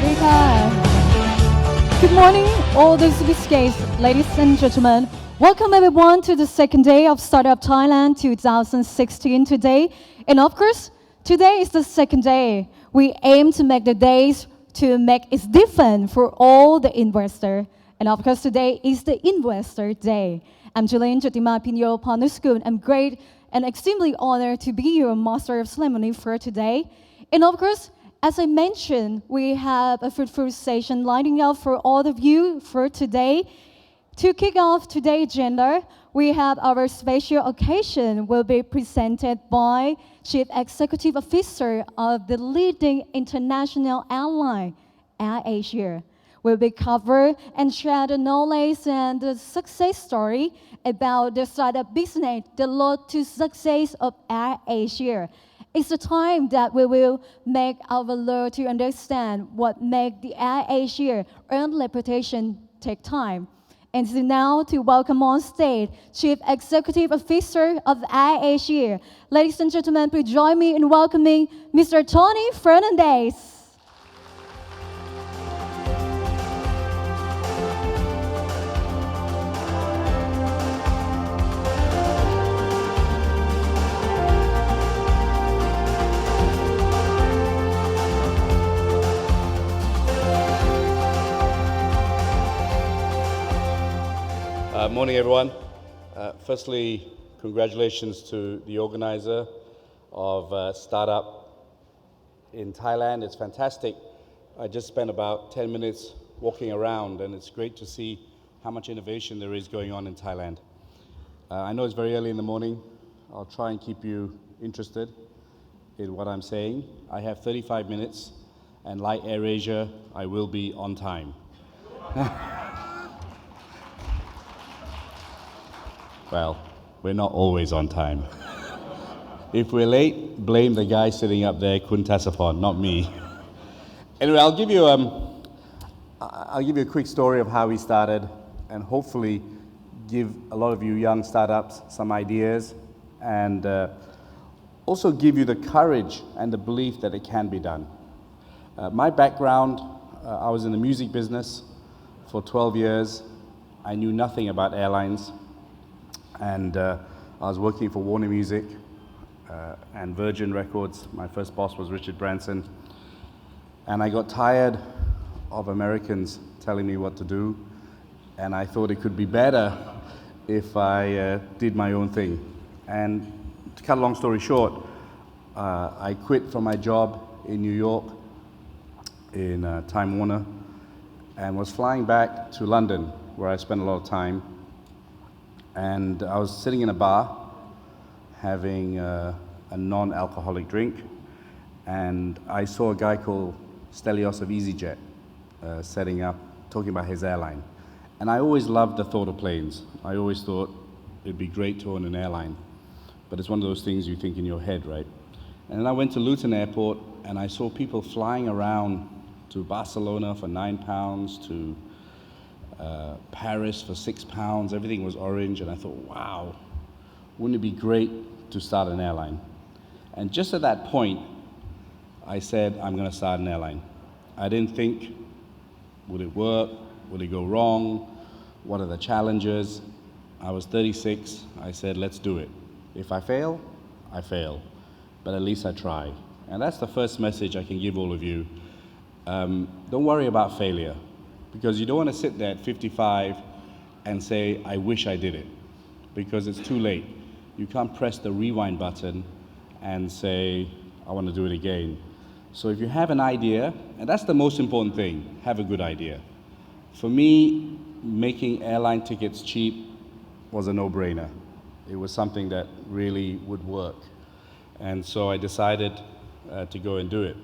ดีค่ะ Good morning, all the sophisticated ladies and gentlemen. Welcome everyone to the second day of Startup Thailand 2016 today. And of course, today is the second day. We aim to make the days to make it different for all the investors. And of course, today is the Investor Day. I'm Julian Jotima Pinyo Panuskud. I'm great and extremely honored to be your master of ceremony for today. And of course, as I mentioned, we have a fruitful session lining up for all of you for today. To kick off today's agenda, we have our special occasion will be presented by Chief Executive Officer of the leading international airline, AirAsia. Will be cover and share the knowledge and the success story about the startup business, the road to success of AirAsia. It's the time that we will make our learner to understand what make the AirAsia earn reputation take time. And so now to welcome on stage Chief Executive Officer of AirAsia. Ladies and gentlemen, please join me in welcoming Mr. Tony Fernandez. Morning, everyone. Firstly, congratulations to the organizer of Startup in Thailand. It's fantastic. I just spent about 10 minutes walking around, and it's great to see how much innovation there is going on in Thailand. I know it's very early in the morning. I'll try and keep you interested in what I'm saying. I have 35 minutes, and like AirAsia, I will be on time. Well, we're not always on time. If we're late, blame the guy sitting up there, Kun Tasapon, not me. Anyway, I'll give you a quick story of how we started, and hopefully give a lot of you young startups some ideas, and also give you the courage and the belief that it can be done. My background, I was in the music business for 12 years. I knew nothing about airlines. And I was working for Warner Music and Virgin Records. My first boss was Richard Branson. And I got tired of Americans telling me what to do. And I thought it could be better if I did my own thing. And to cut a long story short, I quit from my job in New York in Time Warner and was flying back to London, where I spent a lot of time. And I was sitting in a bar having a non-alcoholic drink, and I saw a guy called Stelios of EasyJet setting up, talking about his airline. And I always loved the thought of planes. I always thought it'd be great to own an airline, but it's one of those things you think in your head, right? And then I went to Luton Airport, and I saw people flying around to Barcelona for £9, to Paris for £6, everything was orange, and I thought, wow, wouldn't it be great to start an airline? And just at that point, I said, I'm going to start an airline. I didn't think, would it work? Would it go wrong? What are the challenges? I was 36. I said, let's do it. If I fail, I fail. But at least I try. And that's the first message I can give all of you. Don't worry about failure. Because you don't want to sit there at 55 and say, I wish I did it, because it's too late. You can't press the rewind button and say, I want to do it again. So if you have an idea, and that's the most important thing, have a good idea. For me, making airline tickets cheap was a no-brainer. It was something that really would work. And so I decided to go and do it.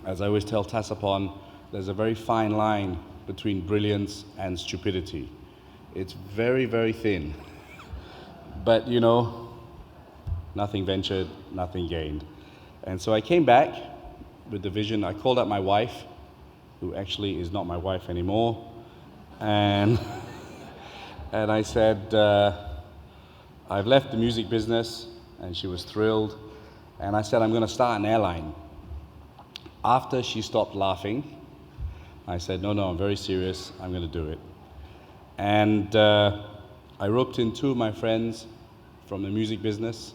As I always tell Tasapon, there's a very fine line between brilliance and stupidity. It's very, very thin. But, you know, nothing ventured, nothing gained. And so I came back with the vision. I called up my wife, who actually is not my wife anymore, and I said, I've left the music business, and she was thrilled. And I said, I'm going to start an airline. After she stopped laughing, I said, no, I'm very serious. I'm going to do it. And I roped in two of my friends from the music business,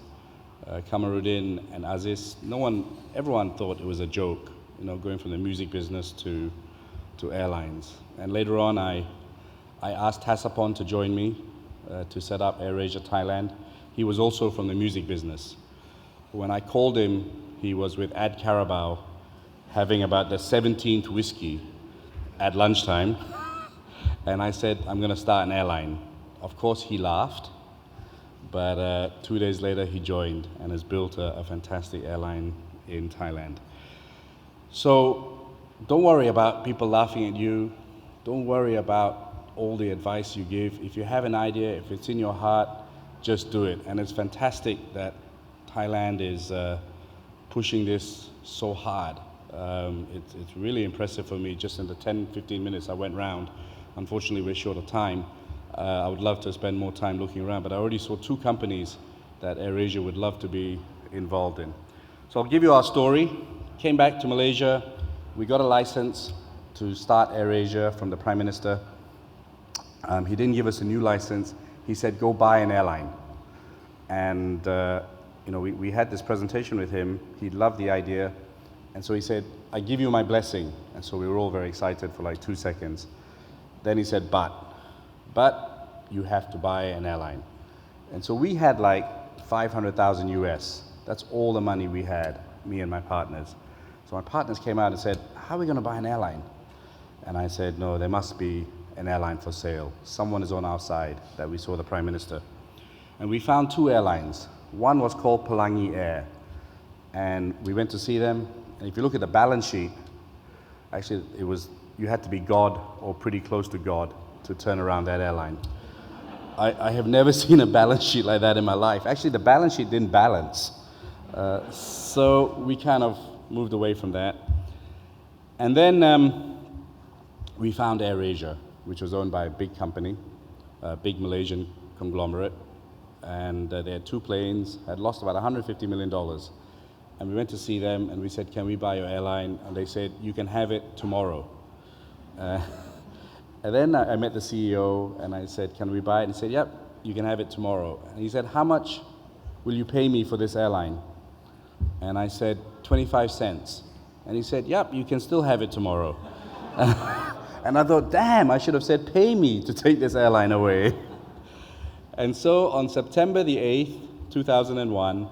Kamarudin and Aziz. Everyone thought it was a joke, going from the music business to airlines. And later on, I asked Tassapon to join me to set up AirAsia Thailand. He was also from the music business. When I called him, he was with Ad Carabao having about the 17th whiskey at lunchtime. And I said, I'm going to start an airline. Of course, he laughed. But 2 days later, he joined and has built a fantastic airline in Thailand. So don't worry about people laughing at you. Don't worry about all the advice you give. If you have an idea, if it's in your heart, just do it. And it's fantastic that Thailand is pushing this so hard. It's really impressive for me. Just in the 10-15 minutes I went round, unfortunately we're short of time. I would love to spend more time looking around, but I already saw two companies that AirAsia would love to be involved in. So I'll give you our story. Came back to Malaysia. We got a license to start AirAsia from the Prime Minister. He didn't give us a new license. He said, go buy an airline. And we had this presentation with him. He loved the idea. And so he said, I give you my blessing. And so we were all very excited for like 2 seconds. Then he said, but you have to buy an airline. And so we had like 500,000 US. That's all the money we had, me and my partners. So my partners came out and said, how are we going to buy an airline? And I said, no, there must be an airline for sale. Someone is on our side, that we saw the Prime Minister. And we found two airlines. One was called Pelangi Air. And we went to see them. And if you look at the balance sheet, actually you had to be God or pretty close to God to turn around that airline. I have never seen a balance sheet like that in my life. Actually, the balance sheet didn't balance. So we kind of moved away from that. And then we found AirAsia, which was owned by a big company, a big Malaysian conglomerate. And they had two planes, had lost about $150 million. And we went to see them and we said, can we buy your airline? And they said, you can have it tomorrow. And then I met the CEO and I said, can we buy it? And he said, yep, you can have it tomorrow. And he said, how much will you pay me for this airline? And I said, 25 cents. And he said, yep, you can still have it tomorrow. And I thought, damn, I should have said, pay me to take this airline away. And so on September the 8th, 2001,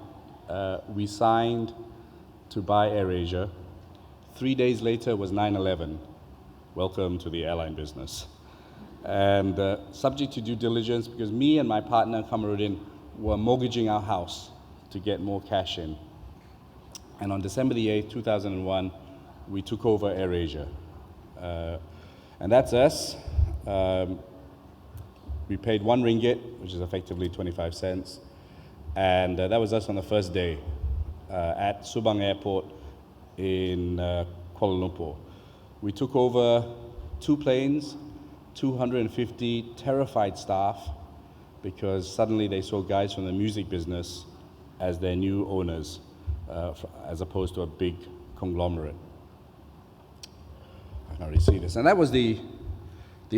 we signed to buy AirAsia. 3 days later was 9/11. Welcome to the airline business. And subject to due diligence, because me and my partner, Kamarudin, were mortgaging our house to get more cash in. And on December the 8th, 2001, we took over AirAsia. And that's us. We paid 1 ringgit, which is effectively 25 cents. And that was us on the first day at Subang Airport in Kuala Lumpur. We took over 2 planes, 250 terrified staff, because suddenly they saw guys from the music business as their new owners, as opposed to a big conglomerate. I can already see this. And that was the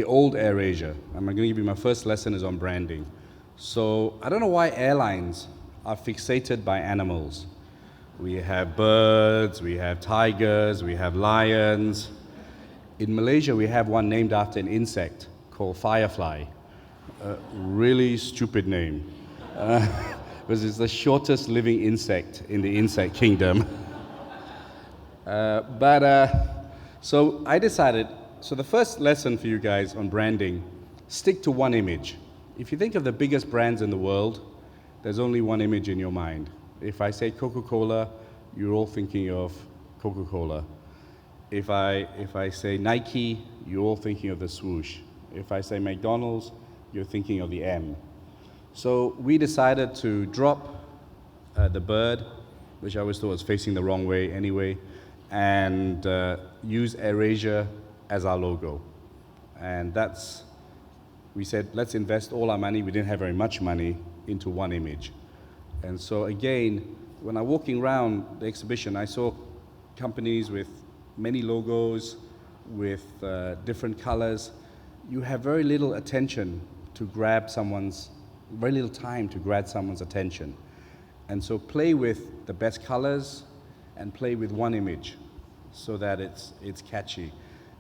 old AirAsia. I'm going to give you my first lesson is on branding. So I don't know why airlines are fixated by animals. We have birds, we have tigers, we have lions. In Malaysia, we have one named after an insect called firefly. Really stupid name, because it's the shortest living insect in the insect kingdom. So I decided, so the first lesson for you guys on branding, stick to one image. If you think of the biggest brands in the world, there's only one image in your mind. If I say Coca-Cola, you're all thinking of Coca-Cola. If I say Nike, you're all thinking of the swoosh. If I say McDonald's, you're thinking of the M. So we decided to drop the bird, which I always thought was facing the wrong way anyway, and use AirAsia as our logo. And we said, let's invest all our money, we didn't have very much money, into one image. And so again, when I'm walking around the exhibition, I saw companies with many logos, with different colors, you have very little attention to grab someone's, very little time to grab someone's attention. And so play with the best colors and play with one image so that it's catchy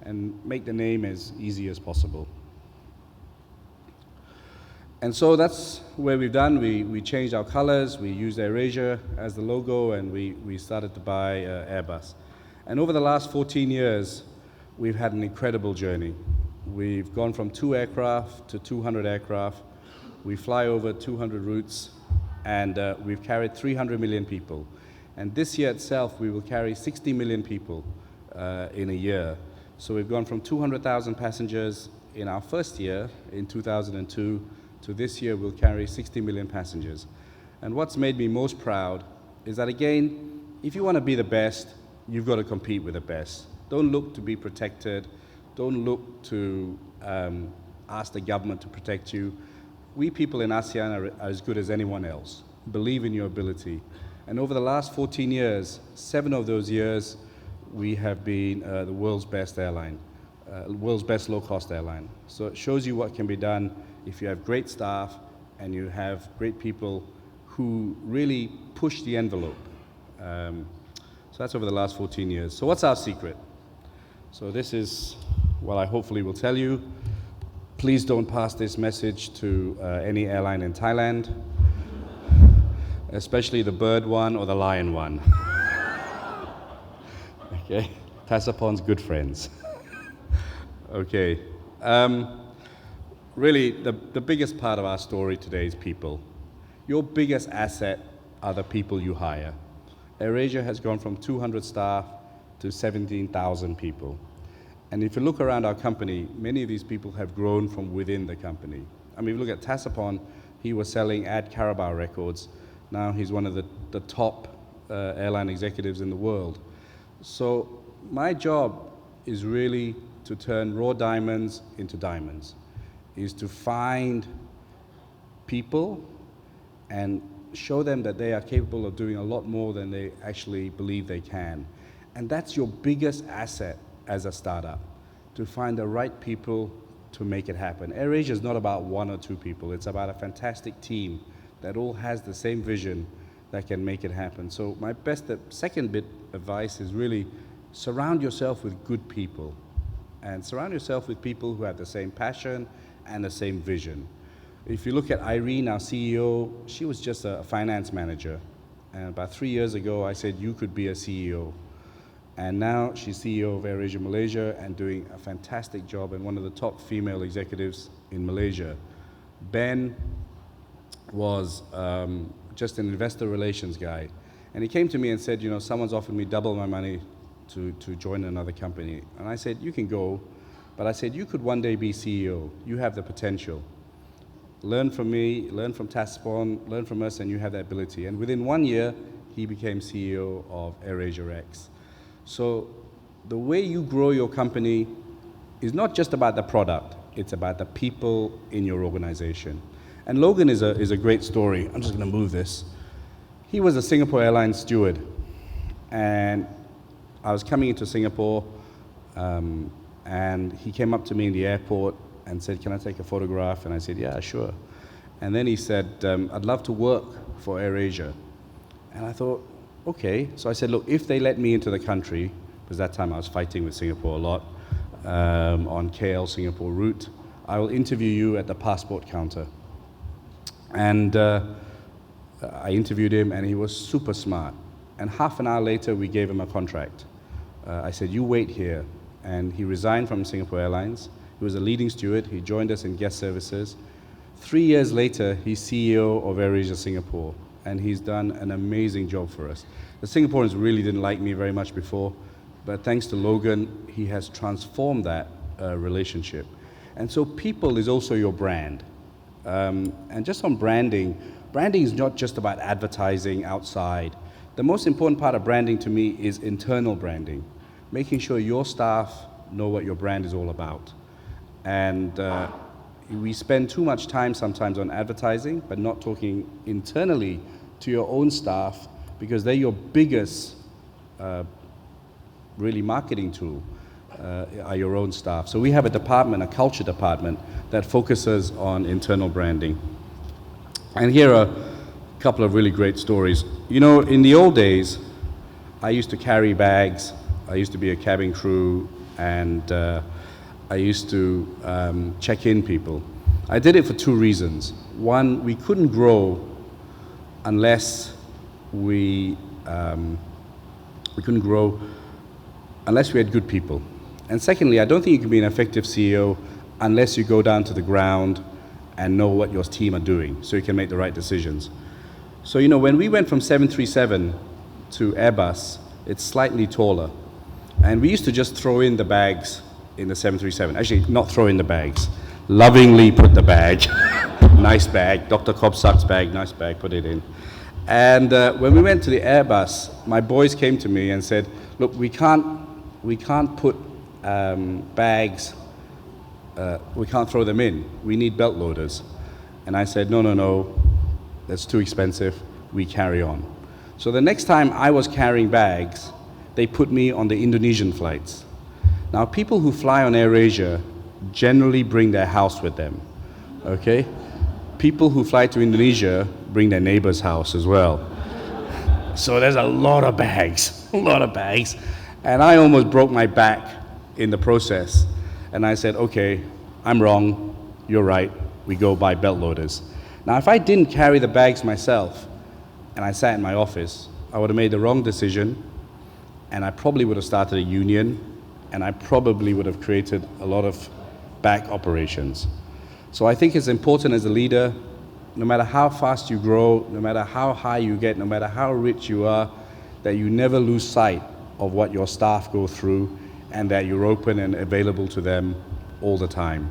and make the name as easy as possible. And so that's where we've done. We changed our colors, we used AirAsia as the logo, and we started to buy Airbus. And over the last 14 years, we've had an incredible journey. We've gone from 2 aircraft to 200 aircraft. We fly over 200 routes, and we've carried 300 million people. And this year itself, we will carry 60 million people in a year. So we've gone from 200,000 passengers in our first year, in 2002, to this year we'll carry 60 million passengers. And what's made me most proud is that, again, if you want to be the best, you've got to compete with the best. Don't look to be protected. Don't look to ask the government to protect you. We people in ASEAN are as good as anyone else. Believe in your ability. And over the last 14 years, 7 of those years, we have been the world's best airline, world's best low-cost airline. So it shows you what can be done if you have great staff and you have great people who really push the envelope. So that's over the last 14 years. So what's our secret? So this is what I hopefully will tell you. Please don't pass this message to any airline in Thailand, especially the bird one or the lion one. Okay, Tasapon's good friends. Okay. Really, the biggest part of our story today is people. Your biggest asset are the people you hire. AirAsia has gone from 200 staff to 17,000 people. And if you look around our company, many of these people have grown from within the company. I mean, if you look at Tasapon, he was selling Ad Carabao records. Now he's one of the top airline executives in the world. So my job is really to turn raw diamonds into diamonds, is to find people and show them that they are capable of doing a lot more than they actually believe they can. And that's your biggest asset as a startup, to find the right people to make it happen. AirAsia is not about 1 or 2 people. It's about a fantastic team that all has the same vision that can make it happen. So my second bit advice is really surround yourself with good people, and surround yourself with people who have the same passion and the same vision. If you look at Irene, our CEO, she was just a finance manager. And about 3 years ago, I said, you could be a CEO. And now she's CEO of AirAsia Malaysia and doing a fantastic job and one of the top female executives in Malaysia. Ben was just an investor relations guy. And he came to me and said, you know, someone's offered me double my money to join another company. And I said, you can go. But I said, you could one day be CEO. You have the potential. Learn from me, learn from Taspon, learn from us, and you have that ability. And within 1 year, he became CEO of AirAsia X. So the way you grow your company is not just about the product, it's about the people in your organization. And Logan is a great story. I'm just going to move this. He was a Singapore Airlines steward. And I was coming into Singapore, and he came up to me in the airport and said, can I take a photograph? And I said, yeah, sure. And then he said, I'd love to work for AirAsia. And I thought, okay. So I said, look, if they let me into the country, because that time I was fighting with Singapore a lot, on KL Singapore route, I will interview you at the passport counter. And I interviewed him, and he was super smart. And half an hour later, we gave him a contract. I said, you wait here. And he resigned from Singapore Airlines. He was a leading steward. He joined us in guest services. 3 years later, he's CEO of AirAsia Singapore, and he's done an amazing job for us. The Singaporeans really didn't like me very much before, but thanks to Logan, he has transformed that relationship. And so people is also your brand. And just on branding is not just about advertising outside. The most important part of branding to me is internal branding, making sure your staff know what your brand is all about. And we spend too much time sometimes on advertising, but not talking internally to your own staff, because they're your biggest really marketing tool. are your own staff. So we have a department, a culture department, that focuses on internal branding. And here are a couple of really great stories. You know, in the old days, I used to carry bags. I used to be a cabin crew, and I used to check in people. I did it for two reasons. One, we couldn't grow unless we couldn't grow unless we had good people. And secondly, I don't think you can be an effective CEO unless you go down to the ground and know what your team are doing so you can make the right decisions. So, you know, when we went from 737 to Airbus, it's slightly taller. And we used to just throw in the bags in the 737. Actually, not throw in the bags. Lovingly put the bag, nice bag, Dr. Kobsak's bag, nice bag, put it in. And when we went to the Airbus, my boys came to me and said, look, we can't put bags, we can't throw them in. We need belt loaders. And I said, no, that's too expensive. We carry on. So the next time I was carrying bags, they put me on the Indonesian flights. Now, people who fly on AirAsia generally bring their house with them, okay? People who fly to Indonesia bring their neighbor's house as well. So there's a lot of bags, And I almost broke my back in the process. And I said, okay, I'm wrong, you're right, we go buy belt loaders. Now, if I didn't carry the bags myself, and I sat in my office, I would have made the wrong decision, and I probably would have started a union, and I probably would have created a lot of back operations. So I think it's important as a leader, no matter how fast you grow, no matter how high you get, no matter how rich you are, that you never lose sight of what your staff go through and that you're open and available to them all the time.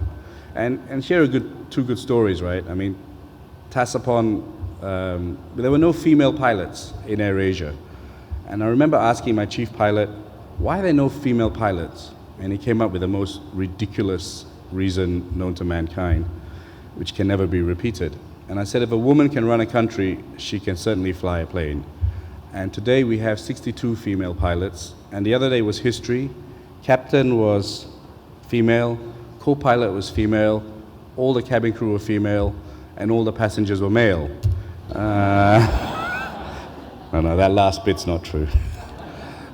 And here are two good stories, right? I mean, Tasapon, there were no female pilots in AirAsia. And I remember asking my chief pilot, why are there no female pilots? And he came up with the most ridiculous reason known to mankind, which can never be repeated. And I said, if a woman can run a country, she can certainly fly a plane. And today we have 62 female pilots. And the other day was history. Captain was female, co-pilot was female, all the cabin crew were female, and all the passengers were male. No, that last bit's not true.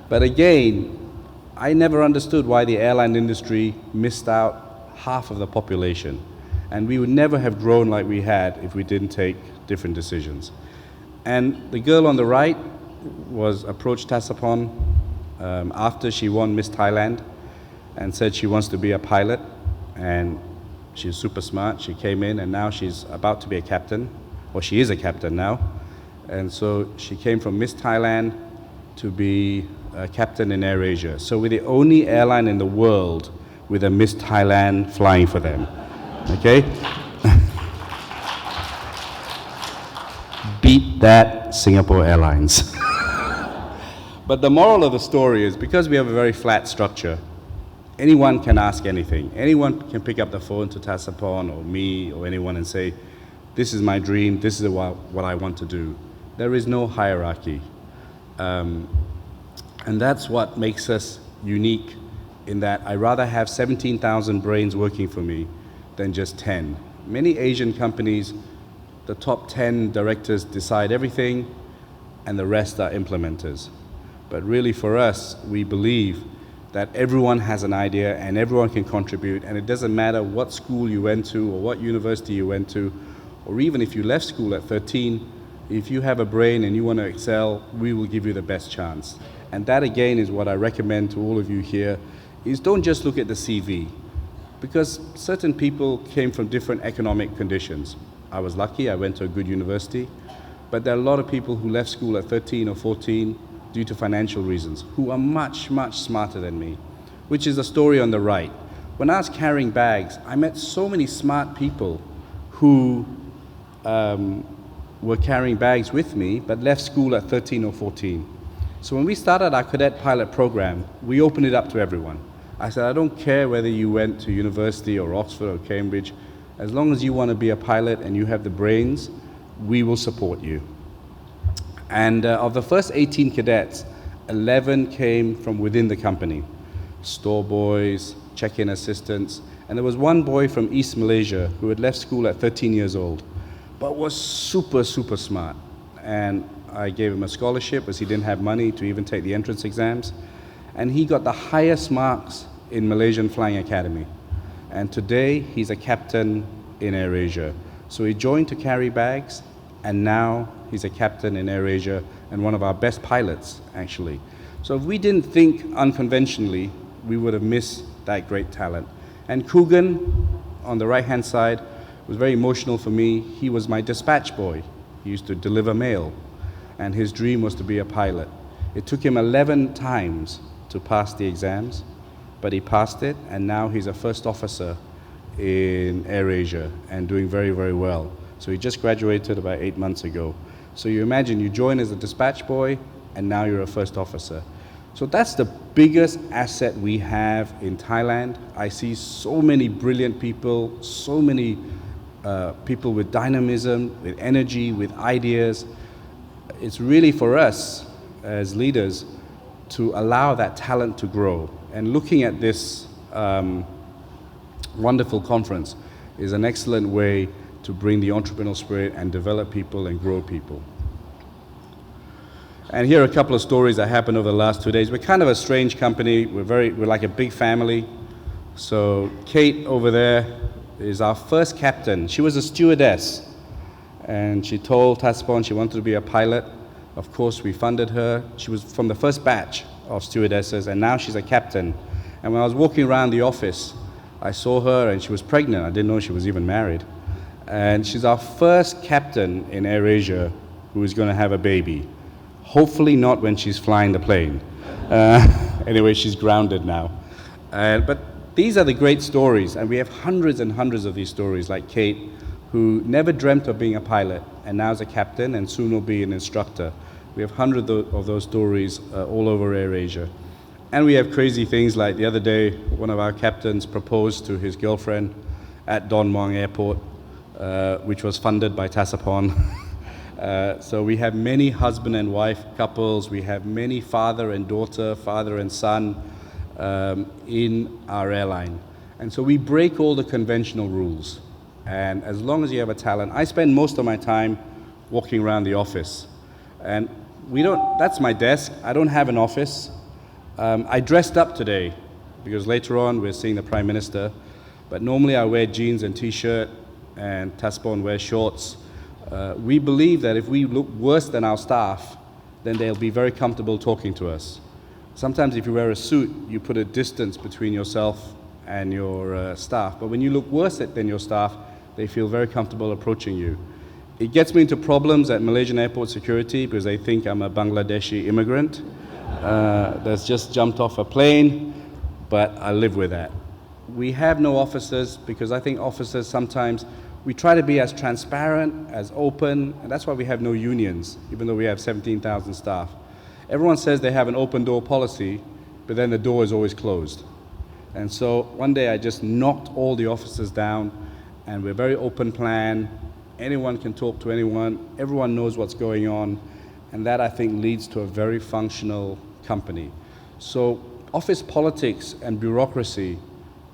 But again, I never understood why the airline industry missed out half of the population. And we would never have grown like we had if we didn't take different decisions. And the girl on the right was approached Tasapon after she won Miss Thailand and said she wants to be a pilot. And she's super smart. She came in and now she's about to be a captain, or she is a captain now. And so she came from Miss Thailand to be a captain in AirAsia. So we're the only airline in the world with a Miss Thailand flying for them. Okay? Beat that, Singapore Airlines. But the moral of the story is because we have a very flat structure, anyone can ask anything. Anyone can pick up the phone to Tasapon or me or anyone and say, this is my dream, this is what I want to do. There is no hierarchy. And that's what makes us unique in that I rather have 17,000 brains working for me than just 10. Many Asian companies, the top 10 directors decide everything and the rest are implementers. But really for us, we believe that everyone has an idea and everyone can contribute, and it doesn't matter what school you went to or what university you went to, or even if you left school at 13, if you have a brain and you want to excel, we will give you the best chance. And that again is what I recommend to all of you here, is don't just look at the CV, because certain people came from different economic conditions. I was lucky, I went to a good university, but there are a lot of people who left school at 13 or 14 due to financial reasons, who are much, much smarter than me, which is the story on the right. When I was carrying bags, I met so many smart people who were carrying bags with me, but left school at 13 or 14. So when we started our cadet pilot program, we opened it up to everyone. I said, I don't care whether you went to university or Oxford or Cambridge, as long as you want to be a pilot and you have the brains, we will support you. And of the first 18 cadets, 11 came from within the company. store boys, check-in assistants. And there was one boy from East Malaysia who had left school at 13 years old, but was super, super smart. And I gave him a scholarship because he didn't have money to even take the entrance exams. And he got the highest marks in Malaysian Flying Academy. And today he's a captain in AirAsia. So he joined to carry bags, and now he's a captain in AirAsia and one of our best pilots, actually. So if we didn't think unconventionally, we would have missed that great talent. And Coogan, on the right-hand side, was very emotional for me. He was my dispatch boy. He used to deliver mail, and his dream was to be a pilot. It took him 11 times to pass the exams, but he passed it, and now he's a first officer in AirAsia and doing very, very well. So he just graduated about 8 months ago. So you imagine you join as a dispatch boy, and now you're a first officer. So that's the biggest asset we have in Thailand. I see so many brilliant people, so many people with dynamism, with energy, with ideas. It's really for us as leaders to allow that talent to grow. And looking at this wonderful conference is an excellent way to bring the entrepreneurial spirit and develop people and grow people. And here are a couple of stories that happened over the last 2 days. We're kind of a strange company. We're like a big family. So Kate over there is our first captain. She was a stewardess, and she told Taspon she wanted to be a pilot. Of course, we funded her. She was from the first batch of stewardesses, and now she's a captain. And when I was walking around the office, I saw her, and she was pregnant. I didn't know she was even married. And she's our first captain in AirAsia who is going to have a baby. Hopefully not when she's flying the plane. Anyway, she's grounded now. But these are the great stories, and we have hundreds and hundreds of these stories, like Kate, who never dreamt of being a pilot, and now is a captain, and soon will be an instructor. We have hundreds of those stories all over AirAsia. And we have crazy things like the other day, one of our captains proposed to his girlfriend at Don Muang Airport, which was funded by Tasapon. So we have many husband and wife couples. We have many father and daughter, father and son in our airline. And so we break all the conventional rules. And as long as you have a talent, I spend most of my time walking around the office. And that's my desk. I don't have an office. I dressed up today because later on we're seeing the Prime Minister. But normally I wear jeans and t-shirt, and Taspon wears shorts. We believe that if we look worse than our staff, then they'll be very comfortable talking to us. Sometimes if you wear a suit, you put a distance between yourself and your staff. But when you look worse than your staff, they feel very comfortable approaching you. It gets me into problems at Malaysian airport security because they think I'm a Bangladeshi immigrant that's just jumped off a plane, but I live with that. We have no officers because I think officers sometimes, we try to be as transparent, as open, and that's why we have no unions, even though we have 17,000 staff. Everyone says they have an open door policy, but then the door is always closed. And so one day I just knocked all the officers down, and we're very open plan. Anyone can talk to anyone. Everyone knows what's going on. And that, I think, leads to a very functional company. So office politics and bureaucracy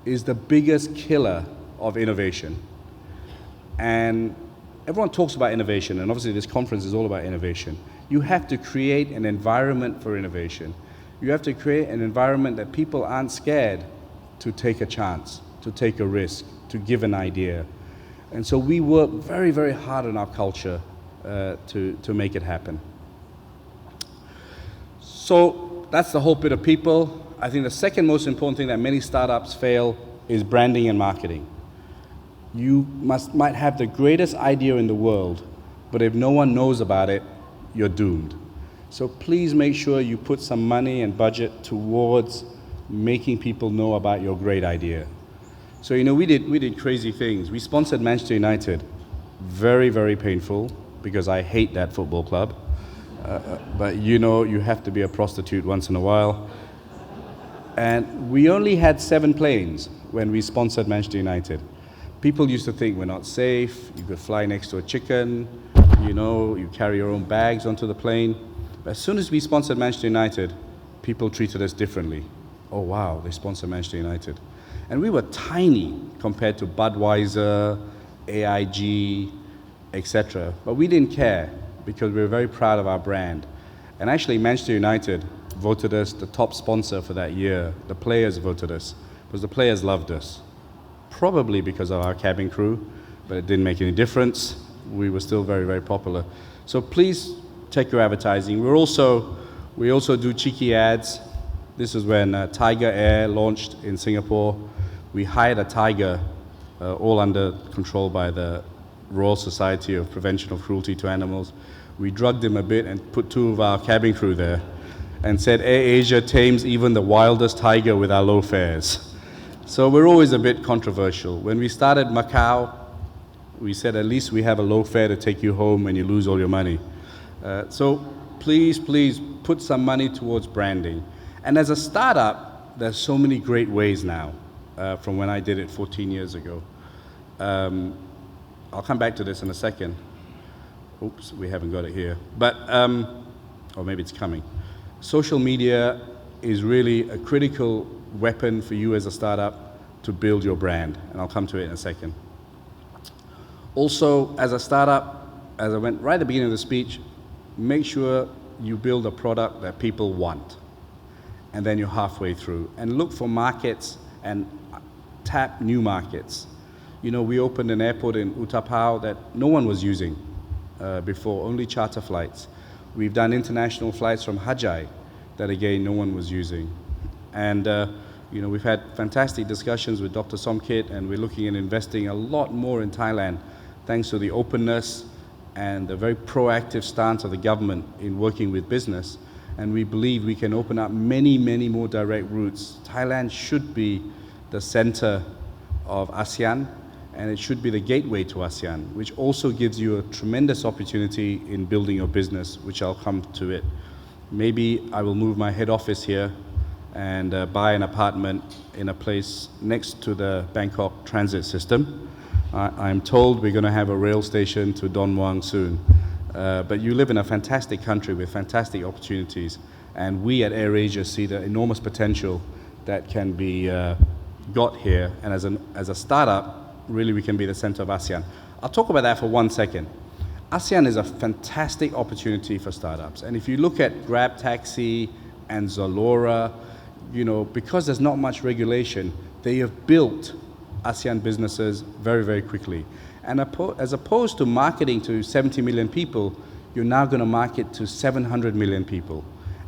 is the biggest killer of innovation. And everyone talks about innovation, and obviously this conference is all about innovation. You have to create an environment for innovation. You have to create an environment that people aren't scared to take a chance, to take a risk, to give an idea. And so we work very, very hard on our culture to make it happen. So that's the whole bit of people. I think the second most important thing that many startups fail is branding and marketing. You might have the greatest idea in the world, but if no one knows about it, you're doomed. So please make sure you put some money and budget towards making people know about your great idea. So, we did crazy things. We sponsored Manchester United. Very, very painful because I hate that football club. But you have to be a prostitute once in a while. And we only had 7 planes when we sponsored Manchester United. People used to think we're not safe, you could fly next to a chicken, you carry your own bags onto the plane. But as soon as we sponsored Manchester United, people treated us differently. oh wow, they sponsor Manchester United. And we were tiny compared to Budweiser, AIG, etc. But we didn't care because we were very proud of our brand. And actually, Manchester United voted us the top sponsor for that year. The players voted us because the players loved us. Probably because of our cabin crew, but it didn't make any difference. We were still very, very popular. So please check your advertising. We also do cheeky ads. This is when Tiger Air launched in Singapore. We hired a tiger, all under control by the Royal Society of Prevention of Cruelty to Animals. We drugged him a bit and put 2 of our cabin crew there and said Air Asia tames even the wildest tiger with our low fares. So we're always a bit controversial. When we started Macau, we said at least we have a low fare to take you home when you lose all your money. So please put some money towards branding. And as a startup, there's so many great ways now from when I did it 14 years ago. I'll come back to this in a second. Oops, we haven't got it here. But, or maybe it's coming. Social media is really a critical weapon for you as a startup to build your brand. And I'll come to it in a second. Also, as a startup, as I went right at the beginning of the speech, make sure you build a product that people want. And then you're halfway through. And look for markets and tap new markets. You know, we opened an airport in Utapao that no one was using before, only charter flights. We've done international flights from Hajai that, again, no one was using. And, you know, we've had fantastic discussions with Dr. Somkit, and we're looking at investing a lot more in Thailand thanks to the openness and the very proactive stance of the government in working with business. And we believe we can open up many, many more direct routes. Thailand should be the center of ASEAN, and it should be the gateway to ASEAN, which also gives you a tremendous opportunity in building your business, which I'll come to it. Maybe I will move my head office here and buy an apartment in a place next to the Bangkok transit system. I'm told we're going to have a rail station to Don Muang soon. But you live in a fantastic country with fantastic opportunities, and we at AirAsia see the enormous potential that can be got here, and as a startup, really we can be the center of ASEAN. I'll talk about that for 1 second. ASEAN is a fantastic opportunity for startups, and if you look at Grab Taxi and Zalora, you know, because there's not much regulation, they have built ASEAN businesses very, very quickly. And as opposed to marketing to 70 million people, you're now going to market to 700 million people.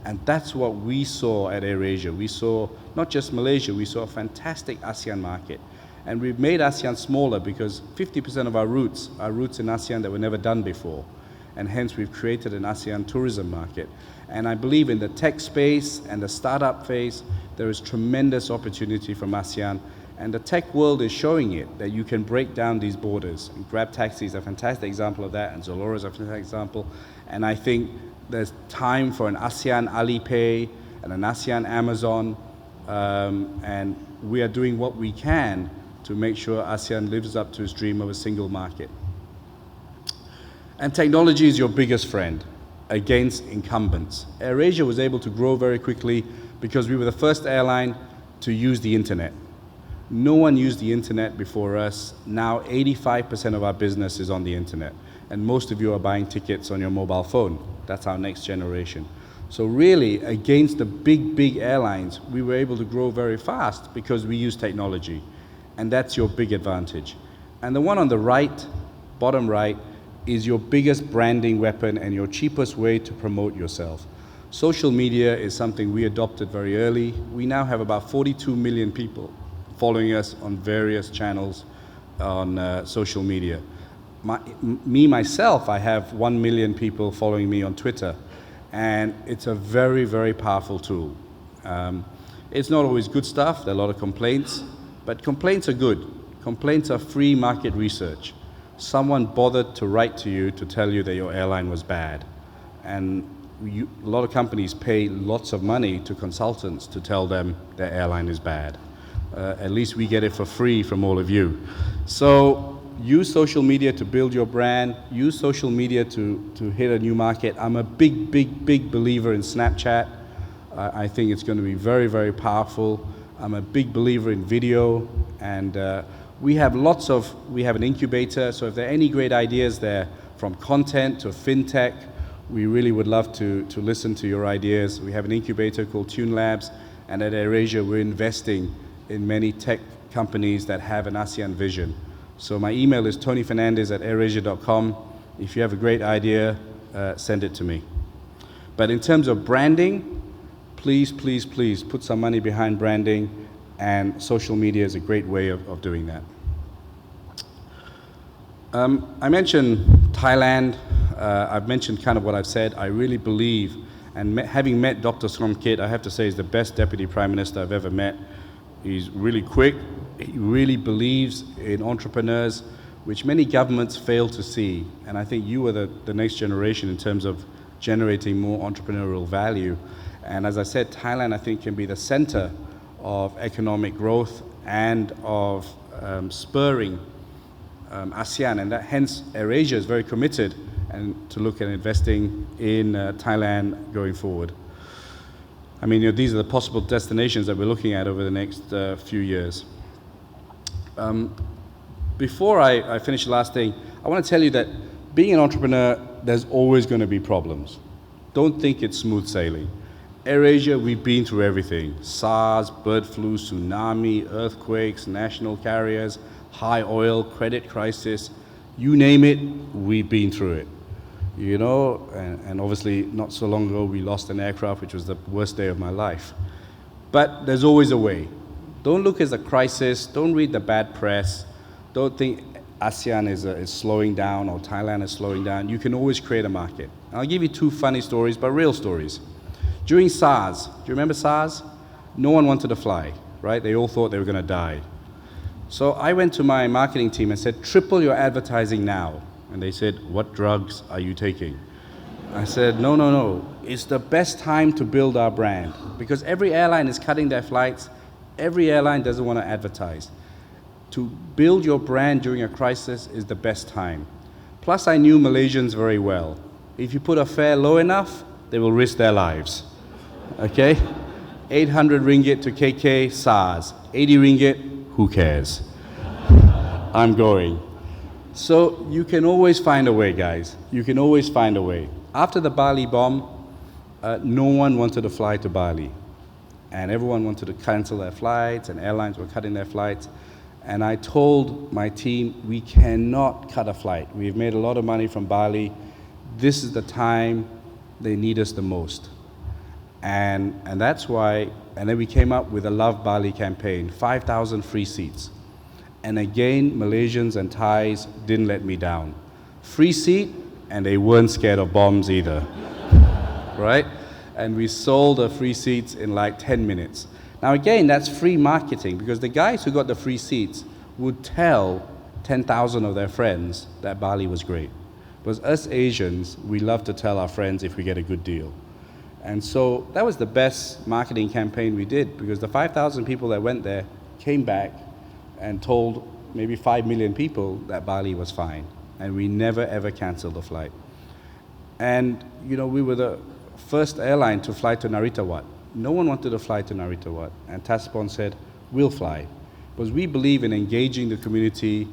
And that's what we saw at AirAsia. We saw not just Malaysia, we saw a fantastic ASEAN market. And we've made ASEAN smaller because 50% of our routes are routes in ASEAN that were never done before. And hence we've created an ASEAN tourism market. And I believe in the tech space and the startup phase, there is tremendous opportunity from ASEAN. And the tech world is showing it, that you can break down these borders. And Grab Taxi is a fantastic example of that, and Zalora is a fantastic example. And I think there's time for an ASEAN Alipay and an ASEAN Amazon, and we are doing what we can to make sure ASEAN lives up to its dream of a single market. And technology is your biggest friend against incumbents. AirAsia was able to grow very quickly because we were the first airline to use the internet. No one used the internet before us. Now 85% of our business is on the internet. And most of you are buying tickets on your mobile phone. That's our next generation. So really, against the big airlines, we were able to grow very fast because we use technology. And that's your big advantage. And the one on the right, bottom right, is your biggest branding weapon and your cheapest way to promote yourself. Social media is something we adopted very early. We now have about 42 million people following us on various channels on social media. Myself, I have 1 million people following me on Twitter, and it's a very, very powerful tool. It's not always good stuff, there are a lot of complaints, but complaints are good. Complaints are free market research. Someone bothered to write to you to tell you that your airline was bad. And a lot of companies pay lots of money to consultants to tell them their airline is bad. At least we get it for free from all of you. So use social media to build your brand. Use social media to hit a new market. I'm a big believer in Snapchat. I think it's going to be very, very powerful. I'm a big believer in video, and we have an incubator, so if there are any great ideas there, from content to fintech, we really would love to listen to your ideas. We have an incubator called Tune Labs, and at AirAsia, we're investing in many tech companies that have an ASEAN vision. So my email is tonyfernandez@airasia.com. If you have a great idea, send it to me. But in terms of branding, please put some money behind branding, and social media is a great way of doing that. I mentioned Thailand. I've mentioned kind of what I've said. I really believe, and having met Dr. Somkit, I have to say he's the best Deputy Prime Minister I've ever met. He's really quick. He really believes in entrepreneurs, which many governments fail to see. And I think you are the next generation in terms of generating more entrepreneurial value. And as I said, Thailand, I think, can be the center of economic growth and of spurring ASEAN. And that, hence, AirAsia is very committed and to look at investing in Thailand going forward. I mean, these are the possible destinations that we're looking at over the next few years. Before I finish the last thing, I want to tell you that being an entrepreneur, there's always going to be problems. Don't think it's smooth sailing. AirAsia, we've been through everything. SARS, bird flu, tsunami, earthquakes, national carriers, high oil, credit crisis, you name it, we've been through it. And obviously not so long ago we lost an aircraft, which was the worst day of my life. But there's always a way. Don't look as a crisis, don't read the bad press, don't think ASEAN is slowing down or Thailand is slowing down. You can always create a market. And I'll give you two funny stories, but real stories. During SARS, do you remember SARS? No one wanted to fly, right? They all thought they were going to die. So I went to my marketing team and said, triple your advertising now. And they said, what drugs are you taking? I said, no. It's the best time to build our brand because every airline is cutting their flights. Every airline doesn't want to advertise. To build your brand during a crisis is the best time. Plus, I knew Malaysians very well. If you put a fare low enough, they will risk their lives. Okay? 800 ringgit to KK, SARS. 80 ringgit, who cares? I'm going. So you can always find a way, guys. You can always find a way. After the Bali bomb, no one wanted to fly to Bali. And everyone wanted to cancel their flights, and airlines were cutting their flights. And I told my team, we cannot cut a flight. We've made a lot of money from Bali. This is the time they need us the most. And that's why, and then we came up with a Love Bali campaign, 5,000 free seats. And again, Malaysians and Thais didn't let me down. Free seat, and they weren't scared of bombs either, right? And we sold the free seats in like 10 minutes. Now again, that's free marketing because the guys who got the free seats would tell 10,000 of their friends that Bali was great. Because us Asians, we love to tell our friends if we get a good deal. And so that was the best marketing campaign we did because the 5,000 people that went there came back and told maybe 5 million people that Bali was fine. And we never ever canceled the flight. And we were the first airline to fly to Narita Wat. No one wanted to fly to Narita Wat. And Taspon said, we'll fly. Because we believe in engaging the community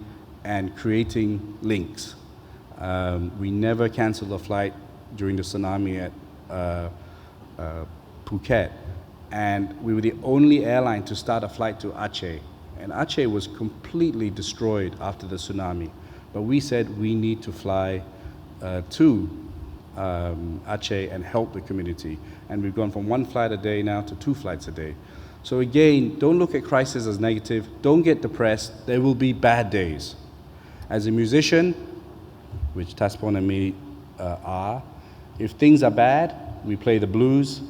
and creating links. We never canceled a flight during the tsunami at Phuket. And we were the only airline to start a flight to Aceh. And Aceh was completely destroyed after the tsunami. But we said we need to fly to Aceh and help the community. And we've gone from 1 flight a day now to 2 flights a day. So again, don't look at crisis as negative. Don't get depressed. There will be bad days. As a musician, which Taspon and me are, if things are bad, we play the blues.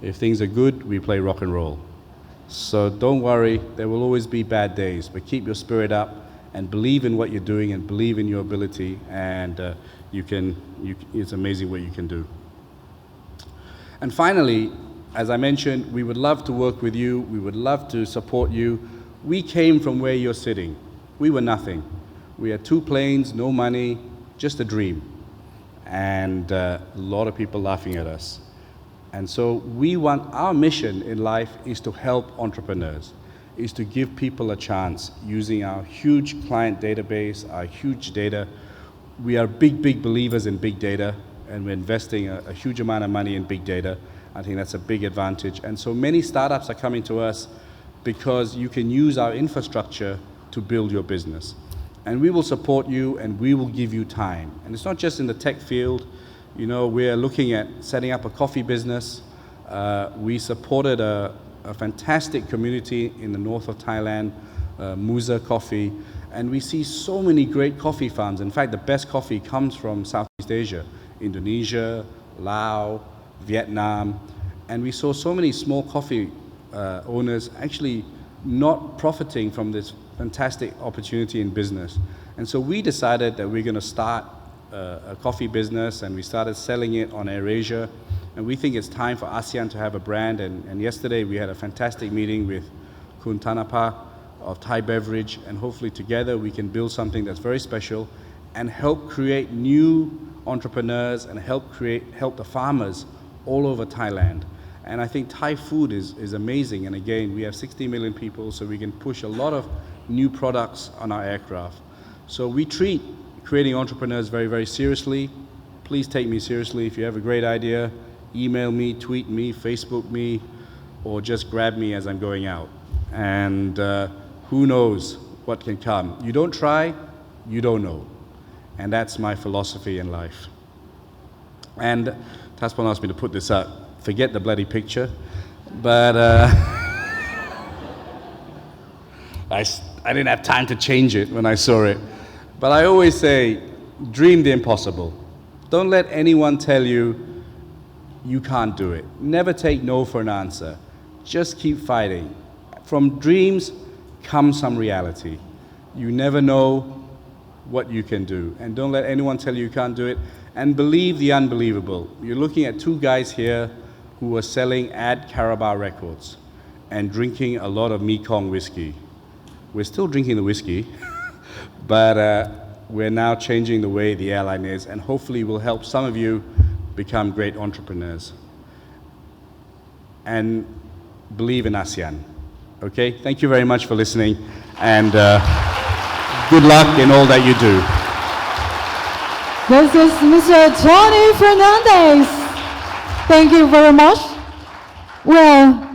If things are good, we play rock and roll. So don't worry, there will always be bad days, but keep your spirit up and believe in what you're doing and believe in your ability, and it's amazing what you can do. And finally, as I mentioned, we would love to work with you. We would love to support you. We came from where you're sitting. We were nothing. We had 2 planes, no money, just a dream. And a lot of people laughing at us. And so our mission in life is to help entrepreneurs, is to give people a chance using our huge client database, our huge data. We are big believers in big data, and we're investing a huge amount of money in big data. I think that's a big advantage. And so many startups are coming to us because you can use our infrastructure to build your business. And we will support you and we will give you time. And it's not just in the tech field. You know, we're looking at setting up a coffee business. We supported a fantastic community in the north of Thailand, Musa Coffee. And we see so many great coffee farms. In fact, the best coffee comes from Southeast Asia, Indonesia, Laos, Vietnam. And we saw so many small coffee owners actually not profiting from this fantastic opportunity in business. And so we decided that we're going to start a coffee business, and we started selling it on AirAsia. And we think it's time for ASEAN to have a brand. And yesterday we had a fantastic meeting with Kun Thanapa of Thai Beverage, and hopefully together we can build something that's very special and help create new entrepreneurs and help the farmers all over Thailand. And I think Thai food is amazing. And again, we have 60 million people, so we can push a lot of new products on our aircraft. So we treat creating entrepreneurs very seriously. Please take me seriously. If you have a great idea, email me, tweet me, Facebook me, or just grab me as I'm going out. And who knows what can come. You don't try, you don't know. And that's my philosophy in life. And Taspon asked me to put this up. Forget the bloody picture. But I didn't have time to change it when I saw it. But I always say, dream the impossible. Don't let anyone tell you you can't do it. Never take no for an answer. Just keep fighting. From dreams comes some reality. You never know what you can do. And don't let anyone tell you you can't do it. And believe the unbelievable. You're looking at two guys here who are selling Ad Carabao records and drinking a lot of Mekong whiskey. We're still drinking the whiskey, but we're now changing the way the airline is, and hopefully will help some of you become great entrepreneurs. And believe in ASEAN. Okay? Thank you very much for listening, and good luck in all that you do. This is Mr. Tony Fernandez. Thank you very much. Well,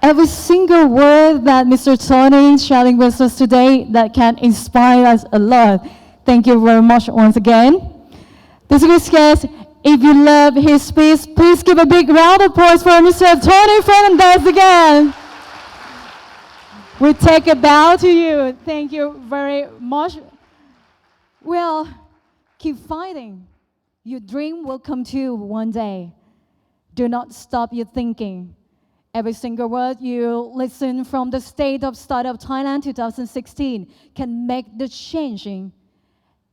every single word that Mr. Tony is sharing with us today that can inspire us a lot. Thank you very much once again. Distinguished guests, if you love his speech, please give a big round of applause for Mr. Tony Fernandez again. We take a bow to you. Thank you very much. Well, keep fighting. Your dream will come true one day. Do not stop your thinking. Every single word you listen from the state of Startup Thailand 2016 can make the changing.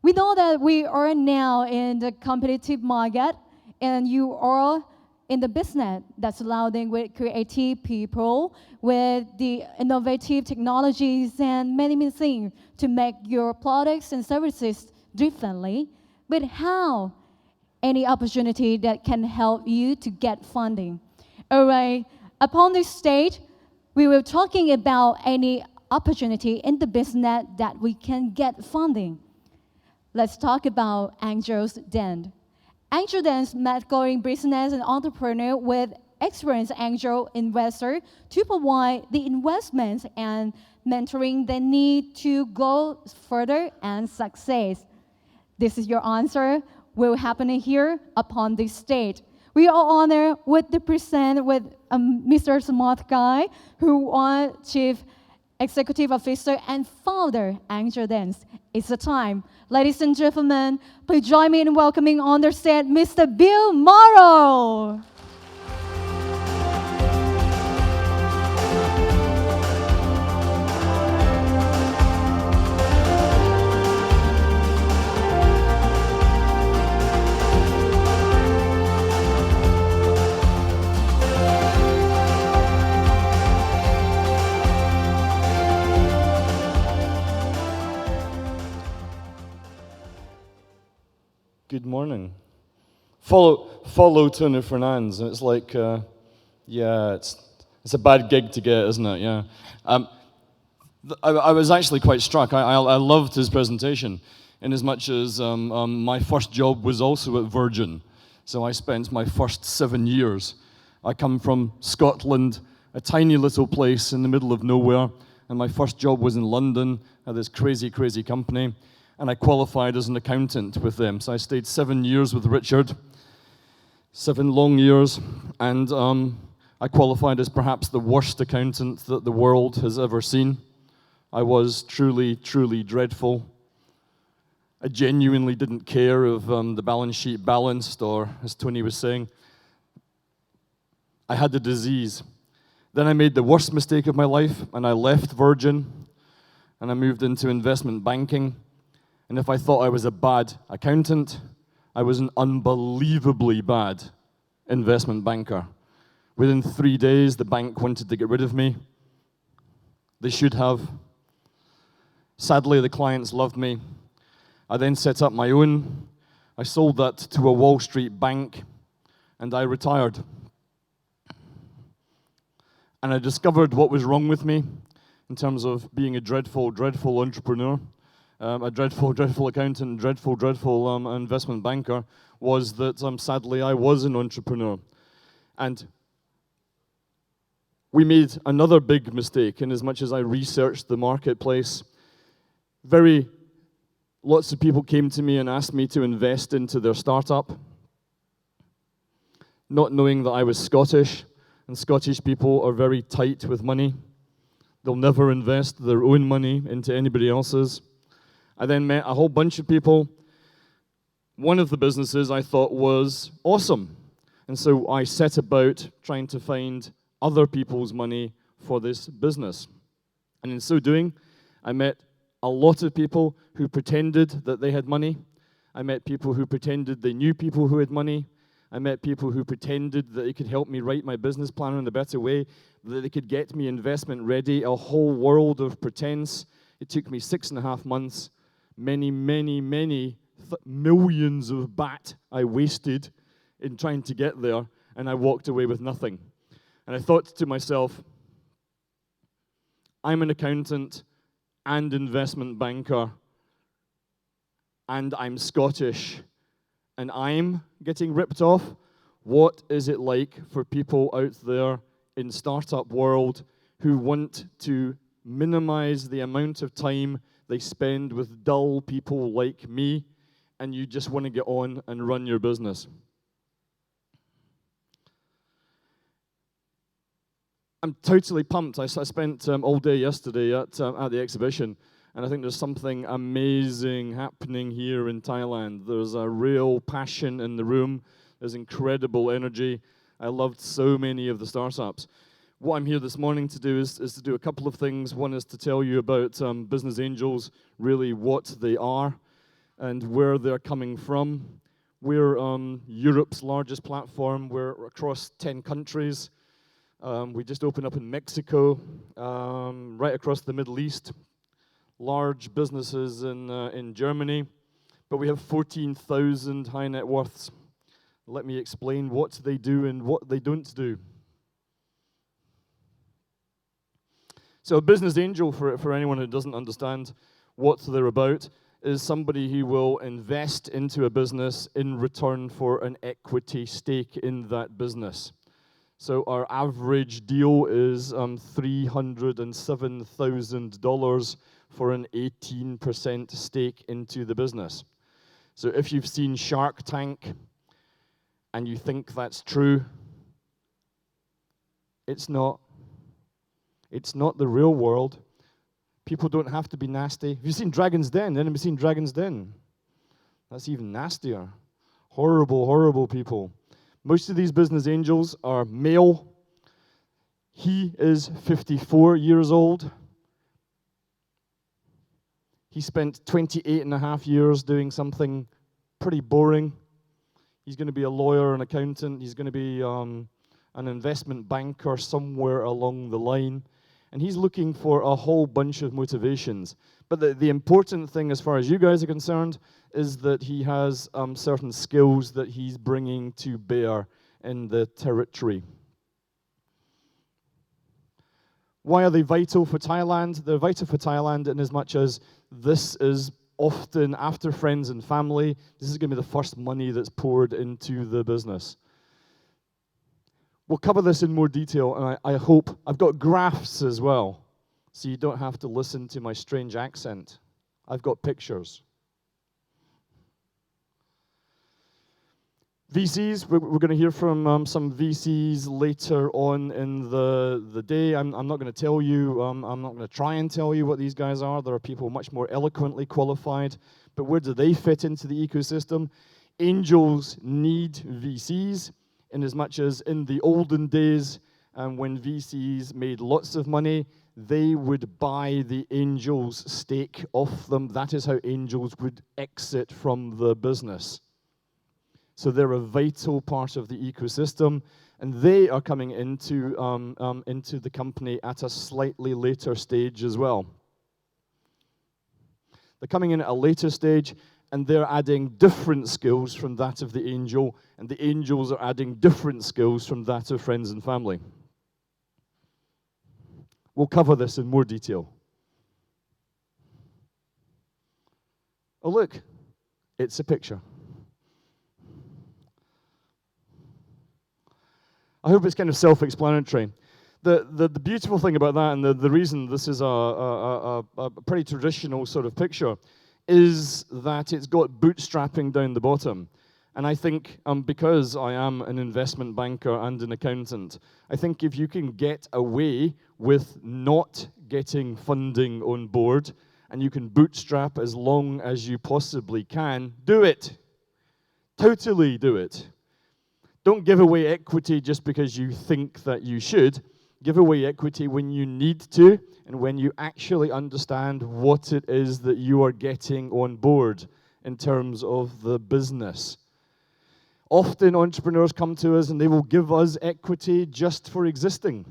We know that we are now in the competitive market, and you are in the business that's surrounding with creative people, with the innovative technologies and many things to make your products and services differently. But how? Any opportunity that can help you to get funding. All right, upon this stage, we will talking about any opportunity in the business that we can get funding. Let's talk about Angel's Den. Angel Den's mentoring business and entrepreneur with experienced angel investor to provide the investments and mentoring they need to go further and success. This is your answer will happen here upon this stage. We are honored with the present with Mr. Smart Guy, who are Chief Executive Officer and Founder Angel Dance. It's the time. Ladies and gentlemen, please join me in welcoming on the stage Mr. Bill Morrow. Good morning. follow Tony Fernandes, and it's like, yeah, it's a bad gig to get, isn't it? Yeah. I was actually quite struck. I loved his presentation, in as much as my first job was also at Virgin. So I spent my first 7 years. I come from Scotland, a tiny little place in the middle of nowhere, and my first job was in London at this crazy, crazy company, and I qualified as an accountant with them. So I stayed 7 years with Richard, 7 long years, and I qualified as perhaps the worst accountant that the world has ever seen. I was truly, truly dreadful. I genuinely didn't care if the balance sheet balanced, or, as Tony was saying, I had a disease. Then I made the worst mistake of my life, and I left Virgin, and I moved into investment banking. And if I thought I was a bad accountant, I was an unbelievably bad investment banker. Within 3 days, the bank wanted to get rid of me. They should have. Sadly, the clients loved me. I then set up my own. I sold that to a Wall Street bank, and I retired. And I discovered what was wrong with me in terms of being a dreadful, dreadful entrepreneur, a dreadful, dreadful accountant, dreadful, dreadful investment banker, was that sadly I was an entrepreneur. And we made another big mistake in as much as I researched the marketplace. Lots of people came to me and asked me to invest into their startup, not knowing that I was Scottish, and Scottish people are very tight with money. They'll never invest their own money into anybody else's. I then met a whole bunch of people. One of the businesses I thought was awesome, and so I set about trying to find other people's money for this business. And in so doing, I met a lot of people who pretended that they had money. I met people who pretended they knew people who had money. I met people who pretended that they could help me write my business plan in a better way, that they could get me investment ready, a whole world of pretense. It took me 6.5 months, many, many, many millions of baht I wasted in trying to get there, and I walked away with nothing. And I thought to myself, I'm an accountant and investment banker, and I'm Scottish, and I'm getting ripped off. What is it like for people out there in startup world who want to minimize the amount of time they spend with dull people like me, and you just want to get on and run your business? I'm totally pumped. I spent all day yesterday at the exhibition, and I think there's something amazing happening here in Thailand. There's a real passion in the room. There's incredible energy. I loved so many of the startups. What I'm here this morning to do is to do a couple of things. One is to tell you about Business Angels, really what they are and where they're coming from. We're Europe's largest platform. We're across 10 countries. We just opened up in Mexico, right across the Middle East. Large businesses in Germany, but we have 14,000 high net worths. Let me explain what they do and what they don't do. So a business angel, for anyone who doesn't understand what they're about, is somebody who will invest into a business in return for an equity stake in that business. So our average deal is $307,000 for an 18% stake into the business. So if you've seen Shark Tank and you think that's true, it's not. It's not the real world. People don't have to be nasty. Have you seen Dragon's Den? Anybody seen Dragon's Den? That's even nastier. Horrible, horrible people. Most of these business angels are male. He is 54 years old. He spent 28.5 years doing something pretty boring. He's going to be a lawyer, an accountant. He's going to be an investment banker somewhere along the line. And he's looking for a whole bunch of motivations. But the important thing, as far as you guys are concerned, is that he has certain skills that he's bringing to bear in the territory. Why are they vital for Thailand? They're vital for Thailand in as much as this is often, after friends and family, this is going to be the first money that's poured into the business. We'll cover this in more detail, and I hope I've got graphs as well, so you don't have to listen to my strange accent. I've got pictures. VCs, we're going to hear from some VCs later on in the day. I'm not going to tell you, I'm not going to try and tell you what these guys are. There are people much more eloquently qualified. But where do they fit into the ecosystem? Angels need VCs, in as much as in the olden days, when VCs made lots of money, they would buy the angels' stake off them. That is how angels would exit from the business. So they're a vital part of the ecosystem, and they are coming into the company at a slightly later stage as well. They're coming in at a later stage, and they're adding different skills from that of the angel, and the angels are adding different skills from that of friends and family. We'll cover this in more detail. Oh, look, it's a picture. I hope it's kind of self-explanatory. The beautiful thing about that, and the reason this is a pretty traditional sort of picture, is that it's got bootstrapping down the bottom. And I think because I am an investment banker and an accountant, I think if you can get away with not getting funding on board, and you can bootstrap as long as you possibly can, do it. Totally do it. Don't give away equity just because you think that you should. Give away equity when you need to, and when you actually understand what it is that you are getting on board in terms of the business. Often entrepreneurs come to us and they will give us equity just for existing.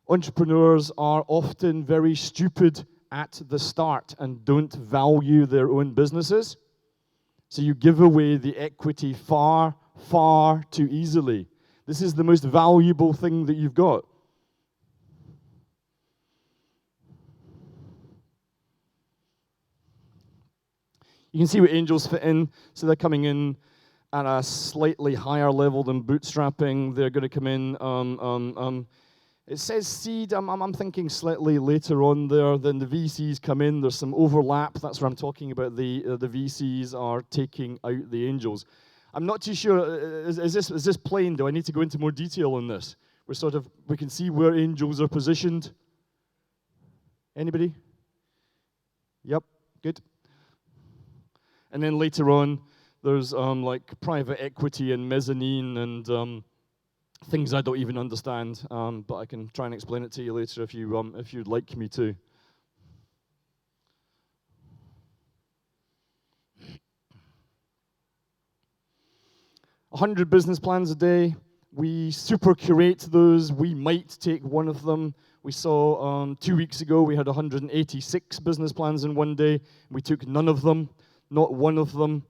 Entrepreneurs are often very stupid at the start and don't value their own businesses. So you give away the equity far, far too easily. This is the most valuable thing that you've got. You can see what angels fit in. So they're coming in at a slightly higher level than bootstrapping. They're going to come in. It says seed. I'm thinking slightly later on there. Then the VCs come in. There's some overlap. That's what I'm talking about. The VCs are taking out the angels. I'm not too sure. Is this plain? Do I need to go into more detail on this? We can see where angels are positioned. Anybody? Yep. Good. And then later on, there's like private equity and mezzanine and things I don't even understand, but I can try and explain it to you later if you'd like me to. $100 business plans a day. We super curate those. We might take one of them. We saw 2 weeks ago we had 186 business plans in one day. We took none of them. Not one of them,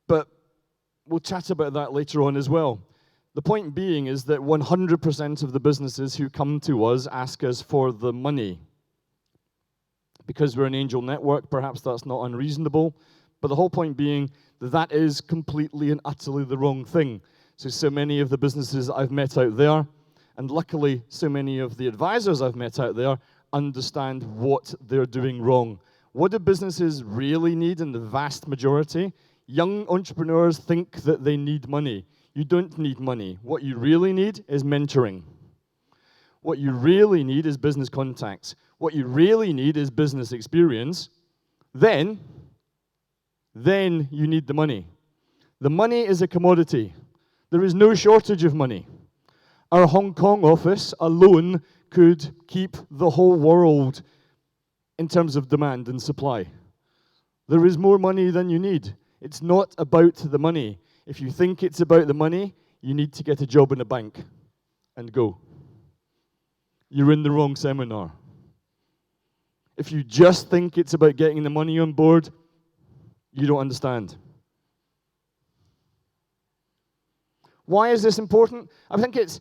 but we'll chat about that later on as well. The point being is that 100% of the businesses who come to us ask us for the money. Because we're an angel network, perhaps that's not unreasonable, but the whole point being that that is completely and utterly the wrong thing. So many of the businesses that I've met out there, and luckily so many of the advisors I've met out there, understand what they're doing wrong. What do businesses really need in the vast majority? Young entrepreneurs think that they need money. You don't need money. What you really need is mentoring. What you really need is business contacts. What you really need is business experience. Then you need the money. The money is a commodity. There is no shortage of money. Our Hong Kong office alone could keep the whole world in terms of demand and supply. There is more money than you need. It's not about the money. If you think it's about the money, you need to get a job in a bank and go. you're in the wrong seminar. If you just think it's about getting the money on board, you don't understand. Why is this important? I think it's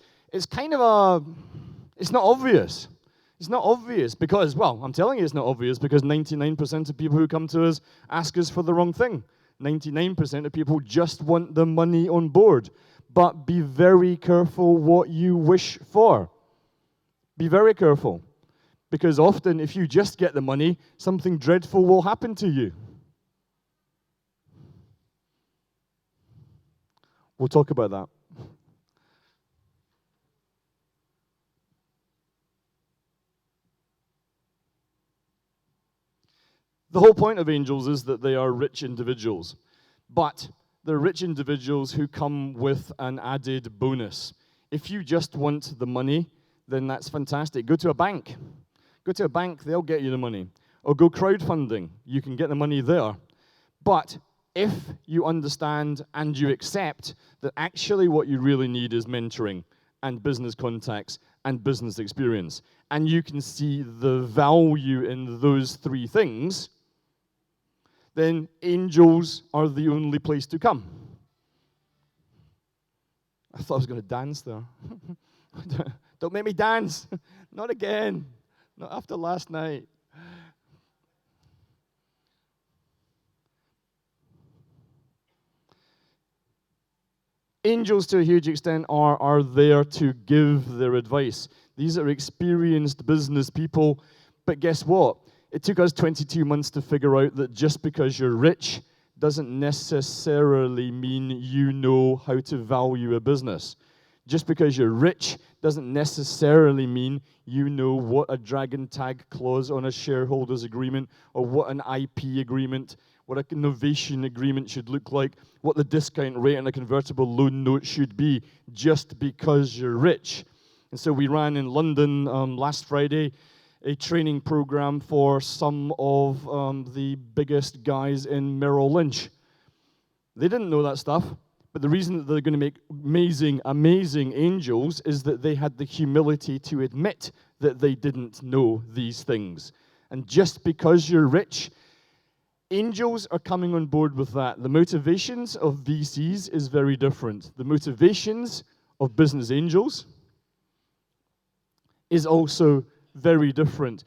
kind of it's not obvious. It's not obvious because, well, I'm telling you it's not obvious because 99% of people who come to us ask us for the wrong thing. 99% of people just want the money on board. But be very careful what you wish for. Be very careful. Because often if you just get the money, something dreadful will happen to you. We'll talk about that. The whole point of angels is that they are rich individuals, but they're rich individuals who come with an added bonus. If you just want the money, then that's fantastic. Go to a bank. Go to a bank, they'll get you the money. Or go crowdfunding, you can get the money there. But if you understand and you accept that actually what you really need is mentoring and business contacts and business experience, and you can see the value in those three things, then angels are the only place to come. I thought I was going to dance there. Don't make me dance. Not again. Not after last night. Angels, to a huge extent, are there to give their advice. These are experienced business people, but guess what? It took us 22 months to figure out that just because you're rich doesn't necessarily mean you know how to value a business. Just because you're rich doesn't necessarily mean you know what a dragon tag clause on a shareholders agreement or what an IP agreement, what an innovation agreement should look like, what the discount rate on a convertible loan note should be, just because you're rich. And so we ran in London last Friday a training program for some of the biggest guys in Merrill Lynch. They didn't know that stuff, but the reason that they're going to make amazing, amazing angels is that they had the humility to admit that they didn't know these things. And just because you're rich, angels are coming on board with that. The motivations of VCs is very different. The motivations of business angels is also very different.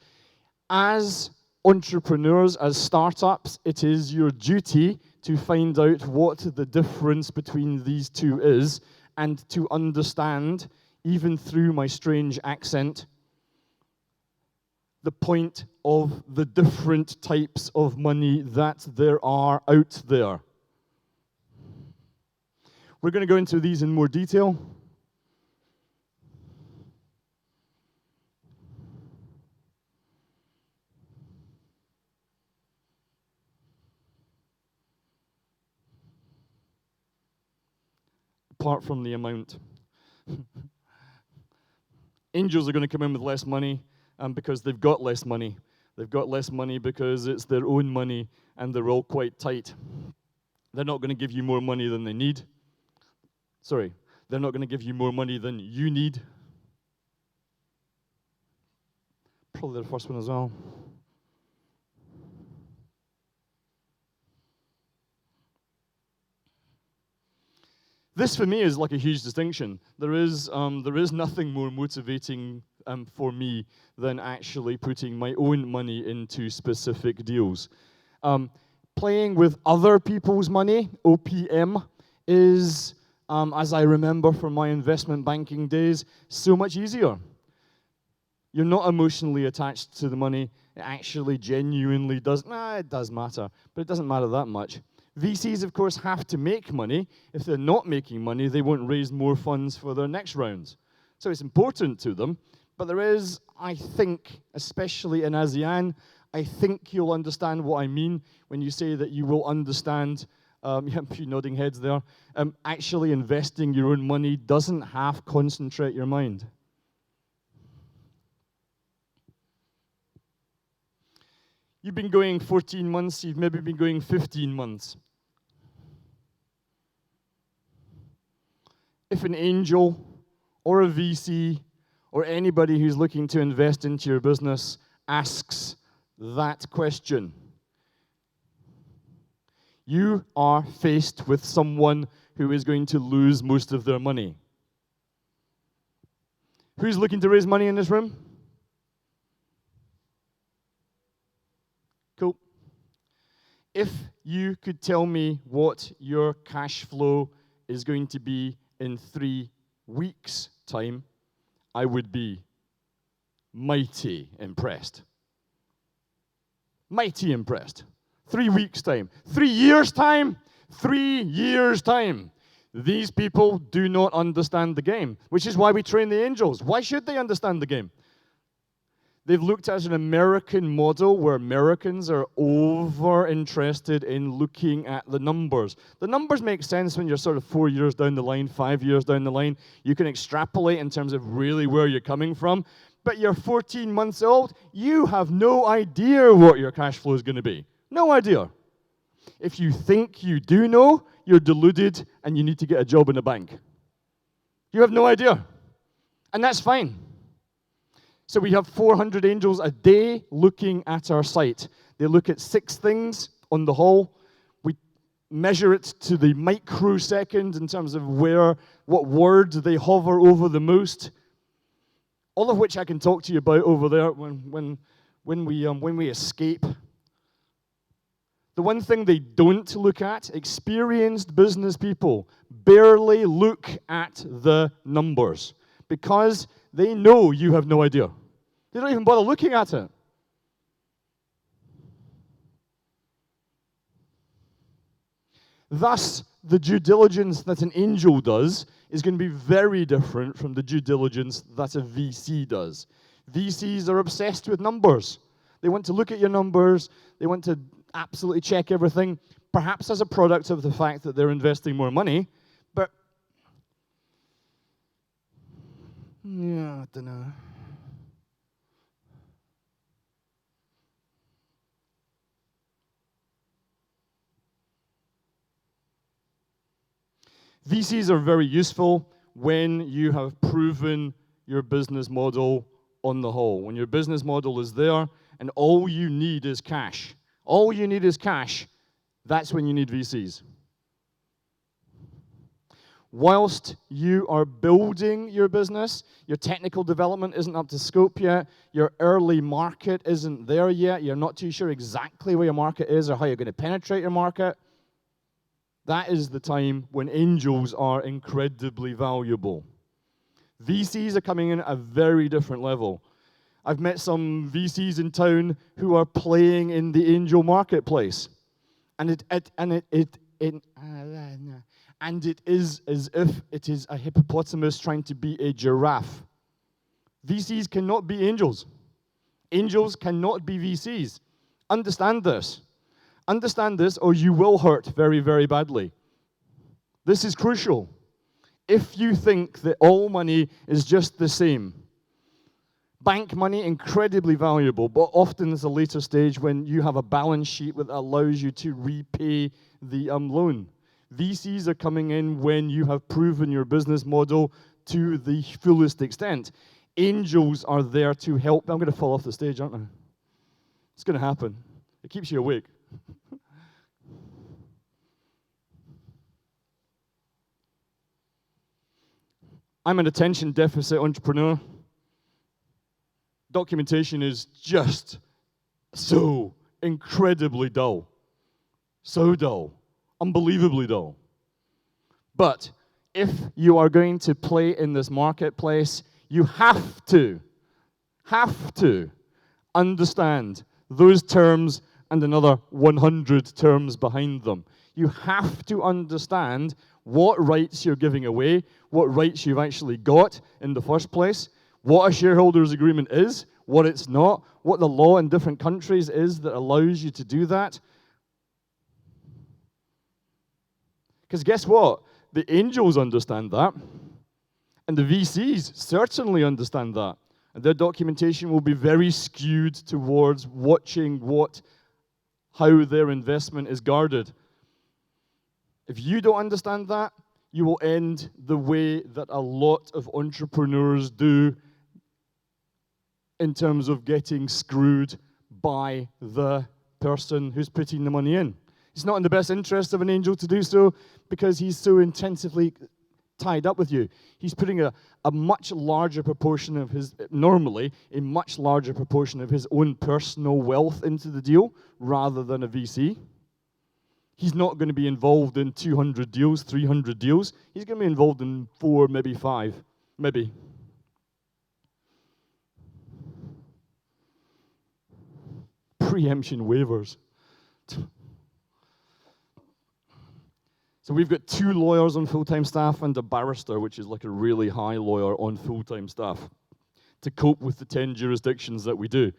As entrepreneurs, as startups, it is your duty to find out what the difference between these two is and to understand, even through my strange accent, the point of the different types of money that there are out there. We're going to go into these in more detail. Apart from the amount. Angels are going to come in with less money because they've got less money. They've got less money because it's their own money and they're all quite tight. They're not going to give you more money than they need. Sorry, they're not going to give you more money than you need. Probably the first one as well. This, for me, is like a huge distinction. There is nothing more motivating for me than actually putting my own money into specific deals. Playing with other people's money, OPM, is, as I remember from my investment banking days, so much easier. You're not emotionally attached to the money. It actually genuinely does. It does matter, but it doesn't matter that much. VCs, of course, have to make money. If they're not making money, they won't raise more funds for their next rounds. So it's important to them. But there is, I think, especially in ASEAN, I think you'll understand what I mean when you say that you will understand, you have a few nodding heads there, actually investing your own money doesn't half concentrate your mind. You've been going 14 months, you've maybe been going 15 months. If an angel or a VC or anybody who's looking to invest into your business asks that question. You are faced with someone who is going to lose most of their money. Who's looking to raise money in this room? Cool. If you could tell me what your cash flow is going to be in 3 weeks' time, I would be mighty impressed. Mighty impressed. 3 weeks' time. 3 years' time? 3 years' time. These people do not understand the game, which is why we train the angels. Why should they understand the game? They've looked at an American model where Americans are over interested in looking at the numbers. The numbers make sense when you're sort of 4 years down the line, 5 years down the line. You can extrapolate in terms of really where you're coming from. But you're 14 months old, you have no idea what your cash flow is going to be. No idea. If you think you do know, you're deluded and you need to get a job in a bank. You have no idea. And that's fine. So we have 400 angels a day looking at our site. They look at 6 things on the whole. We measure it to the microsecond in terms of what word they hover over the most. All of which I can talk to you about over there when we escape. The one thing they don't look at, experienced business people barely look at the numbers because they know you have no idea. They don't even bother looking at it. Thus, the due diligence that an angel does is going to be very different from the due diligence that a VC does. VCs are obsessed with numbers. They want to look at your numbers. They want to absolutely check everything, perhaps as a product of the fact that they're investing more money. But, yeah, I don't know. VCs are very useful when you have proven your business model on the whole. When your business model is there and all you need is cash. All you need is cash. That's when you need VCs. Whilst you are building your business, your technical development isn't up to scope yet, your early market isn't there yet, you're not too sure exactly where your market is or how you're going to penetrate your market, that is the time when angels are incredibly valuable. VCs are coming in at a very different level. I've met some VCs in town who are playing in the angel marketplace. And it is as if it is a hippopotamus trying to be a giraffe. VCs cannot be angels. Angels cannot be VCs. Understand this. Understand this or you will hurt very, very badly. This is crucial. If you think that all money is just the same, bank money, incredibly valuable, but often it's a later stage when you have a balance sheet that allows you to repay the loan. VCs are coming in when you have proven your business model to the fullest extent. Angels are there to help. I'm going to fall off the stage, aren't I? It's going to happen. It keeps you awake. I'm an attention deficit entrepreneur. Documentation is just so incredibly dull. So dull. Unbelievably dull. But if you are going to play in this marketplace, you have to understand those terms and another 100 terms behind them. You have to understand what rights you're giving away, what rights you've actually got in the first place, what a shareholders agreement is, what it's not, what the law in different countries is that allows you to do that. Because guess what? The angels understand that, and the VCs certainly understand that. And their documentation will be very skewed towards watching how their investment is guarded. If you don't understand that, you will end the way that a lot of entrepreneurs do in terms of getting screwed by the person who's putting the money in. It's not in the best interest of an angel to do so because he's so intensively tied up with you. He's putting a much larger proportion of his, normally, a much larger proportion of his own personal wealth into the deal rather than a VC. He's not going to be involved in 200 deals, 300 deals. He's going to be involved in 4, maybe 5, maybe. Preemption waivers. So we've got 2 lawyers on full-time staff and a barrister, which is like a really high lawyer on full-time staff, to cope with the 10 jurisdictions that we do.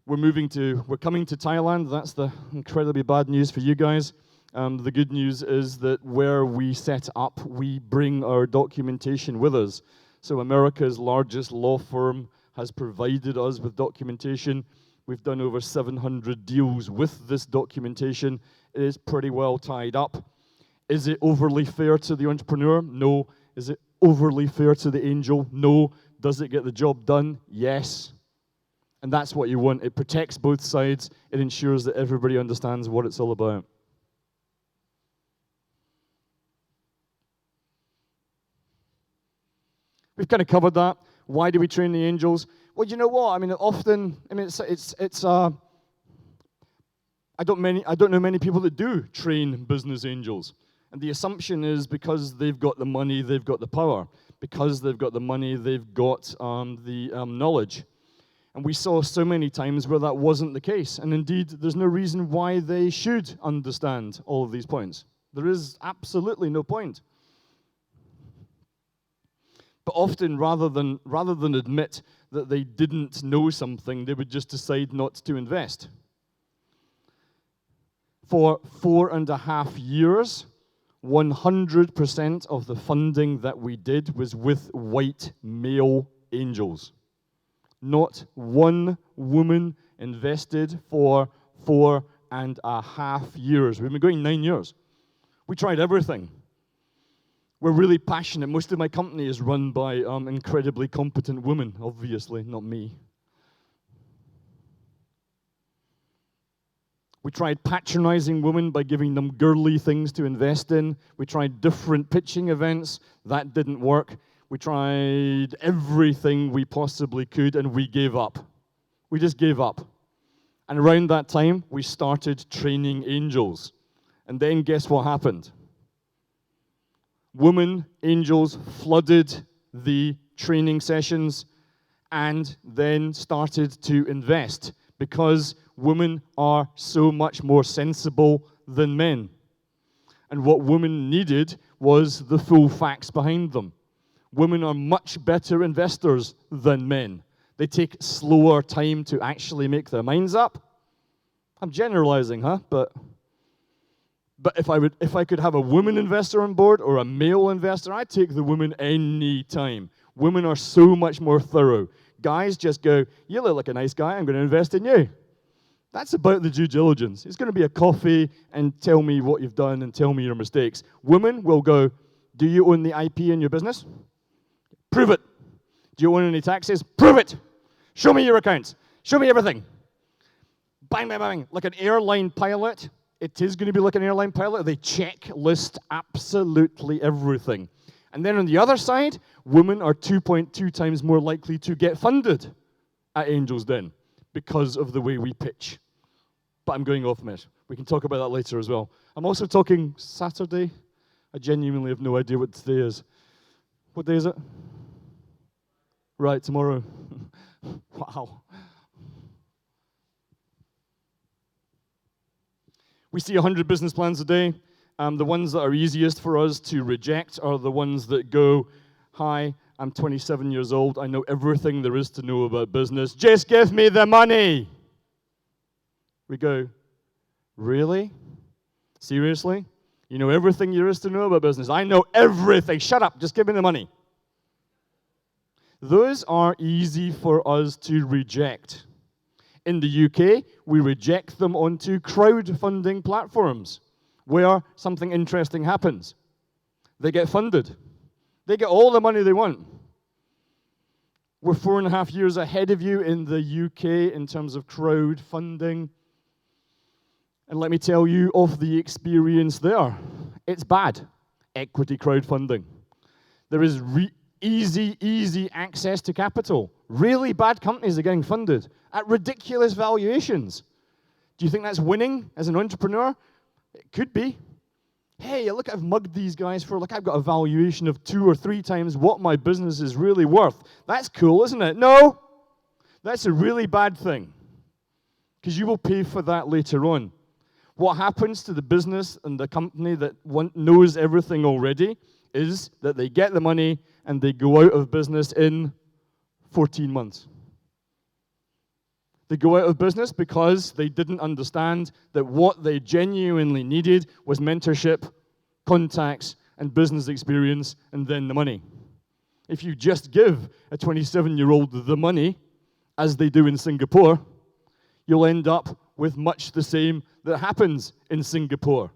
We're coming to Thailand. That's the incredibly bad news for you guys. The good news is that where we set up, we bring our documentation with us. So America's largest law firm has provided us with documentation. We've done over 700 deals with this documentation. It is pretty well tied up. Is it overly fair to the entrepreneur? No. Is it overly fair to the angel? No. Does it get the job done? Yes. And that's what you want. It protects both sides. It ensures that everybody understands what it's all about. We've kind of covered that. Why do we train the angels? Well, you know what? I mean, often, I don't know many people that do train business angels. And the assumption is because they've got the money, they've got the power. Because they've got the money, they've got the knowledge. And we saw so many times where that wasn't the case. And indeed, there's no reason why they should understand all of these points. There is absolutely no point. But often, rather than admit that they didn't know something, they would just decide not to invest. For 4.5 years, 100% of the funding that we did was with white male angels. Not one woman invested for 4.5 years. We've been going 9 years. We tried everything. We're really passionate. Most of my company is run by incredibly competent women, obviously, not me. We tried patronizing women by giving them girly things to invest in. We tried different pitching events. That didn't work. We tried everything we possibly could, and we gave up. We just gave up. And around that time, we started training angels. And then guess what happened? Women angels flooded the training sessions and then started to invest because women are so much more sensible than men. And what women needed was the full facts behind them. Women are much better investors than men. They take slower time to actually make their minds up. I'm generalizing, huh? But if I could have a woman investor on board or a male investor, I'd take the woman any time. Women are so much more thorough. Guys just go, you look like a nice guy, I'm going to invest in you. That's about the due diligence. It's going to be a coffee and tell me what you've done and tell me your mistakes. Women will go, do you own the IP in your business? Prove it. Do you own any taxes? Prove it. Show me your accounts. Show me everything. Bang, bang, bang. Like an airline pilot, it is going to be like an airline pilot. They checklist absolutely everything. And then on the other side, women are 2.2 times more likely to get funded at Angels Den because of the way we pitch. But I'm going off, mate. We can talk about that later as well. I'm also talking Saturday. I genuinely have no idea what today is. What day is it? Right, tomorrow. Wow. We see 100 business plans a day. The ones that are easiest for us to reject are the ones that go, hi, I'm 27 years old. I know everything there is to know about business. Just give me the money. We go, really? Seriously? You know everything there is to know about business. I know everything. Shut up. Just give me the money. Those are easy for us to reject. In the UK, we reject them onto crowdfunding platforms where something interesting happens. They get funded. They get all the money they want. We're 4.5 years ahead of you in the UK in terms of crowdfunding. And let me tell you of the experience there. It's bad, equity crowdfunding. There is easy access to capital. Really bad companies are getting funded at ridiculous valuations. Do you think that's winning as an entrepreneur? It could be. Hey, look, I've mugged these guys for, look, I've got a valuation of 2 or 3 times what my business is really worth. That's cool, isn't it? No, that's a really bad thing, because you will pay for that later on. What happens to the business and the company that knows everything already is that they get the money and they go out of business in 14 months. They go out of business because they didn't understand that what they genuinely needed was mentorship, contacts, and business experience, and then the money. If you just give a 27-year-old the money, as they do in Singapore, you'll end up with much the same that happens in Singapore.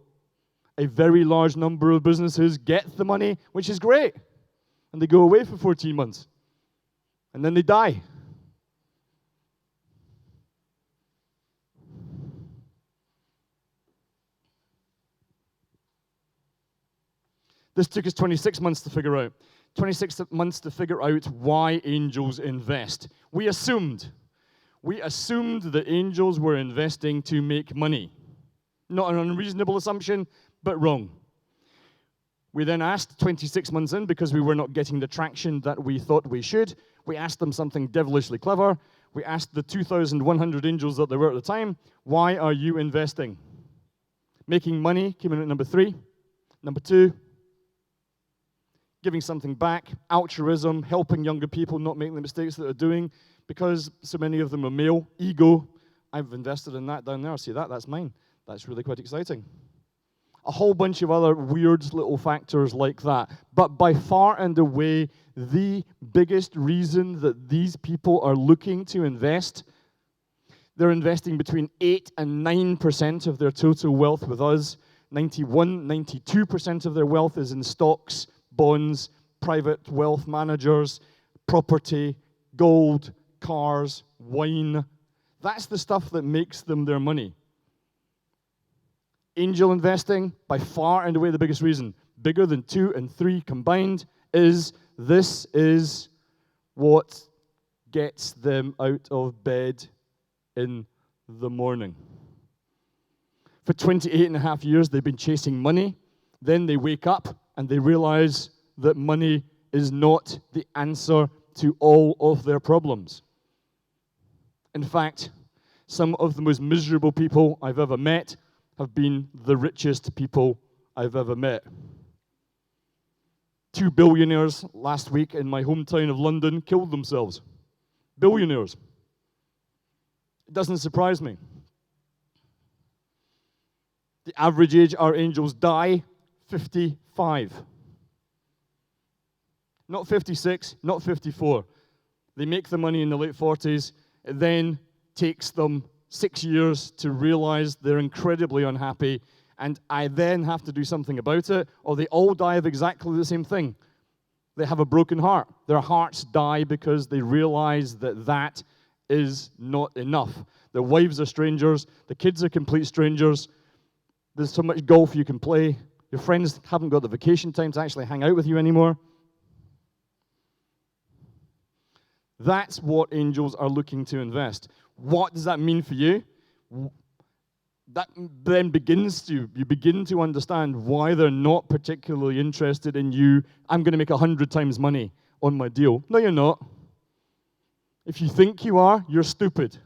A very large number of businesses get the money, which is great, and they go away for 14 months, and then they die. This took us 26 months to figure out. 26 months to figure out why angels invest. We assumed that angels were investing to make money. Not an unreasonable assumption, but wrong. We then asked 26 months in, because we were not getting the traction that we thought we should, we asked them something devilishly clever. We asked the 2,100 angels that there were at the time, why are you investing? Making money came in at number 3. Number 2, giving something back, altruism, helping younger people not make the mistakes that they're doing, because so many of them are male. Ego, I've invested in that down there. See that? That's mine. That's really quite exciting. A whole bunch of other weird little factors like that. But by far and away, the biggest reason that these people are looking to invest, they're investing between 8 and 9% of their total wealth with us. 91, 92% of their wealth is in stocks, bonds, private wealth managers, property, gold, cars, wine. That's the stuff that makes them their money. Angel investing, by far and away the biggest reason, bigger than 2 and 3 combined, is this is what gets them out of bed in the morning. For 28.5 years, they've been chasing money. Then they wake up and they realize that money is not the answer to all of their problems. In fact, some of the most miserable people I've ever met have been the richest people I've ever met. 2 billionaires last week in my hometown of London killed themselves. Billionaires. It doesn't surprise me. The average age our angels die, 55. Not 56, not 54. They make the money in the late 40s. It then takes them 6 years to realize they're incredibly unhappy, and I then have to do something about it, or they all die of exactly the same thing. They have a broken heart. Their hearts die because they realize that that is not enough. Their wives are strangers. The kids are complete strangers. There's so much golf you can play. Your friends haven't got the vacation time to actually hang out with you anymore. That's what angels are looking to invest. What does that mean for you? That then you begin to understand why they're not particularly interested in you. I'm going to make 100 times money on my deal. No, you're not. If you think you are, you're stupid.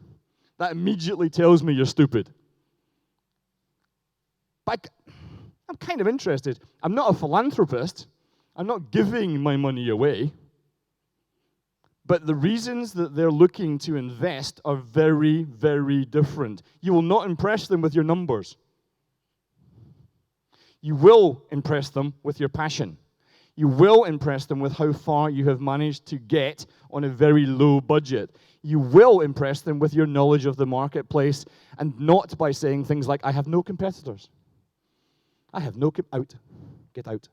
That immediately tells me you're stupid. But I'm kind of interested. I'm not a philanthropist. I'm not giving my money away. But the reasons that they're looking to invest are very, very different. You will not impress them with your numbers. You will impress them with your passion. You will impress them with how far you have managed to get on a very low budget. You will impress them with your knowledge of the marketplace, and not by saying things like, I have no competitors. I have no out. Get out.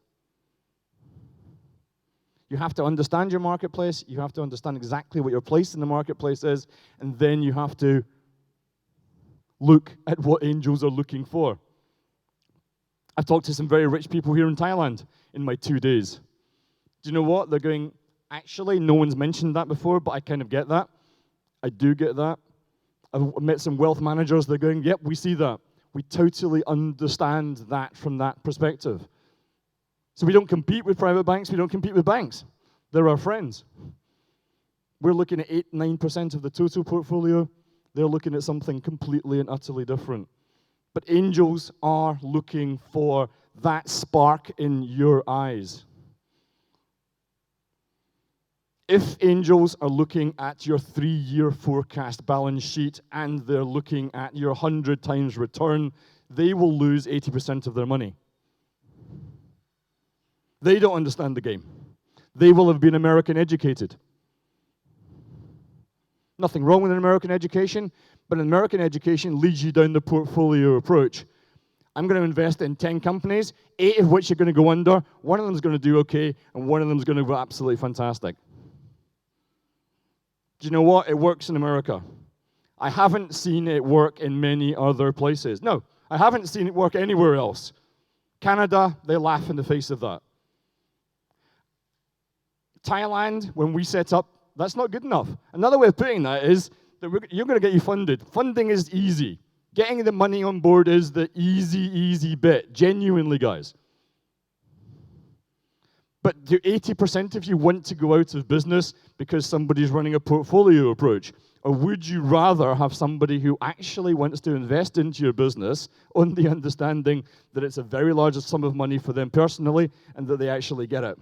You have to understand your marketplace. You have to understand exactly what your place in the marketplace is. And then you have to look at what angels are looking for. I've talked to some very rich people here in Thailand in my 2 days. Do you know what? They're going, actually, no one's mentioned that before, but I kind of get that. I do get that. I've met some wealth managers. They're going, yep, we see that. We totally understand that from that perspective. So we don't compete with private banks. We don't compete with banks. They're our friends. We're looking at 8-9% of the total portfolio. They're looking at something completely and utterly different. But angels are looking for that spark in your eyes. If angels are looking at your 3-year forecast balance sheet and they're looking at your 100 times return, they will lose 80% of their money. They don't understand the game. They will have been American educated. Nothing wrong with an American education, but an American education leads you down the portfolio approach. I'm going to invest in 10 companies, 8 of which are going to go under, 1 of them is going to do okay, and 1 of them is going to go absolutely fantastic. Do you know what? It works in America. I haven't seen it work in many other places. No, I haven't seen it work anywhere else. Canada, they laugh in the face of that. Thailand, when we set up, that's not good enough. Another way of putting that is that you're going to get you funded. Funding is easy. Getting the money on board is the easy bit. Genuinely, guys. But do 80% of you want to go out of business because somebody's running a portfolio approach? Or would you rather have somebody who actually wants to invest into your business on the understanding that it's a very large sum of money for them personally and that they actually get it?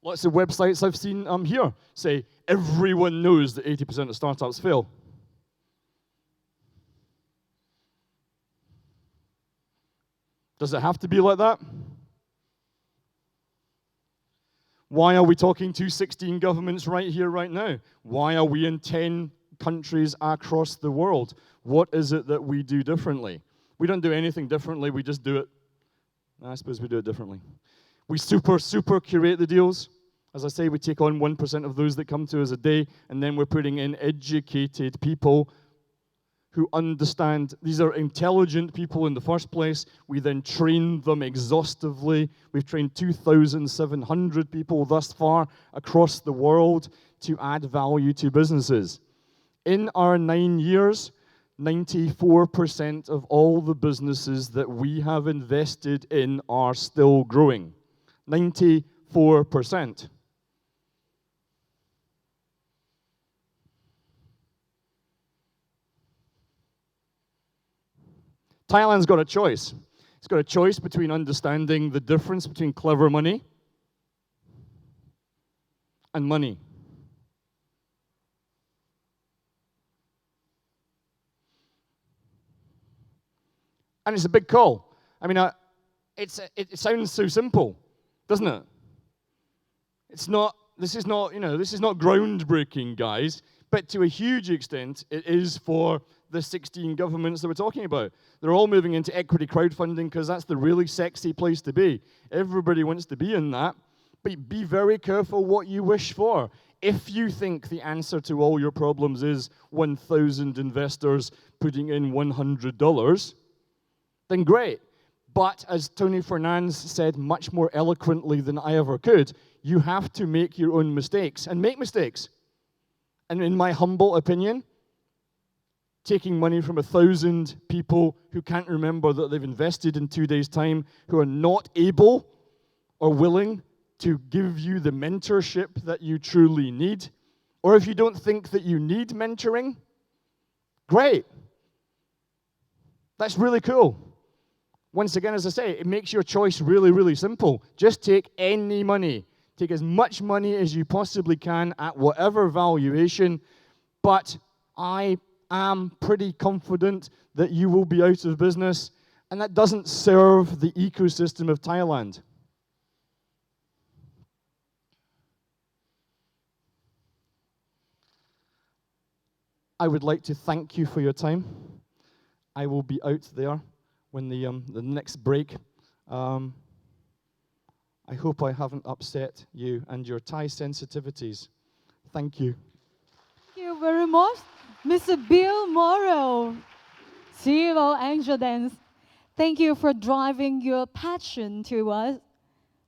Lots of websites I've seen here say everyone knows that 80% of startups fail. Does it have to be like that? Why are we talking to 16 governments right here, right now? Why are we in 10 countries across the world? What is it that we do differently? We don't do anything differently, we just do it. I suppose we do it differently. We super curate the deals. As I say, we take on 1% of those that come to us a day, and then we're putting in educated people who understand. These are intelligent people in the first place. We then train them exhaustively. We've trained 2,700 people thus far across the world to add value to businesses. In our 9 years, 94% of all the businesses that we have invested in are still growing. 94%. Thailand's got a choice. It's got a choice between understanding the difference between clever money and money. And it's a big call. I mean, it sounds so simple, doesn't it? This is not groundbreaking, guys, but to a huge extent, it is for the 16 governments that we're talking about. They're all moving into equity crowdfunding because that's the really sexy place to be. Everybody wants to be in that, but be very careful what you wish for. If you think the answer to all your problems is 1,000 investors putting in $100, then great. But as Tony Fernandes said much more eloquently than I ever could, you have to make your own mistakes and make mistakes. And in my humble opinion, taking money from 1,000 people who can't remember that they've invested in 2 days' time, who are not able or willing to give you the mentorship that you truly need, or if you don't think that you need mentoring, great. That's really cool. Once again, as I say, it makes your choice really, really simple. Just take any money. Take as much money as you possibly can at whatever valuation, but I am pretty confident that you will be out of business, and that doesn't serve the ecosystem of Thailand. I would like to thank you for your time. I will be out there when the next break. I hope I haven't upset you and your Thai sensitivities. Thank you. Thank you very much, Mr. Bill Morrow, CEO Angel Dance. Thank you for driving your passion to us.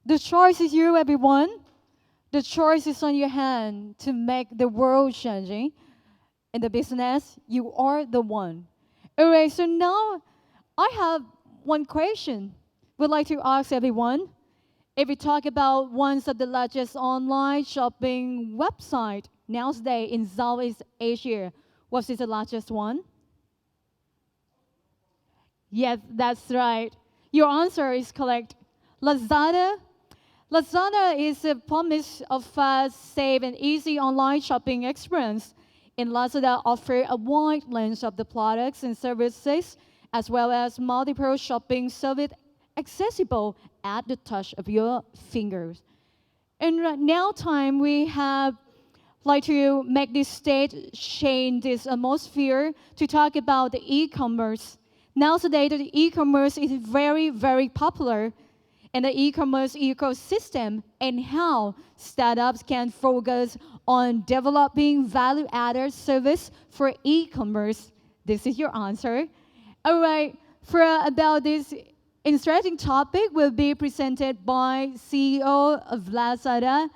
The choice is you, everyone. The choice is on your hand to make the world changing. In the business, you are the one. Alright, so now I have one question we'd like to ask everyone. If we talk about one of the largest online shopping website nowadays in Southeast Asia, what is the largest one? Yes, that's right. Your answer is correct. Lazada. Lazada is a promise of fast, safe, and easy online shopping experience. In Lazada, offer a wide range of the products and services, as well as multiple shopping service accessible at the touch of your fingers. And right now time, we have like to make this stage change this atmosphere to talk about the e-commerce. Nowadays, the e-commerce is very, very popular in the e-commerce ecosystem and how startups can focus on developing value-added service for e-commerce. This is your answer. All right, for about this interesting topic will be presented by CEO of Lazada.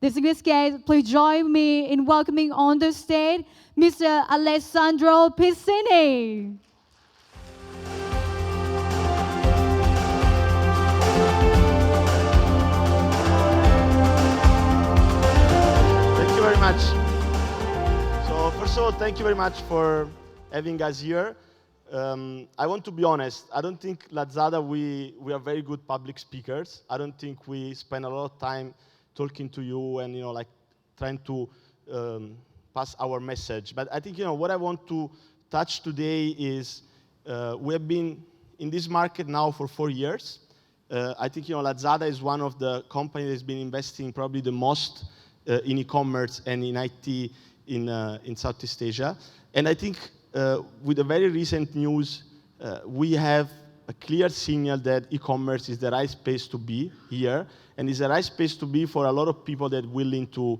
Distinguished guests, please join me in welcoming on the stage Mr. Alessandro Piscini. Thank you very much. So first of all, thank you very much for having us here. I want to be honest. I don't think Lazada, we are very good public speakers. I don't think we spend a lot of time talking to you and like trying to pass our message. But I think what I want to touch today is we have been in this market now for 4 years. I think Lazada is one of the companies that's been investing probably the most in e-commerce and in IT in Southeast Asia. And I think with the very recent news, we have a clear signal that e-commerce is the right space to be here, and is the right space to be for a lot of people that are willing to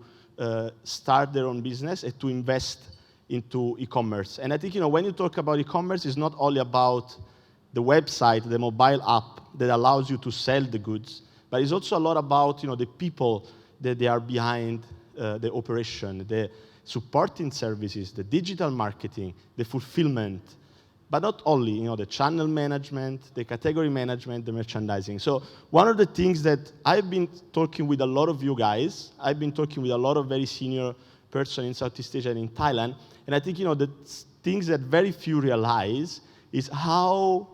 start their own business and to invest into e-commerce. And I think when you talk about e-commerce, it's not only about the website, the mobile app that allows you to sell the goods, but it's also a lot about the people that they are behind the operation, the supporting services, the digital marketing, the fulfillment, but not only, the channel management, the category management, the merchandising. So one of the things that I've been talking with a lot of you guys, I've been talking with a lot of very senior person in Southeast Asia and in Thailand, and I think, the things that very few realize is how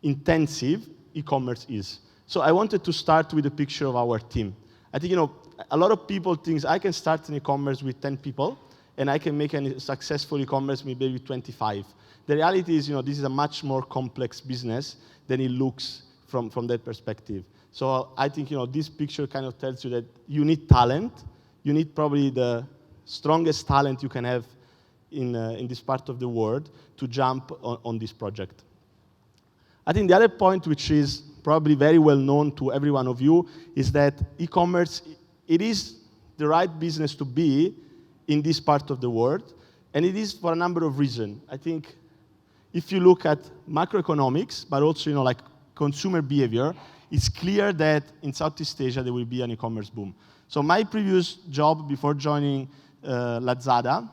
intensive e-commerce is. So I wanted to start with a picture of our team. I think, a lot of people think I can start an e-commerce with 10 people, and I can make a successful e-commerce maybe with 25. The reality is, this is a much more complex business than it looks from that perspective. So I think, this picture kind of tells you that you need talent. You need probably the strongest talent you can have in this part of the world to jump on this project. I think the other point, which is probably very well known to every one of you, is that e-commerce, it is the right business to be in this part of the world, and it is for a number of reasons. I think if you look at macroeconomics, but also like consumer behavior, it's clear that in Southeast Asia there will be an e-commerce boom. So my previous job before joining Lazada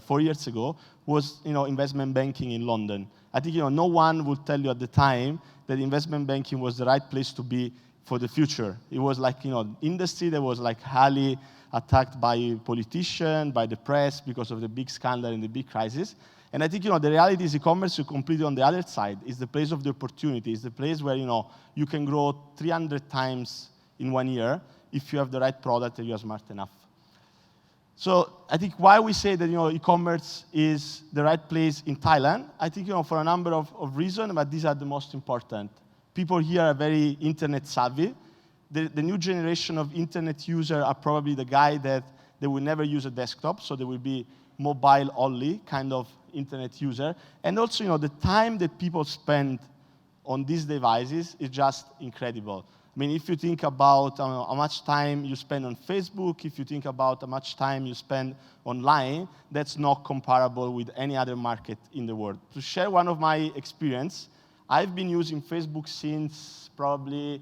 4 years ago was investment banking in London. I think no one would tell you at the time that investment banking was the right place to be for the future. It was like industry that was like highly attacked by politicians, by the press because of the big scandal and the big crisis. And I think the reality is e-commerce is completely on the other side. It's the place of the opportunity. It's the place where you can grow 300 times in 1 year if you have the right product and you are smart enough. So I think why we say that e-commerce is the right place in Thailand, I think for a number of reasons, but these are the most important. People here are very internet savvy. The new generation of internet users are probably the guy that they will never use a desktop, so they will be mobile only kind of internet user. And also, the time that people spend on these devices is just incredible. I mean, if you think about how much time you spend on Facebook, if you think about how much time you spend online, that's not comparable with any other market in the world. To share one of my experience, I've been using Facebook since probably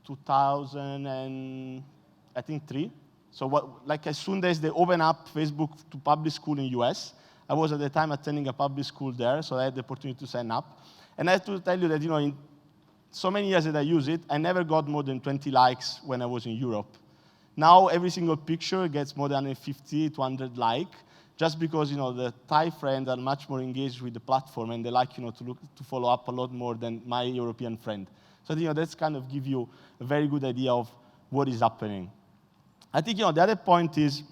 2003. So as soon as they opened up Facebook to public school in US, I was at the time attending a public school there, so I had the opportunity to sign up. And I have to tell you that, in so many years that I use it, I never got more than 20 likes when I was in Europe. Now every single picture gets more than 50, 200 likes, just because, the Thai friends are much more engaged with the platform and they like, to follow up a lot more than my European friend. So, that's kind of give you a very good idea of what is happening. I think, the other point is,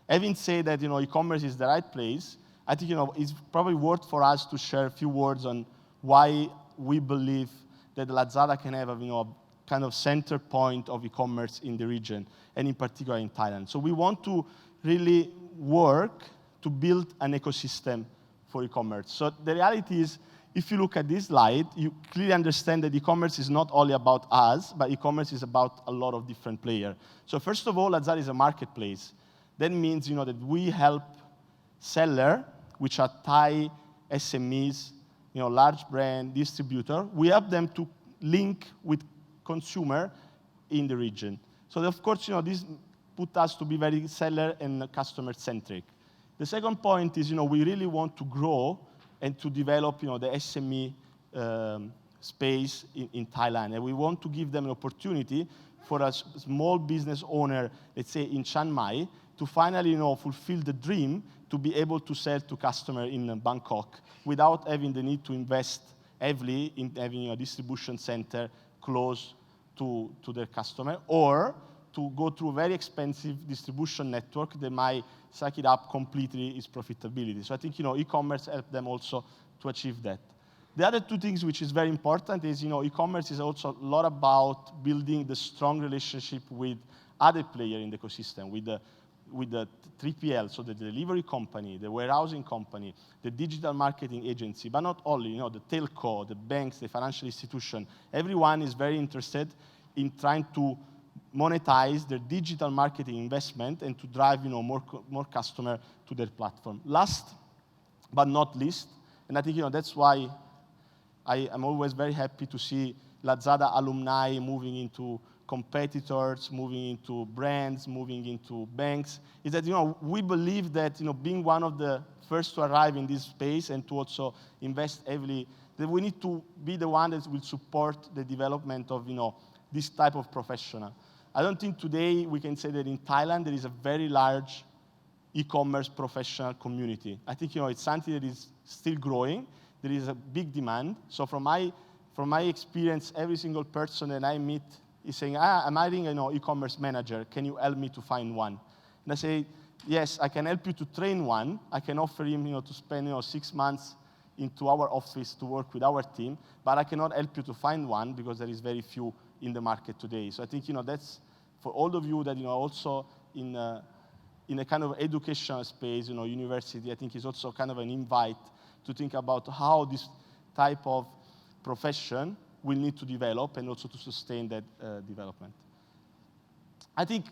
having said that, e-commerce is the right place, I think, it's probably worth for us to share a few words on why we believe that Lazada can have a kind of center point of e-commerce in the region, and in particular in Thailand. So we want to really work to build an ecosystem for e-commerce. So the reality is, if you look at this slide, you clearly understand that e-commerce is not only about us, but e-commerce is about a lot of different players. So first of all, Lazada is a marketplace. That means, that we help sellers, which are Thai SMEs, large brand distributor, we help them to link with consumer in the region. So of course, this put us to be very seller and customer centric. The second point is, we really want to grow and to develop, the SME space in Thailand. And we want to give them an opportunity for a small business owner, let's say in Chiang Mai, to finally, fulfill the dream to be able to sell to customer in Bangkok without having the need to invest heavily in having a distribution center close to their customer, or to go through a very expensive distribution network that might suck it up completely its profitability. So I think, e-commerce helped them also to achieve that. The other two things which is very important is, e-commerce is also a lot about building the strong relationship with other players in the ecosystem, with the 3PL, so the delivery company, the warehousing company, the digital marketing agency, but not only, the telco, the banks, the financial institution. Everyone is very interested in trying to monetize their digital marketing investment and to drive, more customer to their platform. Last but not least, and I think, that's why I am always very happy to see Lazada alumni moving into competitors, moving into brands, moving into banks, is that, we believe that, being one of the first to arrive in this space and to also invest heavily, that we need to be the one that will support the development of, this type of professional. I don't think today we can say that in Thailand there is a very large e-commerce professional community. I think, it's something that is still growing. There is a big demand. So from my experience, every single person that I meet is saying, I'm hiring an e-commerce manager. Can you help me to find one? And I say, yes, I can help you to train one. I can offer him, to spend, 6 months into our office to work with our team, but I cannot help you to find one because there is very few in the market today. So I think, that's for all of you that, also in a kind of educational space, university, I think is also kind of an invite to think about how this type of profession will need to develop and also to sustain that development. I think,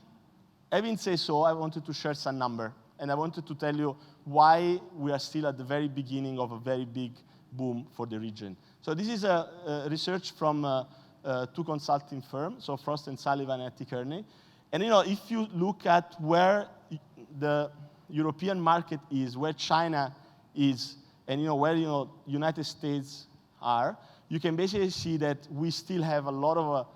having said so, I wanted to share some number, and I wanted to tell you why we are still at the very beginning of a very big boom for the region. So this is a research from two consulting firms, so Frost & Sullivan and T. Kearney. And if you look at where the European market is, where China is, and where United States are, you can basically see that we still have a lot of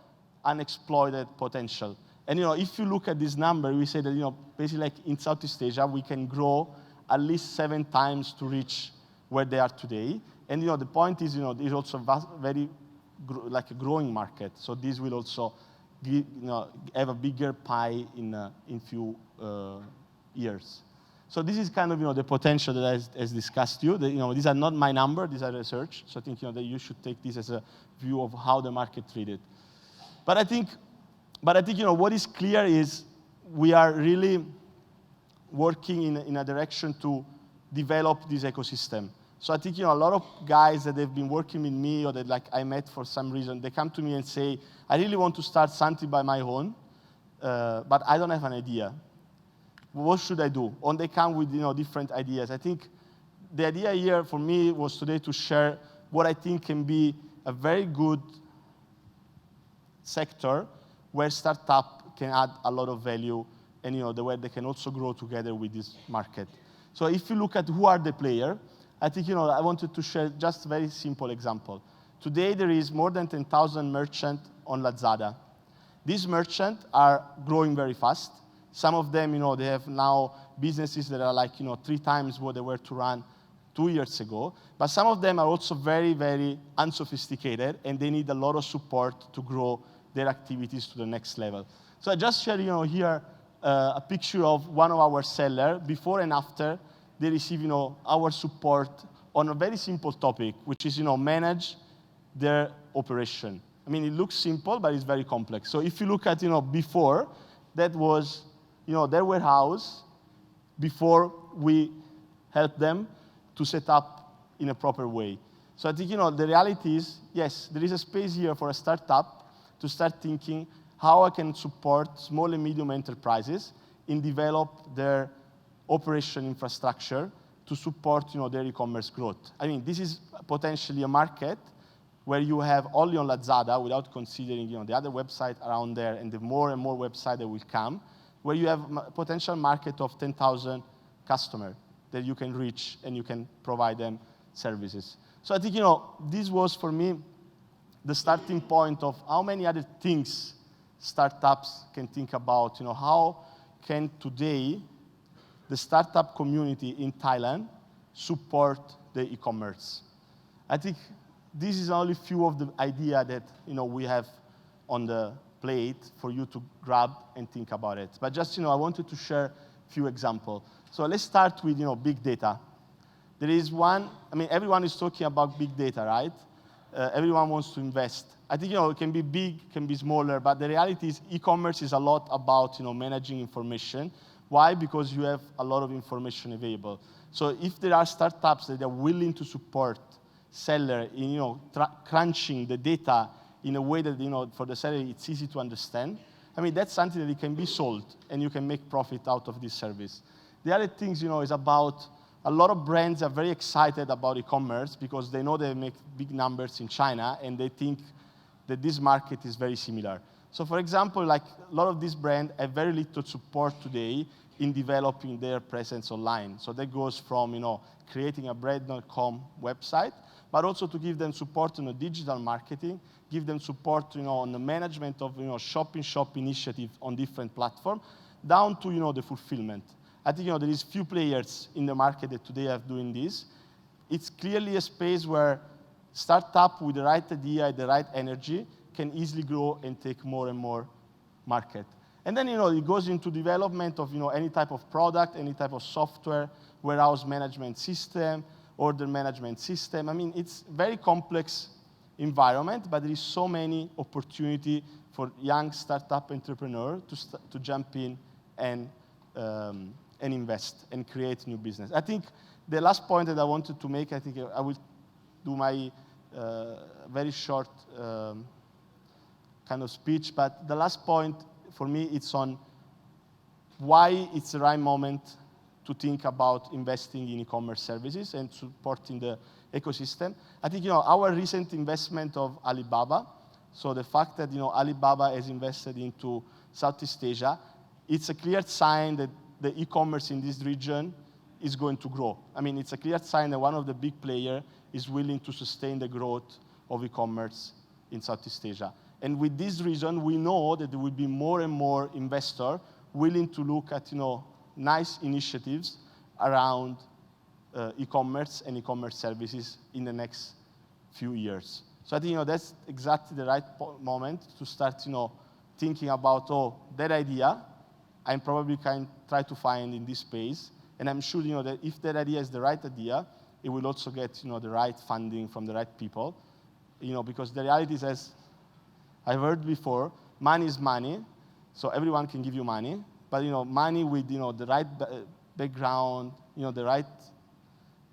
unexploited potential. And if you look at this number, we say that basically like in Southeast Asia, we can grow at least 7 times to reach where they are today. And the point is, there's also very like a growing market. So this will also give, have a bigger pie in few years. So this is kind of the potential that I has discussed you. These are not my number; these are research. So I think that you should take this as a view of how the market treated. But I think what is clear is we are really working in a direction to develop this ecosystem. So I think, a lot of guys that have been working with me or that like I met for some reason, they come to me and say, I really want to start something by my own, but I don't have an idea. What should I do? And they come with, different ideas. I think the idea here for me was today to share what I think can be a very good sector where startup can add a lot of value and, the way they can also grow together with this market. So if you look at who are the players, I think, I wanted to share just a very simple example. Today, there is more than 10,000 merchants on Lazada. These merchants are growing very fast. Some of them, they have now businesses that are like, 3 times what they were to run 2 years ago. But some of them are also very, very unsophisticated, and they need a lot of support to grow their activities to the next level. So I just share, here a picture of one of our sellers before and after they receive, our support on a very simple topic, which is, manage their operation. I mean, it looks simple, but it's very complex. So if you look at, before, that was, their warehouse before we helped them to set up in a proper way. So I think, the reality is, yes, there is a space here for a startup to start thinking how I can support small and medium enterprises in develop their operation infrastructure to support, their e-commerce growth. I mean, this is potentially a market where you have only on Lazada, without considering, the other website around there and the more and more websites that will come, where you have a potential market of 10,000 customers that you can reach and you can provide them services. So I think, this was for me the starting point of how many other things startups can think about, how can today the startup community in Thailand support the e-commerce. I think this is only a few of the ideas that we have on the plate for you to grab and think about it. But just I wanted to share a few examples. So let's start with big data. There is one. I mean, everyone is talking about big data, right? Everyone wants to invest. I think it can be big, can be smaller, but the reality is e-commerce is a lot about managing information. Why? Because you have a lot of information available. So if there are startups that are willing to support seller in crunching the data in a way that for the seller it's easy to understand, I mean that's something that it can be sold and you can make profit out of this service. The other things is about a lot of brands are very excited about e-commerce because they know they make big numbers in China and they think that this market is very similar. So for example, like a lot of these brands have very little support today in developing their presence online. So that goes from creating a brand.com website, but also to give them support on digital marketing, give them support on the management of shop-in-shop initiative on different platforms, down to the fulfillment. I think there is few players in the market that today are doing this. It's clearly a space where startup with the right idea, the right energy, can easily grow and take more and more market. And then, it goes into development of, any type of product, any type of software, warehouse management system, order management system. I mean, it's very complex environment, but there is so many opportunity for young startup entrepreneurs to jump in and invest and create new business. I think the last point that I wanted to make, I think I will do my very short kind of speech, but the last point for me, it's on why it's the right moment to think about investing in e-commerce services and supporting the ecosystem. I think, our recent investment of Alibaba, so the fact that, Alibaba has invested into Southeast Asia, it's a clear sign that the e-commerce in this region is going to grow. I mean, it's a clear sign that one of the big players is willing to sustain the growth of e-commerce in Southeast Asia. And with this reason, we know that there will be more and more investors willing to look at, nice initiatives around e-commerce and e-commerce services in the next few years. So I think, that's exactly the right moment to start, thinking about, that idea, I probably can try to find in this space. And I'm sure, that if that idea is the right idea, it will also get, the right funding from the right people, because the reality is, as I've heard before, money is money, so everyone can give you money, but money with the right background, the right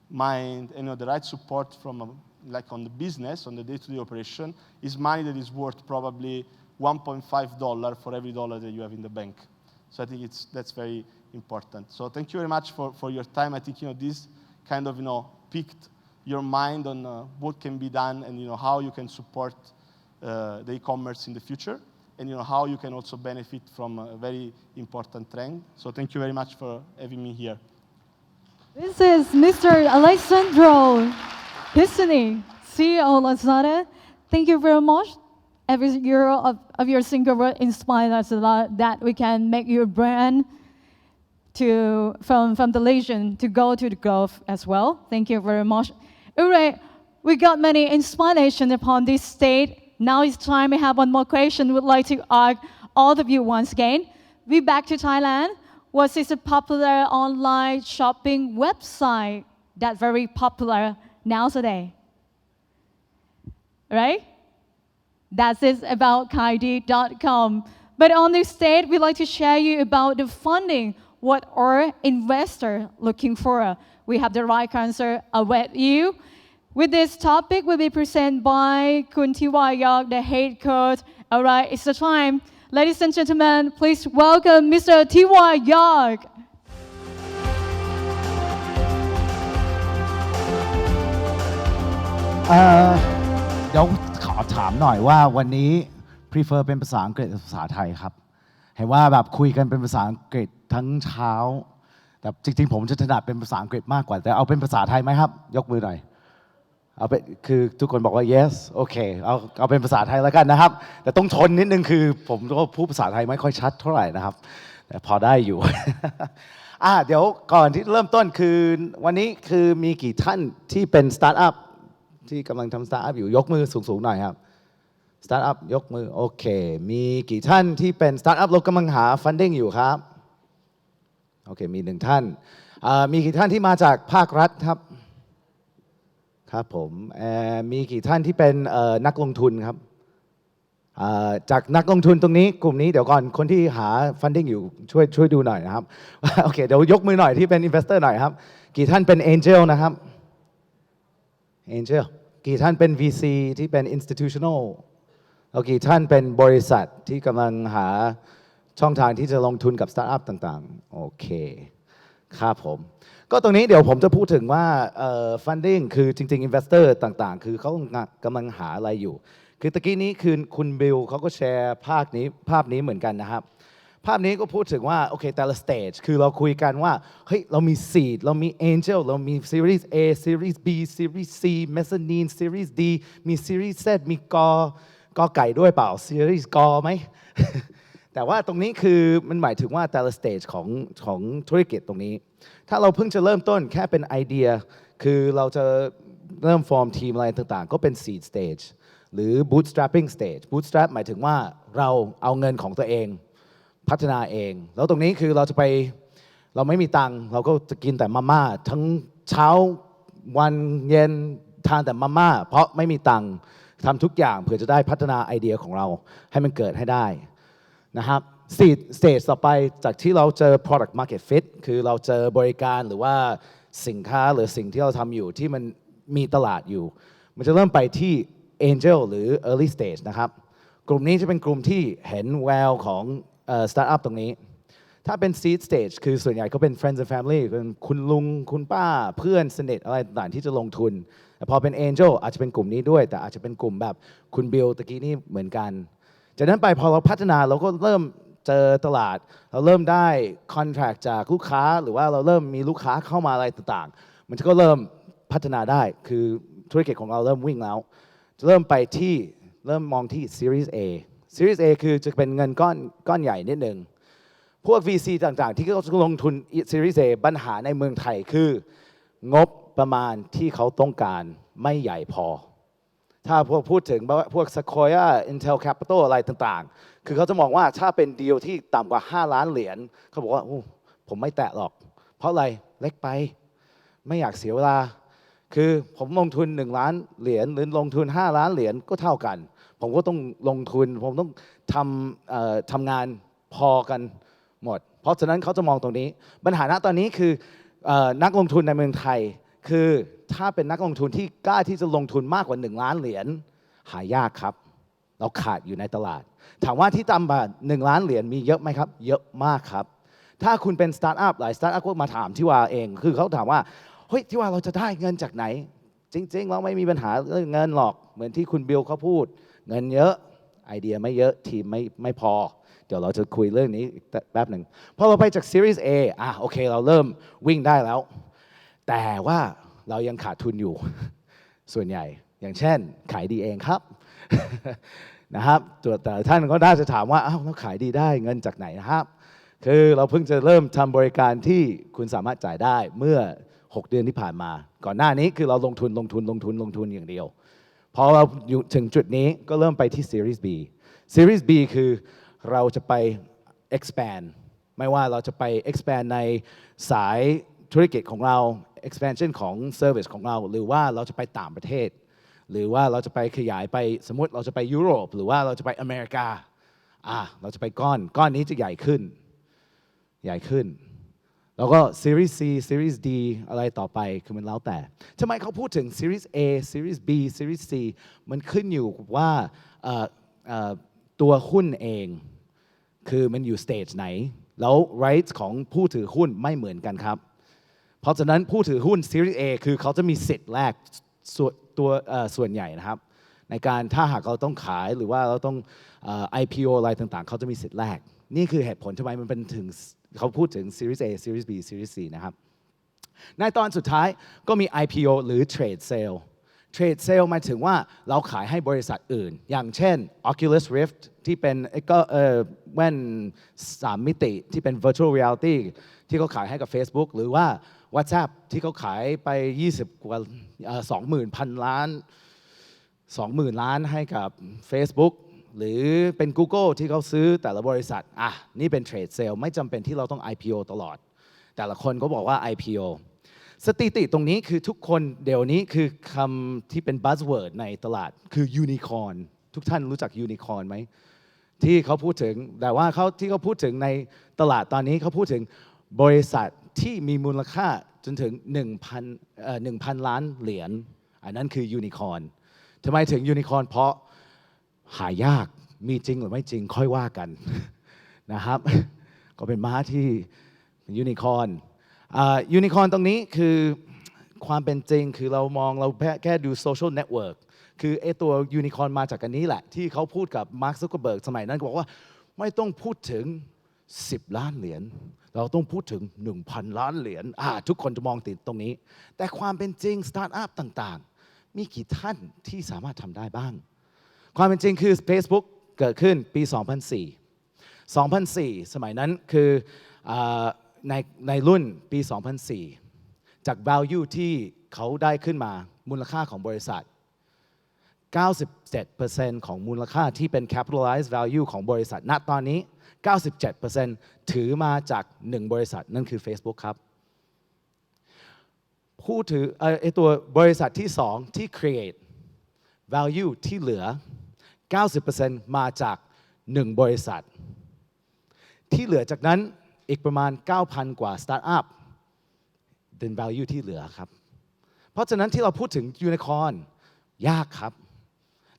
mind, and the right support from like on the business, on the day-to-day operation, is money that is worth probably $1.5 for every dollar that you have in the bank. So I think that's very important. So thank you very much for your time. I think this kind of piqued your mind on what can be done and how you can support the e-commerce in the future, and how you can also benefit from a very important trend. So thank you very much for having me here. This is Mr. Alessandro Pisani, CEO of Lazada. Thank you very much. Every year of your single word inspired us a lot, that we can make your brand from the legend to go to the growth as well. Thank you very much. All right, we got many inspiration upon this stage. Now it's time we have one more question we'd like to ask all of you once again. We back to Thailand. What is a popular online shopping website that's very popular now today? Right? That is about kaidi.com. But on this stage, we'd like to share you about the funding, what our investor looking for. We have the right answer await you. With this topic will be presented by Kun Tiwa Yak, the head coach. All right, it's the time. Ladies and gentlemen, please welcome Mr. Tiwa Yak. เดี๋ยวขอถามหน่อยว่าวันนี้ prefer เป็นภาษาอังกฤษหรือภาษาไทยครับเห็นว่าแบบคุยกันเป็นภาษาอังกฤษทั้งเช้าแต่จริงๆผมจะถนัดเป็นภาษาอังกฤษมากกว่าแต่เอาเป็นภาษาไทยไหมครับยกมือหน่อยเอาเป็นคือทุกคนบอกว่า yes โอเคเอาเป็นภาษาไทยแล้วกันนะครับแต่ต้องทนนิดนึงคือผมก็พูดภาษาไทยไม่ค่อยชัดเท่าไหร่นะครับแต่พอได้อยู่ เดี๋ยวก่อนที่เริ่มต้นคือวันนี้คือมีกี่ท่านที่เป็นสตาร์ทอัพที่กำลังทำสตาร์ทอัพอยู่ยกมือสูงๆหน่อยครับสตาร์ทอัพยกมือโอเคมีกี่ท่านที่เป็นสตาร์ทอัพเรากำลังหา funding อยู่ครับโอเคมี1ท่านมีกี่ท่านที่มาจากภาครัฐครับครับผมมีกี่ท่านที่เป็นนักลงทุนครับจากนักลงทุนตรงนี้กลุ่มนี้เดี๋ยวก่อนคนที่หา funding อยู่ช่วยดูหน่อยนะครับโอเคเดี๋ยวยกมือหน่อยที่เป็น investor หน่อยครับกี่ท่านเป็น angel นะครับ angel กี่ท่านเป็น VC ที่เป็น institutional แล้วกี่ท่านเป็นบริษัทที่กำลังหาช่องทางที่จะลงทุนกับสตาร์ทอัพต่างๆโอเคครับผมก็ตรงนี้เดี๋ยวผมจะพูดถึงว่าfunding คือจริงๆ investor ต่างๆคือเขากำลังหาอะไรอยู่คือตะกี้นี้คือคุณบิลเขาก็แชร์ภาพนี้เหมือนกันนะครับภาพนี้ก็พูดถึงว่าโอเคแต่ละ stage คือเราคุยกันว่าเฮ้ยเรามี seed เรามี angel เรามี series A series B series C mezzanine series D มี series Z มีกอไก่ด้วยเปล่า series กอไหม แต่ว่าตรงนี้คือมันหมายถึงว่าแต่ละ stage ของธุรกิจตรงนี้ถ้าเราเพิ่งจะเริ่มต้นแค่เป็นไอเดียคือเราจะเริ่มฟอร์มทีมอะไรต่างๆก็เป็น seed stage หรือ bootstrapping stage bootstrap หมายถึงว่าเราเอาเงินของตัวเองพัฒนาเองแล้วตรงนี้คือเราไม่มีตังค์เราก็จะกินแต่มาม่าทั้งเช้าวันเย็นทานแต่มาม่าเพราะไม่มีตังค์ทำทุกอย่างเพื่อจะได้พัฒนาไอเดียของเราให้มันเกิดให้ได้นะครับstage ต่อไปจากที่เราเจอ product market fit คือเราเจอบริการหรือว่าสินค้าหรือสิ่งที่เราทำอยู่ที่มันมีตลาดอยู่มันจะเริ่มไปที่ angel หรือ early stage นะครับกลุ่มนี้จะเป็นกลุ่มที่เห็นแววของstartup ตรงนี้ถ้าเป็น seed stage คือส่วนใหญ่ก็เป็น friends and family เป็นคุณลุงคุณป้าเพื่อนสนิทอะไรต่างๆที่จะลงทุนแต่พอเป็น angel อาจจะเป็นกลุ่มนี้ด้วยแต่อาจจะเป็นกลุ่มแบบคุณบิลตะกี้นี่เหมือนกันจากนั้นไปพอเราพัฒนาเราก็เริ่มเจอตลาดเราเริ่มได้ contract จากลูกค้าหรือว่าเราเริ่มมีลูกค้าเข้ามาอะไรต่างๆมันก็เริ่มพัฒนาได้คือธุรกิจของเราเริ่มวิ่งแล้วจะเริ่มมองที่ Series A Series A คือจะเป็นเงินก้อนใหญ่นิดนึงพวก VC ต่างๆที่เขาลงทุน Series A ปัญหาในเมืองไทยคืองบประมาณที่เขาต้องการไม่ใหญ่พอถ้าพูดถึงพวก Sequoia Intel Capital อะไรต่างๆคือเขาจะมองว่าถ้าเป็นดีลที่ต่ำกว่า5 ล้านเหรียญเขาบอกว่าผมไม่แตะหรอกเพราะอะไรเล็กไปไม่อยากเสียเวลาคือผมลงทุน1 ล้านเหรียญหรือลงทุน5 ล้านเหรียญก็เท่ากันผมก็ต้องลงทุนผมต้องทำงานพอกันหมดพ ราะฉะนั้นเขาจะมองตรงนี้ปัญหาณตอนนี้คือนักลงทุนในเมืองไทยคือถ้าเป็นนักลงทุนที่กล้าที่จะลงทุนมากกว่า1 ล้านเหรียญหายากครับเราขาดอยู่ในตลาดถามว่าที่ต่ำกว่า1 ล้านเหรียญมีเยอะไหมครับเยอะมากครับถ้าคุณเป็นสตาร์ทอัพหลายสตาร์ทอัพก็มาถามที่ว่าเองคือเขาถามว่าเฮ้ยที่ว่าเราจะได้เงินจากไหนจริงๆเราไม่มีปัญหาเรื่องเงินหรอกเหมือนที่คุณบิลเขาพูดเงินเยอะไอเดียไม่เยอะทีมไม่พอเดี๋ยวเราจะคุยเรื่องนี้แป๊บหนึ่งพอเราไปจาก Series A โอเคเราเริ่มวิ่งได้แล้วแต่ว่าเรายังขาดทุนอยู่ส่วนใหญ่อย่างเช่นขายดีเองครับ นะครับแต่ท่านก็น่าจะถามว่าเราขายดีได้เงินจากไหนนะครับคือเราเพิ่งจะเริ่มทำบริการที่คุณสามารถจ่ายได้เมื่อ6 เดือนที่ผ่านมาก่อนหน้านี้คือเราลงทุนอย่างเดียวพอเราอยู่ถึงจุดนี้ก็เริ่มไปที่ Series B Series B คือเราจะไป expand ไม่ว่าเราจะไป expand ในสายธุรกิจของเรา expansion ของ service ของเราหรือว่าเราจะไปต่างประเทศหรือว่าเราจะไปขยายไปสมมติเราจะไปยุโรปหรือว่าเราจะไปอเมริกาเราจะไปก้อนนี้จะใหญ่ขึ้นแล้วก็ Series C Series D อะไรต่อไปคือมันแล้วแต่ทำไมเขาพูดถึง Series A Series B Series C มันขึ้นอยู่ว่าตัวหุ้นเองคือมันอยู่ stage ไหนแล้ว rights ของผู้ถือหุ้นไม่เหมือนกันครับเพราะฉะนั้นผู้ถือหุ้น Series A คือเขาจะมีสิทธิ์แรกส่วนใหญ่นะครับในการถ้าหากเราต้องขายหรือว่าเราต้องIPO อะไรต่างๆเขาจะมีสิทธิ์แรกนี่คือเหตุผลทำไมมันเป็นถึงเขาพูดถึง Series A Series B Series C นะครับในตอนสุดท้ายก็มี IPO หรือ Trade Sale Trade Sale หมายถึงว่าเราขายให้บริษัทอื่นอย่างเช่น Oculus Rift ที่เป็นแว่น3 มิติที่เป็น Virtual Reality ที่เขาขายให้กับ Facebook หรือว่า WhatsApp ที่เขาขายไป20 กว่า20,000 ล้านให้กับ Facebook หรือเป็น Google ที่เขาซื้อแต่ละบริษัทนี่เป็น Trade Sale ไม่จำเป็นที่เราต้อง IPO ตลอดแต่ละคนก็บอกว่า IPO สถิติตรงนี้คือทุกคนเดี๋ยวนี้คือคำที่เป็น buzzword ในตลาดคือ unicorn ทุกท่านรู้จัก unicorn ไหมที่เขาพูดถึงแต่ว่าที่เขาพูดถึงในตลาดตอนนี้เขาพูดถึงบริษัทที่มีมูลค่าจนถึง 1,000 ล้านเหรียญอันนั้นคือ unicorn ทำไมถึง unicorn เพราะหายากมีจริงหรือไม่จริงค่อยว่ากันนะครับก็เป็นม้าที่ยูนิคอร์นยูนิคอร์นตรงนี้คือความเป็นจริงคือเราแค่ดูโซเชียลเน็ตเวิร์กคือตัวยูนิคอร์นมาจากอันนี้แหละที่เขาพูดกับมาร์ค ซักเคอร์เบิร์กสมัยนั้นบอกว่าไม่ต้องพูดถึง10 ล้านเหรียญเราต้องพูดถึง 1,000 ล้านเหรียญทุกคนจะมองติดตรงนี้แต่ความเป็นจริงสตาร์ทอัพต่างๆมีกี่ท่านที่สามารถทำได้บ้างความเป็นจริงคือ Facebook เกิดขึ้นปี 2004 สมัยนั้นคือในรุ่นปี 2004 จาก value ที่เขาได้ขึ้นมามูลค่าของบริษัท 97% ของมูลค่าที่เป็น capitalized value ของบริษัทณตอนนี้ 97% ถือมาจาก1 บริษัทนั่นคือ Facebook ครับผู้ถือตัวบริษัทที่ 2 ที่ create value ที่เหลือ 90% มาจาก 1 บริษัทที่เหลือจากนั้นอีกประมาณ 9,000 กว่าสตาร์ทอัพเป็น value ที่เหลือครับเพราะฉะนั้นที่เราพูดถึงยูนิคอร์นยากครับ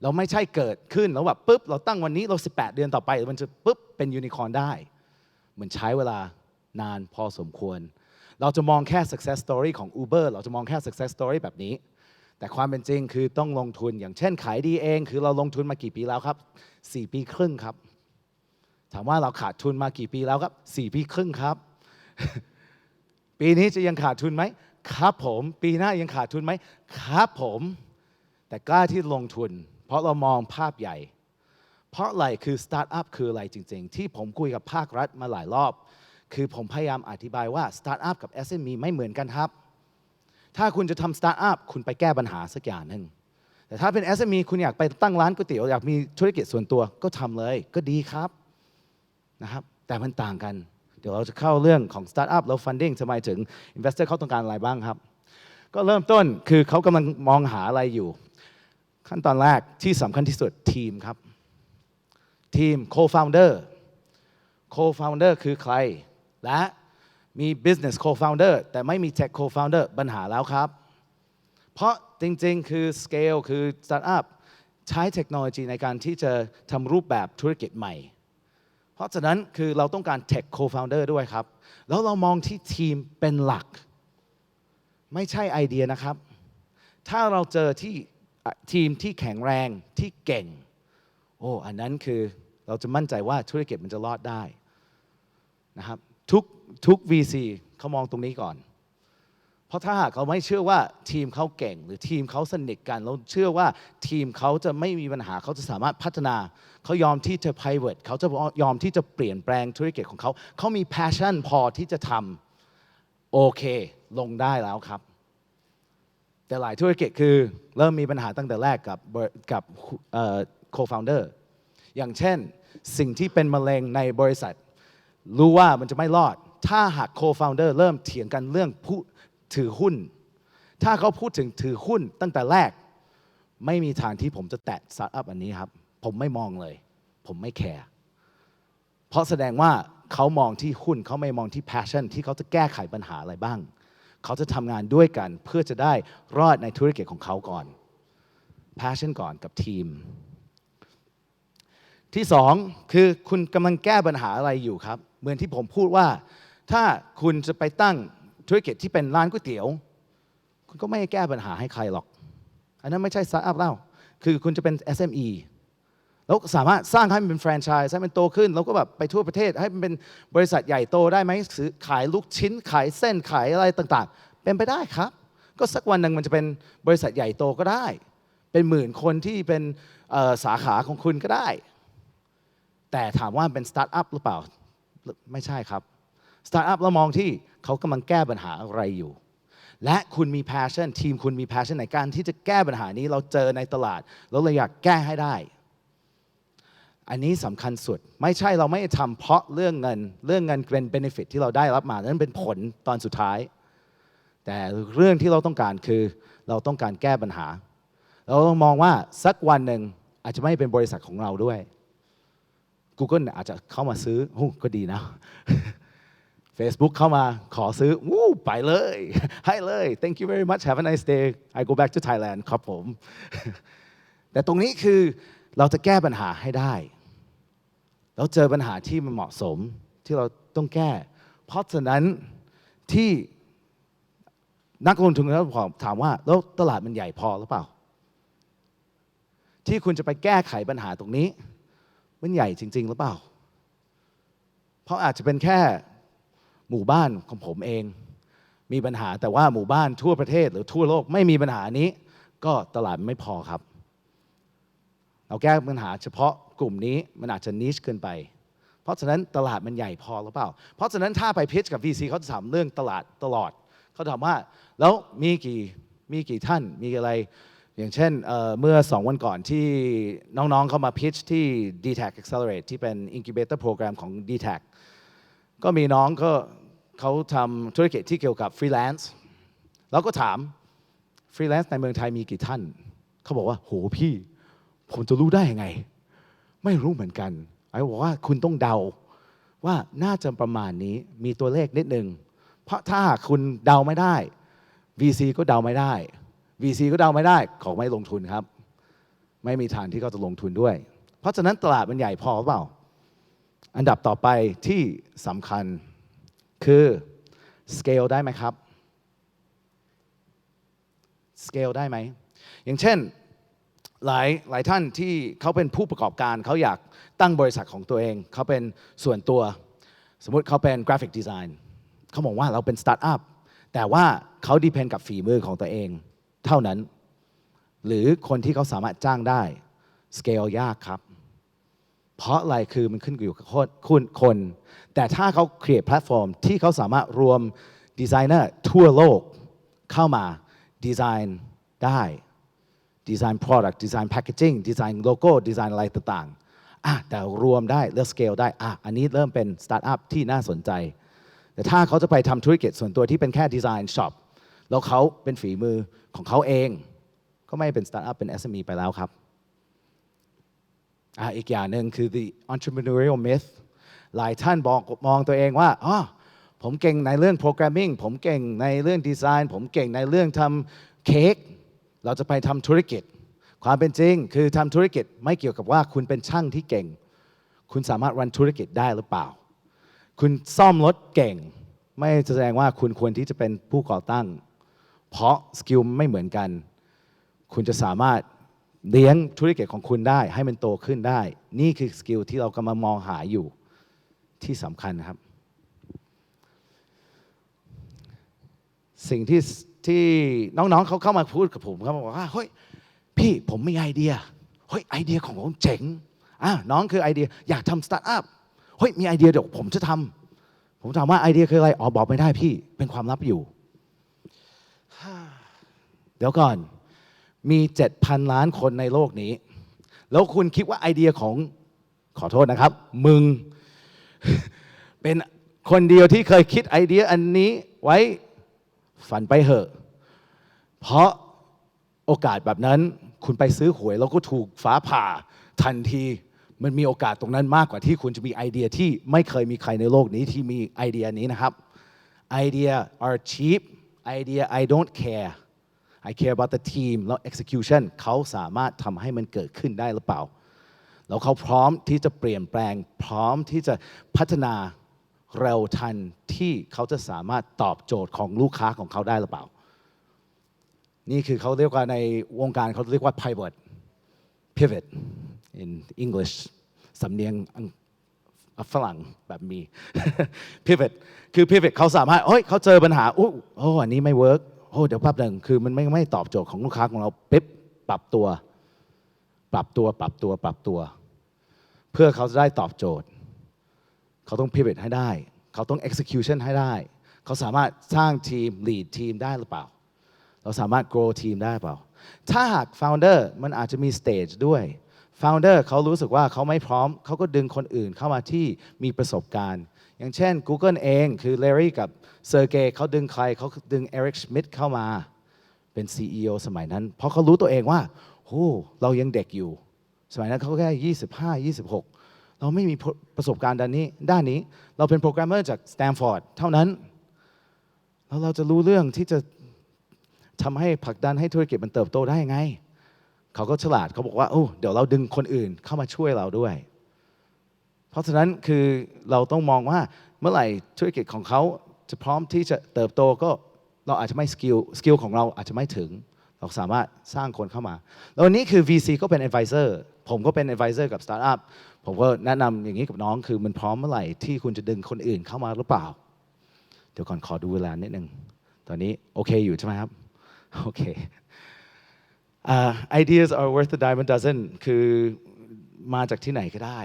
เราไม่ใช่เกิดขึ้นแล้วแบบปุ๊บเราตั้งวันนี้เรา18 เดือนต่อไปมันจะปุ๊บเป็นยูนิคอร์นได้เหมือนใช้เวลานานพอสมควรเราจะมองแค่ success story ของ Uber เราจะมองแค่ success story แบบนี้แต่ความเป็นจริงคือต้องลงทุนอย่างเช่นขายดีเองคือเราลงทุนมากี่ปีแล้วครับ4 ปีครึ่งครับถามว่าเราขาดทุนมากี่ปีแล้วครับ4 ปีครึ่งครับ ปีนี้จะยังขาดทุนไหมครับผมปีหน้ายังขาดทุนไหมครับผมแต่กล้าที่ลงทุนเพราะเรามองภาพใหญ่เพราะอะไรคือสตาร์ทอัพคืออะไรจริงๆที่ผมคุยกับภาครัฐมาหลายรอบคือผมพยายามอธิบายว่าสตาร์ทอัพกับ SME ไม่เหมือนกันครับถ้าคุณจะทำสตาร์ทอัพคุณไปแก้ปัญหาสักอย่างหนึ่งแต่ถ้าเป็น SME คุณอยากไปตั้งร้านก๋วยเตี๋ยวอยากมีธุรกิจส่วนตัวก็ทำเลยก็ดีครับนะครับแต่มันต่างกันเดี๋ยวเราจะเข้าเรื่องของสตาร์ทอัพแล้ว funding ทำไมถึง investor เขาต้องการอะไรบ้างครับก็เริ่มต้นคือเขากำลังมองหาอะไรอยู่ขั้นตอนแรกที่สำคัญที่สุดทีมครับทีม co-founder คือใคร และมี business co-founder แต่ไม่มี tech co-founder ปัญหาแล้วครับ เพราะจริงๆ คือ scale คือ startup ใช้เทคโนโลยีในการที่จะทำรูปแบบธุรกิจใหม่ เพราะฉะนั้นคือเราต้องการ tech co-founder ด้วยครับ แล้วเรามองที่ทีมเป็นหลัก ไม่ใช่ไอเดียนะครับ ถ้าเราเจอที่ทีมที่แข็งแรงที่เก่งอันนั้นคือเราจะมั่นใจว่าธุรกิจมันจะรอดได้นะครับทุก VC เขามองตรงนี้ก่อน เพราะถ้าหากเขาไม่เชื่อว่าทีมเขาเก่งหรือทีมเขาสนิทกันเราเชื่อว่าทีมเขาจะไม่มีปัญหาเขาจะสามารถพัฒนาเขายอมที่จะ pivot เขาจะยอมที่จะเปลี่ยนแปลงธุรกิจของเขาเขามี passion พอที่จะทำโอเคลงได้แล้วครับแต่หลายธุรกิจคือเริ่มมีปัญหาตั้งแต่แรกกับco-founder อย่างเช่นสิ่งที่เป็นมะเร็งในบริษัทรู้ว่ามันจะไม่รอดถ้าหาก co-founder เริ่มเถียงกันเรื่องผู้ถือหุ้นถ้าเขาพูดถึงถือหุ้นตั้งแต่แรกไม่มีทางที่ผมจะแตะสตาร์ทอัพอันนี้ครับผมไม่มองเลยผมไม่แคร์เพราะแสดงว่าเขามองที่หุ้นเขาไม่มองที่ passion ที่เขาจะแก้ไขปัญหาอะไรบ้างเขาจะทำงานด้วยกันเพื่อจะได้รอดในธุรกิจของเขาก่อน passion ก่อนกับทีมที่สองคือคุณกำลังแก้ปัญหาอะไรอยู่ครับเหมือนที่ผมพูดว่าถ้าคุณจะไปตั้งธุรกิจที่เป็นร้านก๋วยเตี๋ยวคุณก็ไม่แก้ปัญหาให้ใครหรอกอันนั้นไม่ใช่สตาร์ทอัพแล้วคือคุณจะเป็น SME แล้วสามารถสร้างให้มันเป็นแฟรนไชส์ให้มันโตขึ้นแล้วก็แบบไปทั่วประเทศให้มันเป็นบริษัทใหญ่โตได้ไหมขายลูกชิ้นขายเส้นขายอะไรต่างๆเป็นไปได้ครับก็สักวันหนึ่งมันจะเป็นบริษัทใหญ่โตก็ได้เป็นหมื่นคนที่เป็นสาขาของคุณก็ได้แต่ถามว่าเป็นสตาร์ทอัพหรือเปล่าไม่ใช่ครับสตาร์ทอัพเรามองที่เขากำลังแก้ปัญหาอะไรอยู่และคุณมี passion ทีมคุณมี passion ในการที่จะแก้ปัญหานี้เราเจอในตลาดแล้วเราอยากแก้ให้ได้อันนี้สำคัญสุดไม่ใช่เราไม่ทำเพราะเรื่องเงินเป็น benefit ที่เราได้รับมานั้นเป็นผลตอนสุดท้ายแต่เรื่องที่เราต้องการคือเราต้องการแก้ปัญหาเราต้องมองว่าสักวันหนึ่งอาจจะไม่เป็นบริษัทของเราด้วย Google อาจจะเข้ามาซื้อก็ดีนะ Facebook เข้ามาขอซื้อไปเลยให้เลย Thank you very much have a nice day I go back to Thailand ครับผม แต่ตรงนี้คือเราจะแก้ปัญหาให้ได้แล้วเจอปัญหาที่มันเหมาะสมที่เราต้องแก้เพราะฉะนั้นที่นักลงทุนเขาถามว่าแล้วตลาดมันใหญ่พอหรือเปล่าที่คุณจะไปแก้ไขปัญหาตรงนี้มันใหญ่จริงๆหรือเปล่าเพราะอาจจะเป็นแค่หมู่บ้านของผมเองมีปัญหาแต่ว่าหมู่บ้านทั่วประเทศหรือทั่วโลกไม่มีปัญหานี้ก็ตลาดไม่พอครับเราแก้ปัญหาเฉพาะกลุ่มนี้มันอาจจะนิชเกินไปเพราะฉะนั้นตลาดมันใหญ่พอหรือเปล่าเพราะฉะนั้นถ้าไปพิชกับ VC เขาจะถามเรื่องตลาดตลอดเขาถามว่าแล้วมีกี่ท่านมีอะไรอย่างเช่นเมื่อ2 วันก่อนที่น้องๆเข้ามาพิชที่ DTAC Accelerate ที่เป็น Incubator Program ของ DTAC ก็มีน้องก็เขาทำธุรกิจที่เกี่ยวกับฟรีแลนซ์แล้วก็ถามฟรีแลนซ์ในเมืองไทยมีกี่ท่านเขาบอกว่าโหพี่ผมจะรู้ได้ยังไงไม่รู้เหมือนกันไอ้บอกว่าคุณต้องเดาว่าน่าจะประมาณนี้มีตัวเลขนิดนึงเพราะถ้าคุณเดาไม่ได้ VC ก็เดาไม่ได้ VC ก็เดาไม่ได้เขาไม่ลงทุนครับไม่มีทางที่เขาจะลงทุนด้วยเพราะฉะนั้นตลาดมันใหญ่พอหรือเปล่าอันดับต่อไปที่สำคัญคือ scale ได้ไหมครับ scale ได้ไหมอย่างเช่นหลายท่านที่เขาเป็นผู้ประกอบการเขาอยากตั้งบริษัทของตัวเองเขาเป็นส่วนตัวสมมุติเขาเป็นกราฟิกดีไซน์เขาบอกว่าเราเป็นสตาร์ทอัพแต่ว่าเขาดิเพนกับฝีมือของตัวเองเท่านั้นหรือคนที่เขาสามารถจ้างได้ scale ยากครับเพราะอะไรคือมันขึ้นอยู่กับคนแต่ถ้าเขา create แพลตฟอร์มที่เขาสามารถรวมดีไซเนอร์ทั่วโลกเข้ามาดีไซน์ได้ดีไซน์ product ดีไซน์ packaging ดีไซน์โลโก้ดีไซน์อะไรต่างๆแต่รวมได้แล้ว scale ได้อันนี้เริ่มเป็นสตาร์ทอัพที่น่าสนใจแต่ถ้าเขาจะไปทำธุรกิจส่วนตัวที่เป็นแค่ดีไซน์ช็อปแล้วเขาเป็นฝีมือของเขาเองก็ไม่เป็นสตาร์ทอัพเป็น SME ไปแล้วครับอีกอย่างหนึ่งคือ the entrepreneurial myth หลายท่านมองตัวเองว่า ผมเก่งในเรื่องโปรแกรมมิ่งผมเก่งในเรื่องดีไซน์ผมเก่งในเรื่องทำเค้กเราจะไปทำธุรกิจความเป็นจริงคือทำธุรกิจไม่เกี่ยวกับว่าคุณเป็นช่างที่เก่งคุณสามารถรันธุรกิจได้หรือเปล่าคุณซ่อมรถเก่งไม่แสดงว่าคุณควรที่จะเป็นผู้ก่อตั้งเพราะสกิลไม่เหมือนกันคุณจะสามารถเลี้ยงธุรกิจของคุณได้ให้มันโตขึ้นได้นี่คือสกิลที่เรากำลังมองหาอยู่ที่สำคัญครับสิ่งที่น้องๆเขาเข้ามาพูดกับผมเขาบอกว่าเฮ้ยพี่ผมมีไอเดียเฮ้ยไอเดียของผมเจ๋งน้องคือไอเดียอยากทำสตาร์ทอัพเฮ้ยมีไอเดียเดี๋ยวผมจะทำผมถามว่าไอเดียคืออะไรบอกไม่ได้พี่เป็นความลับอยู่เดี๋ยวก่อนมี 7,000 ล้านคนในโลกนี้แล้วคุณคิดว่าไอเดียของขอโทษนะครับมึง เป็นคนเดียวที่เคยคิดไอเดียอันนี้ไว้ฝันไปเหอะเพราะโอกาสแบบนั้นคุณไปซื้อหวยแล้วก็ถูกฟ้าผ่าทันทีมันมีโอกาสตรงนั้นมากกว่าที่คุณจะมีไอเดียที่ไม่เคยมีใครในโลกนี้ที่มีไอเดียนี้นะครับไอเดีย are cheap ไอเดีย I don't care I care about the team แล้ว execution เขาสามารถทำให้มันเกิดขึ้นได้หรือเปล่าแล้วเขาพร้อมที่จะเปลี่ยนแปลงพร้อมที่จะพัฒนาเร็วทันที่เขาจะสามารถตอบโจทย์ของลูกค้าของเขาได้หรือเปล่านี่คือเขาเรียกว่าในวงการเขาเรียกว่า pivot in English สำเนียงฝรั่งแบบมี pivot คือ pivot เขาสามารถเขาเจอปัญหาอันนี้ไม่เวิร์กเดี๋ยวแป๊บหนึ่งคือมันไม่ตอบโจทย์ของลูกค้าของเราปิ๊บปรับตัวเพื่อเขาจะได้ตอบโจทย์เขาต้อง pivot ให้ได้เขาต้อง execution ให้ได้เขาสามารถสร้างทีม lead ทีมได้หรือเปล่าเราสามารถ grow ทีมได้เปล่าถ้าหาก founder มันอาจจะมี stage ด้วย founder เขารู้สึกว่าเขาไม่พร้อมเขาก็ดึงคนอื่นเข้ามาที่มีประสบการณ์อย่างเช่น Google เองคือ Larry กับเซอร์เกย์เขาดึงใครเขาดึง Eric Schmidt เข้ามาเป็น CEO สมัยนั้นเพราะเขารู้ตัวเองว่าเรายังเด็กอยู่สมัยนั้นเขาแค่25-26เราไม่มีประสบการณ์ด้านนี้เราเป็นโปรแกรมเมอร์จากสแตนฟอร์ดเท่านั้นแล้วเราจะรู้เรื่องที่จะทำให้ผลักดันให้ธุรกิจมันเติบโตได้ยังไงเขาก็ฉลาดเขาบอกว่าเดี๋ยวเราดึงคนอื่นเข้ามาช่วยเราด้วยเพราะฉะนั้นคือเราต้องมองว่าเมื่อไหร่ธุรกิจของเขาจะพร้อมที่จะเติบโตก็เราอาจจะไม่สกิลของเราอาจจะไม่ถึงเราสามารถสร้างคนเข้ามาแล้ววันนี้คือ VC ก็เป็น advisor ผมก็เป็น advisor กับ Startup ผมก็แนะนำอย่างนี้กับน้องคือมันพร้อมเมื่อไหร่ที่คุณจะดึงคนอื่นเข้ามาหรือเปล่าเดี๋ยวก่อนขอดูเวลานิดนึงตอนนี้โอเคอยู่ใช่ไหมครับโอเค ideas are worth a dime a dozen คือมาจากที่ไหนก็ได้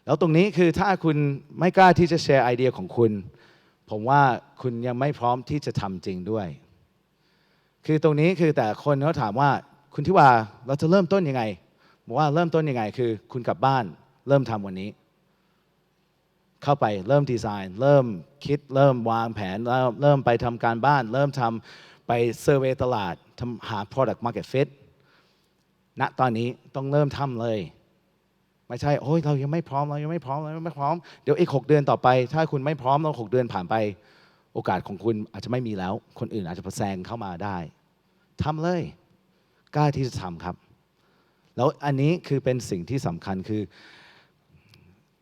แล้วตรงนี้คือถ้าคุณไม่กล้าที่จะแชร์ไอเดียของคุณผมว่าคุณยังไม่พร้อมที่จะทำจริงด้วยคือตรงนี้คือแต่คนเขาถามว่าคุณทิวาเราจะเริ่มต้นยังไงบอกว่าเริ่มต้นยังไงคือคุณกลับบ้านเริ่มทำวันนี้เข้าไปเริ่มดีไซน์เริ่มคิดเริ่มวางแผนเริ่มไปทำการบ้านเริ่มทำไปเซอร์เวย์ตลาดหา product market fit ณตอนนี้ต้องเริ่มทำเลยไม่ใช่เรายังไม่พร้อมเดี๋ยวอีก6 เดือนต่อไปถ้าคุณไม่พร้อมแล้ว6 เดือนผ่านไปโอกาสของคุณอาจจะไม่มีแล้วคนอื่นอาจจะแซงเข้ามาได้ทำเลยกล้าที่จะทำครับแล้วอันนี้คือเป็นสิ่งที่สำคัญคือ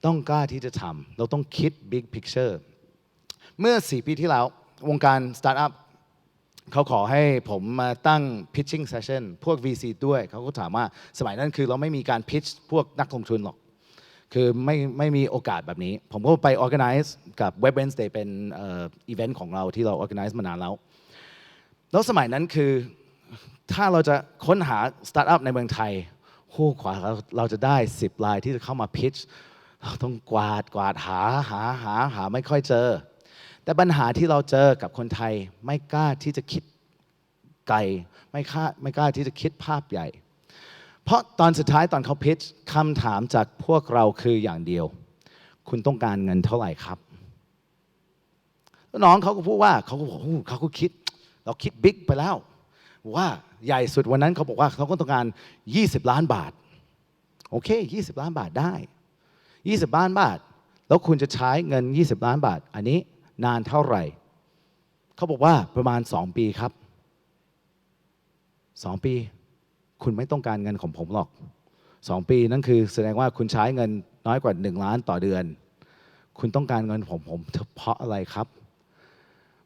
ต้องกล้าที่จะทำเราต้องคิด big picture เมื่อ4 ปีที่แล้ววงการสตาร์ทอัพเขาขอให้ผมมาตั้ง pitching session พวก VC ด้วยเขาก็ถามว่าสมัยนั้นคือเราไม่มีการ pitch พวกนักลงทุนหรอกคือไม่มีโอกาสแบบนี้ผมก็ไป organize กับ Web Wednesday เป็นevent ของเราที่เรา organize มานานแล้วสมัยนั้นคือถ้าเราจะค้นหาสตาร์ทอัพในเมืองไทยกว่าเราจะได้10 รายที่จะเข้ามา pitch เราต้องกวาดหาไม่ค่อยเจอแต่ปัญหาที่เราเจอกับคนไทยไม่กล้าที่จะคิดไกลไม่กล้าที่จะคิดภาพใหญ่เพราะตอนสุดท้ายตอนเขาพิชคำถามจากพวกเราคืออย่างเดียวคุณต้องการเงินเท่าไหร่ครับแล้วน้องเขาก็พูดว่าเขาก็คิดเราคิดบิ๊กไปแล้วว่าใหญ่สุดวันนั้นเขาบอกว่าเขาก็ต้องการ20 ล้านบาทโอเค20 ล้านบาทได้20 ล้านบาทแล้วคุณจะใช้เงิน20 ล้านบาทอันนี้ นานเท่าไหร่เขาบอกว่าประมาณ2 ปีครับ2 ปีคุณไม่ต้องการเงินของผมหรอก2 ปีนั่นคือแสดงว่าคุณใช้เงินน้อยกว่า1 ล้านต่อเดือนคุณต้องการเงินผมเพราะอะไรครับ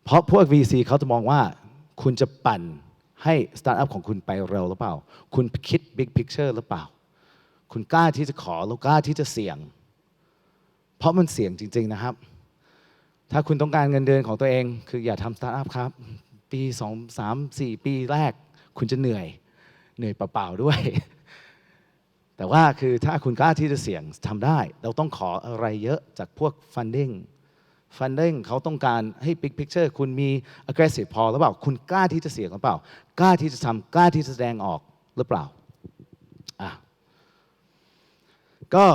เพราะพวก VC เขาจะมองว่าคุณจะปั่นให้สตาร์ทอัพของคุณไปเร็วหรือเปล่าคุณคิด Big Picture หรือเปล่าคุณกล้าที่จะขอแล้วกล้าที่จะเสี่ยงเพราะมันเสี่ยงจริงๆนะครับถ้าคุณต้องการเงินเดือนของตัวเองคืออย่าทำสตาร์ทอัพครับปี2 3 4 ปีแรกคุณจะเหนื่อยเปล่าๆด้วยแต่ว่าคือถ้าคุณกล้าที่จะเสี่ยงทำได้เราต้องขออะไรเยอะจากพวก funding เขาต้องการให้ big picture คุณมี aggressive พอหรือเปล่าคุณกล้าที่จะเสี่ยงหรือเปล่ากล้าที่จะทำกล้าที่จะแสดงออกหรือเปล่าก็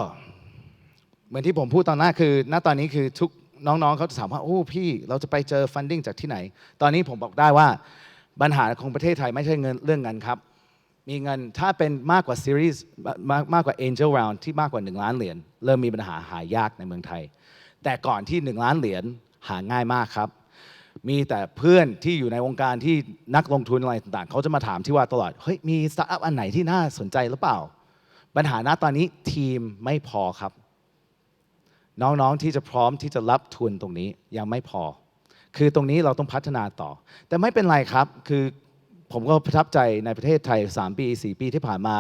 เหมือนที่ผมพูดตอนหน้าคือณตอนนี้คือทุกน้องๆเขาจะถามว่าโอ้พี่เราจะไปเจอ funding จากที่ไหนตอนนี้ผมบอกได้ว่าปัญหาของประเทศไทยไม่ใช่เรื่องเงินครับมีเงินถ้าเป็นมากกว่า series มากกว่า angel round ที่มากกว่า1 ล้านเหรียญเริ่มมีปัญหาหายากในเมืองไทยแต่ก่อนที่1 ล้านเหรียญหาง่ายมากครับมีแต่เพื่อนที่อยู่ในวงการที่นักลงทุนอะไรต่างๆเขาจะมาถามที่ว่าตลอดเฮ้ยมีสตาร์ทอัพอันไหนที่น่าสนใจหรือเปล่าปัญหาณตอนนี้ทีมไม่พอครับน้องๆที่จะพร้อมที่จะรับทุนตรงนี้ยังไม่พอคือตรงนี้เราต้องพัฒนาต่อแต่ไม่เป็นไรครับคือผมก็ประทับใจในประเทศไทย3 ปี 4 ปีที่ผ่านมา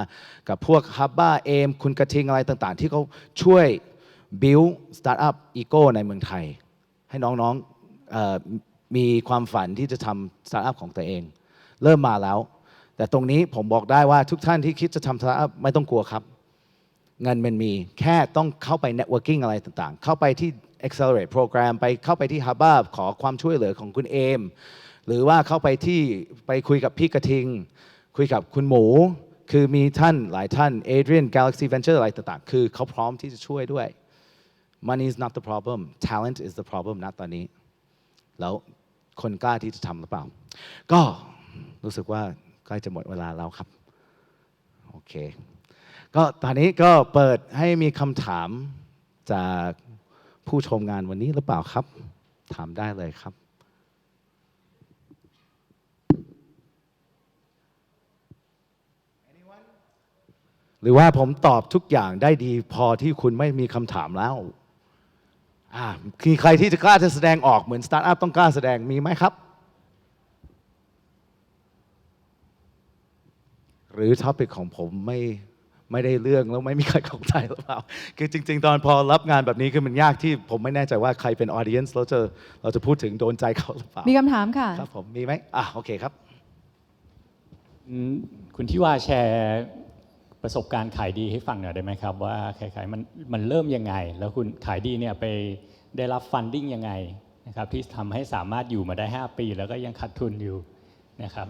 กับพวกฮับบ้าเอมคุณกระทิงอะไรต่างๆที่เขาช่วย build startup eco ในเมืองไทยให้น้องๆมีความฝันที่จะทำ startup ของตัวเองเริ่มมาแล้วแต่ตรงนี้ผมบอกได้ว่าทุกท่านที่คิดจะทำ startup ไม่ต้องกลัวครับเงินมันมีแค่ต้องเข้าไป networking อะไรต่างๆเข้าไปที่ accelerate program เข้าไปที่ฮับบ้าขอความช่วยเหลือของคุณเอมหรือว่าเข้าไปคุยกับพี่กระทิงคุยกับคุณหมูคือมีท่านหลายท่านเอเดรียน Galaxy Venture อะไรต่างๆคือเขาพร้อมที่จะช่วยด้วย Money is not the problem talent is the problem ณตอนนี้แล้วคนกล้าที่จะทำหรือเปล่าก็รู้สึกว่าใกล้จะหมดเวลาแล้วครับโอเคก็ตอนนี้ก็เปิดให้มีคำถามจากผู้ชมงานวันนี้หรือเปล่าครับถามได้เลยครับหรือว่าผมตอบทุกอย่างได้ดีพอที่คุณไม่มีคำถามแล้วมีใครที่จะกล้าจะแสดงออกเหมือนสตาร์ทอัพต้องกล้าแสดงมีไหมครับหรือท็อปิกของผมไม่ได้เรื่องแล้วไม่มีใครเข้าใจหรือเปล่าคือจริงๆตอนพอรับงานแบบนี้คือมันยากที่ผมไม่แน่ใจว่าใครเป็นออเดียนส์เราจะพูดถึงโดนใจเขาหรือเปล่ามีคำถามค่ะครับผมมีไหมโอเคครับคุณที่ว่าแชร์ประสบการณ์ขายดีให้ฟังหน่อยได้ไหมครับว่าขายมันเริ่มยังไงแล้วคุณขายดีเนี่ยไปได้รับฟันดิ้งยังไงนะครับที่ทำให้สามารถอยู่มาได้5 ปีแล้วก็ยังขาดทุนอยู่นะครับ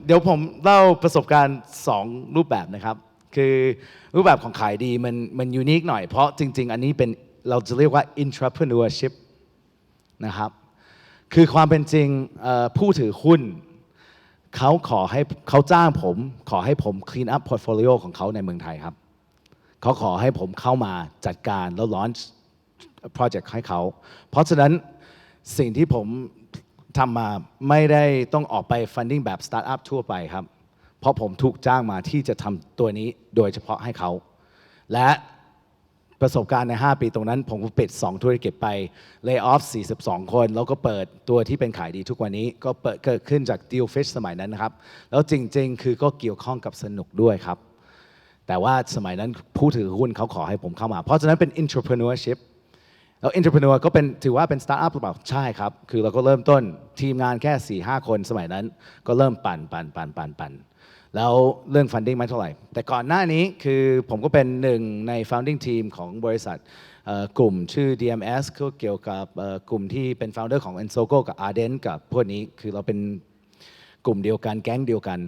เดี๋ยวผมเล่าประสบการณ์2 รูปแบบนะครับคือรูปแบบของขายดีมันยูนิคหน่อยเพราะจริงๆอันนี้เป็นเราจะเรียกว่า entrepreneurship นะครับคือความเป็นจริงผู้ถือหุ้นเขาจ้างผมขอให้ผม clean up portfolio ของเขาในเมืองไทยครับเขาขอให้ผมเข้ามาจัดการแล้ว launch project ให้เขาเพราะฉะนั้นสิ่งที่ผมทำมาไม่ได้ต้องออกไป funding แบบ startup ทั่วไปครับเพราะผมถูกจ้างมาที่จะทำตัวนี้โดยเฉพาะให้เขาและประสบการณ์ใน 5 ปีตรงนั้นผมปิด2 ธุรกิจไป lay off 42 คนแล้วก็เปิดตัวที่เป็นขายดีทุกวันนี้ก็เกิดขึ้นจาก deal fish สมัยนั้นนะครับแล้วจริงๆคือก็เกี่ยวข้องกับสนุกด้วยครับแต่ว่าสมัยนั้นผู้ถือหุ้นเขาขอให้ผมเข้ามาเพราะฉะนั้นเป็น entrepreneurship แล้ว entrepreneur ก็ถือว่าเป็น startup หรือเปล่าใช่ครับคือเราก็เริ่มต้นทีมงานแค่ 4-5 คนสมัยนั้นก็เริ่มปั่นแล้วเรื่อง funding ไม่เท่าไหร่แต่ก่อนหน้านี้คือผมก็เป็นหนึ่งใน founding team ของบริษัทกลุ่มชื่อ DMS ก็เกี่ยวกับกลุ่มที่เป็น founder ของ Ensogo กับ Ardent กับพวกนี้คือเราเป็นกลุ่มเดียวกันแก๊งเดียวกัน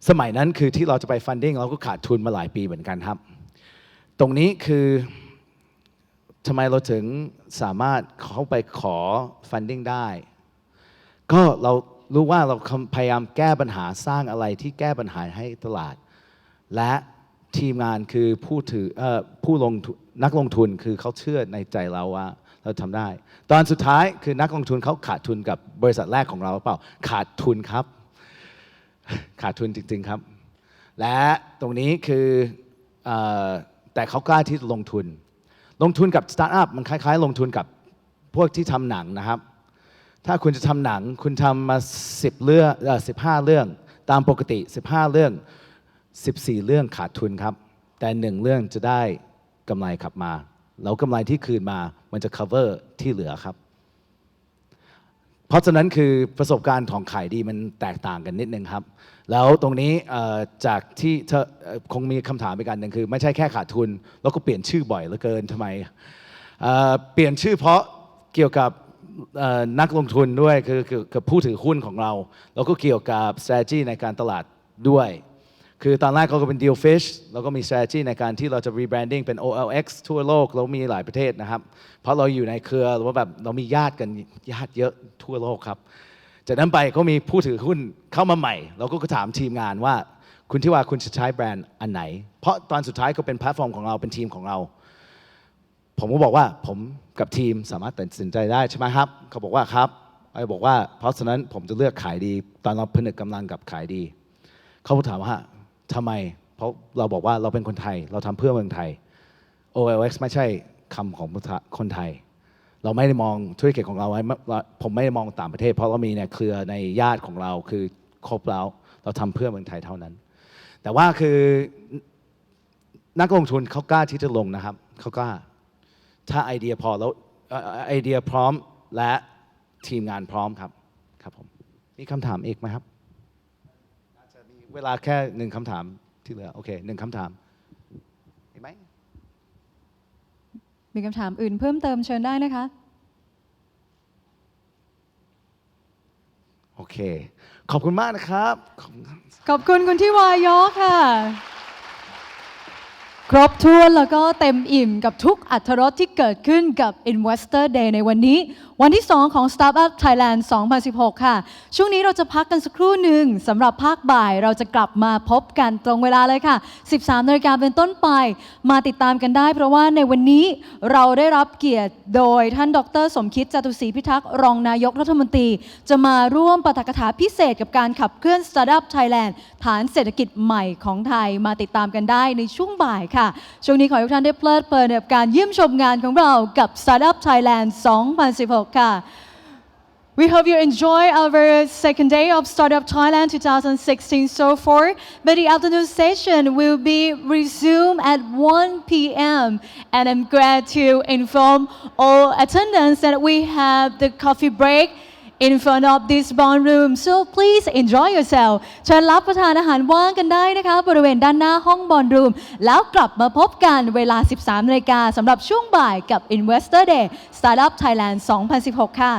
สมัยนั้นคือที่เราจะไป funding เราก็ขาดทุนมาหลายปีเหมือนกันครับตรงนี้คือทำไมเราถึงสามารถเข้าไปขอ funding ได้ก็เรารู้ว่าเราพยายามแก้ปัญหาสร้างอะไรที่แก้ปัญหาให้ตลาดและ ทีมงานคือผู้ลงทุนนักลงทุนคือเขาเชื่อในใจเราว่าเราทำได้ ตอนสุดท้ายคือนักลงทุนเขาขาดทุนกับบริษัทแรกของเราเปล่าขาดทุนครับ ขาดทุนจริงๆครับ และตรงนี้คือแต่เขากล้าที่จะลงทุนกับสตาร์ทอัพมันคล้ายๆลงทุนกับพวกที่ทำหนังนะครับ ถ้าคุณจะทำหนังคุณทำมา10 เรื่อง15 เรื่องตามปกติ15 เรื่อง14 เรื่องขาดทุนครับแต่1 เรื่องจะได้กำไรกลับมาแล้วกำไรที่คืนมามันจะ cover ที่เหลือครับเพราะฉะนั้นคือประสบการณ์ของขายดีมันแตกต่างกันนิดนึงครับแล้วตรงนี้จากที่คงมีคำถามอีกอันหนึ่งคือไม่ใช่แค่ขาดทุนแล้วก็เปลี่ยนชื่อบ่อยเหลือเกินทำไมเปลี่ยนชื่อเพราะเกี่ยวกับนักลงทุนด้วยคือกับผู้ถือหุ้นของเราแล้วก็เกี่ยวกับ strategy ในการตลาดด้วยคือตอนแรกเขาก็เป็น deal fish แล้วก็มี strategy ในการที่เราจะ rebranding เป็น OLX ทั่วโลกแล้วมีหลายประเทศนะครับเพราะเราอยู่ในเครือหรือว่าแบบเรามีญาติเยอะทั่วโลกครับจากนั้นไปก็มีผู้ถือหุ้นเข้ามาใหม่เราก็ถามทีมงานว่าคุณที่ว่าคุณจะใช้แบรนด์อันไหนเพราะตอนสุดท้ายก็เป็นแพลตฟอร์มของเราเป็นทีมของเราผมก็บอกว่าผมกับทีมสามารถตัดสินใจได้ใช่ไหมครับเขาบอกว่าครับไอ้บอกว่าเพราะฉะนั้นผมจะเลือกขายดีตอนเราผนึกกำลังกับขายดีเขาถามว่าทำไมเพราะเราบอกว่าเราเป็นคนไทยเราทำเพื่อเมืองไทย OLX ไม่ใช่คำของคนไทยเราไม่ได้มองธุรกิจของเราไว้ผมไม่ได้มองต่างประเทศเพราะเรามีในเครือในญาติของเราคือครบแล้วเราทำเพื่อเมืองไทยเท่านั้นแต่ว่าคือนักลงทุนเขากล้าที่จะลงนะครับเขากล้าถ้าไอเดียพอแล้วไอเดียพร้อมและทีมงานพร้อมครับครับผมมีคำถามอีกไหมครับน่าจะมีเวลาแค่1 คำถามที่เหลือโอเค1 คำถามมีไหมมีคำถามอื่นเพิ่มเติมเชิญได้นะคะโอเคขอบคุณมากนะครับขอบคุณคุณที่วายกค่ะครบถ้วนแล้วก็เต็มอิ่มกับทุกอรรถรสที่เกิดขึ้นกับ Investor Day ในวันนี้วันที่ 2 ของ Startup Thailand 2016 ค่ะช่วงนี้เราจะพักกันสักครู่หนึ่งสำหรับภาคบ่ายเราจะกลับมาพบกันตรงเวลาเลยค่ะ 13 นาฬิกาเป็นต้นไปมาติดตามกันได้เพราะว่าในวันนี้เราได้รับเกียรติโดยท่านดร.สมคิดจตุศรีพิทักษ์รองนายกรัฐมนตรีจะมาร่วมปาฐกถาพิเศษกับการขับเคลื่อน Startup Thailand ฐานเศรษฐกิจใหม่ของไทยมาติดตามกันได้ในช่วงบ่ายค่ะช่วงนี้ขอให้ทุกท่านได้เพลิดเพลินกับการเยี่ยมชมงานของเรากับ Startup Thailand 2016 ค่ะ We hope you enjoy our second day of Startup Thailand 2016 so far, but the afternoon session will be resumed at 1 p.m. And I'm glad to inform all attendants that we have the coffee break in front of this ballroom, so please enjoy yourself เชิญรับประทานอาหารว่างกันได้นะคะบริเวณด้านหน้าห้องบอลรูมแล้วกลับมาพบกันเวลา 13 นาฬิกาสำหรับช่วงบ่ายกับ Investor Day Startup Thailand 2016 ค่ะ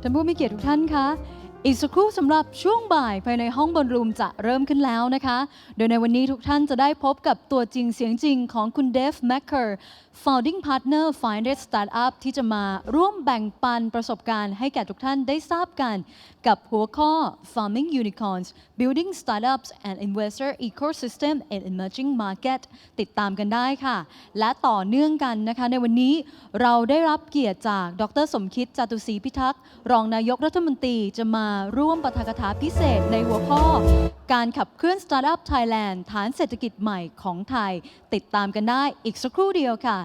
ท่านผู้มีเกียรติทุกท่านคะอีกสักครู่สำหรับช่วงบ่ายภายในห้องบอลรูมจะเริ่มขึ้นแล้วนะคะโดยในวันนี้ทุกท่านจะได้พบกับตัวจริงเสียงจริงของคุณเดฟแมคเคอร์ Founding Partner Finded Startup ที่จะมาร่วมแบ่งปันประสบการณ์ให้แก่ทุกท่านได้ทราบกันกับหัวข้อ Farming Unicorns Building Startups and Investor Ecosystem in Emerging Market ติดตามกันได้ค่ะและต่อเนื่องกันนะคะในวันนี้เราได้รับเกียรติจากดร.สมคิดจตุศรีพิทักษ์รองนายกรัฐมนตรีจะมาร่วมปาฐกถาพิเศษในหัวข้อการขับเคลื่อน Startup Thailand ฐานเศรษฐกิจใหม่ของไทยติดตามกันได้อีกสักครู่เดียวค่ะ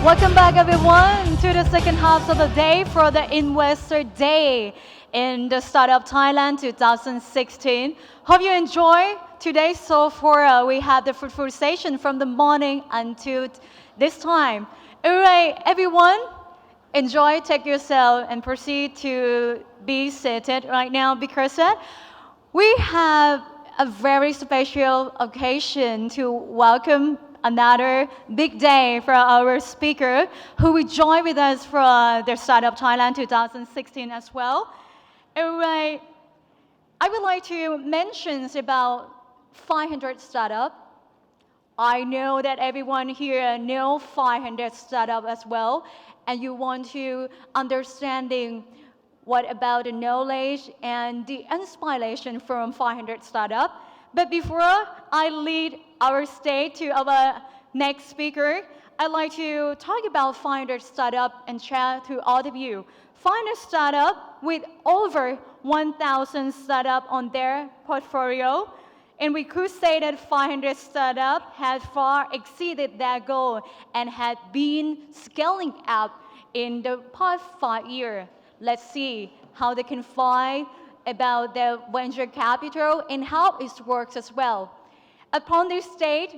Welcome back everyone to the second half of the day for the Investor Day in the Startup Thailand 2016. Hope you enjoy today. So far we had the fruitful session from the morning until this time. Alright everyone, enjoy, take yourself and proceed to be seated right now because we have a very special occasion to welcome another big day for our speaker who will join with us for the Startup Thailand 2016 as well. Anyway, I would like to mention about 500 startup. I know that everyone here know 500 startup as well, and you want to understanding what about the knowledge and the inspiration from 500 startup. But before I lead our stage to our next speaker, I'd like to talk about 500 startup and share to all of you. 500 startup with over 1,000 startup on their portfolio. And we could say that 500 startup has far exceeded their goal and had been scaling up in the past 5 years. Let's see how they can find about their venture capital and how it works as well. Upon this stage,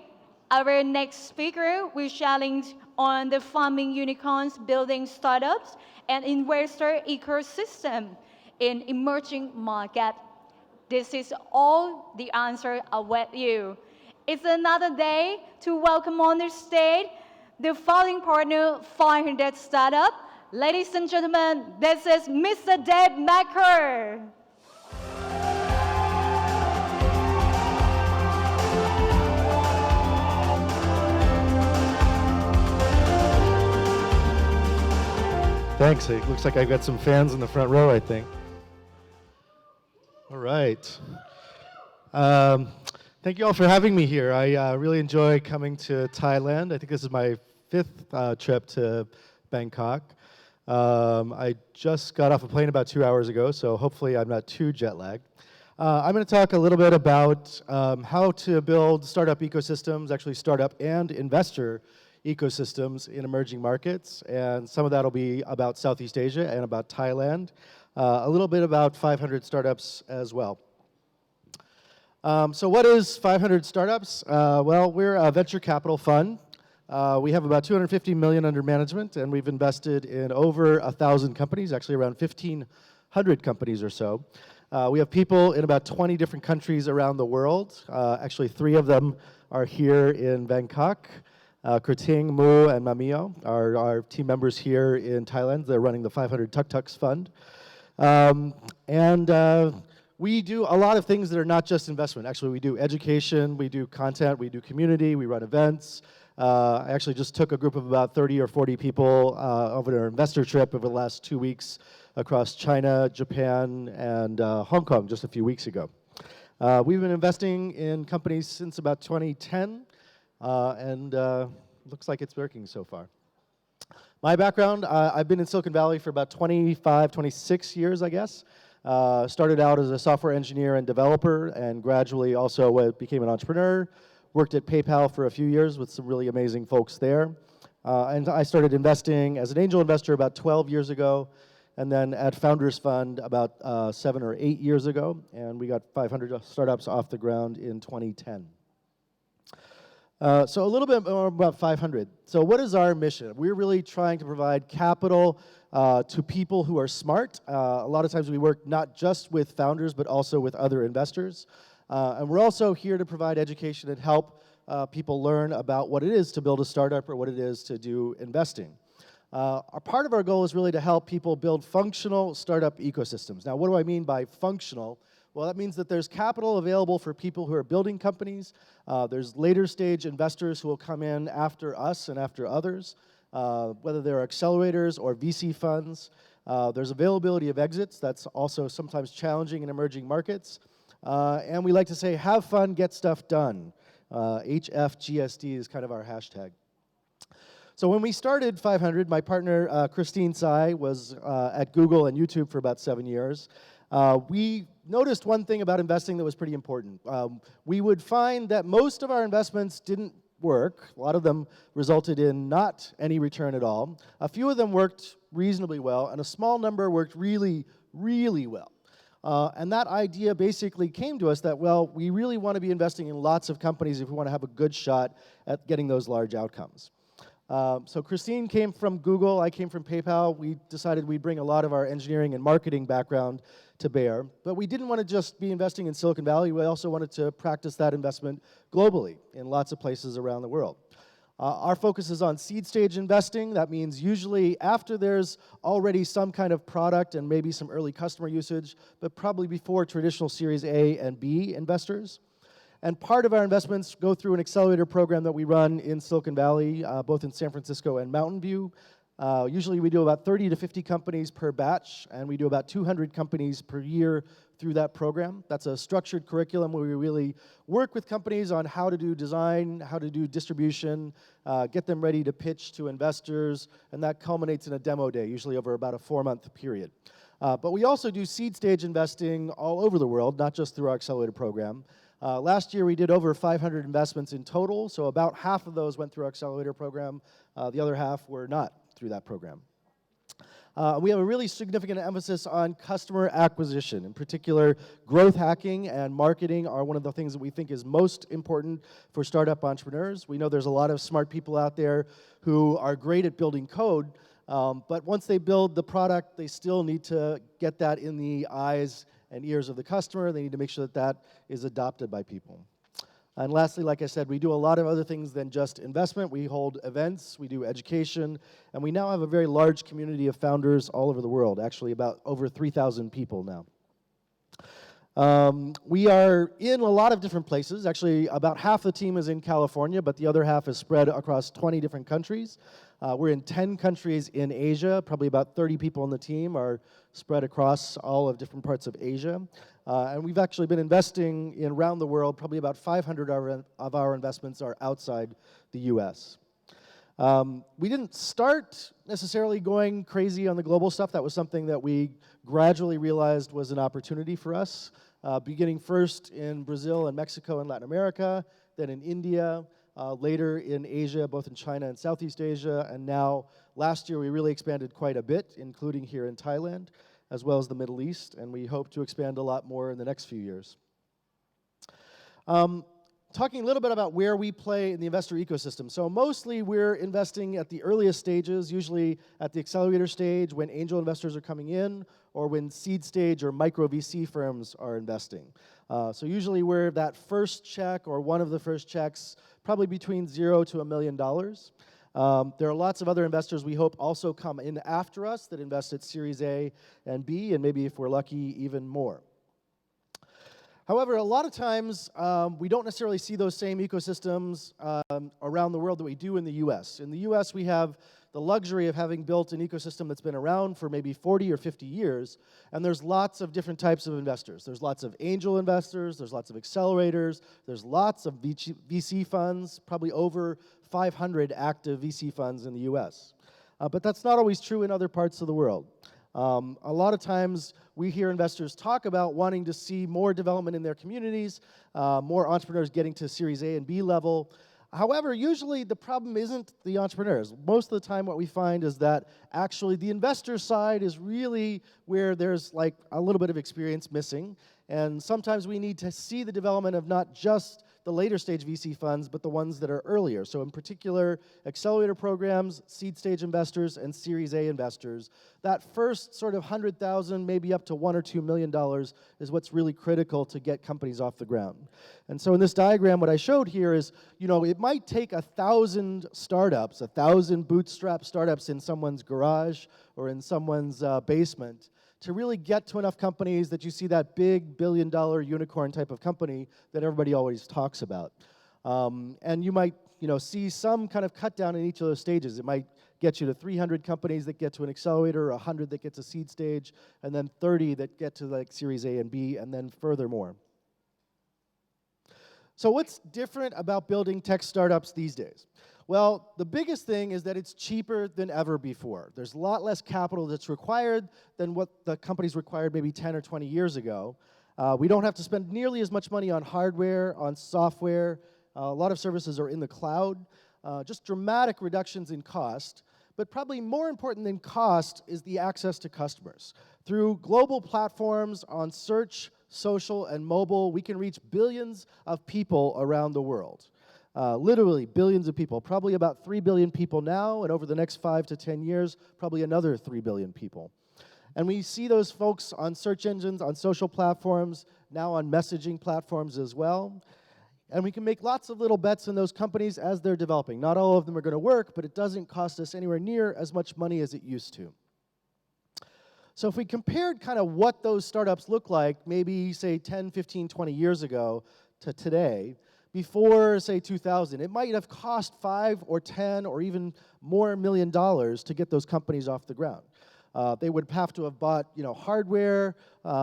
our next speaker will challenge on the farming unicorns, building startups, and investor ecosystem in emerging market. This is all the answer await you. It's another day to welcome on the stage the founding partner 500 startup. Ladies and gentlemen, this is Mr. Dave Macker. Thanks. It looks like I've got some fans in the front row, I think. All right. Thank you all for having me here. I really enjoy coming to Thailand. I think this is my 5th trip to Bangkok. I just got off a plane about 2 hours ago, so hopefully I'm not too jet lagged. I'm going to talk a little bit about how to build startup ecosystems, actually startup and investor ecosystems in emerging markets, and some of that will be about Southeast Asia and about Thailand. A little bit about 500 startups as well. So what is 500 startups? Well, we're a venture capital fund. We have about 250 million under management, and we've invested in over 1,000 companies, actually around 1,500 companies or so. We have people in about 20 different countries around the world. Actually, 3 of them are here in Bangkok. Krating, Mu, and Mamio are our team members here in Thailand. They're running the 500 Tuk Tuks Fund. We do a lot of things that are not just investment. Actually, we do education, we do content, we do community, we run events. I actually just took a group of about 30 or 40 people over an investor trip over the last 2 weeks across China, Japan, and Hong Kong just a few weeks ago. We've been investing in companies since about 2010, and looks like it's working so far. My background, I've been in Silicon Valley for about 25, 26 years, I guess. Started out as a software engineer and developer, and gradually also became an entrepreneur. Worked at PayPal for a few years with some really amazing folks there. And I started investing as an angel investor about 12 years ago, and then at Founders Fund about 7 or 8 years ago, and we got 500 startups off the ground in 2010. So a little bit more about 500. So what is our mission? We're really trying to provide capital to people who are smart. A lot of times we work not just with founders, but also with other investors. And we're also here to provide education and help people learn about what it is to build a startup or what it is to do investing. A part of our goal is really to help people build functional startup ecosystems. Now, what do I mean by functional? Well, that means that there's capital available for people who are building companies. There's later stage investors who will come in after us and after others, whether they're accelerators or VC funds. There's availability of exits. That's also sometimes challenging in emerging markets. And we like to say, have fun, get stuff done. HFGSD is kind of our hashtag. So when we started 500, my partner, Christine Tsai, was at Google and YouTube for about 7 years. We noticed one thing about investing that was pretty important. We would find that most of our investments didn't work. A lot of them resulted in not any return at all. A few of them worked reasonably well, and a small number worked really, really well. And that idea basically came to us that, well, we really want to be investing in lots of companies if we want to have a good shot at getting those large outcomes. So Christine came from Google, I came from PayPal. We decided we'd bring a lot of our engineering and marketing background to bear. But we didn't want to just be investing in Silicon Valley. We also wanted to practice that investment globally in lots of places around the world. Our focus is on seed stage investing. That means usually after there's already some kind of product and maybe some early customer usage, but probably before traditional Series A and B investors. And part of our investments go through an accelerator program that we run in Silicon Valley, both in San Francisco and Mountain View. Usually we do about 30 to 50 companies per batch, and we do about 200 companies per year through that program. That's a structured curriculum where we really work with companies on how to do design, how to do distribution, get them ready to pitch to investors, and that culminates in a demo day, usually over about a 4-month period. But we also do seed stage investing all over the world, not just through our accelerator program. Last year we did over 500 investments in total, so about half of those went through our accelerator program. The other half were not through that program. We have a really significant emphasis on customer acquisition. In particular, growth hacking and marketing are one of the things that we think is most important for startup entrepreneurs. We know there's a lot of smart people out there who are great at building code, but once they build the product, they still need to get that in the eyes and ears of the customer. They need to make sure that that is adopted by people. And lastly, like I said, we do a lot of other things than just investment. We hold events, we do education, and we now have a very large community of founders all over the world, actually about over 3,000 people now. We are in a lot of different places. Actually, about half the team is in California, but the other half is spread across 20 different countries. We're in 10 countries in Asia. Probably about 30 people on the team are spread across all of different parts of Asia. And we've actually been investing in around the world. Probably about 500 of our investments are outside the US. We didn't start necessarily going crazy on the global stuff. That was something that we gradually realized was an opportunity for us, beginning first in Brazil and Mexico and Latin America, then in India, later in Asia, both in China and Southeast Asia, and now last year we really expanded quite a bit, including here in Thailand, as well as the Middle East, and we hope to expand a lot more in the next few years. Talking a little bit about where we play in the investor ecosystem. So mostly we're investing at the earliest stages, usually at the accelerator stage when angel investors are coming in, or when seed stage or micro VC firms are investing. So usually we're that first check or one of the first checks, probably between $0 to $1 million. There are lots of other investors we hope also come in after us that invest at Series A and B, and maybe if we're lucky, even more. However, a lot of times we don't necessarily see those same ecosystems around the world that we do in the US. In the US, we have the luxury of having built an ecosystem that's been around for maybe 40 or 50 years, and there's lots of different types of investors. There's lots of angel investors, there's lots of accelerators, there's lots of VC funds, probably over 500 active VC funds in the US. But that's not always true in other parts of the world. A lot of times we hear investors talk about wanting to see more development in their communities, more entrepreneurs getting to Series A and B level. However, usually the problem isn't the entrepreneurs. Most of the time what we find is that actually the investor side is really where there's like a little bit of experience missing. And sometimes we need to see the development of not just the later stage VC funds, but the ones that are earlier. So in particular, accelerator programs, seed stage investors, and Series A investors. That first sort of 100,000, maybe up to $1 or $2 million is what's really critical to get companies off the ground. And so in this diagram, what I showed here is, it might take 1,000 startups, 1,000 bootstrap startups in someone's garage or in someone's basement to really get to enough companies that you see that big billion-dollar unicorn type of company that everybody always talks about. And you might, see some kind of cut down in each of those stages. It might get you to 300 companies that get to an accelerator, 100 that get to seed stage, and then 30 that get to like Series A and B, and then furthermore. So what's different about building tech startups these days? Well, the biggest thing is that it's cheaper than ever before. There's a lot less capital that's required than what the companies required maybe 10 or 20 years ago. We don't have to spend nearly as much money on hardware, on software. A lot of services are in the cloud. Just dramatic reductions in cost. But probably more important than cost is the access to customers. Through global platforms on search, social, and mobile, we can reach billions of people around the world. Literally billions of people, probably about 3 billion people now, and over the next 5 to 10 years, probably another 3 billion people. And we see those folks on search engines, on social platforms, now on messaging platforms as well. And we can make lots of little bets in those companies as they're developing. Not all of them are going to work, but it doesn't cost us anywhere near as much money as it used to. So if we compared kind of what those startups look like, maybe say 10, 15, 20 years ago to today, before, say, 2000, it might have cost 5 or 10 or even more $1 million to get those companies off the ground. They would have to have bought, hardware,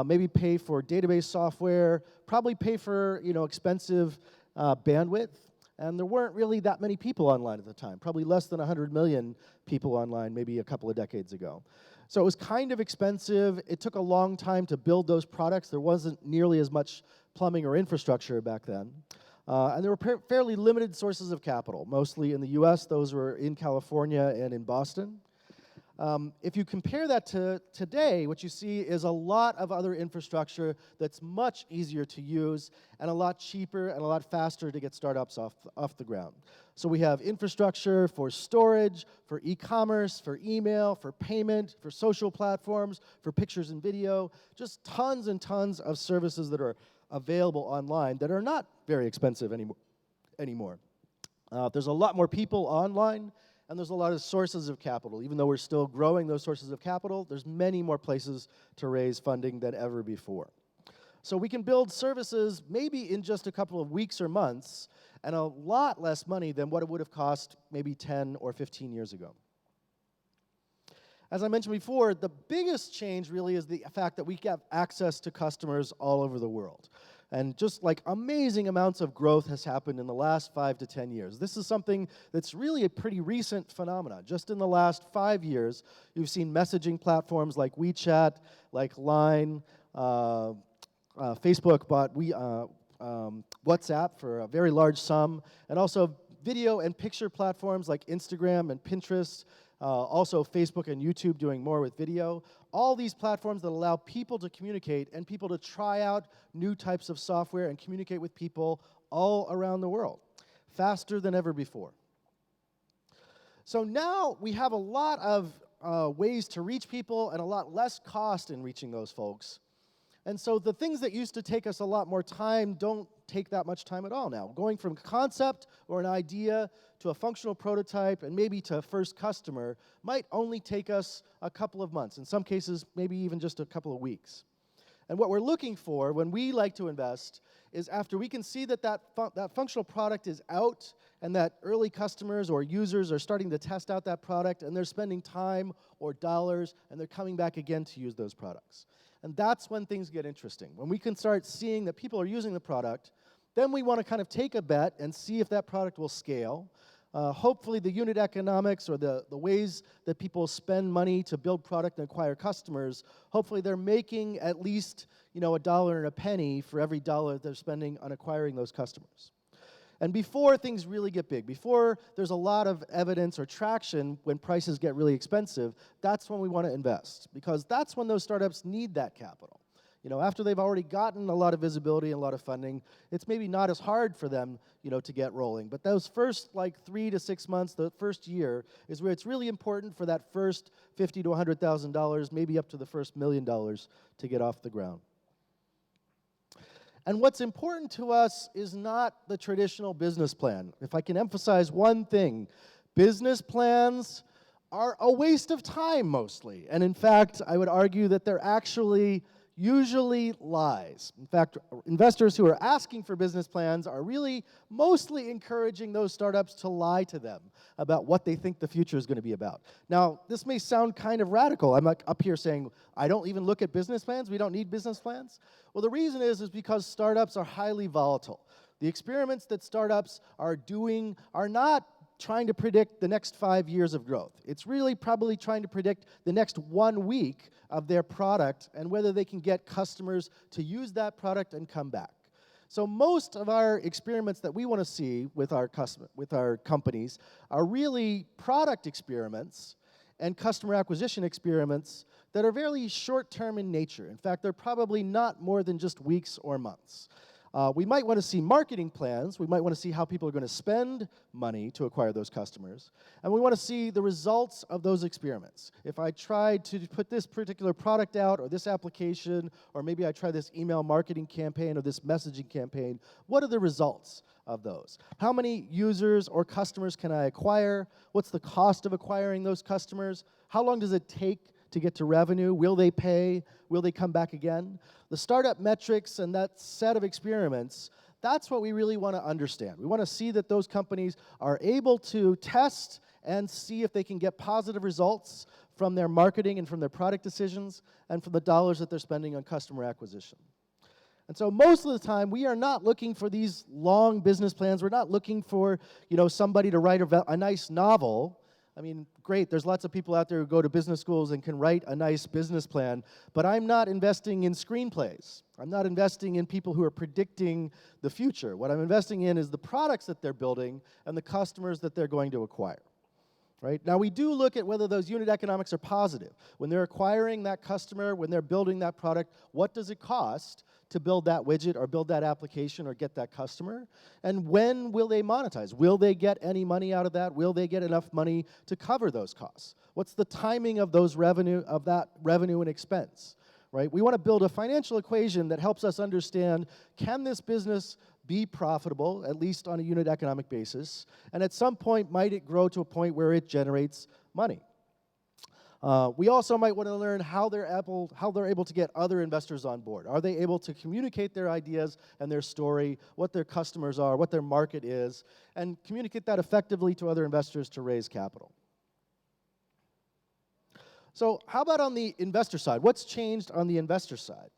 maybe pay for database software, probably pay for, expensive bandwidth. And there weren't really that many people online at the time, probably less than 100 million people online maybe a couple of decades ago. So it was kind of expensive. It took a long time to build those products. There wasn't nearly as much plumbing or infrastructure back then. And there were fairly limited sources of capital, mostly in the US. Those were in California and in Boston. If you compare that to today, what you see is a lot of other infrastructure that's much easier to use and a lot cheaper and a lot faster to get startups off the ground. So we have infrastructure for storage, for e-commerce, for email, for payment, for social platforms, for pictures and video, just tons and tons of services that are available online that are not very expensive anymore. There's a lot more people online, and there's a lot of sources of capital. Even though we're still growing those sources of capital, there's many more places to raise funding than ever before. So we can build services maybe in just a couple of weeks or months and a lot less money than what it would have cost maybe 10 or 15 years ago. As I mentioned before, the biggest change really is the fact that we have access to customers all over the world. And just like amazing amounts of growth has happened in the last 5 to 10 years. This is something that's really a pretty recent phenomenon. Just in the last 5 years, you've seen messaging platforms like WeChat, like Line, Facebook bought WhatsApp for a very large sum, and also video and picture platforms like Instagram and Pinterest, also Facebook and YouTube doing more with video. All these platforms that allow people to communicate and people to try out new types of software and communicate with people all around the world, faster than ever before. So now we have a lot of ways to reach people and a lot less cost in reaching those folks. And so the things that used to take us a lot more time don't take that much time at all now. Going from concept or an idea to a functional prototype and maybe to a first customer might only take us a couple of months. In some cases, maybe even just a couple of weeks. And what we're looking for when we like to invest is after we can see that functional product is out and that early customers or users are starting to test out that product and they're spending time or dollars and they're coming back again to use those products. And that's when things get interesting. When we can start seeing that people are using the product, then we want to kind of take a bet and see if that product will scale. Hopefully the unit economics or the ways that people spend money to build product and acquire customers, hopefully they're making at least a dollar and a penny for every dollar they're spending on acquiring those customers. And before things really get big, before there's a lot of evidence or traction when prices get really expensive, that's when we want to invest, because that's when those startups need that capital. After they've already gotten a lot of visibility and a lot of funding, it's maybe not as hard for them, to get rolling. But those first 3 to 6 months, the first year, is where it's really important for that first $50,000 to $100,000, maybe up to the first $1 million to get off the ground. And what's important to us is not the traditional business plan. If I can emphasize one thing, business plans are a waste of time mostly. And in fact, I would argue that they're actually usually lies. In fact, investors who are asking for business plans are really mostly encouraging those startups to lie to them about what they think the future is going to be about. Now, this may sound kind of radical. I'm up here saying, I don't even look at business plans. We don't need business plans. Well, the reason is because startups are highly volatile. The experiments that startups are doing are not trying to predict the next 5 years of growth. It's really probably trying to predict the next 1 week of their product and whether they can get customers to use that product and come back. So most of our experiments that we want to see with our companies are really product experiments and customer acquisition experiments that are very short-term in nature. In fact, they're probably not more than just weeks or months. We might want to see marketing plans. We might want to see how people are going to spend money to acquire those customers. And we want to see the results of those experiments. If I tried to put this particular product out or this application, or maybe I try this email marketing campaign or this messaging campaign, what are the results of those? How many users or customers can I acquire? What's the cost of acquiring those customers? How long does it take to get to revenue? Will they pay? Will they come back again? The startup metrics and that set of experiments, that's what we really want to understand. We want to see that those companies are able to test and see if they can get positive results from their marketing and from their product decisions and from the dollars that they're spending on customer acquisition. And so most of the time, we are not looking for these long business plans. We're not looking for, somebody to write a nice novel. I mean, great, there's lots of people out there who go to business schools and can write a nice business plan, but I'm not investing in screenplays. I'm not investing in people who are predicting the future. What I'm investing in is the products that they're building and the customers that they're going to acquire. Right? Now, we do look at whether those unit economics are positive. When they're acquiring that customer, when they're building that product, what does it cost to build that widget or build that application or get that customer? And when will they monetize? Will they get any money out of that? Will they get enough money to cover those costs? What's the timing of that revenue and expense? Right? We want to build a financial equation that helps us understand, can this business be profitable, at least on a unit economic basis, and at some point, might it grow to a point where it generates money? We also might want to learn how they're able to get other investors on board. Are they able to communicate their ideas and their story, what their customers are, what their market is, and communicate that effectively to other investors to raise capital? So how about on the investor side? What's changed on the investor side?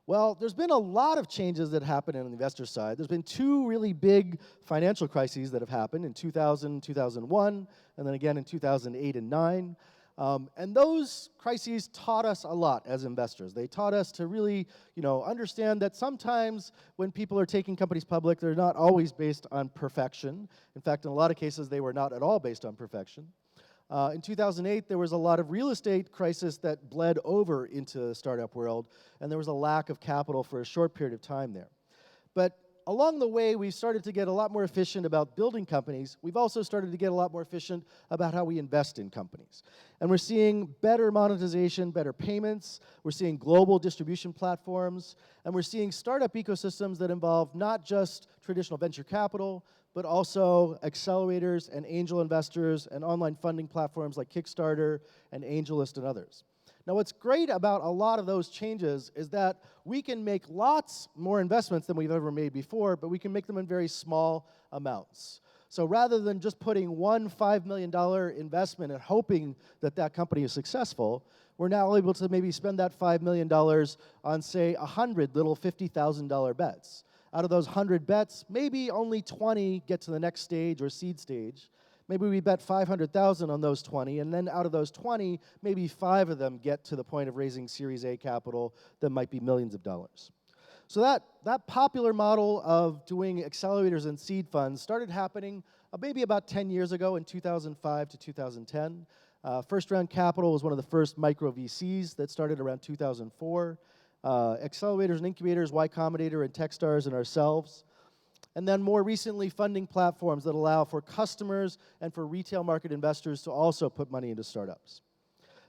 Well, there's been a lot of changes that happened on the investor side. There's been two really big financial crises that have happened in 2000, 2001, and then again in 2008 and 9. And those crises taught us a lot as investors. They taught us to really, understand that sometimes when people are taking companies public, they're not always based on perfection. In fact, in a lot of cases, they were not at all based on perfection. In 2008, there was a lot of real estate crisis that bled over into the startup world, and there was a lack of capital for a short period of time there. But along the way, we started to get a lot more efficient about building companies. We've also started to get a lot more efficient about how we invest in companies. And we're seeing better monetization, better payments. We're seeing global distribution platforms. And we're seeing startup ecosystems that involve not just traditional venture capital, but also accelerators and angel investors and online funding platforms like Kickstarter and AngelList and others. Now, what's great about a lot of those changes is that we can make lots more investments than we've ever made before, but we can make them in very small amounts. So rather than just putting one $5 million investment and hoping that that company is successful, we're now able to maybe spend that $5 million on, say, 100 little $50,000 bets. Out of those 100 bets, maybe only 20 get to the next stage or seed stage. Maybe we bet 500,000 on those 20, and then out of those 20, maybe 5 of them get to the point of raising Series A capital that might be millions of dollars. So that popular model of doing accelerators and seed funds started happening maybe about 10 years ago in 2005 to 2010. First Round Capital was one of the first micro VCs that started around 2004. Accelerators and incubators, Y Combinator and Techstars and ourselves. And then more recently, funding platforms that allow for customers and for retail market investors to also put money into startups.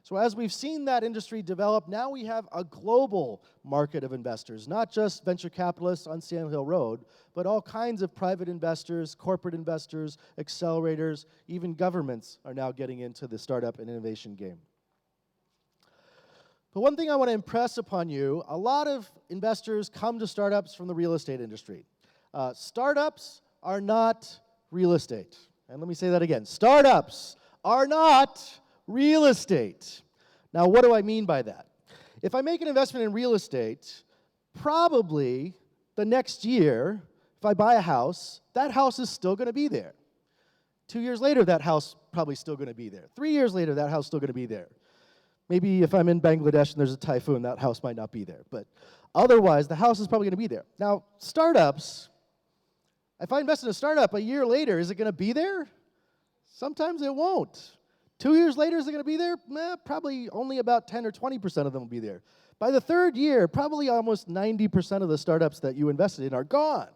So as we've seen that industry develop, now we have a global market of investors, not just venture capitalists on Sand Hill Road, but all kinds of private investors, corporate investors, accelerators, even governments are now getting into the startup and innovation game. But one thing I want to impress upon you, a lot of investors come to startups from the real estate industry. Startups are not real estate. And let me say that again. Startups are not real estate. Now, what do I mean by that? If I make an investment in real estate, probably the next year, if I buy a house, that house is still going to be there. 2 years later, that house probably still going to be there. 3 years later, that house still going to be there. Maybe if I'm in Bangladesh and there's a typhoon, that house might not be there. But otherwise, the house is probably going to be there. Now, startups, if I invest in a startup a year later, is it going to be there? Sometimes it won't. 2 years later, is it going to be there? Probably only about 10 or 20% of them will be there. By the third year, probably almost 90% of the startups that you invested in are gone.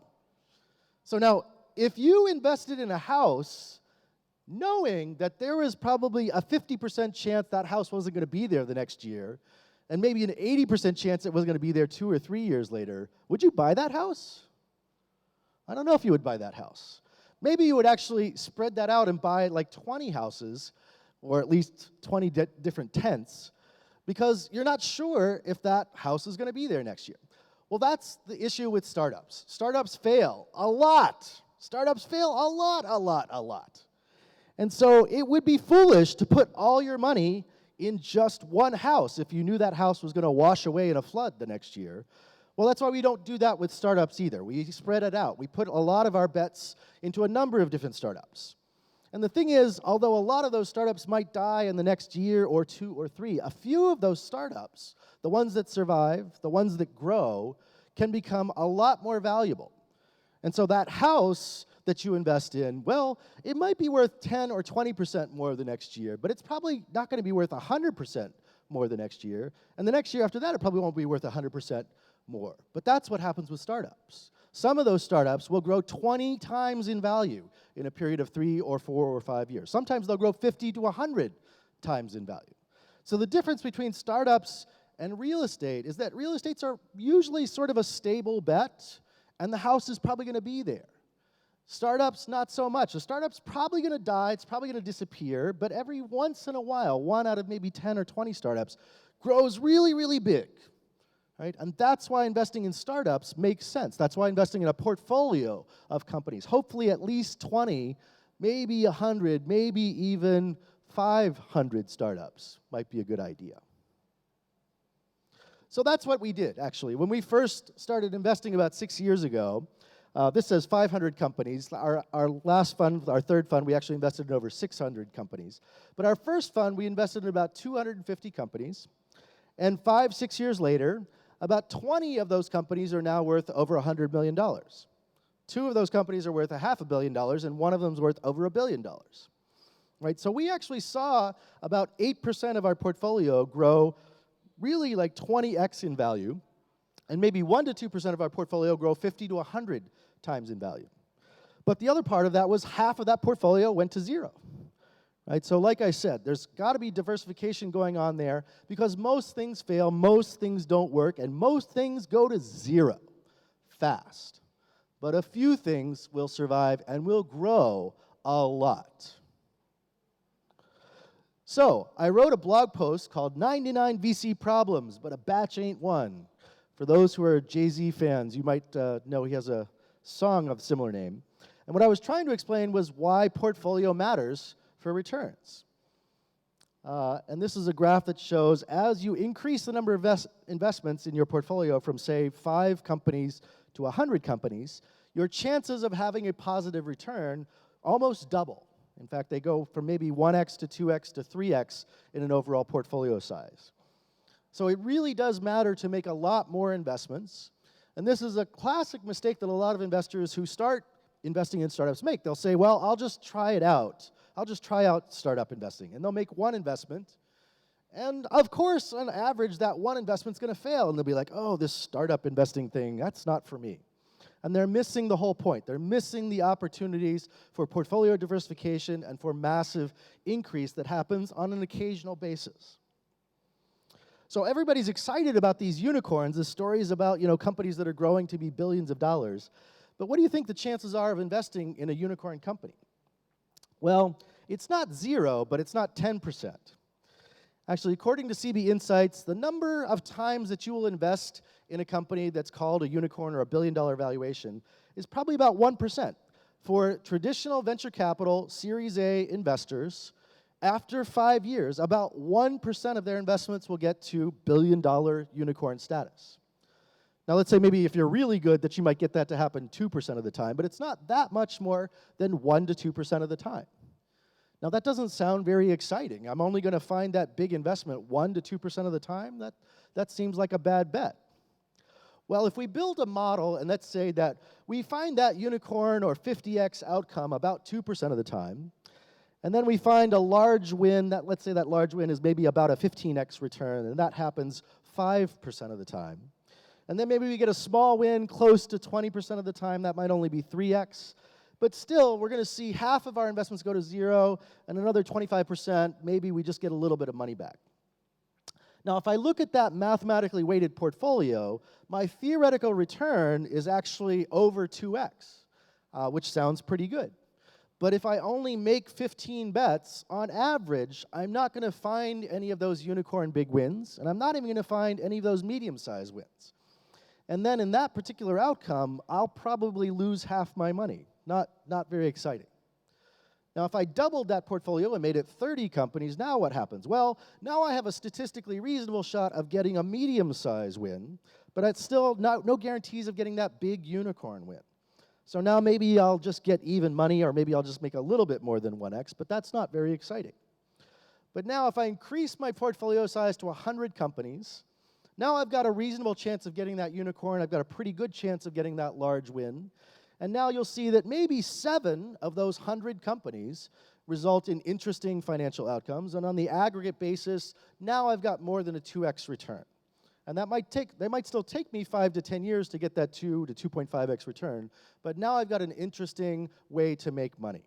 So now, if you invested in a house knowing that there was probably a 50% chance that house wasn't going to be there the next year, and maybe an 80% chance it was going to be there 2 or 3 years later, would you buy that house? I don't know if you would buy that house. Maybe you would actually spread that out and buy like 20 houses, or at least 20 different tents, because you're not sure if that house is going to be there next year. Well, that's the issue with startups. Startups fail a lot. Startups fail a lot. And so it would be foolish to put all your money in just one house if you knew that house was going to wash away in a flood the next year. Well, that's why we don't do that with startups either. We spread it out. We put a lot of our bets into a number of different startups. And the thing is, although a lot of those startups might die in the next year or 2 or 3, a few of those startups, the ones that survive, the ones that grow, can become a lot more valuable. And so that house that you invest in, well, it might be worth 10 or 20% more the next year, but it's probably not going to be worth 100% more the next year. And the next year after that, it probably won't be worth 100% more. But that's what happens with startups. Some of those startups will grow 20 times in value in a period of 3 or 4 or 5 years. Sometimes they'll grow 50 to 100 times in value. So the difference between startups and real estate is that real estates are usually sort of a stable bet, and the house is probably going to be there. Startups, not so much. A startup's probably going to die, it's probably going to disappear, but every once in a while, one out of maybe 10 or 20 startups grows really, really big. Right? And that's why investing in startups makes sense. That's why investing in a portfolio of companies, hopefully at least 20, maybe 100, maybe even 500 startups might be a good idea. So that's what we did, actually. When we first started investing about 6 years ago, this says 500 companies. Our last fund, our third fund, we actually invested in over 600 companies. But our first fund, we invested in about 250 companies. And 5-6 years later, about 20 of those companies are now worth over $100 million. 2 of those companies are worth $500 million, and one of them is worth over $1 billion. Right? So we actually saw about 8% of our portfolio grow really like 20x in value, and maybe 1 to 2% of our portfolio grow 50 to 100 times in value. But the other part of that was half of that portfolio went to zero. Right? So like I said, there's got to be diversification going on there because most things fail, most things don't work, and most things go to zero fast. But a few things will survive and will grow a lot. So I wrote a blog post called 99 VC Problems, but a batch ain't one. For those who are Jay-Z fans, you might know he has a song of similar name. And what I was trying to explain was why portfolio matters for returns. And this is a graph that shows as you increase the number of investments in your portfolio from, say, 5 companies to 100 companies, your chances of having a positive return almost double. In fact, they go from maybe 1x to 2x to 3x in an overall portfolio size. So it really does matter to make a lot more investments. And this is a classic mistake that a lot of investors who start investing in startups make. They'll say, well, I'll just try it out. I'll just try out startup investing. And they'll make one investment. And of course, on average, that one investment's going to fail. And they'll be like, oh, this startup investing thing, that's not for me. And they're missing the whole point. They're missing the opportunities for portfolio diversification and for massive increase that happens on an occasional basis. So everybody's excited about these unicorns, the stories about companies that are growing to be billions of dollars. But what do you think the chances are of investing in a unicorn company? Well, it's not 0, but it's not 10%. Actually, according to CB Insights, the number of times that you will invest in a company that's called a unicorn or a billion-dollar valuation is probably about 1%. For traditional venture capital Series A investors, after 5 years, about 1% of their investments will get to billion-dollar unicorn status. Now, let's say maybe if you're really good that you might get that to happen 2% of the time, but it's not that much more than 1 to 2% of the time. Now, that doesn't sound very exciting. I'm only going to find that big investment 1 to 2% of the time? That seems like a bad bet. Well, if we build a model, and let's say that we find that unicorn or 50x outcome about 2% of the time, and then we find a large win, let's say that large win is maybe about a 15x return, and that happens 5% of the time. And then maybe we get a small win close to 20% of the time, that might only be 3x. But still, we're going to see half of our investments go to 0, and another 25%, maybe we just get a little bit of money back. Now, if I look at that mathematically weighted portfolio, my theoretical return is actually over 2x, which sounds pretty good. But if I only make 15 bets, on average, I'm not going to find any of those unicorn big wins, and I'm not even going to find any of those medium-sized wins. And then in that particular outcome, I'll probably lose half my money. Not very exciting. Now, if I doubled that portfolio and made it 30 companies, now what happens? Well, now I have a statistically reasonable shot of getting a medium-sized win, but it's still no guarantees of getting that big unicorn win. So now maybe I'll just get even money, or maybe I'll just make a little bit more than 1x, but that's not very exciting. But now if I increase my portfolio size to 100 companies, now I've got a reasonable chance of getting that unicorn. I've got a pretty good chance of getting that large win. And now you'll see that maybe 7 of those 100 companies result in interesting financial outcomes. And on the aggregate basis, now I've got more than a 2x return. And they might still take me 5 to 10 years to get that 2 to 2.5x return. But now I've got an interesting way to make money.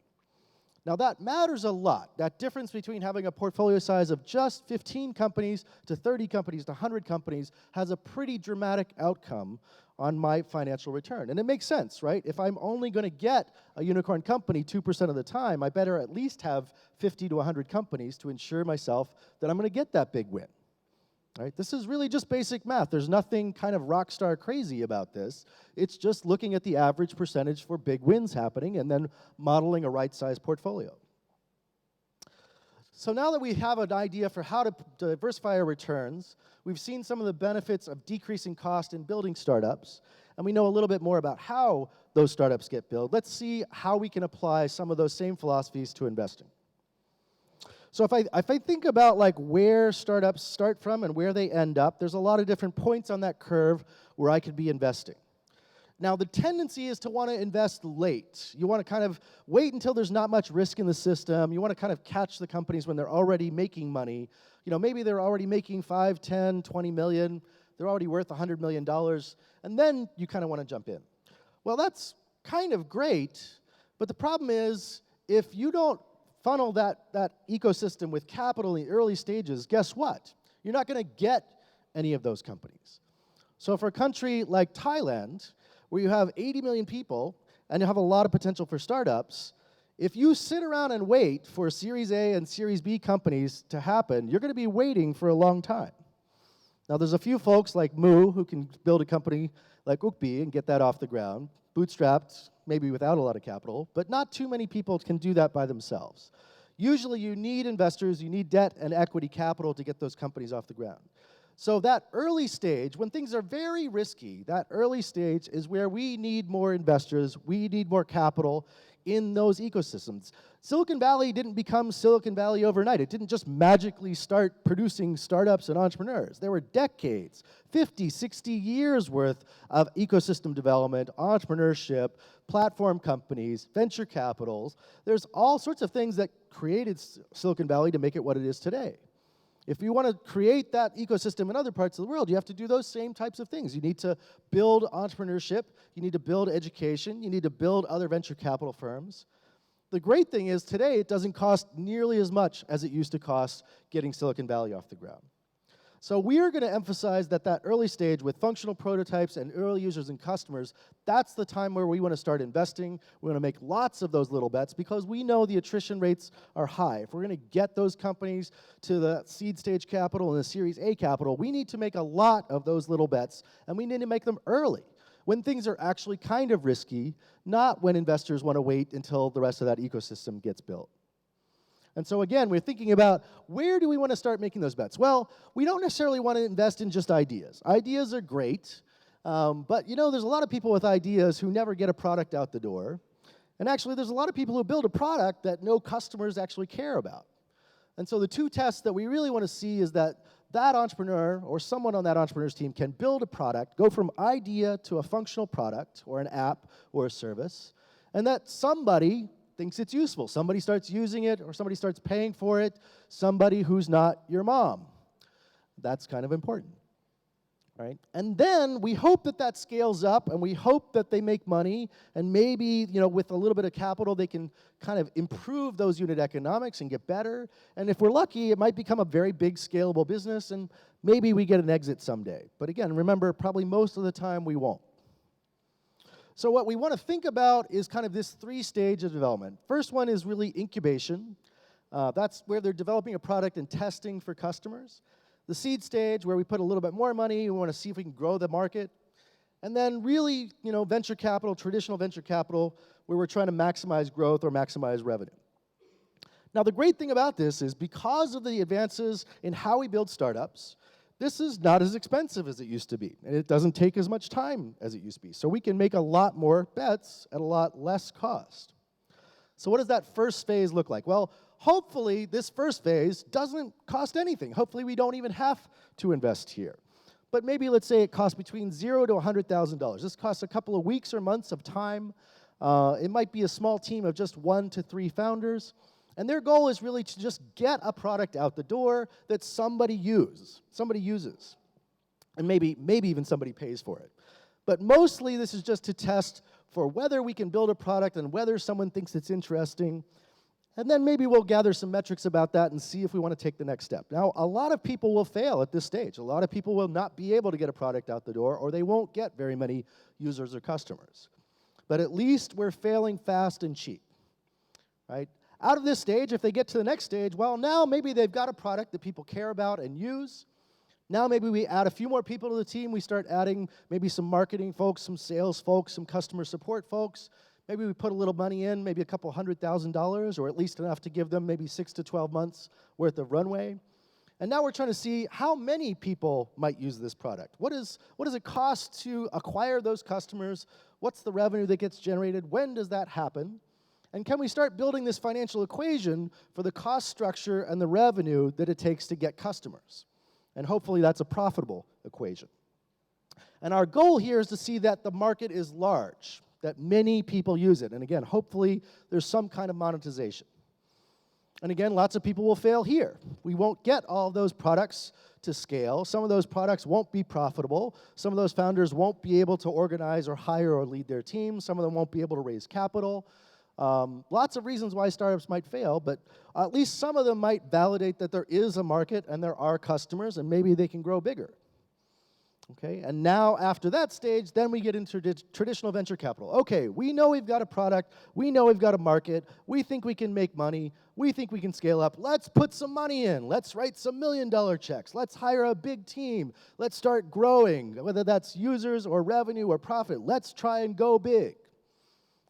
Now that matters a lot. That difference between having a portfolio size of just 15 companies to 30 companies to 100 companies has a pretty dramatic outcome on my financial return. And it makes sense, right? If I'm only going to get a unicorn company 2% of the time, I better at least have 50 to 100 companies to ensure myself that I'm going to get that big win. Right? This is really just basic math. There's nothing kind of rock star crazy about this. It's just looking at the average percentage for big wins happening and then modeling a right-sized portfolio. So now that we have an idea for how to diversify our returns, we've seen some of the benefits of decreasing cost in building startups, and we know a little bit more about how those startups get built. Let's see how we can apply some of those same philosophies to investing. So if I think about like where startups start from and where they end up, there's a lot of different points on that curve where I could be investing. Now, the tendency is to want to invest late. You want to kind of wait until there's not much risk in the system. You want to kind of catch the companies when they're already making money. You know, maybe they're already making 5, 10, 20 million. They're already worth $100 million. And then you kind of want to jump in. Well, that's kind of great. But the problem is, if you don't funnel that ecosystem with capital in the early stages, guess what? You're not going to get any of those companies. So for a country like Thailand, where you have 80 million people and you have a lot of potential for startups, if you sit around and wait for Series A and Series B companies to happen, you're going to be waiting for a long time. Now, there's a few folks like Mu who can build a company like Ukbi and get that off the ground, bootstrapped, maybe without a lot of capital, but not too many people can do that by themselves. Usually you need investors, you need debt and equity capital to get those companies off the ground. So that early stage, when things are very risky, that early stage is where we need more investors, we need more capital in those ecosystems. Silicon Valley didn't become Silicon Valley overnight. It didn't just magically start producing startups and entrepreneurs. There were decades, 50, 60 years worth of ecosystem development, entrepreneurship, platform companies, venture capitals. There's all sorts of things that created Silicon Valley to make it what it is today. If you want to create that ecosystem in other parts of the world, you have to do those same types of things. You need to build entrepreneurship, you need to build education, you need to build other venture capital firms. The great thing is today it doesn't cost nearly as much as it used to cost getting Silicon Valley off the ground. So we are going to emphasize that early stage with functional prototypes and early users and customers, that's the time where we want to start investing. We want to make lots of those little bets because we know the attrition rates are high. If we're going to get those companies to the seed stage capital and the Series A capital, we need to make a lot of those little bets, and we need to make them early, when things are actually kind of risky, not when investors want to wait until the rest of that ecosystem gets built. And so again, we're thinking about where do we want to start making those bets? Well, we don't necessarily want to invest in just ideas. Ideas are great, but you know, there's a lot of people with ideas who never get a product out the door. And actually, there's a lot of people who build a product that no customers actually care about. And so the two tests that we really want to see is that entrepreneur or someone on that entrepreneur's team can build a product, go from idea to a functional product or an app or a service, and that somebody thinks it's useful. Somebody starts using it or somebody starts paying for it, somebody who's not your mom. That's kind of important, right? And then we hope that scales up and we hope that they make money and maybe, you know, with a little bit of capital they can kind of improve those unit economics and get better. And if we're lucky, it might become a very big scalable business and maybe we get an exit someday. But again, remember, probably most of the time we won't. So what we want to think about is kind of this 3-stage of development. First one is really incubation. That's where they're developing a product and testing for customers. The seed stage, where we put a little bit more money, we want to see if we can grow the market. And then really, you know, venture capital, traditional venture capital, where we're trying to maximize growth or maximize revenue. Now, the great thing about this is because of the advances in how we build startups, this is not as expensive as it used to be, and it doesn't take as much time as it used to be. So we can make a lot more bets at a lot less cost. So what does that first phase look like? Well, hopefully this first phase doesn't cost anything. Hopefully we don't even have to invest here. But maybe let's say it costs between $0 to $100,000. This costs a couple of weeks or months of time. It might be a small team of just 1 to 3 founders. And their goal is really to just get a product out the door that somebody uses. And maybe even somebody pays for it. But mostly this is just to test for whether we can build a product and whether someone thinks it's interesting. And then maybe we'll gather some metrics about that and see if we want to take the next step. Now, a lot of people will fail at this stage. A lot of people will not be able to get a product out the door, or they won't get very many users or customers. But at least we're failing fast and cheap, right? Out of this stage, if they get to the next stage, well, now maybe they've got a product that people care about and use. Now maybe we add a few more people to the team. We start adding maybe some marketing folks, some sales folks, some customer support folks. Maybe we put a little money in, maybe a couple $100,000, or at least enough to give them maybe 6 to 12 months worth of runway. And now we're trying to see how many people might use this product. What does it cost to acquire those customers? What's the revenue that gets generated? When does that happen? And can we start building this financial equation for the cost structure and the revenue that it takes to get customers? And hopefully that's a profitable equation. And our goal here is to see that the market is large, that many people use it. And again, hopefully there's some kind of monetization. And again, lots of people will fail here. We won't get all of those products to scale. Some of those products won't be profitable. Some of those founders won't be able to organize or hire or lead their team. Some of them won't be able to raise capital. Lots of reasons why startups might fail, but at least some of them might validate that there is a market and there are customers, and maybe they can grow bigger. Okay, and now after that stage, then we get into traditional venture capital. Okay, we know we've got a product, we know we've got a market, we think we can make money, we think we can scale up. Let's put some money in. Let's write some $1 million checks. Let's hire a big team. Let's start growing, whether that's users or revenue or profit. Let's try and go big.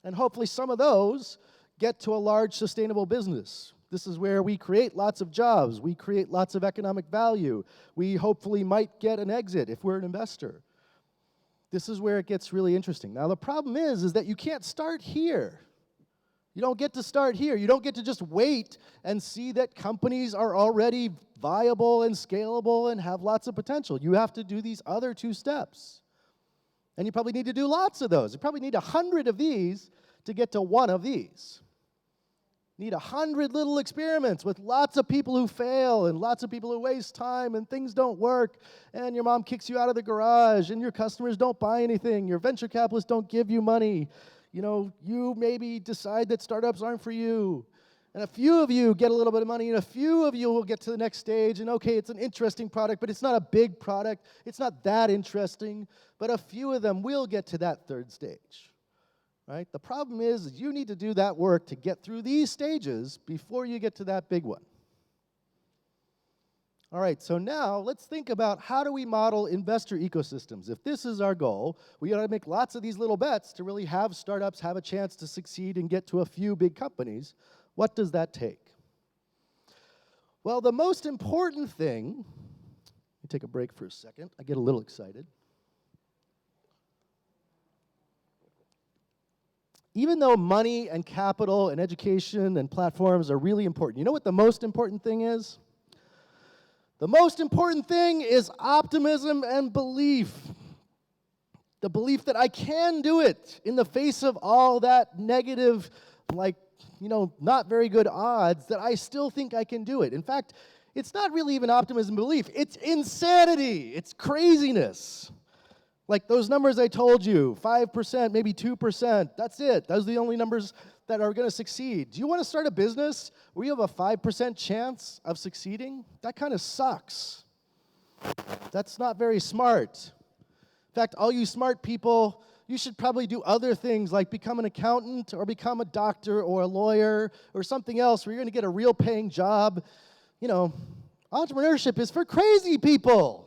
And hopefully some of those get to a large sustainable business. This is where we create lots of jobs. We create lots of economic value. We hopefully might get an exit if we're an investor. This is where it gets really interesting. Now, the problem is that you can't start here. You don't get to start here. You don't get to just wait and see that companies are already viable and scalable and have lots of potential. You have to do these other 2 steps. And you probably need to do lots of those. You probably need 100 of these to get to 1 of these. Need 100 little experiments with lots of people who fail and lots of people who waste time and things don't work and your mom kicks you out of the garage and your customers don't buy anything. Your venture capitalists don't give you money. You know, you maybe decide that startups aren't for you. And a few of you get a little bit of money and a few of you will get to the next stage and okay, it's an interesting product, but it's not a big product. It's not that interesting, but a few of them will get to that 3rd stage. Right? The problem is you need to do that work to get through these stages before you get to that big one. All right, so now let's think about how do we model investor ecosystems. If this is our goal, we got to make lots of these little bets to really have startups have a chance to succeed and get to a few big companies. What does that take? Well, the most important thing, let me take a break for a second. I get a little excited. Even though money and capital and education and platforms are really important, you know what the most important thing is? The most important thing is optimism and belief. The belief that I can do it in the face of all that negative, not very good odds, that I still think I can do it. In fact, it's not really even optimism and belief. It's insanity. It's craziness. Like those numbers I told you, 5%, maybe 2%, that's it. Those are the only numbers that are going to succeed. Do you want to start a business where you have a 5% chance of succeeding? That kind of sucks. That's not very smart. In fact, all you smart people, you should probably do other things like become an accountant or become a doctor or a lawyer or something else where you're going to get a real paying job. You know, entrepreneurship is for crazy people.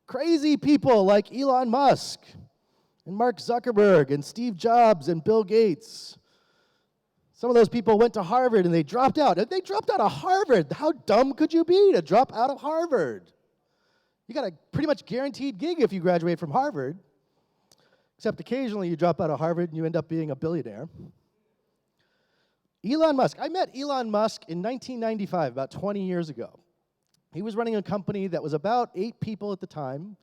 Crazy people like Elon Musk and Mark Zuckerberg and Steve Jobs and Bill Gates. Some of those people went to Harvard and they dropped out. And they dropped out of Harvard. How dumb could you be to drop out of Harvard? You got a pretty much guaranteed gig if you graduate from Harvard. Except occasionally you drop out of Harvard and you end up being a billionaire. Elon Musk. I met Elon Musk in 1995, about 20 years ago. He was running a company that was about 8 people at the time.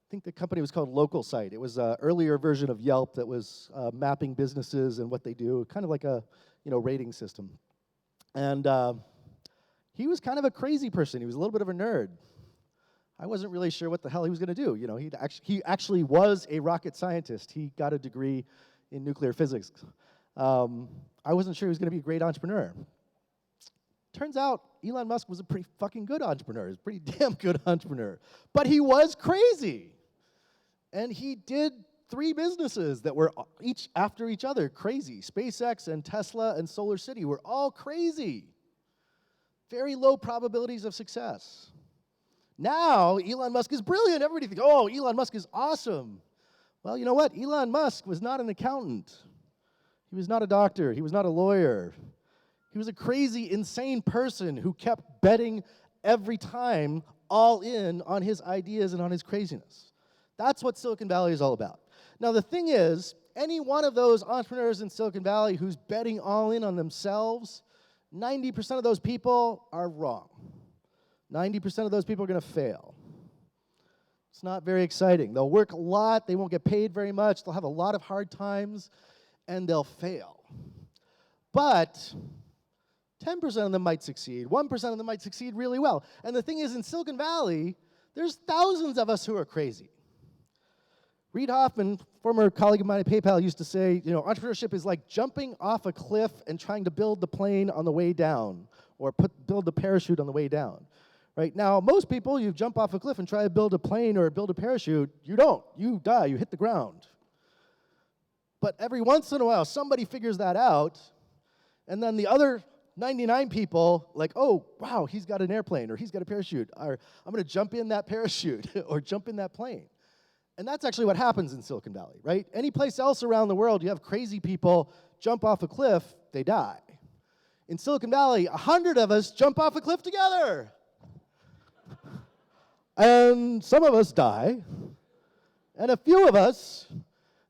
I think the company was called Local Site. It was an earlier version of Yelp that was mapping businesses and what they do, kind of like a rating system. And he was kind of a crazy person. He was a little bit of a nerd. I wasn't really sure what the hell he was going to do. He actually was a rocket scientist. He got a degree in nuclear physics. I wasn't sure he was going to be a great entrepreneur. Turns out Elon Musk was a pretty fucking good entrepreneur. He was a pretty damn good entrepreneur. But he was crazy. And he did 3 businesses that were each after each other crazy. SpaceX and Tesla and Solar City were all crazy. Very low probabilities of success. Now, Elon Musk is brilliant. Everybody thinks, oh, Elon Musk is awesome. Well, you know what? Elon Musk was not an accountant. He was not a doctor. He was not a lawyer. He was a crazy, insane person who kept betting every time all in on his ideas and on his craziness. That's what Silicon Valley is all about. Now, the thing is, any one of those entrepreneurs in Silicon Valley who's betting all in on themselves, 90% of those people are wrong. 90% of those people are going to fail. It's not very exciting. They'll work a lot. They won't get paid very much. They'll have a lot of hard times, and they'll fail. But 10% of them might succeed. 1% of them might succeed really well. And the thing is, in Silicon Valley, there's thousands of us who are crazy. Reid Hoffman, former colleague of mine at PayPal, used to say, entrepreneurship is like jumping off a cliff and trying to build the plane on the way down, or build the parachute on the way down. Right now, most people, you jump off a cliff and try to build a plane or build a parachute. You don't. You die. You hit the ground. But every once in a while, somebody figures that out, and then the other 99 people, like, oh, wow, he's got an airplane, or he's got a parachute, or I'm going to jump in that parachute, or jump in that plane. And that's actually what happens in Silicon Valley, right? Any place else around the world, you have crazy people jump off a cliff, they die. In Silicon Valley, 100 of us jump off a cliff together. And some of us die, and a few of us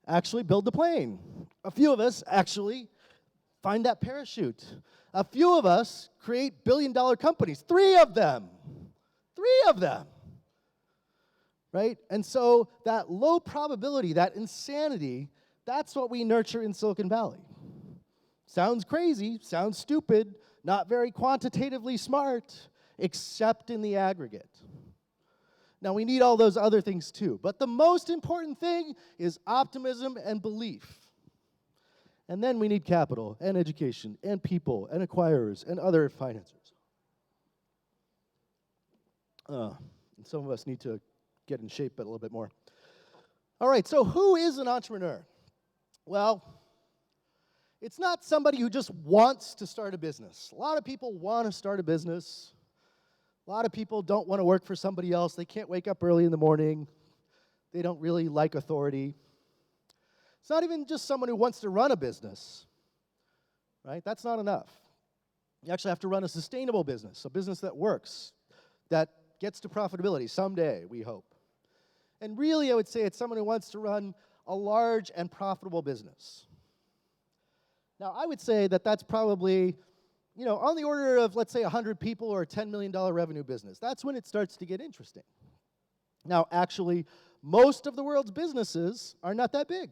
actually build the plane. A few of us actually find that parachute. A few of us create billion-dollar companies. 3 of them. 3 of them. Right? And so that low probability, that insanity, that's what we nurture in Silicon Valley. Sounds crazy, sounds stupid, not very quantitatively smart, except in the aggregate. Now, we need all those other things too, but the most important thing is optimism and belief. And then we need capital and education and people and acquirers and other financiers. And some of us need to get in shape a little bit more. All right, so who is an entrepreneur? Well, it's not somebody who just wants to start a business. A lot of people want to start a business. A lot of people don't want to work for somebody else. They can't wake up early in the morning. They don't really like authority. It's not even just someone who wants to run a business, right? That's not enough. You actually have to run a sustainable business, a business that works, that gets to profitability someday, we hope. And really, I would say it's someone who wants to run a large and profitable business. Now, I would say that that's probably, on the order of, let's say, 100 people or a $10 million revenue business. That's when it starts to get interesting. Now, actually, most of the world's businesses are not that big.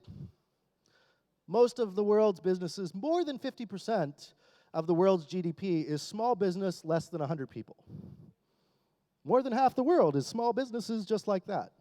Most of the world's businesses, more than 50% of the world's GDP is small business less than 100 people. More than half the world is small businesses just like that.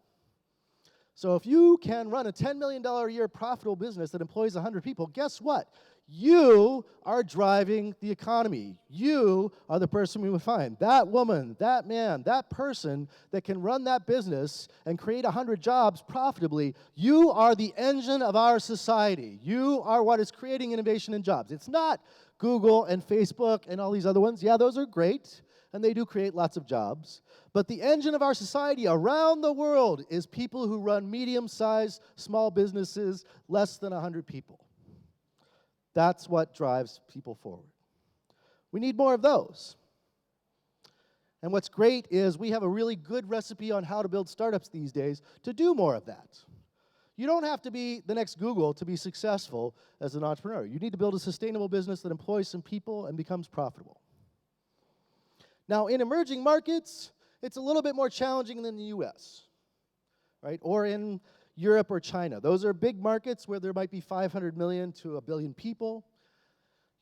So if you can run a $10 million a year profitable business that employs 100 people, guess what? You are driving the economy. You are the person we would find. That woman, that man, that person that can run that business and create 100 jobs profitably, you are the engine of our society. You are what is creating innovation and jobs. It's not Google and Facebook and all these other ones. Yeah, those are great, and they do create lots of jobs. But the engine of our society around the world is people who run medium-sized small businesses, less than 100 people. That's what drives people forward. We need more of those. And what's great is we have a really good recipe on how to build startups these days to do more of that. You don't have to be the next Google to be successful as an entrepreneur. You need to build a sustainable business that employs some people and becomes profitable. Now, in emerging markets, it's a little bit more challenging than the US, right? Or in Europe or China. Those are big markets where there might be 500 million to a billion people.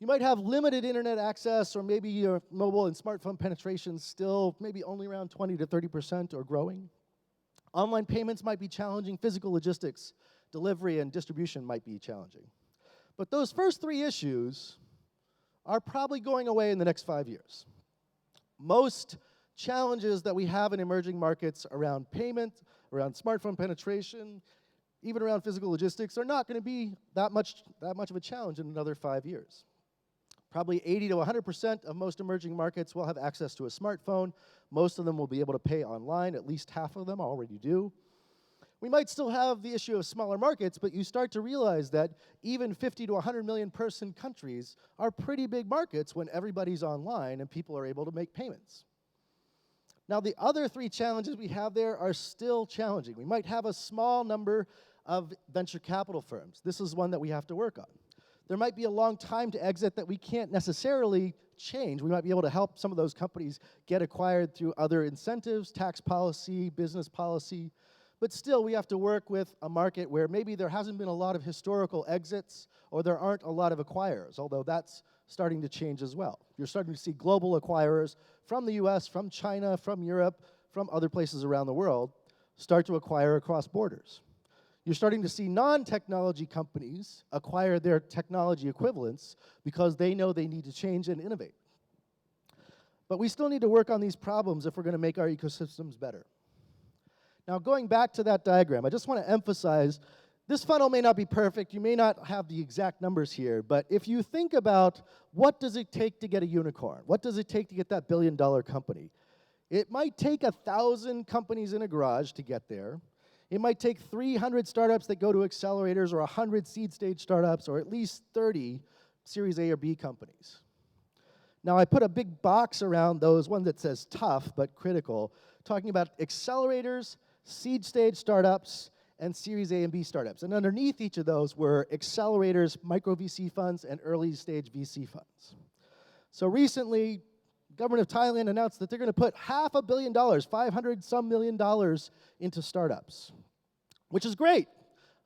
You might have limited internet access, or maybe your mobile and smartphone penetration still maybe only around 20 to 30% or growing. Online payments might be challenging. Physical logistics, delivery, and distribution might be challenging. But those first three issues are probably going away in the next 5 years. Most challenges that we have in emerging markets around payment, around smartphone penetration, even around physical logistics are not going to be that much of a challenge in another 5 years. Probably 80 to 100% of most emerging markets will have access to a smartphone. Most of them will be able to pay online. At least half of them already do. We might still have the issue of smaller markets, but you start to realize that even 50 to 100 million person countries are pretty big markets when everybody's online and people are able to make payments. Now, the other three challenges we have there are still challenging. We might have a small number of venture capital firms. This is one that we have to work on. There might be a long time to exit that we can't necessarily change. We might be able to help some of those companies get acquired through other incentives, tax policy, business policy. But still, we have to work with a market where maybe there hasn't been a lot of historical exits or there aren't a lot of acquirers, although that's starting to change as well. You're starting to see global acquirers from the US, from China, from Europe, from other places around the world start to acquire across borders. You're starting to see non-technology companies acquire their technology equivalents because they know they need to change and innovate. But we still need to work on these problems if we're going to make our ecosystems better. Now, going back to that diagram, I just want to emphasize this funnel may not be perfect. You may not have the exact numbers here, but if you think about what does it take to get a unicorn? What does it take to get that billion-dollar company? It might take 1,000 companies in a garage to get there. It might take 300 startups that go to accelerators, or 100 seed stage startups, or at least 30 Series A or B companies. Now, I put a big box around those, one that says tough but critical, talking about accelerators, seed stage startups, and Series A and B startups. And underneath each of those were accelerators, micro VC funds, and early stage VC funds. So recently, government of Thailand announced that they're going to put $500 million, 500-some million dollars into startups, which is great.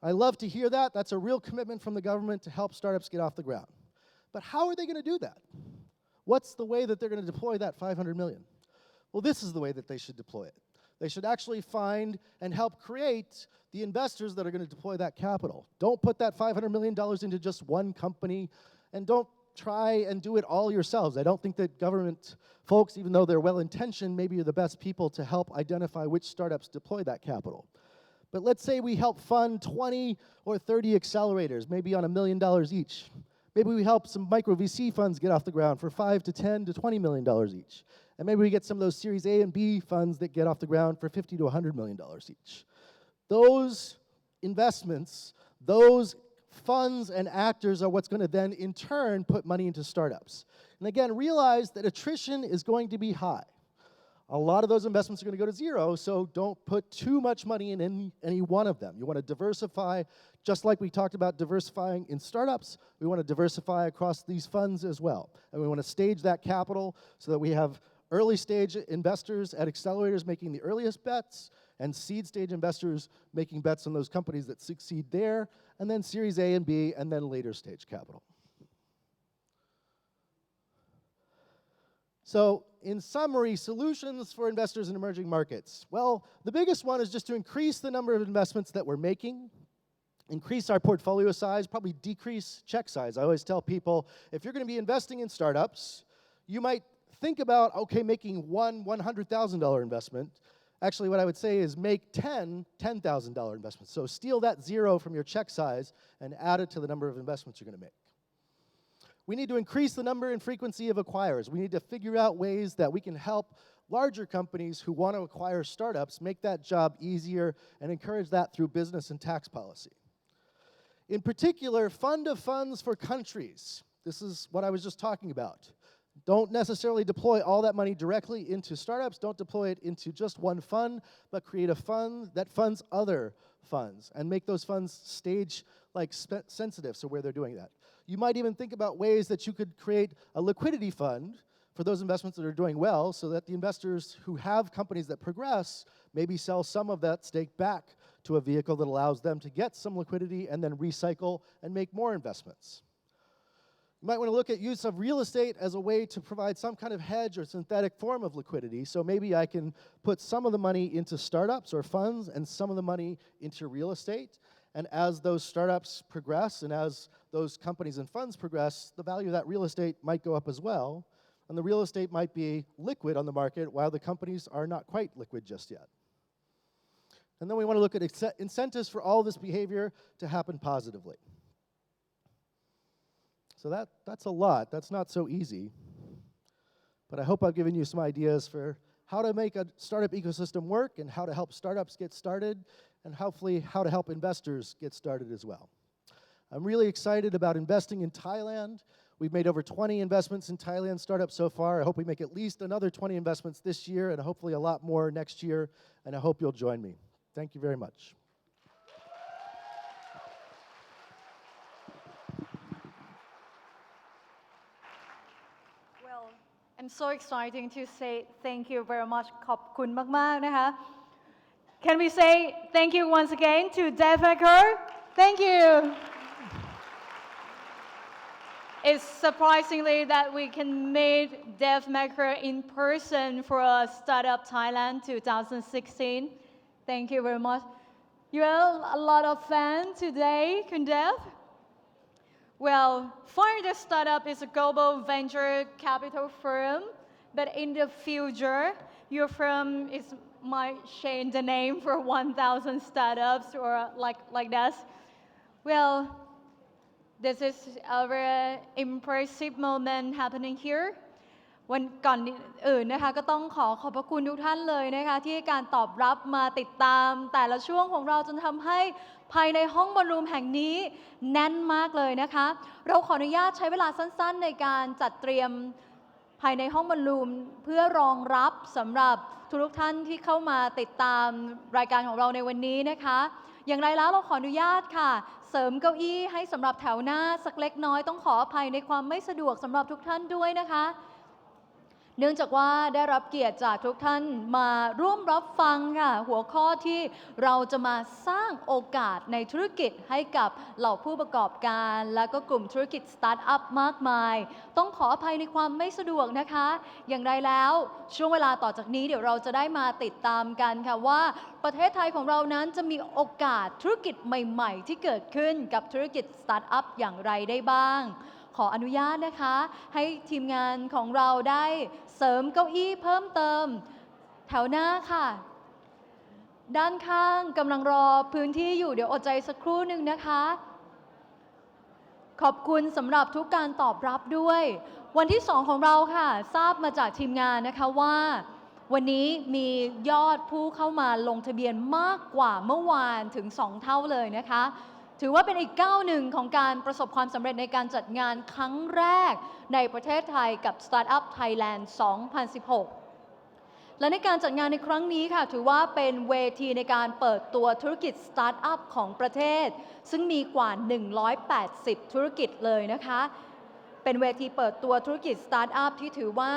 I love to hear that. That's a real commitment from the government to help startups get off the ground. But how are they going to do that? What's the way that they're going to deploy that $500 million? Well, this is the way that they should deploy it. They should actually find and help create the investors that are going to deploy that capital. Don't put that $500 million into just one company, and don't try and do it all yourselves. I don't think that government folks, even though they're well-intentioned, maybe are the best people to help identify which startups deploy that capital. But let's say we help fund 20 or 30 accelerators, maybe on $1 million each. Maybe we help some micro VC funds get off the ground for $5 to $10 to $20 million each. And maybe we get some of those Series A and B funds that get off the ground for $50 to $100 million each. Those investments, those funds and actors are what's going to then, in turn, put money into startups. And again, realize that attrition is going to be high. A lot of those investments are going to go to zero, so don't put too much money in any one of them. You want to diversify, just like we talked about diversifying in startups. We want to diversify across these funds as well. And we want to stage that capital so that we have early stage investors at accelerators making the earliest bets, and seed stage investors making bets on those companies that succeed there, and then Series A and B, and then later stage capital. So, in summary, solutions for investors in emerging markets. Well, the biggest one is just to increase the number of investments that we're making, increase our portfolio size, probably decrease check size. I always tell people, if you're going to be investing in startups, you might think about, okay, making one $100,000 investment. Actually, what I would say is make 10 $10,000 investments. So steal that zero from your check size and add it to the number of investments you're going to make. We need to increase the number and frequency of acquirers. We need to figure out ways that we can help larger companies who want to acquire startups make that job easier and encourage that through business and tax policy. In particular, fund of funds for countries. This is what I was just talking about. Don't necessarily deploy all that money directly into startups. Don't deploy it into just one fund, but create a fund that funds other funds and make those funds stage like sensitive, so where they're doing that. You might even think about ways that you could create a liquidity fund for those investments that are doing well so that the investors who have companies that progress maybe sell some of that stake back to a vehicle that allows them to get some liquidity and then recycle and make more investments. You might want to look at use of real estate as a way to provide some kind of hedge or synthetic form of liquidity. So maybe I can put some of the money into startups or funds and some of the money into real estate. And as those startups progress and as those companies and funds progress, the value of that real estate might go up as well. And the real estate might be liquid on the market while the companies are not quite liquid just yet. And then we want to look at incentives for all this behavior to happen positively. So that's a lot. That's not so easy. But I hope I've given you some ideas for how to make a startup ecosystem work and how to help startups get started and hopefully how to help investors get started as well. I'm really excited about investing in Thailand. We've made over 20 investments in Thailand startups so far. I hope we make at least another 20 investments this year and hopefully a lot more next year. And I hope you'll join me. Thank you very much. Well, I'm so excited to say thank you very much ขอบคุณมากๆนะคะ Can we say thank you once again to Dev Maker? Thank you. It's surprisingly that we can meet Dev Maker in person for Startup Thailand 2016. Thank you very much. You have a lot of fans today, Kun Dev. Well, Finder Startup is a global venture capital firm, but in the future, your firm might change the name for 1,000 startups or like that. Well, this is a very impressive moment happening here. วันก่อนอื่นนะคะก็ต้องขอบพระคุณทุกท่านเลยนะคะที่ให้การตอบรับมาติดตามแต่ละช่วงของเราจนทำให้ภายในห้องบอลรูมแห่งนี้แน่นมากเลยนะคะเราขออนุญาตใช้เวลาสั้นๆในการจัดเตรียมภายในห้องบอลรูมเพื่อรองรับสำหรับทุกท่านที่เข้ามาติดตามรายการของเราในวันนี้นะคะอย่างไรแล้วเราขออนุญาตค่ะเสริมเก้าอี้ให้สำหรับแถวหน้าสักเล็กน้อยต้องขออภัยในความไม่สะดวกสำหรับทุกท่านด้วยนะคะเนื่องจากว่าได้รับเกียรติจากทุกท่านมาร่วมรับฟังค่ะหัวข้อที่เราจะมาสร้างโอกาสในธุรกิจให้กับเหล่าผู้ประกอบการและก็กลุ่มธุรกิจสตาร์ทอัพมากมายต้องขออภัยในความไม่สะดวกนะคะอย่างไรแล้วช่วงเวลาต่อจากนี้เดี๋ยวเราจะได้มาติดตามกันค่ะว่าประเทศไทยของเรานั้นจะมีโอกาสธุรกิจใหม่ๆที่เกิดขึ้นกับธุรกิจสตาร์ทอัพอย่างไรได้บ้างขออนุญาตนะคะให้ทีมงานของเราได้เสริมเก้าอี้เพิ่มเติมแถวหน้าค่ะด้านข้างกำลังรอพื้นที่อยู่เดี๋ยวอดใจสักครู่หนึ่งนะคะขอบคุณสำหรับทุกการตอบรับด้วยวันที่2ของเราค่ะทราบมาจากทีมงานนะคะว่าวันนี้มียอดผู้เข้ามาลงทะเบียนมากกว่าเมื่อวานถึง2เท่าเลยนะคะถือว่าเป็นอีกก้าวหนึ่งของการประสบความสำเร็จในการจัดงานครั้งแรกในประเทศไทยกับ Startup Thailand 2016 และในการจัดงานในครั้งนี้ค่ะถือว่าเป็นเวทีในการเปิดตัวธุรกิจสตาร์ทอัพของประเทศซึ่งมีกว่า180ธุรกิจเลยนะคะเป็นเวทีเปิดตัวธุรกิจสตาร์ทอัพที่ถือว่า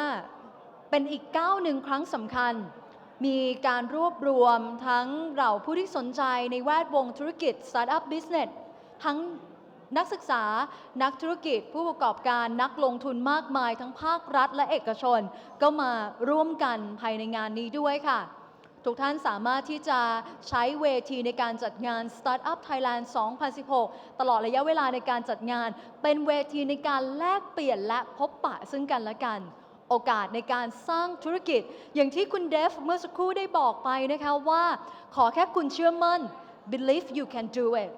เป็นอีกก้าวหนึ่งครั้งสำคัญมีการรวบรวมทั้งเหล่าผู้ที่สนใจในแวดวงธุรกิจ Startup Business ทั้งนักศึกษานักธุรกิจผู้ประกอบการนักลงทุนมากมายทั้งภาครัฐและเอกชนก็มาร่วมกันภายในงานนี้ด้วยค่ะทุกท่านสามารถที่จะใช้เวทีในการจัดงาน Startup Thailand 2016 ตลอดระยะเวลาในการจัดงานเป็นเวทีในการแลกเปลี่ยนและพบปะซึ่งกันและกันโอกาสในการสร้างธุรกิจอย่างที่คุณเดฟเมื่อสักครู่ได้บอกไปนะคะว่าขอแค่คุณเชื่อมั่น believe you can do it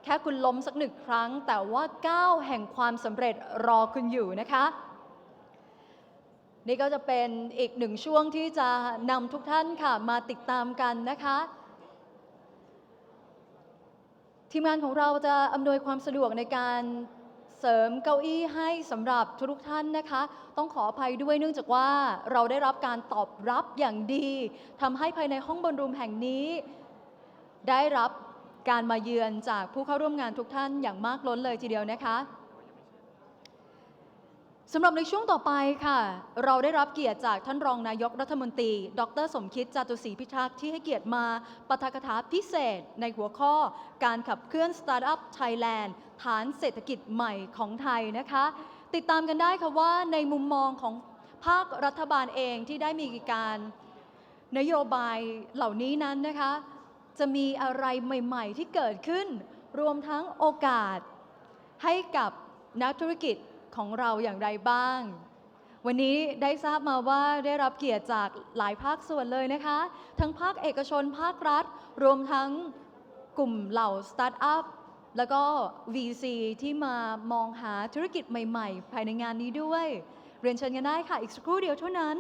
แค่คุณล้มสักหนึ่งครั้งแต่ว่าก้าวแห่งความสำเร็จรอคุณอยู่นะคะนี่ก็จะเป็นอีกหนึ่งช่วงที่จะนำทุกท่านค่ะมาติดตามกันนะคะ ทีมงานของเราจะอำนวยความสะดวกในการเสริมเก้าอี้ให้สำหรับทุกท่านนะคะต้องขออภัยด้วยเนื่องจากว่าเราได้รับการตอบรับอย่างดีทำให้ภายในห้องบอลรูมแห่งนี้ได้รับการมาเยือนจากผู้เข้าร่วมงานทุกท่านอย่างมากล้นเลยทีเดียวนะคะสำหรับในช่วงต่อไปค่ะเราได้รับเกียรติจากท่านรองนายกรัฐมนตรีดร.สมคิดจาตุศรีพิทักษ์ที่ให้เกียรติมาปาฐกถาพิเศษในหัวข้อการขับเคลื่อน Startup Thailand ฐานเศรษฐกิจใหม่ของไทยนะคะติดตามกันได้ค่ะว่าในมุมมองของภาครัฐบาลเองที่ได้มีการนโยบายเหล่านี้นั้นนะคะจะมีอะไรใหม่ๆที่เกิดขึ้นรวมทั้งโอกาสให้กับนักธุรกิจของเราอย่างไรบ้างวันนี้ได้ทราบมาว่าได้รับเกียรติจากหลายภาคส่วนเลยนะคะทั้งภาคเอกชนภาครัฐรวมทั้งกลุ่มเหล่าสตาร์ทอัพแล้วก็ VC ที่มามองหาธุรกิจใหม่ๆภายในงานนี้ด้วยเรียนเชิญกันได้ค่ะอีกสักครู่เดียวเท่านั้น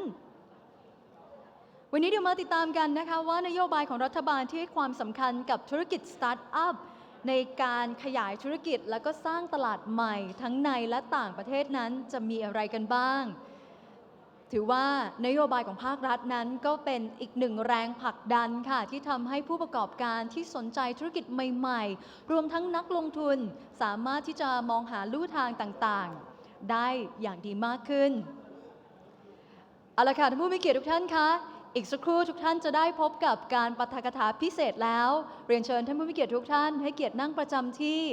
วันนี้เดี๋ยวมาติดตามกันนะคะว่านโยบายของรัฐบาลที่ให้ความสำคัญกับธุรกิจสตาร์ทอัพในการขยายธุรกิจและก็สร้างตลาดใหม่ทั้งในและต่างประเทศนั้นจะมีอะไรกันบ้างถือว่านโยบายของภาครัฐนั้นก็เป็นอีกหนึ่งแรงผลักดันค่ะที่ทำให้ผู้ประกอบการที่สนใจธุรกิจใหม่ๆรวมทั้งนักลงทุนสามารถที่จะมองหาลู่ทางต่างๆได้อย่างดีมากขึ้นเอาละค่ะท่านผู้มีเกียรติทุกท่านคะอีกสักครู่ทุกท่านจะได้พบกับการปาฐกถาพิเศษแล้วเรียนเชิญท่านผู้มีเกียรติทุกท่านให้เกียรตินั่งประจำที่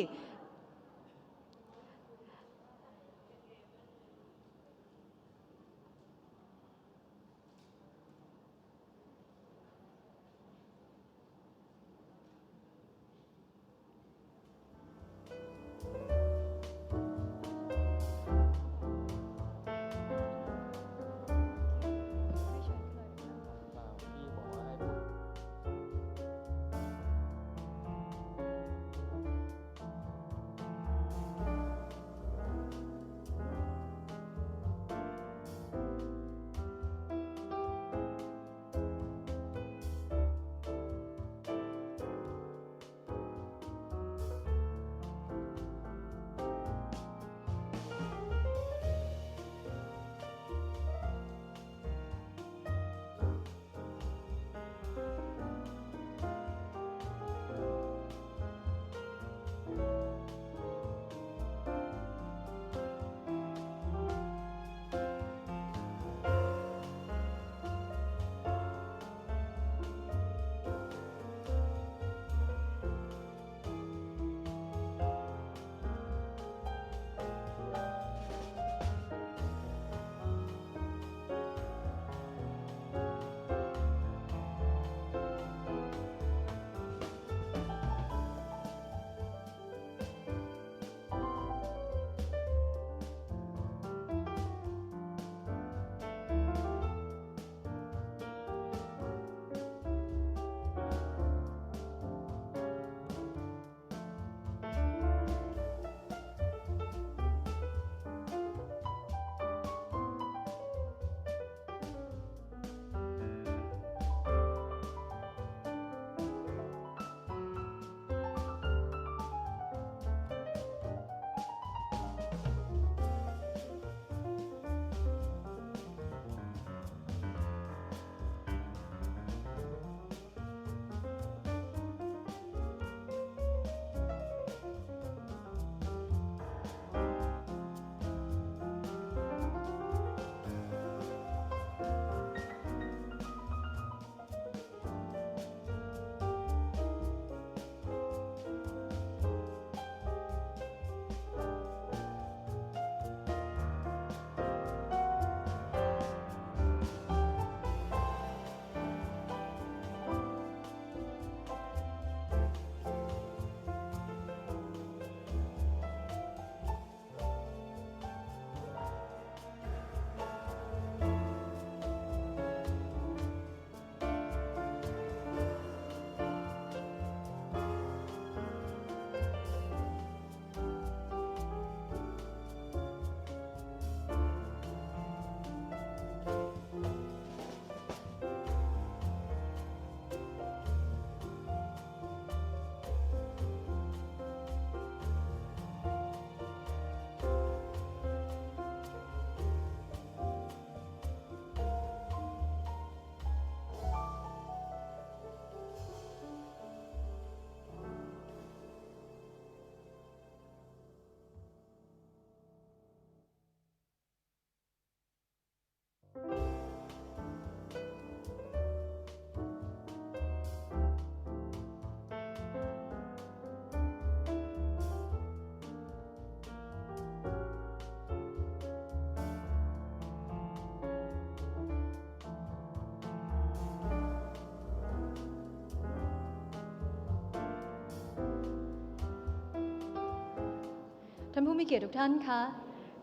านผู้มีเกียรติทุกท่านคะ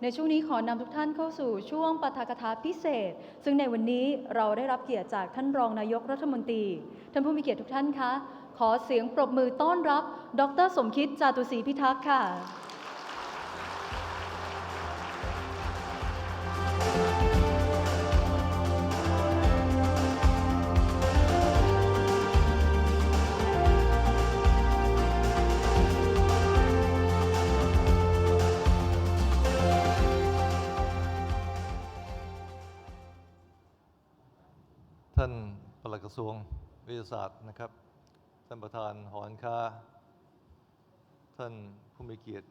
ในช่วงนี้ขอนำทุกท่านเข้าสู่ช่วงปาฐกถาพิเศษซึ่งในวันนี้เราได้รับเกียรติจากท่านรองนายกรัฐมนตรีท่านผู้มีเกียรติทุกท่านคะขอเสียงปรบมือต้อนรับดร.สมคิดจาตุศรีพิทักษ์ค่ะท่านปลัดกระทรวงวิทยาศาสตร์นะครับท่านประธานหอการค้าท่านผู้มีเกียรติ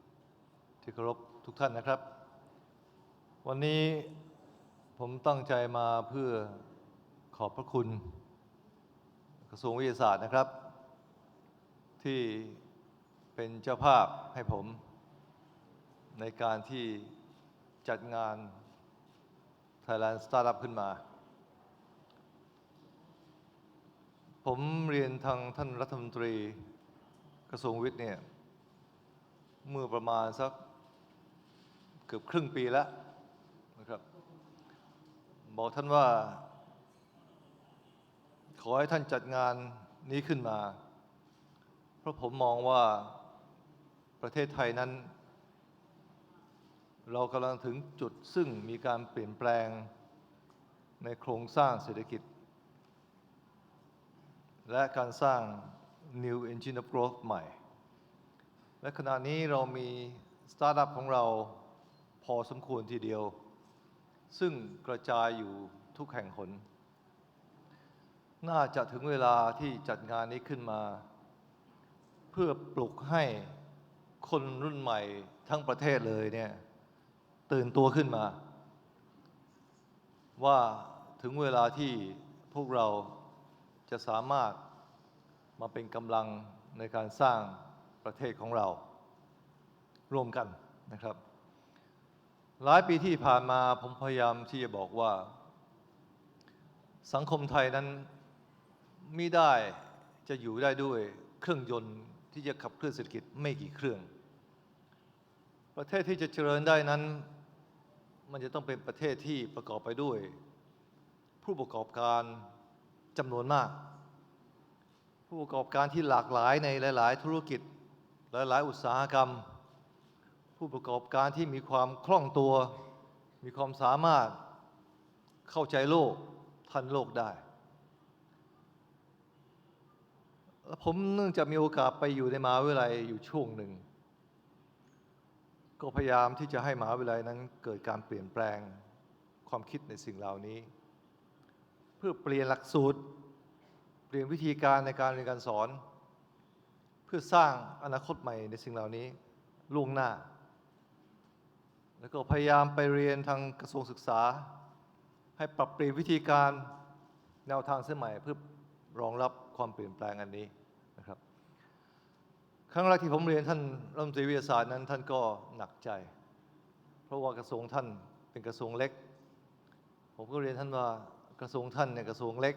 ที่เคารพทุกท่านนะครับวันนี้ผมตั้งใจมาเพื่อขอบพระคุณกระทรวงวิทยาศาสตร์นะครับที่เป็นเจ้าภาพให้ผมในการที่จัดงาน Thailand Startup ขึ้นมาผมเรียนทางท่านรัฐมนตรีกระทรวงวิทย์เนี่ยเมื่อประมาณสักเกือบครึ่งปีแล้วนะครับบอกท่านว่าขอให้ท่านจัดงานนี้ขึ้นมาเพราะผมมองว่าประเทศไทยนั้นเรากำลังถึงจุดซึ่งมีการเปลี่ยนแปลงในโครงสร้างเศรษฐกิจและการสร้าง New Engine of Growth ใหม่และขณะนี้เรามีสตาร์ทอัพของเราพอสมควรทีเดียวซึ่งกระจายอยู่ทุกแห่งหนน่าจะถึงเวลาที่จัดงานนี้ขึ้นมาเพื่อปลุกให้คนรุ่นใหม่ทั้งประเทศเลยเนี่ยตื่นตัวขึ้นมาว่าถึงเวลาที่พวกเราจะสามารถมาเป็นกำลังในการสร้างประเทศของเราร่วมกันนะครับหลายปีที่ผ่านมาผมพยายามที่จะบอกว่าสังคมไทยนั้นมิได้จะอยู่ได้ด้วยเครื่องยนต์ที่จะขับเคลื่อนเศรษฐกิจไม่กี่เครื่องประเทศที่จะเจริญได้นั้นมันจะต้องเป็นประเทศที่ประกอบไปด้วยผู้ประกอบการจำนวนมากผู้ประกอบการที่หลากหลายในหลายๆธุรกิจหลายๆอุตสาหกรรมผู้ประกอบการที่มีความคล่องตัวมีความสามารถเข้าใจโลกทันโลกได้ผมเนื่องจากมีโอกาสไปอยู่ในมหาวิทยาลัยอยู่ช่วงหนึ่งก็พยายามที่จะให้มหาวิทยาลัยนั้นเกิดการเปลี่ยนแปลงความคิดในสิ่งเหล่านี้เพื่อเปลี่ยนหลักสูตรเปลี่ยนวิธีการในการเรียนการสอนเพื่อสร้างอนาคตใหม่ในสิ่งเหล่านี้ล่วงหน้าแล้วก็พยายามไปเรียนทางกระทรวงศึกษาให้ปรับเปลี่ยนวิธีการแนวทางสมัยเพื่อรองรับความเปลี่ยนแปลงอันนี้นะครับครั้งแรกที่ผมเรียนท่านรัฐมนตรีวิทยาศาสตร์นั้นท่านก็หนักใจเพราะว่ากระทรวงท่านเป็นกระทรวงเล็กผมก็เรียนท่านว่ากระทรวงท่านเนี่ยกระทรวงเล็ก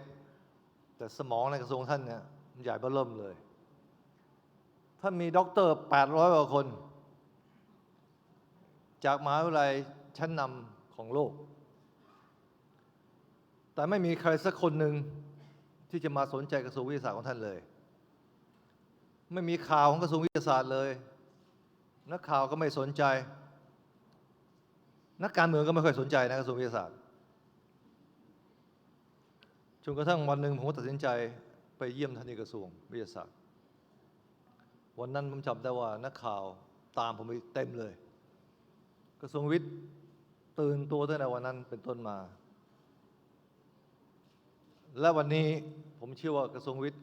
แต่สมองในกระทรวงท่านเนี่ยใหญ่เบ้อเริ่มเลยท่านมีด็อกเตอร์800 กว่าคนจากมหาวิทยาลัยชั้นนำของโลกแต่ไม่มีใครสักคนหนึ่งที่จะมาสนใจกระทรวงวิทยาศาสตร์ของท่านเลยไม่มีข่าวของกระทรวงวิทยาศาสตร์เลยนักข่าวก็ไม่สนใจนักการเมืองก็ไม่ค่อยสนใจนะกระทรวงวิทยาศาสตร์จนกระทั่งวันหนึ่งผมตัดสินใจไปเยี่ยมท่านในกระทรวงวิทยาศาสตร์วันนั้นผมจำได้ว่านักข่าวตามผมไปเต็มเลยกระทรวงวิทย์ตื่นตัวตั้งแต่วันนั้นเป็นต้นมาและวันนี้ผมเชื่อว่ากระทรวงวิทย์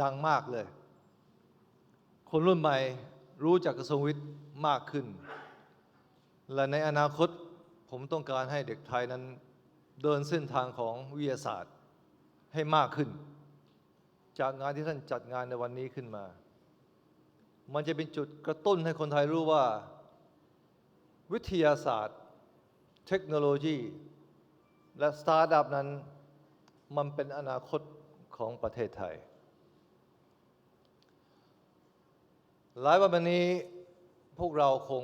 ดังมากเลยคนรุ่นใหม่รู้จักกระทรวงวิทย์มากขึ้นและในอนาคตผมต้องการให้เด็กไทยนั้นเดินเส้นทางของวิทยาศาสตร์ให้มากขึ้นจากงานที่ท่านจัดงานในวันนี้ขึ้นมามันจะเป็นจุดกระตุ้นให้คนไทยรู้ว่าวิทยาศาสตร์เทคโนโลยีและสตาร์ทอัพนั้นมันเป็นอนาคตของประเทศไทยหลายวันนี้ พวกเราคง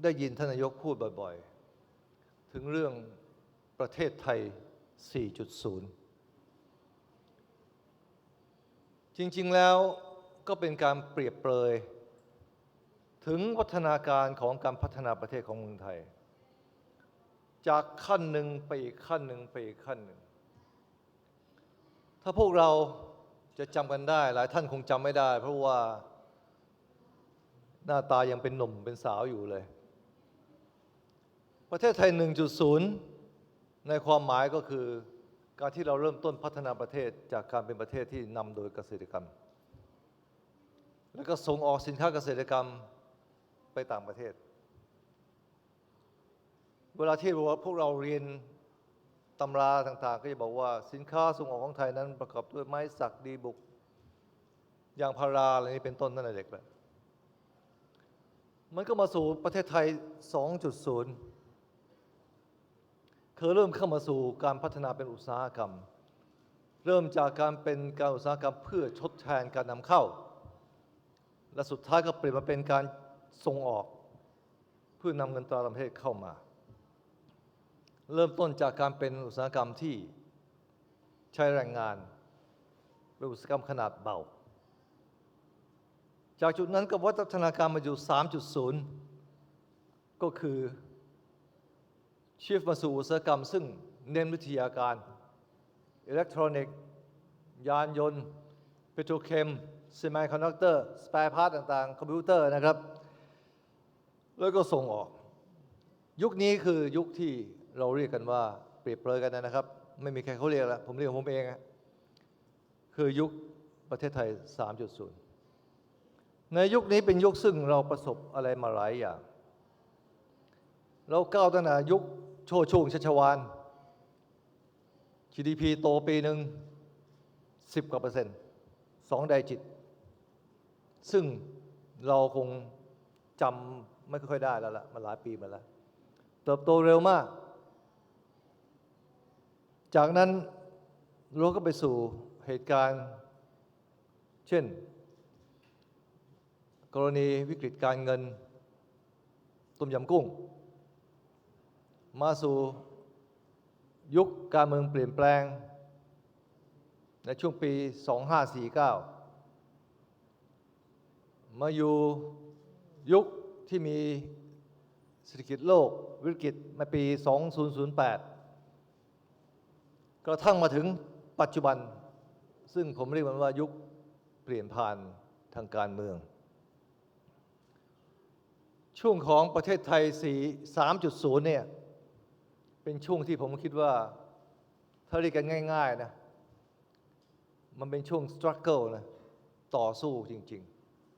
ได้ยินท่านนายกพูดบ่อยๆถึงเรื่องประเทศไทย 4.0 จริงๆแล้วก็เป็นการเปรียบเปรยถึงวัฒนาการของการพัฒนาประเทศของเมืองไทยจากขั้นหนึ่งไปอีกขั้นหนึ่งไปอีกขั้นหนึ่งถ้าพวกเราจะจำกันได้หลายท่านคงจำไม่ได้เพราะว่าหน้าตายังเป็นหนุ่มเป็นสาวอยู่เลยประเทศไทย 1.0 ในความหมายก็คือการที่เราเริ่มต้นพัฒนาประเทศจากการเป็นประเทศที่นำโดยเกษตรกรรมแล้วก็ส่งออกสินค้าเกษตรกรรมไปต่างประเทศเวลาที่พวกเราเรียนตำราต่างๆก็จะบอกว่าสินค้าส่งออกของไทยนั้นประกอบด้วยไม้สักดีบุกยางพาราอะไรนี้เป็นต้นตั้งแต่เด็กแล้วมันก็มาสู่ประเทศไทย 2.0 คือเริ่มเข้ามาสู่การพัฒนาเป็นอุตสาหกรรมเริ่มจากการเป็นการอุตสาหกรรมเพื่อทดแทนการนำเข้าและสุดท้ายก็เปลี่ยนมาเป็นการส่งออกเพื่อนำเงินตราต่างประเทศเข้ามาเริ่มต้นจากการเป็นอุตสาหกรรมที่ใช้แรงงานเป็นอุตสาหกรรมขนาดเบาจากจุดนั้นก็วัฒนาการมาอยู่ 3.0 ก็คือชิฟต์มาสู่อุตสาหกรรมซึ่งเน้นวิทยาการอิเล็กทรอนิกส์ยานยนต์เปโตรเคมเซมิคอนดักเตอร์สแปร์พาร์ทต่างๆคอมพิวเตอร์นะครับแล้วก็ส่งออกยุคนี้คือยุคที่เราเรียกกันว่าเปรียบเปรยกันนะครับไม่มีใครเขาเรียกแล้วผมเรียกผมเองคือยุคประเทศไทย 3.0 ในยุคนี้เป็นยุคซึ่งเราประสบอะไรมาหลายอย่างเราก้าวตั้งแต่ยุคโชว์ช่วงชัชวาล GDP โตปีหนึ่ง10 กว่า%, 2 ไดจิตซึ่งเราคงจำไม่ค่อยได้แล้วล่ะมันหลายปีมาแล้วเติบโตเร็วมากจากนั้นเราก็ไปสู่เหตุการณ์เช่นกรณีวิกฤตการเงินต้มยำกุ้งมาสู่ยุคการเมืองเปลี่ยนแปลงในช่วงปี 2549 มาอยู่ยุคที่มีเศรษฐกิจโลกวิกฤตมาปี 2008 กระทั่งมาถึงปัจจุบันซึ่งผมเรียกมันว่ายุคเปลี่ยนผ่านทางการเมืองช่วงของประเทศไทย 3.0 เนี่ยเป็นช่วงที่ผมคิดว่าถ้าเรียกกันง่ายๆนะมันเป็นช่วง struggle นะต่อสู้จริง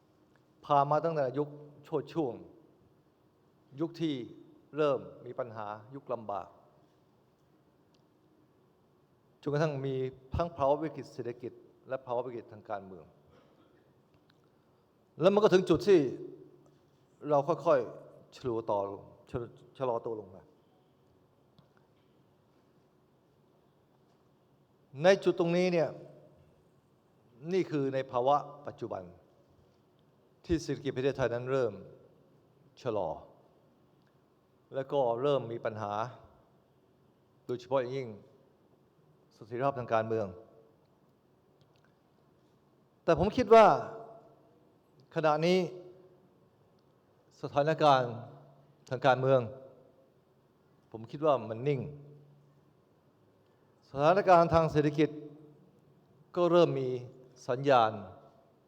ๆผ่านมาตั้งแต่ยุคโชติช่วงยุคที่เริ่มมีปัญหายุคลำบากจนกระทั่งมีทั้งภาวะวิกฤตเศรษฐกิจและภาวะวิกฤตทางการเมืองแล้วมันก็ถึงจุดที่เราค่อยๆชะลอตัวลงมาในจุดตรงนี้เนี่ยนี่คือในภาวะปัจจุบันที่เศรษฐกิจประเทศไทยนั้นเริ่มชะลอแล้วก็เริ่มมีปัญหาโดยเฉพาะอย่างยิ่งเสถียรภาพทางการเมืองแต่ผมคิดว่าขณะนี้สถานการณ์ทางการเมืองผมคิดว่ามันนิ่งสถานการณ์ทางเศรษฐกิจก็เริ่มมีสัญญาณ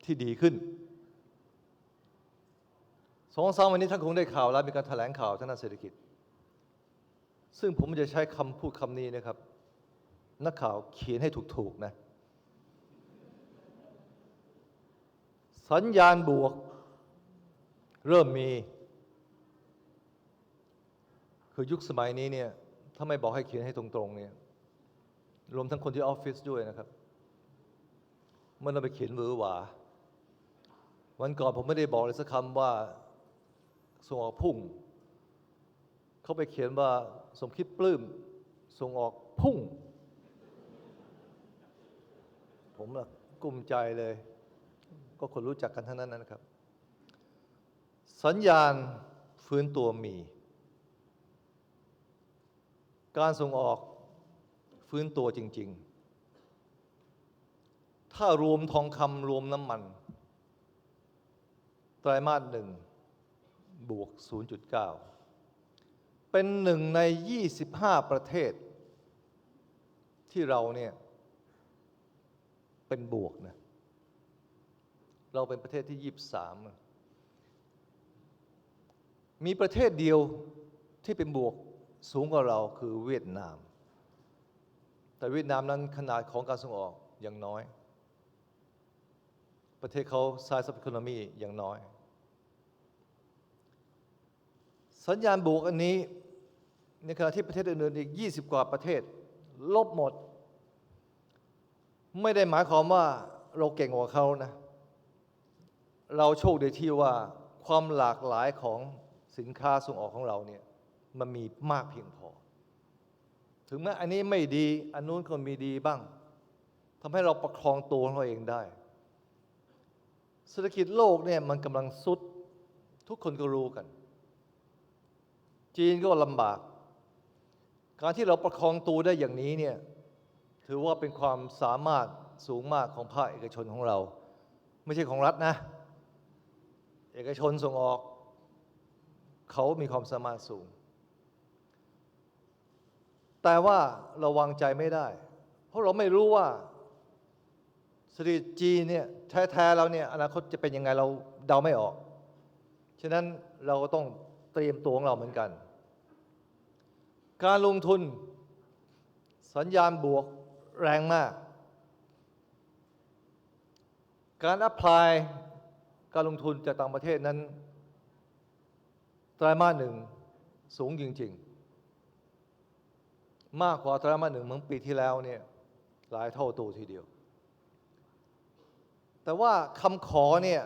ที่ดีขึ้น 2-3 วันนี้ท่านคงได้ข่าวแล้วมีการแถลงข่าวทางด้านเศรษฐกิจซึ่งผมจะใช้คำพูดคำนี้นะครับนักข่าวเขียนให้ถูกๆนะสัญญาณบวกเริ่มมีคือยุคสมัยนี้เนี่ยถ้าไม่บอกให้เขียนให้ตรงๆเนี่ยรวมทั้งคนที่ออฟฟิศด้วยนะครับมันต้องไปเขียนหวือหวาวันก่อนผมไม่ได้บอกเลยสักคำว่าส่งออกพุ่งเขาไปเขียนว่าสมคิดปลื้มส่งออกพุ่งผมล่ะกุ้มใจเลยก็คนรู้จักกันทั้งนั้นนะครับ สัญญาณฟื้นตัวมีการส่งออกฟื้นตัวจริงๆถ้ารวมทองคำรวมน้ำมันไตรมาส1บวก 0.9 เป็นหนึ่งใน 25 ประเทศที่เราเนี่ยเป็นบวกนะเราเป็นประเทศที่ 23 มีประเทศเดียวที่เป็นบวกสูงกว่าเราคือเวียดนามแต่เวียดนามนั้นขนาดของการส่งออกยังน้อยประเทศเขา size of economy ยังน้อยสัญญาณบวกอันนี้ในขณะที่ประเทศอื่นๆอีก20 กว่าประเทศลบหมดไม่ได้หมายความว่าเราเก่งกว่าเขานะเราโชคดีที่ว่าความหลากหลายของสินค้าส่งออกของเราเนี่ยมันมีมากเพียงพอถึงแม้อันนี้ไม่ดีอันนู้นก็มีดีบ้างทำให้เราประคองตัวของเราเองได้เศรษฐกิจโลกเนี่ยมันกำลังซุดทุกคนก็รู้กันจีนก็ลำบากการที่เราประคองตัวได้อย่างนี้เนี่ยถือว่าเป็นความสามารถสูงมากของภาคเอกชนของเราไม่ใช่ของรัฐนะเอกชนส่งออกเขามีความสามารถสูงแต่ว่าเราวางใจไม่ได้เพราะเราไม่รู้ว่าเศรษฐกิจจีนเนี่ยแท้ๆเราเนี่ยอนาคตจะเป็นยังไงเราเดาไม่ออกฉะนั้นเราก็ต้องเตรียมตัวของเราเหมือนกันการลงทุนสัญญาณบวกแรงมากการอัพพลายการลงทุนจากต่างประเทศนั้นไตรมาส1สูงจริงๆมากกว่าไตรมาส1เมื่อปีที่แล้วเนี่ยหลายเท่าตัวทีเดียวแต่ว่าคำขอเนี่ย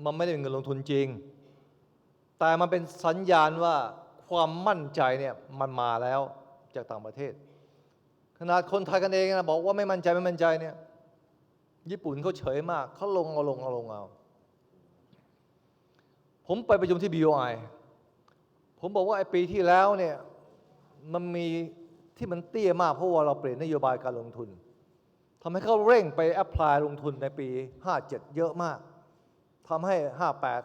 มันไม่ได้เป็นเงินลงทุนจริงแต่มันเป็นสัญญาณว่าความมั่นใจเนี่ยมันมาแล้วจากต่างประเทศขนาดคนไทยกันเองนะบอกว่าไม่มั่นใจเนี่ยญี่ปุ่นเขาเฉยมากเขาลงเอาผมไปประชุมที่ BOI ผมบอกว่าไอ้ปีที่แล้วเนี่ยมันมีที่มันเตี้ยมากเพราะว่าเราเปลี่ยนนโยบายการลงทุนทำให้เขาเร่งไปแอพพลายลงทุนในปี 57 เยอะมากทำให้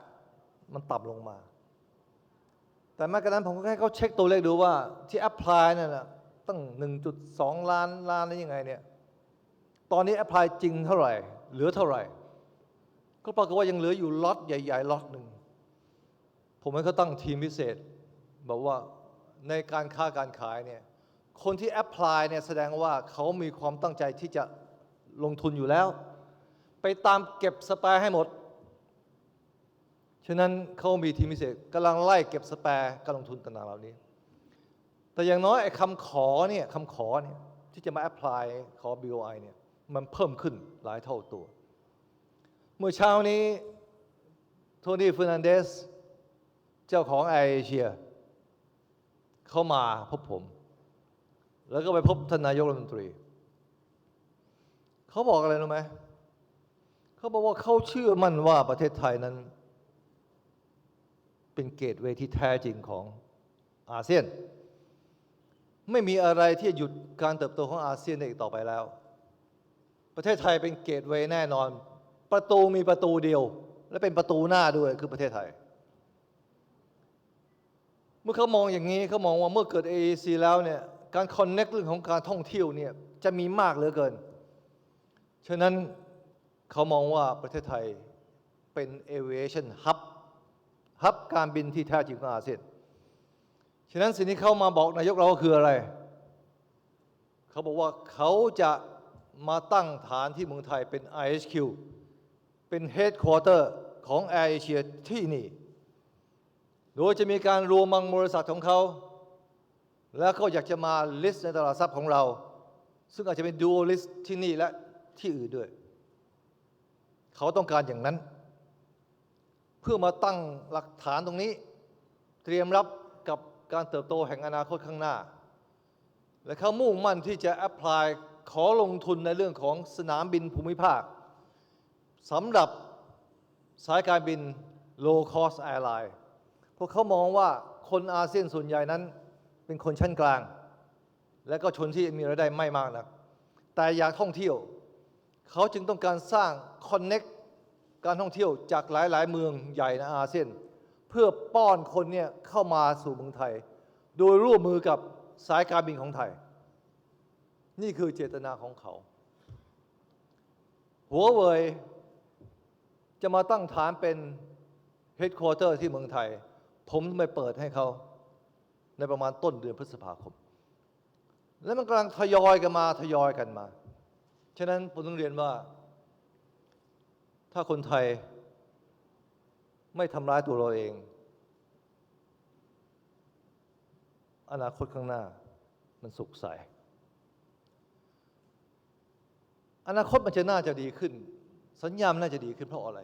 58 มันต่ำลงมาแต่แม้กระนั้นผมก็ให้เขาเช็คตัวเลขดูว่าที่แอพพลายนั่นนะตั้ง 1.2 ล้านได้ยังไงเนี่ยตอนนี้แอพพลายจริงเท่าไหร่เหลือเท่าไหร่ก็ปรากฏว่ายังเหลืออยู่ล็อตใหญ่ๆล็อตหนึ่งผมให้เขาตั้งทีมพิเศษบอกว่าในการค้าการขายเนี่ยคนที่แอพพลายเนี่ยแสดงว่าเขามีความตั้งใจที่จะลงทุนอยู่แล้วไปตามเก็บสแปร์ให้หมดฉะนั้นเขามีทีมพิเศษกำลังไล่เก็บสแปร์การลงทุนต่างๆเหล่านี้แต่อย่างน้อยไอ้คำขอเนี่ยที่จะมาแอพพลายขอ BOI เนี่ยมันเพิ่มขึ้นหลายเท่าตัวเมื่อเช้านี้โทนี่เฟอร์นันเดสเจ้าของแอร์เอเชียเข้ามาพบผมแล้วก็ไปพบท่านนายกรัฐมนตรีเขาบอกอะไรรู้ไหมเขาบอกว่าเขาเชื่อมั่นว่าประเทศไทยนั้นเป็นเกตเวย์ที่แท้จริงของอาเซียนไม่มีอะไรที่จะหยุดการเติบโตของอาเซียนได้อีกต่อไปแล้วประเทศไทยเป็นเกตเวย์แน่นอนประตูมีประตูเดียวและเป็นประตูหน้าด้วยคือประเทศไทยเมื่อเขามองอย่างนี้เขามองว่าเมื่อเกิด AEC แล้วเนี่ยการคอนเนคเรื่องของการท่องเที่ยวเนี่ยจะมีมากเหลือเกินฉะนั้นเขามองว่าประเทศไทยเป็น aviation hub การบินที่แท้จริงของอาเซียนฉะนั้นสิ่งที่เขามาบอกนายกเราก็คืออะไรเขาบอกว่าเขาจะมาตั้งฐานที่เมืองไทยเป็น IHQ เป็น Headquarter ของ Air Asia ที่นี่โดยจะมีการรวมบางบริษัทของเขาแล้วเขาอยากจะมา list ในตลาดทรัพย์ของเราซึ่งอาจจะเป็น dual list ที่นี่และที่อื่นด้วยเขาต้องการอย่างนั้นเพื่อมาตั้งหลักฐานตรงนี้เตรียมรับกับการเติบโตแห่งอนาคตข้างหน้าและเขามุ่งมั่นที่จะ apply ขอลงทุนในเรื่องของสนามบินภูมิภาคสำหรับสายการบิน low cost airline เพราะเขามองว่าคนอาเซียนส่วนใหญ่นั้นเป็นคนชั้นกลาง และก็ชนที่มีรายได้ไม่มากนักแต่อยากท่องเที่ยวเขาจึงต้องการสร้างคอนเน็กการท่องเที่ยวจากหลายๆเมืองใหญ่ในอาเซียนเพื่อป้อนคนเนี่ยเข้ามาสู่เมืองไทยโดยร่วมมือกับสายการบินของไทยนี่คือเจตนาของเขาหัวเว่ยจะมาตั้งฐานเป็นเฮดค q u เตอร์ที่เมืองไทยผมไม่เปิดให้เขาในประมาณต้นเดือนพฤษภาคมและมันกำลังทยอยกันมาฉะนั้นผมต้องเรียนว่าถ้าคนไทยไม่ทำร้ายตัวเราเองอนาคตข้างหน้ามันสุขใสอนาคตมันจะน่าจะดีขึ้นสัญญาณน่าจะดีขึ้นเพราะอะไร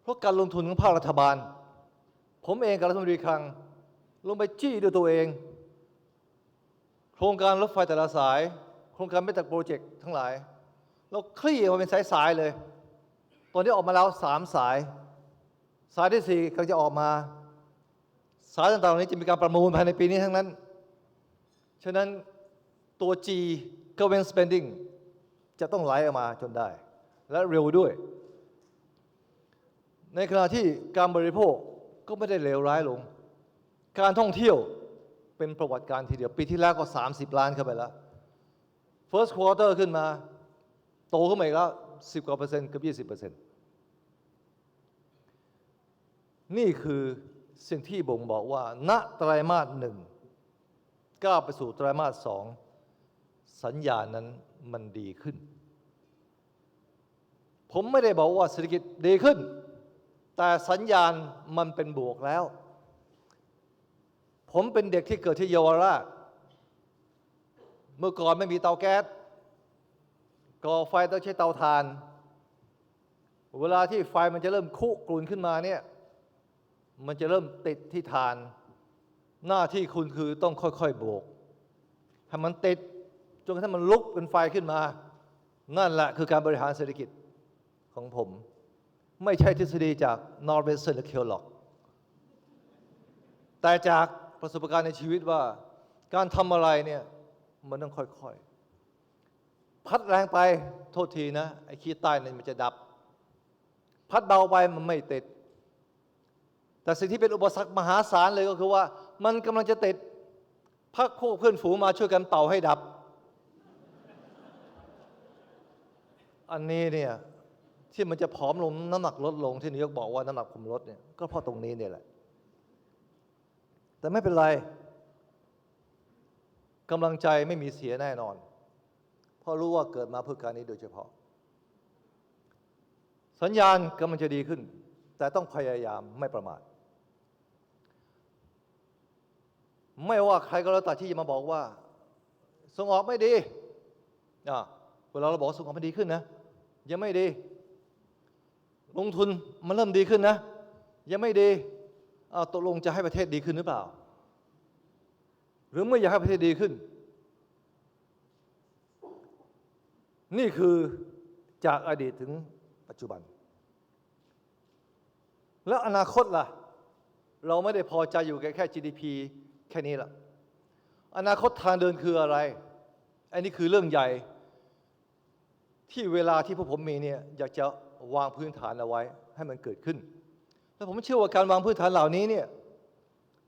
เพราะการลงทุนของภาครัฐบาลผมเองกับรัฐมนตรีคลังลงไปจี้ด้วยตัวเองโครงการรถไฟแต่ละสายโครงการเมกะโปรเจกต์ทั้งหลายเราคลี่มาเป็นสายๆเลยตอนนี้ออกมาแล้ว3 สายที่4กำลังจะออกมาสายต่างๆเหล่านี้จะมีการประมูลภายในปีนี้ทั้งนั้นฉะนั้นตัว G government spending จะต้องไหลออกมาจนได้และเร็วด้วยในขณะที่การบริโภคก็ไม่ได้เลวร้ายลงการท่องเที่ยวเป็นประวัติการทีเดียวปีที่แล้วก็30 ล้านเข้าไปแล้ว first quarter ขึ้นมาโตขึ้นมาอีกแล้ว10 กว่าเปอร์เซ็นต์เกือบ20%นี่คือสิ่งที่บ่งบอกว่าณไตรมาส1ก้าวไปสู่ไตรมาส2สัญญาณนั้นมันดีขึ้นผมไม่ได้บอกว่าเศรษฐกิจดีขึ้นแต่สัญญาณมันเป็นบวกแล้วผมเป็นเด็กที่เกิดที่เยาวราชเมื่อก่อนไม่มีเตาแก๊สก่อไฟต้องใช้เตาถ่านเวลาที่ไฟมันจะเริ่มคุกรุ่นขึ้นมาเนี่ยมันจะเริ่มติดที่ถ่านหน้าที่คุณคือต้องค่อยๆโบกให้มันติดจนกระทั่งมันลุกเป็นไฟขึ้นมานั่นแหละคือการบริหารเศรษฐกิจของผมไม่ใช่ทฤษฎีจากนอร์เวย์เซนเคียวหรอกแต่จากประสบการณ์ในชีวิตว่าการทำอะไรเนี่ยมันต้องค่อยๆพัดแรงไปโทษทีนะไอ้ขี้ใต้เนี่ยมันจะดับพัดเบาไปมันไม่ติดแต่สิ่งที่เป็นอุปสรรคมหาศาลเลยก็คือว่ามันกำลังจะติดพักพวกเพื่อนฝูงมาช่วยกันเป่าให้ดับอันนี้เนี่ยที่มันจะผอมลงน้ำหนักลดลงที่นายกบอกว่าน้ำหนักผมลดเนี่ยก็เพราะตรงนี้เนี่ยแหละแต่ไม่เป็นไรกำลังใจไม่มีเสียแน่นอนเพราะรู้ว่าเกิดมาเพื่อการนี้โดยเฉพาะสัญญาณกำลังจะดีขึ้นแต่ต้องพยายามไม่ประมาทไม่ว่าใครก็แล้วแต่ที่จะมาบอกว่าส่งออกไม่ดีเวลาเราบอกส่งออกไม่ดีขึ้นนะยังไม่ดีลงทุนมันเริ่มดีขึ้นนะยังไม่ดีตกลงจะให้ประเทศดีขึ้นหรือเปล่าหรือไม่อยากให้ประเทศดีขึ้นนี่คือจากอดีตถึงปัจจุบันแล้วอนาคตล่ะเราไม่ได้พอใจอยู่แค่ GDP แค่นี้ล่ะอนาคตทางเดินคืออะไรอันนี้คือเรื่องใหญ่ที่เวลาที่พวกผมมีเนี่ยอยากจะวางพื้นฐานเอาไว้ให้มันเกิดขึ้นและผมเชื่อว่าการวางพื้นฐานเหล่านี้เนี่ย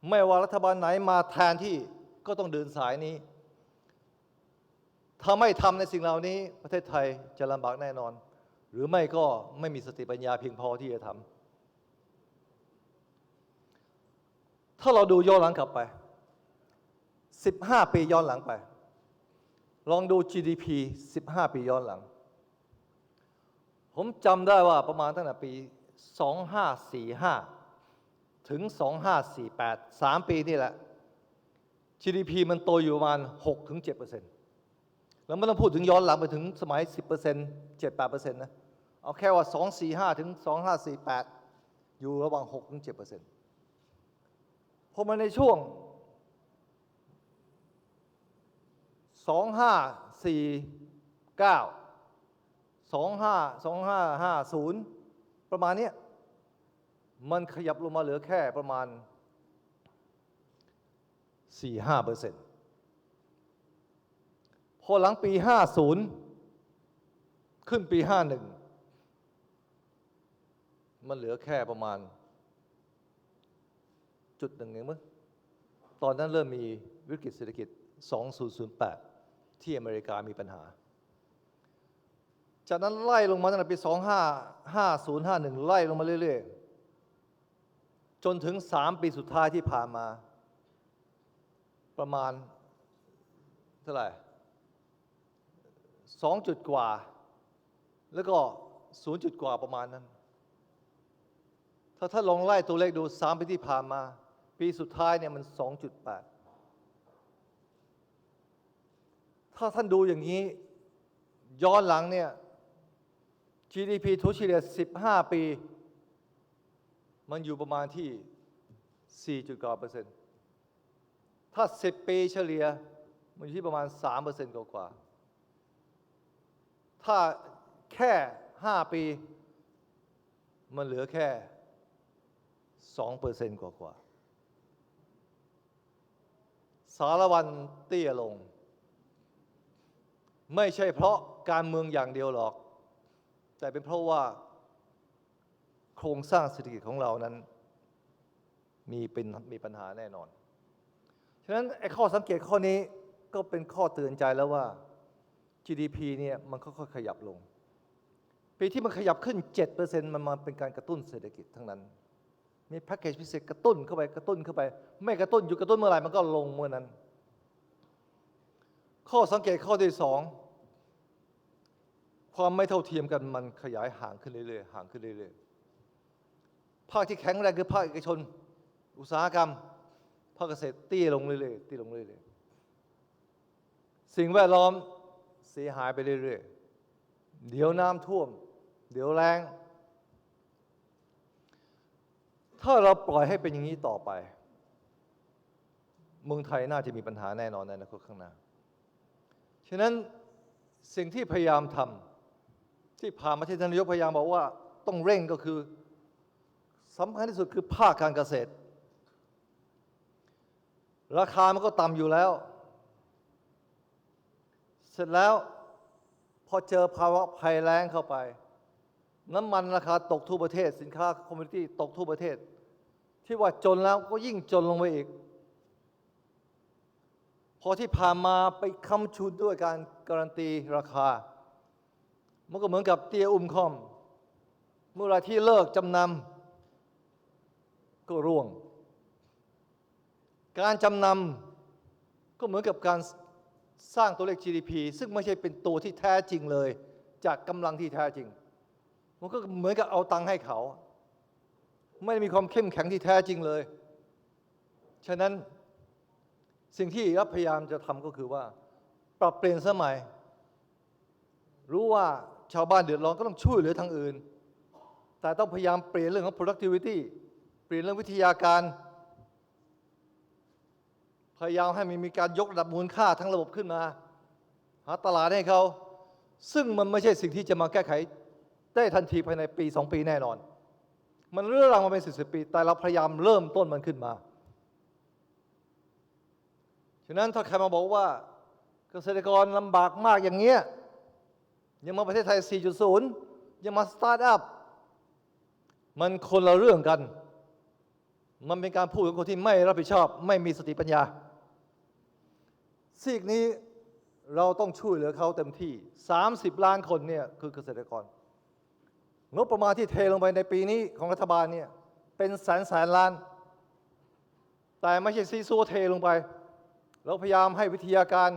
ไม่ว่ารัฐบาลไหนมาแทนที่ก็ต้องเดินสายนี้ถ้าไม่ทำในสิ่งเหล่านี้ประเทศไทยจะลำบากแน่นอนหรือไม่ก็ไม่มีสติปัญญาเพียงพอที่จะทำถ้าเราดูย้อนหลังกลับไป15 ปีย้อนหลังไปลองดู GDP 15 ปีย้อนหลังผมจำได้ว่าประมาณตั้งแต่ปี2545ถึง2548 3 ปีนี่แหละ GDP มันโตอยู่ประมาณ 6-7%แล้วไม่ต้องพูดถึงย้อนหลังไปถึงสมัย 10% 7-8% นะเอาแค่ว่า245ถึง2548อยู่ระหว่าง 6-7%พอมาในช่วง2549 2550ประมาณนี้มันขยับลงมาเหลือแค่ประมาณ 4-5%พอหลังปี50ขึ้นปี51มันเหลือแค่ประมาณจุดหนึ่งเองมั้งตอนนั้นเริ่มมีวิกฤตเศรษฐกิจ2008ที่อเมริกามีปัญหาจากนั้นไล่ลงมาตั้งแต่ปี2550-51ไล่ลงมาเรื่อยๆจนถึง3ปีสุดท้ายที่ผ่านมาประมาณเท่าไหร่2 จุดกว่าแล้วก็0 จุดกว่าประมาณนั้นถ้าลองไล่ตัวเลขดู3ปีที่ผ่านมาปีสุดท้ายเนี่ยมัน 2.8 ถ้าท่านดูอย่างนี้ย้อนหลังเนี่ย GDP ทั่วเฉลี่ย15 ปีมันอยู่ประมาณที่ 4 จุดกว่า%ถ้า10 ปีเฉลี่ยมันอยู่ที่ประมาณ 3% กว่าถ้าแค่5 ปีมันเหลือแค่ 2% กว่าสารวันเตี้ยลงไม่ใช่เพราะการเมืองอย่างเดียวหรอกแต่เป็นเพราะว่าโครงสร้างเศรษฐกิจของเรานั้นมีปัญหาแน่นอนฉะนั้นไอ้ข้อสังเกตข้อนี้ก็เป็นข้อเตือนใจแล้วว่า GDP เนี่ยมันค่อยๆขยับลงปีที่มันขยับขึ้น 7% มันมาเป็นการกระตุ้นเศรษฐกิจทั้งนั้นมีแพ็กเกจพิเศษกระตุ้นเข้าไปไม่กระตุ้นอยู่กระตุ้นเมื่อไหร่มันก็ลงเมื่อนั้นข้อสังเกตข้อที่ 2ความไม่เท่าเทียมกันมันขยายห่างขึ้นเรื่อยๆภาคที่แข็งแรงคือภาคเอกชนอุตสาหกรรมภาคเกษตรเตี้ยลงเรื่อยๆสิ่งแวดล้อมเสียหายไปเรื่อยๆเดี๋ยวน้ำท่วมเดี๋ยวแล้งถ้าเราปล่อยให้เป็นอย่างนี้ต่อไปเมืองไทยน่าจะมีปัญหาแน่นอนในอนาคตข้างหน้าฉะนั้นสิ่งที่พยายามทำที่ผ่านมาที่ท่านนายกพยายามบอกว่าต้องเร่งก็คือสำคัญที่สุดคือภาคการเกษตรราคามันก็ต่ำอยู่แล้วเสร็จแล้วพอเจอภาวะภัยแล้งเข้าไปน้ำมันราคาตกทั่วประเทศสินค้าคอมมูนิตี้ตกทั่วประเทศที่ว่าจนแล้วก็ยิ่งจนลงไปอีกพอที่ผ่านมาไปค้ำชุนด้วยการการันตีราคามันก็เหมือนกับเตี้ยอุ้มค่อมเมื่อไรที่เลิกจำนำก็ร่วงการจำนำก็เหมือนกับการสร้างตัวเลข GDP ซึ่งไม่ใช่เป็นตัวที่แท้จริงเลยจากกำลังที่แท้จริงมันก็เหมือนกับเอาตังค์ให้เขาไม่ได้มีความเข้มแข็งที่แท้จริงเลยฉะนั้นสิ่งที่รัฐพยายามจะทำก็คือว่าปรับเปลี่ยนสมัยรู้ว่าชาวบ้านเดือดร้อนก็ต้องช่วยเหลือทางอื่นแต่ต้องพยายามเปลี่ยนเรื่องของ productivity เปลี่ยนเรื่องวิทยาการพยายามให้มีการยกระดับมูลค่าทั้งระบบขึ้นมาหาตลาดให้เขาซึ่งมันไม่ใช่สิ่งที่จะมาแก้ไขได้ทันทีภายในปี2 ปีแน่นอนมันเรื่องราวมาเป็น10 ปีแต่เราพยายามเริ่มต้นมันขึ้นมาฉะนั้นถ้าใครมาบอกว่าเกษตรกรลำบากมากอย่างเงี้ยยังมาประเทศไทย 4.0 ยังมาสตาร์ทอัพมันคนละเรื่องกันมันเป็นการพูดของคนที่ไม่รับผิดชอบไม่มีสติปัญญาซีกนี้เราต้องช่วยเหลือเขาเต็มที่30 ล้านคนเนี่ยคือเกษตรกรงบประมาณที่เทลงไปในปีนี้ของรัฐบาลเนี่ยเป็นแสนล้านแต่ไม่ใช่ซีซัวเทลงไปเราพยายามให้วิทยาการ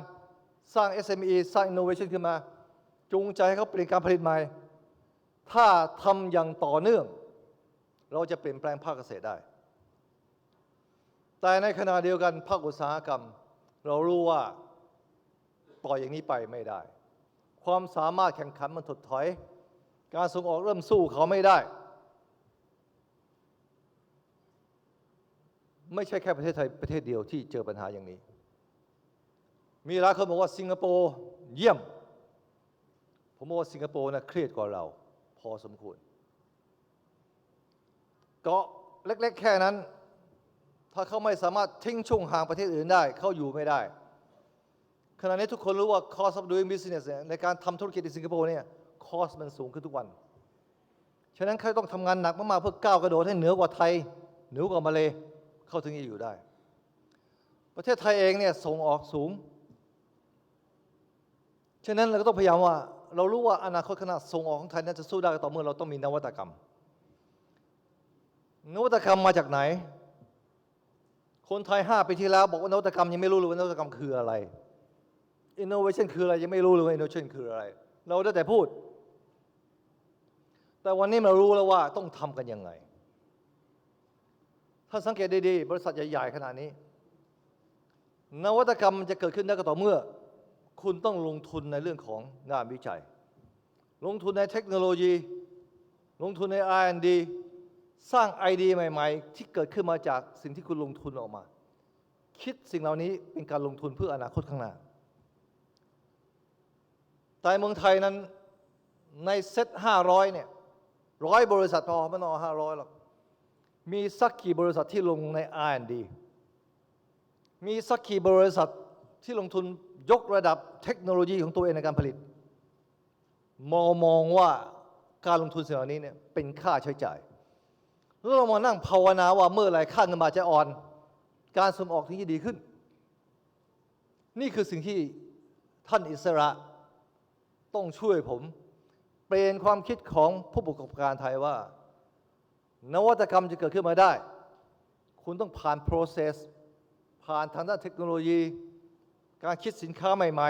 สร้าง SME สร้าง Innovation ขึ้นมาจูงใจให้เขาเปลี่ยนการผลิตใหม่ถ้าทำอย่างต่อเนื่องเราจะเปลี่ยนแปลงภาคเกษตรได้แต่ในขณะเดียวกันภาคอุตสาหกรรมเรารู้ว่าปล่อยอย่างนี้ไปไม่ได้ความสามารถแข่งขันมันถดถอยการส่งออกเริ่มสู้เขาไม่ได้ไม่ใช่แค่ประเทศไทยประเทศเดียวที่เจอปัญหาอย่างนี้มีหลายคนบอกว่าสิงคโปร์เยี่ยมผมบอกว่าสิงคโปร์นะเครียดกว่าเราพอสมควรเกาะเล็กๆแค่นั้น ถ้าเขาไม่สามารถทิ้งช่วงห่างประเทศอื่นได้เขาอยู่ไม่ได้ขณะนี้ทุกคนรู้ว่า cost of doing business ในการทำธุรกิจในสิงคโปร์เนี่ย cost มันสูงขึ้นทุกวันฉะนั้นเขาต้องทำงานหนักมากๆเพื่อก้าวกระโดดให้เหนือกว่าไทยเหนือกว่ามาเลเขาถึงจะอยู่ได้ประเทศไทยเองเนี่ยส่งออกสูงฉะนั้นเราก็ต้องพยายามว่าเรารู้ว่าอนาคตขนาดส่งออกของไทยนั้นจะสู้ได้ก็ต่อเมื่อเราต้องมีนวัตกรรมมาจากไหนคนไทย5 ปีที่แล้วบอกว่านวัตกรรมยังไม่รู้เลยว่านวัตกรรมคืออะไร innovation คืออะไรยังไม่รู้เลยว่า innovation คืออะไรเราได้แต่พูดแต่วันนี้เรารู้แล้วว่าต้องทำกันยังไงถ้าสังเกตดีๆบริษัทใหญ่ๆขนาดนี้นวัตกรรมจะเกิดขึ้นได้ก็ต่อเมื่อคุณต้องลงทุนในเรื่องของงานวิจัยลงทุนในเทคโนโลยีลงทุนใน R&D สร้างไอเดียใหม่ๆที่เกิดขึ้นมาจากสิ่งที่คุณลงทุนออกมาคิดสิ่งเหล่านี้เป็นการลงทุนเพื่ออนาคตข้างหน้าแต่เมืองไทยนั้นในเซ็ต500เนี่ย100 บริษัทพอไม่ต้อง500หรอกมีสักกี่บริษัทที่ลงใน R&D มีสักกี่บริษัทที่ลงทุนยกระดับเทคโนโลยีของตัวเองในการผลิตมองว่าการลงทุนสิ่งเหล่านี้เนี่ยเป็นค่าใช้จ่ายแล้วเรามานั่งภาวนาว่าเมื่อไรค่าเงินบาทจะอ่อนการส่งออกถึงจะดีขึ้นนี่คือสิ่งที่ท่านอิสระต้องช่วยผมเปลี่ยนความคิดของผู้ประกอบการไทยว่านวัตกรรมจะเกิดขึ้นมาได้คุณต้องผ่าน process ผ่านทางด้านเทคโนโลยีการคิดสินค้าใหม่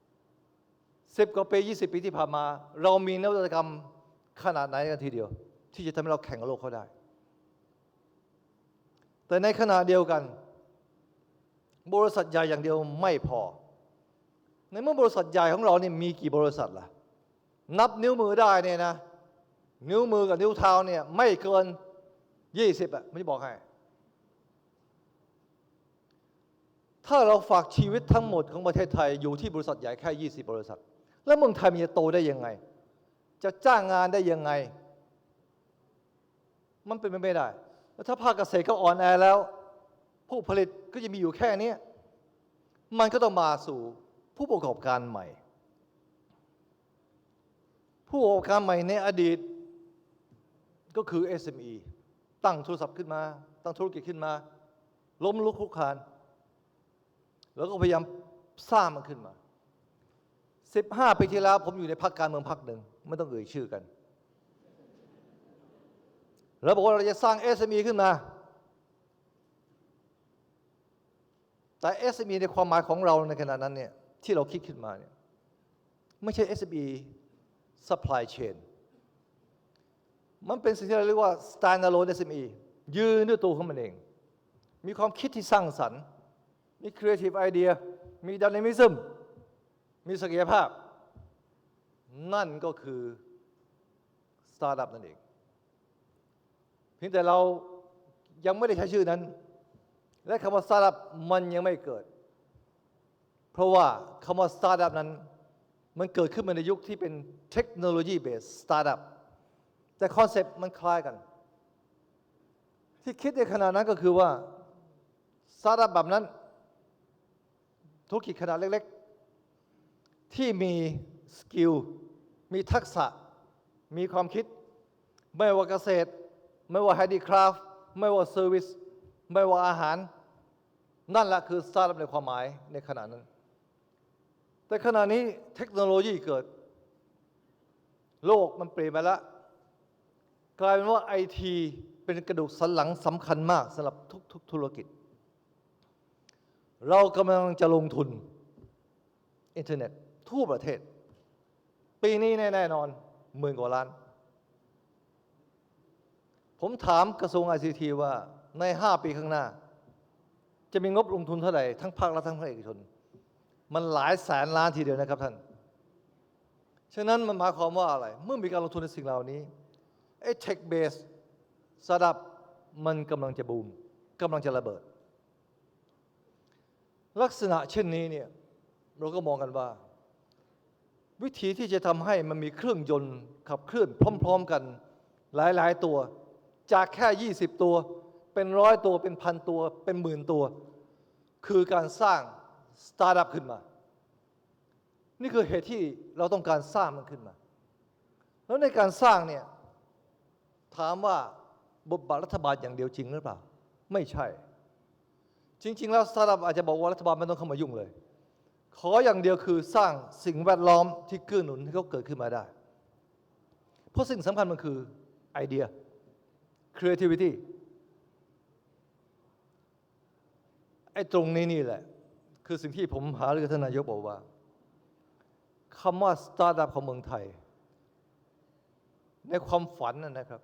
ๆ10 กว่าปี20 ปีที่ผ่านมาเรามีนวัตกรรมขนาดไหนกันทีเดียวที่จะทำให้เราแข่งกับโลกเขาได้แต่ในขณะเดียวกันบริษัทใหญ่อย่างเดียวไม่พอในเมื่อบริษัทใหญ่ของเรานี่มีกี่บริษัทล่ะนับนิ้วมือได้เนี่ยนะนิ้วมือกับนิ้วเท้าเนี่ยไม่เกิน20อ่ะไม่บอกให้ถ้าเราฝากชีวิตทั้งหมดของประเทศไทยอยู่ที่บริษัทใหญ่แค่20 บริษัทแล้วเมืองไทยมันจะโตได้ยังไงจะจ้างงานได้ยังไงมันเป็นไปไม่ได้แล้วถ้าภาคเกษตรก็อ่อนแอแล้วผู้ผลิตก็จะมีอยู่แค่นี้มันก็ต้องมาสู่ผู้ประกอบการใหม่ผู้ประกอบการใหม่ในอดีตก็คือ SME ตั้งโทรศัพท์ขึ้นมาตั้งธุรกิจขึ้นมาล้มลุกคลุกคลานแล้วก็พยายามสร้างมันขึ้นมา15 ปีที่แล้วผมอยู่ในพรรคการเมืองพรรคหนึ่งไม่ต้องเอ่ยชื่อกันแล้วบอกว่าเราจะสร้าง SME ขึ้นมาแต่ SME ในความหมายของเราในขณะนั้นเนี่ยที่เราคิดขึ้นมาเนี่ยไม่ใช่ SME supply chain มันเป็นสิ่งที่เราเรียกว่า standalone SME ยืนด้วยตัวของมันเองมีความคิดที่สร้างสรรค์มี creative idea มี dynamism มีศักยภาพนั่นก็คือ startup นั่นเองเพียงแต่เรายังไม่ได้ใช้ชื่อนั้นและคำว่า startup มันยังไม่เกิดเพราะว่าคำว่า startup นั้นมันเกิดขึ้นมาในยุคที่เป็นเทคโนโลยีเบส startup แต่คอนเซ็ปต์มันคล้ายกันที่คิดในขณะนั้นก็คือว่า startup แบบนั้นธุรกิจขนาดเล็กๆที่มีสกิลมีทักษะมีความคิดไม่ว่าเกษตรไม่ว่า handicraft ไม่ว่า service ไม่ว่าอาหารนั่นแหละคือ startup ในความหมายในขณะนั้นแต่ขณะนี้เทคโนโลยีเกิดโลกมันเปลี่ยนไปแล้วกลายเป็นว่า IT เป็นกระดูกสันหลังสำคัญมากสำหรับทุกธุรกิจเรากำลังจะลงทุนอินเทอร์เน็ตทั่วประเทศปีนี้แน่นอน10,000 กว่าล้านผมถามกระทรวง ICT ว่าใน5 ปีข้างหน้าจะมีงบลงทุนเท่าไหร่ทั้งภาครัฐทั้งภาคเอกชนมันหลายแสนล้านทีเดียวนะครับท่านฉะนั้นมันหมายความว่าอะไรเมื่อมีการลงทุนในสิ่งเหล่านี้ไอ้ tech base startup มันกำลังจะบูมกำลังจะระเบิดลักษณะเช่นนี้เนี่ยเราก็มองกันว่าวิธีที่จะทำให้มันมีเครื่องยนต์ขับเคลื่อนพร้อมๆกันหลายๆตัวจากแค่20 ตัว เป็น100 ตัวเป็น1,000 ตัวเป็น10,000 ตัวคือการสร้างสตาร์ทอัพขึ้นมานี่คือเหตุที่เราต้องการสร้างมันขึ้นมาแล้วในการสร้างเนี่ยถามว่าบทบาทรัฐบาลอย่างเดียวจริงหรือเปล่าไม่ใช่จริงๆแล้วสตาร์ทอัพอาจจะบอกว่ารัฐบาลไม่ต้องเข้ามายุ่งเลยขออย่างเดียวคือสร้างสิ่งแวดล้อมที่เกื้อหนุนให้เขาเกิดขึ้นมาได้เพราะสิ่งสำคัญมันคือไอเดีย creativity ไอ้ตรงนี้นี่แหละคือสิ่งที่ผมหารือกับท่านนายกบอกว่าคำว่าสตาร์ทอัพของเมืองไทยในความฝันนะครับ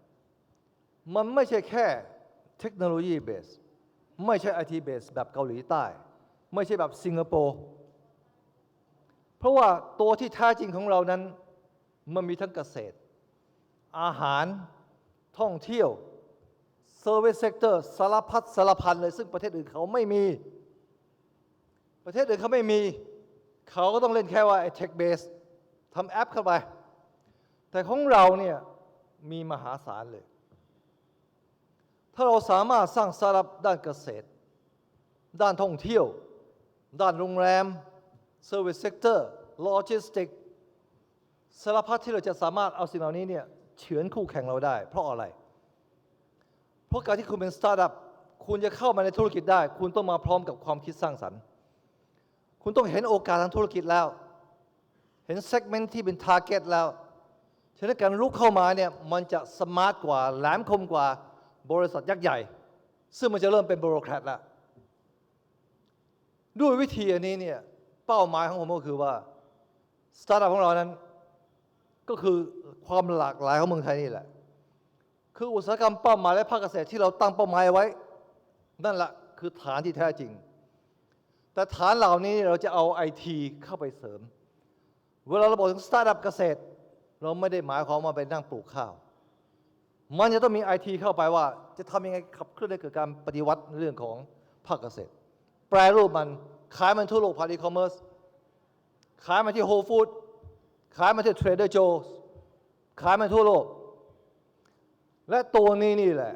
มันไม่ใช่แค่เทคโนโลยีเบสไม่ใช่ IT เบสแบบเกาหลีใต้ไม่ใช่แบบสิงคโปร์เพราะว่าตัวที่แท้จริงของเรานั้นมันมีทั้งเกษตรอาหารท่องเที่ยว Service Sector สารพัดสารพันเลยซึ่งประเทศอื่นเขาไม่มีประเทศอื่นเขาไม่มีเขาก็ต้องเล่นแค่ว่าไอ้ Tech Base ทำแอปเข้าไปแต่ของเราเนี่ยมีมหาศาลเลยถ้าเราสามารถสร้างสตาร์ทอัพด้านเกษตรด้านท่องเที่ยวด้านโรงแรม Service Sector Logistics สารพัดที่เราจะสามารถเอาสิ่งเหล่านี้เนี่ยเฉือนคู่แข่งเราได้เพราะอะไรเพราะการที่คุณเป็นสตาร์ทอัพคุณจะเข้ามาในธุรกิจได้คุณต้องมาพร้อมกับความคิดสร้างสรรค์คุณต้องเห็นโอกาสทางธุรกิจแล้วเห็นเซกเมนต์ที่เป็นทาร์เก็ตแล้วฉะนั้นการลุกเข้ามาเนี่ยมันจะสมาร์ทกว่าแหลมคมกว่าบริษัทยักษ์ใหญ่ซึ่งมันจะเริ่มเป็นบิโรแครตแล้วด้วยวิธีอันนี้เนี่ยเป้าหมายของผมก็คือว่าสตาร์ทอัพของเรานั้นก็คือความหลากหลายของเมืองไทยนี่แหละคืออุตสาหกรรมเป้าหมายและภาคเกษตรที่เราตั้งเป้าหมายไว้นั่นแหละคือฐานที่แท้จริงแต่ฐานเหล่านี้เราจะเอา IT เข้าไปเสริมเวลาเราบอกถึงสตาร์ทอัพเกษตรเราไม่ได้หมายความว่าไปนั่งปลูกข้าวมันจะต้องมี IT เข้าไปว่าจะทำยังไงขับเคลื่อนให้เกิดการปฏิวัติเรื่องของภาคเกษตรแปรรูปมันขายมันทั่วโลกผ่านอีคอมเมิร์ซขายมันที่โฮลฟู้ดขายมันที่เทรดเดอร์โจสขายมันทั่วโลกและตัวนี้นี่แหละ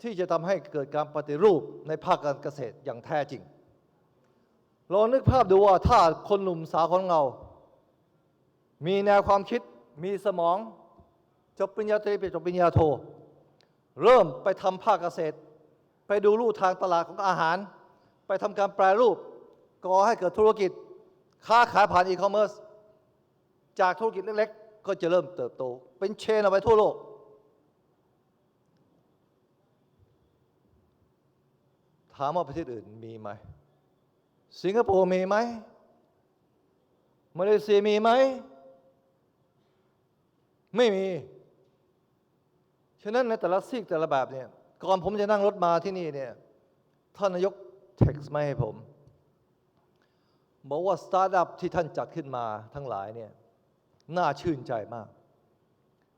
ที่จะทำให้เกิดการปฏิรูปในภาคการเกษตรอย่างแท้จริงลองนึกภาพดูว่าถ้าคนหนุ่มสาวของเรามีแนวความคิดมีสมองจบปริญญาตรีไปจบปริญญาโทเริ่มไปทำภาคเกษตรไปดูลู่ทางตลาดของอาหารไปทำการแปรรูปก่อให้เกิดธุรกิจค้าขายผ่านอีคอมเมิร์ซจากธุรกิจเล็กๆก็จะเริ่มเติบโตเป็นเชนเอาไปทั่วโลกถามว่าประเทศอื่นมีไหมสิงคโปร์มีไหมมาเลเซียมีไหมไม่มีฉะนั้นในแต่ละซีกแต่ละแบบเนี่ยก่อนผมจะนั่งรถมาที่นี่เนี่ยท่านนายกเท็กซ์มาให้ผมบอกว่าสตาร์ทอัพที่ท่านจัดขึ้นมาทั้งหลายเนี่ยน่าชื่นใจมาก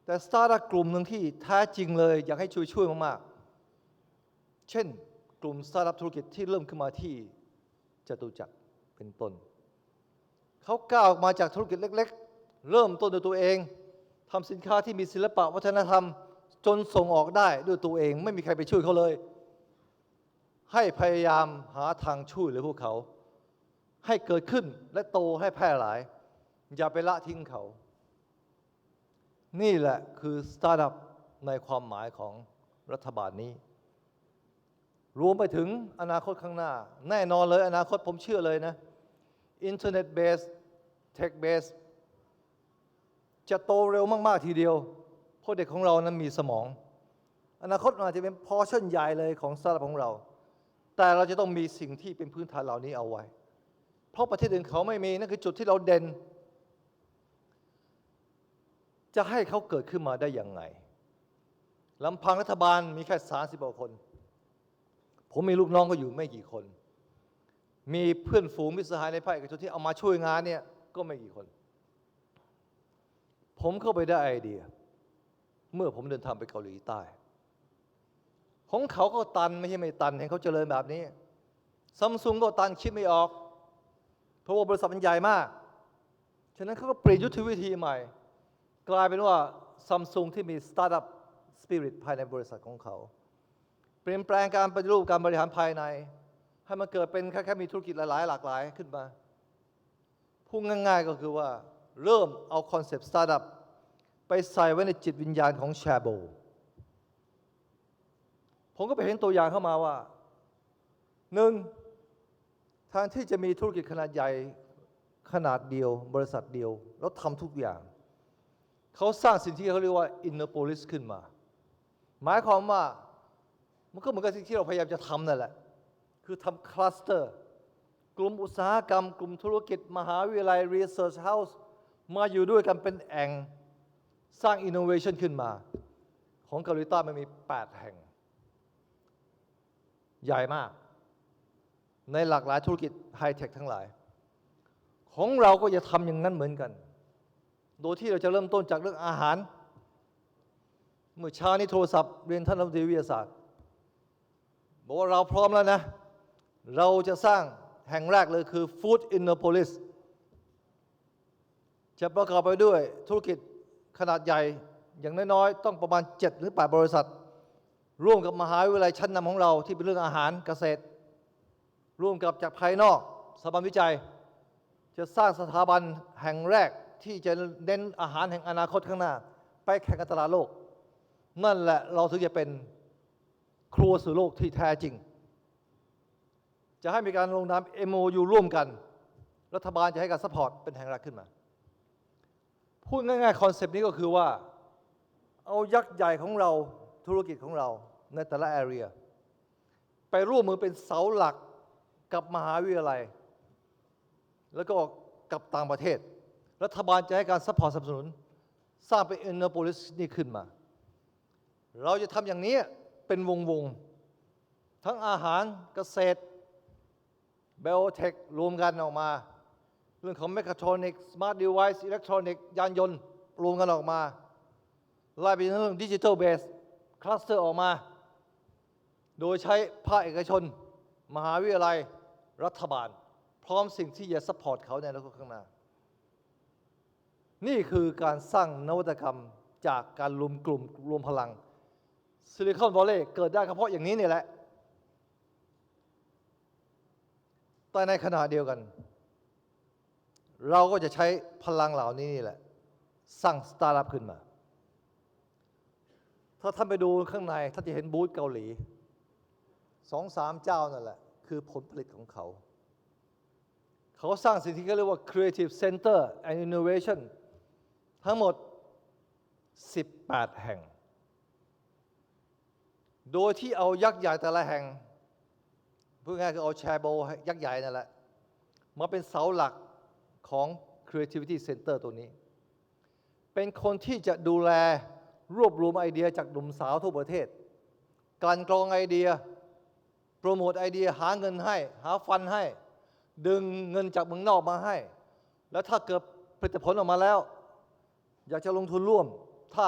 แต่สตาร์ทอัพกลุ่มหนึ่งที่แท้จริงเลยอยากให้ช่วยมากๆเช่นกลุ่มสตาร์ทอัพธุรกิจที่เริ่มขึ้นมาที่จตุจักรเป็นต้นเขาก้าวออกมาจากธุรกิจเล็กๆเริ่มต้นด้วยตัวเองทำสินค้าที่มีศิลปะวัฒนธรรมจนส่งออกได้ด้วยตัวเองไม่มีใครไปช่วยเขาเลยให้พยายามหาทางช่วยเหลือพวกเขาให้เกิดขึ้นและโตให้แพร่หลายอย่าไปละทิ้งเขานี่แหละคือสตาร์ทอัพในความหมายของรัฐบาลนี้รวมไปถึงอนาคตข้างหน้าแน่นอนเลยอนาคตผมเชื่อเลยนะอินเทอร์เน็ตเบสเทคเบสจะโตเร็วมากๆทีเดียวเพราะเด็กของเรานั้นมีสมองอนาคตอาจจะเป็นพอชั่นใหญ่เลยของสตาร์ทอัพของเราแต่เราจะต้องมีสิ่งที่เป็นพื้นฐานเหล่านี้เอาไว้เพราะประเทศอื่นเขาไม่มีนั่นคือจุดที่เราเด่นจะให้เขาเกิดขึ้นมาได้อย่างไงลำพังรัฐบาลมีแค่30 กว่าคนผมมีลูกน้องก็อยู่ไม่กี่คนมีเพื่อนฝูงมิตรสหายในภาคเอกชนที่เอามาช่วยงานเนี่ยก็ไม่กี่คนผมเข้าไปได้ไอเดียเมื่อผมเดินทางไปเกาหลีใต้ของเขาก็ตันไม่ใช่ไม่ตันเห็นเขาเจริญแบบนี้ซัมซุงก็ตันคิดไม่ออกเพราะว่าบริษัทมันใหญ่มากฉะนั้นเขาก็เปลี่ยนยุทธวิธีใหม่กลายเป็นว่าซัมซุงที่มีสตาร์ทอัพสปิริตภายในบริษัทของเขาเป ลี่ยนแปลงการปฏิรูปการบริหารภายในให้มันเกิดเป็นแค่มีธุรกิจหลายๆหลากหลายขึ้นมาพูดง่ายๆก็คือว่าเริ่มเอาคอนเซปต์สตาร์ทอัพไปใส่ไว้ในจิตวิญญาณของแชโบผมก็ไปเห็นตัวอย่างเข้ามาว่าหนึ่งทางที่จะมีธุรกิจขนาดใหญ่ขนาดเดียวบริษัทเดียวแล้วทำทุกอย่างเขาสร้างสิ่งที่เขาเรียกว่า Innopolis ขึ้นมาหมายความว่ามันก็เหมือนกับที่เราพยายามจะทำนั่นแหละคือทำคลัสเตอร์กลุ่มอุตสาหกรรมกลุ่มธุรกิจมหาวิทยาลัย Research House มาอยู่ด้วยกันเป็นแองสร้าง Innovation ขึ้นมาของเกาหลีใต้มันมี8แห่งใหญ่มากในหลากหลายธุรกิจไฮเทคทั้งหลายของเราก็จะทำอย่างนั้นเหมือนกันโดยที่เราจะเริ่มต้นจากเรื่องอาหารเมื่อเช้านี้โทรศัพท์เรียนท่านรัฐมนตรีวิทยาศาสตร์บอกว่าเราพร้อมแล้วนะเราจะสร้างแห่งแรกเลยคือ Food Innopolis จะประกอบไปด้วยธุรกิจขนาดใหญ่อย่างน้อยๆต้องประมาณ7 หรือ 8 บริษัทร่วมกับมหาวิทยาลัยชั้นนำของเราที่เป็นเรื่องอาหารเกษตรร่วมกับจากภายนอกสถาบันวิจัยจะสร้างสถาบันแห่งแรกที่จะเน้นอาหารแห่งอนาคตข้างหน้าไปแข่งกับตลาดโลกนั่นแหละเราถึงจะเป็นครัวสู่โลกที่แท้จริงจะให้มีการลงนาม MOU ร่วมกันรัฐบาลจะให้การซัพพอร์ตเป็นแห่งแรกขึ้นมาพูดง่ายๆคอนเซปต์นี้ก็คือว่าเอายักษ์ใหญ่ของเราธุรกิจของเราในแต่ละแอเรียไปร่วมมือเป็นเสาหลักกับมหาวิทยาลัยแล้วก็กับต่างประเทศรัฐบาลจะให้การซัพพอร์ตสนับสนุนสร้างเป็น Innopolis นี่ขึ้นมาเราจะทำอย่างนี้เป็นวงทั้งอาหารเกษตร Biotech รวมกันออกมาเรื่องของ Mechatronics Smart Device Electronic ยานยนต์รวมกันออกมาไล่ไปถึงเรื่อง Digital Base Cluster ออกมาโดยใช้ภาคเอกชนมหาวิทยาลัยรัฐบาลพร้อมสิ่งที่จะซัพพอร์ตเขาในอนาคตข้างหน้านี่คือการสร้างนวัตกรรมจากการรวมกลุ่มรวมพลังซิลิคอนวัลเลย์เกิดได้เฉพาะอย่างนี้นี่แหละแต่ในขณะเดียวกันเราก็จะใช้พลังเหล่านี้นี่แหละสร้างสตาร์ทอัพขึ้นมาถ้าท่านไปดูข้างในท่านจะเห็นบูธเกาหลี 2-3 เจ้านั่นแหละคือผลผลิตของเขาสร้างสิ่งที่เขาเรียกว่า Creative Center and Innovation ทั้งหมด18 แห่งโดยที่เอายักษ์ใหญ่แต่ละแห่งพูดง่ายคือเอาแชร์โบยักษ์ใหญ่นั่นแหละมาเป็นเสาหลักของ Creativity Center ตัวนี้เป็นคนที่จะดูแลรวบรวมไอเดียจากหนุ่มสาวทั่วประเทศการกรองไอเดียโปรโมทไอเดียหาเงินให้หาฟันให้ดึงเงินจากเมืองนอกมาให้แล้วถ้าเกิดผลิตผลออกมาแล้วอยากจะลงทุนร่วมถ้า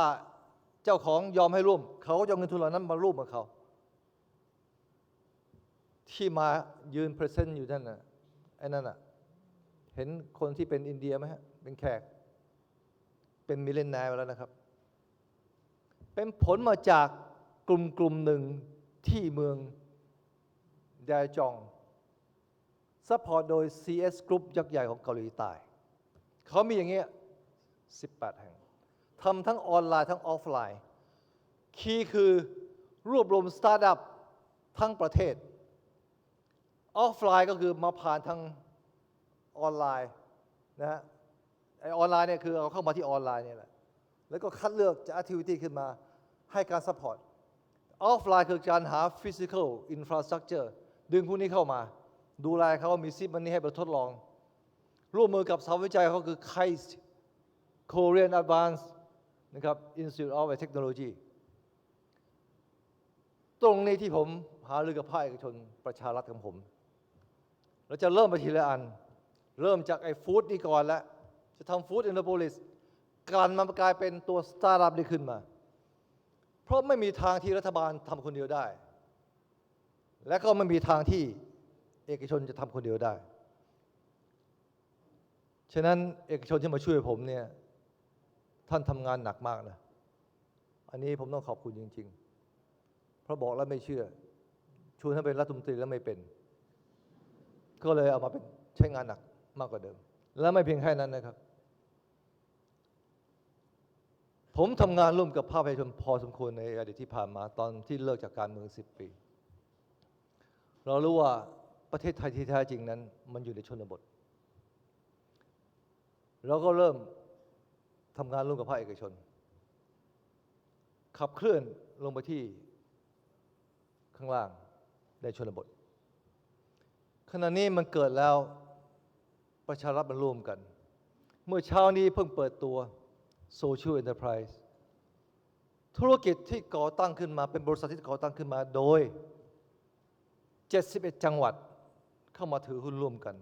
เจ้าของยอมให้ร่วมเขาก็จะเอาเงินทุนเหล่านั้นมาร่วมกับเขาที่มายืนพรีเซนต์อยู่นั่นน่ะไอ้นั่นน่ะเห็นคนที่เป็นอินเดียไหมฮะเป็นแขกเป็นมิลเลนแนร์แล้วนะครับเป็นผลมาจากกลุ่มหนึ่งที่เมืองแดจองซัพพอร์ตโดย CS Group ยักษ์ใหญ่ของเกาหลีใต้เขามีอย่างเงี้ย18 แห่งทำทั้งออนไลน์ทั้งออฟไลน์คีย์คือรวบรวมสตาร์ทอัพทั้งประเทศออฟไลน์ก็คือมาผ่านทางออนไลน์นะฮะไอออนไลน์เนี่ยคือเอาเข้ามาที่ออนไลน์เนี่ยแหละแล้วก็คัดเลือกจาก activity ขึ้นมาให้การซัพพอร์ตออฟไลน์คือการหา physical infrastructure ดึงพวกนี้เข้ามาดูแลเขามีซิปมันนี่ให้ไปทดลองร่วมมือกับสถาบันวิจัยเขาคือ KAIST Korean Advanced นะครับ Institute of Technology ตรงนี้ที่ผมหารือกับภาคเอกชนประชารัฐของผมเราจะเริ่มไปทีละอันเริ่มจากไอ้ฟู้ดนี่ก่อนแล้วจะทำฟู้ดอินโนโพลิสการมันกลายเป็นตัวสตาร์ทอัพได้ขึ้นมาเพราะไม่มีทางที่รัฐบาลทำคนเดียวได้และก็ไม่มีทางที่เอกชนจะทำคนเดียวได้ฉะนั้นเอกชนที่มาช่วยผมเนี่ยท่านทำงานหนักมากนะอันนี้ผมต้องขอบคุณจริงๆเพราะบอกแล้วไม่เชื่อ ชวนให้เป็นรัฐมนตรีแล้วไม่เป็นก็เลยเอามาเป็นใช้งานหนักมากกว่าเดิมและไม่เพียงแค่นั้นนะครับผมทำงานร่วมกับภาคประชาชนพอสมควรในอดีตที่ผ่านมาตอนที่เลิกจากการเมือง10 ปีเรารู้ว่าประเทศไทยที่แท้จริงนั้นมันอยู่ในชนบทเราก็เริ่มทำงานร่วมกับภาคเอกชนขับเคลื่อนลงไปที่ข้างล่างในชนบทขณะนี้มันเกิดแล้วประชารัฐมันร่วมกันเมื่อเช้านี้เพิ่งเปิดตัว Social Enterprise ธุรกิจที่ก่อตั้งขึ้นมาเป็นบริษัทที่ก่อตั้งขึ้นมาโดย71 จังหวัดเข้ามาถือหุ้นร่วมกัน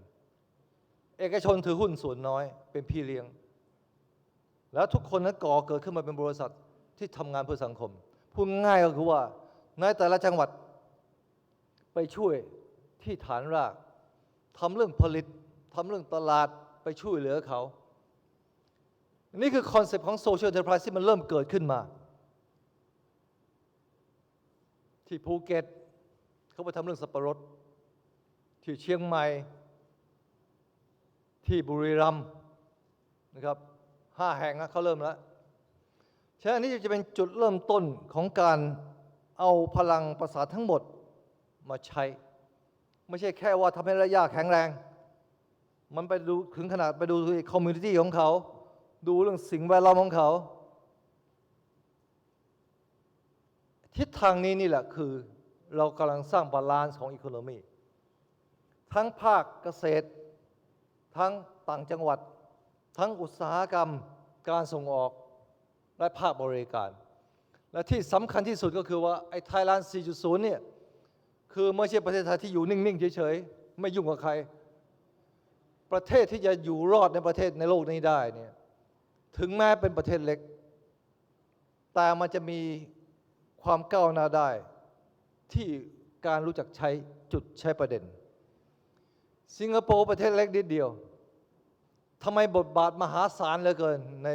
เอกชนถือหุ้นส่วนน้อยเป็นพี่เลี้ยงแล้วทุกคนนั้นก่อเกิดขึ้นมาเป็นบริษัทที่ทำงานเพื่อสังคมพูดง่ายก็คือว่าในแต่ละจังหวัดไปช่วยที่ฐานรากทำเรื่องผลิตทำเรื่องตลาดไปช่วยเหลือเขานี่คือคอนเซปต์ของ Social Enterprise ที่มันเริ่มเกิดขึ้นมาที่ภูเก็ตเขาไปทำเรื่องสับปะรดที่เชียงใหม่ที่บุรีรัมย์นะครับ5 แห่งเขาเริ่มแล้วฉะนั้นนี่จะเป็นจุดเริ่มต้นของการเอาพลังประสาททั้งหมดมาใช้ไม่ใช่แค่ว่าทำให้ระยะแข็งแรงมันไปดูถึงขนาดไปดูคอมมูนิตี้ของเขาดูเรื่องสิ่งแวดล้อมของเขาทิศทางนี้นี่แหละคือเรากำลังสร้างบาลานซ์ของอีโคโนมีทั้งภาคเกษตรทั้งต่างจังหวัดทั้งอุตสาหกรรมการส่งออกและภาคบริการและที่สำคัญที่สุดก็คือว่าไอ้ Thailand 4.0 เนี่ยคือไม่ใช่ประเทศไทยที่อยู่นิ่งๆเฉยๆไม่ยุ่งกับใครประเทศที่จะอยู่รอดในประเทศในโลกนี้ได้เนี่ยถึงแม้เป็นประเทศเล็กแต่มันจะมีความก้าวหน้าได้ที่การรู้จักใช้จุดใช้ประเด็นสิงคโปร์ประเทศเล็กนิดเดียวทำไมบทบาทมหาศาลเหลือเกินใน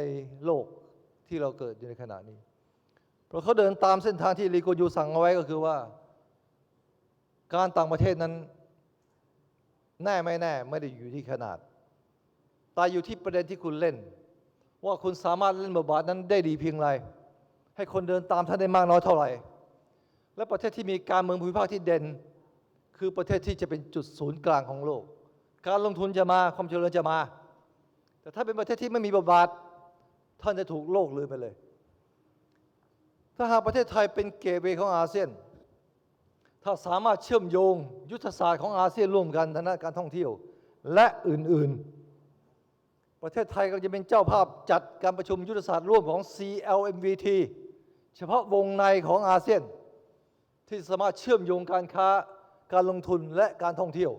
โลกที่เราเกิดอยู่ในขณะนี้เพราะเขาเดินตามเส้นทางที่ลีโกยูสั่งเอาไว้ก็คือว่าการต่างประเทศนั้นแน่ไม่แน่ไม่ได้อยู่ที่ขนาดแต่อยู่ที่ประเด็นที่คุณเล่นว่าคุณสามารถเล่นบทบาทนั้นได้ดีเพียงไรให้คนเดินตามท่านได้มากน้อยเท่าไหร่และประเทศที่มีการเมืองภูมิภาคที่เด่นคือประเทศที่จะเป็นจุดศูนย์กลางของโลกการลงทุนจะมาความเจริญจะมาแต่ถ้าเป็นประเทศที่ไม่มีบทบาทท่านจะถูกโลกลืมไปเลยถ้าหากประเทศไทยเป็นเกตเวย์ของอาเซียนถ้าสามารถเชื่อมโยงยุทธศาสตร์ของอาเซียนร่วมกันทางด้านการท่องเที่ยวและอื่นๆประเทศไทยก็จะเป็นเจ้าภาพจัดการประชุมยุทธศาสตร์ร่วมของ CLMVT เฉพาะวงในของอาเซียนที่สามารถเชื่อมโยงการค้าการลงทุนและการท่องเที่ยว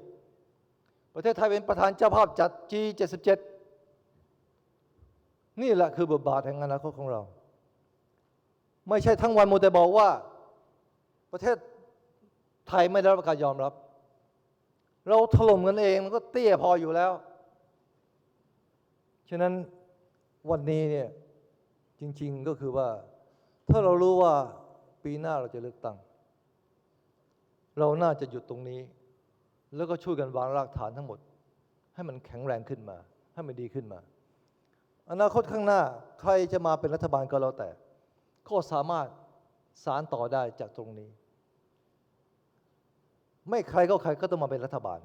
ประเทศไทยเป็นประธานเจ้าภาพจัด G77 นี่แหละคือบทบาทแห่งอนาคตของเราไม่ใช่ทั้งวันมัวแต่บอกว่าประเทศไทยไม่ได้รับการยอมรับเราถล่มกันเองมันก็เตี้ยพออยู่แล้วฉะนั้นวันนี้เนี่ยจริงๆก็คือว่าถ้าเรารู้ว่าปีหน้าเราจะเลือกตั้งเราน่าจะหยุดตรงนี้แล้วก็ช่วยกันวางรากฐานทั้งหมดให้มันแข็งแรงขึ้นมาให้มันดีขึ้นมาอนาคตข้างหน้าใครจะมาเป็นรัฐบาลก็แล้วแต่ก็สามารถสานต่อได้จากตรงนี้ไม่ใครก็ใครก็ต้องมาเป็นรัฐบาล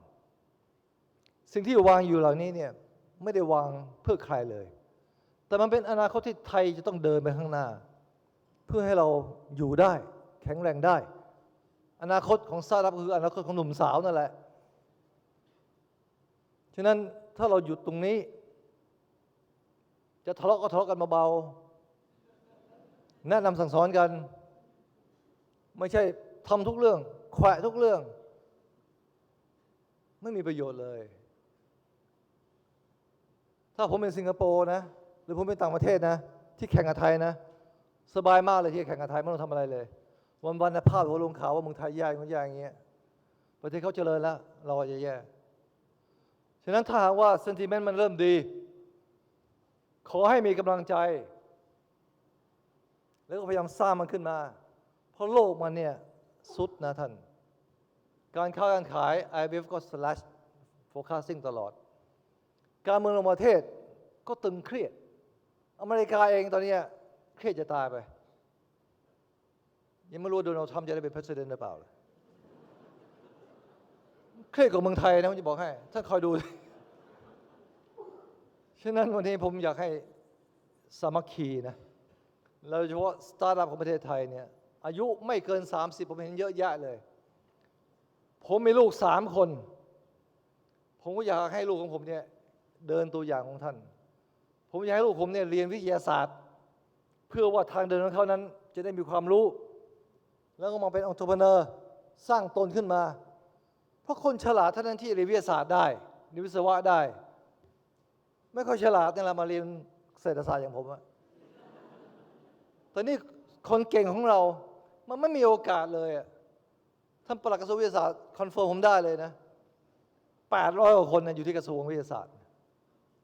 สิ่งที่วางอยู่เหล่านี้เนี่ยไม่ได้วางเพื่อใครเลยแต่มันเป็นอนาคตที่ไทยจะต้องเดินไปข้างหน้าเพื่อให้เราอยู่ได้แข็งแรงได้อนาคตของสตาร์ทอัพคืออนาคตของหนุ่มสาวนั่นแหละฉะนั้นถ้าเราหยุดตรงนี้จะทะเลาะก็ทะเลาะกันเบาๆแนะนำสั่งสอนกันไม่ใช่ทำทุกเรื่องแขวะทุกเรื่องไม่มีประโยชน์เลยถ้าผมเป็นสิงคโปร์นะหรือผมเป็นต่างประเทศนะที่แข่งกับไทยนะสบายมากเลยที่แข่งกับไทยไม่ต้องทำอะไรเลยวันๆนะภาพหัวลงข่าวว่าเมืองไทยแย่คนแย่อย่างเงี้ยประเทศเขาเจริญแล้วเราจะแย่ฉะนั้นถ้าหากว่าเซนติเมนต์มันเริ่มดีขอให้มีกำลังใจแล้วก็พยายามสร้างมันขึ้นมาเพราะโลกมันเนี่ยสุดนะท่าน การค้าการขาย IMF ก็ slash forecasting ตลอดการเมืองในประเทศก็ตึงเครียดอเมริกาเองตอนนี้เครียดจะตายไปยังไม่รู้โดนัลด์ทรัมป์จะได้เป็น president หรือเปล่าเครียดกว่าเมืองไทยนะผมจะบอกให้ท่านคอยดูฉะนั้นวันนี้ผมอยากให้สามัคคีนะเราเฉพาะสตาร์ทอัพของประเทศไทยเนี่ยอายุไม่เกิน30ผมเห็นเยอะแยะเลยผมมีลูก3 คนผมก็อยากให้ลูกของผมเนี่ยเดินตัวอย่างของท่านผมอยากให้ลูกผมเนี่ยเรียนวิทยาศาสตร์เพื่อว่าทางเดินของเขานั้นจะได้มีความรู้แล้วก็มาเป็นองค์ประกอบสร้างตนขึ้นมาเพราะคนฉลาดเท่านั้นที่เรียนวิทยาศาสตร์ได้เรียนวิศวะได้ไม่ค่อยฉลาดเนี่ยเรามาเรียนเศรษฐศาสตร์อย่างผมอะแต่นี่คนเก่งของเรามันไม่มีโอกาสเลยอะท่านปลัดกระทรวงวิทยาศาสตร์คอนเฟิร์มผมได้เลยนะ800 กว่าคนอยู่ที่กระทรวงวิทยาศาสตร์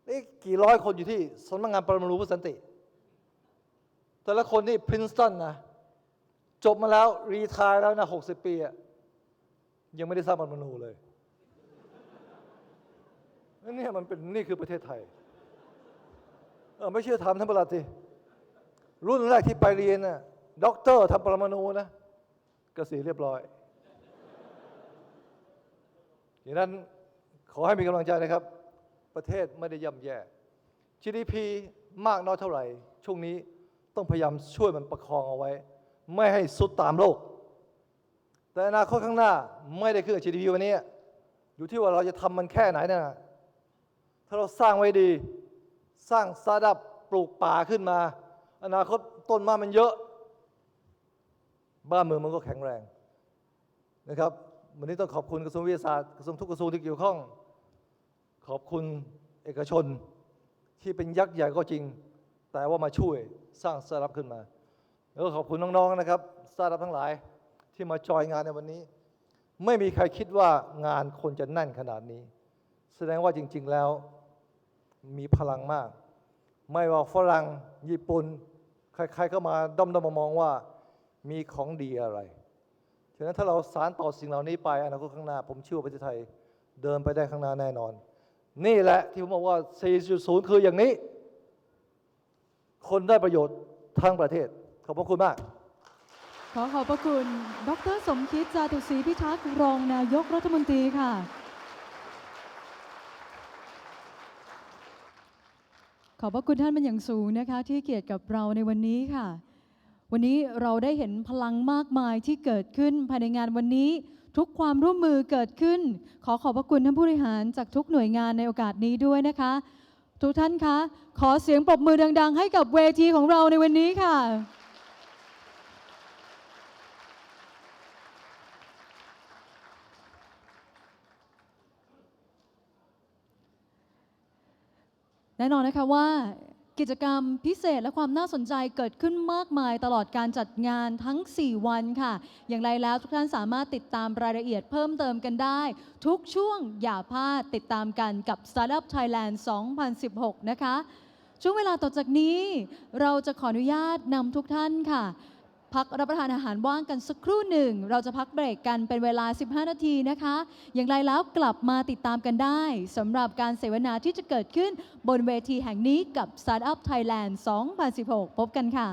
นี่กี่ร้อยคนอยู่ที่สำนักงานปรมาณูเพื่อสันติแต่ละคนนี่พรินสตันนะจบมาแล้วรีไทร์แล้วนะ60 ปีอะยังไม่ได้สร้างปรมาณูเลยนี่มันเป็นนี่คือประเทศไทยไม่เชื่อถามท่านประหลัดสิรุ่นแรกที่ไปเรียนน่ะด็อกเตอร์ทำปรมาณูนะเกษียณเรียบร้อยดังนั้นขอให้มีกำลังใจนะครับประเทศไม่ได้ย่ำแย่ GDP มากน้อยเท่าไหร่ช่วงนี้ต้องพยายามช่วยมันประคองเอาไว้ไม่ให้สุดตามโลกแต่อนาคตข้างหน้าไม่ได้ขึ้นกับ GDP วันนี้อยู่ที่ว่าเราจะทำมันแค่ไหนนะถ้าเราสร้างไว้ดีสร้างสตาร์ทอัพปลูกป่าขึ้นมาอนาคตต้นไม้มันเยอะบ้านเมืองมันก็แข็งแรงนะครับวันนี้ต้องขอบคุณกระทรวงวิทยาศาสตร์กระทรวงทุกกระทรวงที่เกี่ยวข้องขอบคุณเอกชนที่เป็นยักษ์ใหญ่ก็จริงแต่ว่ามาช่วยสร้างสตาร์ทอัพขึ้นมาแล้วก็ขอบคุณน้องๆนะครับสตาร์ทอัพทั้งหลายที่มาจอยงานในวันนี้ไม่มีใครคิดว่างานคนจะแน่นขนาดนี้แสดงว่าจริงๆแล้วมีพลังมากไม่ว่าฝรั่งญี่ปุ่นใครๆก็มาด้อมๆมองว่ามีของดีอะไรฉะนั้นถ้าเราสานต่อสิ่งเหล่านี้ไปอนาคตข้างหน้าผมเชื่อว่าประเทศไทยเดินไปได้ข้างหน้าแน่นอนนี่แหละที่ผมบอกว่า 4.0 คืออย่างนี้คนได้ประโยชน์ทั้งประเทศขอบพระคุณมากขอขอบพระคุณดร.สมคิด จาตุศรีพิทักษ์รองนายกรัฐมนตรีค่ะขอบพระคุณท่านเป็นอย่างสูงนะคะที่เกียรติกับเราในวันนี้ค่ะวันนี้เราได้เห็นพลังมากมายที่เกิดขึ้นภายในงานวันนี้ทุกความร่วมมือเกิดขึ้นขอขอบพระคุณท่านผู้บริหารจากทุกหน่วยงานในโอกาสนี้ด้วยนะคะทุกท่านคะขอเสียงปรบมือดังๆให้กับเวทีของเราในวันนี้ค่ะแน่นอนนะคะว่ากิจกรรมพิเศษและความน่าสนใจเกิดขึ้นมากมายตลอดการจัดงานทั้ง 4 วันค่ะอย่างไรแล้วทุกท่านสามารถติดตามรายละเอียดเพิ่มเติมกันได้ทุกช่วงอย่าพลาดติดตามกันกับ Startup Thailand 2016 นะคะช่วงเวลาต่อจากนี้เราจะขออนุญาตนำทุกท่านค่ะพักรับประทานอาหารว่างกันสักครู่หนึ่งเราจะพักเบรกกันเป็นเวลา15 นาทีนะคะอย่างไรแล้วกลับมาติดตามกันได้สำหรับการเสวนาที่จะเกิดขึ้นบนเวทีแห่งนี้กับ Startup Thailand 2016 พบกันค่ะ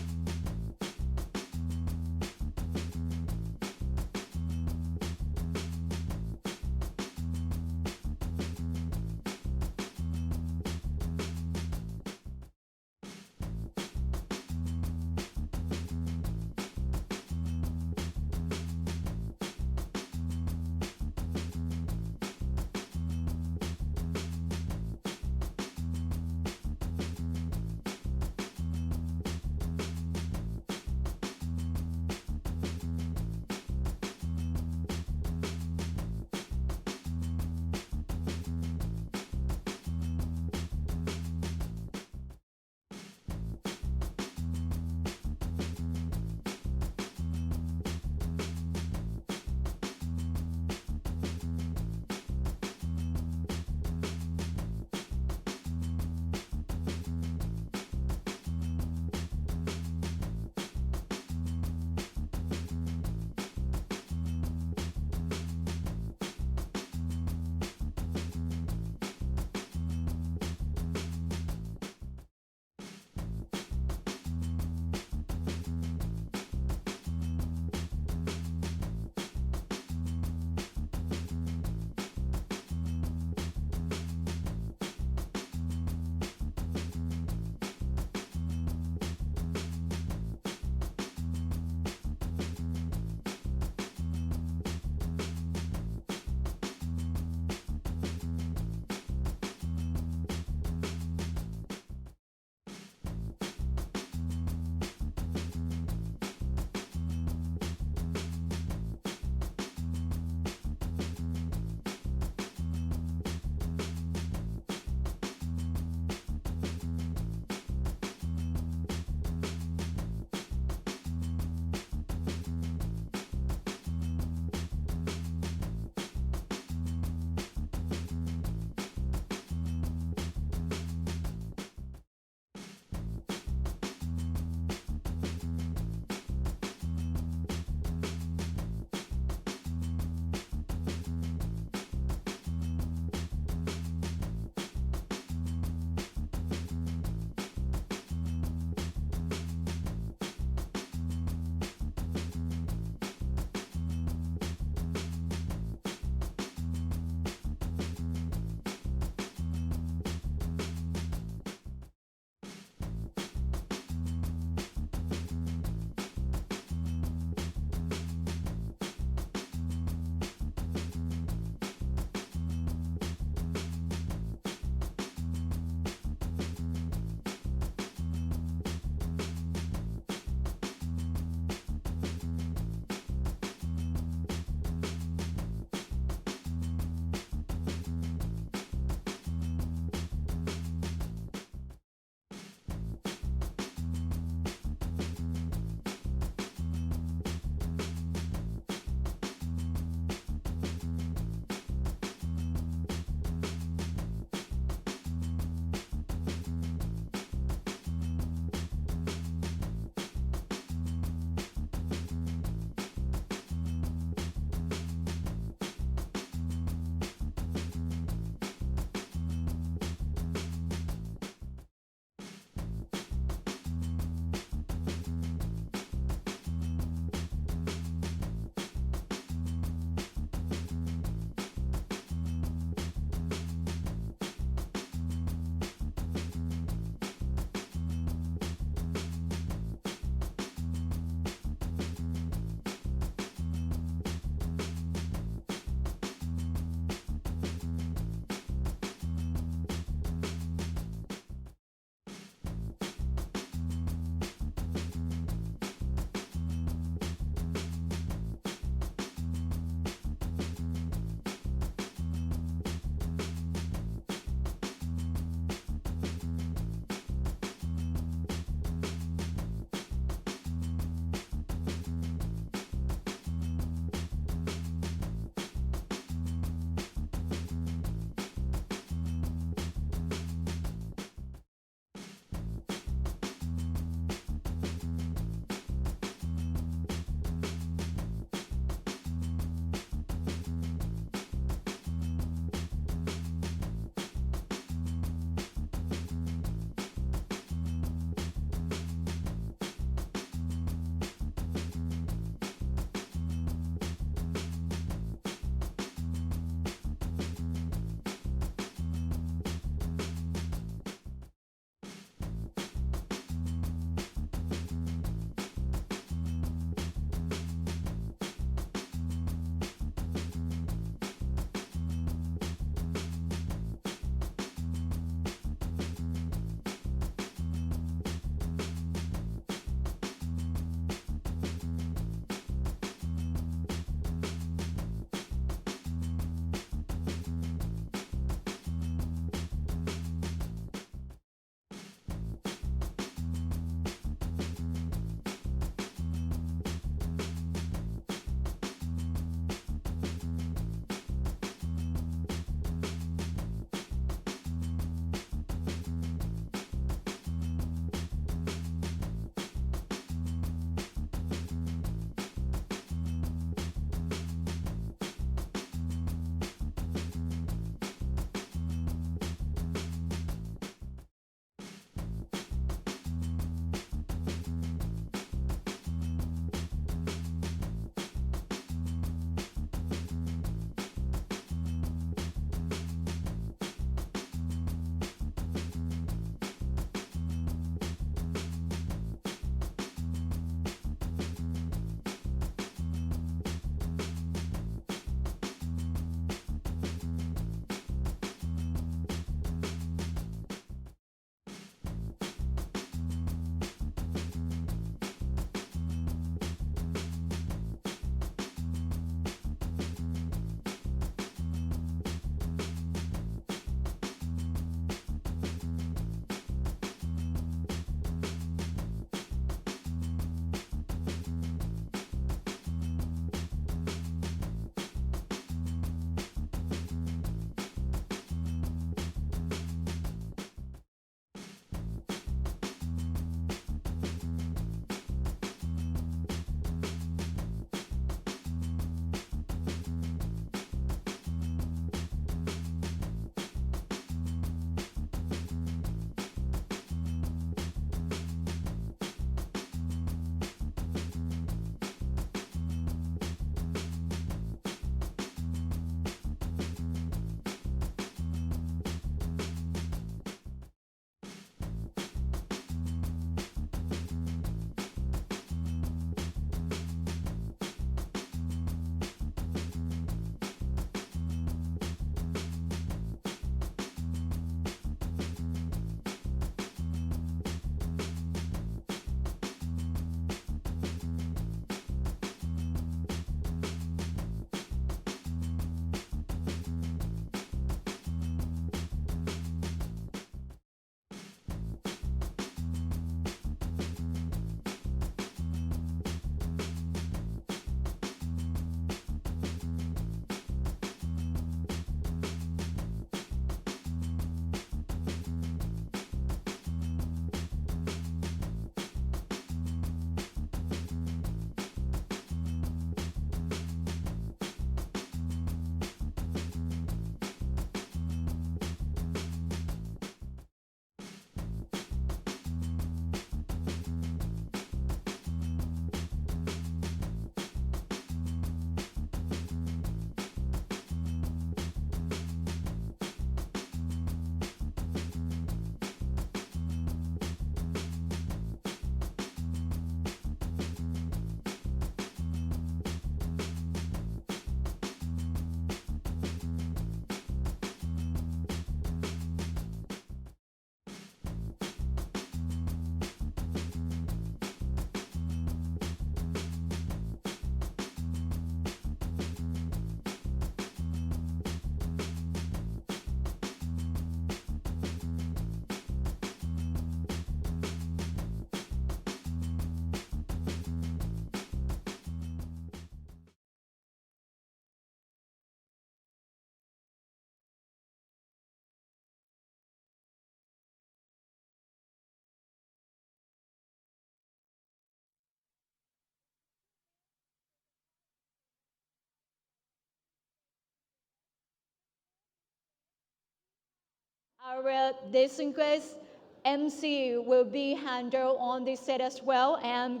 Our distinguished MC will be handled on this set as well, and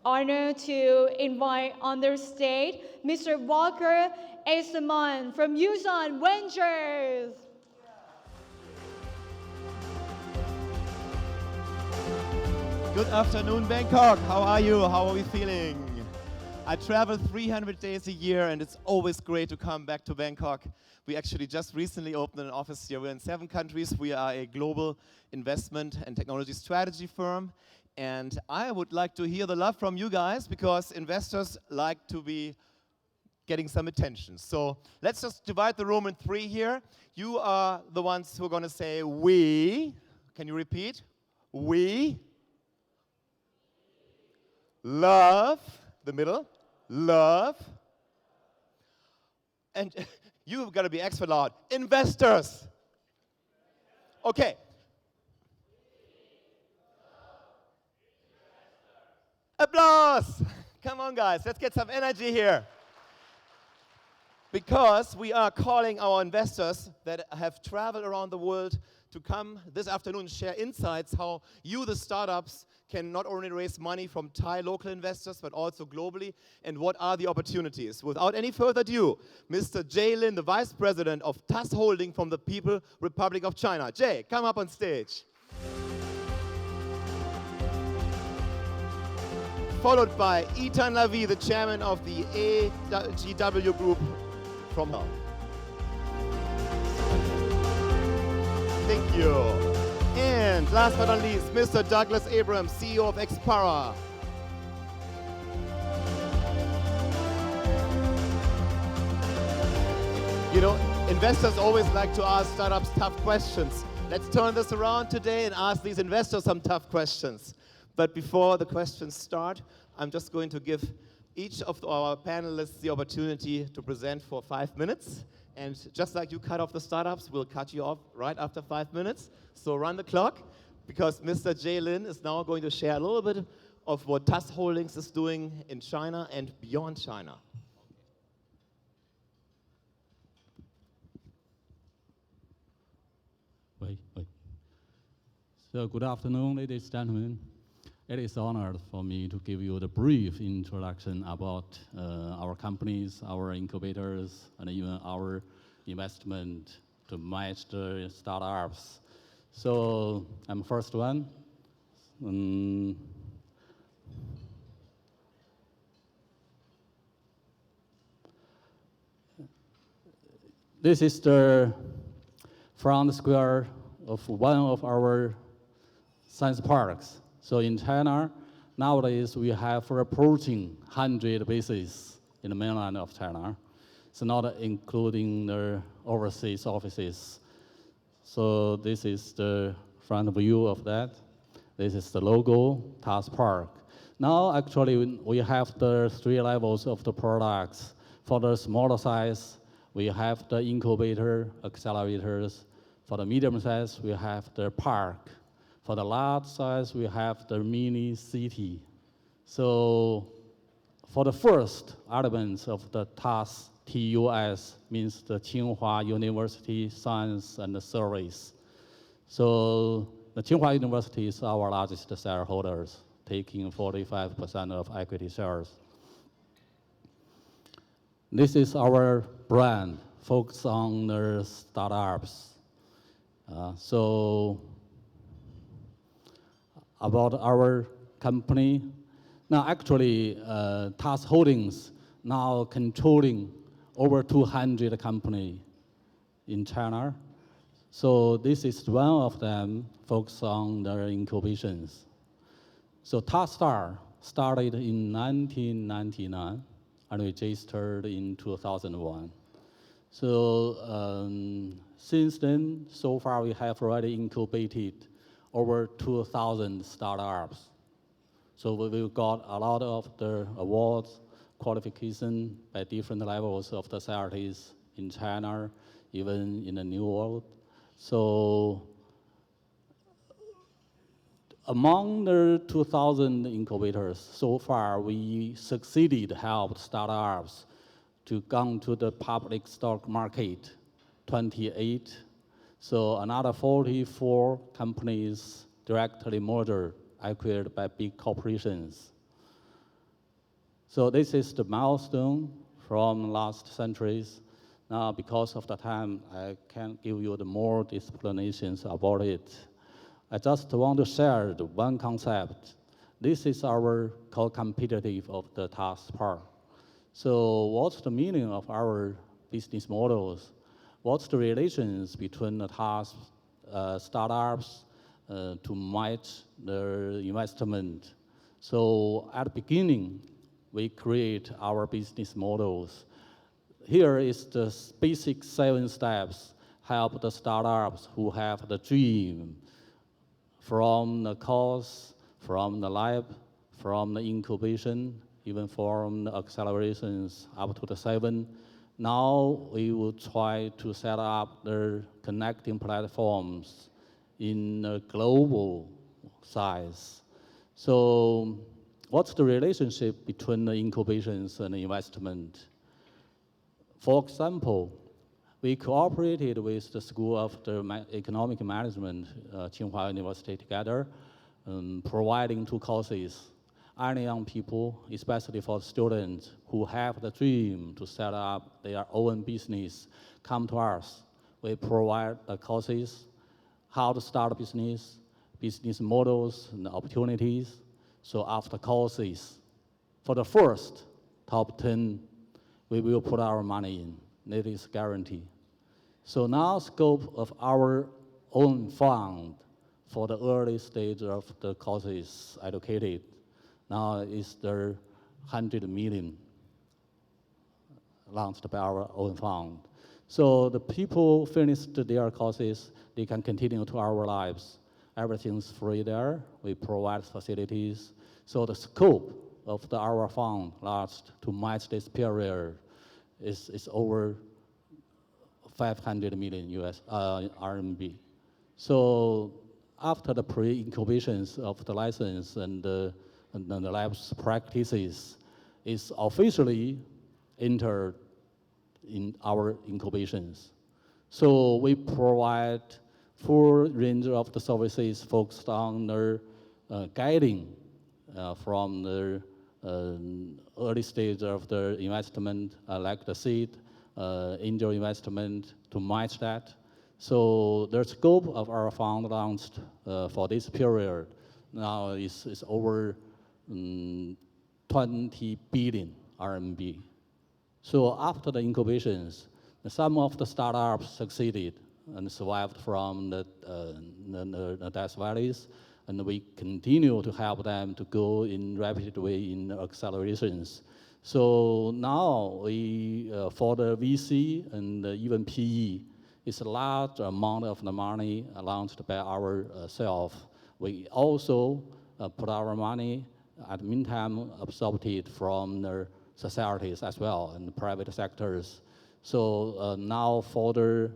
honored to invite on the stage Mr. Walker Asamon from Yusan Ventures. Good afternoon, Bangkok. How are you? How are we feeling? I travel 300 days a year, and it's always great to come back to Bangkok. We actually just recently opened an office here. We're in 7 countries. We are a global investment and technology strategy firm. And I would like to hear the love from you guys, because investors like to be getting some attention. So let's just divide the room in 3 here. You are the ones who are going to say we. Can you repeat? We love, the middle, love. And you've got to be extra loud. Investors. Okay. Applause. Come on, guys. Let's get some energy here. Because we are calling our investors that have traveled around the world to come this afternoon, share insights how you, the startups, can not only raise money from Thai local investors, but also globally, and what are the opportunities. Without any further ado, Mr. Jay Lin, the Vice President of TAS Holding from the People Republic of China. Jay, come up on stage. Followed by Ethan Lavi, the Chairman of the AGW Group from Hong Kong. Thank you. And last but not least, Mr. Douglas Abrams, CEO of Expara. You know, investors always like to ask startups tough questions. Let's turn this around today and ask these investors some tough questions. But before the questions start, I'm just going to give each of our panelists the opportunity to present for 5 minutes. And just like you cut off the startups, we'll cut you off right after 5 minutes. So run the clock, because Mr. Jay Lin is now going to share a little bit of what TAS Holdings is doing in China and beyond China. Wait. So good afternoon, ladies and gentlemen. It is honored for me to give you the brief introduction about our companies, our incubators, and even our investment to match the startups. So I'm first one. This is the front square of one of our science parks. So in China, nowadays we have approaching 100 bases in the mainland of China. So not including the overseas offices. So this is the front view of that. This is the logo, TAS Park. Now actually we have the 3 levels of the products. For the smaller size, we have the incubator, accelerators. For the medium size, we have the park. For the large size, we have the mini city. So for the first elements of the TAS, TUS means the Tsinghua University Science and Service. So the Tsinghua University is our largest shareholders, taking 45% of equity shares. This is our brand, focused on the startups. So about our company. Now actually, TAS Holdings now controlling over 200 companies in China. So this is one of them focused on their incubations. So TAS Star started in 1999 and registered in 2001. So since then, so far we have already incubated over 2,000 startups. So we've got a lot of the awards, qualification by different levels of the societies in China, even in the New World. So among the 2,000 incubators, so far we succeeded to help startups to come to the public stock market, 28. So another 44 companies directly merged, acquired by big corporations. So this is the milestone from last centuries. Now, because of the time, I can't give you the more explanations about it. I just want to share the one concept. This is our core competitive of the task part. So what's the meaning of our business models? What's the relations between the task startups to match the investment? So at the beginning, we create our business models. Here is the basic 7 steps help the startups who have the dream from the course, from the lab, from the incubation, even from the accelerations up to the 7. Now we will try to set up the connecting platforms in a global size. So what's the relationship between the incubations and the investment? For example, we cooperated with the School of Economic Management, Tsinghua University together, providing 2 courses. Any young people, especially for students who have the dream to set up their own business, come to us. We provide the courses, how to start a business, business models and opportunities. So after courses, for the first top 10, we will put our money in. That is guarantee. So now scope of our own fund for the early stage of the courses allocated now is the 100 million launched by our own fund. So the people finished their courses, they can continue to our lives. Everything's free there. We provide facilities. So the scope of our fund last to match this period is over 500 million RMB. So after the pre-incubations of the license and the lab's practices is officially entered in our incubations. So we provide full range of the services focused on the guiding from the early stage of the investment, like the seed, angel investment to match that. So the scope of our fund launched for this period now is over 20 billion RMB. So after the incubations, some of the startups succeeded and survived from the death valleys, and we continue to help them to go in rapid way in accelerations. So now we, for the VC and even PE, it's a large amount of the money launched by ourselves. We also put our money at the meantime absorbed it from the societies as well and the private sectors. So now for the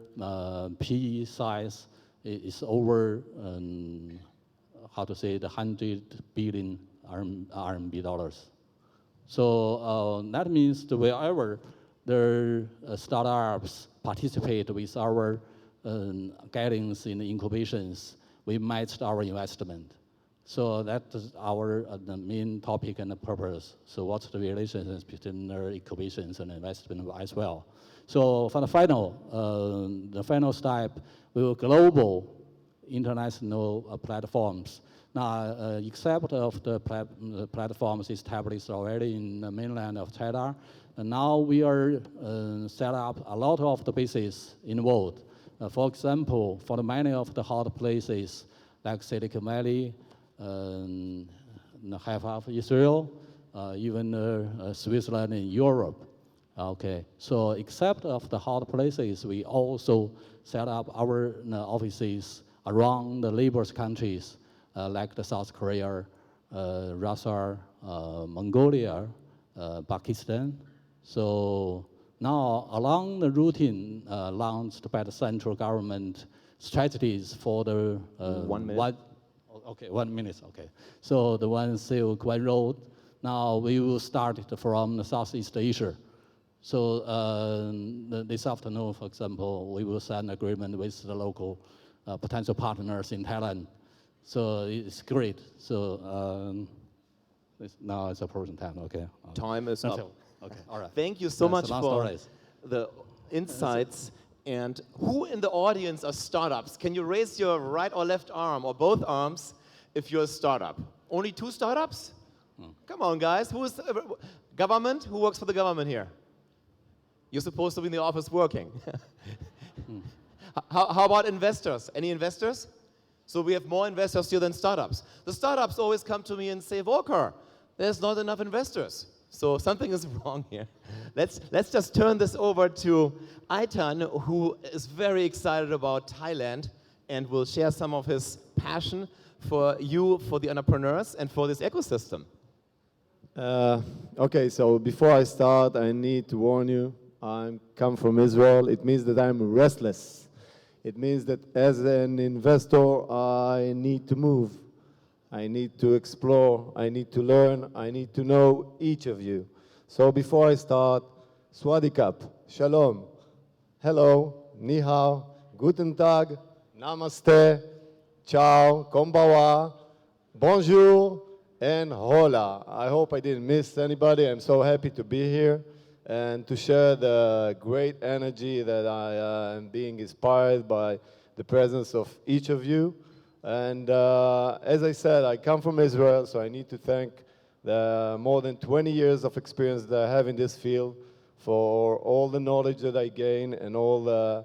PE size is over, how to say, the 100 billion RMB dollars. So that means that wherever the startups participate with our guidance in the incubations, we matched our investment. So that is our the main topic and the purpose. So what's the relations between the incubations and investment as well? So for the final step, we will global international platforms. Now, except of the platforms established already in the mainland of China, and now we are set up a lot of the bases in the world. For example, for the many of the hot places like Silicon Valley, half of Israel, even Switzerland and Europe. Okay, so except of the hot places, we also set up our offices around the neighbors countries like the South Korea, Russia, Mongolia, Pakistan. So now along the routine launched by the central government strategies for the 1 minute. Okay, 1 minute, okay. So the One Silk, One Road, now we will start it from the Southeast Asia. So this afternoon, for example, we will sign an agreement with the local potential partners in Thailand. So it's great. So now it's approaching time. Okay. Time is up. Okay. All right. Thank you so That's much the last for stories. the insights. And who in the audience are startups? Can you raise your right or left arm or both arms if you're a startup? Only 2 startups? Come on, guys. Who is government? Who works for the government here? You're supposed to be in the office working. How about investors? Any investors? So we have more investors here than startups. The startups always come to me and say, Walker, there's not enough investors. So something is wrong here. Let's just turn this over to Aitan, who is very excited about Thailand and will share some of his passion for you, for the entrepreneurs, and for this ecosystem. Okay, so before I start, I need to warn you. I come from Israel. It means that I'm restless. It means that as an investor, I need to move. I need to explore, I need to learn, I need to know each of you. So before I start, Swadikap, Shalom, hello, Ni hao, Guten Tag, Namaste, Ciao, Konbawa, Bonjour, and Hola. I hope I didn't miss anybody. I'm so happy to be here and to share the great energy that I am being inspired by the presence of each of you. And as I said, I come from Israel, so I need to thank the more than 20 years of experience that I have in this field for all the knowledge that I gain and all the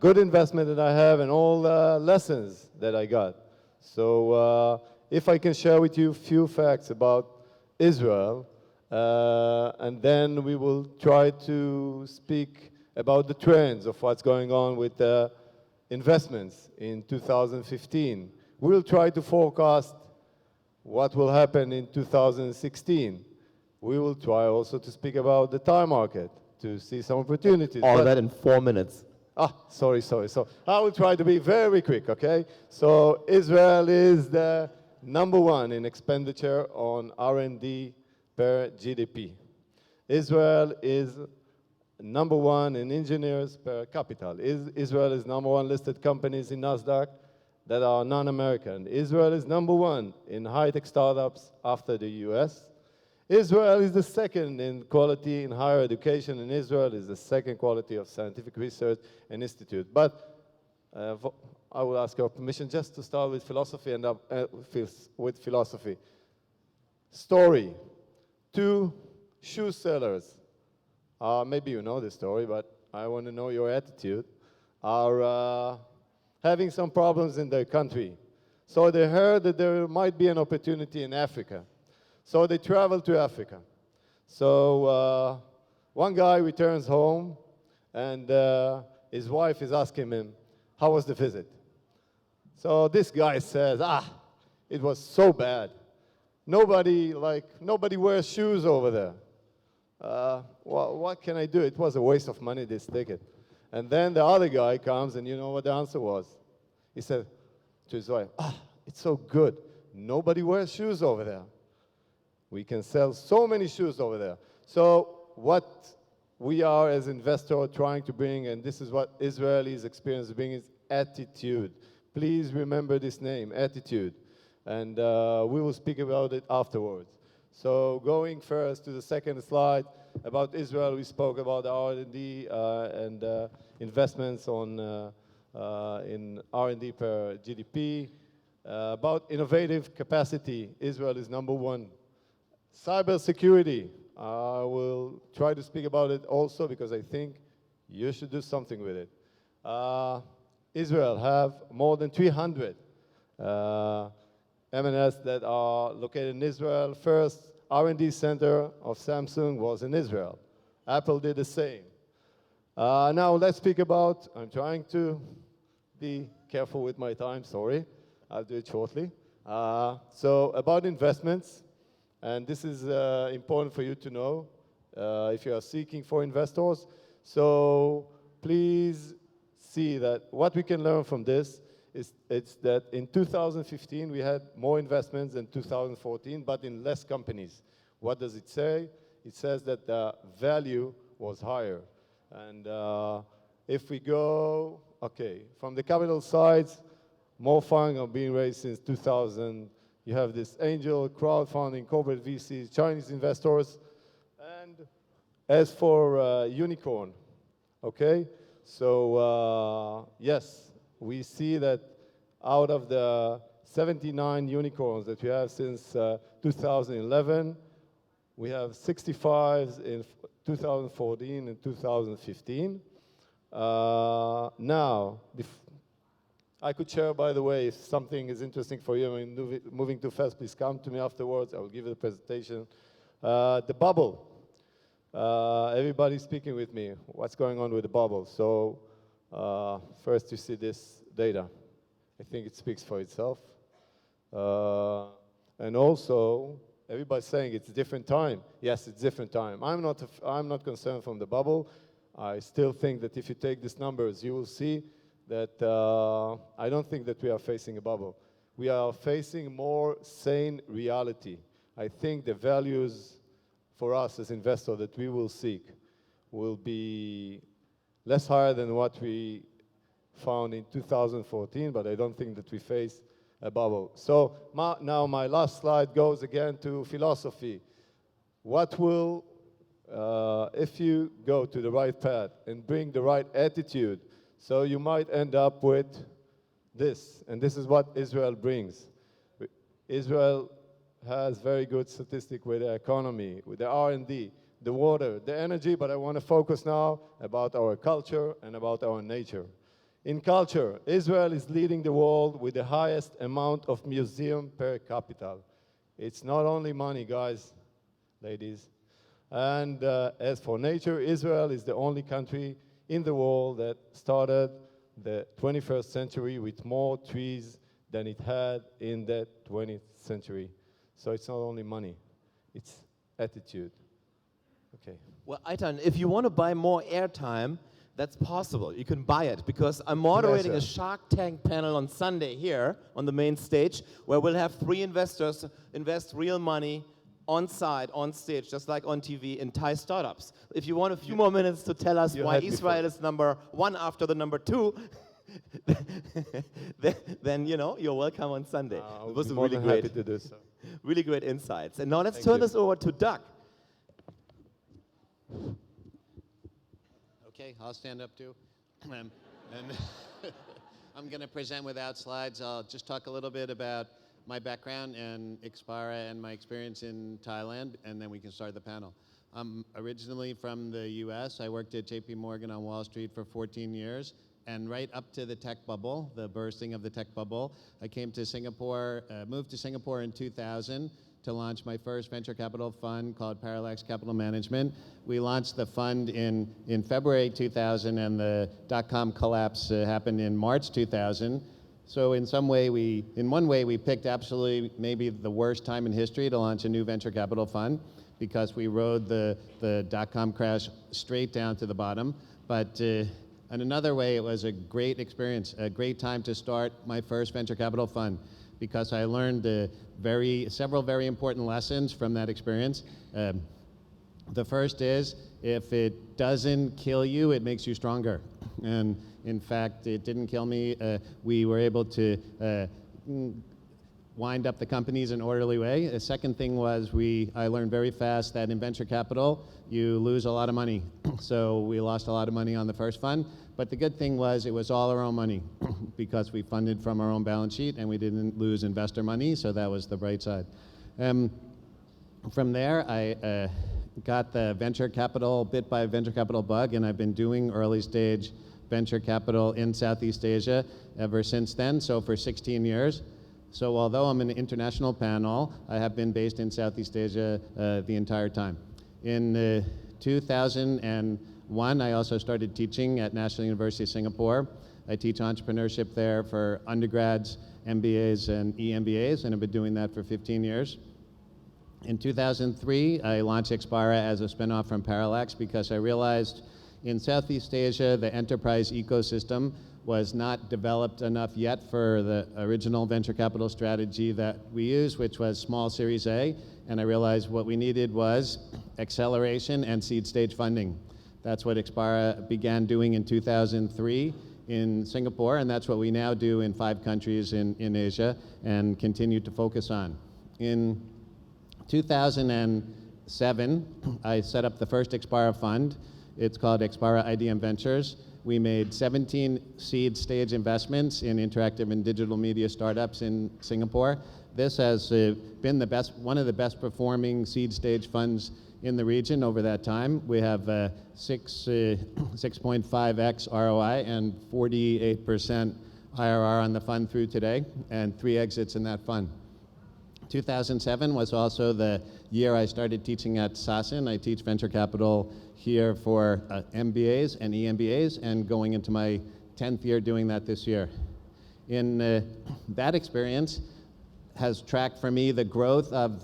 good investment that I have and all the lessons that I got. So if I can share with you a few facts about Israel, and then we will try to speak about the trends of what's going on with investments in 2015. We'll try to forecast what will happen in 2016. We will try also to speak about the Thai market to see some opportunities. All that in 4 minutes. Sorry. So I will try to be very quick, okay? So Israel is the #1 in expenditure on R&D per GDP. Israel is #1 in engineers per capita. Israel is #1 listed companies in NASDAQ that are non-American. Israel is #1 in high-tech startups after the US. Israel is the second in quality in higher education, and Israel is the second quality of scientific research and institute. But I will ask your permission just to start with philosophy and with philosophy. Story. 2 shoe sellers. Maybe you know this story, but I want to know your attitude, are having some problems in their country. So they heard that there might be an opportunity in Africa. So they traveled to Africa. So one guy returns home, and his wife is asking him, how was the visit? So this guy says, it was so bad. Nobody wears shoes over there. What can I do? It was a waste of money, this ticket. And then the other guy comes, and you know what the answer was? He said to his wife, it's so good. Nobody wears shoes over there. We can sell so many shoes over there. So what we are as investors trying to bring, and this is what Israelis experience bring, is attitude. Please remember this name, attitude. And we will speak about it afterwards. So going first to the second slide, about Israel, we spoke about R&D and investments in R&D per GDP. About innovative capacity, Israel is #1. Cybersecurity, I will try to speak about it also because I think you should do something with it. Israel have more than 300 M&S that are located in Israel. First R&D center of Samsung was in Israel. Apple did the same. Now let's speak about, I'm trying to be careful with my time, sorry. I'll do it shortly. So about investments, and this is important for you to know if you are seeking for investors. So please see that what we can learn from this it's that in 2015 we had more investments than 2014, but in less companies. What does it say? it says that the value was higher. And if we go, okay, from the capital sides, more funding are being raised since 2000. You have this angel, crowdfunding, corporate VCs, Chinese investors. And as for unicorn, okay, so yes, we see that out of the 79 unicorns that we have since 2011, we have 65 in 2014 and 2015. Now, I could share, by the way, if something is interesting for you, I mean, moving too fast, please come to me afterwards. I will give you the presentation. The bubble. Everybody's speaking with me. What's going on with the bubble? So first you see this data. I think it speaks for itself. And also, everybody's saying it's a different time. Yes, it's different time. I'm not concerned from the bubble. I still think that if you take these numbers, you will see that I don't think that we are facing a bubble. We are facing more sane reality. I think the values for us as investors that we will seek will be less higher than what we found in 2014, but I don't think that we face a bubble. So now my last slide goes again to philosophy. What will, if you go to the right path and bring the right attitude, so you might end up with this, and this is what Israel brings. Israel has very good statistic with the economy, with the R&D, the water, the energy, but I want to focus now about our culture and about our nature. In culture, Israel is leading the world with the highest amount of museum per capita. It's not only money, guys, ladies. And as for nature, Israel is the only country in the world that started the 21st century with more trees than it had in the 20th century. So it's not only money, it's attitude. Okay. Well, Aitan, if you want to buy more airtime, that's possible. You can buy it because I'm moderating a Shark Tank panel on Sunday here on the main stage where we'll have 3 investors invest real money on site, on stage, just like on TV in Thai startups. If you want a few more minutes to tell us why Israel is number 1 after the number 2, then you know you're welcome on Sunday. It was really great insights. And now let's turn this over to Doug. Okay, I'll stand up too. And I'm going to present without slides. I'll just talk a little bit about my background and Expara and my experience in Thailand, and then we can start the panel. I'm originally from the US. I worked at JP Morgan on Wall Street for 14 years. And right up to the tech bubble, the bursting of the tech bubble, I came to Singapore, moved to Singapore in 2000 to launch my first venture capital fund called Parallax Capital Management. We launched the fund in February 2000, and the dot-com collapse happened in March 2000. So in one way, we picked absolutely maybe the worst time in history to launch a new venture capital fund because we rode the dot-com crash straight down to the bottom. But in another way, it was a great experience, a great time to start my first venture capital fund because I learned several very important lessons from that experience. The first is, if it doesn't kill you, it makes you stronger. And in fact, it didn't kill me. We were able to wind up the companies in an orderly way. The second thing was I learned very fast that in venture capital, you lose a lot of money. So we lost a lot of money on the first fund. But the good thing was it was all our own money because we funded from our own balance sheet and we didn't lose investor money. So that was the bright side. From there, I got the venture capital, bit by venture capital bug, and I've been doing early stage venture capital in Southeast Asia ever since then, so for 16 years. So although I'm an international panel, I have been based in Southeast Asia the entire time. In 2001, I also started teaching at National University of Singapore. I teach entrepreneurship there for undergrads, MBAs, and EMBAs, and I've been doing that for 15 years. In 2003, I launched Expara as a spinoff from Parallax because I realized in Southeast Asia, the enterprise ecosystem was not developed enough yet for the original venture capital strategy that we used, which was small Series A. And I realized what we needed was acceleration and seed stage funding. That's what Expara began doing in 2003 in Singapore, and that's what we now do in 5 countries in Asia and continue to focus on. In 2007, I set up the first Expara fund. It's called Expara IDM Ventures. We made 17 seed stage investments in interactive and digital media startups in Singapore. This has been one of the best performing seed stage funds in the region over that time. We have 6.5x ROI and 48% IRR on the fund through today, and 3 exits in that fund. 2007 was also the year I started teaching at SASN. I teach venture capital here for MBAs and EMBAs, and going into my 10th year doing that this year. In that experience has tracked for me the growth of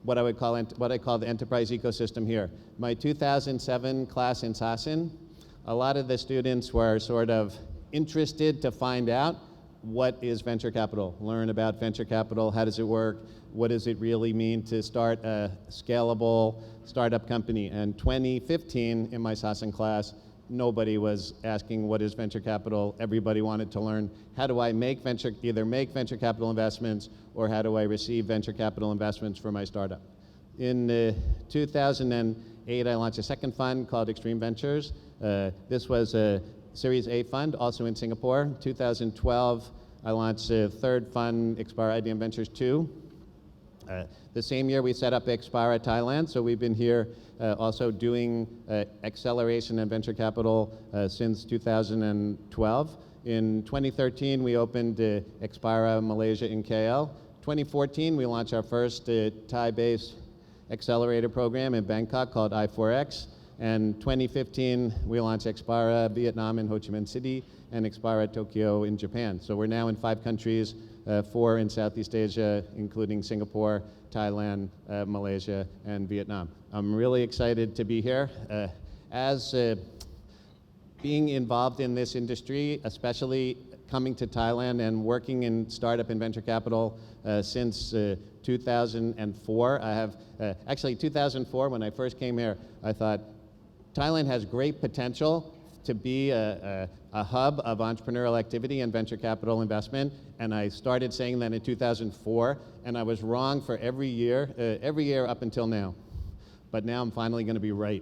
what I call the enterprise ecosystem here. My 2007 class in SASN, a lot of the students were sort of interested to find out what is venture capital, learn about venture capital, how does it work, what does it really mean to start a scalable startup company. And 2015 in my SASN class, nobody was asking what is venture capital. Everybody wanted to learn how do I either make venture capital investments or how do I receive venture capital investments for my startup. In 2008, I launched a second fund called Extreme Ventures. This was a Series A fund, also in Singapore. 2012, I launched a third fund, Expara IDM Ventures 2. The same year, we set up Expara Thailand, so we've been here also doing acceleration and venture capital since 2012. In 2013, we opened Expara Malaysia in KL. 2014, we launched our first Thai-based accelerator program in Bangkok called I4X. And 2015, we launched Expara Vietnam in Ho Chi Minh City and Expara Tokyo in Japan. So we're now in 5 countries, 4 in Southeast Asia, including Singapore, Thailand, Malaysia, and Vietnam. I'm really excited to be here. As being involved in this industry, especially coming to Thailand and working in startup and venture capital since 2004. I have, actually 2004, when I first came here, I thought Thailand has great potential to be a hub of entrepreneurial activity and venture capital investment, and I started saying that in 2004, and I was wrong for every year up until now. But now I'm finally going to be right,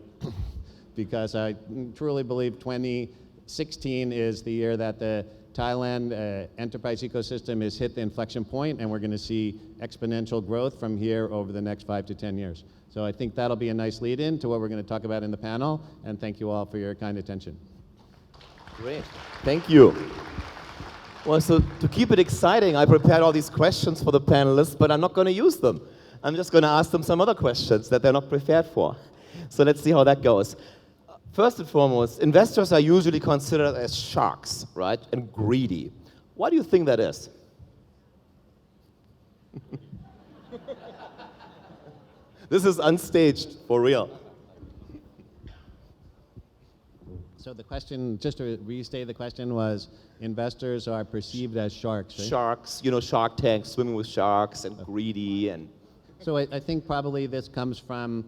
because I truly believe 2016 is the year that the Thailand enterprise ecosystem has hit the inflection point, and we're going to see exponential growth from here over the next 5 to 10 years. So I think that'll be a nice lead-in to what we're going to talk about in the panel, and thank you all for your kind attention. Great. Thank you. Well, so to keep it exciting, I prepared all these questions for the panelists, but I'm not going to use them. I'm just going to ask them some other questions that they're not prepared for. So let's see how that goes. First and foremost, investors are usually considered as sharks, right, and greedy. Why do you think that is? This is unstaged, for real. So the question, just to restate the question, was investors are perceived as sharks, right? Sharks, you know, Shark Tank, swimming with sharks, and greedy, and... So I think probably this comes from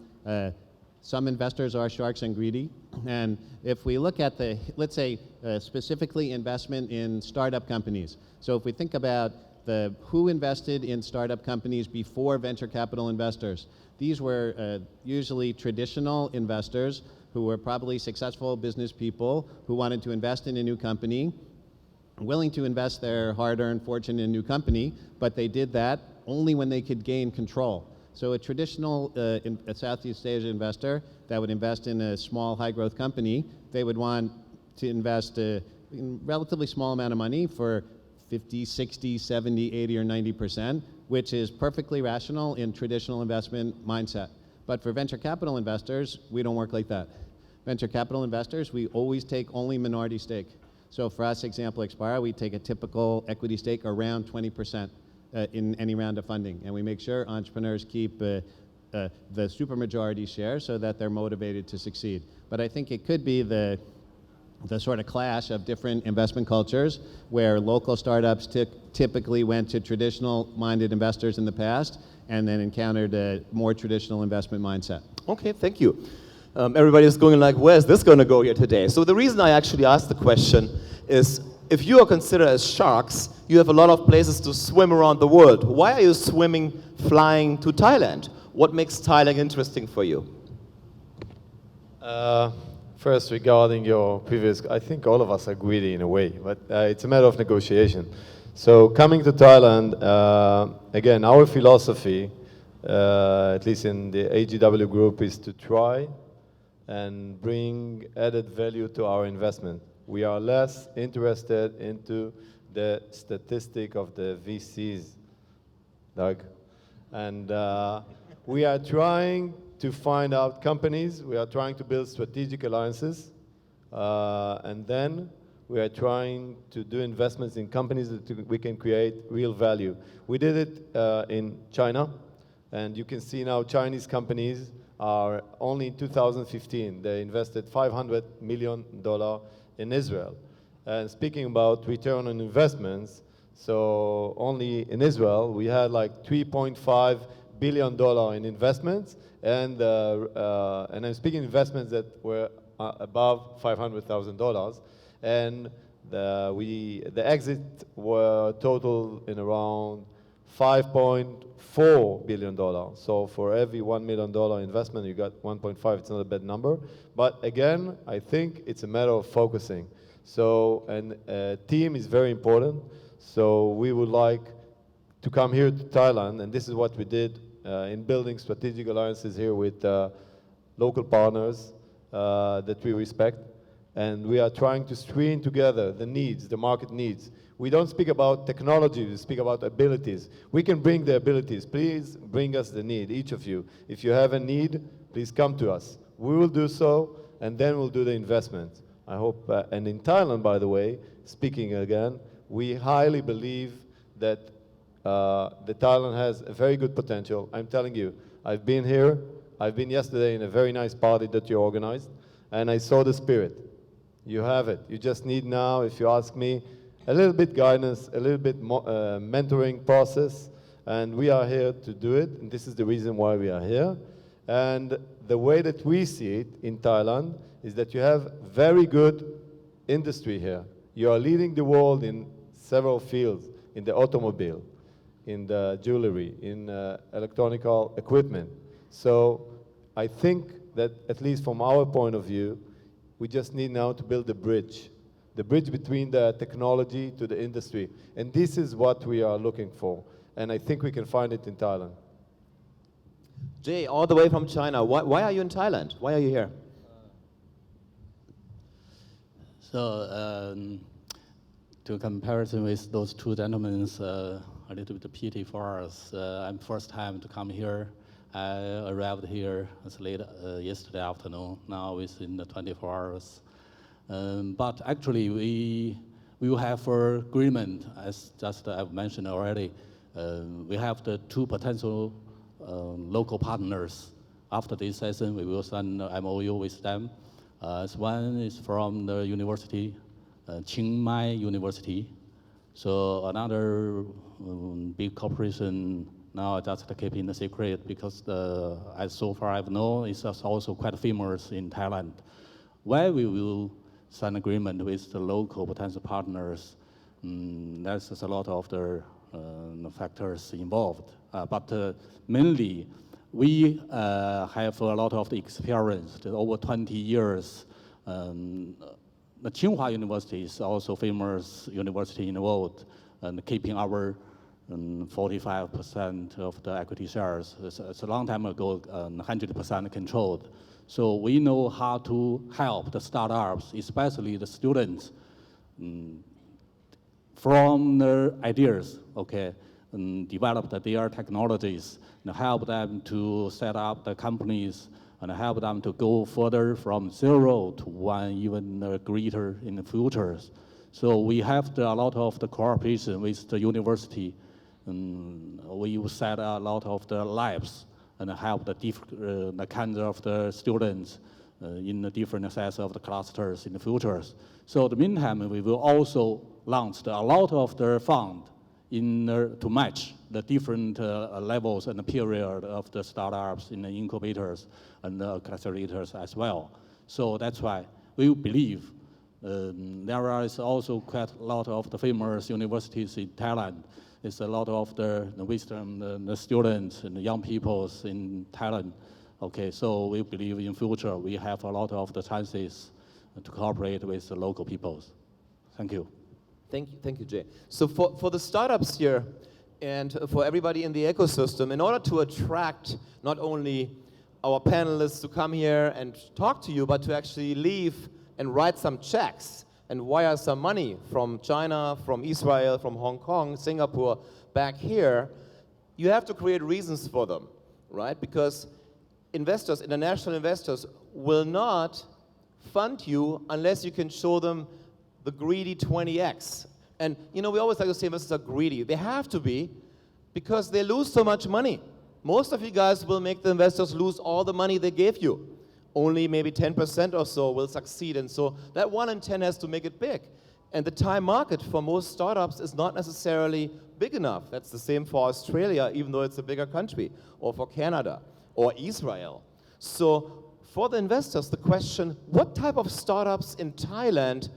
some investors are sharks and greedy. And if we look at let's say, specifically investment in startup companies. So if we think about who invested in startup companies before venture capital investors, these were usually traditional investors who were probably successful business people who wanted to invest in a new company, willing to invest their hard-earned fortune in a new company, but they did that only when they could gain control. So a traditional a Southeast Asia investor that would invest in a small high-growth company, they would want to invest in a relatively small amount of money for 50, 60, 70, 80, or 90%, which is perfectly rational in traditional investment mindset. But for venture capital investors, we don't work like that. Venture capital investors, we always take only minority stake. So for us, example, Expara, we take a typical equity stake around 20%. In any round of funding, and we make sure entrepreneurs keep the supermajority share so that they're motivated to succeed. But I think it could be the sort of clash of different investment cultures where local startups typically went to traditional-minded investors in the past and then encountered a more traditional investment mindset. Okay, thank you. Everybody's going like, where's this going to go here today? So the reason I actually asked the question is, if you are considered as sharks, you have a lot of places to swim around the world. Why are you flying to Thailand? What makes Thailand interesting for you? First, regarding your previous, I think all of us are greedy in a way, but it's a matter of negotiation. So coming to Thailand, again, our philosophy, at least in the AGW group, is to try and bring added value to our investment. We are less interested into the statistic of the VCs, Doug. And we are trying to find out companies, we are trying to build strategic alliances, and then we are trying to do investments in companies that we can create real value. We did it in China, and you can see now Chinese companies are only in 2015, they invested $500 million in Israel. And speaking about return on investments, so only in Israel, we had like $3.5 billion in investments, and I'm speaking investments that were above $500,000, and the exit were total in around $5.4 billion. So for every $1 million investment, you got 1.5. It's not a bad number. But again, I think it's a matter of focusing. So, and team is very important. So we would like to come here to Thailand, and this is what we did in building strategic alliances here with local partners that we respect. And we are trying to screen together the needs, the market needs. We don't speak about technology, we speak about abilities. We can bring the abilities. Please bring us the need, each of you. If you have a need, please come to us. We will do so, and then we'll do the investment. I hope, and in Thailand, by the way, speaking again, we highly believe that the Thailand has a very good potential. I'm telling you, I've been here, I've been yesterday in a very nice party that you organized, and I saw the spirit. You have it. You just need now, if you ask me, a little bit guidance, a little bit mentoring process, and we are here to do it, and this is the reason why we are here. And the way that we see it in Thailand is that you have very good industry here. You are leading the world in several fields, in the automobile, in the jewelry, in electronic equipment. So I think that, at least from our point of view, we just need now to build the bridge between the technology to the industry. And this is what we are looking for. And I think we can find it in Thailand. Jay, all the way from China. Why are you in Thailand? Why are you here? So, to comparison with those two gentlemen, a little bit of pity for us. I'm first time to come here. I arrived here as late yesterday afternoon, now within the 24 hours. But actually, we will have an agreement, as just I've mentioned already. We have the two potential local partners. After this session, we will sign an MOU with them. One is from the university, Chiang Mai University. So another big corporation, now just keeping the secret because as so far I've known, it's also quite famous in Thailand. Where we will sign agreement with the local potential partners, there's a lot of the factors involved. But mainly, we have a lot of the experience, over 20 years. The Tsinghua University is also famous university in the world, and keeping our 45% of the equity shares. It's a long time ago, 100% controlled. So we know how to help the startups, especially the students, from their ideas, okay, and develop their technologies, and help them to set up the companies, and help them to go further from 0 to 1, even greater in the future. So we have a lot of the cooperation with the university. We will set a lot of the labs and help the kinds of the students in the different size of the clusters in the futures. So the meantime, we will also launch a lot of the fund to match the different levels and the period of the startups in the incubators and the accelerators as well. So that's why we believe there is also quite a lot of the famous universities in Thailand. It's a lot of the wisdom, the students and the young people in Thailand. Okay, so we believe in future we have a lot of the chances to cooperate with the local peoples. Thank you. Thank you, Jay. So for the startups here and for everybody in the ecosystem, in order to attract not only our panelists to come here and talk to you, but to actually leave and write some checks and wire some money from China, from Israel, from Hong Kong, Singapore, back here, you have to create reasons for them, right? Because investors, international investors, will not fund you unless you can show them the greedy 20x. And you know, we always like to say investors are greedy. They have to be, because they lose so much money. Most of you guys will make the investors lose all the money they gave you. Only maybe 10% or so will succeed. And so that 1 in 10 has to make it big. And the Thai market for most startups is not necessarily big enough. That's the same for Australia, even though it's a bigger country, or for Canada, or Israel. So for the investors, the question, what type of startups in Thailand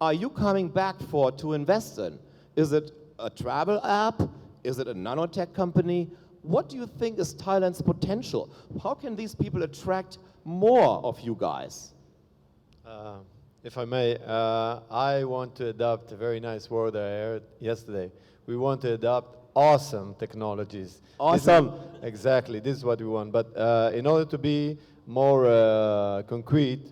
are you coming back for to invest in? Is it a travel app? Is it a nanotech company? What do you think is Thailand's potential? How can these people attract more of you guys? If I may, I want to adopt a very nice word I heard yesterday. We want to adopt awesome technologies. Awesome. Exactly, this is what we want. But in order to be more concrete,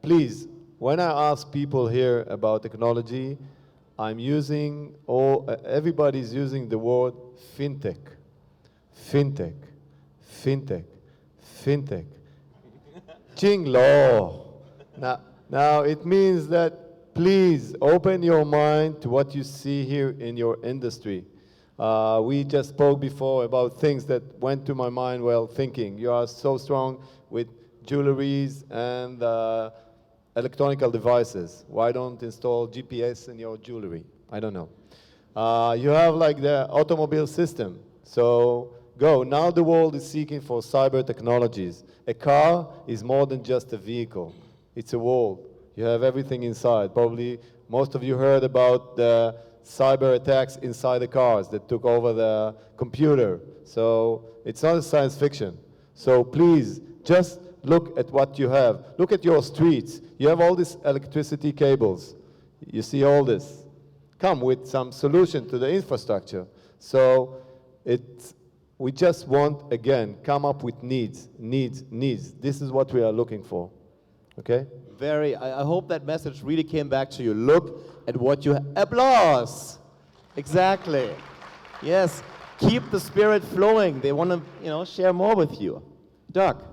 please, when I ask people here about technology, I'm using, everybody's using the word fintech. Fintech, fintech, fintech. Ching lo. Now it means that please open your mind to what you see here in your industry. We just spoke before about things that went to my mind while thinking. You are so strong with jewelries and electronic devices. Why don't install GPS in your jewelry? I don't know. You have like the automobile system. So go. Now the world is seeking for cyber technologies. A car is more than just a vehicle. It's a world. You have everything inside. Probably most of you heard about the cyber attacks inside the cars that took over the computer. So it's not a science fiction. So please, just look at what you have. Look at your streets. You have all these electricity cables. You see all this. Come with some solution to the infrastructure. So we just want, again, come up with needs. This is what we are looking for. Okay? I hope that message really came back to you. Look at what you have. Applause! Exactly. Yes. Keep the spirit flowing. They want to, share more with you. Doug.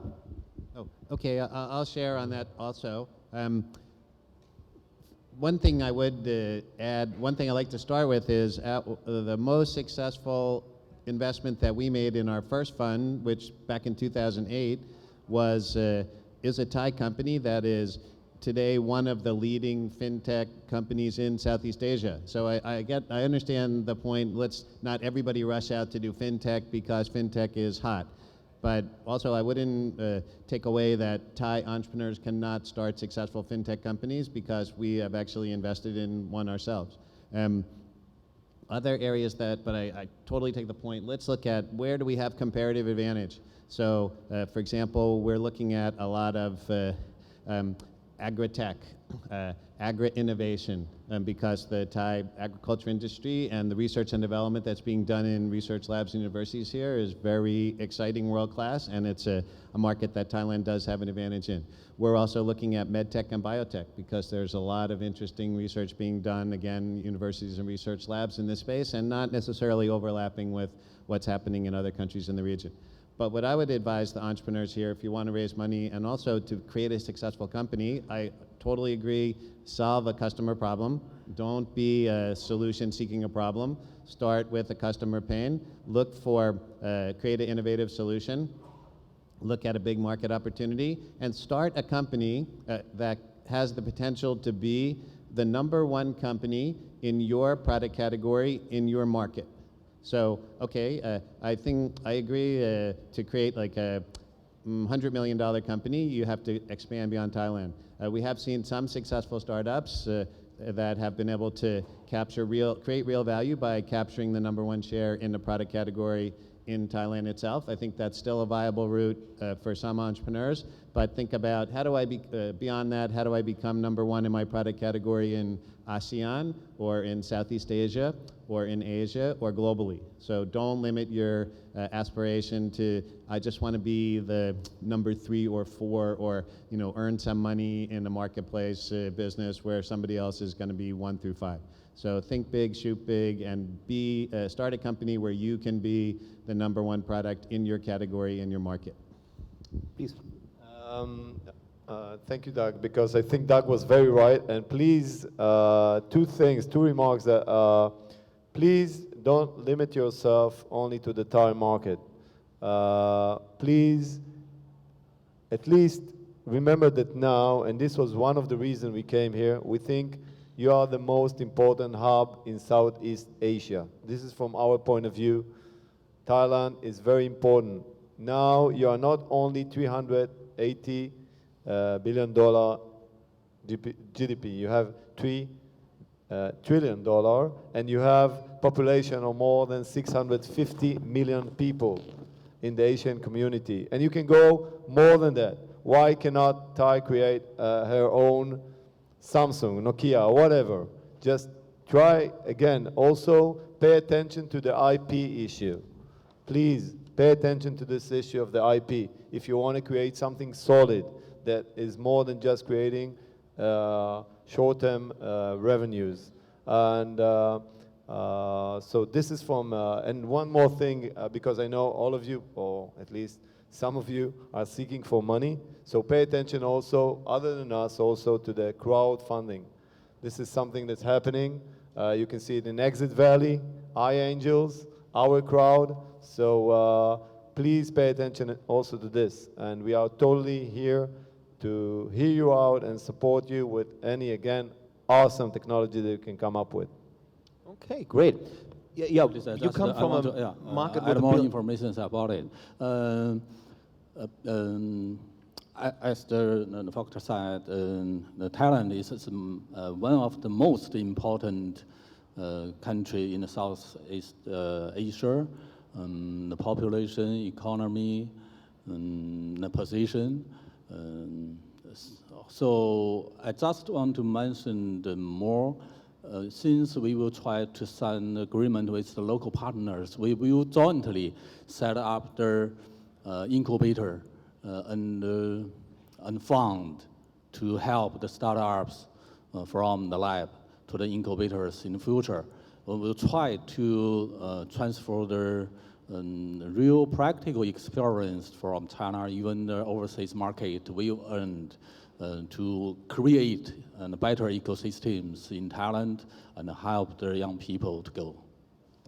Oh, okay. I'll share on that also. One thing I would add, one thing I like to start with is the most successful investment that we made in our first fund, which back in 2008 is a Thai company that is today one of the leading fintech companies in Southeast Asia. So I understand the point. Let's not everybody rush out to do fintech because fintech is hot. But also I wouldn't take away that Thai entrepreneurs cannot start successful fintech companies because we have actually invested in one ourselves. Other areas but I totally take the point. Let's look at where do we have comparative advantage. So, for example, we're looking at a lot of agri-tech, agri-innovation, because the Thai agriculture industry and the research and development that's being done in research labs and universities here is very exciting, world-class, and it's a market that Thailand does have an advantage in. We're also looking at medtech and biotech because there's a lot of interesting research being done, again, universities and research labs in this space, and not necessarily overlapping with what's happening in other countries in the region. But what I would advise the entrepreneurs here, if you want to raise money and also to create a successful company, I totally agree, solve a customer problem. Don't be a solution seeking a problem. Start with a customer pain. Look for, create an innovative solution. look at a big market opportunity and start a company that has the potential to be the $1 company in your product category in your market. So, okay, I think I agree to create like a $100 million company, you have to expand beyond Thailand. We have seen some successful startups that have been able to create real value by capturing the #1 share in the product category in Thailand itself. I think that's still a viable route for some entrepreneurs. But think about how do I beyond that, how do I become #1 in my product category in ASEAN or in Southeast Asia or in Asia or globally. So don't limit your aspiration to I just want to be the #3 or 4 or earn some money in the marketplace business where somebody else is going to be 1 through 5. So think big, shoot big, and start a company where you can be the #1 product in your category, in your market. Please. Thank you, Doug, because I think Doug was very right. And please, two remarks that please don't limit yourself only to the Thai market. Please, at least remember that now, and this was one of the reasons we came here, we think you are the most important hub in Southeast Asia. This is from our point of view. Thailand is very important. Now you are not only $380 billion GDP, you have $3 trillion, and you have population of more than 650 million people in the Asian community. And you can go more than that. Why cannot Thai create her own Samsung, Nokia, or whatever? Just try again. Also, pay attention to the IP issue. Please pay attention to this issue of the IP if you want to create something solid that is more than just creating short-term revenues. And so this is from, and one more thing, because I know all of you, or at least some of you, are seeking for money. So pay attention also, other than us, also to the crowdfunding. This is something that's happening. You can see it in Exit Valley, iAngels, our crowd. So please pay attention also to this. And we are totally here to hear you out and support you with any, again, awesome technology that you can come up with. Okay, great. Yeah, you come from a market with more information about it. As the doctor said, Thailand is one of the most important country in the Southeast Asia. The population, economy, the position. So I just want to mention the more. Since we will try to sign agreement with the local partners, we will jointly set up the incubator and fund to help the startups from the lab to the incubators in the future. We will try to transfer the real practical experience from China, even the overseas market we earned to create better ecosystems in Thailand and help the young people to go.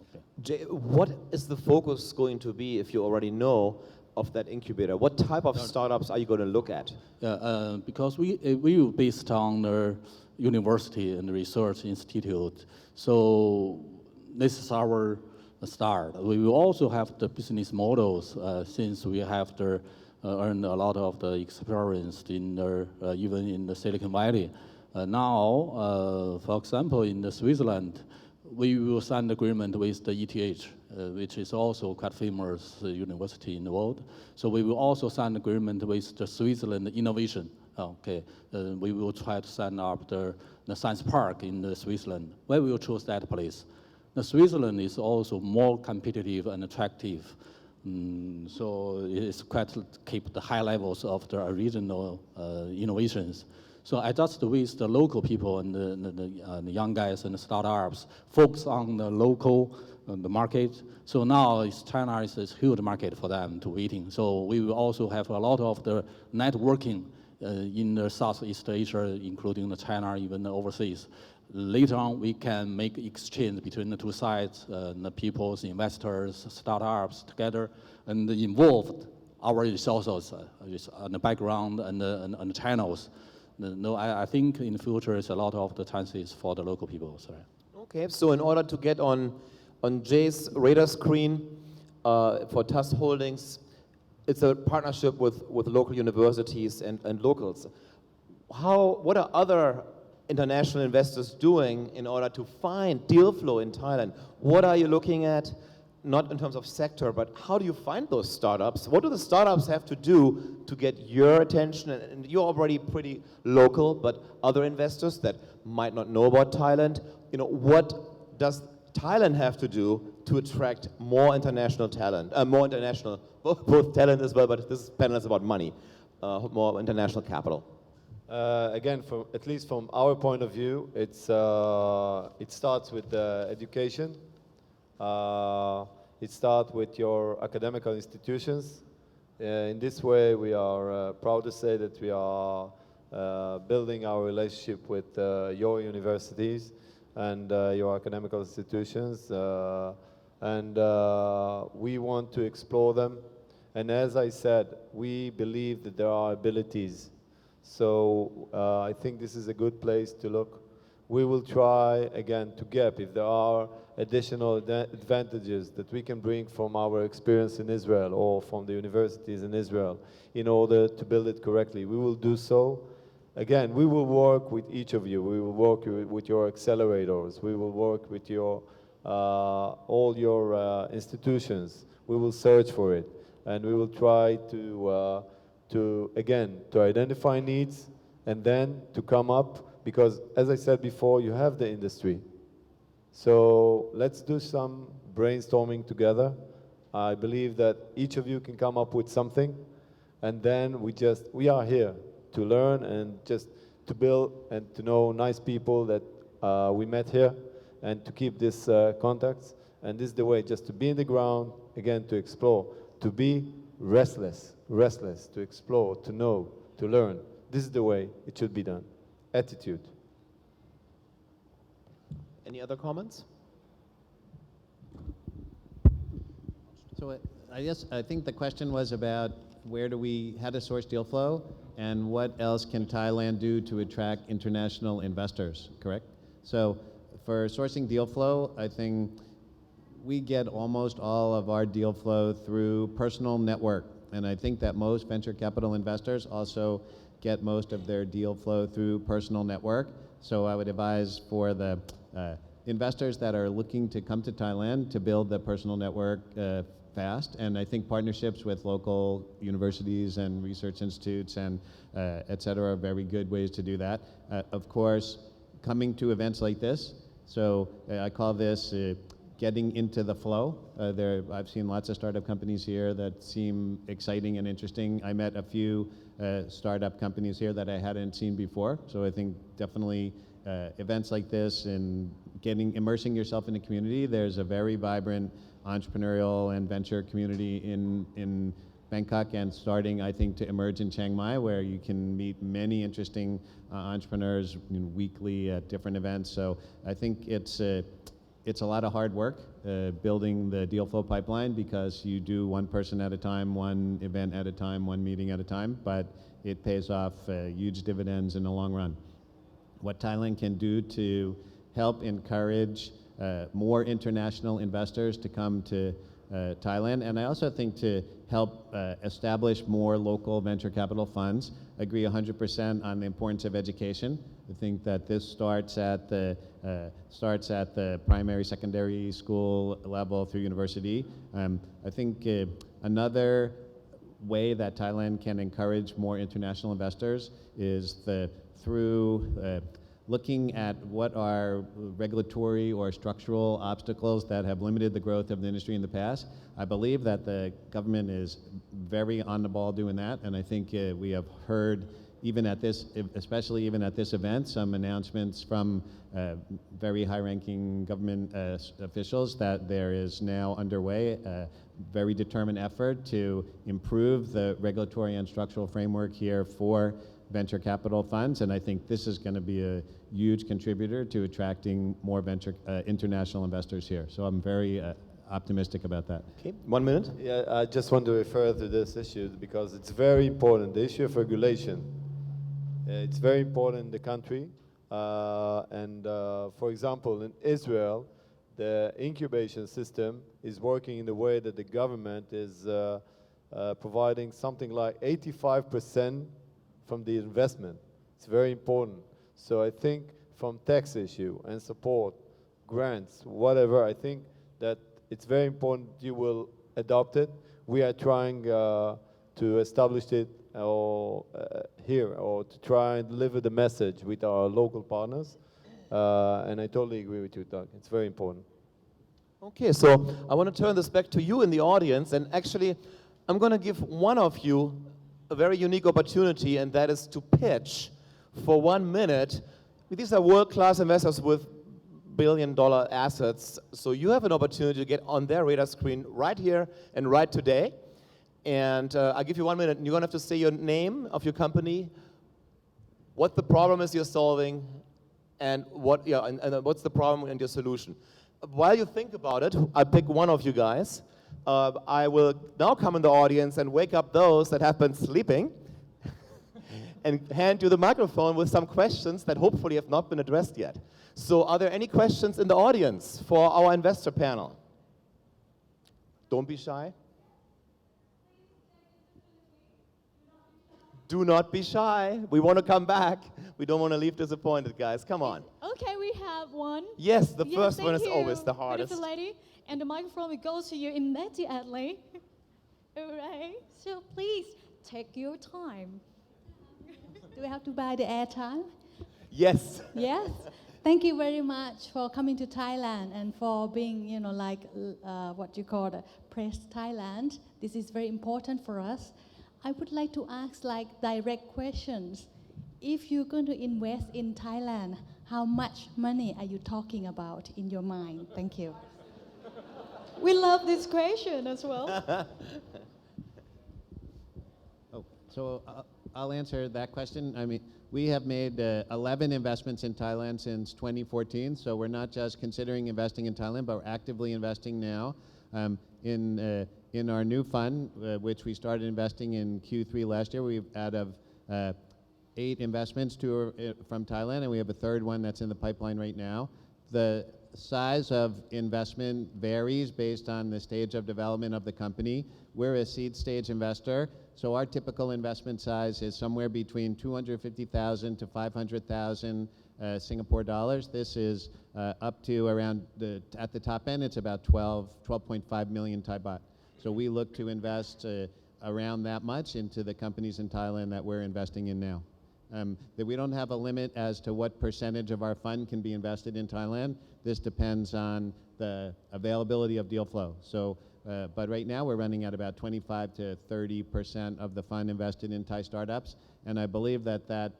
Okay. Jay, what is the focus going to be, if you already know, of that incubator? What type of startups are you going to look at? Because we will based on the university and research institute. So this is our start. We will also have the business models since we have earned a lot of the experience in even in the Silicon Valley. Now, for example, in Switzerland, we will sign agreement with the ETH, which is also quite famous university in the world. So we will also sign agreement with the Switzerland Innovation. Okay, we will try to sign up the science park in Switzerland. Why we will choose that place? The Switzerland is also more competitive and attractive. So it's quite keep the high levels of the original innovations. So I just wish the local people and the young guys and the startups focus on the local the market. So now China is a huge market for them to waiting. So we will also have a lot of the networking in the Southeast Asia, including the China, even overseas. Later on, we can make exchange between the two sides, the people's investors, startups together, and involved our resources is on the background and the channels. No, I think in the future, there's a lot of the chances for the local people. Sorry. Okay, so in order to get on Jay's radar screen for TUS Holdings, it's a partnership with local universities and locals. What are other international investors doing in order to find deal flow in Thailand? What are you looking at, not in terms of sector, but how do you find those startups? What do the startups have to do to get your attention? And you're already pretty local, but other investors that might not know about Thailand, what does Thailand have to do to attract more international talent, both talent as well, but this panel is about money, more international capital. Again, at least from our point of view, it starts with education. It starts with your academical institutions. In this way, we are proud to say that we are building our relationship with your universities and your academical institutions, and we want to explore them. And as I said, we believe that there are abilities. So I think this is a good place to look. We will try again to gap if there are additional advantages that we can bring from our experience in Israel or from the universities in Israel in order to build it correctly. We will do so. Again, we will work with each of you. We will work with your accelerators. We will work with your all your institutions. We will search for it, and we will try to identify needs and then to come up, because as I said before, you have the industry. So let's do some brainstorming together. I believe that each of you can come up with something, and then we are here to learn and just to build and to know nice people that we met here, and to keep this contacts. And this is the way, just to be in the ground, again, to explore, to be restless, to explore, to know, to learn. This is the way it should be done. Attitude. Any other comments? So I think the question was about how to source deal flow and what else can Thailand do to attract international investors, correct? So for sourcing deal flow, I think we get almost all of our deal flow through personal network. And I think that most venture capital investors also get most of their deal flow through personal network. So I would advise for the investors that are looking to come to Thailand to build the personal network fast. And I think partnerships with local universities and research institutes and et cetera are very good ways to do that. Of course, coming to events like this, so I call this getting into the flow. I've seen lots of startup companies here that seem exciting and interesting. I met a few startup companies here that I hadn't seen before. So I think definitely events like this and immersing yourself in the community. There's a very vibrant entrepreneurial and venture community in Bangkok, and starting, I think, to emerge in Chiang Mai, where you can meet many interesting entrepreneurs weekly at different events. So I think it's a lot of hard work building the deal flow pipeline, because you do one person at a time, one event at a time, one meeting at a time, but it pays off huge dividends in the long run. What Thailand can do to help encourage more international investors to come to Thailand, and I also think to help establish more local venture capital funds. Agree 100% on the importance of education. I think that this starts at the primary, secondary school level through university. I think another way that Thailand can encourage more international investors is through looking at what are regulatory or structural obstacles that have limited the growth of the industry in the past. I believe that the government is very on the ball doing that, and I think we have heard, especially even at this event, some announcements from very high-ranking government officials that there is now underway a very determined effort to improve the regulatory and structural framework here for venture capital funds, and I think this is going to be a huge contributor to attracting more international investors here. So I'm very optimistic about that. Okay, 1 minute. Yeah, I just want to refer to this issue because it's very important. The issue of regulation. It's very important in the country. For example, in Israel, the incubation system is working in the way that the government is providing something like 85% from the investment. It's very important. So I think from tax issue and support, grants, whatever, I think that it's very important you will adopt it. We are trying to establish it here or to try and deliver the message with our local partners. And I totally agree with you, Doug. It's very important. Okay, so I want to turn this back to you in the audience, and actually I'm going to give one of you a very unique opportunity, and that is to pitch for 1 minute. These are world-class investors with billion-dollar assets, so you have an opportunity to get on their radar screen right here and right today. And I'll give you 1 minute, and you're going to have to say your name of your company, what the problem is you're solving, and what's the problem and your solution. While you think about it, I'll pick one of you guys. I will now come in the audience and wake up those that have been sleeping and hand you the microphone with some questions that hopefully have not been addressed yet. So are there any questions in the audience for our investor panel? Don't be shy. Do not be shy. We want to come back. We don't want to leave disappointed, guys. Come on. Okay, we have one. Yes, the first one is thank you, always the hardest. Beautiful lady, and the microphone will go to you immediately. All right. So please take your time. Do we have to buy the airtime? Yes. Yes. Thank you very much for coming to Thailand and for being, what you call the Press Thailand. This is very important for us. I would like to ask direct questions. If you're going to invest in Thailand, how much money are you talking about in your mind? Thank you. We love this question as well. So I'll answer that question. I mean, we have made 11 investments in Thailand since 2014, so we're not just considering investing in Thailand, but we're actively investing now. In our new fund, which we started investing in Q3 last year, we've out of 8 investments, 2 are from Thailand, and we have a third one that's in the pipeline right now. The size of investment varies based on the stage of development of the company. We're a seed stage investor, so our typical investment size is somewhere between 250,000 to 500,000 Singapore dollars. This is up to around, at the top end, it's about 12.5 million Thai baht. So we look to invest around that much into the companies in Thailand that we're investing in now. That we don't have a limit as to what percentage of our fund can be invested in Thailand. This depends on the availability of deal flow. So, but right now we're running at about 25 to 30% of the fund invested in Thai startups. And I believe that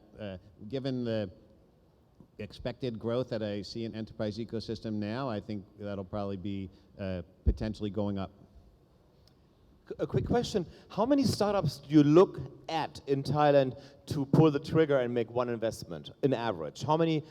given the expected growth that I see in enterprise ecosystem now, I think that'll probably be potentially going up. A quick question. How many startups do you look at in Thailand to pull the trigger and make one investment, in average? How many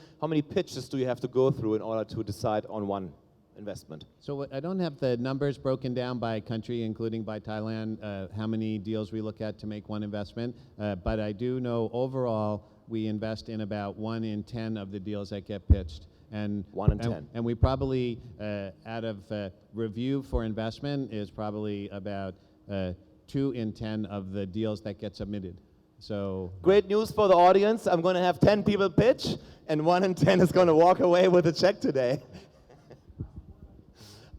pitches do you have to go through in order to decide on one investment? So I don't have the numbers broken down by country, including by Thailand, how many deals we look at to make one investment. But I do know overall we invest in about 1 in 10 of the deals that get pitched. And 1 in 10. And we probably, out of review for investment, is probably about 2 in 10 of the deals that get submitted. So great news for the audience. I'm going to have 10 people pitch, and 1 in 10 is going to walk away with a check today.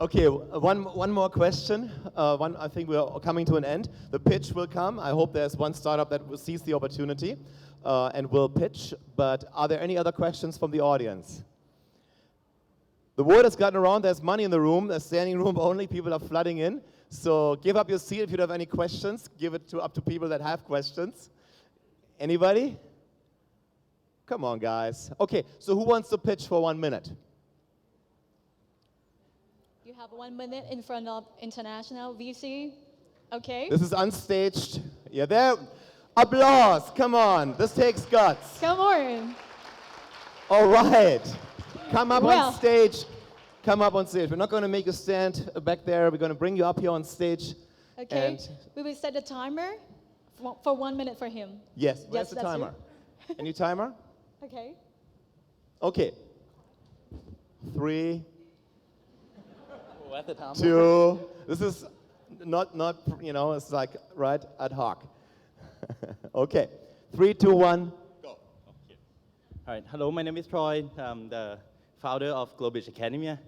Okay, one more question. I think we're coming to an end. The pitch will come. I hope there's one startup that will seize the opportunity and will pitch. But are there any other questions from the audience? The word has gotten around, there's money in the room, there's standing room only, people are flooding in. So give up your seat if you have any questions. Give it up to people that have questions. Anybody? Come on, guys. Okay, so who wants to pitch for 1 minute? You have 1 minute in front of international VC. Okay. This is unstaged. Yeah, there. Applause. Come on. This takes guts. Come on. All right. Come up on stage. come up on stage. We're not going to make you stand back there. We're going to bring you up here on stage. Okay, And we will set a timer for 1 minute for him. yes, where's the that's timer? Any timer? Okay. Okay. 3, What's the time? 2. This is not it's like right ad hoc. Okay. 3, 2, 1. All right. Hello, my name is Troy. I'm the founder of Global Academia.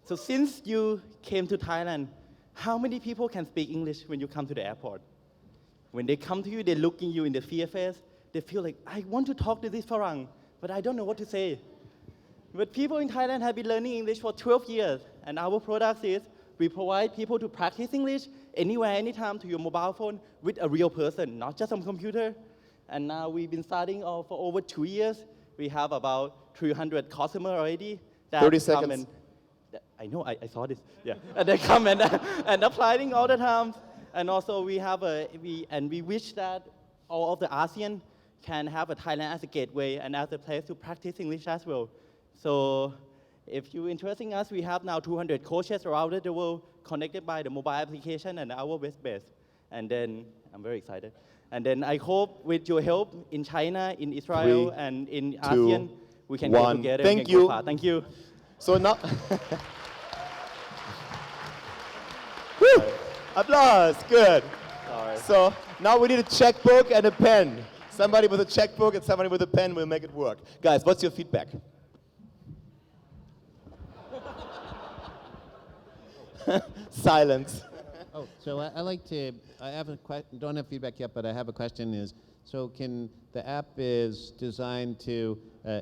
So since you came to Thailand, how many people can speak English when you come to the airport? When they come to you, they look in you in the fear face. They feel like, I want to talk to this Farang, but I don't know what to say. But people in Thailand have been learning English for 12 years, and our product is we provide people to practice English anywhere, anytime to your mobile phone with a real person, not just on computer. And now we've been starting for over 2 years. We have about 300 customers already. That 30 come seconds. and- I know, I saw this. Yeah, and they come and applying all the time. And also we have we wish that all of the ASEAN can have a Thailand as a gateway and as a place to practice English as well. So if you're interested in us, we have now 200 coaches around the world connected by the mobile application and our web base. And then I'm very excited. And then I hope with your help in China, in Israel, 3, and in 2, ASEAN, we can go 1. together. Thank and can go you. far. Thank you. So now. Woo! Applause. Good. Sorry. So now we need a checkbook and a pen. Somebody with a checkbook and somebody with a pen will make it work. Guys, what's your feedback? Silence. Oh, so I like to, I have don't have feedback yet, but I have a question is, so the app is designed to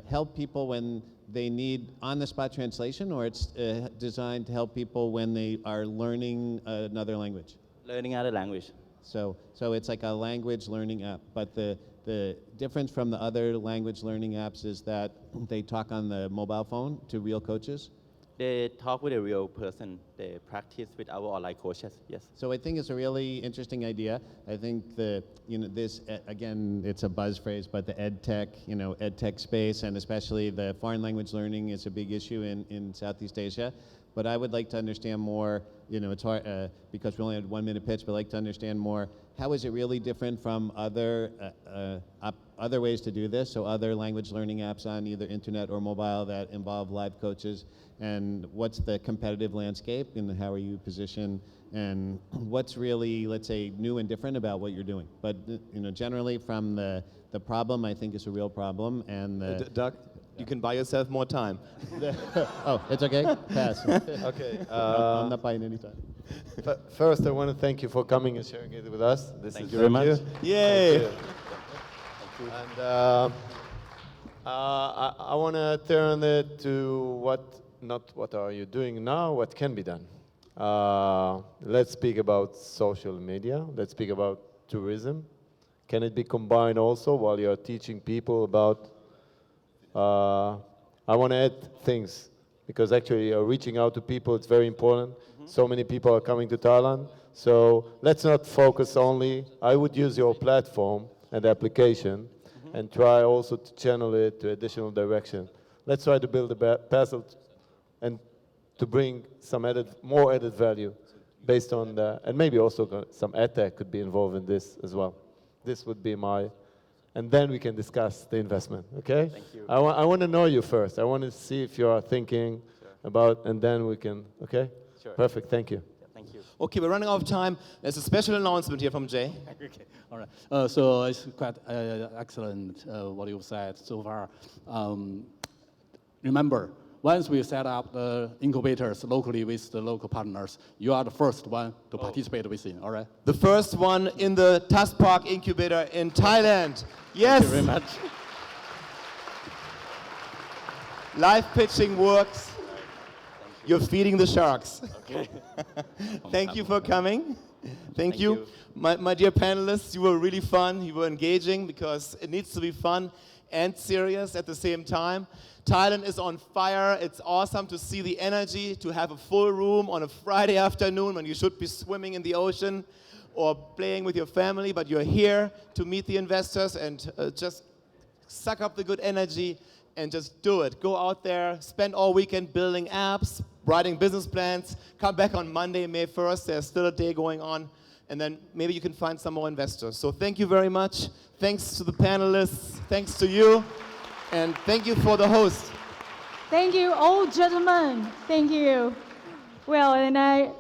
help people when they need on-the-spot translation, or it's designed to help people when they are learning another language? Learning other language. So it's like a language learning app, but the difference from the other language learning apps is that they talk on the mobile phone to real coaches? They talk with a real person. They practice with our online coaches. Yes. So I think it's a really interesting idea. I think this, again, it's a buzz phrase, but the ed tech space, and especially the foreign language learning is a big issue in Southeast Asia. But I would like to understand more, it's hard, because we only had 1 minute pitch, but I'd like to understand more, how is it really different from other ways to do this? So other language learning apps on either internet or mobile that involve live coaches, and what's the competitive landscape and how are you positioned, and what's really, let's say, new and different about what you're doing? But generally from the problem, I think is a real problem, and Doug, you can buy yourself more time. Oh, it's okay. Pass. Okay. I'm not buying any time. First, I want to thank you for coming and sharing it with us. Thank you very much. Yay! Thank you. And I want to turn it to not what are you doing now, what can be done. Let's speak about social media. Let's speak about tourism. Can it be combined also while you're teaching people about I want to add things because actually reaching out to people, it's very important. So many people are coming to Thailand. So let's not focus only. I would use your platform and application and try also to channel it to additional direction. Let's try to build a puzzle and to bring some more added value based on the, and maybe also some ad tech could be involved in this as well. This would be my, and then we can discuss the investment, okay? Thank you. I want to know you first. I want to see if you are thinking about, and then we can, okay? Sure. Perfect, thank you. Yeah, thank you. Okay, we're running out of time. There's a special announcement here from Jay. Okay, all right. So it's quite excellent what you said so far. Remember, once we set up the incubators locally with the local partners, you are the first one to participate within, all right? The first one in the TAS Park incubator in Thailand. Yes. Thank you very much. Live pitching works. You're feeding the sharks. Okay. Thank you for coming. Thank you. My dear panelists, you were really fun. You were engaging because it needs to be fun and serious at the same time. Thailand is on fire. It's awesome to see the energy, to have a full room on a Friday afternoon when you should be swimming in the ocean or playing with your family, but you're here to meet the investors and just suck up the good energy and just do it. Go out there, spend all weekend building apps, writing business plans. Come back on Monday, May 1st. There's still a day going on. And then maybe you can find some more investors. So thank you very much. Thanks to the panelists. Thanks to you. And thank you for the host. Thank you, all gentlemen. Thank you. Well, and I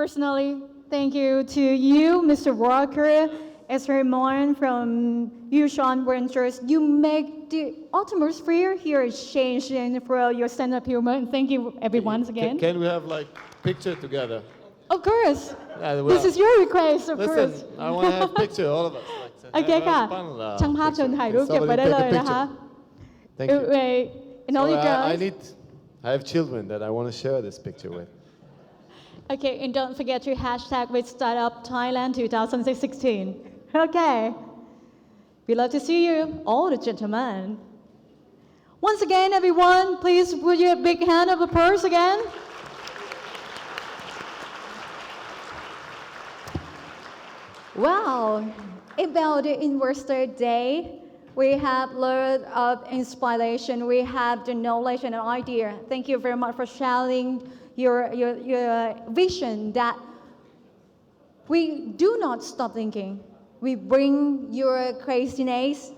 personally thank you to you, Mr. Walker, Esther Moran from Yushan Ventures. You make the atmosphere here changing for your stand-up humor. And thank you, everyone, again. Can we have like picture together? Of course. Yeah, This is your request, of Listen, course. I want to have picture, all of us. โอเคค่ะ ช่างภาพเชิญถ่ายรูปเก็บไว้ได้เลยนะคะ Thank you. And all you guys. I have children that I want to share this picture with. Okay, and don't forget to hashtag with Startup Thailand 2016. Okay. We love to see you, all the gentlemen. Once again, everyone, please put your big hand of applause again. Wow, about the Investor Day, we have a lot of inspiration, we have the knowledge and idea. Thank you very much for sharing your vision that we do not stop thinking. We bring your craziness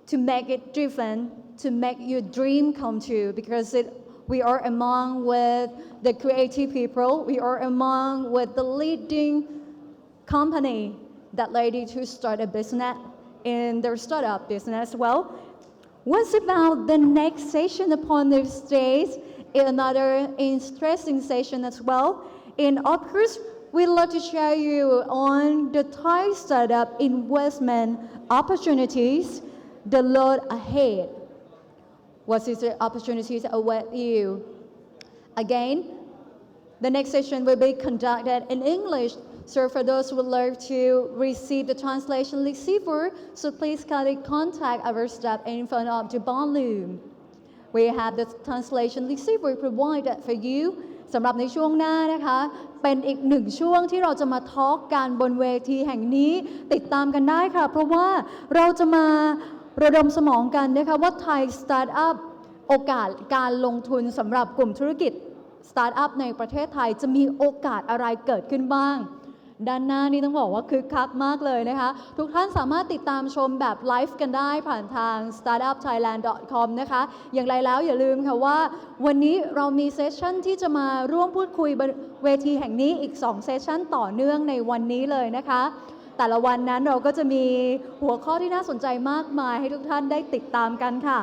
to make it different, to make your dream come true, because we are among with the creative people, we are among with the leading company that ready to start a business in their startup business as well. What's about the next session upon the stage? Another interesting session as well. And of course, we'd love to share you on the Thai startup investment opportunities, the road ahead. What is the opportunities await you? Again, the next session will be conducted in English. So for those who would like to receive the translation receiver, so please kindly contact our staff in front of the ballroom. We have the translation receiver provided for you. สำหรับในช่วงหน้านะคะเป็นอีกหนึ่งช่วงที่เราจะมาทอล์กกันบนเวทีแห่งนี้ติดตามกันได้ค่ะเพราะว่าเราจะมาระดมสมองกันนะคะว่าไทยสตาร์ทอัพโอกาสการลงทุนสำหรับกลุ่มธุรกิจสตาร์ทอัพในประเทศไทยจะมีโอกาสอะไรเกิดขึ้นบ้างด้านหน้านี้ต้องบอกว่าคึกคักมากเลยนะคะทุกท่านสามารถติดตามชมแบบไลฟ์กันได้ผ่านทาง startupthailand.com นะคะอย่างไรแล้วอย่าลืมค่ะว่าวันนี้เรามีเซสชั่นที่จะมาร่วมพูดคุยบนเวทีแห่งนี้อีก2เซสชั่นต่อเนื่องในวันนี้เลยนะคะแต่ละวันนั้นเราก็จะมีหัวข้อที่น่าสนใจมากมายให้ทุกท่านได้ติดตามกันค่ะ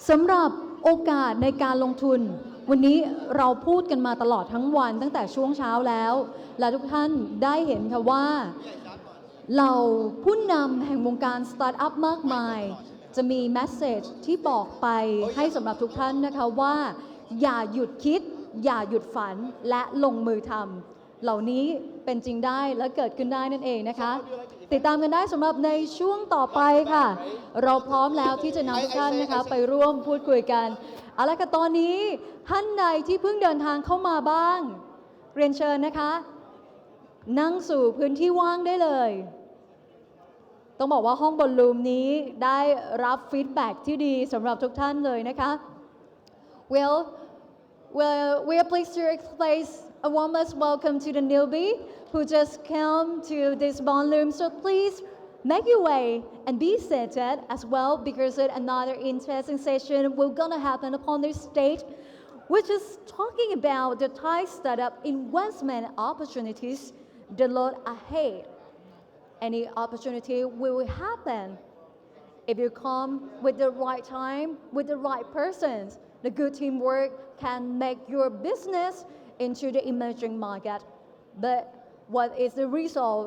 สำหรับโอกาสในการลงทุนวันนี้เราพูดกันมาตลอดทั้งวันตั้งแต่ช่วงเช้าแล้วและทุกท่านได้เห็นค่ะว่าเราผู้นำแห่งวงการสตาร์ทอัพมากมายจะมีแมสเซจที่บอกไปให้สำหรับทุกท่านนะคะว่าอย่าหยุดคิดอย่าหยุดฝันและลงมือทำเหล่านี้เป็นจริงได้และเกิดขึ้นได้นั่นเองนะคะติดตามกันได้สำหรับในช่วงต่อไปค่ะเราพร้อมแล้วที่จะนำทุกท่านนะคะไปร่วมพูดคุยกันเอาละค่ะตอนนี้ท่านใดที่เพิ่งเดินทางเข้ามาบ้างเรียนเชิญนะคะนั่งสู่พื้นที่ว่างได้เลยต้องบอกว่าห้องบอลลูมนี้ได้รับฟีดแบ็กที่ดีสำหรับทุกท่านเลยนะคะ Well, we are pleased to express a warmest welcome to the newbie who just came to this ballroom. So please make your way and be seated as well because another interesting session will gonna happen upon this stage, which is talking about the Thai startup investment opportunities, the road ahead. Any opportunity will happen if you come with the right time, with the right persons. The good teamwork can make your business into the emerging market. But what is the result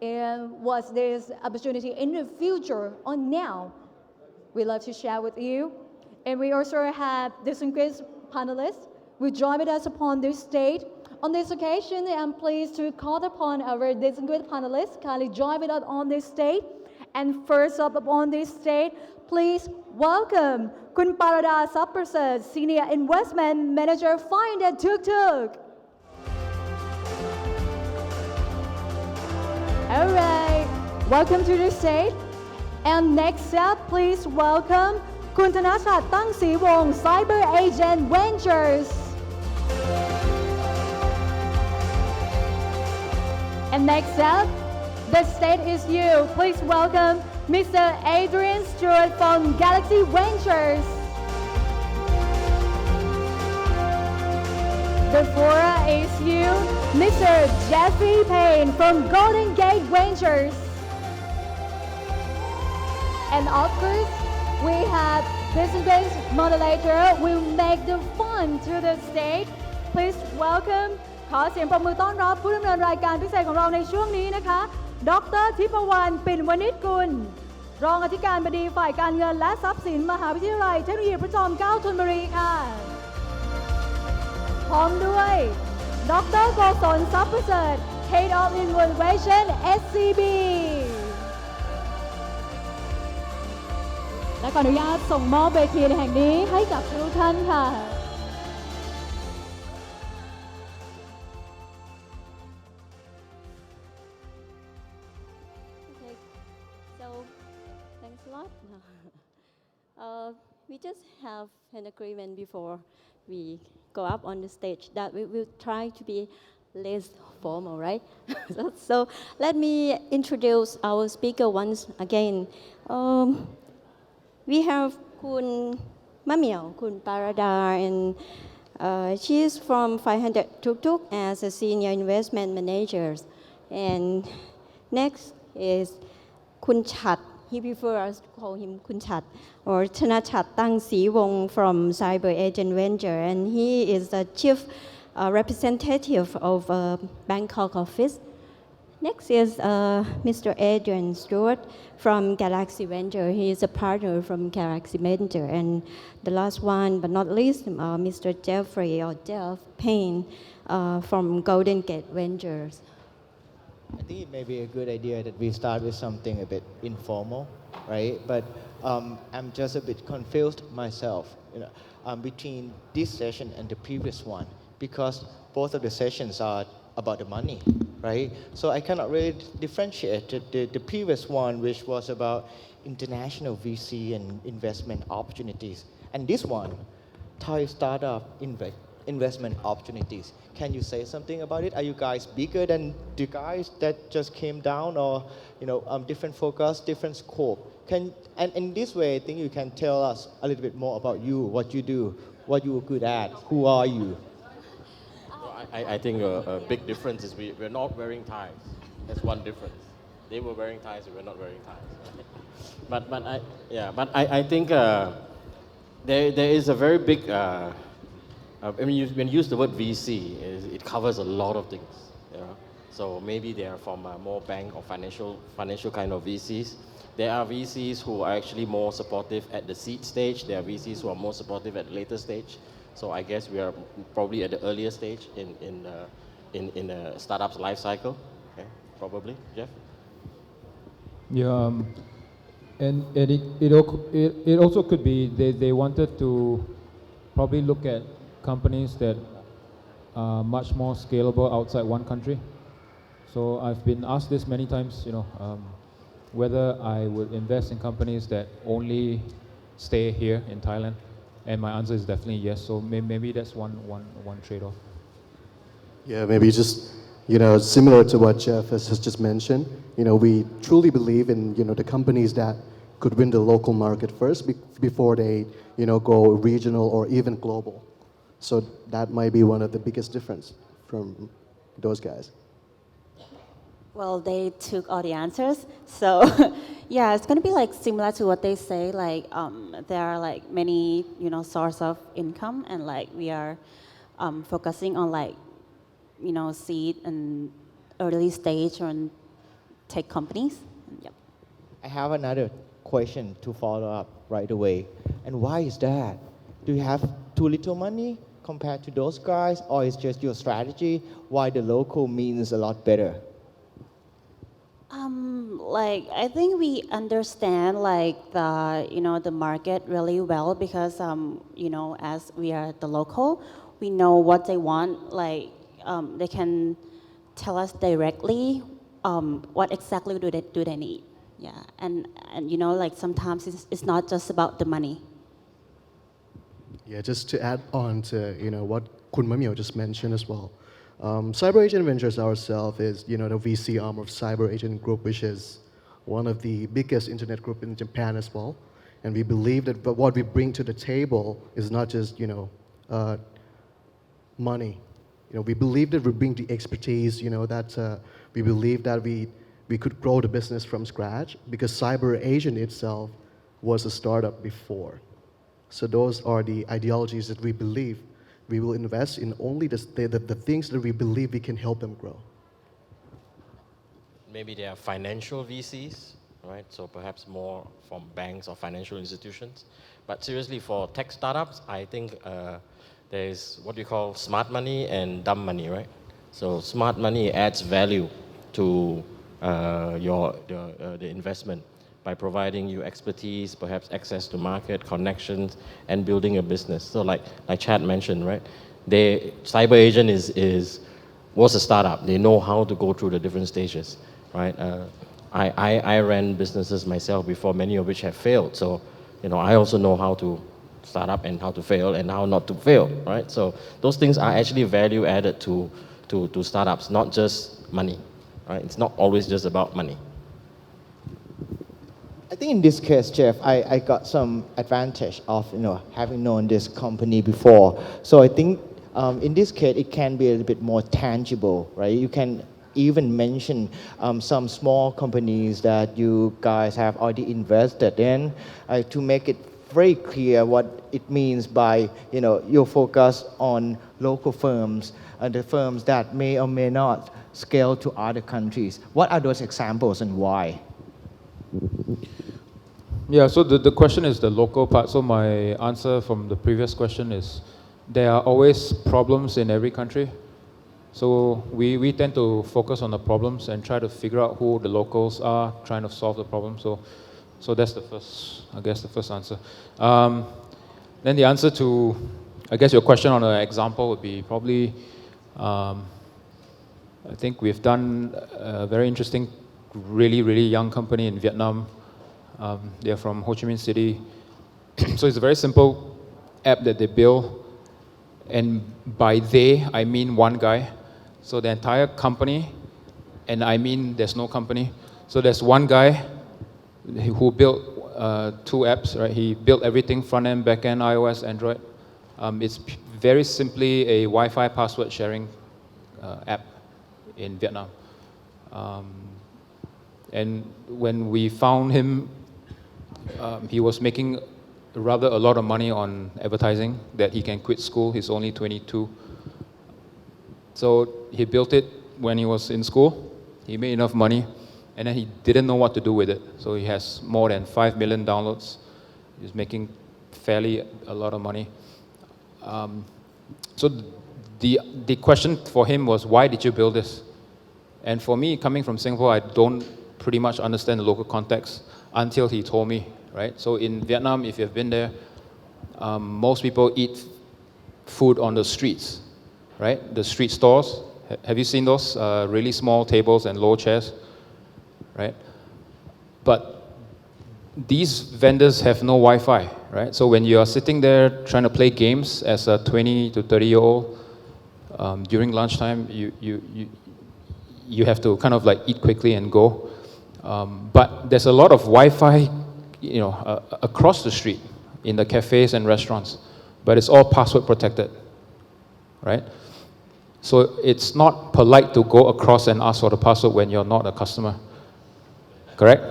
and what's this opportunity in the future or now? We love to share with you. And we also have distinguished panelists who join with us upon this stage. On this occasion, I'm pleased to call upon our distinguished panelists kindly join with us on this stage. And first up upon this stage, please welcome Kun Parada Sapprasad, Senior Investment Manager, Find and Tuk Tuk. All right, welcome to the stage. And next up, please welcome Kun Thanachat Tang Si Wong, Cyber Agent Ventures. And next up, the stage is you. Please welcome Mr. Adrian Stewart from Galaxy Ventures. The fora is you, Mr. Jeffrey Payne from Golden Gate Ventures. And of course, we have business moderator will make the fun to the stage. Please welcome ขอเสียงปรบมือต้อนรับผู้ดำเนินรายการพิเศษของเราในช่วงนี้นะคะ ดร.ทิพวรรณ ปิ่นวณิชกุล รองอธิการบดีฝ่ายการเงินและทรัพย์สินมหาวิทยาลัยเทคโนโลยีพระจอมเกล้าธนบุรีค่ะ พร้อมด้วย ดร.โกศล ทรัพย์ประเสริฐ Head of Innovation SCB และขออนุญาตส่งมอบเวทีแห่งนี้ให้กับทุกท่านค่ะ Thanks a lot. We just have an agreement before we go up on the stage that we will try to be less formal, right? So let me introduce our speaker once again. We have Kun Mamiao, Kun Paradar, and she is from 500 Tuk Tuk as a senior investment manager. And next is Kun Chat. He prefers us to call him Kun Chat, or Chanachat Tang Si Wong from Cyber Agent Venture, and he is the chief representative of Bangkok office. Next is Mr. Adrian Stewart from Galaxy Venture. He is a partner from Galaxy Venture. And the last one, but not least, Mr. Jeffrey or Jeff Payne from Golden Gate Ventures. I think it may be a good idea that we start with something a bit informal, right? But I'm just a bit confused myself, between this session and the previous one, because both of the sessions are about the money, right? So I cannot really differentiate the previous one, which was about international VC and investment opportunities, and this one, Thai startup investment opportunities. Can you say something about it? Are you guys bigger than the guys that just came down, or different focus, different scope? And in this way, I think you can tell us a little bit more about you, what you do, what you're good at, who are you? I think a big difference is we're not wearing ties. That's one difference. They were wearing ties, we were not wearing ties. but I think there is a very big. When you use the word VC, it covers a lot of things. So maybe they are from more bank or financial kind of VCs. There are VCs who are actually more supportive at the seed stage. There are VCs who are more supportive at the later stage. So I guess we are probably at the earlier stage in a startup's life cycle. Okay, probably, Jeff. Yeah, and it also could be they wanted to probably look at companies that are much more scalable outside one country. So I've been asked this many times, whether I would invest in companies that only stay here in Thailand, and my answer is definitely yes. So maybe that's one trade-off. Yeah, maybe just similar to what Jeff has just mentioned. We truly believe in the companies that could win the local market first before they go regional or even global. So that might be one of the biggest difference from those guys. Well, they took all the answers. So yeah, it's going to be like similar to what they say. Like there are like many source of income, and like we are focusing on like seed and early stage on tech companies. Yep. I have another question to follow up right away. And why is that? Do you have too little money compared to those guys, or is just your strategy why the local means a lot better? Like I think we understand like the market really well, because as we are the local, we know what they want. Like they can tell us directly what exactly do they need. Yeah, and like sometimes it's not just about the money. Yeah, just to add on to what Kun Mamio just mentioned as well. Cyber Agent Ventures ourselves is, the VC arm of Cyber Agent Group, which is one of the biggest internet group in Japan as well. And we believe that what we bring to the table is not just, money. We believe that we bring the expertise, that we believe that we could grow the business from scratch because Cyber Agent itself was a startup before. So those are the ideologies that we believe. We will invest in only the things that we believe we can help them grow. Maybe they are financial VCs, right? So perhaps more from banks or financial institutions. But seriously, for tech startups, I think there is what we call smart money and dumb money, right? So smart money adds value to the investment by providing you expertise, perhaps access to market, connections, and building a business. So like Chad mentioned, right? Cyber Agent was a startup. They know how to go through the different stages, right? I ran businesses myself before, many of which have failed. So, I also know how to start up and how to fail and how not to fail, right? So those things are actually value added to startups, not just money, right? It's not always just about money. I think in this case, Jeff, I got some advantage of having known this company before. So I think in this case, it can be a little bit more tangible, right? You can even mention some small companies that you guys have already invested in to make it very clear what it means by your focus on local firms and the firms that may or may not scale to other countries. What are those examples and why? Yeah, so the question is the local part. So my answer from the previous question is there are always problems in every country. So we tend to focus on the problems and try to figure out who the locals are trying to solve the problem. So that's the first answer. Then the answer to, I guess your question on an example would be probably, I think we've done a very interesting, really, really young company in Vietnam. They're from Ho Chi Minh City. So it's a very simple app that they build. And by they, I mean one guy. So the entire company, and I mean there's no company. So there's one guy who built two apps, right? He built everything, front end, back end, iOS, Android. It's very simply a Wi-Fi password sharing app in Vietnam. And when we found him, he was making rather a lot of money on advertising that he can quit school. He's only 22. So he built it when he was in school. He made enough money, and then he didn't know what to do with it. So he has more than 5 million downloads. He's making fairly a lot of money. So the question for him was, why did you build this? And for me, coming from Singapore, I don't pretty much understand the local context until he told me, right? So in Vietnam, if you've been there, most people eat food on the streets, right? The street stores. Have you seen those really small tables and low chairs, right? But these vendors have no Wi-Fi, right? So when you are sitting there trying to play games as a 20 to 30-year-old, during lunchtime, you have to kind of like eat quickly and go. But there's a lot of Wi-Fi, across the street in the cafes and restaurants, but it's all password protected, right? So it's not polite to go across and ask for the password when you're not a customer, correct?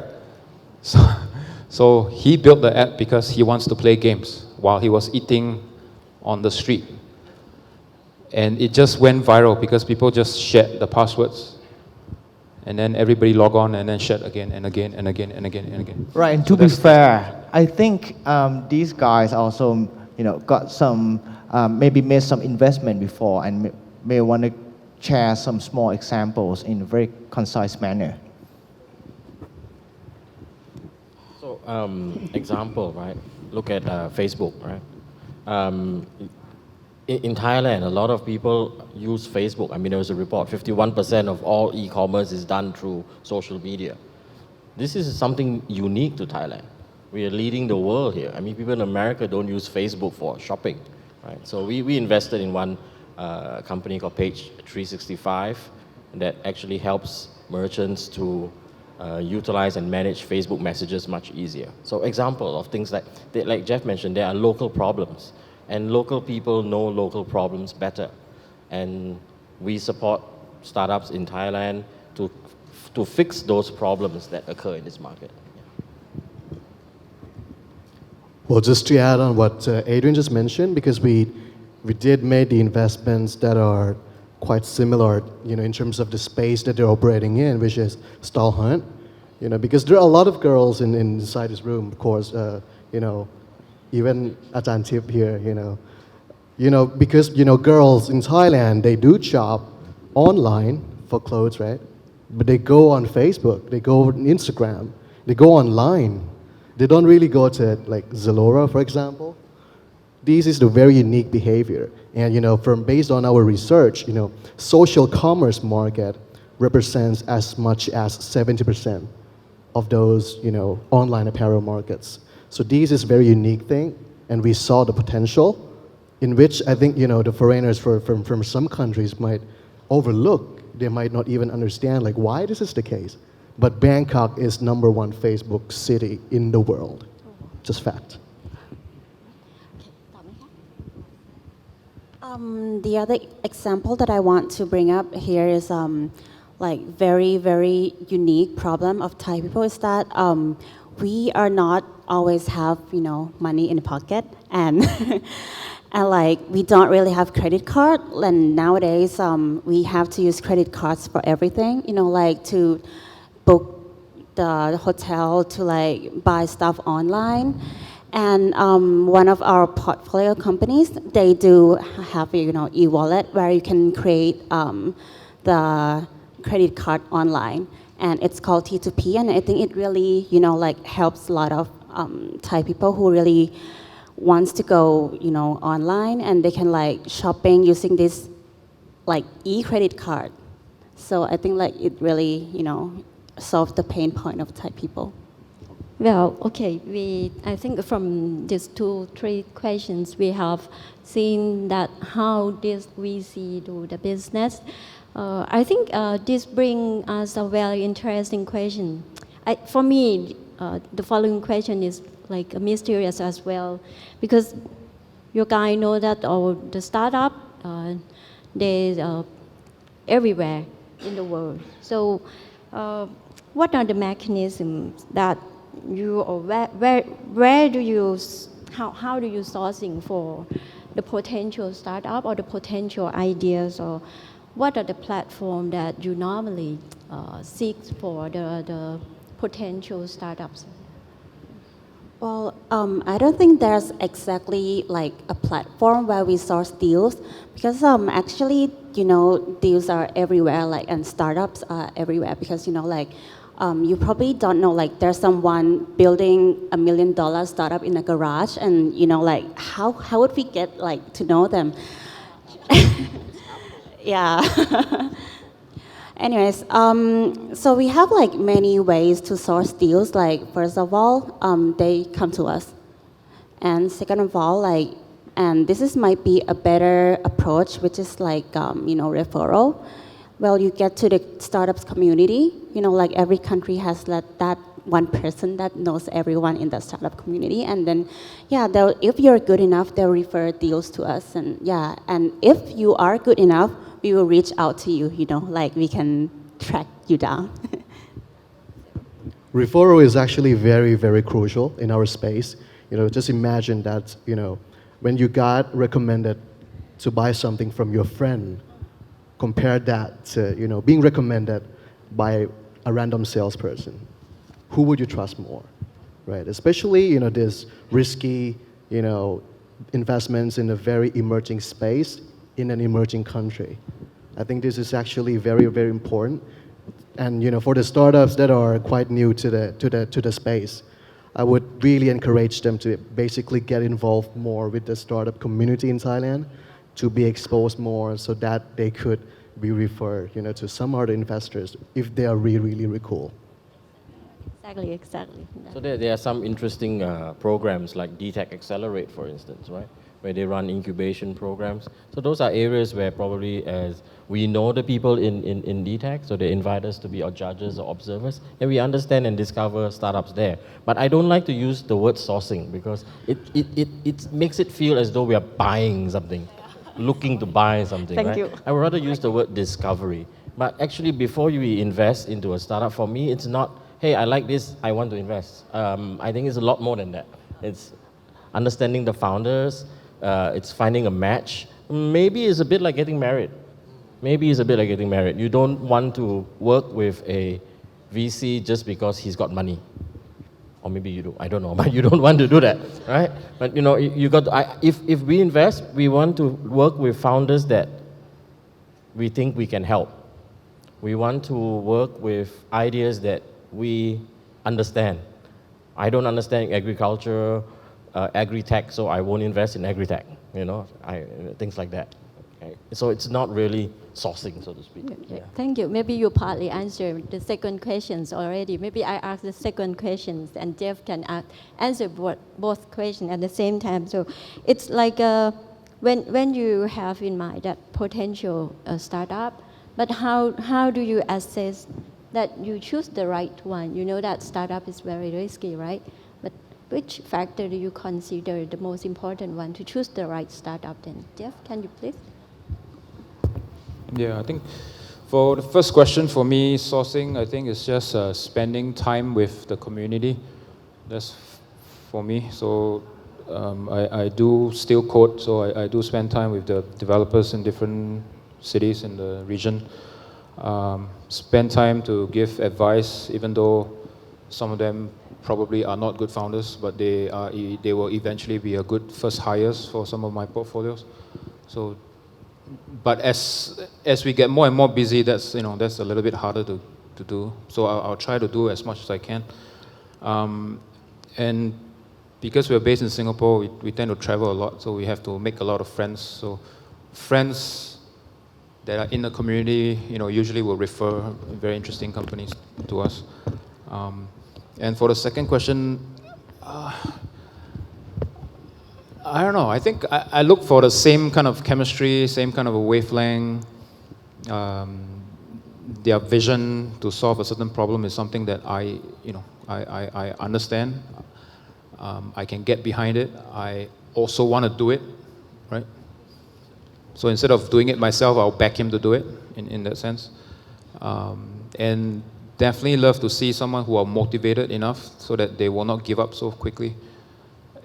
So he built the app because he wants to play games while he was eating on the street. And it just went viral because people just shared the passwords. And then everybody log on and then shared again and again and again and again and again. Right, and to be fair, I think these guys also, got some, maybe made some investment before and may want to share some small examples in a very concise manner. So, example, right? Look at Facebook, right? In Thailand, a lot of people use Facebook. I mean, there was a report, 51% of all e-commerce is done through social media. This is something unique to Thailand. We are leading the world here. I mean, people in America don't use Facebook for shopping, right? So we invested in one a company called Page 365 that actually helps merchants to utilize and manage Facebook messages much easier. So example of things like Jeff mentioned, there are local problems, and local people know local problems better. And we support startups in Thailand to fix those problems that occur in this market. Well, just to add on what Adrian just mentioned, because we did make the investments that are quite similar, in terms of the space that they're operating in, which is stall hunt. Because there are a lot of girls inside this room, of course, even Ajahn Tip here, because, girls in Thailand, they do shop online for clothes, right? But they go on Facebook, they go on Instagram, they go online. They don't really go to like Zalora, for example. This is the very unique behavior. And, based on our research, social commerce market represents as much as 70% of those, online apparel markets. So this is a very unique thing, and we saw the potential in which I think, the foreigners from some countries might overlook. They might not even understand like why this is the case. But Bangkok is #1 Facebook city in the world. Just fact. The other example that I want to bring up here is like very, very unique problem of Thai people is that we are not always have, money in the pocket, and and like we don't really have credit card, and nowadays we have to use credit cards for everything, like to book the hotel, to like buy stuff online. And one of our portfolio companies, they do have e-wallet where you can create the credit card online, and it's called T2P, and I think it really like helps a lot of Thai people who really wants to go online, and they can like shopping using this like e-credit card. So I think like it really solve the pain point of Thai people. Well, okay, I think from these 2-3 questions, we have seen that how this VC do the business. I think this brings us a very interesting question. For me, the following question is like mysterious as well, because you guys know that the startup, they everywhere in the world. So, what are the mechanisms that you or where do you how do you sourcing for the potential startup or the potential ideas, or what are the platform that you normally seek for the potential startups? Well, I don't think there's exactly like a platform where we source deals, because actually deals are everywhere, like, and startups are everywhere, because you probably don't know, like there's someone building $1 million startup in a garage, and like how would we get like to know them? Yeah. Anyways, so we have like many ways to source deals. Like first of all, they come to us, and second of all, like, and this might be a better approach, which is like referral. Well, you get to the startups community. Like every country has that one person that knows everyone in the startup community, and then if you're good enough, they'll refer deals to us, and and if you are good enough, we will reach out to you. Like we can track you down. Referral is actually very, very crucial in our space. Just imagine that, when you got recommended to buy something from your friend, compare that to, being recommended by a random salesperson. Who would you trust more, right? Especially, this risky, investments in a very emerging space in an emerging country. I think this is actually very, very important. And, for the startups that are quite new to the space, I would really encourage them to basically get involved more with the startup community in Thailand, to be exposed more so that they could be referred, to some other investors if they are really, really cool. Exactly. So there are some interesting programs like DTech Accelerate, for instance, right? where they run incubation programs. So those are areas where probably as we know the people in DTAC, so they invite us to be our judges or observers, and we understand and discover startups there. But I don't like to use the word sourcing because it makes it feel as though we are buying something, looking to buy something, Thank right? you. I would rather use the word discovery. But actually, before you invest into a startup, for me, it's not, hey, I like this, I want to invest. I think it's a lot more than that. It's understanding the founders, it's finding a match. Maybe it's a bit like getting married. Maybe it's a bit like getting married. You don't want to work with a VC just because he's got money. Or maybe you do, I don't know, but you don't want to do that, right? But you know, you got to, if we invest, we want to work with founders that we think we can help. We want to work with ideas that we understand. I don't understand agriculture, agri-tech, so I won't invest in agri-tech, you know, things like that. Okay? So it's not really sourcing, so to speak. Yeah. Thank you. Maybe you partly answered the second questions already. Maybe I ask the second questions and Jeff can answer both questions at the same time. So it's like when you have in mind that potential startup, but how do you assess that you choose the right one? You know that startup is very risky, right? But which factor do you consider the most important one to choose the right startup then? Jeff, can you please? Yeah, I think for the first question, for me, sourcing, I think is just spending time with the community. That's for me. So I do still code, so I do spend time with the developers in different cities in the region. Spend time to give advice, even though some of them probably are not good founders, but they will eventually be a good first hires for some of my portfolios. So, but as we get more and more busy, that's a little bit harder to do. So I'll try to do as much as I can. And because we're based in Singapore, we tend to travel a lot, so we have to make a lot of friends. So friends that are in the community, usually will refer very interesting companies to us. And for the second question, I don't know. I think I look for the same kind of chemistry, same kind of a wavelength. Their vision to solve a certain problem is something that I understand. I can get behind it. I also want to do it, right? So instead of doing it myself, I'll back him to do it in that sense. And definitely love to see someone who are motivated enough so that they will not give up so quickly.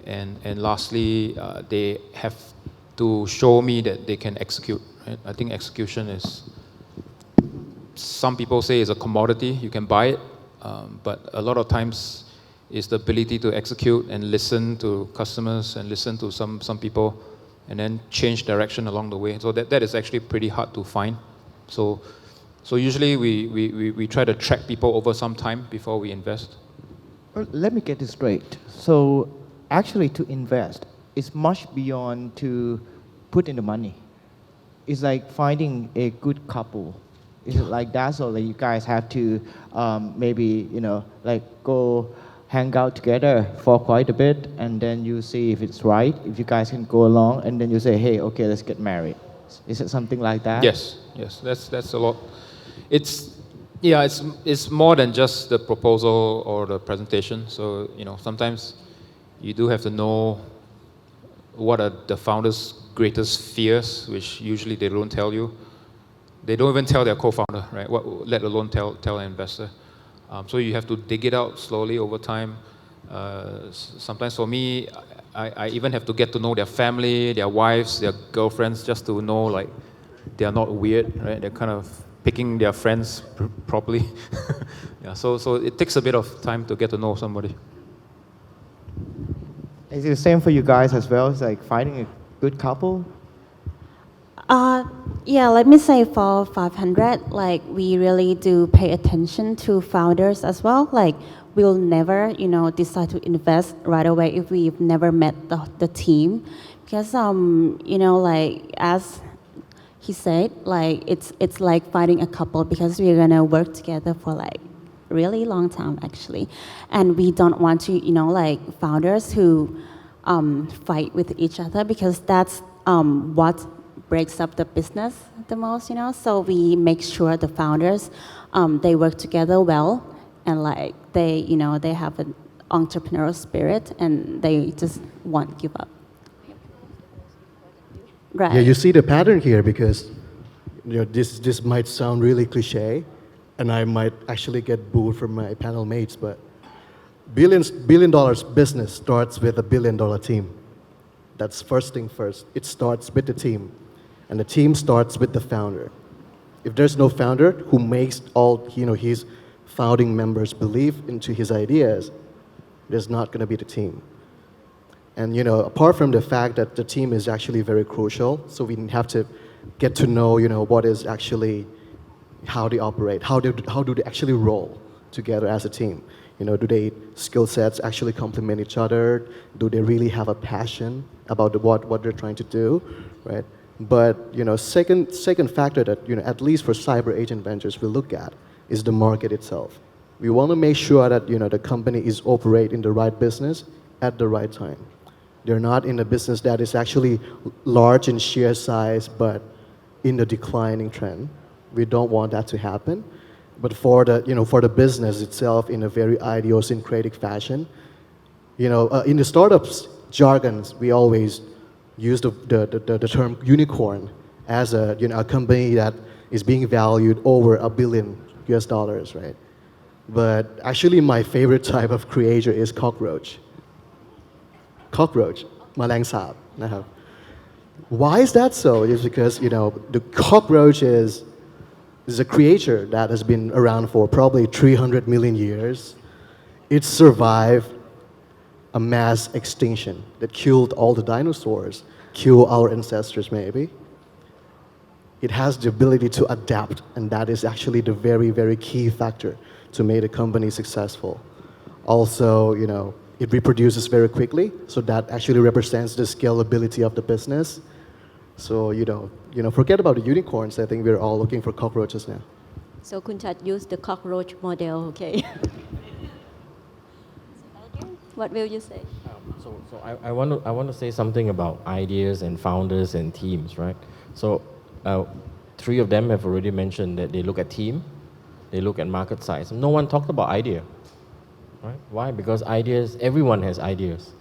And lastly, they have to show me that they can execute. Right? I think execution is, some people say it's a commodity, you can buy it, but a lot of times it's the ability to execute and listen to customers and listen to some people and then change direction along the way. So that is actually pretty hard to find. So usually we try to track people over some time before we invest. Well, let me get this straight. So actually to invest is much beyond to put in the money. It's like finding a good couple. Is it like that? So that you guys have to maybe, go hang out together for quite a bit, and then you see if it's right, if you guys can go along, and then you say, hey, okay, let's get married. Is it something like that? Yes, that's a lot. It's more than just the proposal or the presentation. So, sometimes you do have to know what are the founders' greatest fears, which usually they don't tell you. They don't even tell their co-founder, right? Let alone tell an investor. So you have to dig it out slowly over time. Sometimes for me, I even have to get to know their family, their wives, their girlfriends, just to know like they are not weird, right? They're kind of picking their friends properly. Yeah, so it takes a bit of time to get to know somebody. Is it the same for you guys as well? It's like finding a good couple? Yeah, let me say for 500, like we really do pay attention to founders as well. Like we'll never, decide to invest right away if we've never met the team, because like as he said, like it's like finding a couple because we're gonna work together for like really long time actually, and we don't want to, like founders who fight with each other because that's what breaks up the business the most, So we make sure the founders, they work together well and like they have an entrepreneurial spirit and they just won't give up. Right. Yeah, you see the pattern here because this might sound really cliche, and I might actually get booed from my panel mates, but billion dollars business starts with a $1 billion team. That's first thing first. It starts with the team, and the team starts with the founder. If there's no founder who makes all his founding members believe into his ideas, there's not going to be the team. And apart from the fact that the team is actually very crucial, so we have to get to know what is actually how they operate, how do they actually roll together as a team. Do they skill sets actually complement each other? Do they really have a passion about what they're trying to do, right? But second factor that at least for cyber agent ventures we look at is the market itself. We want to make sure that the company is operate in the right business at the right time. They're not in a business that is actually large in sheer size, but in the declining trend. We don't want that to happen. But for the business itself, in a very idiosyncratic fashion, in the startups jargons, we always use the term unicorn as a company that is being valued over $1 billion, right? But actually, my favorite type of creator is cockroach. Cockroach, แมลงสาบนะครับ Why is that so? It's because the cockroach is a creature that has been around for probably 300 million years. It survived a mass extinction that killed all the dinosaurs, killed our ancestors maybe. It has the ability to adapt, and that is actually the very, very key factor to make a company successful. Also, it reproduces very quickly, so that actually represents the scalability of the business. So, forget about the unicorns. I think we're all looking for cockroaches now. So Kunchat used the cockroach model, okay? What will you say? So I want to say something about ideas and founders and teams, right? So three of them have already mentioned that they look at team, they look at market size. No one talked about idea, right? Why? Because ideas, everyone has ideas.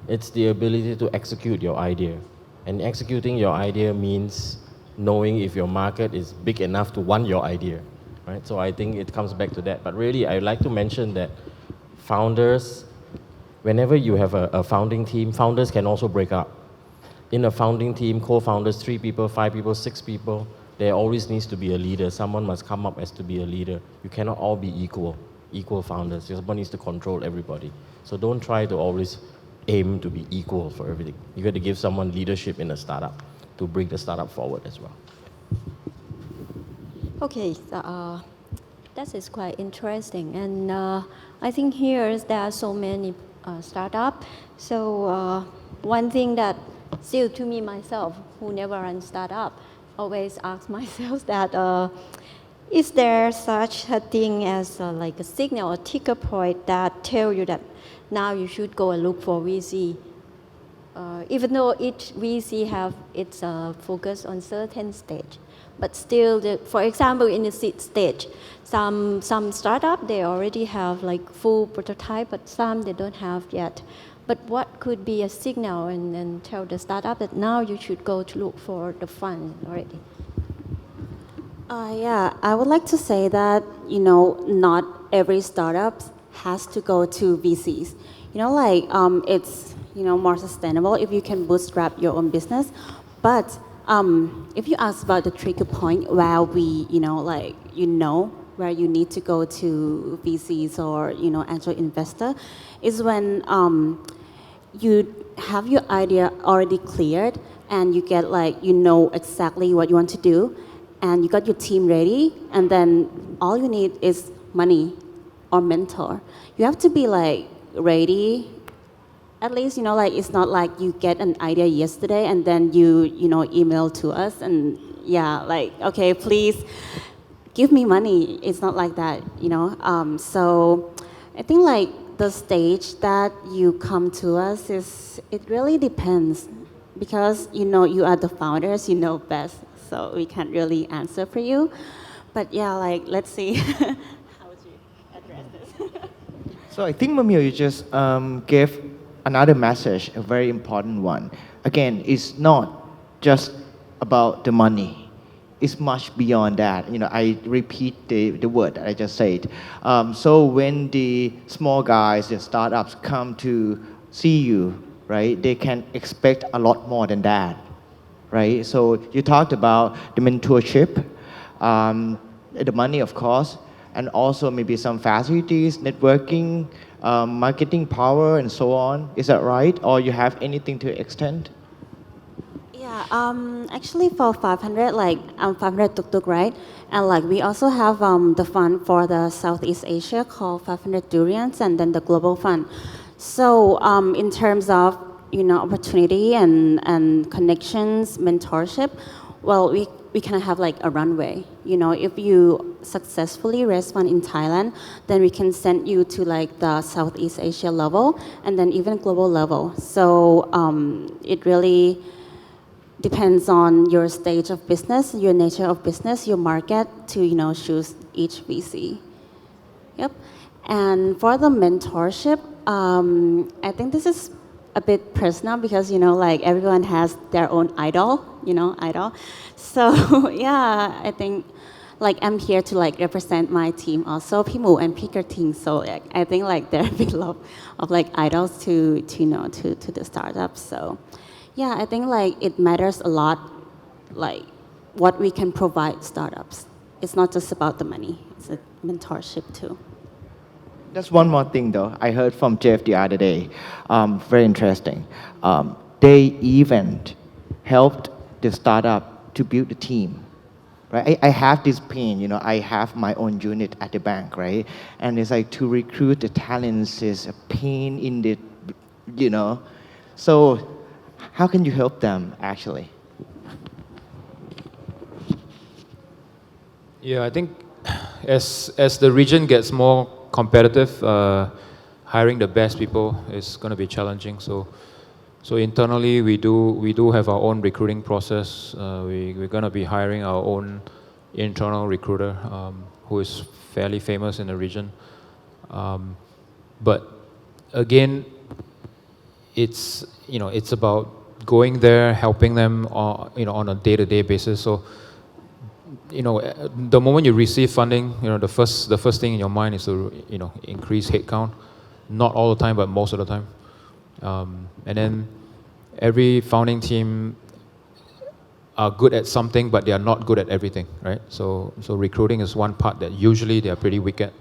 It's the ability to execute your idea. And executing your idea means knowing if your market is big enough to want your idea, right? So I think it comes back to that. But really, I'd like to mention that founders, whenever you have a founding team, founders can also break up. In a founding team, co-founders, 3 people, 5 people, 6 people, there always needs to be a leader. Someone must come up as to be a leader. You cannot all be equal founders. Someone needs to control everybody. So don't try to always aim to be equal for everything. You got to give someone leadership in a startup to bring the startup forward as well. Okay, that is quite interesting. And I think here there are so many startups. So one thing that still to me myself, who never run startup, always ask myself that is there such a thing as like a signal or ticker point that tell you that now you should go and look for VC? Even though each VC have its focus on certain stage, but still, for example, in the seed stage, some startup they already have like full prototype, but some they don't have yet. But what could be a signal and tell the startup that now you should go to look for the fund already? Yeah, I would like to say that, not every startup has to go to VCs. It's, more sustainable if you can bootstrap your own business. But if you ask about the trigger point where where you need to go to VCs or, angel investor, is when you have your idea already cleared and you get exactly what you want to do, and you got your team ready, and then all you need is money or mentor. You have to be ready. At least, it's not like you get an idea yesterday and then you email to us and okay, please give me money. It's not like that, So I think the stage that you come to us it really depends because you are the founders, you know best, so we can't really answer for you. But yeah, like let's see. How would you address this? So I think Mamio, you just gave another message, a very important one. Again, it's not just about the money. It's much beyond that. I repeat the word that I just said. So when the small guys, the startups come to see you, right, they can expect a lot more than that, right? So you talked about the mentorship, the money, of course, and also maybe some facilities, networking, marketing power, and so on. Is that right? Or you have anything to extend? Yeah, actually for 500, like 500 tuk-tuk, right? And like we also have the fund for the Southeast Asia called 500 Durians and then the Global Fund. So in terms of, opportunity and connections, mentorship, well, we kind of have like a runway. If you successfully raise fund in Thailand, then we can send you to like the Southeast Asia level and then even global level. So it really depends on your stage of business, your nature of business, your market to choose each VC. Yep. And for the mentorship, I think this is a bit personal because like everyone has their own idol. So yeah, I think like I'm here to like represent my team also, Pimu and Peter Ting. So like, I think like there are a bit of like idols to the startups. So yeah, I think like it matters a lot, like what we can provide startups. It's not just about the money; it's a mentorship too. That's one more thing though. I heard from Jeff the other day. Very interesting. They even helped the startup to build a team. Right? I have this pain, I have my own unit at the bank, right? And it's like to recruit the talents is a pain in the, So how can you help them actually? Yeah, I think as the region gets more competitive, hiring the best people is going to be challenging. So internally, we do have our own recruiting process. We're going to be hiring our own internal recruiter who is fairly famous in the region. But again, it's about going there, helping them on a day-to-day basis. So the moment you receive funding, the first thing in your mind is to increase headcount. Not all the time, but most of the time. And then every founding team are good at something, but they are not good at everything, right? So recruiting is one part that usually they are pretty weak at.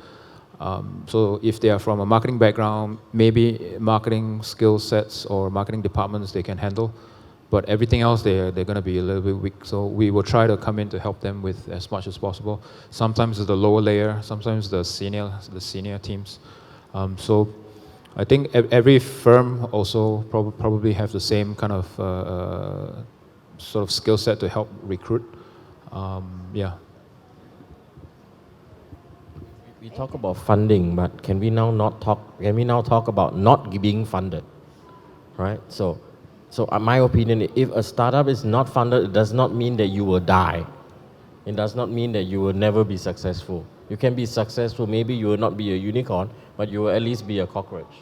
So if they are from a marketing background, maybe marketing skill sets or marketing departments they can handle, but everything else they're going to be a little bit weak. So we will try to come in to help them with as much as possible. Sometimes it's the lower layer, sometimes the senior teams. So I think every firm also probably have the same kind of sort of skill set to help recruit. Yeah. We talk about funding, but can we now talk about not being funded, right? So my opinion, if a startup is not funded, it does not mean that you will die. It does not mean that you will never be successful. You can be successful, maybe you will not be a unicorn, but you will at least be a cockroach,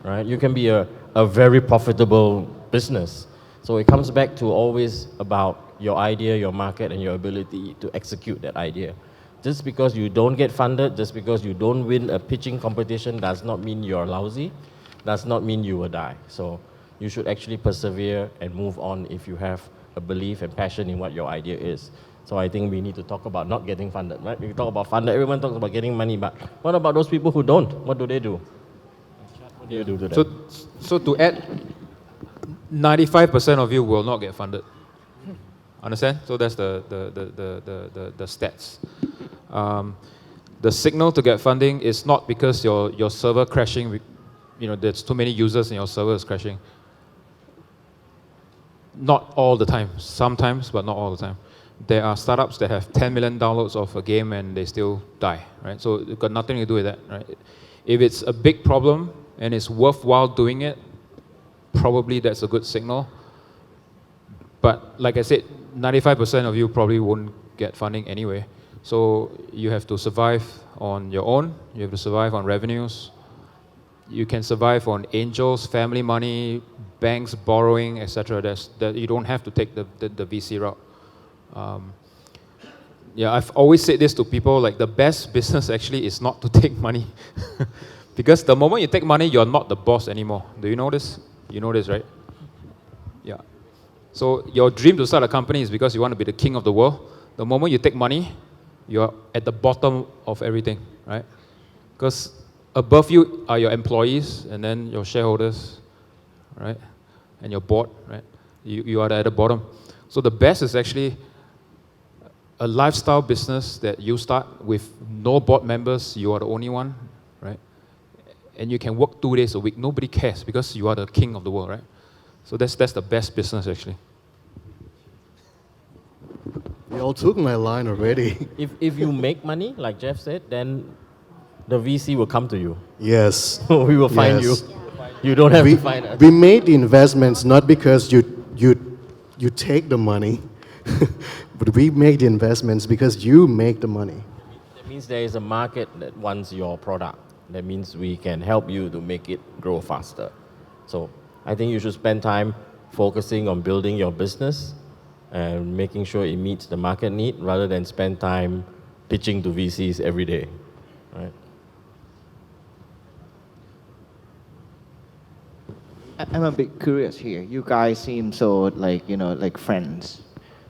right? You can be a very profitable business. So it comes back to always about your idea, your market, and your ability to execute that idea. Just because you don't get funded, just because you don't win a pitching competition does not mean you're lousy, does not mean you will die. So you should actually persevere and move on if you have a belief and passion in what your idea is. So I think we need to talk about not getting funded, right? We talk about funded, everyone talks about getting money, but what about those people who don't? What do they do? What do you do to them? So to add, 95% of you will not get funded. Understand? So that's the stats. The signal to get funding is not because your server crashing, there's too many users and your server is crashing. Not all the time, sometimes, but not all the time. There are startups that have 10 million downloads of a game and they still die, right? So it's got nothing to do with that, right? If it's a big problem and it's worthwhile doing it, probably that's a good signal. But like I said, 95% of you probably won't get funding anyway. So you have to survive on your own. You have to survive on revenues. You can survive on angels, family money, banks borrowing, etc. That you don't have to take the VC route. Yeah, I've always said this to people, like the best business actually is not to take money. Because the moment you take money, you're not the boss anymore. Do you know this? You know this, right? Yeah. So your dream to start a company is because you want to be the king of the world. The moment you take money, you're at the bottom of everything, right? Because above you are your employees and then your shareholders, right? And your board, right? You are at the bottom. So the best is actually a lifestyle business that you start with no board members, you are the only one, right? And you can work 2 days a week. Nobody cares because you are the king of the world, right? So that's the best business actually. You all took my line already. If you make money, like Jeff said, then the VC will come to you. Yes. We will find you. You don't have to find us. We made the investments not because you take the money, but we make the investments because you make the money. That means there is a market that wants your product. That means we can help you to make it grow faster. So I think you should spend time focusing on building your business and making sure it meets the market need rather than spend time pitching to VCs every day, right? I'm a bit curious here. You guys seem so like friends.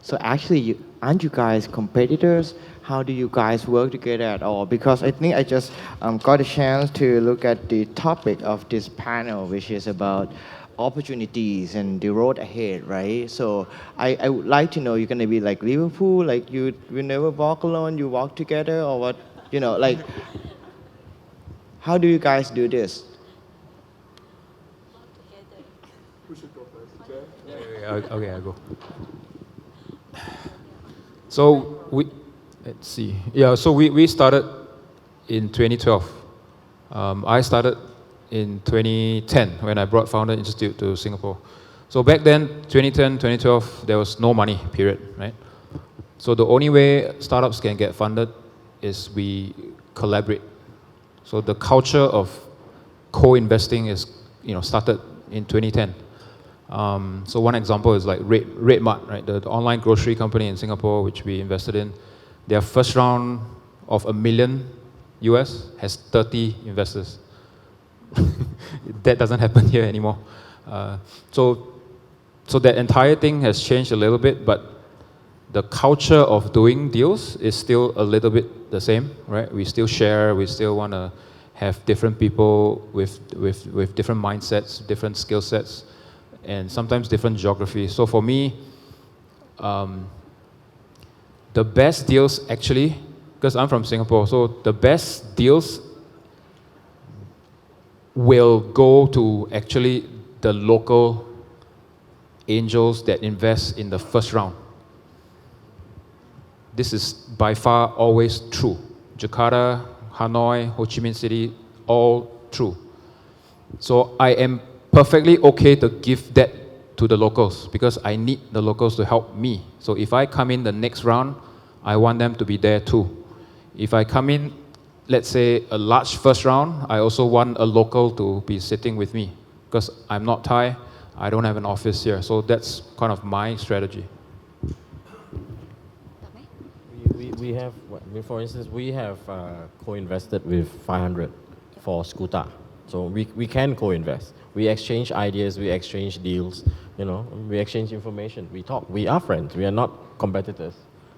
So actually, aren't you guys competitors? How do you guys work together at all? Because I think I just got a chance to look at the topic of this panel, which is about opportunities and the road ahead, right? So I would like to know, you're gonna be like Liverpool, like you never walk alone, you walk together, or what? Like how do you guys do this? Okay, I'll go. So let's see. Yeah, so we started in 2012. I started in 2010 when I brought Founder Institute to Singapore. So back then, 2010, 2012, there was no money, period, right? So the only way startups can get funded is we collaborate. So the culture of co-investing is, started in 2010. So one example is like Red Mart, right? The online grocery company in Singapore, which we invested in. Their first round of $1 million US has 30 investors. That doesn't happen here anymore. So that entire thing has changed a little bit, but the culture of doing deals is still a little bit the same, right? We still share, we still want to have different people with different mindsets, different skill sets, and sometimes different geographies. So for me, the best deals actually, because I'm from Singapore, so the best deals will go to actually the local angels that invest in the first round. This is by far always true. Jakarta, Hanoi, Ho Chi Minh City, all true. So I am perfectly okay to give that to the locals because I need the locals to help me. So if I come in the next round, I want them to be there too. If I come in, let's say, a large first round, I also want a local to be sitting with me because I'm not Thai, I don't have an office here. So that's kind of my strategy. We have, for instance, we have co-invested with 500 for Skuta. So we can co-invest. We exchange ideas, we exchange deals, we exchange information, we talk. We are friends, we are not competitors.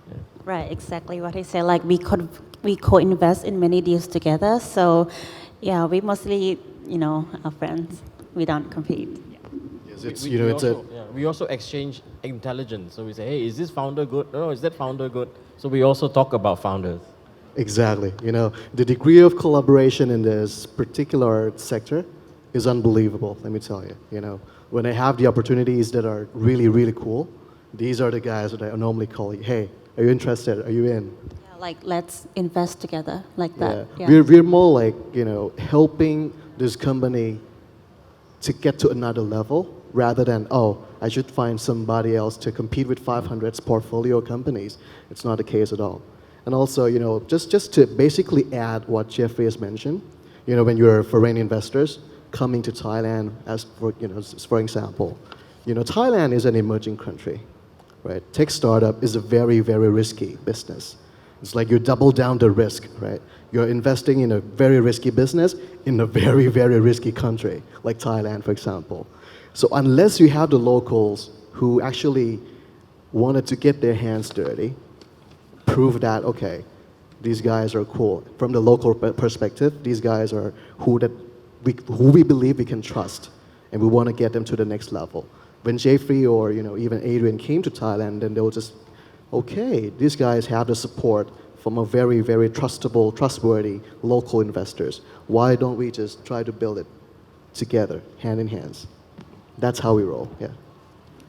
Yeah. Right, exactly what he said. Like we co-invest in many deals together. So yeah, we mostly, are friends. We don't compete. Yes, we also exchange intelligence. So we say, hey, is this founder good? No, is that founder good? So we also talk about founders. Exactly. The degree of collaboration in this particular sector is unbelievable, let me tell you. When I have the opportunities that are really, really cool, these are the guys that I normally call, hey, are you interested? Are you in? Yeah, like let's invest together like that. Yeah. We're more like, helping this company to get to another level rather than, oh, I should find somebody else to compete with 500's portfolio companies. It's not the case at all. And also, just to basically add what Jeffrey has mentioned, when you're foreign investors coming to Thailand, as for example, Thailand is an emerging country, right? Tech startup is a very, very risky business. It's like you double down the risk, right? You're investing in a very risky business in a very, very risky country, like Thailand, for example. So unless you have the locals who actually wanted to get their hands dirty, prove that, okay, these guys are cool. From the local perspective, these guys are who we believe we can trust, and we want to get them to the next level. When Jeffrey or even Adrian came to Thailand, then they were just, okay, these guys have the support from a very, very trustworthy local investors. Why don't we just try to build it together, hand in hands? That's how we roll, yeah.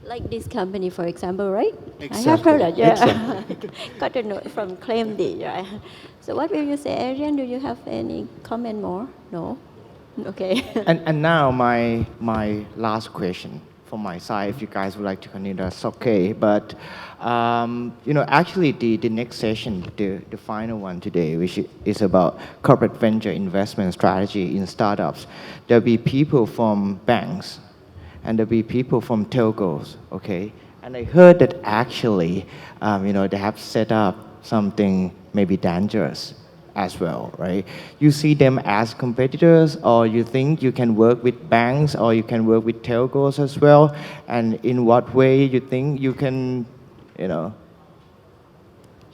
Like this company, for example, right? Exactly. I have heard that, yeah. Exactly. Got a note from Claimd, right? So what will you say, Adrian? Do you have any comment more? No? Okay. And now my last question from my side, if you guys would like to continue, that's okay. But actually the next session, the final one today, which is about corporate venture investment strategy in startups, there'll be people from banks and there'll be people from telcos, okay? And I heard that actually, they have set up something maybe dangerous as well, right? You see them as competitors, or you think you can work with banks, or you can work with telcos as well? And in what way you think you can,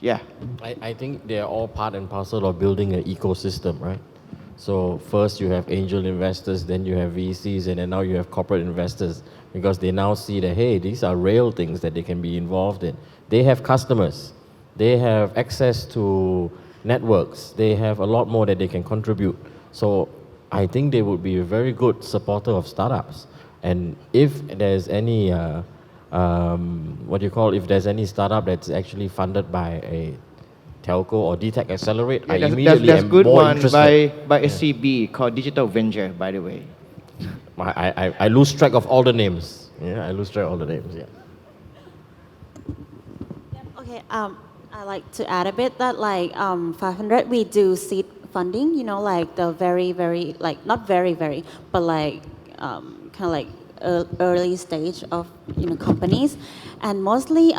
yeah. I think they are all part and parcel of building an ecosystem, right? So first you have angel investors, then you have VCs, and then now you have corporate investors, because they now see that, hey, these are real things that they can be involved in. They have customers, they have access to networks, they have a lot more that they can contribute. So I think they would be a very good supporter of startups. And if there's any, if there's any startup that's actually funded by a telco or DTech Accelerate, I immediately that's am good more one interested. by SCB called Digital Venture, by the way. I lose track of all the names. Yeah, I lose track of all the names, yeah. Okay, I like to add a bit that 500 we do seed funding, like the very, very, not very, very, but early stage of companies, and mostly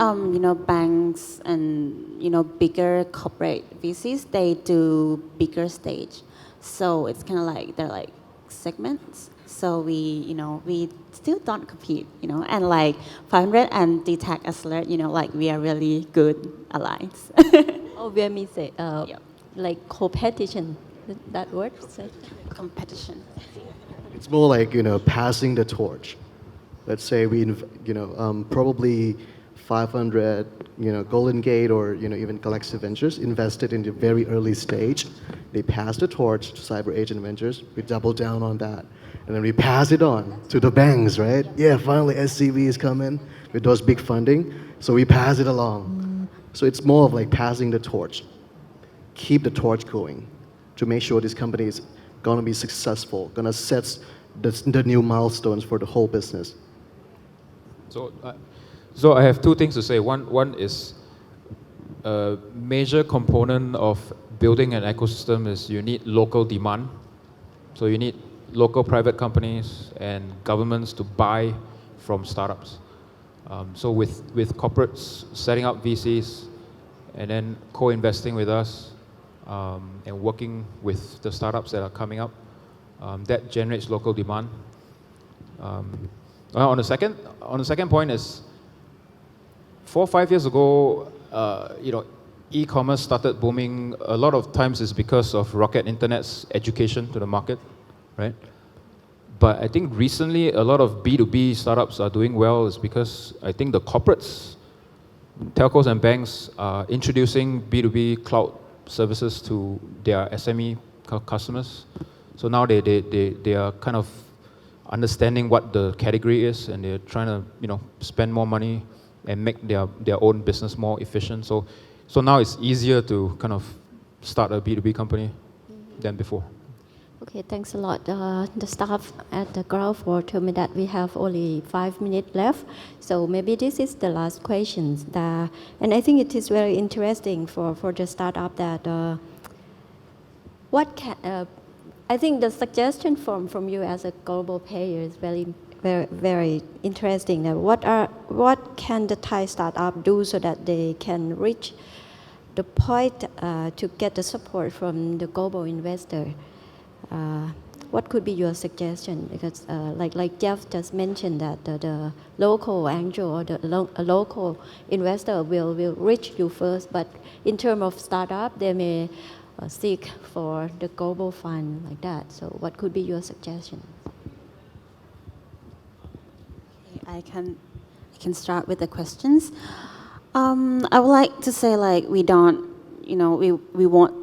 banks and bigger corporate VCs, they do bigger stage, so it's kind of like they're like segments. So we still don't compete, and 500 and DTech Accelerate, we are really good allies. We may say, like competition, that word? Competition. It's more like, passing the torch. Let's say we, probably 500, Golden Gate or, even Collective Ventures invested in the very early stage. They passed the torch to Cyber Agent Ventures. We double down on that. And then we pass it on to the banks, right? Yeah, finally SCB is coming with those big funding. So we pass it along. So it's more of like passing the torch. Keep the torch going to make sure this company is going to be successful, going to set the new milestones for the whole business. So I have two things to say. One is a major component of building an ecosystem is you need local demand. So you need local private companies and governments to buy from startups. So with corporates setting up VCs and then co-investing with us and working with the startups that are coming up, that generates local demand. On the second point is 4 or 5 years ago, e-commerce started booming. A lot of times it's because of Rocket Internet's education to the market, right? But I think recently a lot of B2B startups are doing well is because I think the corporates, telcos and banks are introducing B2B cloud services to their SME customers. So now they are kind of understanding what the category is, and they're trying to spend more money and make their own business more efficient. So So now it's easier to kind of start a B2B company than before. Okay, thanks a lot. The staff at the ground floor told me that we have only 5 minutes left. So maybe this is the last question. And I think it is very interesting for the startup that I think the suggestion from you as a global player is very interesting. What can the Thai startup do so that they can reach the point to get the support from the global investor? What could be your suggestion? Because like Jeff just mentioned that the local angel or the local investor will reach you first, but in terms of startup, they may seek for the global fund like that. So what could be your suggestion? I can start with the questions. I would like to say like we don't, we won't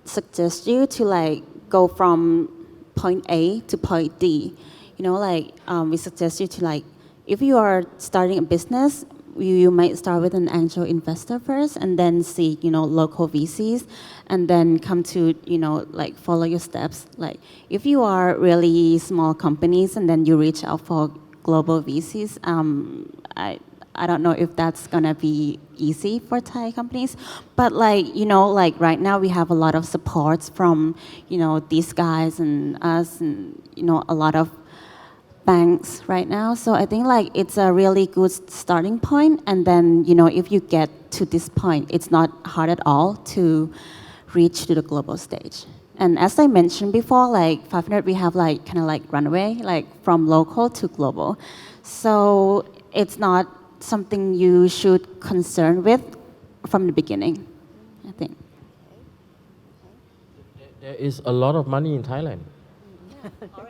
suggest you to like go from point A to point D. We suggest you to like, if you are starting a business, you might start with an angel investor first and then seek, local VCs and then come to, like follow your steps. Like if you are really small companies and then you reach out for global VCs, I don't know if that's gonna be easy for Thai companies, but like right now we have a lot of supports from these guys and us and a lot of banks right now. So I think like it's a really good starting point. And then if you get to this point, it's not hard at all to reach to the global stage. And as I mentioned before, like 500, we have like kind of like runway, like from local to global. So it's not something you should concern with from the beginning, I think. There is a lot of money in Thailand.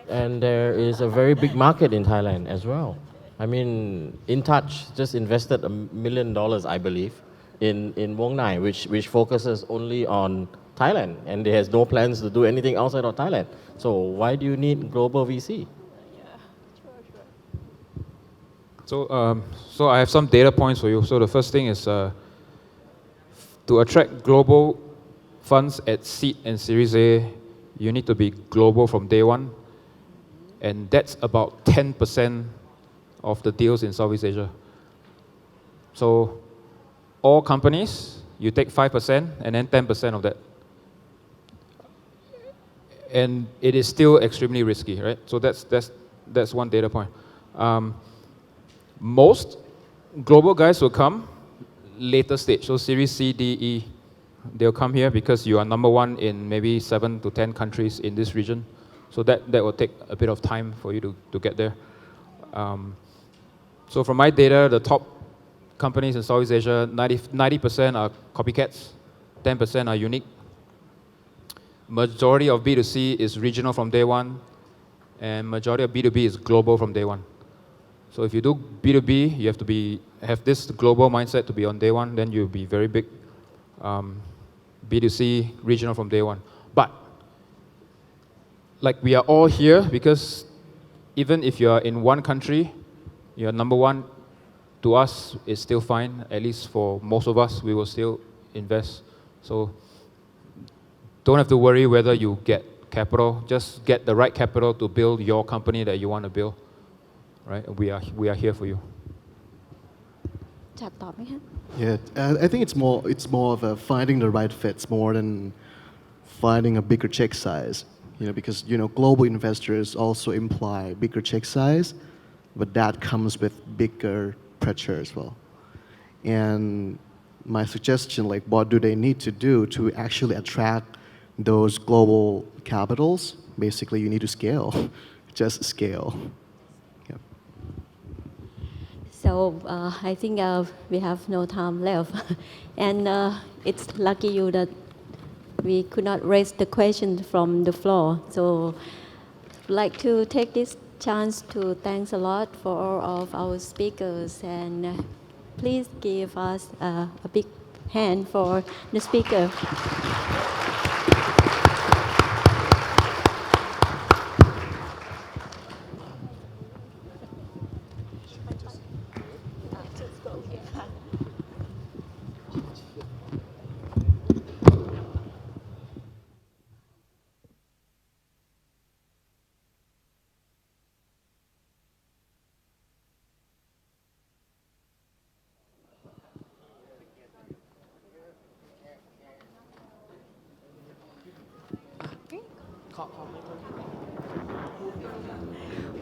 And there is a very big market in Thailand as well. I mean, In Touch just invested $1 million, I believe, in Wong Nai, which focuses only on Thailand, and it has no plans to do anything outside of Thailand. So why do you need global VC? So I have some data points for you. So the first thing is to attract global funds at seed and Series A, you need to be global from day one. And that's about 10% of the deals in Southeast Asia. So all companies, you take 5% and then 10% of that. And it is still extremely risky, right? So that's one data point. Most global guys will come later stage, so Series C, D, E. They'll come here because you are number one in maybe 7 to 10 countries in this region. So that will take a bit of time for you to get there. So from my data, the top companies in Southeast Asia, 90% are copycats, 10% are unique. Majority of B2C is regional from day one, and majority of B2B is global from day one. So if you do B2B, you have to have this global mindset to be on day one, then you'll be very big. B2C, regional from day one. But like we are all here because even if you are in one country, you're number one, to us it's still fine. At least for most of us, we will still invest. So don't have to worry whether you get capital. Just get the right capital to build your company that you want to build. Right? We are here for you. Yeah, I think it's more of a finding the right fits more than finding a bigger check size. Because global investors also imply bigger check size, but that comes with bigger pressure as well. And my suggestion, like, what do they need to do to actually attract those global capitals? Basically, you need to scale, just scale. So I think we have no time left. And it's lucky you that we could not raise the question from the floor. So I'd like to take this chance to thanks a lot for all of our speakers. And please give us a big hand for the speaker.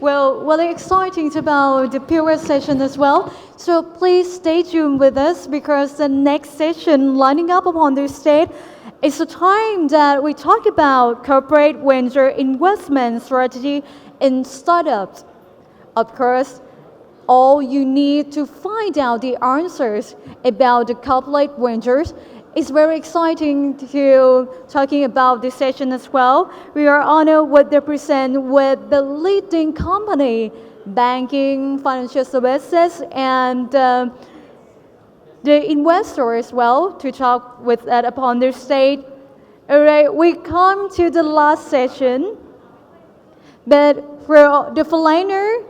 Well, really exciting about the previous session as well. So please stay tuned with us because the next session lining up upon the stage is the time that we talk about corporate venture investment strategy in startups. Of course, all you need to find out the answers about the corporate ventures. It's very exciting to talking about this session as well. We are honored to represent with the leading company, banking, financial services, and the investor as well to talk with that upon their stage. All right, we come to the last session, but for the foreigner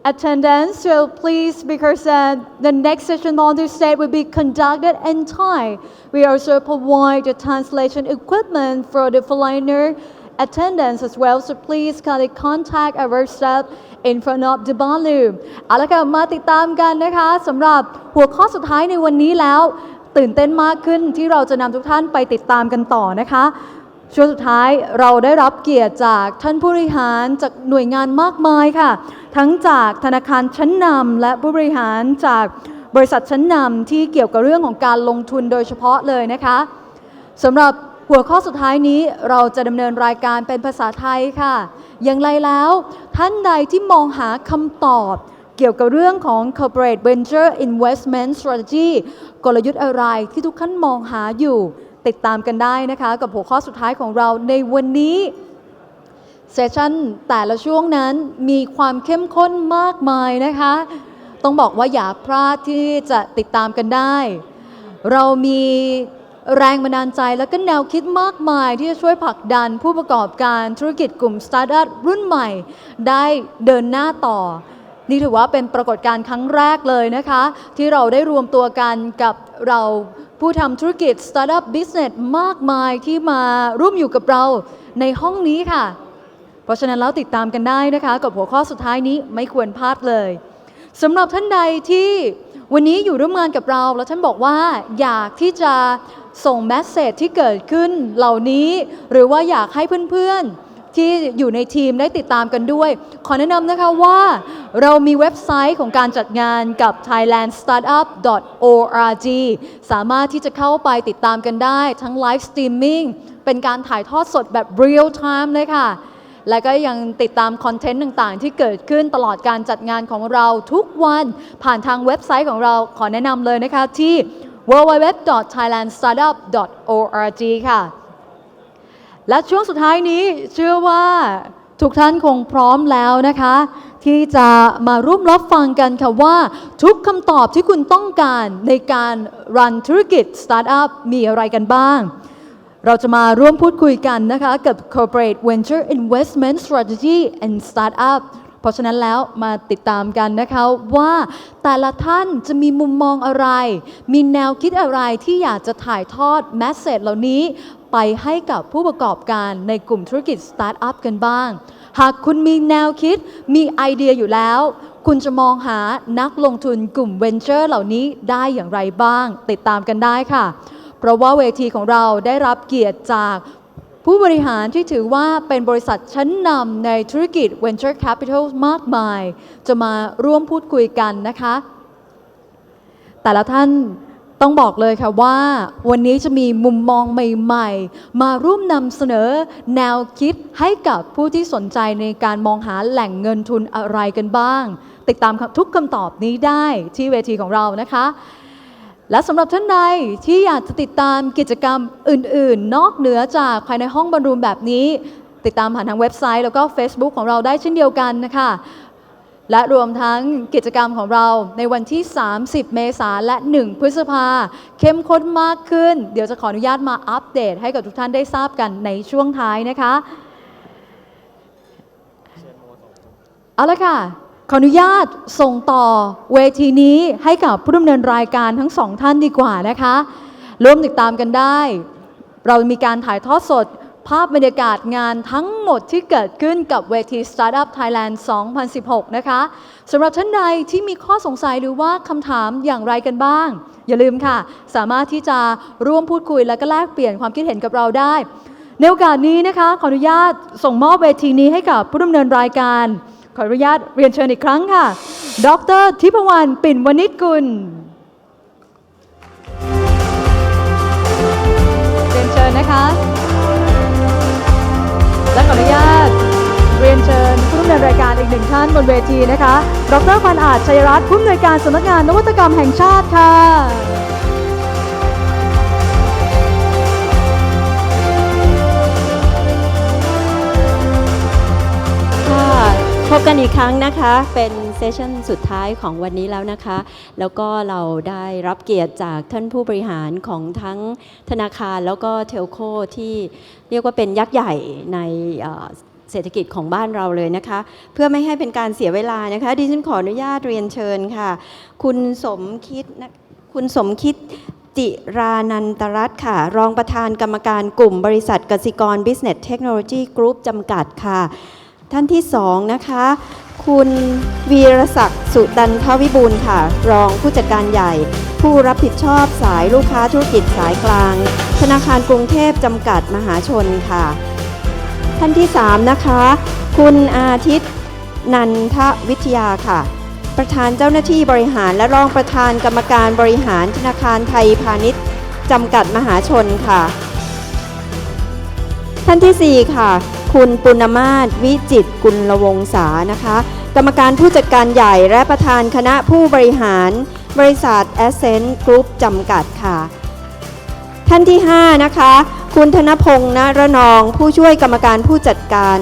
attendance, so please, because the next session on this stage will be conducted in Thai. We also provide the translation equipment for the foreigner attendance as well. So please kindly contact our staff in front of the ballroom. เอาละค่ะมาติดตามกันนะคะสำหรับหัวข้อสุดท้ายในวันนี้แล้วตื่นเต้นมากขึ้นที่เราจะนำทุกท่านไปติดตามกันต่อนะคะช่วงสุดท้ายเราได้รับเกียรติจากท่านผู้บริหารจากหน่วยงานมากมายค่ะทั้งจากธนาคารชั้นนำและผู้บริหารจากบริษัทชั้นนำที่เกี่ยวกับเรื่องของการลงทุนโดยเฉพาะเลยนะคะสำหรับหัวข้อสุดท้ายนี้เราจะดำเนินรายการเป็นภาษาไทยค่ะอย่างไรแล้วท่านใดที่มองหาคำตอบเกี่ยวกับเรื่องของ corporate venture investment strategy กลยุทธ์อะไรที่ทุกท่านมองหาอยู่ติดตามกันได้นะคะกับหัวข้อสุดท้ายของเราในวันนี้เซสชั่นแต่ละช่วงนั้นมีความเข้มข้นมากมายนะคะต้องบอกว่าอย่าพลาดที่จะติดตามกันได้เรามีแรงบันดาลใจและก็แนวคิดมากมายที่จะช่วยผลักดันผู้ประกอบการธุรกิจกลุ่มสตาร์ทอัพรุ่นใหม่ได้เดินหน้าต่อนี่ถือว่าเป็นปรากฏการณ์ครั้งแรกเลยนะคะที่เราได้รวมตัวกันกับเราผู้ทำธุรกิจ Startup Business มากมายที่มาร่วมอยู่กับเราในห้องนี้ค่ะเพราะฉะนั้นแล้วติดตามกันได้นะคะกับหัวข้อสุดท้ายนี้ไม่ควรพลาดเลยสำหรับท่านใดที่วันนี้อยู่ร่วมงานกับเราแล้วท่านบอกว่าอยากที่จะส่งแมสเสจที่เกิดขึ้นเหล่านี้หรือว่าอยากให้เพื่อนๆที่อยู่ในทีมได้ติดตามกันด้วยขอแนะนำนะคะว่าเรามีเว็บไซต์ของการจัดงานกับ thailandstartup.org สามารถที่จะเข้าไปติดตามกันได้ทั้งไลฟ์สตรีมมิ่งเป็นการถ่ายทอดสดแบบ real time เลยค่ะและก็ยังติดตามคอนเทนต์ต่างๆที่เกิดขึ้นตลอดการจัดงานของเราทุกวันผ่านทางเว็บไซต์ของเราขอแนะนำเลยนะคะที่ www.thailandstartup.org ค่ะและช่วงสุดท้ายนี้เชื่อว่าทุกท่านคงพร้อมแล้วนะคะที่จะมาร่วมรับฟังกันค่ะว่าทุกคำตอบที่คุณต้องการในการรันธุรกิจสตาร์ทอัพมีอะไรกันบ้างเราจะมาร่วมพูดคุยกันนะคะกับ Corporate Venture Investment Strategy and Startup เพราะฉะนั้นแล้วมาติดตามกันนะคะว่าแต่ละท่านจะมีมุมมองอะไรมีแนวคิดอะไรที่อยากจะถ่ายทอดแมสเสจเหล่านี้ไปให้กับผู้ประกอบการในกลุ่มธุรกิจสตาร์ทอัพกันบ้างหากคุณมีแนวคิดมีไอเดียอยู่แล้วคุณจะมองหานักลงทุนกลุ่มเวนเจอร์เหล่านี้ได้อย่างไรบ้างติดตามกันได้ค่ะเพราะว่าเวทีของเราได้รับเกียรติจากผู้บริหารที่ถือว่าเป็นบริษัทชั้นนำในธุรกิจ Venture Capital มากมายจะมาร่วมพูดคุยกันนะคะแต่ละท่านต้องบอกเลยค่ะว่าวันนี้จะมีมุมมองใหม่ๆมาร่วมนำเสนอแนวคิดให้กับผู้ที่สนใจในการมองหาแหล่งเงินทุนอะไรกันบ้างติดตามทุกคำตอบนี้ได้ที่เวทีของเรานะคะและสำหรับท่านใดที่อยากจะติดตามกิจกรรมอื่นๆนอกเหนือจากภายในห้องบอลรูมแบบนี้ติดตามผ่านทางเว็บไซต์แล้วก็ Facebook ของเราได้เช่นเดียวกันนะคะและรวมทั้งกิจกรรมของเราในวันที่30 เมษายนและ1 พฤษภาเข้มข้นมากขึ้นเดี๋ยวจะขออนุญาตมาอัปเดตให้กับทุกท่านได้ทราบกันในช่วงท้ายนะคะเอาละค่ะขออนุญาตส่งต่อเวทีนี้ให้กับผู้ดำเนินรายการทั้งสองท่านดีกว่านะคะร่วมติดตามกันได้เรามีการถ่ายทอดสดภาพบรรยากาศงานทั้งหมดที่เกิดขึ้นกับเวที Startup Thailand 2016 นะคะสำหรับท่านใดที่มีข้อสงสัยหรือว่าคำถามอย่างไรกันบ้างอย่าลืมค่ะสามารถที่จะร่วมพูดคุยและก็แลกเปลี่ยนความคิดเห็นกับเราได้ในโอกาสนี้นะคะขออนุญาตส่งมอบเวทีนี้ให้กับผู้ดำเนินรายการ ขออนุญาตเรียนเชิญอีกครั้งค่ะดร.ทิพวรรณ ปิ่นวณิชกุลเรียนเชิญนะคะและขออนุญาตเรียนเชิญผู้ดำเนินรายการอีกหนึ่งท่านบนเวทีนะคะดร.พันอาจชัยรัตน์ผู้อำนวยการสำนักงานนวัตกรรมแห่งชาติค่ะพบกันอีกครั้งนะคะเป็นเซสชั่นสุดท้ายของวันนี้แล้วนะคะแล้วก็เราได้รับเกียรติจากท่านผู้บริหารของทั้งธนาคารแล้วก็เทลโคที่เรียกว่าเป็นยักษ์ใหญ่ในเศรษฐกิจของบ้านเราเลยนะคะเพื่อไม่ให้เป็นการเสียเวลานะคะดิฉันขออนุญาตเรียนเชิญค่ะคุณสมคิดจิรานันตรัตน์ค่ะรองประธานกรรมการกลุ่มบริษัทกสิกร Business Technology Group จำกัดค่ะท่านที่2นะคะคุณวีรศักดิ์สุดันทวิบูลย์ค่ะรองผู้จัดการใหญ่ผู้รับผิดชอบสายลูกค้าธุรกิจสายกลางธนาคารกรุงเทพจำกัดมหาชนค่ะท่านที่3นะคะคุณอาทิตย์นันทวิทยาค่ะประธานเจ้าหน้าที่บริหารและรองประธานกรรมการบริหารธนาคารไทยพาณิชย์จำกัดมหาชนค่ะท่านที่4ค่ะคุณปุณมาศวิจิตรกุลวงศานะคะกรรมการผู้จัดการใหญ่และประธานคณะผู้บริหารบริษัท Ascent Group จำกัดค่ะท่านที่5นะคะคุณธนพงษ์ณรนองผู้ช่วยกรรมการผู้จัดการ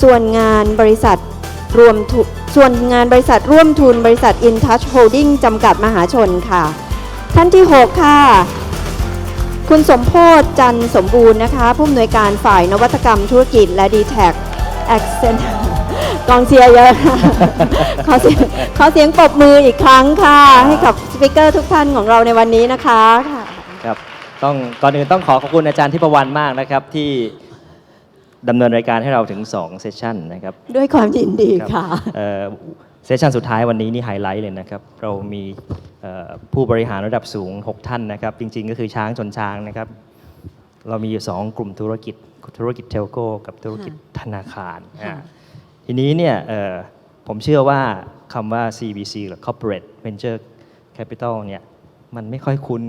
ส่วนงานบริษัทร่วมทุนบริษัท InTouch Holding จำกัดมหาชนค่ะท่านที่6ค่ะคุณสมโพธิ์จันทร์สมบูรณ์นะคะผู้อำนวยการฝ่ายนวัตกรรมธุรกิจและ D-Tech Accent กองเชียร์เยอะ ขอเสียงปรบมืออีกครั้งค่ะให้กับสปีกเกอร์ทุกท่านของเราในวันนี้นะคะครับก่อนอื่นต้องขอบคุณอาจารย์ทิพวรรณมากนะครับที่ดำเนินรายการให้เราถึง2เซสชั่นนะครับด้วยความยินดีค่ะเซสชันสุดท้ายวันนี้นี่ไฮไลท์เลยนะครับเรามีผู้บริหารระดับสูง6ท่านนะครับจริงๆก็คือช้างชนช้างนะครับเรามีอยู่2กลุ่มธุรกิจเทลโก้กับธุรกิจธนาคารทีนี้เนี่ยผมเชื่อว่าคำว่า CVC หรือ Corporate Venture Capital เนี่ยมันไม่ค่อยคุ้น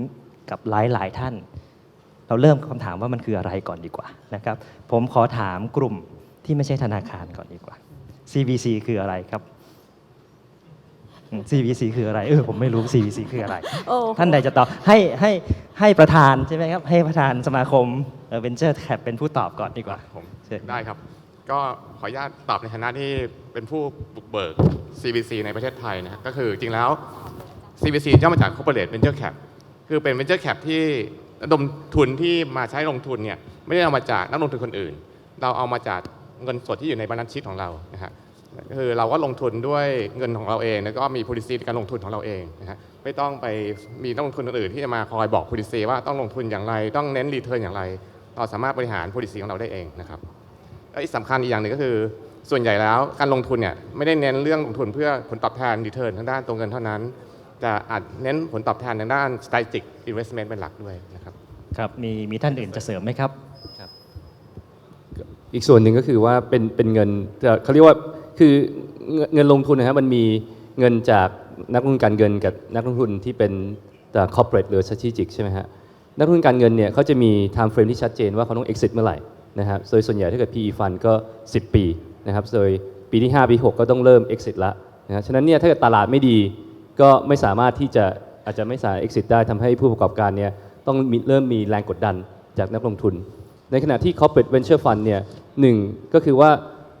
กับหลายท่านเราเริ่มคำถามว่ามันคืออะไรก่อนดีกว่านะครับผมขอถามกลุ่มที่ไม่ใช่ธนาคารก่อนดีกว่า CVC คืออะไรครับCVC คืออะไรผมไม่รู้ CVC คืออะไรท่านใดจะตอบให้ประธานใช่ไหมครับให้ประธานสมาคมVenture Cap เป็นผู้ตอบก่อนดีกว่าผมได้ครับก็ขออนุญาตตอบในฐานะที่เป็นผู้บุกเบิก CVC ในประเทศไทยนะครับก็คือจริงแล้ว CVC ย่อมาจาก Corporate Venture Cap คือเป็น Venture Cap ที่ระดมทุนที่มาใช้ลงทุนเนี่ยไม่ได้เอามาจากนักลงทุนคนอื่นเราเอามาจากเงินสดที่อยู่ในบัญชีของเรานะฮะคือเราก็ลงทุนด้วยเงินของเราเองแล้วก็มี policy ในการลงทุนของเราเองนะฮะไม่ต้องไปมีนักลงทุนคนอื่นที่จะมาคอยบอก policy ว่าต้องลงทุนอย่างไรต้องเน้น return อย่างไรเราสามารถบริหาร policy ของเราได้เองนะครับและที่สำคัญอีกอย่างหนึ่งก็คือส่วนใหญ่แล้วการลงทุนเนี่ยไม่ได้เน้นเรื่องลงทุนเพื่อผลตอบแทน return ทางด้านตัวเงินเท่านั้นจะอาจเน้นผลตอบแทนทางด้าน strategic investment เป็นหลักด้วยนะครับครับมีท่านอื่นจะเสริมไหมครับอีกส่วนหนึ่งก็คือว่าเป็นเงินเขาเรียกว่าคือเงินลงทุนนะครับมันมีเงินจากนักลงทุนการเงินกับนักลงทุนที่เป็น corporate หรือ strategic ใช่ไหมฮะนักลงทุนการเงินเนี่ยเขาจะมี time frame ที่ชัดเจนว่าเขาต้อง exit เมื่อไหร่นะครับโดยส่วนใหญ่ถ้าเกิด PE fund ก็10 ปีนะครับโดยปีที่5ปี6ก็ต้องเริ่ม exit ละนะฉะนั้นเนี่ยถ้าเกิดตลาดไม่ดีก็ไม่สามารถที่จะอาจจะไม่สามารถ exit ได้ทำให้ผู้ประกอบการเนี่ยต้องเริ่มมีแรงกดดันจากนักลงทุนในขณะที่ corporate venture fund เนี่ย1ก็คือว่า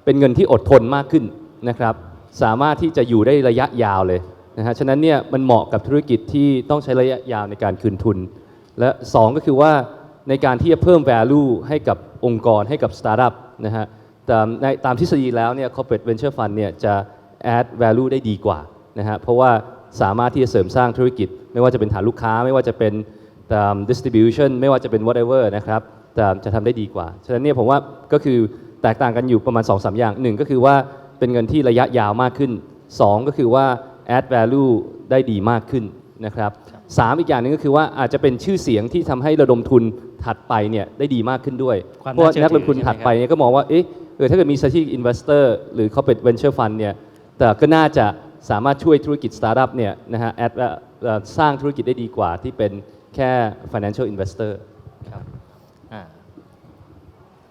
เป็นเงินที่อดทนมากขึ้นนะครับสามารถที่จะอยู่ได้ระยะยาวเลยนะฮะฉะนั้นเนี่ยมันเหมาะกับธุรกิจที่ต้องใช้ระยะยาวในการคืนทุนและ2ก็คือว่าในการที่จะเพิ่ม value ให้กับองค์กรให้กับ startup นะฮะตามทฤษฎีแล้วเนี่ย corporate venture fund เนี่ยจะ add value ได้ดีกว่านะฮะเพราะว่าสามารถที่จะเสริมสร้างธุรกิจไม่ว่าจะเป็นฐานลูกค้าไม่ว่าจะเป็นdistribution ไม่ว่าจะเป็น whatever นะครับจะทำได้ดีกว่าฉะนั้นเนี่ยผมว่าก็คือแตกต่างกันอยู่ประมาณ 2-3 อย่าง1ก็คือว่าเป็นเงินที่ระยะยาวมากขึ้น2ก็คือว่า add value ได้ดีมากขึ้นนะครับ3อีกอย่างนึงก็คือว่าอาจจะเป็นชื่อเสียงที่ทำให้ระดมทุนถัดไปเนี่ยได้ดีมากขึ้นด้วยเพราะนักลงทุนถัดไปเนี่ยก็มองว่าถ้าเกิดมี strategic investor หรือ corporate venture fund เนี่ย แต่ก็น่าจะสามารถช่วยธุรกิจสตาร์ทอัพเนี่ยนะฮะสร้างธุรกิจได้ดีกว่าที่เป็นแค่ financial investor ครับ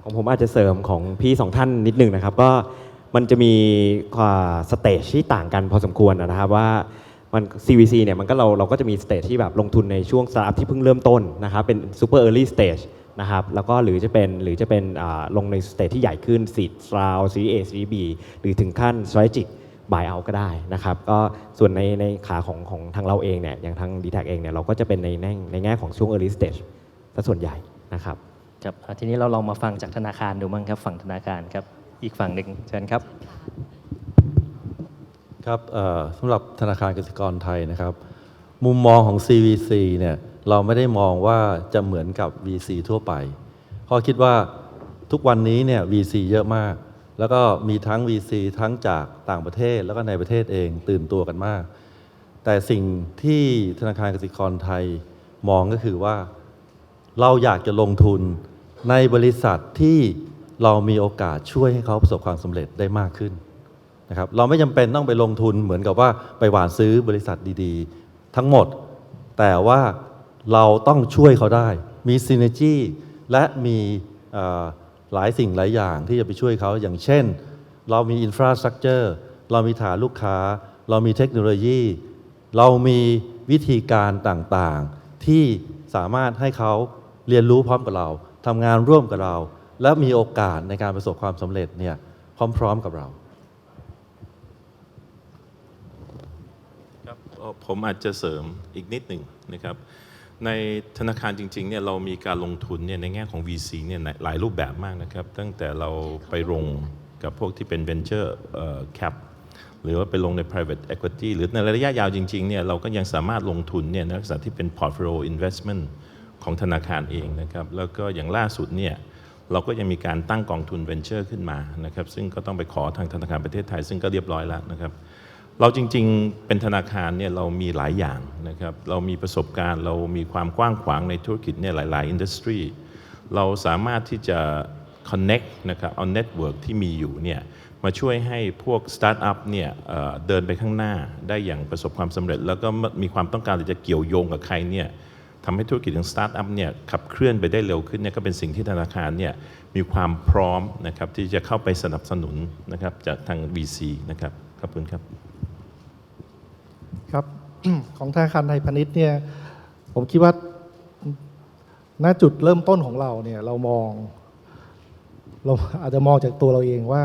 ของผมอาจจะเสริมของพี่สองท่านนิดนึงนะครับก็มันจะมีสเตจที่ต่างกันพอสมควรนะครับว่ามัน CVC เนี่ยมันก็เราก็จะมีสเตจที่แบบลงทุนในช่วงสตาร์ทอัพที่เพิ่งเริ่มต้นนะครับเป็น super early stage นะครับแล้วก็หรือจะเป็นลงในสเตจที่ใหญ่ขึ้น seed round Series A Series B หรือถึงขั้น strategic buyout ก็ได้นะครับก็ส่วนในขาของทางเราเองเนี่ยอย่างทาง DTAC เองเนี่ยเราก็จะเป็นในแง่ของช่วง early stage ซะส่วนใหญ่นะครับครับทีนี้เราลองมาฟังจากธนาคารดูมั้งครับฝั่งธนาคารครับอีกฝั่งหนึ่งเชิญครับครับสำหรับธนาคารกสิกรไทยนะครับมุมมองของ CVC เนี่ยเราไม่ได้มองว่าจะเหมือนกับ VC ทั่วไปเพราะคิดว่าทุกวันนี้เนี่ย VC เยอะมากแล้วก็มีทั้ง VC ทั้งจากต่างประเทศแล้วก็ในประเทศเองตื่นตัวกันมากแต่สิ่งที่ธนาคารกสิกรไทยมองก็คือว่าเราอยากจะลงทุนในบริษัทที่เรามีโอกาสช่วยให้เขาประสบความสำเร็จได้มากขึ้นนะครับเราไม่จำเป็นต้องไปลงทุนเหมือนกับว่าไปหว่านซื้อบริษัทดีๆทั้งหมดแต่ว่าเราต้องช่วยเขาได้มีซินเนจีและมีหลายสิ่งหลายอย่างที่จะไปช่วยเขาอย่างเช่นเรามีอินฟราสตรัคเจอร์เรามีฐานลูกค้าเรามีเทคโนโลยีเรามีวิธีการต่างๆที่สามารถให้เขาเรียนรู้พร้อมกับเราทำงานร่วมกับเราและมีโอกาสในการประสบความสำเร็จเนี่ยพร้อมๆกับเราครับผมอาจจะเสริมอีกนิดหนึ่งนะครับในธนาคารจริงๆเนี่ยเรามีการลงทุนเนี่ยในแง่ของ VC เนี่ยหลายรูปแบบมากนะครับตั้งแต่เราไปลงกับพวกที่เป็น Venture Cap หรือว่าไปลงใน private equity หรือในระยะยาวจริงๆเนี่ยเราก็ยังสามารถลงทุนเนี่ยในลักษณะที่เป็น portfolio investment ของธนาคารเองนะครับแล้วก็อย่างล่าสุดเนี่ยเราก็ยังมีการตั้งกองทุน venture ขึ้นมานะครับซึ่งก็ต้องไปขอทางธนาคารประเทศไทยซึ่งก็เรียบร้อยแล้วนะครับเราจริงๆเป็นธนาคารเนี่ยเรามีหลายอย่างนะครับเรามีประสบการณ์เรามีความกว้างขวางในธุรกิจเนี่ยหลายๆ industry เราสามารถที่จะ connect นะครับเอา network ที่มีอยู่เนี่ยมาช่วยให้พวก startup เนี่ยเดินไปข้างหน้าได้อย่างประสบความสำเร็จแล้วก็มีความต้องการที่จะเกี่ยวโยงกับใครเนี่ยทำให้ธุรกิจของสตาร์ทอัพเนี่ยขับเคลื่อนไปได้เร็วขึ้นเนี่ยก็เป็นสิ่งที่ธนาคารเนี่ยมีความพร้อมนะครับที่จะเข้าไปสนับสนุนนะครับจากทาง VC นะครับขอบคุณครับครับ ของธนาคารไทยพาณิชย์เนี่ยผมคิดว่าณจุดเริ่มต้นของเราเนี่ยเราอาจจะมองจากตัวเราเองว่า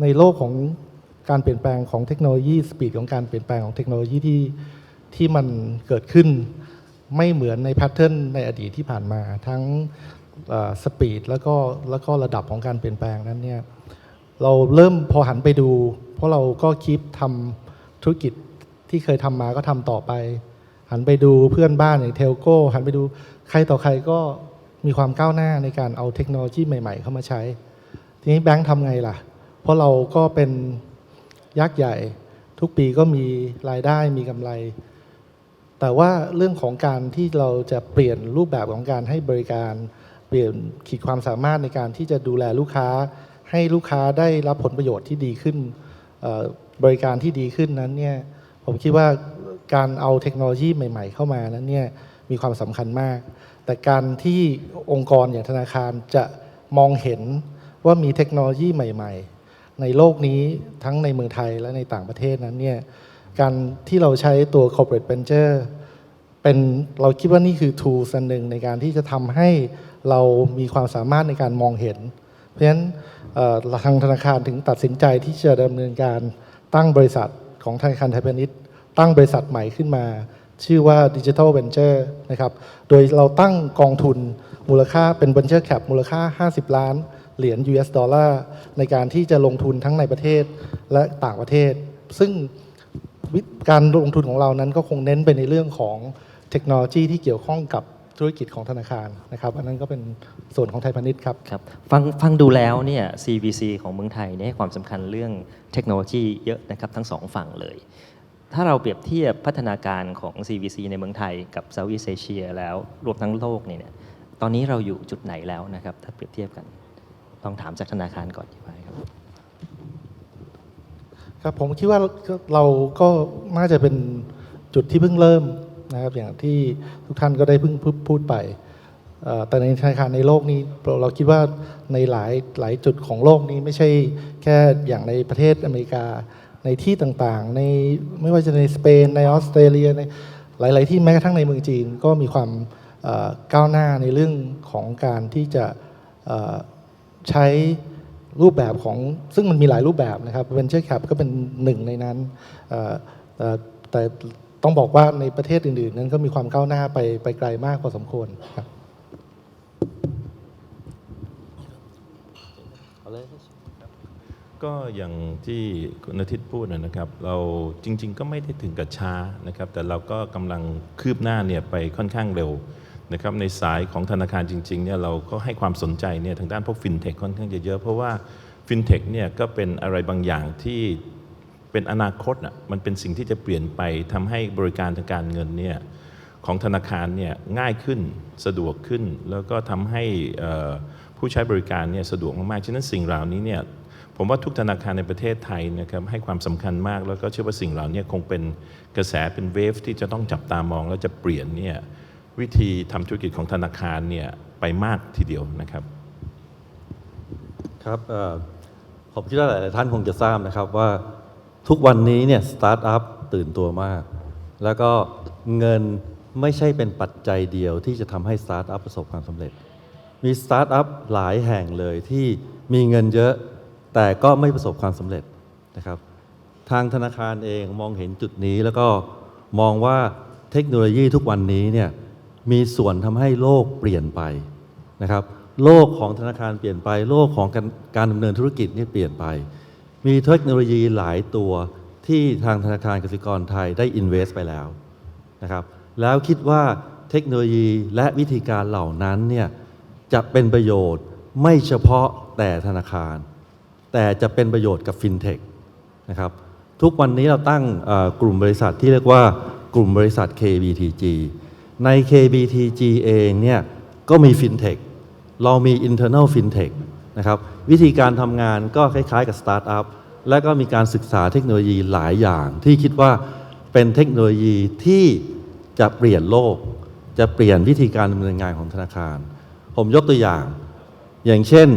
ในโลกของการเปลี่ยนแปลงของเทคโนโลยีสปีดของการเปลี่ยนแปลงของเทคโนโลยีที่มันเกิดขึ้นไม่เหมือนในแพทเทิร์นในอดีตที่ผ่านมาทั้งสปีดแล้วก็ระดับของการเปลี่ยนแปลงนั้นเนี่ยเราเริ่มพอหันไปดูเพราะเราก็คีปทำธุรกิจที่เคยทำมาก็ทำต่อไปหันไปดูเพื่อนบ้านอย่างเทลโก้หันไปดูใครต่อใครก็มีความก้าวหน้าในการเอาเทคโนโลยีใหม่ๆเข้ามาใช้ทีนี้แบงค์ทำไงล่ะเพราะเราก็เป็นยักษ์ใหญ่ทุกปีก็มีรายได้มีกำไรแต่ว่าเรื่องของการที่เราจะเปลี่ยนรูปแบบของการให้บริการเปลี่ยนขีดความสามารถในการที่จะดูแลลูกค้าให้ลูกค้าได้รับผลประโยชน์ที่ดีขึ้นบริการที่ดีขึ้นนั้นเนี่ยผมคิดว่าการเอาเทคโนโลยีใหม่ๆเข้ามานั้นเนี่ยมีความสำคัญมากแต่การที่องค์กรอย่างธนาคารจะมองเห็นว่ามีเทคโนโลยีใหม่ๆในโลกนี้ทั้งในเมืองไทยและในต่างประเทศนั้นเนี่ยการที่เราใช้ตัว corporate venture เราคิดว่านี่คือ tools อันหนึ่งในการที่จะทำให้เรามีความสามารถในการมองเห็นเพราะฉะนั้นทางธนาคารถึงตัดสินใจที่จะดำเนินการตั้งบริษัทของธนาคารไทยพาณิชย์ตั้งบริษัทใหม่ขึ้นมาชื่อว่า Digital Venture นะครับโดยเราตั้งกองทุนมูลค่าเป็น Venture Cap มูลค่า50 ล้านเหรียญ US ดอลลาร์ในการที่จะลงทุนทั้งในประเทศและต่างประเทศซึ่งการลงทุนของเรานั้นก็คงเน้นไปในเรื่องของเทคโนโลยีที่เกี่ยวข้องกับธุรกิจของธนาคารนะครับอันนั้นก็เป็นส่วนของไทยพาณิชย์ครับฟังดูแล้วเนี่ย CVC ของเมืองไทยให้ความสำคัญเรื่องเทคโนโลยีเยอะนะครับทั้งสองฝั่งเลยถ้าเราเปรียบเทียบพัฒนาการของ CVC ในเมืองไทยกับ Southeast Asia แล้วรวมทั้งโลกเนี่ยตอนนี้เราอยู่จุดไหนแล้วนะครับถ้าเปรียบเทียบกันต้องถามจากธนาคารก่อนดีกว่าครับ ครับผมคิดว่าเราก็น่าจะเป็นจุดที่เพิ่งเริ่มนะครับอย่างที่ทุกท่านก็ได้เพิ่งพูดไปแต่ในธนาคารในโลกนี้เราคิดว่าในหลายจุดของโลกนี้ไม่ใช่แค่อย่างในประเทศอเมริกาในที่ต่างๆในไม่ว่าจะในสเปนในออสเตรเลียในหลายๆที่แม้กระทั่งในเมืองจีนก็มีความก้าวหน้าในเรื่องของการที่จะใช้รูปแบบของซึ่งมันมีหลายรูปแบบนะครับ Venture Cap ก็เป็นหนึ่งในนั้นแต่ต้องบอกว่าในประเทศอื่นๆนั้นก็มีความก้าวหน้าไปไกลมากพอสมควรครับก็อย่างที่คุณอาทิตย์พูดนะครับเราจริงๆก็ไม่ได้ถึงกับช้านะครับแต่เราก็กำลังคืบหน้าเนี่ยไปค่อนข้างเร็วนะครับในสายของธนาคารจริงๆเนี่ยเราก็ให้ความสนใจเนี่ยทางด้านพวกฟินเทคค่อนข้างจะเยอะเพราะว่าฟินเทคเนี่ยก็เป็นอะไรบางอย่างที่เป็นอนาคตอ่ะมันเป็นสิ่งที่จะเปลี่ยนไปทำให้บริการทางการเงินเนี่ยของธนาคารเนี่ยง่ายขึ้นสะดวกขึ้นแล้วก็ทำให้ผู้ใช้บริการเนี่ยสะดวกมากๆฉะนั้นสิ่งเหล่านี้เนี่ยผมว่าทุกธนาคารในประเทศไทยนะครับให้ความสำคัญมากแล้วก็เชื่อว่าสิ่งเหล่านี้คงเป็นกระแสเป็นเวฟที่จะต้องจับตามองแล้วจะเปลี่ยนเนี่ยวิธีทำธุรกิจของธนาคารเนี่ยไปมากทีเดียวนะครับครับผมคิดว่าหลายท่านคงจะทราบนะครับว่าทุกวันนี้เนี่ยสตาร์ทอัพตื่นตัวมากแล้วก็เงินไม่ใช่เป็นปัจจัยเดียวที่จะทำให้สตาร์ทอัพประสบความสำเร็จมีสตาร์ทอัพหลายแห่งเลยที่มีเงินเยอะแต่ก็ไม่ประสบความสำเร็จนะครับทางธนาคารเองมองเห็นจุดนี้แล้วก็มองว่าเทคโนโลยีทุกวันนี้เนี่ยมีส่วนทำให้โลกเปลี่ยนไปนะครับโลกของธนาคารเปลี่ยนไปโลกของการดำเนินธุรกิจนี่เปลี่ยนไปมีเทคโนโลยีหลายตัวที่ทางธนาคารกสิกรไทยได้ invest ไปแล้วนะครับแล้วคิดว่าเทคโนโลยีและวิธีการเหล่านั้นเนี่ยจะเป็นประโยชน์ไม่เฉพาะแต่ธนาคารแต่จะเป็นประโยชน์กับฟินเทคนะครับทุกวันนี้เราตั้งกลุ่มบริษัทที่เรียกว่ากลุ่มบริษัท KBTG ใน KBTG เองเนี่ยก็มีฟินเทคเรามี internal fintech นะครับวิธีการทำงานก็คล้ายๆกับสตาร์ทอัพและก็มีการศึกษาเทคโนโลยีหลายอย่างที่คิดว่าเป็นเทคโนโลยีที่จะเปลี่ยนโลกจะเปลี่ยนวิธีการดำเนินงานของธนาคารผมยกตัวอย่างเช่น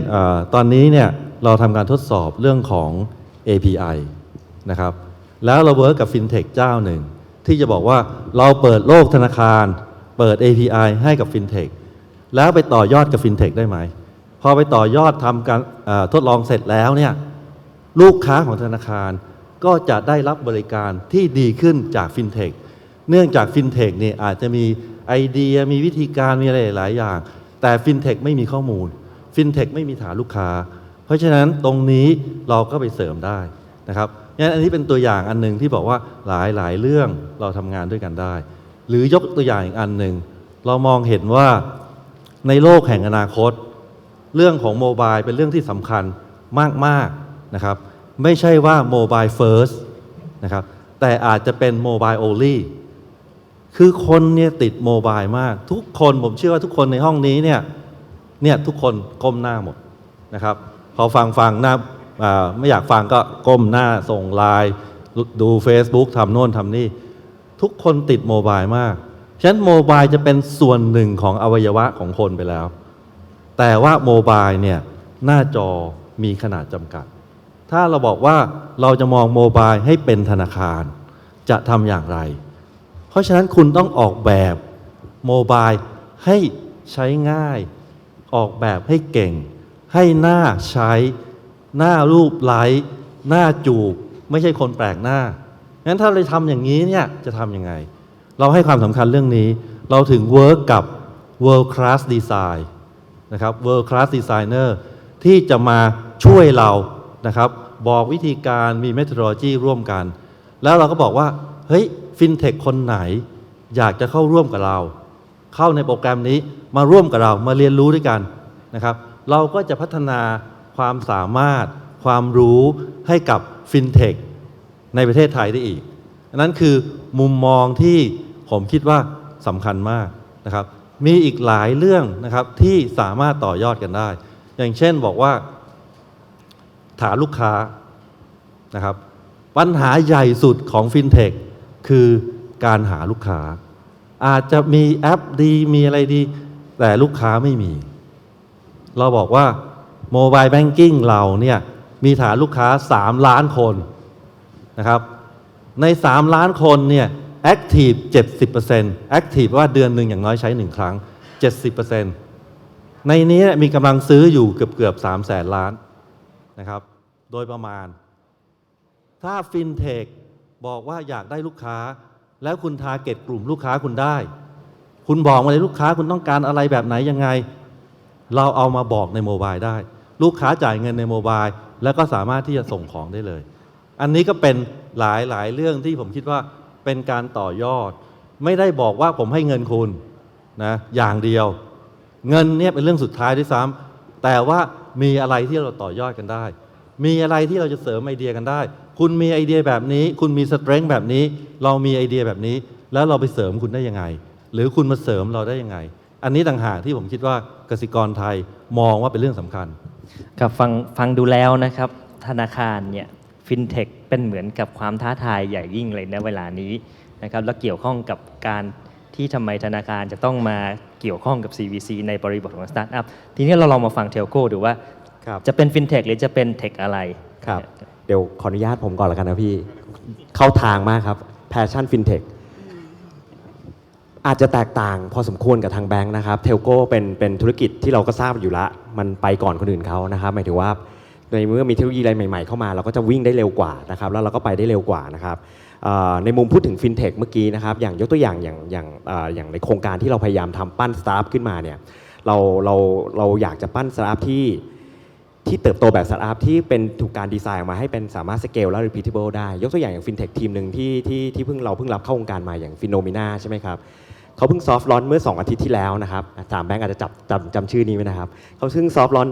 ตอนนี้เนี่ยเราทำการทดสอบเรื่องของ API นะครับแล้วเราเวิร์กกับฟินเทคเจ้าหนึ่งที่จะบอกว่าเราเปิดโลกธนาคารเปิด API ให้กับฟินเทคแล้วไปต่อยอดกับฟินเทคได้ไหมพอไปต่อยอดทำการทดลองเสร็จแล้วเนี่ยลูกค้าของธนาคารก็จะได้รับบริการที่ดีขึ้นจากฟินเทคเนื่องจากฟินเทคเนี่ยอาจจะมีไอเดียมีวิธีการมีอะไรหลายอย่างแต่ฟินเทคไม่มีข้อมูลฟินเทคไม่มีฐานลูกค้าเพราะฉะนั้นตรงนี้เราก็ไปเสริมได้นะครับงั้นอันนี้เป็นตัวอย่างอันหนึ่งที่บอกว่าหลายเรื่องเราทำงานด้วยกันได้หรือยกตัวอย่างอีกอันหนึ่งเรามองเห็นว่าในโลกแห่งอนาคตเรื่องของโมบายเป็นเรื่องที่สำคัญมากๆนะครับไม่ใช่ว่าโมบายเฟิร์สนะครับแต่อาจจะเป็นโมบายโอลี่คือคนเนี่ยติดโมบายมากทุกคนผมเชื่อว่าทุกคนในห้องนี้เนี่ยทุกคนก้มหน้าหมดนะครับพอฟังหน้าไม่อยากฟังก็ก้มหน้าส่งไลน์ดู Facebook ทำโน่นทำนี่ทุกคนติดโมบายมากฉะนั้นโมบายจะเป็นส่วนหนึ่งของอวัยวะของคนไปแล้วแต่ว่าโมบายเนี่ยหน้าจอมีขนาดจำกัดถ้าเราบอกว่าเราจะมองโมบายให้เป็นธนาคารจะทำอย่างไรเพราะฉะนั้นคุณต้องออกแบบโมบายให้ใช้ง่ายออกแบบให้เก่งให้หน้าใช้หน้ารูปไล้หน้าจูบไม่ใช่คนแปลกหน้างั้นถ้าเราทำอย่างนี้เนี่ยจะทำยังไงเราให้ความสำคัญเรื่องนี้เราถึงเวิร์กกับ World Class Design นะครับ World Class Designer ที่จะมาช่วยเรานะครับบอกวิธีการมี methodology ร่วมกันแล้วเราก็บอกว่าเฮ้ยฟินเทคคนไหนอยากจะเข้าร่วมกับเราเข้าในโปรแกรมนี้มาร่วมกับเรามาเรียนรู้ด้วยกันนะครับเราก็จะพัฒนาความสามารถความรู้ให้กับฟินเทคในประเทศไทยได้อีกนั่นคือมุมมองที่ผมคิดว่าสำคัญมากนะครับมีอีกหลายเรื่องนะครับที่สามารถต่อยอดกันได้อย่างเช่นบอกว่าฐานลูกค้านะครับ ปัญหาใหญ่สุดของฟินเทคคือการหาลูกค้าอาจจะมีแอปดีมีอะไรดีแต่ลูกค้าไม่มีเราบอกว่าโมบายแบงกิ้งเราเนี่ยมีฐานลูกค้า3 ล้านคนนะครับใน3 ล้านคนเนี่ยแอคทีฟ 70% แอคทีฟว่าเดือนหนึ่งอย่างน้อยใช้1 ครั้ง 70% ในนี้มีกำลังซื้ออยู่เกือบ300,000 ล้านนะครับโดยประมาณถ้าฟินเทคบอกว่าอยากได้ลูกค้าแล้วคุณทาร์เก็ตกลุ่มลูกค้าคุณได้คุณบอกมาเลยลูกค้าคุณต้องการอะไรแบบไหนยังไงเราเอามาบอกในโมบายได้ลูกค้าจ่ายเงินในโมบายแล้วก็สามารถที่จะส่งของได้เลยอันนี้ก็เป็นหลายเรื่องที่ผมคิดว่าเป็นการต่อยอดไม่ได้บอกว่าผมให้เงินคุณนะอย่างเดียวเงินเนี่ยเป็นเรื่องสุดท้ายด้วยซ้ำแต่ว่ามีอะไรที่เราต่อยอดกันได้มีอะไรที่เราจะเสริมไอเดียกันได้คุณมีไอเดียแบบนี้คุณมีสเตรนท์แบบนี้เรามีไอเดียแบบนี้แล้วเราไปเสริมคุณได้ยังไงหรือคุณมาเสริมเราได้ยังไงอันนี้ต่างหากที่ผมคิดว่ากสิกรไทยมองว่าเป็นเรื่องสำคัญครับฟังดูแล้วนะครับธนาคารเนี่ยฟินเทคเป็นเหมือนกับความท้าทายใหญ่ยิ่งเลยในเวลานี้นะครับและเกี่ยวข้องกับการที่ทำไมธนาคารจะต้องมาเกี่ยวข้องกับ CVC ในบริบทของสตาร์ทอัพทีนี้เราลองมาฟังเทลโก้ดูว่าจะเป็นฟินเทคหรือจะเป็นเทคอะไรครับเดี๋ยวขออนุญาตผมก่อนแล้วกันนะพี่เข้าทางมากครับแพชชั่นฟินเทคอาจจะแตกต่างพอสมควรกับทางแบงค์นะครับเทลโก้เป็นธุรกิจที่เราก็ทราบอยู่ละมันไปก่อนคนอื่นเขานะครับหมายถึงว่าในเมื่อมีเทคโนโลยีอะไรใหม่ๆเข้ามาเราก็จะวิ่งได้เร็วกว่านะครับแล้วเราก็ไปได้เร็วกว่านะครับในมุมพูดถึงฟินเทคเมื่อกี้นะครับอย่างยกตัวอย่างอย่างในโครงการที่เราพยายามทำปั้นสตาร์ทอัพขึ้นมาเนี่ยเราอยากจะปั้นสตาร์ทอัพที่เติบโตแบบสตาร์ทอัพที่เป็นถูกการดีไซน์ออกมาให้เป็นสามารถสเกลและ repeatable ได้ยกตัวอย่างฟินเทคทีมหนึ่งที่เพิ่งรับเข้าวงการมาอย่างฟิโนมิน่าใช่ไหมครับเขาเพิ่งซอฟต์ลอนเมื่อ2 อาทิตย์ที่แล้วนะครับ3แบงก์อาจจะจำชื่อนี้ไว้นะครับเขาเพิ่งซอฟต์ลอน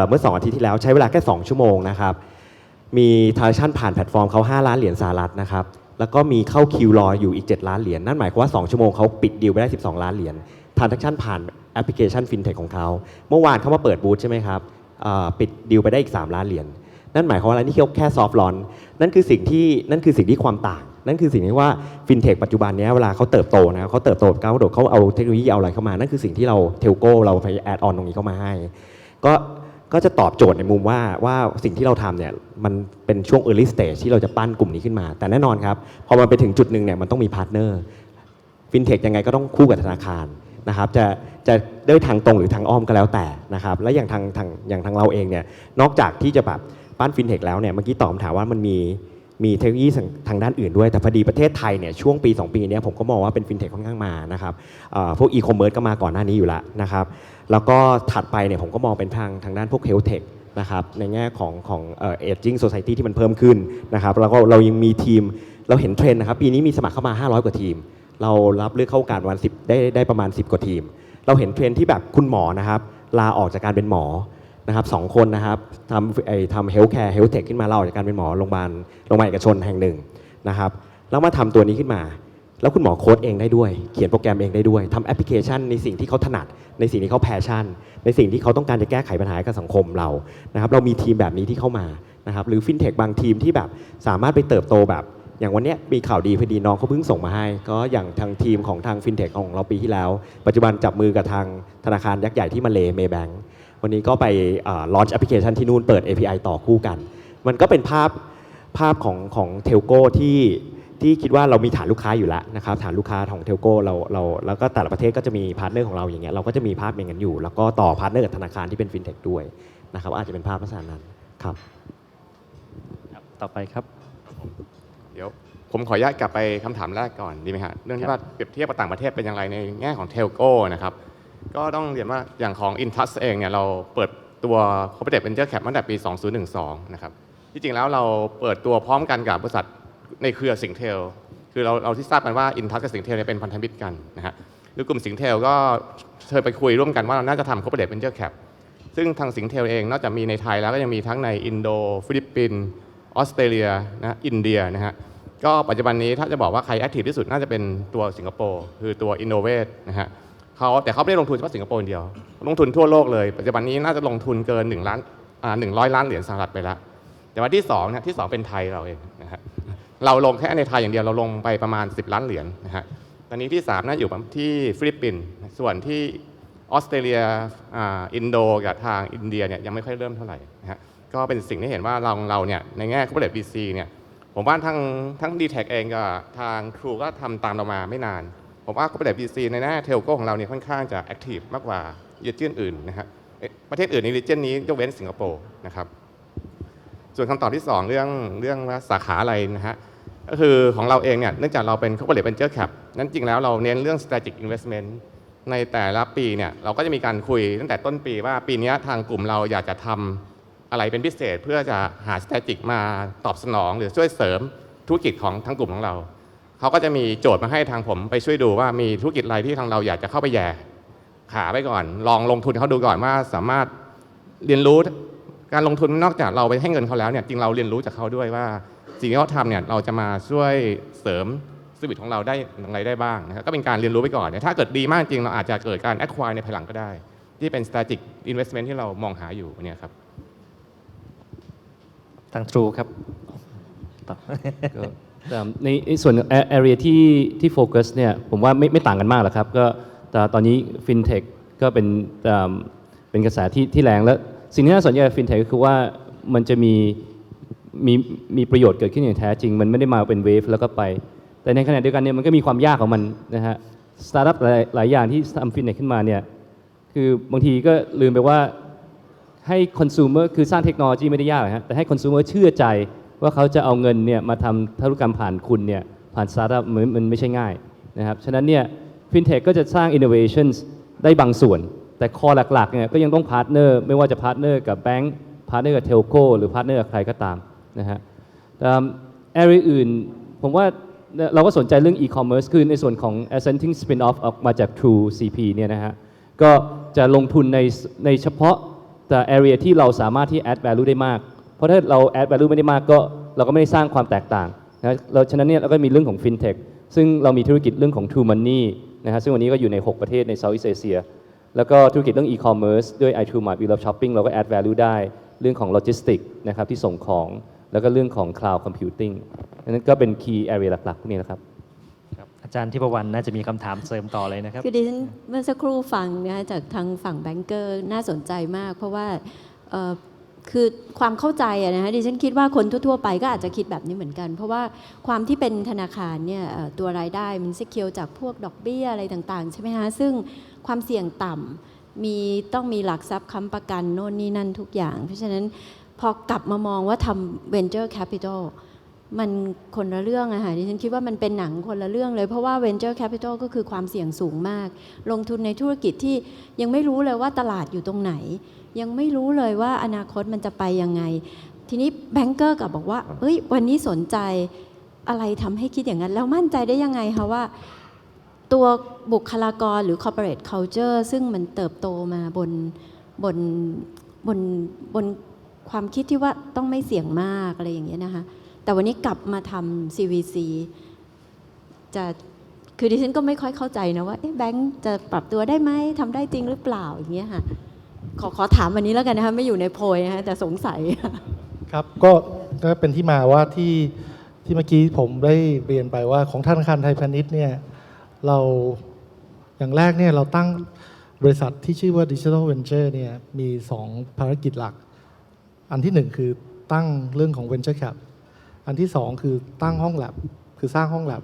เมื่อ2 อาทิตย์ที่แล้วใช้เวลาแค่2 ชั่วโมงนะครับมี transaction ผ่านแพลตฟอร์มเขา5 ล้านเหรียญสหรัฐนะครับแล้วก็มีเข้าคิวรออยู่อีก7 ล้านเหรียญนั่นหมายความว่า2 ชั่วโมงเขาปิดดีลไปได้12 ล้านเหรียญ transaction ผ่านแอปพลิเคชันฟินเทคของเขาเมื่อวานเขามาเปิดบูธใช่ไหมครับปิดดีลไปได้อีก3 ล้านเหรียญนั่นหมายความว่าอะไรนี่แค่ซอฟต์ลอนนั่นคือสิ่งที่ความต่างนั่นคือสิ่งที่ว่าฟินเทคปัจจุบันนี้เวลาเขาเติบโตนะเขาเติบโตก้าวกระโดดเขาเอาเทคโนโลยีเอาอะไรเข้ามานั่นคือสิ่งที่เราเทลโก้เราไปแอดออนตรงนี้เข้ามาให้ก็จะตอบโจทย์ในมุมว่าสิ่งที่เราทำเนี่ยมันเป็นช่วง early stage ที่เราจะปั้นกลุ่มนี้ขึ้นมาแต่แน่นอนครับพอมันไปถึงจุดหนึ่งเนี่ยมันต้องมีพาร์ทเนอร์ฟินเทคยังไงก็ต้องคู่กับธนาคารนะครับจะด้วยทางตรงหรือทางอ้อมก็แล้วแต่นะครับและอย่างทางเราเองเนี่ยนอกจากที่จะแบบปั้นฟินเทคแล้วเนี่ยเมื่อกี้ตอบคำถามว่ามันมีเทคโนโลยีทางด้านอื่นด้วยแต่พอดีประเทศไทยเนี่ยช่วงปี2 ปีนี้ผมก็มองว่าเป็นฟินเทคค่อนข้างมานะครับพวกอีคอมเมิร์ซก็มาก่อนหน้านี้อยู่แล้วนะครับแล้วก็ถัดไปเนี่ยผมก็มองเป็นทางด้านพวกเฮลท์เทคนะครับในแง่ของaging society ที่มันเพิ่มขึ้นนะครับแล้วก็เรายังมีทีมเราเห็นเทรนด์นะครับปีนี้มีสมัครเข้ามา500 กว่าทีมเรารับเลือกเข้าการวัน10ได้ประมาณ10 กว่าทีมเราเห็นเทรนด์ที่แบบคุณหมอนะครับลาออกจากการเป็นหมอนะครับ2 คนนะครับทำเฮลท์แคร์เฮลท์เทคขึ้นมาลาออกจากการเป็นหมอโรงพยาบาลเอกชนแห่งหนึ่งนะครับแล้วมาทำตัวนี้ขึ้นมาแล้วคุณหมอโค้ดเองได้ด้วยเขียนโปรแกรมเองได้ด้วยทำแอปพลิเคชันในสิ่งที่เขาถนัดในสิ่งที่เขาแพชชั่นในสิ่งที่เขาต้องการจะแก้ไขปัญหากับสังคมเรานะครับเรามีทีมแบบนี้ที่เข้ามานะครับหรือฟินเทคบางทีมที่แบบสามารถไปเติบโตแบบอย่างวันนี้มีข่าวดีพอดีน้องเขาเพิ่งส่งมาให้ก็อย่างทางทีมของทางฟินเทคของเราปีที่แล้วปัจจุบันจับมือกับทางธนาคารยักษ์ใหญ่ที่มาเลย์เมย์แบงก์วันนี้ก็ไปลอนช์แอปพลิเคชันที่นู่นเปิด API ต่อคู่กันมันก็เป็นภาพของเทลโก้ที่คิดว่าเรามีฐานลูกค้าอยู่แล้วนะครับฐานลูกค้าของเทลโก้เราแล้วก็แต่ละประเทศก็จะมีพาร์ทเนอร์ของเราอย่างเงี้ยเราก็จะมีภาพอย่างนั้นอยู่แล้วก็ต่อพาร์ทเนอร์กับธนาคารที่เป็นฟินเทคด้วยนะครับอาจจะเป็นภาพลักษณะนั้นครับต่อไปครับเดี๋ยวผมขออนุญาตกลับไปคำถามแรกก่อนดีไหมฮะเรื่องที่ว่าเปรียบเทียบกับต่างประเทศเป็นอย่างไรในแง่ของเทลโก้นะครับก็ต้องเรียนว่าอย่างของ Intus เองเนี่ยเราเปิดตัว Corporate Venture Cap ตั้งแต่ปี 2012 นะครับที่จริงแล้วเราเปิดตัวพร้อมกันกับบริษัทในเครือสิงเทลคือเราที่ทราบกันว่า Intus กับสิงเทลเป็นพันธมิตรกันนะฮะหรือกลุ่มสิงเทลก็เคยไปคุยร่วมกันว่าเราน่าจะทำ Corporate Venture Cap ซึ่งทางสิงเทลเองนอกจากมีในไทยแล้วก็ยังมีทั้งในอินโดฟิลิปปินส์ออสเตรเลียนะอินเดียนะฮะก็ปัจจุบันนี้ถ้าจะบอกว่าใครแอคทีฟที่สุดน่าจะเป็นตัวสิงคโปร์คือตัว Innovate นะฮะแต่เขาไม่ได้ลงทุนเฉพาะสิงคโปร์เดียวลงทุนทั่วโลกเลยปัจจุบันนี้น่าจะลงทุนเกิน100 ล้านเหรียญสหรัฐไปแล้วแต่ว่าที่2เนี่ยที่2เป็นไทยเราเองนะฮะ เราลงแค่ในไทยอย่างเดียวเราลงไปประมาณ10 ล้านเหรียญนะฮะตอนนี้ที่3น่าอยู่ที่ฟิลิปปินส์ส่วนที่ออสเตรเลียอินโดกับทางอินเดียเนี่ยยังไม่ค่อยเริ่มเท่าไหร่นะฮะก็เป็นสิ่งที่เห็นว่าเราเนี่ยในแง่ corporate VC เนี่ยผมว่าทั้ง D-Tech เองกับทาง True ก็ทำตามเรามาไม่นานผมว่า corporate VC ในแง่เทลโก้ของเราเนี่ยค่อนข้างจะ active มากกว่าregion อื่นนะครับประเทศอื่นใน region นี้ยกเว้นสิงคโปร์นะครับส่วนคำตอบที่2เรื่องว่าสาขาอะไรนะฮะก็คือของเราเองเนี่ยเนื่องจากเราเป็น corporate venture cap นั้นจริงแล้วเราเน้นเรื่อง strategic investment ในแต่ละปีเนี่ยเราก็จะมีการคุยตั้งแต่ต้นปีว่าปีนี้ทางกลุ่มเราอยากจะทำอะไรเป็นพิเศษเพื่อจะหา strategic มาตอบสนองหรือช่วยเสริมธุรกิจของทั้งกลุ่มของเราเขาก็จะมีโจทย์มาให้ทางผมไปช่วยดูว่ามีธุรกิจอะไรที่ทางเราอยากจะเข้าไปแย่ขาไปก่อนลองลงทุนเขาดูก่อนว่าสามารถเรียนรู้การลงทุนนอกจากเราไปให้เงินเขาแล้วเนี่ยจริงเราเรียนรู้จากเขาด้วยว่าสิ่งที่เขาทำเนี่ยเราจะมาช่วยเสริมชีวิตของเราได้อย่างไรได้บ้างนะครับก็เป็นการเรียนรู้ไปก่อนถ้าเกิดดีมากจริงเราอาจจะเกิดการ acquire ในภายหลังก็ได้ที่เป็น strategic investment ที่เรามองหาอยู่เนี่ยครับทาง True ครับในส่วน area ที่โฟกัสเนี่ยผมว่าไม่ต่างกันมากหรอกครับก็ตอนนี้ FinTech ก็เป็นกระแสที่แรงและสิ่งที่น่าสนใจกับ FinTech ก็คือว่ามันจะมีประโยชน์เกิดขึ้นอย่างแท้จริงมันไม่ได้มาเป็นเวฟแล้วก็ไปแต่ในขณะเดียวกันเนี่ยมันก็มีความยากของมันนะฮะสตาร์ทอัพหลายอย่างที่ทำ FinTech ขึ้นมาเนี่ยคือบางทีก็ลืมไปว่าให้ consumer คือสร้างเทคโนโลยีไม่ได้ยากฮะแต่ให้ consumer เชื่อใจว่าเขาจะเอาเงินเนี่ยมาทำธุรกรรมผ่านคุณเนี่ยผ่านสตาร์ทอัพมันไม่ใช่ง่ายนะครับฉะนั้นเนี่ย FinTech ก็จะสร้าง innovations ได้บางส่วนแต่คอหลักๆเนี่ยก็ยังต้องพาร์ทเนอร์ไม่ว่าจะพาร์ทเนอร์กับแบงก์พาร์ทเนอร์กับเทลโก้หรือพาร์ทเนอร์กับใครก็ตามนะฮะarea อื่นผมว่าเราก็สนใจเรื่อง e-commerce คือในส่วนของ ascending spin-off ออกมาจาก True CP เนี่ยนะฮะก็จะลงทุนในเฉพาะแต่ area ที่เราสามารถที่ add value ได้มากเพราะถ้าเรา add value ไม่ได้มากก็เราก็ไม่ได้สร้างความแตกต่างนะฉะนั้นเนี่ยเราก็มีเรื่องของ FinTech ซึ่งเรามีธุรกิจเรื่องของ True Money นะฮะซึ่งวันนี้ก็อยู่ใน6ประเทศใน Southeast Asia แล้วก็ธุรกิจเรื่อง e-commerce ด้วย iTrueMart We Love Shopping เราก็ add value ได้เรื่องของ logistics นะครับที่ส่งของแล้วก็เรื่องของ cloud computing นั้นก็เป็น key area หลักๆพวกนี้นะครับอาจารย์ทิพวรรณน่าจะมีคำถามเสริมต่อเลยนะครับคือดิฉันเมื่อสักครู่ฟังนะคะจากทางฝั่งแบงก์เกอร์น่าสนใจมากเพราะว่าคือความเข้าใจนะคะดิฉันคิดว่าคนทั่วๆไปก็อาจจะคิดแบบนี้เหมือนกันเพราะว่าความที่เป็นธนาคารเนี่ยตัวรายได้มันเซคิวจากพวกดอกเบี้ยอะไรต่างๆใช่ไหมคะซึ่งความเสี่ยงต่ำต้องมีหลักทรัพย์ค้ำประกันโน่นนี่นั่นทุกอย่างเพราะฉะนั้นพอกลับมามองว่าทำ venture capital มันคนละเรื่องอะค่ะดิฉันคิดว่ามันเป็นหนังคนละเรื่องเลยเพราะว่า venture capital ก็คือความเสี่ยงสูงมากลงทุนในธุรกิจที่ยังไม่รู้เลยว่าตลาดอยู่ตรงไหนยังไม่รู้เลยว่าอนาคตมันจะไปยังไงทีนี้แบงก์เกอร์กับบอกว่าเฮ้ยวันนี้สนใจอะไรทำให้คิดอย่างนั้นแล้วมั่นใจได้ยังไงคะว่าตัวบุคลากรหรือ corporate culture ซึ่งมันเติบโตมาบนความคิดที่ว่าต้องไม่เสี่ยงมากอะไรอย่างเงี้ยนะคะแต่วันนี้กลับมาทำ CVC คือดิฉันก็ไม่ค่อยเข้าใจนะว่าแบงก์จะปรับตัวได้ไหมทำได้จริงหรือเปล่าอย่างเงี้ยค่ะขอถามวันนี้แล้วกันนะคะไม่อยู่ในโพยนะคะแต่สงสัยครับก็เป็นที่มาว่าที่เมื่อกี้ผมได้เรียนไปว่าของธนาคารไทยพาณิชย์เนี่ยเราอย่างแรกเนี่ยเราตั้งบริษัทที่ชื่อว่า Digital Venture เนี่ยมี 2 ภารกิจหลักอันที่1คือตั้งเรื่องของ Venture Cap อันที่2คือตั้งห้องแลบคือสร้างห้องแลบ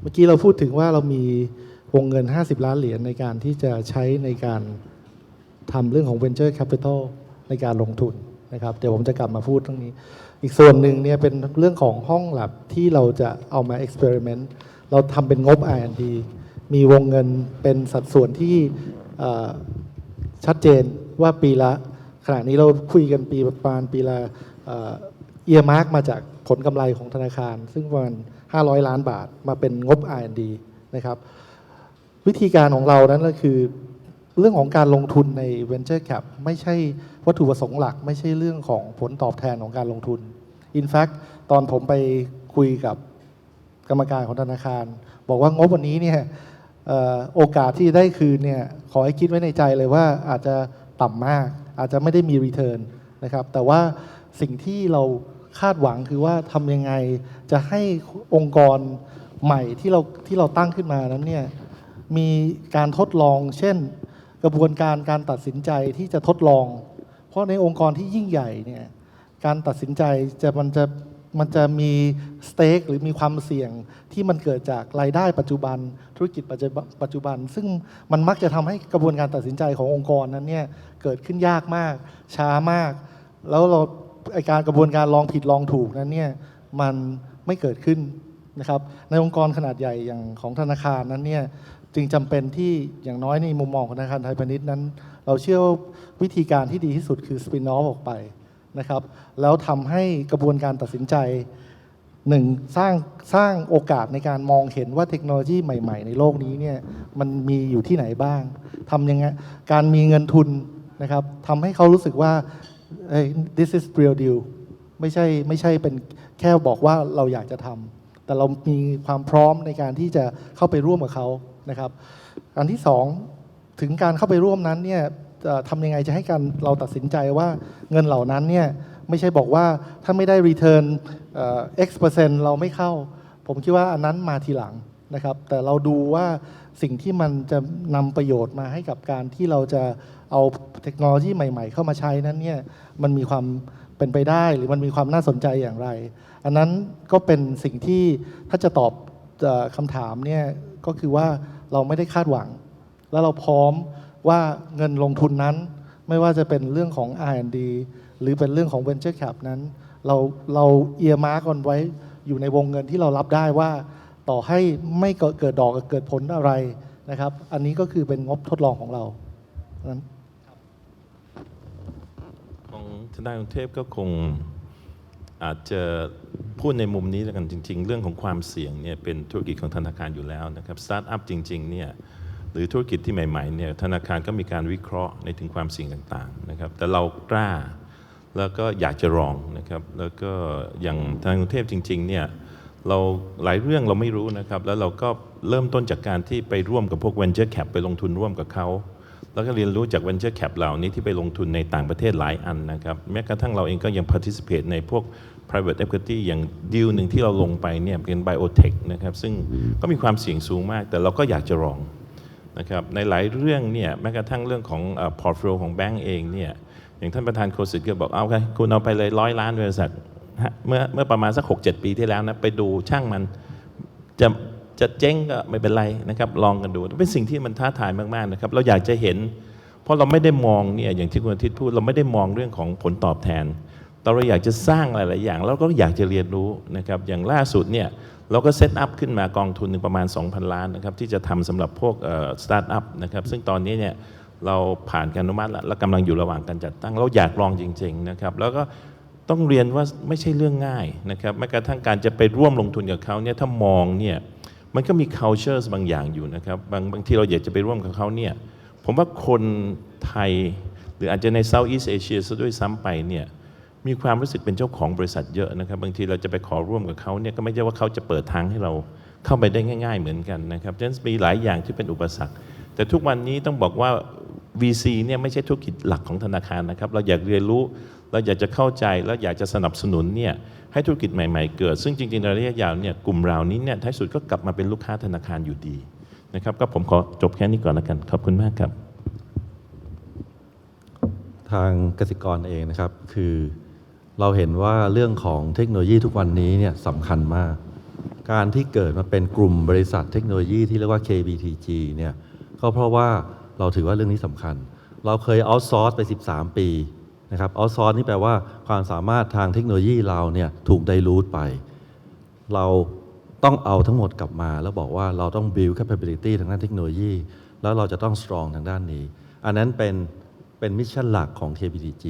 เมื่อกี้เราพูดถึงว่าเรามีวงเงิน50 ล้านเหรียญในการที่จะใช้ในการทำเรื่องของ Venture Capital ในการลงทุนนะครับเดี๋ยวผมจะกลับมาพูดตรงนี้อีกส่วนหนึ่งเนี่ยเป็นเรื่องของห้องแลบที่เราจะเอามา experiment เราทำเป็นงบ R&D มีวงเงินเป็นสัดส่วนที่ชัดเจนว่าปีละขณะนี้เราคุยกันประมาณปีละเอียร์มาร์กมาจากผลกำไรของธนาคารซึ่งประมาณ500 ล้านบาทมาเป็นงบ R&D นะครับวิธีการของเรานั้นก็คือเรื่องของการลงทุนใน Venture Cap ไม่ใช่วัตถุประสงค์หลักไม่ใช่เรื่องของผลตอบแทนของการลงทุน In fact ตอนผมไปคุยกับกรรมการของธนาคารบอกว่างบวันนี้เนี่ยโอกาสที่ได้คืนเนี่ยขอให้คิดไว้ในใจเลยว่าอาจจะต่ำมากอาจจะไม่ได้มี return นะครับแต่ว่าสิ่งที่เรา คาดหวังคือว่าทำยังไงจะให้องค์กรใหม่ที่เราตั้งขึ้นมานั้นเนี่ยมีการทดลองเช่นกระบวนการตัดสินใจที่จะทดลองเพราะในองค์กรที่ยิ่งใหญ่เนี่ยการตัดสินใจมันจะมีสเต็กหรือมีความเสี่ยงที่มันเกิดจากรายได้ปัจจุบันธุรกิจปัจจุบันซึ่งมันมักจะทำให้กระบวนการตัดสินใจขององค์กรนั้นเนี่ยเกิดขึ้นยากมากช้ามากแล้วกระบวนการลองผิดลองถูกนั้นเนี่ยมันไม่เกิดขึ้นนะครับในองค์กรขนาดใหญ่อย่างของธนาคารนั้นเนี่ยจึงจำเป็นที่อย่างน้อยในมุมมองของธนาคารไทยพาณิชย์นั้น เราเชื่อว่าวิธีการที่ดีที่สุดคือสปินออฟออกไปนะครับแล้วทำให้กระบวนการตัดสินใจหนึ่งสร้างโอกาสในการมองเห็นว่าเทคโนโลยีใหม่ๆในโลกนี้เนี่ยมันมีอยู่ที่ไหนบ้างทำยังไงการมีเงินทุนนะครับทำให้เขารู้สึกว่า this is real deal ไม่ใช่เป็นแค่บอกว่าเราอยากจะทำแต่เรามีความพร้อมในการที่จะเข้าไปร่วมกับเขานะครับอันที่สองถึงการเข้าไปร่วมนั้นเนี่ยทำยังไงจะให้เราตัดสินใจว่าเงินเหล่านั้นเนี่ยไม่ใช่บอกว่าถ้าไม่ได้ return X% เราไม่เข้าผมคิดว่าอันนั้นมาทีหลังนะครับแต่เราดูว่าสิ่งที่มันจะนำประโยชน์มาให้กับการที่เราจะเอาเทคโนโลยีใหม่ๆเข้ามาใช้นั้นเนี่ยมันมีความเป็นไปได้หรือมันมีความน่าสนใจอย่างไรอันนั้นก็เป็นสิ่งที่ถ้าจะตอบคำถามเนี่ยก็คือว่าเราไม่ได้คาดหวังแล้วเราพร้อมว่าเงินลงทุนนั้นไม่ว่าจะเป็นเรื่องของ R&D หรือเป็นเรื่องของ Venture Cap นั้นเราเอียร์มาร์กไว้อยู่ในวงเงินที่เรารับได้ว่าต่อให้ไม่เกิดดอกเกิดผลอะไรนะครับอันนี้ก็คือเป็นงบทดลองของเรานั้นของทนายกรุงเทพก็คงอาจจะพูดในมุมนี้แล้วกันจริงๆเรื่องของความเสี่ยงเนี่ยเป็นธุรกิจของธนาคารอยู่แล้วนะครับสตาร์ทอัพจริงๆเนี่ยหรือธุรกิจที่ใหม่ๆเนี่ยธนาคารก็มีการวิเคราะห์ในถึงความเสี่ยงต่างๆนะครับแต่เรากล้าแล้วก็อยากจะลองนะครับแล้วก็อย่างทางกรุงเทพจริงๆเนี่ยเราหลายเรื่องเราไม่รู้นะครับแล้วเราก็เริ่มต้นจากการที่ไปร่วมกับพวก Venture Cap ไปลงทุนร่วมกับเขาแล้วก็เรียนรู้จาก Venture Cap เหล่านี้ที่ไปลงทุนในต่างประเทศหลายอันนะครับแม้กระทั่งเราเองก็ยัง participate ในพวก private equity อย่างดีลหนึ่งที่เราลงไปเนี่ยเป็น biotech นะครับซึ่งก็มีความเสี่ยงสูงมากแต่เราก็อยากจะลองนะครับในหลายเรื่องเนี่ยแม้กระทั่งเรื่องของ portfolio ของแบงก์เองเนี่ยอย่างท่านประธานโคสิตก็บอกเอาไงคุณเอาไปเลย100 ล้านบริษัทเมื่อประมาณสัก 6-7 ปีที่แล้วนะไปดูช่างมันจะเจ๊งก็ไม่เป็นไรนะครับลองกันดูเป็นสิ่งที่มันท้าทายมากๆนะครับเราอยากจะเห็นเพราะเราไม่ได้มองเนี่ยอย่างที่คุณอาทิตย์พูดเราไม่ได้มองเรื่องของผลตอบแทนแต่เราอยากจะสร้างหลายๆอย่างแล้วก็อยากจะเรียนรู้นะครับอย่างล่าสุดเนี่ยเราก็เซตอัพขึ้นมากองทุนหนึ่งประมาณ 2,000 ล้านนะครับที่จะทำสำหรับพวกสตาร์ทอัพนะครับซึ่งตอนนี้เนี่ยเราผ่านการอนุมัติแล้วและกำลังอยู่ระหว่างการจัดตั้งเราอยากลองจริงๆนะครับแล้วก็ต้องเรียนว่าไม่ใช่เรื่องง่ายนะครับแม้กระทั่งการจะไปร่วมลงทุนกับเขาเนี่ยถ้ามองเนี่ยมันก็มี culture บางอย่างอยู่นะครับบางทีเราอยากจะไปร่วมกับเขาเนี่ยผมว่าคนไทยหรืออาจจะใน Southeast Asia ซะด้วยซ้ำไปเนี่ยมีความรู้สึกเป็นเจ้าของบริษัทเยอะนะครับบางทีเราจะไปขอร่วมกับเขาเนี่ยก็ไม่ใช่ว่าเขาจะเปิดทางให้เราเข้าไปได้ง่ายๆเหมือนกันนะครับฉะนั้นมีหลายอย่างที่เป็นอุปสรรคแต่ทุกวันนี้ต้องบอกว่า VC เนี่ยไม่ใช่ธุรกิจหลักของธนาคารนะครับเราอยากเรียนรู้เราอยากจะเข้าใจแล้วอยากจะสนับสนุนเนี่ยให้ธุรกิจใหม่ๆเกิดซึ่งจริงๆในระยะยาวเนี่ยกลุ่มเรานี้เนี่ยท้ายสุดก็กลับมาเป็นลูกค้าธนาคารอยู่ดีนะครับก็ผมขอจบแค่นี้ก่อนแล้วกันขอบคุณมากครับทางกสิกรเองนะครับคือเราเห็นว่าเรื่องของเทคโนโลยีทุกวันนี้เนี่ยสำคัญมากการที่เกิดมาเป็นกลุ่มบริษัทเทคโนโลยีที่เรียกว่า KBTG เนี่ยก็เพราะว่าเราถือว่าเรื่องนี้สำคัญเราเคยเอาซอร์สไป13 ปีนะครับเอาซอร์สนี่แปลว่าความสามารถทางเทคโนโลยีเราเนี่ยถูกไดลูทไปเราต้องเอาทั้งหมดกลับมาแล้วบอกว่าเราต้อง build capability ทางด้านเทคโนโลยีแล้วเราจะต้อง strong ทางด้านนี้อันนั้นเป็นมิชชั่นหลักของ KBTG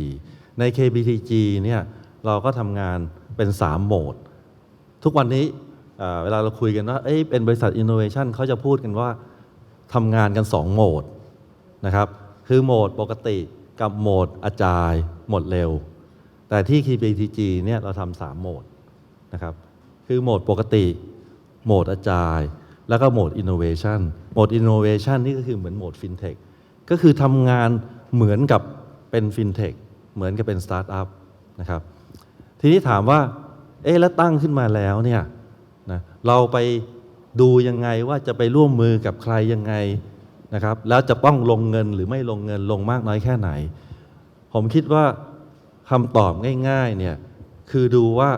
ใน KBTG เนี่ยเราก็ทำงานเป็น3โหมดทุกวันนี้เวลาเราคุยกันว่าเป็นบริษัท innovation เขาจะพูดกันว่าทำงานกัน2โหมดนะครับคือโหมดปกติกับโหมดอาจายโหมดเร็วแต่ที่ KBTG เนี่ยเราทำ3โหมดนะครับคือโหมดปกติโหมดอาจายแล้วก็โหมด innovation โหมด innovation นี่ก็คือเหมือนโหมด fintech ก็คือทำงานเหมือนกับเป็น fintech เหมือนกับเป็น startup นะครับ ทีนี้ถามว่าแล้วตั้งขึ้นมาแล้วเนี่ยนะเราไปดูยังไงว่าจะไปร่วมมือกับใครยังไงนะครับแล้วจะต้องลงเงินหรือไม่ลงเงินลงมากน้อยแค่ไหนผมคิดว่าคำตอบง่ายๆเนี่ยคือดูว่า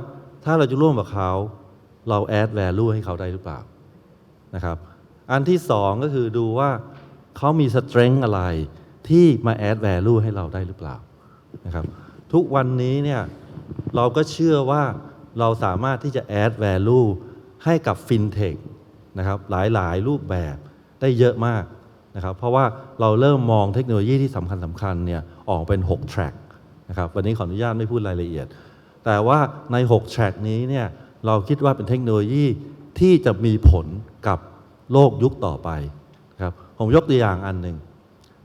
ถ้าเราจะร่วมกับเขาเรา add value ให้เขาได้หรือเปล่านะครับอันที่สองก็คือดูว่าเขามี strength อะไรที่มา add value ให้เราได้หรือเปล่านะครับทุกวันนี้เนี่ยเราก็เชื่อว่าเราสามารถที่จะ add value ให้กับ fintech นะครับหลายๆรูปแบบได้เยอะมากนะครับเพราะว่าเราเริ่มมองเทคโนโลยีที่สำคัญเนี่ยออกเป็น6 track นะครับวันนี้ขออนุญาตไม่พูดรายละเอียดแต่ว่าใน6 track นี้เนี่ยเราคิดว่าเป็นเทคโนโลยีที่จะมีผลกับโลกยุคต่อไปครับผมยกตัวอย่างอันหนึ่ง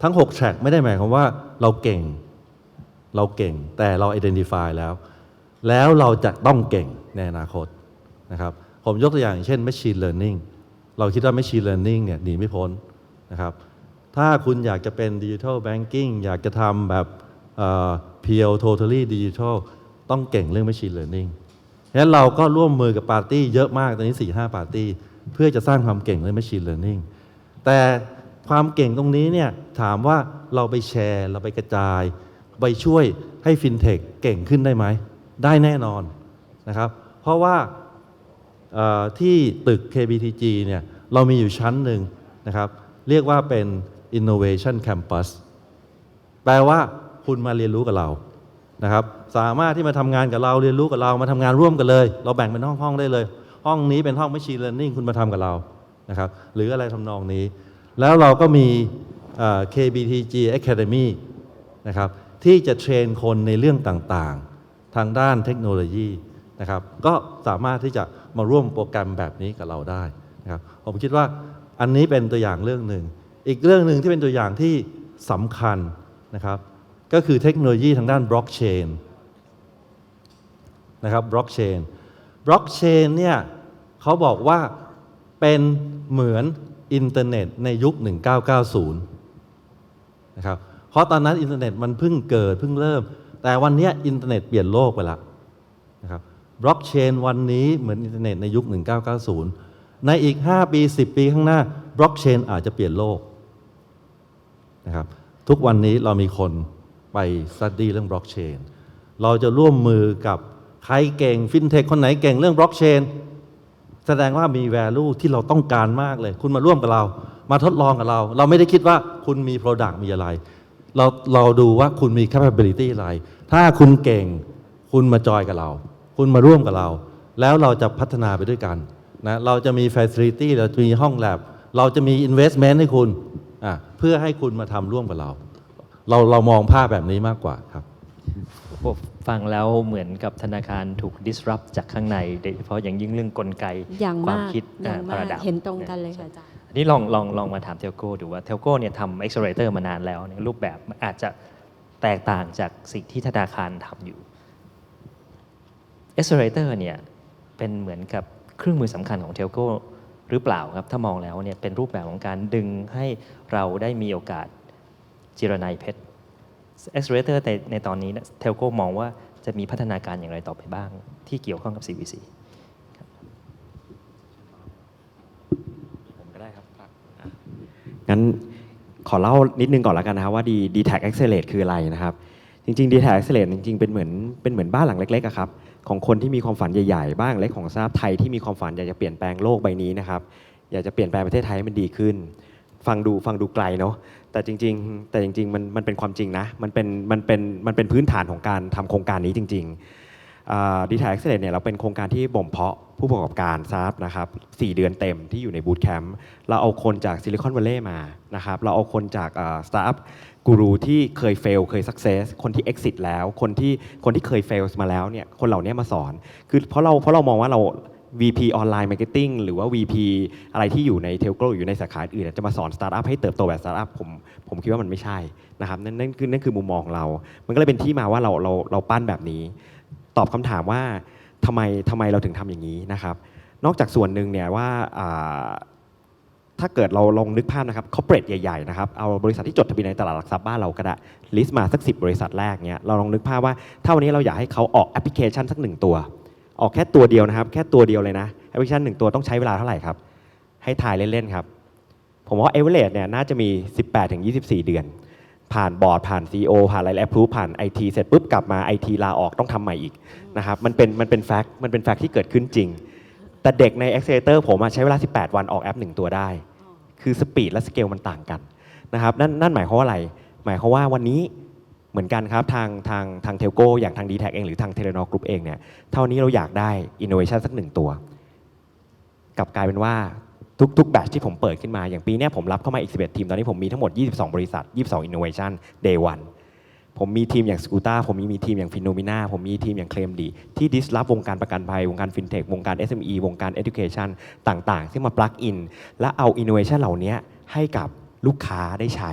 ทั้ง6 track ไม่ได้หมายความว่าเราเก่งแต่เรา identify แล้วเราจะต้องเก่งในอนาคตนะครับผมยกตัวอย่างเช่น machine learning เราคิดว่า machine learning เนี่ยหนีไม่พ้นนะครับถ้าคุณอยากจะเป็น digital banking อยากจะทำแบบpure totally digital ต้องเก่งเรื่อง machine learning ฉะนั้นเราก็ร่วมมือกับปาร์ตี้เยอะมากตอนนี้ 4-5 ปาร์ตี้เพื่อจะสร้างความเก่งเรื่อง machine learning แต่ความเก่งตรงนี้เนี่ยถามว่าเราไปแชร์เราไปกระจายไปช่วยให้ fintech เก่งขึ้นได้ไหมได้แน่นอนนะครับเพราะว่าที่ตึก KBTG เนี่ยเรามีอยู่ชั้นหนึ่งนะครับเรียกว่าเป็น Innovation Campus แปลว่าคุณมาเรียนรู้กับเรานะครับสามารถที่มาทำงานกับเราเรียนรู้กับเรามาทำงานร่วมกันเลยเราแบ่งเป็นห้องๆได้เลยห้องนี้เป็นห้อง Machine Learning คุณมาทำกับเรานะครับหรืออะไรทำนองนี้แล้วเราก็มีKBTG Academy นะครับที่จะเทรนคนในเรื่องต่างๆทางด้านเทคโนโลยีนะครับก็สามารถที่จะมาร่วมโปรแกรมแบบนี้กับเราได้นะครับผมคิดว่าอันนี้เป็นตัวอย่างเรื่องหนึ่งอีกเรื่องหนึ่งที่เป็นตัวอย่างที่สำคัญนะครับก็คือเทคโนโลยีทางด้านบล็อกเชนนะครับบล็อกเชนเนี่ยเขาบอกว่าเป็นเหมือนอินเทอร์เน็ตในยุค 1990 นะครับเพราะตอนนั้นอินเทอร์เน็ตมันเพิ่งเกิดเพิ่งเริ่มแต่วันนี้อินเทอร์เน็ตเปลี่ยนโลกไปแล้วนะครับบล็อกเชนวันนี้เหมือนอินเทอร์เน็ตในยุค 1990 ในอีก 5 ปี 10 ปีข้างหน้าบล็อกเชนอาจจะเปลี่ยนโลกนะครับทุกวันนี้เรามีคนไปสตัดดี้เรื่องบล็อกเชนเราจะร่วมมือกับใครเก่งฟินเทคคนไหนเก่งเรื่องบล็อกเชนแสดงว่ามี value ที่เราต้องการมากเลยคุณมาร่วมกับเรามาทดลองกับเราเราไม่ได้คิดว่าคุณมี product มีอะไรเราดูว่าคุณมี capability อะไรถ้าคุณเก่งคุณมาจอยกับเราคุณมาร่วมกับเราแล้วเราจะพัฒนาไปด้วยกันนะเราจะมี facility เราจะมีห้อง lab เราจะมี investment ให้คุณเพื่อให้คุณมาทำร่วมกับเรามองภาพแบบนี้มากกว่าครับฟังแล้วเหมือนกับธนาคารถูก disrupt จากข้างในโดยเฉพาะอย่างยิ่งเรื่องกลไกความคิดparadigm เห็นตรงกันเลยค่ะอาจารย์นี่ลองมาถามเทลโก้ดูว่าเทลโก้เนี่ยทำ accelerator มานานแล้วรูปแบบอาจจะแตกต่างจากสิ่งที่ธนาคารทำอยู่ accelerator เนี่ยเป็นเหมือนกับเครื่องมือสำคัญของเทลโก้หรือเปล่าครับถ้ามองแล้วเนี่ยเป็นรูปแบบของการดึงให้เราได้มีโอกาสจิรนัยเพชร accelerator ในตอนนี้เทลโก้มองว่าจะมีพัฒนาการอย่างไรต่อไปบ้างที่เกี่ยวข้องกับ CVC ผมก็ได้ครับงั้นขอเล่านิดนึงก่อนแล้วกันนะครับว่า DTAC Accelerate คืออะไรนะครับจริงๆ DTAC Accelerate จริงๆเป็นเหมือนบ้านหลังเล็กๆครับของคนที่มีความฝันใหญ่ๆบ้านเล็กของสตาร์ทไทยที่มีความฝันอยากจะเปลี่ยนแปลงโลกใบนี้นะครับอยากจะเปลี่ยนแปลงประเทศไทยให้มันดีขึ้นฟังดูไกลเนาะแต่จริงๆมันเป็นความจริงนะมันเป็นพื้นฐานของการทำโครงการนี้จริงๆDTAC Accelerate เนี่ยเราเป็นโครงการที่บ่มเพาะผู้ประกอบการสตาร์ทนะครับ4 เดือนเต็มที่อยู่ในบูตแคมป์เราเอาคนจากซิลิคอนวัลเลย์มานะครับเราเอาคนจากสตาร์ทอัพกูรูที่เคยเฟลเคยสักเซสคนที่ exit แล้วคนที่เคยเฟลมาแล้วเนี่ยคนเหล่านี้มาสอนคือเพราะเรามองว่าเรา VP ออนไลน์มาร์เก็ตติ้งหรือว่า VP อะไรที่อยู่ในเทลโก้อยู่ในสาขาอื่นจะมาสอนสตาร์ทอัพให้เติบโตแบบสตาร์ทอัพผมคิดว่ามันไม่ใช่นะครับนั่นคือมุมมองเรามันก็เลยเป็นที่มาว่าเราปั้นแบบนี้ตอบคำถามว่าทำไมเราถึงทำอย่างนี้นะครับนอกจากส่วนหนึ่งเนี่ยว่า ถ้าเกิดเราลองนึกภาพนะครับคอร์ปอเรทใหญ่ๆนะครับเอาบริษัทที่จดทะเบียนในตลาดหลักทรัพย์บ้านเราก็ได้ลิสต์มาสัก10 บริษัทแรกเนี้ยเราลองนึกภาพว่าถ้าวันนี้เราอยากให้เขาออกแอปพลิเคชันสัก1 ตัวออกแค่ตัวเดียวนะครับแค่ตัวเดียวเลยนะแอปพลิเคชัน1 ตัวต้องใช้เวลาเท่าไหร่ครับให้ทายเล่นๆครับผมว่า average เนี่ยน่าจะมี 18-24 เดือนผ่านบอร์ดผ่าน CEO ผ่านอะไรแอปพรูฟผ่าน IT เสร็จปุ๊บกลับมา IT ลาออกต้องทำใหม่อีกนะครับมันเป็นแฟกต์ที่เกิดขึ้นจริงแต่เด็กใน Accelerator ผมใช้เวลา18 วันออกแอป1 ตัวได้คือสปีดและสเกลมันต่างกันนะครับนั่นหมายความว่าอะไรหมายความว่าวันนี้เหมือนกันครับทางเทลโก้อย่างทาง D-Tech เองหรือทางเทเลนอร์กรุ๊ปเองเนี่ยเท่านี้เราอยากได้ innovation สัก1 ตัวกลับกลายเป็นว่าทุกแบทที่ผมเปิดขึ้นมาอย่างปีนี้ผมรับเข้ามาอีก11 ทีมตอนนี้ผมมีทั้งหมด22 บริษัท22 innovation day one ผมมีทีมอย่างสกูต้าผมมีทีมอย่างฟินโนมิน่าผมมีทีมอย่างเคลมดีที่ดิสรับวงการประกันภัยวงการฟินเทควงการ SME วงการ Education ต่างๆซึ่งมาปลั๊กอินและเอา innovation เหล่านี้ให้กับลูกค้าได้ใช้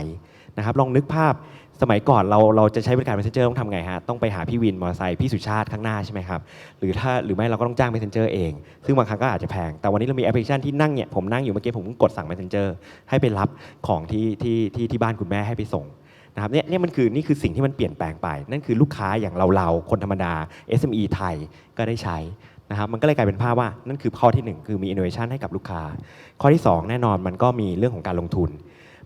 นะครับลองนึกภาพสมัยก่อนเราจะใช้บริการ Messenger ต้องทำไงฮะต้องไปหาพี่วินมอเตอร์ไซค์พี่สุชาติข้างหน้าใช่ไหมครับหรือไม่เราก็ต้องจ้าง Messenger เองซึ่งบางครั้งก็อาจจะแพงแต่วันนี้เรามีแอปพลิเคชันที่นั่งเนี่ยผมนั่งอยู่เมื่อกี้ผมกดสั่ง Messenger ให้ไปรับของที่บ้านคุณแม่ให้ไปส่งนะครับนี่คือสิ่งที่มันเปลี่ยนแปลงไปนั่นคือลูกค้าอย่างเราคนธรรมดา SME ไทยก็ได้ใช้นะครับมันก็เลยกลายเป็นภาพว่านั่นคือข้อที่1คือมี innovation ให้กับลูกค้าข้อที่2แน่นอนมันก็มีเรื่องของการลงทุน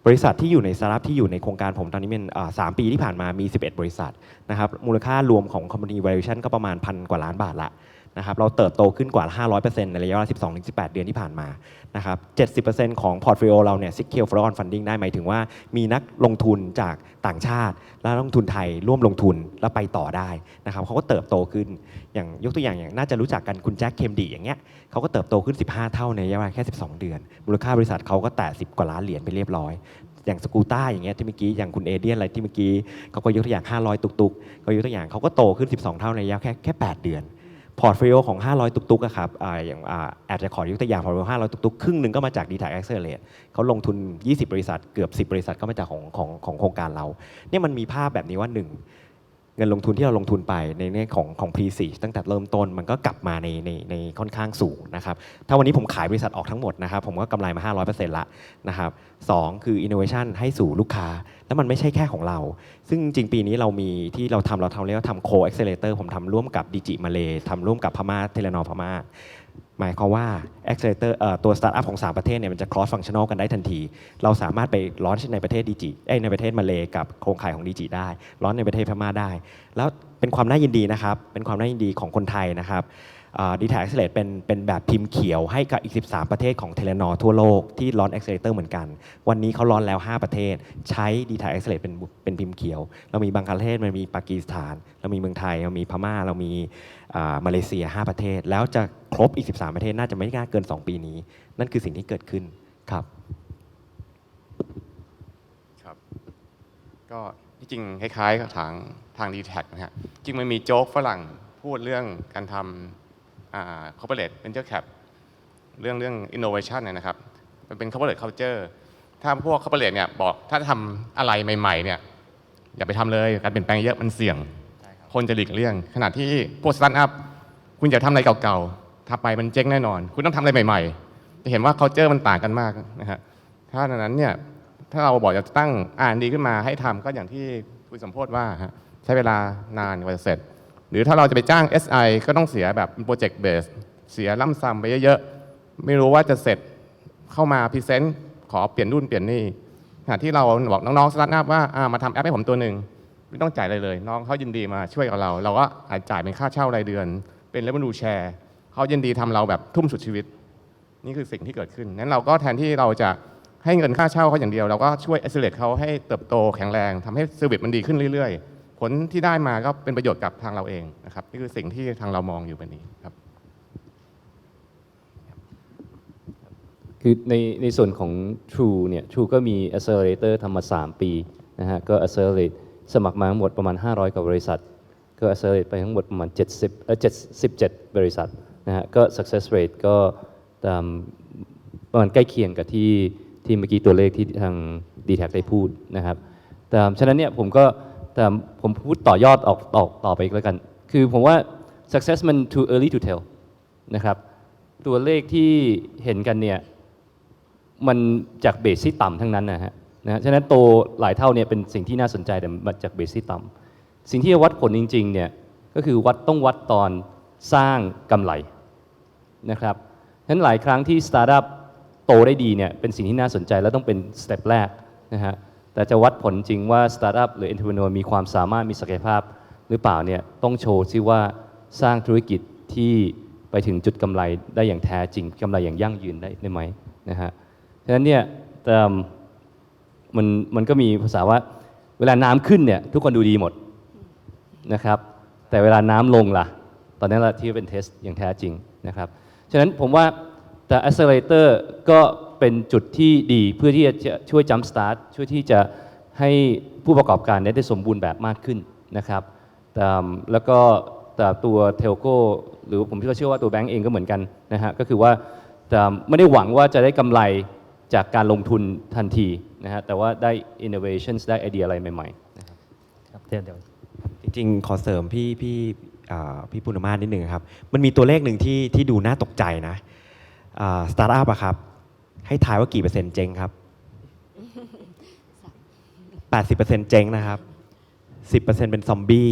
บริษัทที่อยู่ในสตาร์ทอัพที่อยู่ในโครงการผมตอนนี้เป็น3 ปีที่ผ่านมามี11 บริษัทนะครับมูลค่ารวมของ company valuation ก็ประมาณ1,000 กว่าล้านบาทละนะครับเราเติบโตขึ้นกว่า 500% ในระยะเวลา 12-18 เดือนที่ผ่านมานะครับ 70% ของ portfolio เราเนี่ย secure follow-on funding ได้หมายถึงว่ามีนักลงทุนจากต่างชาติและนักลงทุนไทยร่วมลงทุนแล้วไปต่อได้นะครับเขาก็เติบโตขึ้นอย่างยกตัวอย่างน่าจะรู้จักกันคุณแจ็คเคมดีอย่างเงี้ยเขาก็เติบโตขึ้น15 เท่าในระยะเวลาแค่12 เดือนมูลค่าบริษัทเขาก็แตะ10 กว่าล้านเหรียญไปเรียบร้อยอย่างสกูต้าอย่างเงี้ยที่เมื่อกี้อย่างคุณเอเดียนอะไรที่เมื่อกี้เขาก็ยกตัวอย่าง500 ตุกๆก็ยกตัวอย่างเขาก็โตขึ้น12 เท่าในระยะแค่ 8 เดือนพอร์ตโฟลิโอของ500 ตุกๆครับอย่างอาจจะขอยกตัวอย่างพอร์ตโฟลิโอ500 ตุกๆครึ่งหนึ่งก็มาจาก D-Tech Accelerate เขาลงทุน20 บริษัทเกือบ10 บริษัทก็มาจากของโครงการเราเนี่ยมันมีภาพแบบนี้ว่า1เงินลงทุนที่เราลงทุนไปในแง่ของ pre-seed ตั้งแต่เริ่มต้นมันก็กลับมาในค่อนข้างสูงนะครับถ้าวันนี้ผมขายบริษัทออกทั้งหมดนะครับผมก็กำไรมา 500% ละนะครับ2คือ innovation ให้สู่ลูกค้าแล้วมันไม่ใช่แค่ของเราซึ่งจริงปีนี้เรามีที่เราทำเรียกว่าทำ co-accelerator ผมทำร่วมกับดิจิมาเลทำร่วมกับพม่าเทเลนอร์พม่าหมายความว่า accelerator ตัว startup ของ3 ประเทศเนี่ยมันจะ cross functional กันได้ทันทีเราสามารถไปลอนช์ในประเทศดิจิในประเทศมาเลกับโครงข่ายของดิจิได้ลอนช์ในประเทศพม่าได้แล้วเป็นความน่ายินดีนะครับเป็นความน่ายินดีของคนไทยนะครับD-Tech Accelerate เป็นแบบพิมพ์เขียวให้กับอีก13 ประเทศของเทเลนอร์ทั่วโลกที่ลอน Accelerator เหมือนกันวันนี้เขาลอนแล้ว5 ประเทศใช้ D-Tech Accelerate เป็นพิมพ์เขียวเรามีบังคลาเทศมันมีปากีสถานเรามีเมืองไทยเรามีพม่าเรามีมาเลเซีย5 ประเทศแล้วจะครบอีก13 ประเทศน่าจะไม่น่าเกิน2 ปีนี้นั่นคือสิ่งที่เกิดขึ้นครับครับก็ที่จริงคล้ายๆกับทาง D-Tech นะฮะจริงมันมีโจ๊กฝรั่งพูดเรื่องการทำcorporate venture cap เรื่อง innovation เนี่ยนะครับมันเป็น corporate culture ถ้าพวก corporate เนี่ยบอกถ้าทำอะไรใหม่ๆเนี่ยอย่าไปทำเลยการเปลี่ยนแปลงเยอะมันเสี่ยงคนจะหลีกเลี่ยงขณะที่พวก startup คุณอย่าทำอะไรเก่าๆทำไปมันเจ๊งแน่นอนคุณต้องทำอะไรใหม่ๆจะเห็นว่า culture มันต่างกันมากนะฮะถ้าดังนั้นเนี่ยถ้าเราบอกจะตั้งR&Dขึ้นมาให้ทำก็อย่างที่คุณสมโพธิ์ว่าใช้เวลานานกว่าจะเสร็จหรือถ้าเราจะไปจ้าง SI ก็ต้องเสียแบบโปรเจกต์เบสเสียล่ำซ้ำไปเยอะๆไม่รู้ว่าจะเสร็จเข้ามาพรีเซนต์ขอเปลี่ยนนู่นเปลี่ยนนี่ขณะที่เราบอกน้องๆสตาร์ทอัพว่ามาทำแอปให้ผมตัวหนึ่งไม่ต้องจ่ายอะไรเลยน้องเขายินดีมาช่วยกับเราก็อาจจ่ายเป็นค่าเช่ารายเดือนเป็นrevenue shareเขายินดีทำเราแบบทุ่มสุดชีวิตนี่คือสิ่งที่เกิดขึ้นนั้นเราก็แทนที่เราจะให้เงินค่าเช่าเขาอย่างเดียวเราก็ช่วย accelerate เขาให้เติบโตแข็งแรงทำให้เซอร์วิสมันดีขึ้นเรื่อยๆผลที่ได้มาก็เป็นประโยชน์กับทางเราเองนะครับนี่คือสิ่งที่ทางเรามองอยู่แบบนี้ครับคือในส่วนของ True เนี่ย True ก็มี Accelerator ทำมา3 ปีนะฮะก็ Accelerate สมัครมาทั้งหมดประมาณ500 กว่าบริษัทก็ Accelerate ไปทั้งหมดประมาณ77 บริษัทนะฮะก็ Success Rate ก็ประมาณใกล้เคียงกับที่เมื่อกี้ตัวเลขที่ทาง D-Tech ได้พูดนะครับแต่ฉะนั้นเนี่ยผมพูดต่อยอดออกต่อไปอีกแล้วกันคือผมว่า success มัน too early to tell นะครับตัวเลขที่เห็นกันเนี่ย มันจากเบสที่ต่ำทั้งนั้นนะฮะฉะนั้นโตหลายเท่าเนี่ยเป็นสิ่งที่น่าสนใจแต่มาจากเบสที่ต่ำสิ่งที่จะวัดผลจริงๆเนี่ยก็คือต้องวัดตอนสร้างกำไรนะครับฉะนั้นหลายครั้งที่สตาร์ทอัพโตได้ดีเนี่ยเป็นสิ่งที่น่าสนใจและต้องเป็นสเต็ปแรกนะฮะแต่จะวัดผลจริงว่าสตาร์ทอัพหรือ entrepreneur มีความสามารถมีศักยภาพหรือเปล่าเนี่ยต้องโชว์ซิว่าสร้างธุรกิจที่ไปถึงจุดกำไรได้อย่างแท้จริงกำไรอย่างยั่งยืนได้ไหมนะฮะฉะนั้นเนี่ยมันก็มีภาษาว่าเวลาน้ำขึ้นเนี่ยทุกคนดูดีหมดนะครับแต่เวลาน้ำลงล่ะตอนนั้นแหละที่เป็นเทสอย่างแท้จริงนะครับฉะนั้นผมว่าแต่ accelerator ก็เป็นจุดที่ดีเพื่อที่จะช่วย jump start ช่วยที่จะให้ผู้ประกอบการได้สมบูรณ์แบบมากขึ้นนะครับแล้วก็แต่ตัวเทลโก้หรือผมก็เชื่อว่าตัวแบงก์เองก็เหมือนกันนะฮะก็คือว่าไม่ได้หวังว่าจะได้กำไรจากการลงทุนทันทีนะฮะแต่ว่าได้ innovations ได้ไอเดียอะไรใหม่ๆนะครับเดี๋ยวจริงๆขอเสริมพี่ปุณณมาศนิดนึงครับมันมีตัวเลขหนึ่งที่ดูน่าตกใจนะสตาร์ทอัพอะครับให้ทายว่ากี่เปอร์เซ็นต์เจ๊งครับ 80% เจ๊งนะครับ 10% เป็นซอมบี้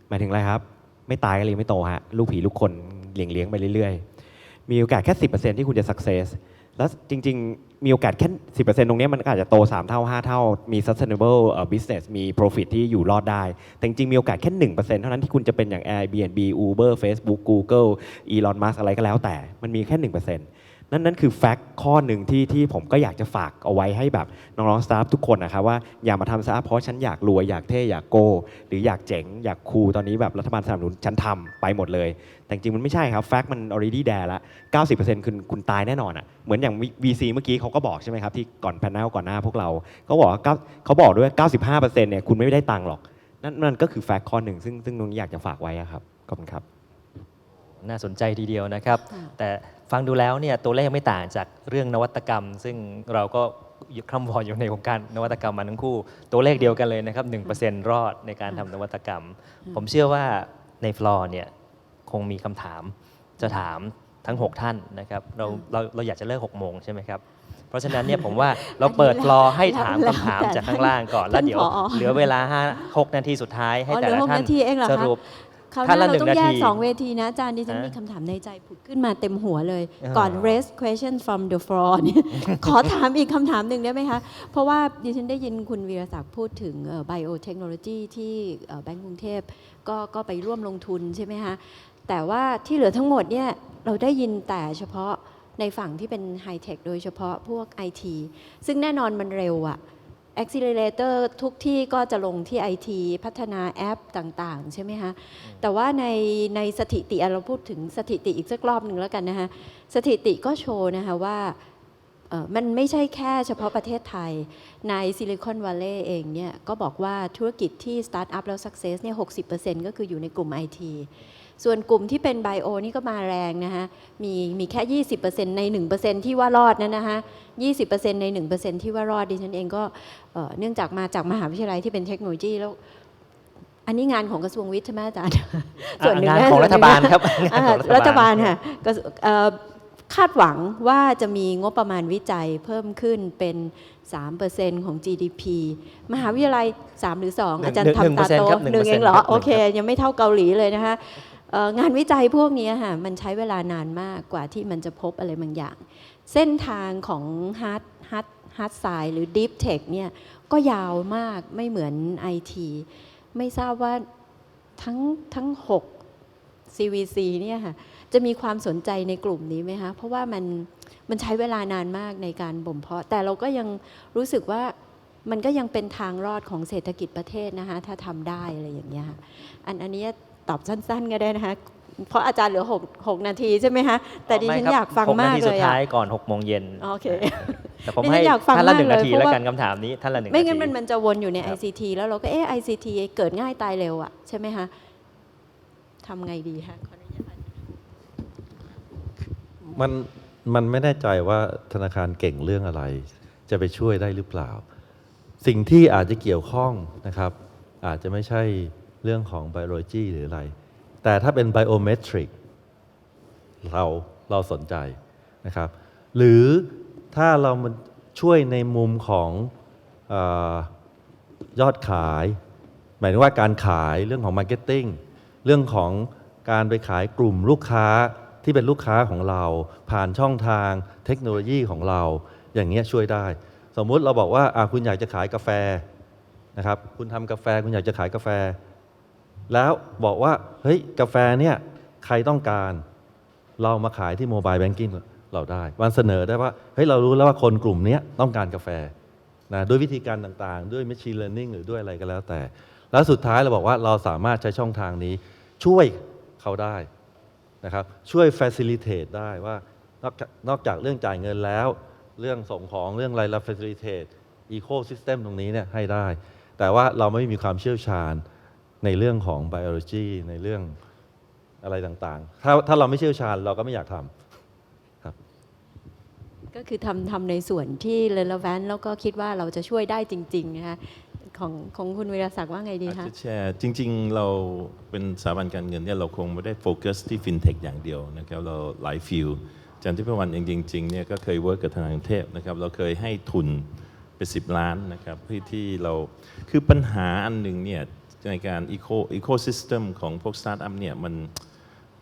หมายถึงอะไรครับไม่ตายก็เลยไม่โตฮะลูกผีลูกคนเลี้ยงไปเรื่อยๆมีโอกาสแค่ 10% ที่คุณจะ success แล้วจริงๆมีโอกาสแค่ 10% ตรงนี้มันอาจจะโต3เท่า5เท่ามี sustainable business มี profit ที่อยู่รอดได้แต่จริงๆมีโอกาสแค่ 1% เท่านั้นที่คุณจะเป็นอย่าง Airbnb Uber Facebook Google Elon Musk อะไรก็แล้วแต่มันมีแค่ 1%นั่นคือแฟกต์ข้อหนึ่งที่ผมก็อยากจะฝากเอาไว้ให้แบบน้องๆสตาร์ททุกคนนะครับว่าอย่ามาทำสตาร์ทเพราะฉันอยากรวยอยากเท่อยากโกหรืออยากเจ๋งอยากคูลตอนนี้แบบรัฐบาลสนับสนุนฉันทำไปหมดเลยแต่จริงมันไม่ใช่ครับแฟกต์มัน already there ละ 90% คุณตายแน่นอนอ่ะเหมือนอย่าง VC เมื่อกี้เขาก็บอกใช่ไหมครับที่ก่อนแพนเนลก่อนหน้าพวกเราเขาบอกด้วย 95% เนี่ยคุณไม่ได้ตังค์หรอกนั่นก็คือแฟกต์ข้อหนึ่งซึ่งตรงนี้อยากจะฝากไว้ครับขอบคุณครับน่าสนใจทีเดียวนะครับแต่ฟังดูแล้วเนี่ยตัวเลขไม่ต่างจากเรื่องนวัตกรรมซึ่งเราก็คร่ำวอร์อยู่ในวงการนวัตกรรมมาทั้งคู่ตัวเลขเดียวกันเลยนะครับ 1% รอดในการทำนวัตกรรมผมเชื่อว่าในฟลอร์เนี่ยคงมีคำถามจะถามทั้ง6ท่านนะครับเราอยากจะเลิก6 โมงใช่ไหมครับเพราะฉะนั้นเนี่ยผมว่าเราเปิดฟลอร์ให้ถามคำถามจากข้างล่างก่อนแล้วเดี๋ยวเหลือเวลา6 นาทีสุดท้ายให้แต่ละท่านสรุปคราวหน้าเราต้องแยก2 เวทีนะอาจารย์ดิฉันมีคำถามในใจผุดขึ้นมาเต็มหัวเลยก่อน raise question from the floor เนี่ยขอถามอีกคำถามหนึ่งได้ไหมคะเพราะว่าดิฉันได้ยินคุณวีรศักดิ์พูดถึง biotechnology ที่แบงก์กรุงเทพก็ไปร่วมลงทุนใช่ไหมคะแต่ว่าที่เหลือทั้งหมดเนี่ยเราได้ยินแต่เฉพาะในฝั่งที่เป็นไฮเทคโดยเฉพาะพวก IT ซึ่งแน่นอนมันเร็วอะ Accelerator ทุกที่ก็จะลงที่ IT พัฒนาแอปต่างๆใช่ไหมคะแต่ว่าในสถิติเราพูดถึงสถิติอีกสักรอบหนึ่งแล้วกันนะคะสถิติก็โชว์นะคะว่ามันไม่ใช่แค่เฉพาะประเทศไทยในซิลิคอนวัลเลย์เองเนี่ยก็บอกว่าธุรกิจที่สตาร์ทอัพแล้วสักเซสเนี่ย 60% ก็คืออยู่ในกลุ่ม IT ส่วนกลุ่มที่เป็นไบโอนี่ก็มาแรงนะคะมีแค่ 20% ใน 1% ที่ว่ารอดนั่นนะคะ 20% ใน 1% ที่ว่ารอดดิฉันเองก็เนื่องจากมาจากมหาวิทยาลัยที่เป็นเทคโนโลยีแล้วอันนี้งานของกระทรวงวิทย์ใช่ไหมอาจารย์ส่วนหนึ่งงานของรัฐบาลครับรัฐบาลค่ะคาดหวังว่าจะมีงบประมาณวิจัยเพิ่มขึ้นเป็น 3% ของ GDP มหาวิทยาลัย3หรือ2อาจารย์ทำตาโต1เองเหรอโอเคยังไม่เท่าเกาหลีเลยนะคะงานวิจัยพวกนี้ค่ะมันใช้เวลานานมากกว่าที่มันจะพบอะไรบางอย่างเส้นทางของ hard side หรือ deep tech เนี่ยก็ยาวมากไม่เหมือน IT ไม่ทราบว่าทั้ง6 CVC เนี่ยค่ะจะมีความสนใจในกลุ่มนี้ไหมคะเพราะว่ามันใช้เวลานานมากในการบ่มเพาะแต่เราก็ยังรู้สึกว่ามันก็ยังเป็นทางรอดของเศรษฐกิจประเทศนะคะถ้าทำได้อะไรอย่างเงี้ยค่ะอันนี้ตอบสั้นๆก็ได้นะคะเพราะอาจารย์เหลือ6 นาทีใช่ไหมคะแต่ดิฉันอยากฟังมากเลย6 นาทีสุดท้ายก่อน6 โมงเย็นโอเคแต่ผมให้ท่านละ1 นาทีแล้วกันคำถามนี้ท่านละ1 นาทีไม่งั้นมันจะวนอยู่ใน ICT แล้วเราก็ICT เกิดง่ายตายเร็วอะใช่ไหมคะทำไงดีคะมันไม่แน่ใจว่าธนาคารเก่งเรื่องอะไรจะไปช่วยได้หรือเปล่าสิ่งที่อาจจะเกี่ยวข้องนะครับอาจจะไม่ใช่เรื่องของไบโอโลจีหรืออะไรแต่ถ้าเป็นไบโอเมตริกเราสนใจนะครับหรือ ถ้าเรามันช่วยในมุมของยอดขายหมายถึงว่าการขายเรื่องของมาร์เก็ตติ้งเรื่องของการไปขายกลุ่มลูกค้าที่เป็นลูกค้าของเราผ่านช่องทางเทคโนโลยีของเราอย่างเงี้ยช่วยได้สมมุติเราบอกว่าคุณอยากจะขายกาแฟนะครับคุณทำกาแฟคุณอยากจะขายกาแฟแล้วบอกว่าเฮ้ยกาแฟเนี่ยใครต้องการเรามาขายที่โมบายแบงกิ้งเราได้วันเสนอได้ว่าเฮ้ยเรารู้แล้วว่าคนกลุ่มนี้ต้องการกาแฟนะด้วยวิธีการต่างๆด้วย Machine Learning หรือด้วยอะไรก็แล้วแต่แล้วสุดท้ายเราบอกว่าเราสามารถใช้ช่องทางนี้ช่วยเขาได้นะครับช่วย facilitate ได้ว่านอกจากเรื่องจ่ายเงินแล้วเรื่องส่งของเรื่องอะไรเรา facilitate ecosystem ตรงนี้เนี่ยให้ได้แต่ว่าเราไม่มีความเชี่ยวชาญในเรื่องของ biology ในเรื่องอะไรต่างๆถ้าเราไม่เชี่ยวชาญเราก็ไม่อยากทำครับก็คือทำในส่วนที่ relevant แล้วก็คิดว่าเราจะช่วยได้จริงๆนะคะของคุณวีรศักดิ์ว่าไงดีคะแชร์จริงๆเราเป็นสถาบันการเงินเนี่ยเราคงไม่ได้โฟกัสที่ฟินเทคอย่างเดียวนะครับเราหลายฟิลอาจารย์ทิพวรรณเองจริงๆเนี่ยก็เคยเวิร์กกับธนาคารกรุงเทพนะครับเราเคยให้ทุนไป10 ล้านนะครับที่เราคือปัญหาอันหนึ่งเนี่ยในการอีโคซิสเต็มของพวกสตาร์ทอัพเนี่ยมัน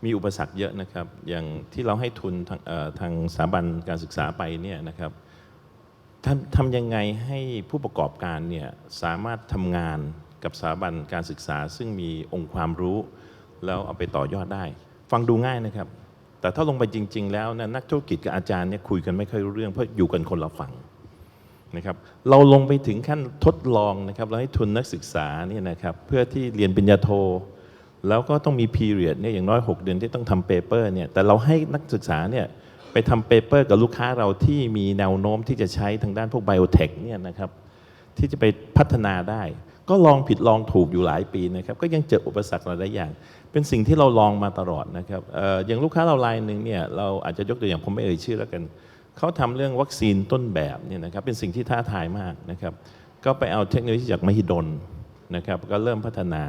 มีอุปสรรคเยอะนะครับอย่างที่เราให้ทุนทางสถาบันการศึกษาไปเนี่ยนะครับทำยังไงให้ผู้ประกอบการเนี่ยสามารถทำงานกับสถาบันการศึกษาซึ่งมีองค์ความรู้แล้วเอาไปต่อยอดได้ฟังดูง่ายนะครับแต่ถ้าลงไปจริงๆแล้วนะนักธุรกิจกับอาจารย์เนี่ยคุยกันไม่ค่อยรู้เรื่องเพราะอยู่กันคนละฝั่งนะครับเราลงไปถึงขั้นทดลองนะครับเราให้ทุนนักศึกษาเนี่ยนะครับเพื่อที่เรียนปริญญาโทแล้วก็ต้องมี period เนี่ยอย่างน้อย6 เดือนที่ต้องทำ paper เนี่ยแต่เราให้นักศึกษาเนี่ยไปทำ paper กับลูกค้าเราที่มีแนวโน้มที่จะใช้ทางด้านพวก biotech เนี่ยนะครับที่จะไปพัฒนาได้ก็ลองผิดลองถูกอยู่หลายปีนะครับก็ยังเจออุปสรรคหลายอย่างเป็นสิ่งที่เราลองมาตลอดนะครับอย่างลูกค้าเรารายหนึ่งเนี่ยเราอาจจะยกตัวอย่างผมไม่เอ่ยชื่อแล้วกันเขาทำเรื่องวัคซีนต้นแบบเนี่ยนะครับเป็นสิ่งที่ท้าทายมากนะครับก็ไปเอาเทคโนโลยีจากมหิดลนะครับก็เริ่มพัฒนา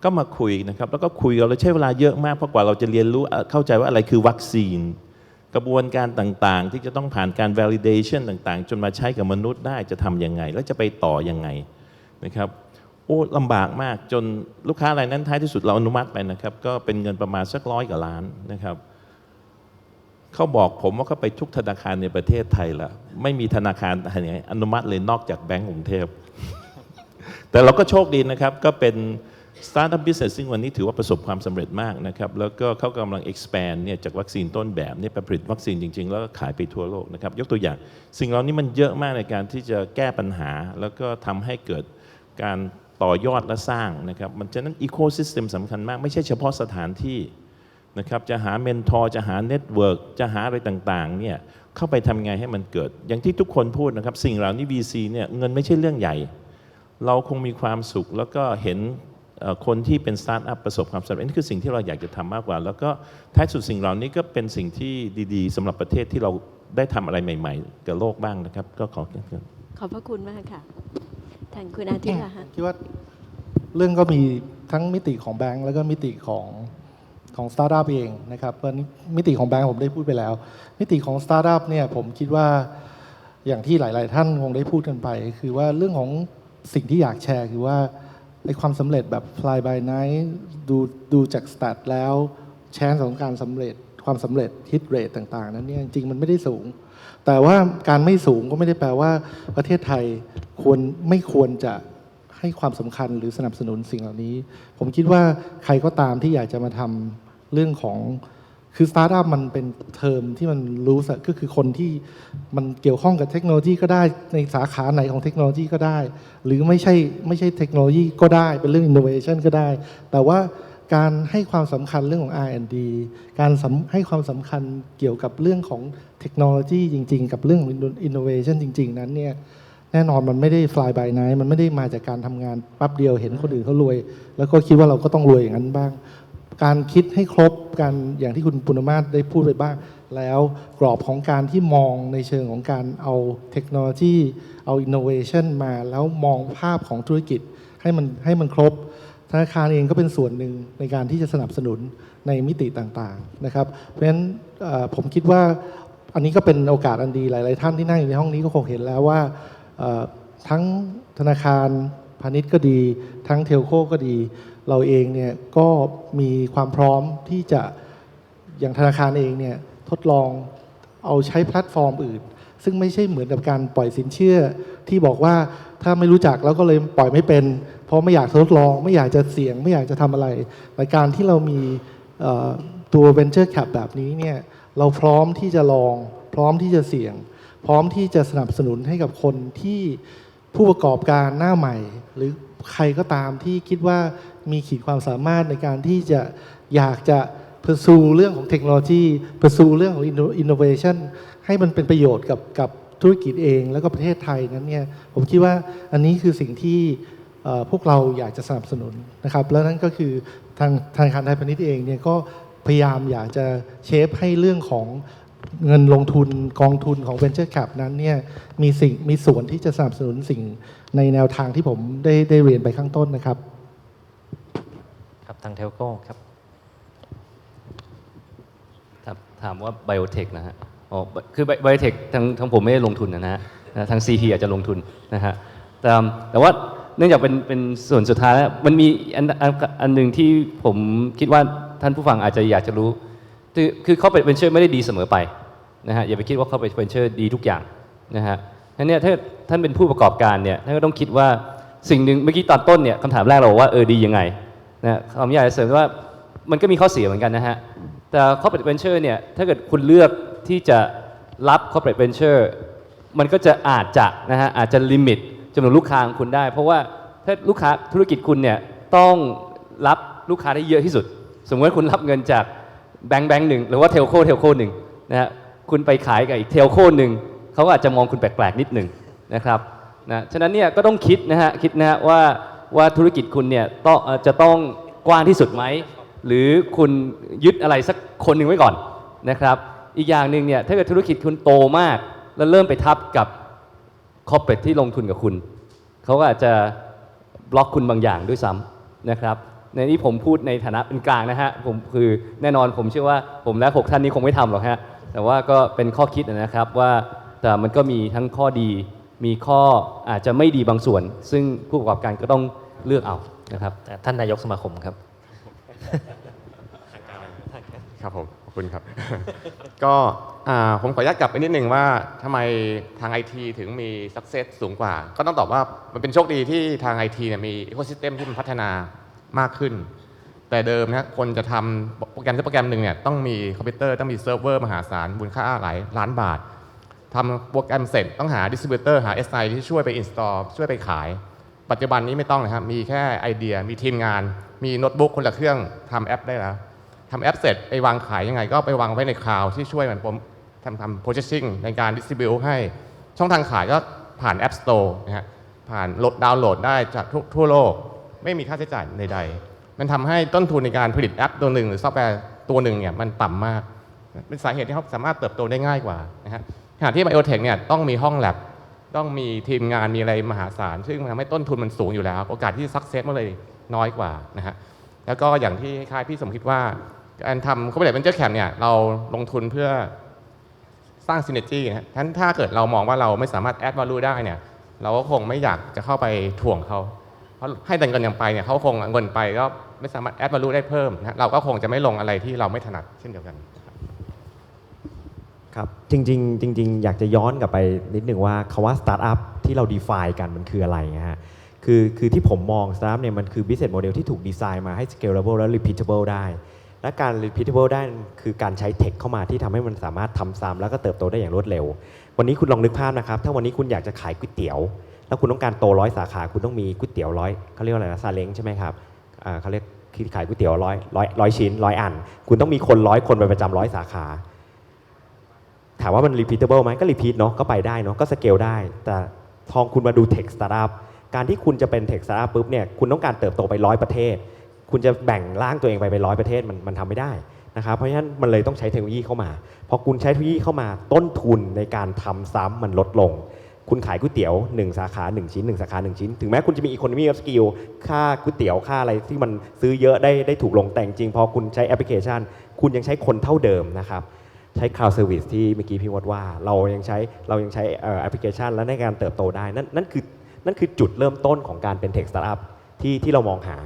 ก็มาคุยนะครับแล้วก็คุยกันเราใช้เวลาเยอะมากเพราะกว่าเราจะเรียนรู้เข้าใจว่าอะไรคือวัคซีนกระบวนการต่างๆที่จะต้องผ่านการ validation ต่างๆจนมาใช้กับมนุษย์ได้จะทำยังไงแล้วจะไปต่อยังไงนะครับโอ้ลำบากมากจนลูกค้ารายนั้นท้ายที่สุดเราอนุมัติไปนะครับก็เป็นเงินประมาณสัก100 กว่าล้านนะครับเขาบอกผมว่าเขาไปทุกธนาคารในประเทศไทยแล้วไม่มีธนาคารไหนอนุมัติเลยนอกจากแบงก์กรุงเทพ แต่เราก็โชคดีนะครับก็เป็น Startup Business ซึ่งวันนี้ถือว่าประสบความสำเร็จมากนะครับแล้วก็เขากำลัง expand เนี่ยจากวัคซีนต้นแบบเนี่ยไปผลิตวัคซีนจริงๆแล้วก็ขายไปทั่วโลกนะครับยกตัวอย่างสิ่งเหล่านี้มันเยอะมากในการที่จะแก้ปัญหาแล้วก็ทำให้เกิดการต่อยอดและสร้างนะครับมันฉะนั้น ecosystem สำคัญมากไม่ใช่เฉพาะสถานที่นะครับจะหาเมนทอร์จะหาเน็ตเวิร์กจะหาอะไรต่างๆเนี่ยเข้าไปทำไงให้มันเกิดอย่างที่ทุกคนพูดนะครับสิ่งเหล่านี้ VC เนี่ยเงินไม่ใช่เรื่องใหญ่เราคงมีความสุขแล้วก็เห็นคนที่เป็นสตาร์ทอัพประสบความสำเร็จนี่คือสิ่งที่เราอยากจะทำมากกว่าแล้วก็ท้ายสุดสิ่งเหล่านี้ก็เป็นสิ่งที่ดีๆสำหรับประเทศที่เราได้ทำอะไรใหม่ๆกับโลกบ้างนะครับก็ขอบพระคุณมากค่ะทางคุณอาทิตย์ล่ะฮะคิดว่าเรื่องก็มีทั้งมิติของแบงก์แล้วก็มิติของสตาร์ทอัพเองนะครับมิติของแบงก์ผมได้พูดไปแล้วมิติของสตาร์ทอัพเนี่ยผมคิดว่าอย่างที่หลายๆท่านคงได้พูดกันไปคือว่าเรื่องของสิ่งที่อยากแชร์คือว่าในความสำเร็จแบบ fly by night ดูจากสแตทแล้วแชนส์ของการสำเร็จความสำเร็จ hit rate ต่างๆนั้นเนี่ยจริงมันไม่ได้สูงแต่ว่าการไม่สูงก็ไม่ได้แปลว่าประเทศไทยไม่ควรจะให้ความสำคัญหรือสนับสนุนสิ่งเหล่านี้ผมคิดว่าใครก็ตามที่อยากจะมาทำเรื่องของคือสตาร์ทอัพมันเป็นเทอมที่มันรู้สึกก็คือคนที่มันเกี่ยวข้องกับเทคโนโลยีก็ได้ในสาขาไหนของเทคโนโลยีก็ได้หรือไม่ใช่เทคโนโลยีก็ได้เป็นเรื่อง innovation ก็ได้แต่ว่าการให้ความสำคัญเรื่องของ R&D การให้ความสำคัญเกี่ยวกับเรื่องของเทคโนโลยีจริงๆกับเรื่อง innovation จริงๆนั้นเนี่ยแน่นอนมันไม่ได้ fly by night มันไม่ได้มาจากการทำงานปั๊บเดียวเห็นคนอื่นเขารวยแล้วก็คิดว่าเราก็ต้องรวยอย่างนั้นบ้างการคิดให้ครบกันอย่างที่คุณปุณมาศได้พูดไปบ้างแล้วกรอบของการที่มองในเชิงของการเอาเทคโนโลยีเอาอินโนเวชันมาแล้วมองภาพของธุรกิจให้มันครบธนาคารเองก็เป็นส่วนหนึ่งในการที่จะสนับสนุนในมิติต่างๆนะครับเพราะฉะนั้นผมคิดว่า อันนี้ก็เป็นโอกาสอันดีหลายๆท่านที่นั่งอยู่ในห้องนี้ก็คงเห็นแล้วว่าทั้งธนาคารพาณิชย์ก็ดีทั้งเทลโคก็ดีเราเองเนี่ยก็มีความพร้อมที่จะอย่างธนาคารเองเนี่ยทดลองเอาใช้แพลตฟอร์มอื่นซึ่งไม่ใช่เหมือนกับการปล่อยสินเชื่อที่บอกว่าถ้าไม่รู้จักแล้วก็เลยปล่อยไม่เป็นเพราะไม่อยากทดลองไม่อยากจะเสี่ยงไม่อยากจะทำอะไรในการที่เรามีตัว Venture Cap แบบนี้เนี่ยเราพร้อมที่จะลองพร้อมที่จะเสี่ยงพร้อมที่จะสนับสนุนให้กับคนที่ผู้ประกอบการหน้าใหม่หรือใครก็ตามที่คิดว่ามีขีดความสามารถในการที่จะอยากจะpursue เรื่องของเทคโนโลยี pursue เรื่องของ innovation ให้มันเป็นประโยชน์กับธุรกิจเองแล้วก็ประเทศไทยนั้นเนี่ยผมคิดว่าอันนี้คือสิ่งที่พวกเราอยากจะสนับสนุนนะครับแล้วนั่นก็คือทางธนาคารไทยพาณิชย์เองเนี่ยก็พยายามอยากจะเชฟให้เรื่องของเงินลงทุนกองทุนของ Venture Cap นั้นเนี่ยมีส่วนที่จะสนับสนุนสิ่งในแนวทางที่ผมได้เรียนไปข้างต้นนะครับครับทางเทลโก้ครับถามว่าไบโอเทคนะฮะอ๋อคือไบโอเทคทางผมไม่ได้ลงทุนนะฮะทาง CT อาจจะลงทุนนะฮะแต่ว่าเนื่องจากเป็นส่วนสุดท้ายแล้วมันมีอันหนึ่งที่ผมคิดว่าท่านผู้ฟังอาจจะอยากจะรู้คือเขาเป็นเวนเชอร์ไม่ได้ดีเสมอไปนะฮะอย่าไปคิดว่าเขาเป็นเวนเชอร์ดีทุกอย่างนะฮะเนี่ยถ้าท่านเป็นผู้ประกอบการเนี่ยท่านก็ต้องคิดว่าสิ่งหนึ่งเมื่อกี้ตอนต้นเนี่ยคำถามแรกเราบอกว่าดียังไงนะผมอยากจะเสริมว่ามันก็มีข้อเสียเหมือนกันนะฮะแต่ corporate venture เนี่ยถ้าเกิดคุณเลือกที่จะรับ corporate venture มันก็จะอาจจะลิมิตจำนวนลูกค้าของคุณได้เพราะว่าถ้าลูกค้าธุรกิจคุณเนี่ยต้องรับลูกค้าได้เยอะที่สุดสมมติว่าคุณรับเงินจากแบงค์หนึ่งหรือว่าเทลโคหนึ่งนะฮะคุณไปขายกับอีกเทลโคหนึ่งเขาก็อาจจะมองคุณแปลกๆนิดหนึ่งนะครับนะฉะนั้นเนี่ยก็ต้องคิดนะฮะว่าธุรกิจคุณเนี่ยจะต้องกว้างที่สุดไหมหรือคุณยึดอะไรสักคนหนึ่งไว้ก่อนนะครับอีกอย่างหนึ่งเนี่ยถ้าเกิดธุรกิจคุณโตมากแล้วเริ่มไปทับกับคอร์ปอเรทที่ลงทุนกับคุณเขาก็อาจจะบล็อกคุณบางอย่างด้วยซ้ำนะครับในนี้ผมพูดในฐานะเป็นกลางนะฮะผมคือแน่นอนผมเชื่อว่าผมและ6ท่านนี้คงไม่ทำหรอกฮะแต่ว่าก็เป็นข้อคิดนะครับว่าแต่มันก็มีทั้งข้อดีมีข้ออาจจะไม่ดีบางส่วนซึ่งผู้ประกอบการก็ต้องเลือกเอานะครับท่านนายกสมาคมครับครับผมขอบคุณครับ ก็ผมขออนุญาตกลับไปนิดนึงว่าทำไมทาง IT ถึงมี success สูงกว่าก็ต้องตอบว่ามันเป็นโชคดีที่ทาง IT เนี่ยมี ecosystem ที่มันพัฒนามากขึ้นแต่เดิมนะคนจะทำโปรแกรมหนึ่งเนี่ยต้องมีคอมพิวเตอร์ต้องมีเซิร์ฟเวอร์มหาศาลมูลค่าหลายล้านบาททำโปรแกรมเสร็จต้องหาดิสติบิวเตอร์หา SI ที่ช่วยไป install ช่วยไปขายปัจจุบันนี้ไม่ต้องนะครับมีแค่ไอเดียมีทีมงานมีโน้ตบุ๊กคนละเครื่องทำแอปได้แล้วทำแอปเสร็จไปวางขายยังไงก็ไปวางไว้ในคลาวด์ที่ช่วยมันทำ processing ในการ distribute ให้ช่องทางขายก็ผ่าน App Store นะฮะผ่านดาวน์โหลดได้จากทั่วโลกไม่มีค่าใช้จ่ายใดๆมันทำให้ต้นทุนในการผลิตแอปตัวหนึ่งหรือซอฟต์แวร์ตัวหนึ่งเนี่ยมันต่ำมากเป็นสาเหตุที่เขาสามารถเติบโตได้ง่ายกว่านะฮะขณะที่ Biotech เนี่ยต้องมีห้องแลบต้องมีทีมงานมีอะไรมหาศาลซึ่งมันทำให้ต้นทุนมันสูงอยู่แล้วโอกาสที่ success มันเลยน้อยกว่านะฮะแล้วก็อย่างที่คล้ายพี่สมคิดว่าการทำ corporate venture cap เนี่ยเราลงทุนเพื่อสร้าง synergy นะฮะถ้าเกิดเรามองว่าเราไม่สามารถ add value ได้เนี่ยเราก็คงไม่อยากจะเข้าไปถ่วงเขาเพราะให้แต่เงินอย่างไปเนี่ยเขาคงเงินไปก็ไม่สามารถ add value ได้เพิ่มนะเราก็คงจะไม่ลงอะไรที่เราไม่ถนัดเช่นเดียวกันครับจริงอยากจะย้อนกลับไปนิดหนึ่งว่าคำว่า startup ที่เรา define กันมันคืออะไรนะฮะคือที่ผมมอง startup เนี่ยมันคือ business model ที่ถูกดีไซน์มาให้ scalable และ repeatable ได้และการ repeatable ได้คือการใช้เทคเข้ามาที่ทำให้มันสามารถทำซ้ำแล้วก็เติบโตได้อย่างรวดเร็ววันนี้คุณลองนึกภาพนะครับถ้าวันนี้คุณอยากจะขายก๋วยเตี๋ยวแล้วคุณต้องการโต100 สาขาคุณต้องมีก๋วยเตี๋ยว100เขาเรียกว่าอะไรนะซาเล้งใช่ไหมครับเขาเรียกขายก๋วยเตี๋ยว100ชิ้น100อันคุณต้องมีคน100คนไปประจำ100 สาขาถามว่ามัน repeatable ไหมก็ repeat เนาะก็ไปได้เนาะก็ scale ได้แต่พอคุณมาดู tech startup การที่คุณจะเป็น tech startup ปุ๊บเนี่ยคุณต้องการเติบโตไป100 ประเทศคุณจะแบ่งร่างตัวเองไป100 ประเทศมันทำไม่ได้นะครับเพราะฉะนั้นมันเลยต้องใช้เทคโนโลยีเข้ามาพอคุณใช้เทคโนโลยีเข้ามาต้นทุนในการทำซ้ำมันลดลงคุณขายก๋วยเตี๋ยว1 สาขา1 ชิ้น1 สาขา1 ชิ้นถึงแม้คุณจะมี economy of scale ค่าก๋วยเตี๋ยวค่าอะไรที่มันซื้อเยอะได้ถูกลงแต่จริงพอคุณใช้แอปพลิเคชันคุณยังใช้คนเท่าเดิมนะครับ ใช้ cloud service ที่เมื่อกี้พี่วดว่าเรายังใช้แอปพลิเคชันแล้วในการเติบโตได้นั่นคือจุดเริ่มต้นของการเป็น tech startup ที่เรามองหา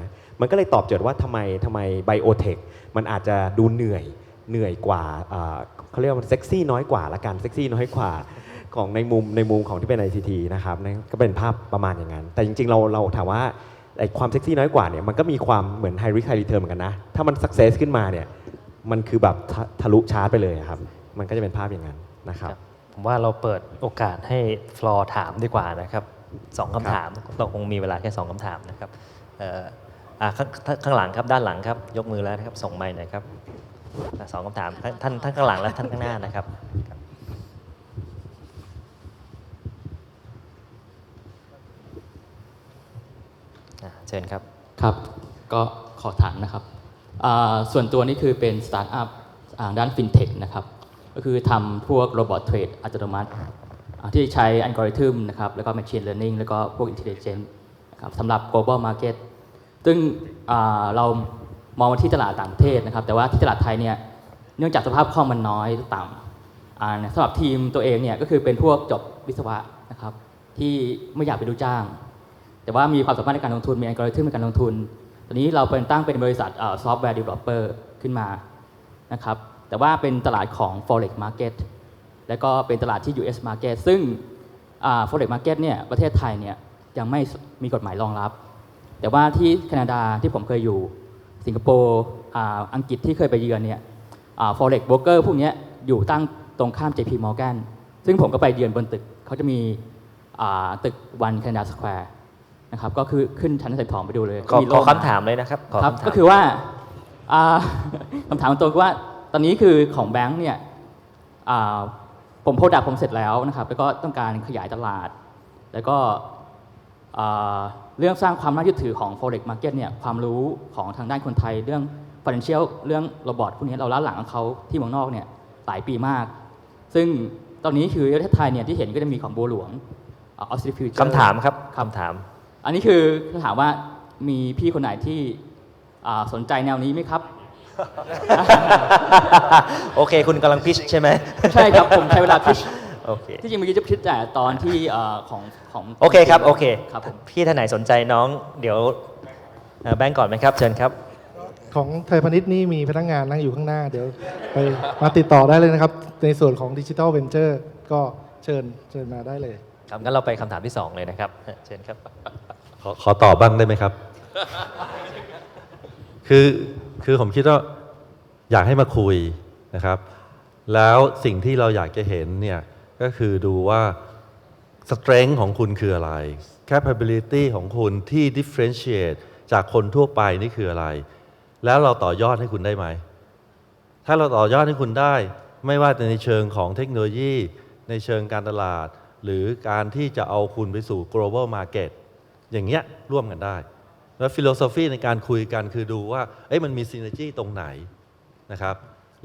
มันก็เลยตอบโจทย์ว่าทำไมไบโอเทคมันอาจจะดูเหนื่อยกว่าเขาเรียกว่าเซ็กซี่น้อยกว่าละกันเซ็กซี่น้อยกว่าของในมุมของที่เป็น ICT นะครับนั่นก็เป็นภาพประมาณอย่างนั้นแต่จริงๆเราถามว่าไอ้ความเซ็กซี่น้อยกว่าเนี่ยมันก็มีความเหมือน high risk high return เหมือนกันนะถ้ามัน success ขึ้นมาเนี่ยมันคือแบบทะลุชาร์จไปเลยครับมันก็จะเป็นภาพอย่างนั้นนะครับผมว่าเราเปิดโอกาสให้ฟลอร์ถามดีกว่านะครับ2คำถามเราคงมีเวลาแค่2คำถามนะครับข้างหลังครับด้านหลังครับยกมือแล้วนะครับส่งไมค์หน่อยครับ2คำถามท่านข้างหลังและท่านข้างหน้านะครับเชิญครับครับก็ขอถามนะครับส่วนตัวนี้คือเป็นสตาร์ทอัพด้านฟินเทคนะครับก็คือทำพวกโรบอทเทรดอัตโนมัติที่ใช้อัลกอริทึมนะครับแล้วก็ Machine Learning แล้วก็พวก Intelligence นะครับสำหรับ global market ซึ่งเรามองมาที่ตลาดต่างประเทศนะครับแต่ว่าที่ตลาดไทยเนี่ยเนื่องจากสภาพคล่องมันน้อยต่ำสำหรับทีมตัวเองเนี่ยก็คือเป็นพวกจบวิศวะนะครับที่ไม่อยากเป็นลูกจ้างแต่ว่ามีความสามารถในการลงทุนมีอัลกอริทึมในการลงทุนตอนนี้เราตั้งเป็นบริษัทซอฟต์แวร์ developer ขึ้นมานะครับแต่ว่าเป็นตลาดของ forex market แล้วก็เป็นตลาดที่ US market ซึ่งforex market เนี่ยประเทศไทยเนี่ยยังไม่มีกฎหมายรองรับแต่ว่าที่แคนาดาที่ผมเคยอยู่สิงคโปร์อังกฤษที่เคยไปเยือนเนี่ยforex broker พวกนี้อยู่ตั้งตรงข้าม JP Morgan ซึ่งผมก็ไปเยือนบนตึกเขาจะมีตึกวันแคนาดาสแควร์นะครับก็คือขึ้นชั้น12ไปดูเลยขอคำถามเลยนะครับก็คือว่าคำถามตรงว่าตอนนี้คือของแบงค์เนี่ยผมโปรดักต์ผมเสร็จแล้วนะครับแล้วก็ต้องการขยายตลาดแล้วก็เรื่องสร้างความน่าเชื่อถือของ forex market เนี่ยความรู้ของทางด้านคนไทยเรื่อง financial เรื่องโรบอทพวกนี้เราล้าหลังเขาที่เมืองนอกเนี่ยหลายปีมากซึ่งตอนนี้คือประเทศไทยเนี่ยที่เห็นก็จะมีของบัวหลวงออสเตรเลียคำถามครับคำถามอันนี้คือถามว่ามีพี่คนไหนที่สนใจแนวนี้ไหมครับ โอเคคุณกำลังพิชใช่ไหมใช่ครับผมใช้เวลาพิชโอเคที่จริงเมื่อกี้จะพิชแต่ตอนที่ของโอเคครับโอเคครับพี่ท่านไหนสนใจน้องเดี๋ยวแบงก์ก่อนไหมครับเชิญครับของไทยพาณิชย์นี่มีพนักงานนั่งอยู่ข้างหน้าเดี๋ยวไปมาติดต่อได้เลยนะครับในส่วนของดิจิทัลเวนเจอร์ก็เชิญมาได้เลยครับงั้นเราไปคำถามที่2เลยนะครับเชิญครับขอตอบบ้างได้ไหมครับ คือผมคิดว่าอยากให้มาคุยนะครับแล้วสิ่งที่เราอยากจะเห็นเนี่ยก็คือดูว่า strength ของคุณคืออะไร capability ของคุณที่ differentiate จากคนทั่วไปนี่คืออะไรแล้วเราต่อยอดให้คุณได้ไหมถ้าเราต่อยอดให้คุณได้ไม่ว่าในเชิงของเทคโนโลยีในเชิงการตลาดหรือการที่จะเอาคุณไปสู่ global market อย่างเงี้ยร่วมกันได้แล้วฟิโลโซฟีในการคุยกันคือดูว่ามันมี synergy ตรงไหนนะครับ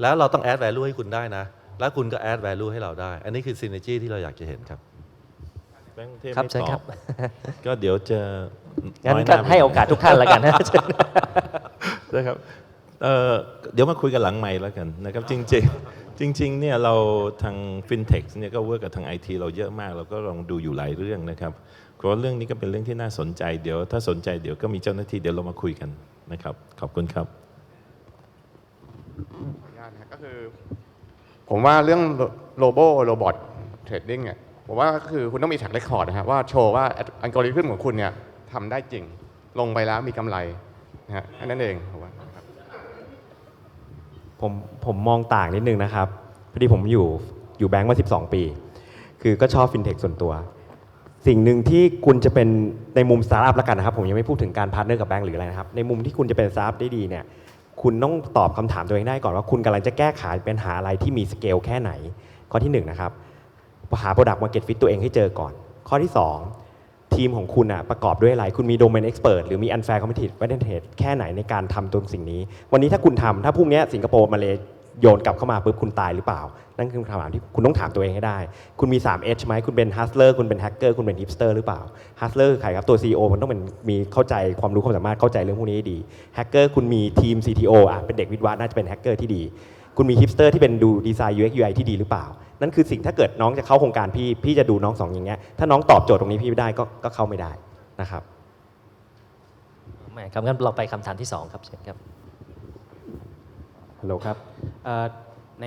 แล้วเราต้อง add value ให้คุณได้นะแล้วคุณก็ add value ให้เราได้อันนี้คือ synergy ที่เราอยากจะเห็นครับครับใช่ครับก็เดี๋ยวจะงั้นก็ให้โอกาสทุกท่านแล้วกันนะครับเดี๋ยวมาคุยกันหลังไมค์แล้วกันนะครับจริงเนี่ยเราทาง FinTech เนี่ยก็เวิร์กกับทาง IT เราเยอะมากเราก็ลองดูอยู่หลายเรื่องนะครับเพราะเรื่องนี้ก็เป็นเรื่องที่น่าสนใจเดี๋ยวถ้าสนใจเดี๋ยวก็มีเจ้าหน้าที่เดี๋ยวเรามาคุยกันนะครับขอบคุณครับก็คือผมว่าเรื่องโรบอทเทรดดิ้งเนี่ยผมว่าก็คือคุณต้องมีแท็กเรคคอร์ดนะครับว่าโชว์ว่าอัลกอริทึมของคุณเนี่ยทำได้จริงลงไปแล้วมีกำไรนะฮะนั่นเองผมว่าผมมองต่างนิดนึงนะครับพอดีผมอยู่แบงก์มา12 ปีคือก็ชอบฟินเทคส่วนตัวสิ่งหนึ่งที่คุณจะเป็นในมุมสตาร์ทอัพแล้วกันนะครับผมยังไม่พูดถึงการพาร์ทเนอร์กับแบงก์หรืออะไรนะครับในมุมที่คุณจะเป็นสตาร์ทอัพได้ดีเนี่ยคุณต้องตอบคำถามตัวเองได้ก่อนว่าคุณกำลังจะแก้ไขปัญหาอะไรที่มีสเกลแค่ไหนข้อที่1นะครับหา Product Market Fit ตัวเองให้เจอก่อนข้อที่2ทีมของคุณประกอบด้วยอะไรคุณมี Domain Expert หรือมี Unfair Competitive Advantage แค่ไหนในการทำตรงสิ่งนี้วันนี้ถ้าคุณทำถ้าพรุ่งนี้สิงคโปร์มาเลโยนกลับเข้ามาปุ๊บคุณตายหรือเปล่านั่นคือคำถามที่คุณต้องถามตัวเองให้ได้คุณมี 3H ไหมคุณเป็น Hustler คุณเป็น Hacker คุณเป็น Hipster หรือเปล่า Hustler คือใครครับตัว CEO มันต้องเป็นมีเข้าใจความรู้ความสามารถเข้าใจเรื่องพวกนี้ดี Hacker คุณมีทีม CTO เป็นเด็กวิทย์วะน่าจะเป็น Hacker ที่ดี คุณมีฮิปสเตอร์ที่เป็นดูดีไซน์ UX UI ที่ดีหรือเปล่านั่นคือสิ่งถ้าเกิดน้องจะเข้าโครงการพี่จะดูน้อง2อย่างเงี้ยถ้าน้องตอบโจทย์ตรงนี้พี่ไม่ได้ก็เข้าไม่ได้นะครับครับงั้นเราไปคำถามที่2ครับเชิญครับฮัลโหลครับ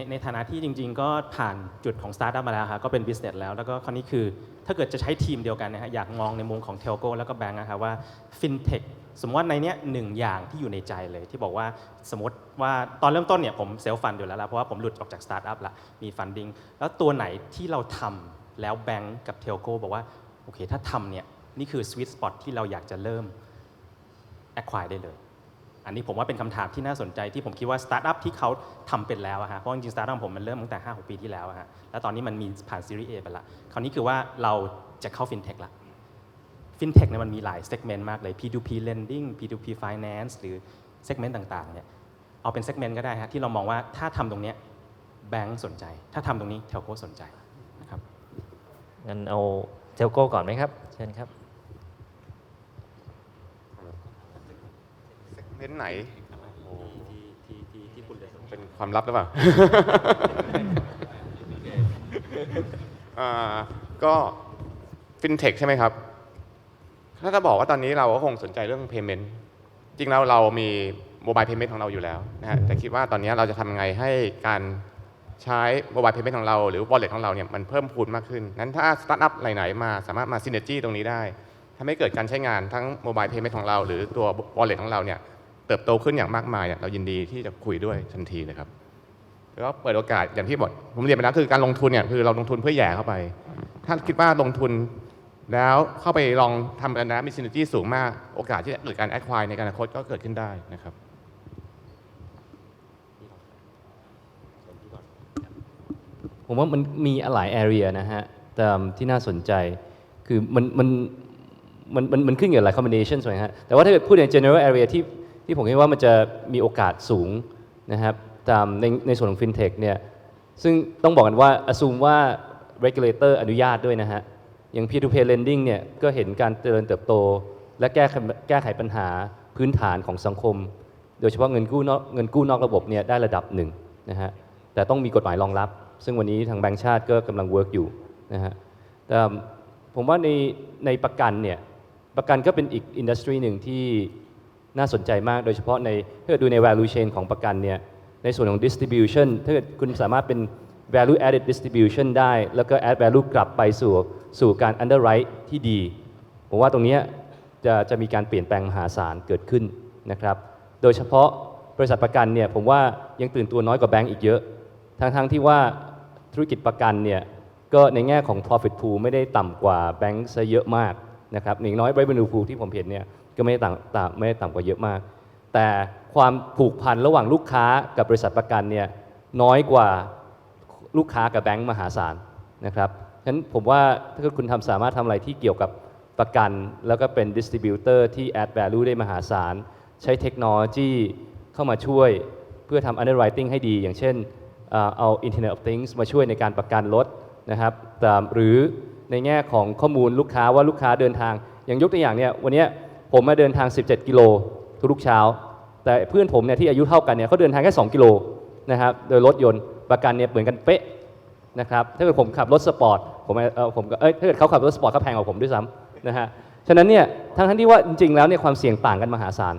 ในฐานะที่จริงๆก็ผ่านจุดของสตาร์ทอัพมาแล้วครับก็เป็นบิสเนสแล้วก็คราวนี้คือถ้าเกิดจะใช้ทีมเดียวกันนะฮะอยากมองในมุมของเทลโก้แล้วก็แบงก์นะครับว่าฟินเทคสมมติว่าในนี้1อย่างที่อยู่ในใจเลยที่บอกว่าสมมติว่าตอนเริ่มต้นเนี่ยผมเซลฟ์ฟันอยู่แล้วเพราะว่าผมหลุดออกจากสตาร์ทอัพละมีฟันดิ้งแล้วตัวไหนที่เราทำแล้วแบงก์กับเทลโก้บอกว่าโอเคถ้าทำเนี่ยนี่คือสวีทสปอตที่เราอยากจะเริ่มแอคควายได้เลยอันนี้ผมว่าเป็นคำถามที่น่าสนใจที่ผมคิดว่าสตาร์ทอัพที่เขาทำเป็นแล้วเพราะจริงๆสตาร์ทอัพผมมันเริ่มตั้งแต่ 5-6 ปีที่แล้วแล้วตอนนี้มันมีผ่านซีรีส์ A ไปละคราวนี้คือว่าเราจะเข้าฟินเทคละฟินเทคเนี่ยมันมีหลายเซกเมนต์มากเลย P2P lending P2P finance หรือเซกเมนต์ต่างๆเนี่ยเอาเป็นเซกเมนต์ก็ได้ที่เรามองว่าถ้าทำตรงนี้แบงก์สนใจถ้าทำตรงนี้เทลโก้สนใจนะครับงั้นเอาเทลโก้ก่อนไหมครับเชิญครับเน้นไหนที่คุณเป็นความลับหรือเปล่า ก็ฟินเทคใช่ไหมครับถ้าจะบอกว่าตอนนี้เราก็คงสนใจเรื่อง payment จริงแล้วเรามีโมบายเพย์เมนต์ของเราอยู่แล้วนะฮะแต่คิดว่าตอนนี้เราจะทำยังไงให้การใช้โมบายเพย์เมนต์ของเราหรือ wallet ของเราเนี่ยมันเพิ่มพูนมากขึ้นนั้นถ้าสตาร์ทอัพไหนๆมาสามารถมาซินเนอร์จี้ตรงนี้ได้ทำให้เกิดการใช้งานทั้งโมบายเพย์เมนต์ของเราหรือตัว wallet ของเราเนี่ยเติบโตขึ้นอย่างมากมายเรายินดีที่จะคุยด้วยทันทีเลยครับแล้วก็เปิดโอกาสอย่างที่บอกผมเรียนไปแล้วคือการลงทุนเนี่ยคือเราลงทุนเพื่อแย่เข้าไปถ้าคิดว่าลงทุนแล้วเข้าไปลองทำกันนะมีซินเนอร์จี้สูงมากโอกาสที่จะเกิดการแอคควายในอนาคตก็เกิดขึ้นได้นะครับผมว่ามันมีหลาย area นะฮะแต่ที่น่าสนใจคือมันขึ้นกับหลาย combination ใช่ไหมฮะแต่ว่าถ้าเกิดพูดใน general area ที่ผมคิดว่ามันจะมีโอกาสสูงนะครับตามในส่วนของ fintech เนี่ยซึ่งต้องบอกกันว่า assume ว่า regulator อนุญาตด้วยนะฮะอย่าง peer-to-peer lending เนี่ยก็เห็นการเจริญเติบโตและแก้ไขปัญหาพื้นฐานของสังคมโดยเฉพาะเงินกู้นอกระบบเนี่ยได้ระดับหนึ่งนะฮะแต่ต้องมีกฎหมายรองรับซึ่งวันนี้ทางแบงก์ชาติก็กำลัง work อยู่นะฮะแต่ผมว่าในประกันเนี่ยประกันก็เป็นอีกอินดัสทรีหนึ่งที่น่าสนใจมากโดยเฉพาะถ้าเกิดดูใน value chain ของประกันเนี่ยในส่วนของ distribution ถ้าเกิดคุณสามารถเป็น value added distribution ได้แล้วก็ add value กลับไปสู่การ underwrite ที่ดีผมว่าตรงนี้จะมีการเปลี่ยนแปลงมหาศาลเกิดขึ้นนะครับโดยเฉพาะบริษัทประกันเนี่ยผมว่ายังตื่นตัวน้อยกว่าแบงก์อีกเยอะทั้งที่ว่าธุรกิจประกันเนี่ยก็ในแง่ของ profit pool ไม่ได้ต่ำกว่าแบงก์ซะเยอะมากนะครับอย่างน้อย revenue pool ที่ผมเห็นเนี่ยก็ไม่ได้ต่ำกว่าเยอะมากแต่ความผูกพันระหว่างลูกค้ากับบริษัทประกันเนี่ยน้อยกว่าลูกค้ากับแบงก์มหาศาลนะครับฉะนั้นผมว่าถ้าคุณสามารถทำอะไรที่เกี่ยวกับประกันแล้วก็เป็น distributor ที่ add value ได้มหาศาลใช้เทคโนโลยีเข้ามาช่วยเพื่อทำ underwriting ให้ดีอย่างเช่นเอา Internet of Things มาช่วยในการประกันรถนะครับหรือในแง่ของข้อมูลลูกค้าว่าลูกค้าเดินทางอย่างยกตัวอย่างเนี่ยวันนี้ผมมาเดินทาง17กิโลทุกเช้าแต่เพื่อนผมเนี่ยที่อายุเท่ากันเนี่ยเขาเดินทางแค่2กิโลนะครับโดยรถยนต์ประกันเนี่ยเหมือนกันเป๊ะนะครับถ้าเกิดผมขับรถสปอร์ตถ้าเกิดเขาขับรถสปอร์ตเขาแพงกว่าผมด้วยซ้ำนะฮะฉะนั้นเนี่ยทั้งที่ว่าจริงๆแล้วเนี่ยความเสี่ยงต่างกันมหาศาล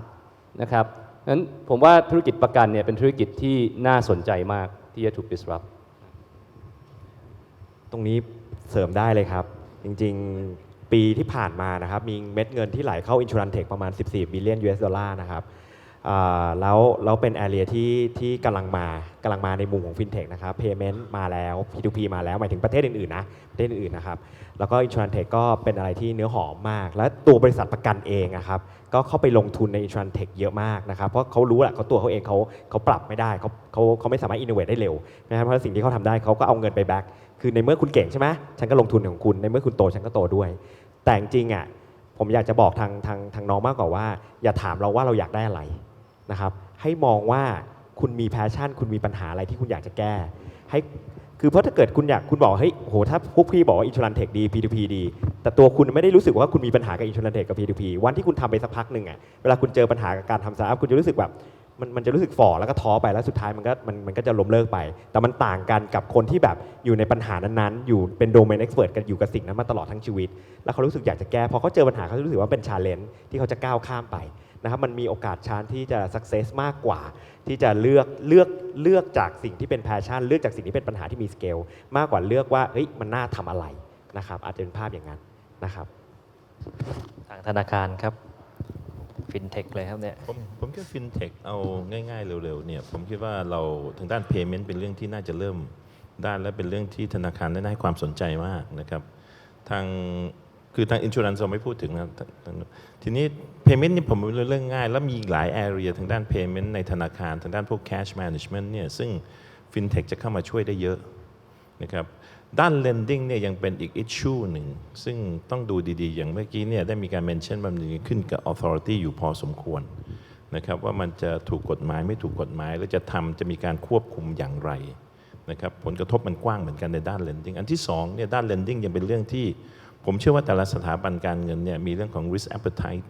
นะครับงั้นผมว่าธุรกิจประกันเนี่ยเป็นธุรกิจที่น่าสนใจมากที่จะถูก disrupt ตรงนี้เสริมได้เลยครับจริงๆปีที่ผ่านมานะครับมีเม็ดเงินที่ไหลเข้า Insurance Tech ประมาณ14 billion US ดอลลาร์นะครับแล้วเป็น area ที่กำลังมาในมุมของ FinTech นะครับ Payment มาแล้ว P2P มาแล้วหมายถึงประเทศอื่นๆนะประเทศอื่นๆนะครับแล้วก็ Insurance Tech ก็เป็นอะไรที่เนื้อหอมมากและตัวบริษัทประกันเองนะครับก็เข้าไปลงทุนใน Insurance Tech เยอะมากนะครับเพราะเขารู้แหละตัวเขาเองเขาปรับไม่ได้เขาไม่สามารถ innovate ได้เร็วนะครับเพราะสิ่งที่เขาทำได้เขาก็เอาเงินไปแบ็กคือในเมื่อคุณเก่งใช่ไหมฉันก็ลงทุนของคุณในเมื่อคุณโตฉันก็โตด้วยแต่จริงอ่ะผมอยากจะบอกทางน้องมากกว่าว่าอย่าถามเราว่าเราอยากได้อะไรนะครับให้มองว่าคุณมีแพชชั่นคุณมีปัญหาอะไรที่คุณอยากจะแก้ให้คือเพราะถ้าเกิดคุณบอกเฮ้ยโหถ้าพวกพี่บอกว่า Insurance Tech ดี P2P ดีแต่ตัวคุณไม่ได้รู้สึกว่าคุณมีปัญหากับ Insurance Tech กับ P2P วันที่คุณทำไปสักพักหนึ่งอ่ะเวลาคุณเจอปัญหากับการทำสตาร์ทอัพคุณจะรู้สึกแบบ มันจะรู้สึกฝ่อแล้วก็ท้อไปแล้วสุดท้ายมันก็จะล้มเลิกไปแต่มันต่างกันกับคนที่แบบอยู่ในปัญหานั้นๆอยู่เป็นโดเมนเอ็กซ์เพรสกันอยู่กับสิ่งนั้นมาตลอดทั้งชีวิตแล้วเขารู้สึกอยากจะแก้พอเขาเจอปัญหาเขารู้สึกว่าเป็นชาเลนจ์ที่เขาจะก้าวข้ามไปนะครับมันมีโอกาสชานที่จะสักเซสมากกว่าที่จะเลือกจากสิ่งที่เป็นแพชชั่นเลือกจากสิ่งที่เป็นปัญหาที่มีสเกลมากกว่าเลือกว่าเฮ้ยมันน่าทำอะไรนะครับอาจจะเป็นภาพอย่างนั้นนะครับทางธนาคารครับฟินเทคเลยครับเนี่ยผมคิดฟินเทคเอาง่ายๆเร็วๆเนี่ยผมคิดว่าเราทางด้าน payment เป็นเรื่องที่น่าจะเริ่มด้านและเป็นเรื่องที่ธนาคารได้ให้ความสนใจมากนะครับทางinsurance เราไม่พูดถึงนะครับทีนี้ payment นี่ผมเป็นเรื่องง่ายแล้วมีหลาย area ทางด้าน payment ในธนาคารทางด้านพวก cash management เนี่ยซึ่ง fintech จะเข้ามาช่วยได้เยอะนะครับด้าน lending เนี่ยยังเป็นอีก issue หนึ่งซึ่งต้องดูดีๆอย่างเมื่อกี้เนี่ยได้มีการ mention มันขึ้นกับ authority อยู่พอสมควรนะครับว่ามันจะถูกกฎหมายไม่ถูกกฎหมายแล้วจะมีการควบคุมอย่างไรนะครับผลกระทบมันกว้างเหมือนกันในด้าน lending อันที่2เนี่ยด้าน lending ยังเป็นเรื่องที่ผมเชื่อว่าแต่ละสถาบันการเงินเนี่ยมีเรื่องของ risk appetite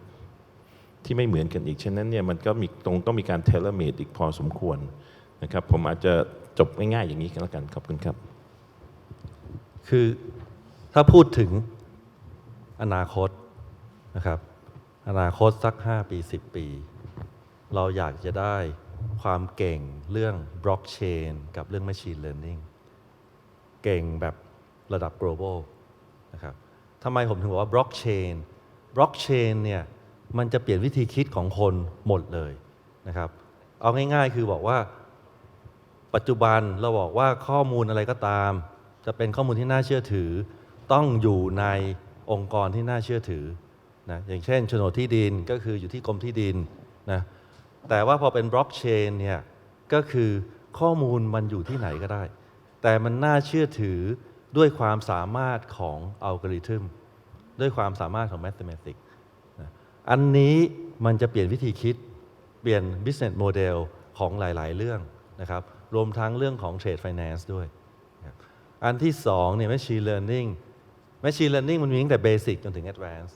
ที่ไม่เหมือนกันอีกฉะนั้นเนี่ยมันก็มีต้องมีการ tailor made อีกพอสมควรนะครับผมอาจจะจบง่ายๆอย่างนี้กันแล้วกันขอบคุณครับคือถ้าพูดถึงอนาคตนะครับอนาคตสัก5 ปี 10 ปีเราอยากจะได้ความเก่งเรื่องบล็อกเชนกับเรื่อง Machine Learning เก่งแบบระดับ global นะครับทำไมผมถึงบอกว่าบล็อกเชนเนี่ยมันจะเปลี่ยนวิธีคิดของคนหมดเลยนะครับเอาง่ายๆคือบอกว่าปัจจุบันเราบอกว่าข้อมูลอะไรก็ตามจะเป็นข้อมูลที่น่าเชื่อถือต้องอยู่ในองค์กรที่น่าเชื่อถือนะอย่างเช่นโฉนดที่ดินก็คืออยู่ที่กรมที่ดินนะแต่ว่าพอเป็นบล็อกเชนเนี่ยก็คือข้อมูลมันอยู่ที่ไหนก็ได้แต่มันน่าเชื่อถือด้วยความสามารถของอัลกอริทึมด้วยความสามารถของแมทริกส์นะอันนี้มันจะเปลี่ยนวิธีคิดเปลี่ยน business model ของหลายๆเรื่องนะครับรวมทั้งเรื่องของ trade finance ด้วยอันที่2เนี่ย machine learning มันมีตั้งแต่ basic จนถึง advanced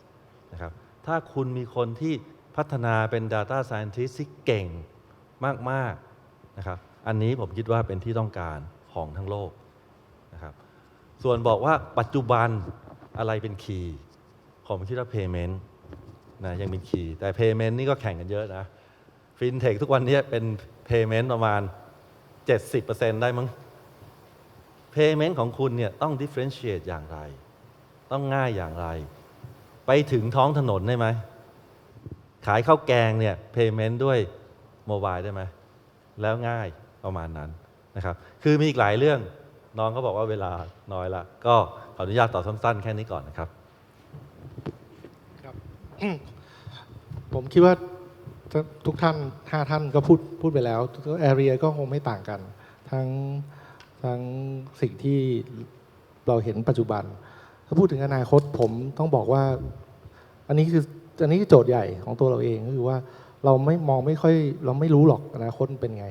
นะครับถ้าคุณมีคนที่พัฒนาเป็น data scientist ที่เก่งมากๆนะครับอันนี้ผมคิดว่าเป็นที่ต้องการของทั้งโลกนะครับส่วนบอกว่าปัจจุบันอะไรเป็นคีย์ผมคิดว่า payment นะยังเป็นคีย์แต่ payment นี่ก็แข่งกันเยอะนะ fintech ทุกวันนี้เป็น payment ประมาณ 70% ได้มั้งpayment ของคุณเนี่ยต้อง differentiate อย่างไรต้องง่ายอย่างไรไปถึงท้องถนนได้ไหมขายข้าวแกงเนี่ย payment ด้วยโมบายได้ไหมแล้วง่ายประมาณนั้นนะครับคือมีอีกหลายเรื่องน้องเขาบอกว่าเวลาน้อยละก็ขออนุญาตตอบสั้นๆแค่นี้ก่อนนะครับครับ ผมคิดว่าทุกท่าน5ท่านก็พูดไปแล้วทุก area ก็คงไม่ต่างกันทั้งสิ่งที่เราเห็นปัจจุบันถ้าพูดถึงอนาคตผมต้องบอกว่าอันนี้คือโจทย์ใหญ่ของตัวเราเองก็คือว่าเราไม่รู้หรอกอนาคตเป็นไง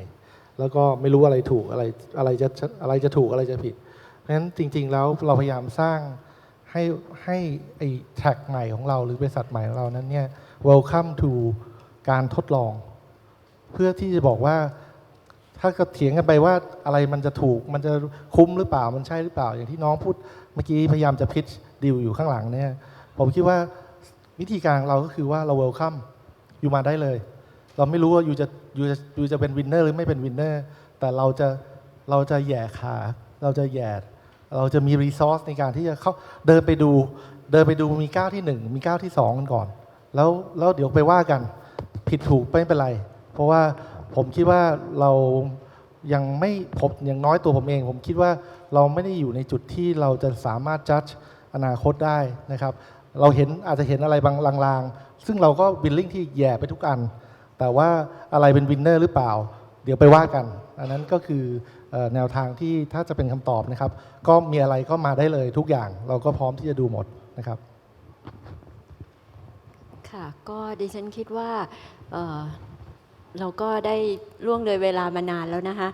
แล้วก็ไม่รู้อะไรถูกอะไรจะถูกอะไรจะผิดเพราะฉะนั้นจริงๆแล้วเราพยายามสร้างให้ไอ้แท็กใหม่ของเราหรือบริษัทใหม่ของเรานั้นเนี่ย welcome to การทดลองเพื่อที่จะบอกว่าถ้าก็เถียงกันไปว่าอะไรมันจะถูกมันจะคุ้มหรือเปล่ามันใช่หรือเปล่าอย่างที่น้องพูดเมื่อกี้พยายามจะพิชดีลอยู่ข้างหลังเนี่ยผมคิดว่าวิธีการของเราก็คือว่าเรา welcome อยู่มาได้เลยเราไม่รู้ว่าอยู่จะเป็นวินเนอร์หรือไม่เป็นวินเนอร์แต่เราจะแย่ขาเราจะมีรีซอสในการที่จะเข้าเดินไปดูมีก้าวที่1มีก้าวที่2กันก่อนแล้วเดี๋ยวไปว่ากันผิดถูกไม่เป็นไรเพราะว่าผมคิดว่าเรายังไม่อย่างน้อยตัวผมเองผมคิดว่าเราไม่ได้อยู่ในจุดที่เราจะสามารถจัดอนาคตได้นะครับเราอาจจะเห็นอะไรบางลางๆซึ่งเราก็วิลลิ่งที่แย่ไปทุกอันแต่ว่าอะไรเป็นวินเนอร์หรือเปล่าเดี๋ยวไปว่ากันอันนั้นก็คือแนวทางที่ถ้าจะเป็นคำตอบนะครับก็มีอะไรก็มาได้เลยทุกอย่างเราก็พร้อมที่จะดูหมดนะครับค่ะก็ดิฉันคิดว่าเราก็ได้ล่วงเลยเวลามานานแล้วนะคะ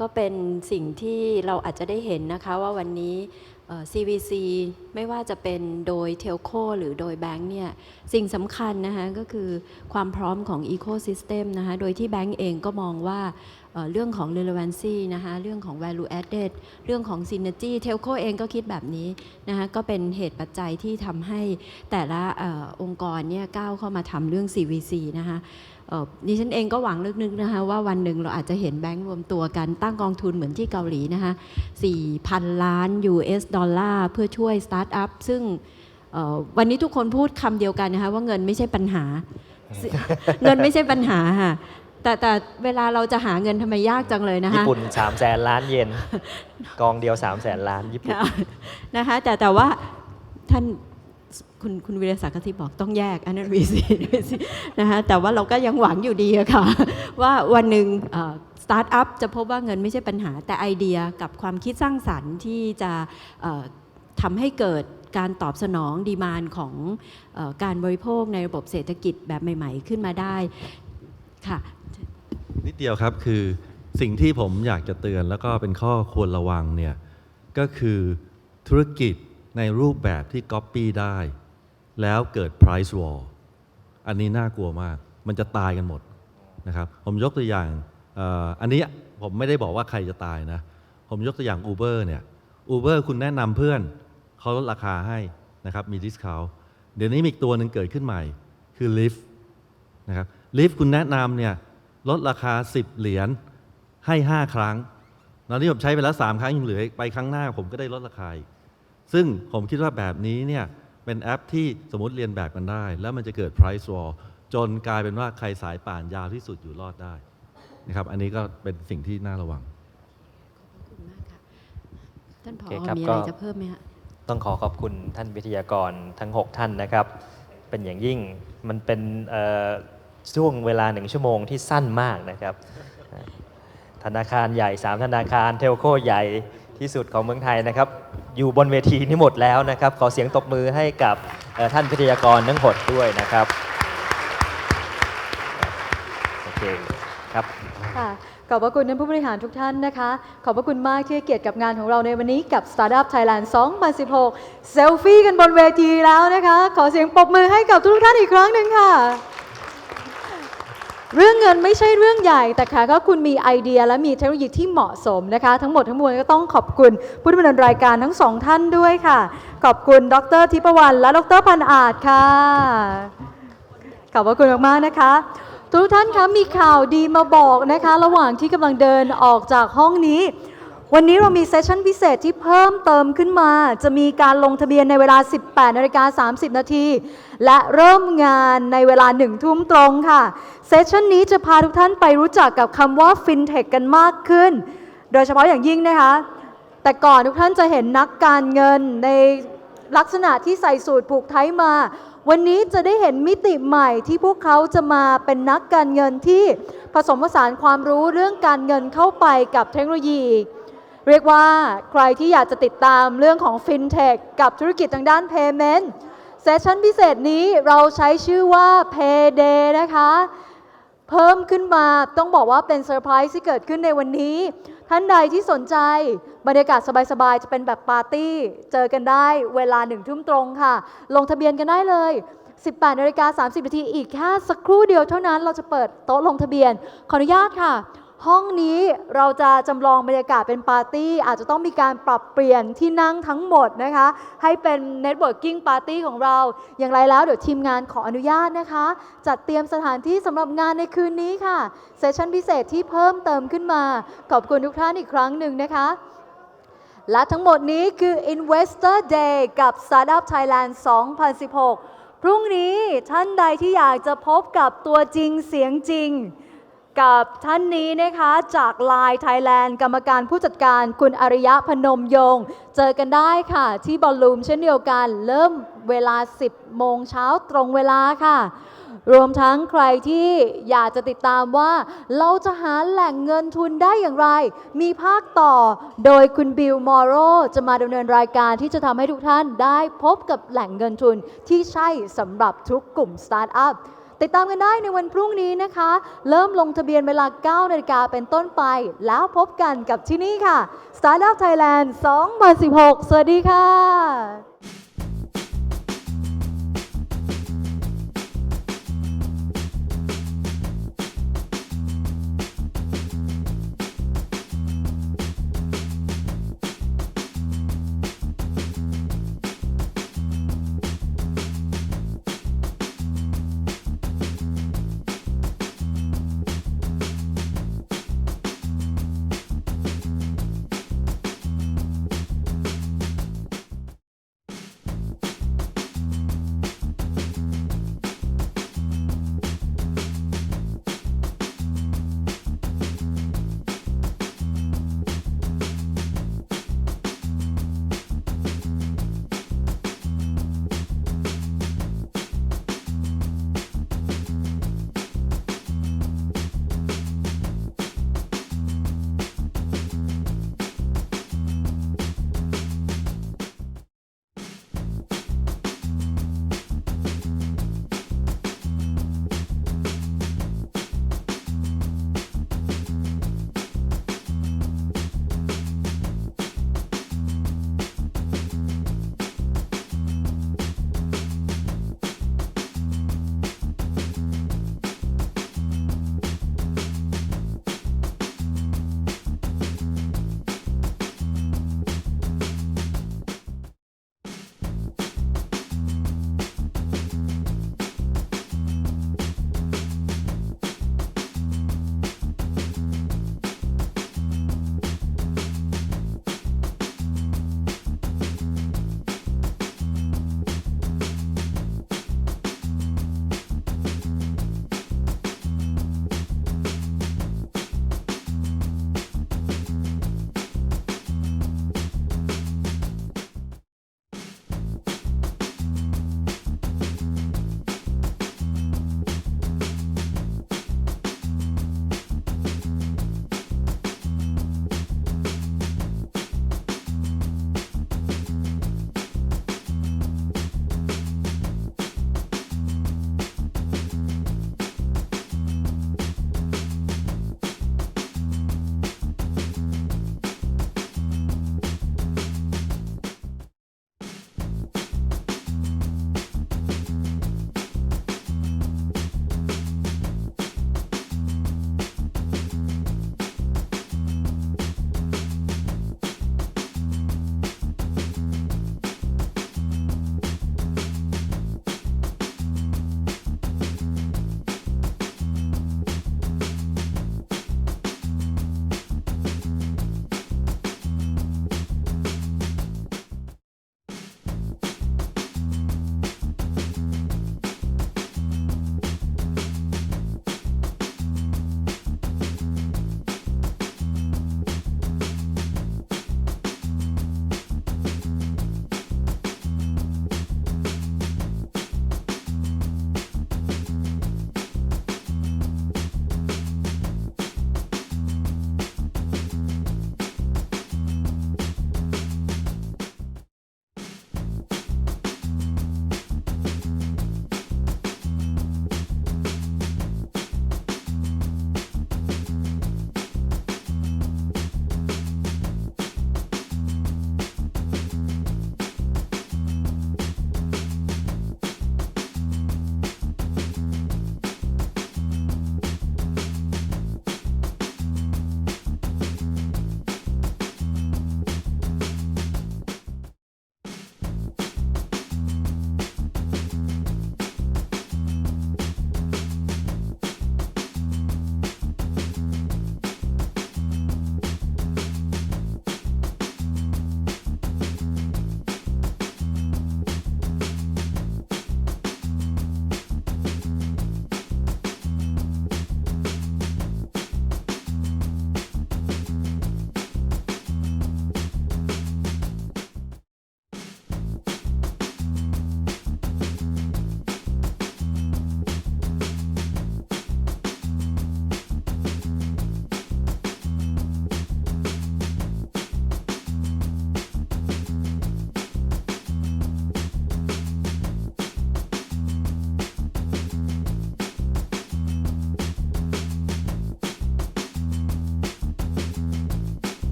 ก็เป็นสิ่งที่เราอาจจะได้เห็นนะคะว่าวันนี้ CVC ไม่ว่าจะเป็นโดยเทลโคหรือโดยแบงก์เนี่ยสิ่งสำคัญนะคะก็คือความพร้อมของ Ecosystem นะคะโดยที่แบงก์เองก็มองว่าเรื่องของ relevancy นะคะเรื่องของ value added เรื่องของ synergy เทลโคเองก็คิดแบบนี้นะคะก็เป็นเหตุปัจจัยที่ทำให้แต่ละองค์กรเนี่ยก้าวเข้ามาทำเรื่อง CVC นะคะดิฉันเองก็หวังลึกๆนะคะว่าวันหนึ่งเราอาจจะเห็นแบงก์รวมตัวกันตั้งกองทุนเหมือนที่เกาหลีนะคะ 4,000 ล้าน US ดอลลาร์เพื่อช่วยสตาร์ทอัพซึ่งวันนี้ทุกคนพูดคำเดียวกันนะคะว่าเงินไม่ใช่ปัญหา เงินไม่ใช่ปัญหาค่ะแต่เวลาเราจะหาเงินทำไมยากจังเลยนะคะญี่ปุ่น300,000 ล้านเยนกองเดียว300,000 ล้านญี่ปุ่นนะคะแต่ว่าท่านคุณวิรศักดิ์ก็ที่บอกต้องแยกอันนั้น VC นะคะแต่ว่าเราก็ยังหวังอยู่ดีค่ะว่าวันหนึ่งสตาร์ทอัพจะพบว่าเงินไม่ใช่ปัญหาแต่ไอเดียกับความคิดสร้างสรรค์ที่จะทำให้เกิดการตอบสนองดีมานด์ของการบริโภคในระบบเศรษฐกิจแบบใหม่ๆขึ้นมาได้ค่ะนิดเดียวครับคือสิ่งที่ผมอยากจะเตือนแล้วก็เป็นข้อควรระวังเนี่ยก็คือธุรกิจในรูปแบบที่ Copy ได้แล้วเกิด price war อันนี้น่ากลัวมากมันจะตายกันหมดนะครับผมยกตัวอย่างอันนี้ผมไม่ได้บอกว่าใครจะตายนะผมยกตัวอย่าง Uber เนี่ย Uber คุณแนะนำเพื่อนเขาลดราคาให้นะครับมี discount เดี๋ยวนี้มีอีกตัวหนึ่งเกิดขึ้นใหม่คือ Lyft นะครับ Lyft คุณแนะนำเนี่ยลดราคา10 เหรียญให้5 ครั้งตอนนี้ผมใช้ไปแล้ว3 ครั้งยังเหลือไปครั้งหน้าผมก็ได้ลดราคาซึ่งผมคิดว่าแบบนี้เนี่ยเป็นแอปที่สมมติเรียนแบบกันได้แล้วมันจะเกิด price war จนกลายเป็นว่าใครสายป่านยาวที่สุดอยู่รอดได้นะครับอันนี้ก็เป็นสิ่งที่น่าระวังท่านผอ.มีอะไรจะเพิ่มไหมฮะต้องขอบคุณท่านวิทยากรทั้ง6 ท่านนะครับเป็นอย่างยิ่งมันเป็นช่วงเวลา1 ชั่วโมงที่สั้นมากนะครับธนาคารใหญ่3 ธนาคารเทลโคใหญ่ที่สุดของเมืองไทยนะครับอยู่บนเวทีนี้หมดแล้วนะครับขอเสียงตบมือให้กับท่านวิทยากรทั้ง6ด้วยนะครับโอเคครับค่ะขอบพระคุณท่านผู้บริหารทุกท่านนะคะขอบพระคุณมากที่ให้เกียรติกับงานของเราในวันนี้กับ Startup Thailand 2016 เซลฟี่กันบนเวทีแล้วนะคะขอเสียงปรบมือให้กับทุกท่านอีกครั้งหนึ่งค่ะเรื่องเงินไม่ใช่เรื่องใหญ่แต่ค่ะก็คุณมีไอเดียและมีเทคโนโลยีที่เหมาะสมนะคะทั้งหมดทั้งมวลก็ต้องขอบคุณผู้ดำเนินรายการทั้ง2 ท่านด้วยค่ะขอบคุณดร.ทิพวรรณและดร.พันอาจค่ะขอบพระคุณมากๆนะคะทุกท่านคะมีข่าวดีมาบอกนะคะระหว่างที่กำลังเดินออกจากห้องนี้วันนี้เรามีเซสชั่นพิเศษที่เพิ่มเติมขึ้นมาจะมีการลงทะเบียนในเวลา 18:30 น.และเริ่มงานในเวลา 1 ทุ่มตรงค่ะเซสชั่นนี้จะพาทุกท่านไปรู้จักกับคำว่า FinTech กันมากขึ้นโดยเฉพาะอย่างยิ่งนะคะแต่ก่อนทุกท่านจะเห็นนักการเงินในลักษณะที่ใส่สูทผูกไทมาวันนี้จะได้เห็นมิติใหม่ที่พวกเขาจะมาเป็นนักการเงินที่ผสมผสานความรู้เรื่องการเงินเข้าไปกับเทคโนโลยีเรียกว่าใครที่อยากจะติดตามเรื่องของ FinTech กับธุรกิจทางด้าน Payment เซสชั่นพิเศษนี้เราใช้ชื่อว่า Payday นะคะเพิ่มขึ้นมาต้องบอกว่าเป็นเซอร์ไพรส์ที่เกิดขึ้นในวันนี้ท่านใดที่สนใจบรรยากาศสบายๆจะเป็นแบบปาร์ตี้เจอกันได้เวลา 1 ทุ่มตรงค่ะลงทะเบียนกันได้เลย 18:30 น.อีกแค่สักครู่เดียวเท่านั้นเราจะเปิดโต๊ะลงทะเบียนขออนุญาตค่ะห้องนี้เราจะจำลองบรรยากาศเป็นปาร์ตี้อาจจะต้องมีการปรับเปลี่ยนที่นั่งทั้งหมดนะคะให้เป็นเน็ตเวิร์กิ่งปาร์ตี้ของเราอย่างไรแล้วเดี๋ยวทีมงานขออนุญาตนะคะจัดเตรียมสถานที่สำหรับงานในคืนนี้ค่ะเซสชั่นพิเศษที่เพิ่มเติมขึ้นมาขอบคุณทุกท่านอีกครั้งหนึ่งนะคะและทั้งหมดนี้คือ Investor Day กับ Startup Thailand 2016 พรุ่งนี้ท่านใดที่อยากจะพบกับตัวจริงเสียงจริงกับท่านนี้นะคะจาก Line Thailand กรรมการผู้จัดการคุณอริยะพนมยงค์เจอกันได้ค่ะที่บอลลูมเช่นเดียวกันเริ่มเวลา 10 โมงเช้าตรงเวลาค่ะรวมทั้งใครที่อยากจะติดตามว่าเราจะหาแหล่งเงินทุนได้อย่างไรมีภาคต่อโดยคุณบิลมอร์โรจะมาดำเนินรายการที่จะทำให้ทุกท่านได้พบกับแหล่งเงินทุนที่ใช่สำหรับทุกกลุ่มสตาร์ทอัพ ติดตามกันได้ในวันพรุ่งนี้นะคะ เริ่มลงทะเบียนเวลา 9 นาฬิกาเป็นต้นไป แล้วพบกันกับที่นี่ค่ะ Startup Thailand 2016 สวัสดีค่ะ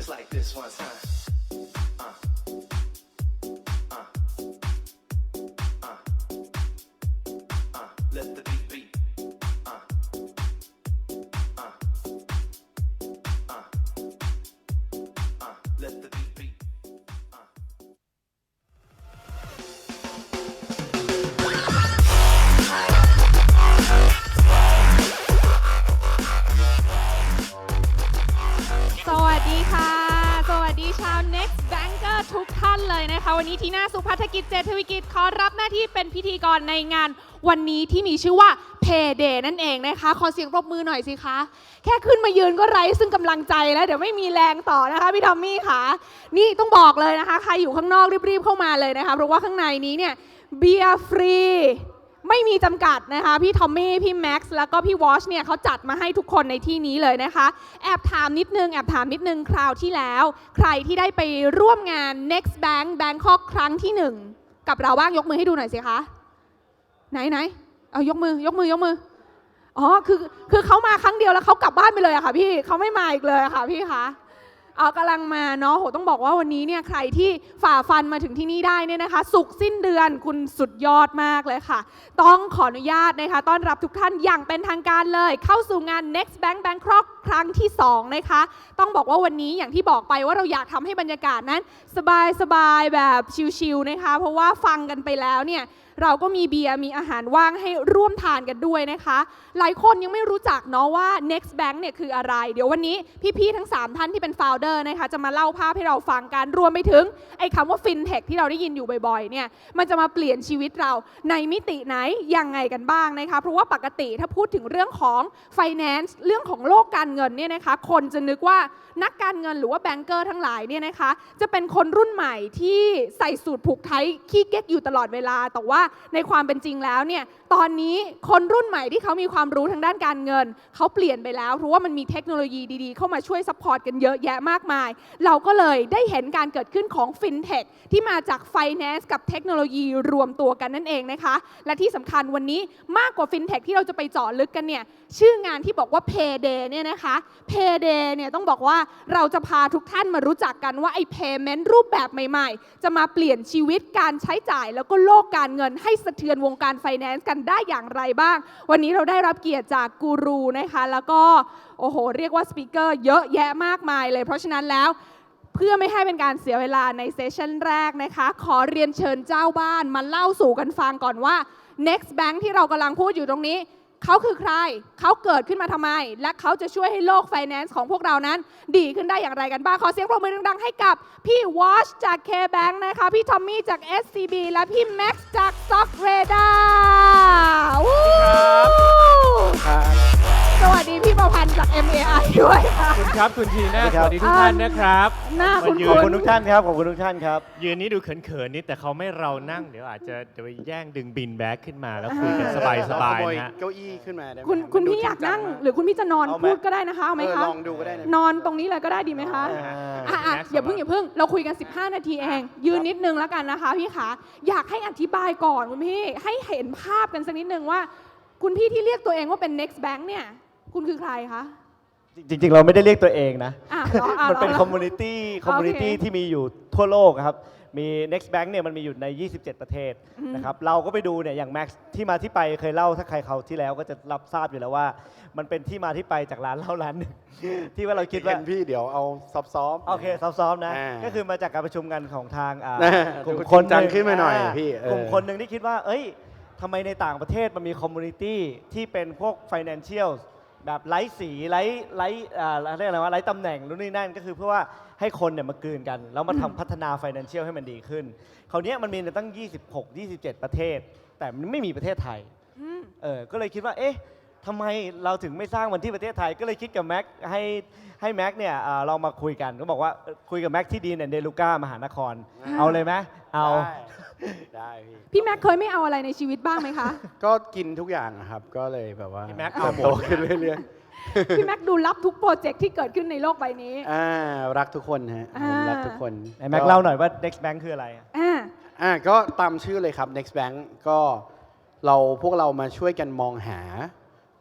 just like this one time. Let the beat beat. Let the beat beat. สวัสดีค่ะ สวัสดีชาว Next Banker ทุกท่านเลยนะคะวันนี้ทีน่าสุภัทรกิจเจตทวิกิจขอรับหน้าที่เป็นพิธีกรในงานวันนี้ที่มีชื่อว่า Payday นั่นเองนะคะขอเสียงปรบมือหน่อยสิคะแค่ขึ้นมายืนก็ไร้ซึ่งกำลังใจแล้วเดี๋ยวไม่มีแรงต่อนะคะพี่ทอมมี่ค่ะนี่ต้องบอกเลยนะคะใครอยู่ข้างนอกรีบๆเข้ามาเลยนะคะเพราะว่าข้างในนี้เนี่ยเบียร์ฟรีไม่มีจำกัดนะคะพี่ทอมมี่พี่แม็กซ์แล้วก็พี่วอชเนี่ยเขาจัดมาให้ทุกคนในที่นี้เลยนะคะแอบถามนิดนึงคราวที่แล้วใครที่ได้ไปร่วมงาน Next Bank Bangkok ครั้งที่1กับเราบ้างยกมือให้ดูหน่อยสิคะไหนเอายกมืออ๋อคือเขามาครั้งเดียวแล้วเขากลับบ้านไปเลยอะค่ะพี่เขาไม่มาอีกเลยอะค่ะพี่คะกำลังมาเนาะโหต้องบอกว่าวันนี้เนี่ยใครที่ฝ่าฟันมาถึงที่นี่ได้เนี่ยนะคะศุกร์สิ้นเดือนคุณสุดยอดมากเลยค่ะต้องขออนุญาตนะคะต้อนรับทุกท่านอย่างเป็นทางการเลยเข้าสู่งาน Next Bank Bangkok ครั้งที่2นะคะต้องบอกว่าวันนี้อย่างที่บอกไปว่าเราอยากทำให้บรรยากาศนั้นสบายแบบชิลๆนะคะเพราะว่าฟังกันไปแล้วเนี่ยเราก็มีเบียร์มีอาหารว่างให้ร่วมทานกันด้วยนะคะหลายคนยังไม่รู้จักเนาะว่า Next Bank เนี่ยคืออะไรเดี๋ยววันนี้พี่ๆทั้ง3ท่านที่เป็น founder นะคะจะมาเล่าภาพให้เราฟังกันรวมไปถึงไอ้คำว่า FinTech ที่เราได้ยินอยู่บ่อยๆเนี่ยมันจะมาเปลี่ยนชีวิตเราในมิติไหนยังไงกันบ้างนะคะเพราะว่าปกติถ้าพูดถึงเรื่องของ Finance เรื่องของโลกการเงินเนี่ยนะคะคนจะนึกว่านักการเงินหรือว่าแบงเกอร์ทั้งหลายเนี่ยนะคะจะเป็นคนรุ่นใหม่ที่ใส่สูทผูกไทขี้เก๊กอยู่ตลอดเวลาแต่ว่าในความเป็นจริงแล้วเนี่ยตอนนี้คนรุ่นใหม่ที่เขามีความรู้ทางด้านการเงินเขาเปลี่ยนไปแล้วเพราะว่ามันมีเทคโนโลยีดีๆเข้ามาช่วยซัพพอร์ตกันเยอะแยะมากมายเราก็เลยได้เห็นการเกิดขึ้นของ FinTech ที่มาจาก Finance กับเทคโนโลยีรวมตัวกันนั่นเองนะคะและที่สำคัญวันนี้มากกว่า FinTech ที่เราจะไปเจาะลึกกันเนี่ยชื่องานที่บอกว่า Payday เนี่ยนะคะ Payday เนี่ยต้องบอกว่าเราจะพาทุกท่านมารู้จักกันว่าไอ้ Payment รูปแบบใหม่ๆจะมาเปลี่ยนชีวิตการใช้จ่ายแล้วก็โลกการเงินให้สะเทือนวงการ Finance กันได้อย่างไรบ้างวันนี้เราได้รับเกียรติจากกูรูนะคะแล้วก็โอ้โหเรียกว่าสปีกเกอร์เยอะแยะมากมายเลยเพราะฉะนั้นแล้วเพื่อไม่ให้เป็นการเสียเวลาในเซสชั่นแรกนะคะขอเรียนเชิญเจ้าบ้านมาเล่าสู่กันฟังก่อนว่า Next Bank ที่เรากำลังพูดอยู่ตรงนี้เขาคือใครเขาเกิดขึ้นมาทำไมและเขาจะช่วยให้โลก Finance ของพวกเรานั้นดีขึ้นได้อย่างไรกันบ้างขอเสียงปรบมือดังๆให้กับพี่วอชจาก K-Bank นะคะพี่ทอมมี่จาก SCB และพี่แม็กซ์จาก Stock Radar สวัสดีพี่ประพันธ์จาก MAI ด้วยค่ะคุณครับคุณทีน่าสวัสดีทุกท่านนะครับ หน้าคุณ ขอบคุณทุกท่านครับขอบคุณทุกท่านครับยืนนี้ดูเขินๆนิดแต่เขาไม่เรานั่งเดี๋ยวอาจจะไปแย่งดึงบินแบ็กขึ้นมาแล้วคุยกันสบายๆนะ เก้าอี้ขึ้นมาได้ไหม คุณพี่อยากนั่งหรือคุณพี่จะนอนพูดก็ได้นะคะเอาไหมคะ ลองดูก็ได้นะ นอนตรงนี้เลยก็ได้ดีไหมคะอย่าเพิ่งเราคุยกัน15 นาทีเองยืนนิดนึงแล้วกันนะคะพี่ขาอยากให้อธิบายก่อนคุณพี่ให้เห็นภาพกันสักนิดนึงว่าคุณพี่ที่เรียกตัวเองว่าเป็น Next Bank เนี่ยคุณคือใครคะ จริงๆเราไม่ได้เรียกตัวเองนะ มันเป็น เหรอ คอมมูนิตี้ที่มีอยู่ทั่วโลกครับมี Next Bank เนี่ยมันมีอยู่ใน27 ประเทศนะครับเราก็ไปดูเนี่ยอย่าง Max ที่มาที่ไปเคยเล่าถ้าใครเขาที่แล้วก็จะรับทราบอยู่แล้วว่ามันเป็นที่มาที่ไปจากร้านเหล้าร้านหนึ่ง ที่ว่าเราคิดว่าพี่เดี๋ยวเอาซ้อมโอเคซ้อมนะก็คือมาจากการประชุมกันของทางกลุ่มคนจังขึ้นมาหน่อยพี่กลุ่มคนหนึ่งที่คิดว่าเอ้ยทำไมในต่างประเทศมันมีคอมมูนิตี้ที่เป็นพวก Financial แบบไร้สีไร้อะไรวะไร้ตำแหน่งนู่นนี่นั่นก็คือเพื่อว่าให้คนเนี่ยมากลืนกันแล้วมาทำพัฒนา Financial ให้มันดีขึ้นคราวนี้มันมีตั้ง26-27 ประเทศแต่มันไม่มีประเทศไทยก็เลยคิดว่าเอ๊ะทำไมเราถึงไม่สร้างมันที่ประเทศไทยก็เลยคิดกับแม็กให้แม็กเนี่ยเรามาคุยกันก็บอกว่าคุยกับแม็กที่ดีเนี่ยเดลูก้ามหานครเอาเลยไหมเอาได้พี่แม็กเคยไม่เอาอะไรในชีวิตบ้างไหมคะ ก็กินทุกอย่างครับก็เลยแบบว่า พี่แม็กเอาหมด โตขึ้นเรื่อย พี่แม็กดูรับทุกโปรเจกต์ที่เกิดขึ้นในโลกใบนี้รักทุกคนฮะผมรักทุกคนแม็กเล่าหน่อยว่า Next Bank คืออะไรก็ตามชื่อเลยครับ Next Bank ก็พวกเรามาช่วยกันมองหา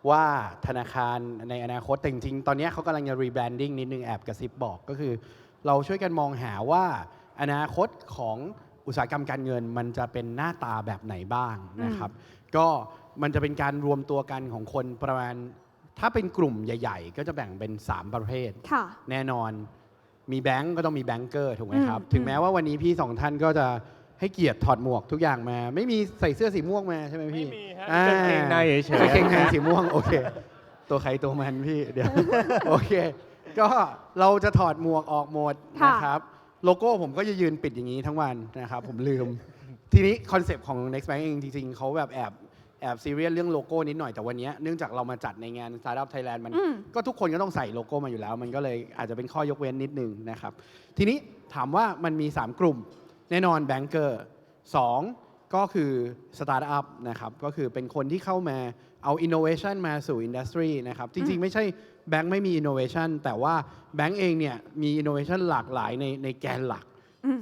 ว่าธนาคารในอนาคตแต่จริงๆตอนนี้เขากำลังจะรีแบรนดิ้งนิดนึงแอบกระซิบบอกก็คือ เราช่วยกันมองหาว่าอนาคตของอุตสาหกรรมการเงินมันจะเป็นหน้าตาแบบไหนบ้างนะครับก็มันจะเป็นการรวมตัวกันของคนประมาณถ้าเป็นกลุ่มใหญ่ๆก็จะแบ่งเป็น3ประเภทแน่นอนมีแบงก์ก็ต้องมีแบงเกอร์ถูกไหมครับถึงแม้ว่าวันนี้พี่2ท่านก็จะให้เกียรติถอดหมวกทุกอย่างมาไม่มีใส่เสื้อสีม่วงมาใช่ไหมพี่ไม่มีฮะกางเกงในเฉยๆกางเกงในสีม่วงโอเคตัวใครตัวมันพี่เดี๋ยวโอเคก็เราจะถอดหมวกออกหมดนะครับโลโก้ผมก็จะยืนปิดอย่างนี้ทั้งวันนะครับผมลืมทีนี้คอนเซปต์ของ Next Bank เองจริงๆเขาแบบแอบซีเรียสเรื่องโลโก้นิดหน่อยแต่วันนี้เนื่องจากเรามาจัดในงาน Startup Thailand มันก็ทุกคนก็ต้องใส่โลโก้มาอยู่แล้วมันก็เลยอาจจะเป็นข้อยกเว้นนิดนึงนะครับทีนี้ถามว่ามันมี3กลุ่มแน่นอนแบงเกอร์2ก็คือสตาร์ทอัพนะครับก็คือเป็นคนที่เข้ามาเอาอินโนเวชันมาสู่อินดัสทรีนะครับจริงๆไม่ใช่แบงค์ไม่มีอินโนเวชันแต่ว่าแบงค์เองเนี่ยมีอินโนเวชันหลากหลายในแกนหลัก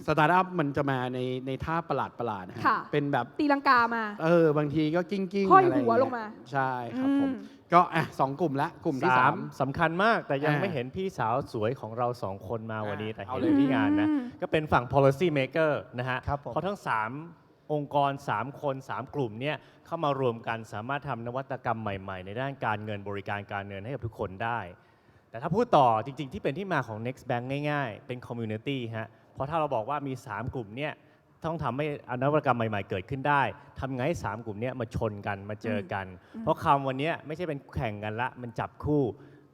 สตาร์ทอัพมันจะมาในท่าประหลาดนะฮะเป็นแบบตีลังกามาบางทีก็กิ้งห้อยหัวลงมาใช่ครับผมก็2กลุ่มละกลุ่มที่3สำคัญมากแต่ยังไม่เห็นพี่สาวสวยของเรา2คนมาวันนี้แต่เห็นที่งานนะก็เป็นฝั่ง policy maker นะฮะเพราะทั้ง3องค์กร3คน3กลุ่มเนี่ยเข้ามารวมกันสามารถทำนวัตกรรมใหม่ๆในด้านการเงินบริการการเงินให้กับทุกคนได้แต่ถ้าพูดต่อจริงๆที่เป็นที่มาของ Next Bank ง่ายๆเป็น community ฮะเพราะถ้าเราบอกว่ามี3กลุ่มเนี่ยต้องทำให้นวัตกรรมใหม่ๆเกิดขึ้นได้ทำไงให้3กลุ่มนี้มาชนกันมาเจอกันเพราะคำวันนี้ไม่ใช่เป็นแข่งกันละมันจับคู่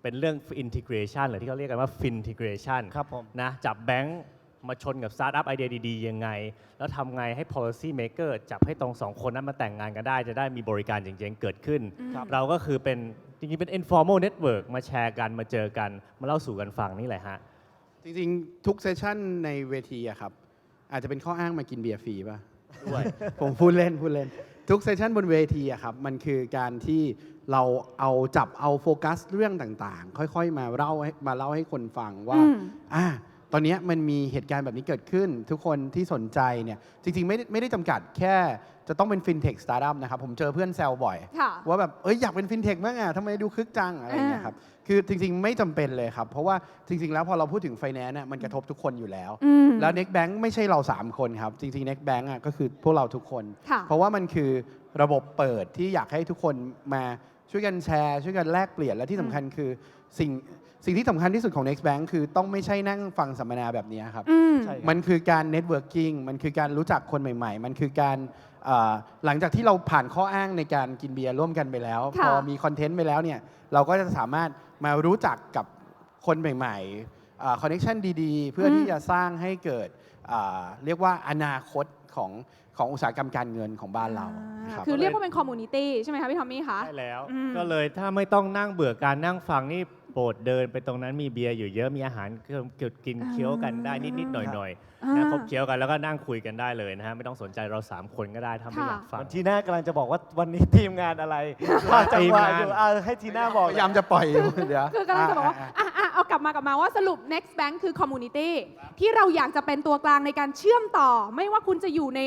เป็นเรื่อง integration หรือที่เขาเรียกกันว่า fintegration ครับผมนะจับแบงค์มาชนกับสตาร์ทอัพไอเดียดีๆยังไงแล้วทำไงให้ policy maker จับให้ตรง2คนนั้นมาแต่งงานกันได้จะได้มีบริการจริงๆเกิดขึ้นเราก็คือเป็นจริงๆเป็น informal network มาแชร์กันมาเจอกันมาเล่าสู่กันฟังนี่แหละฮะจริงๆทุกเซสชั่นในเวทีอะครับอาจจะเป็นข้ออ้างมากินเบียร์ฟรีป่ะด้วย ผมพูดเล่นทุกเซสชั่นบนเวทีอะครับมันคือการที่เราจับเอาโฟกัสเรื่องต่างๆค่อยๆมาเล่าให้คนฟังว่าตอนนี้มันมีเหตุการณ์แบบนี้เกิดขึ้นทุกคนที่สนใจเนี่ยจริงๆไม่ได้จำกัดแค่จะต้องเป็นฟินเทคสตาร์ทอัพนะครับผมเจอเพื่อนแซวบ่อยว่าแบบอยากเป็นฟินเทคมากทำไมดูคึกจังอะไรอย่างเงี้ยครับคือจริงๆไม่จำเป็นเลยครับเพราะว่าจริงๆแล้วพอเราพูดถึงไฟแนนซ์มันกระทบทุกคนอยู่แล้วแล้ว Next Bank ไม่ใช่เรา3คนครับจริงๆ Next Bank ก็คือพวกเราทุกคนเพราะว่ามันคือระบบเปิดที่อยากให้ทุกคนมาช่วยกันแชร์ช่วยกันแลกเปลี่ยนและที่สำคัญคือสิ่งที่สำคัญที่สุดของ Next Bank คือต้องไม่ใช่นั่งฟังสัมมนาแบบนี้ครับมันคือการ networking มันคือการรู้จักคนใหม่ๆมันคือการหลังจากที่เราผ่านข้ออ้างในการกินเบียร์ร่วมกันไปแล้วพอมีคอนเทนต์ไปแล้วเนี่ยเราก็จะสามารถมารู้จักกับคนใหม่ๆคอนเนคชั่นดีๆเพื่อที่จะสร้างให้เกิดเรียกว่าอนาคตของอุตสาหกรรมการเงินของบ้านเราคือเรียกว่าเป็นคอมมูนิตี้ใช่ไหมคะพี่ทอมมี่คะใช่แล้วก็เลยถ้าไม่ต้องนั่งเบื่อการนั่งฟังนี่โปรดเดินไปตรงนั้นมีเบียร์อยู่เยอะมีอาหารกินเคี้ยวกันได้นิดๆหน่อยๆนะคบเคี้ยวกันแล้วก็นั่งคุยกันได้เลยนะฮะไม่ต้องสนใจเรา3คนก็ได้ถ้าไม่อยากฟังทีน่ากำลังจะบอกว่าวันนี้ทีมงานอะไรทีมงานอยู่ให้ทีน่าบอกพยายามจะปล่อยเดี๋ยวคือกำลังจะบอกว่าเอากลับมาว่าสรุป Next Bank คือ Community ที่เราอยากจะเป็นตัวกลางในการเชื่อมต่อไม่ว่าคุณจะอยู่ใน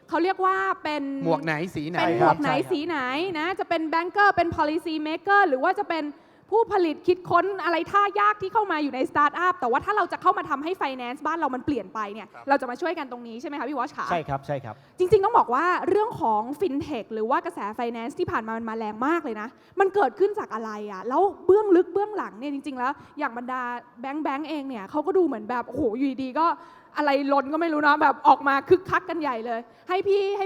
เขาเรียกว่าเป็นหมวกไหนสีไหนเป็นหมวกไหนสีไหนนะจะเป็นแบงเกอร์เป็น policy maker หรือว่าจะเป็นผู้ผลิตคิดค้นอะไรท่ายากที่เข้ามาอยู่ในสตาร์ทอัพแต่ว่าถ้าเราจะเข้ามาทำให้ไฟแนนซ์บ้านเรามันเปลี่ยนไปเนี่ยเราจะมาช่วยกันตรงนี้ใช่ไหมคะพี่วอชค่ะใช่ครับจริงๆต้องบอกว่าเรื่องของฟินเทคหรือว่ากระแสไฟแนนซ์ที่ผ่านมามันมาแรงมากเลยนะมันเกิดขึ้นจากอะไรอ่ะแล้วเบื้องลึกเบื้องหลังเนี่ยจริงๆแล้วอย่างบรรดาแบงค์เองเนี่ยเขาก็ดูเหมือนแบบโอ้โหอยู่ดีๆก็อะไรล้นก็ไม่รู้นะแบบออกมาคึกคักกันใหญ่เลยให้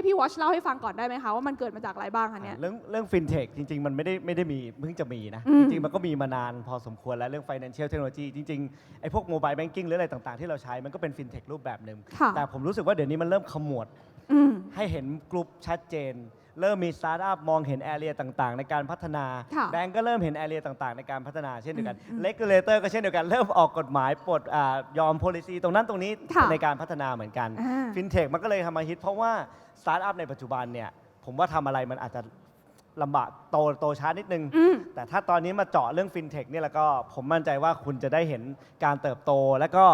พี่วอชเล่าให้ฟังก่อนได้ไหมคะว่ามันเกิดมาจากอะไรบ้างคะเนี่ยเรื่องฟินเทคจริงๆมันไม่ได้มีเพิ่งจะมีนะจริงๆมันก็มีมานานพอสมควรแล้วเรื่อง financial technology จริงๆไอ้พวก mobile banking หรืออะไรต่างๆที่เราใช้มันก็เป็นฟินเทครูปแบบหนึ่งแต่ผมรู้สึกว่าเดี๋ยวนี้มันเริ่มขมวดให้เห็นกลุ่มชัดเจนเริ่มมีสตาร์ทอัพมองเห็นแอเรียต่างๆในการพัฒนาแบงก์ก็เริ่มเห็นแอเรียต่างๆในการพัฒนาเช่นเดียวกันเลกูเลเตอร์ก็เช่นเดียวกันเริ่มออกกฎหมายปลดยอม policy ตรงนั้นตรงนี้ในการพัฒนาเหมือนกันฟินเทคมันก็เลยทำมาฮิตเพราะว่าสตาร์ทอัพในปัจจุบันเนี่ยผมว่าทำอะไรมันอาจจะลำบากโตช้านิดนึงแต่ถ้าตอนนี้มาเจาะเรื่องฟินเทคนี่แล้วก็ผมมั่นใจว่าคุณจะได้เห็นการเติบโตและก็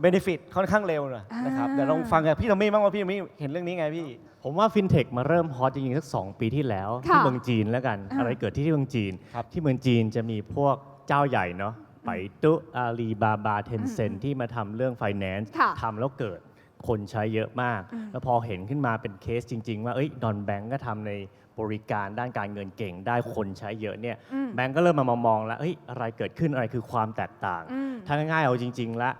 เบเนฟิตค่อนข้างเร็วนะครับเดี๋ยวลองฟังกับพี่ทอมมี่บ้างว่าพี่ทอมมี่เห็นเรื่องนี้ไงพี่ผมว่าฟินเทคมาเริ่มฮอตจริงๆสัก2 ปีที่แล้วที่เมืองจีนแล้วกันอะไรเกิดที่เมืองจีนที่เมืองจีนจะมีพวกเจ้าใหญ่เนาะ ไปตุอาลีบาบาเทนเซนที่มาทำเรื่อง finance ทำแล้วเกิดคนใช้เยอะมากแล้วพอเห็นขึ้นมาเป็นเคสจริงๆว่าดอนแบงก์ก็ทำในบริการด้านการเงินเก่งได้คนใช้เยอะเนี่ยแบงก์ก็เริ่มมองแล้วอะไรเกิดขึ้นอะไรคือความแตกต่างถ้าง่ายๆเอาจริงๆแล้ว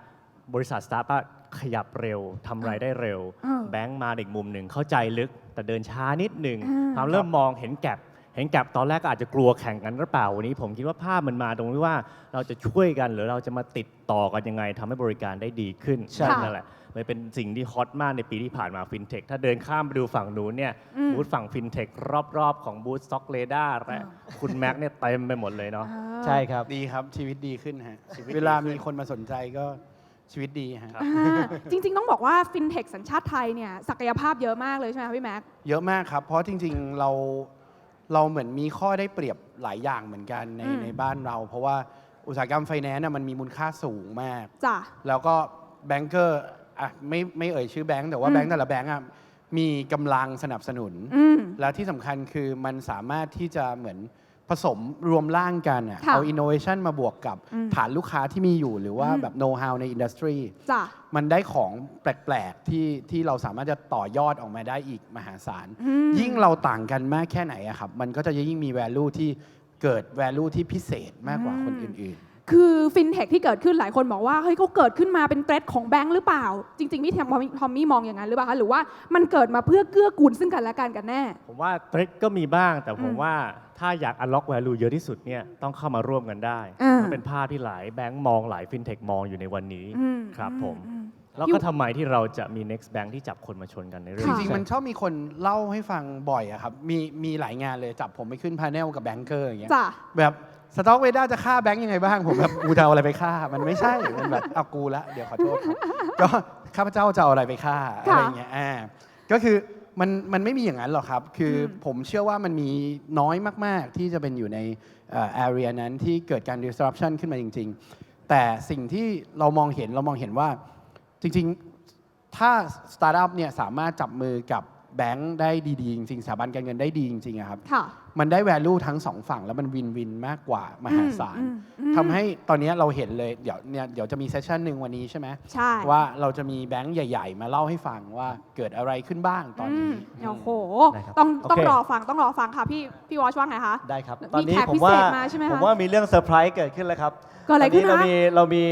บริษัทสตาร์ทอัพขยับเร็วทำอะไรได้เร็วแบงก์มาอีกมุมหนึ่งเข้าใจลึกแต่เดินช้านิดหนึ่งเริ่มมองเห็นแกปตอนแรกก็อาจจะกลัวแข่งกันหรือเปล่าวันนี้ผมคิดว่าภาพมันมาตรงที่ว่าเราจะช่วยกันหรือเราจะมาติดต่อกันยังไงทำให้บริการได้ดีขึ้นนั่นแหละมันเป็นสิ่งที่ฮอตมากในปีที่ผ่านมาฟินเทคถ้าเดินข้ามไปดูฝั่งนู้นเนี่ยบูธฝั่งฟินเทครอบๆของบูธสต็อกเรดาร์และคุณแม็กเนี่ยเต็มไปหมดเลยเนาะใช่ครับดีครับชีวิตดีขึ้นฮะเวลามีคนมาสนใจก็ชีวิตดีฮะจริงๆต้องบอกว่าฟินเทคสัญชาติไทยเนี่ยศักยภาพเยอะมากเลยใช่ไหมพี่แม็กเยอะมากครับเพราะจริงๆเราเหมือนมีข้อได้เปรียบหลายอย่างเหมือนกันในบ้านเราเพราะว่าอุตสาหกรรมไฟแนนซ์มันมีมูลค่าสูงมากแล้วก็แบงก์เกอร์ไม่เอ่ยชื่อแบงก์แต่ว่าแบงก์แต่ละแบงก์มีกำลังสนับสนุนและที่สำคัญคือมันสามารถที่จะเหมือนผสมรวมร่างกันเอาอินโนเวชันมาบวกกับฐานลูกค้าที่มีอยู่หรือว่าแบบโน้ตฮาวในอินดัสทรีมันได้ของแปลกๆที่เราสามารถจะต่อยอดออกมาได้อีกมหาศาลยิ่งเราต่างกันมากแค่ไหนครับมันก็จะยิ่งมี value ที่เกิด value ที่พิเศษมากกว่าคนอื่นๆคือฟินเทคที่เกิดขึ้นหลายคนบอกว่าเฮ้ยเขาเกิดขึ้นมาเป็นเทรดของแบงค์หรือเปล่าจริงๆพี่ทอมมี่มองอย่างนั้นหรือเปล่าคะหรือว่ามันเกิดมาเพื่อเกื้อกูลซึ่งกันและกันแน่ผมว่าเทรดก็มีบ้างแต่ผมว่าถ้าอยาก unlock value เยอะที่สุดเนี่ยต้องเข้ามาร่วมกันได้มันเป็นภาพที่หลายแบงค์มองหลายฟินเทคมองอยู่ในวันนี้ครับผมแล้วก็ทำไมที่เราจะมี next bank ที่จับคนมาชนกันในเรื่องจริงๆมันชอบมีคนเล่าให้ฟังบ่อยอะครับมีหลายงานเลยจับผมไปขึ้นพาเนลกับแบงก์เกอร์อย่างเงี้ยแบบสต็อกเวด้าจะฆ่าแบงก์ยังไงบ้างผมแบบกูจะเอาอะไรไปฆ่ามันไม่ใช่มันแบบเอากูละเดี๋ยวขอโทษก็ข้าพเจ้าจะเอาอะไรไปฆ่าอะไรเงี้ยก็คือมันไม่มีอย่างนั้นหรอกครับคือผมเชื่อว่ามันมีน้อยมากๆที่จะเป็นอยู่ในarea นั้นที่เกิดการ disruption ขึ้นมาจริงๆแต่สิ่งที่เรามองเห็นว่าจริงๆถ้าสตาร์ทอัพเนี่ยสามารถจับมือกับแบงค์ได้ดีๆจริงๆสถาบันการเงินได้ดีจริงๆครับมันได้ value ทั้งสองฝั่งแล้วมันวินมากกว่ามหาศาลทำให้ตอนนี้เราเห็นเลยเดี๋ยวจะมีเซสชันหนึ่งวันนี้ใช่ไหมว่าเราจะมีแบงค์ใหญ่ๆมาเล่าให้ฟังว่าเกิดอะไรขึ้นบ้างตอนนี้โอ้โหต้องรอฟังค่ะพี่วอชว่าไงคะได้ครับตอนนี้ผมว่ามีเรื่องเซอร์ไพรส์เกิดขึ้นแล้วครับตอนนี้เรามี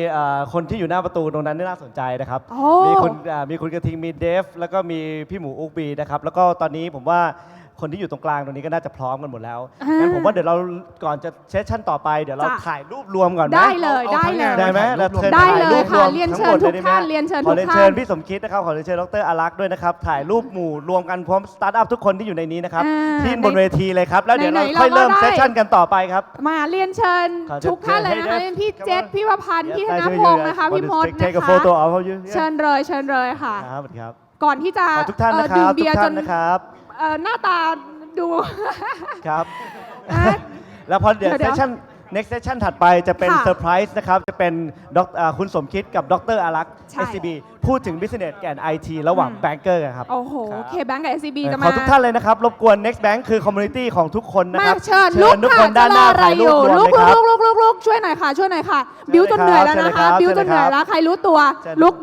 คนที่อยู่หน้าประตูตรงนั้นน่าสนใจนะครับมีคุณกระทิงมีเดฟแล้วก็มีพี่หมูอุกบีนะครับแล้วก็ตอนนี้ผมว่าคนที่อยู่ตรงกลางตรงนี้ก็น่าจะพร้อมกันหมดแล้วงั้นผมว่าเดี๋ยวเราก่อนจะเซสชั่นต่อไปเดี๋ยวเราถ่ายรูปรวมก่อนได้เลยได้ไหมได้เลยค่ะเรียนเชิญทุกท่านขอเรียนเชิญพี่สมคิดนะครับขอเรียนเชิญดรอารักษ์ด้วยนะครับถ่ายรูปหมู่รวมกันพร้อมสตาร์ทอัพทุกคนที่อยู่ในนี้นะครับที่บนเวทีเลยครับแล้วเดี๋ยวเราค่อยเริ่มเซสชั่นกันต่อไปครับมาเรียนเชิญทุกท่านเลยนะคะพี่เจษพี่วพันธ์พี่ธนพงศ์นะคะพี่มดนะคะเชิญเลยค่ะก่อนที่จะดื่มเบียร์จนหน้าตาดูครับแล้วพอเดี๋ยวเซสชั่น next session ถัดไปจะเป็นเซอร์ไพรส์นะครับจะเป็นคุณสมคิดกับดรอารักษ์ SCB พูดถึง business กับ IT ระหว่างแบงก์เกอร์ครับโอ้โหเคแบงก์กับ SCB จะมาขอทุกท่านเลยนะครับรบกวน next bank คือ community ของทุกคนนะครับเชิญทุกคนด้านหน้าถ่ายรูปรวมเลยครับลุกช่วยหน่อยค่ะบิ้วจนเหนื่อยแล้วนะคะบิ้วจนเหนื่อยแล้วใครรู้ตัวลุก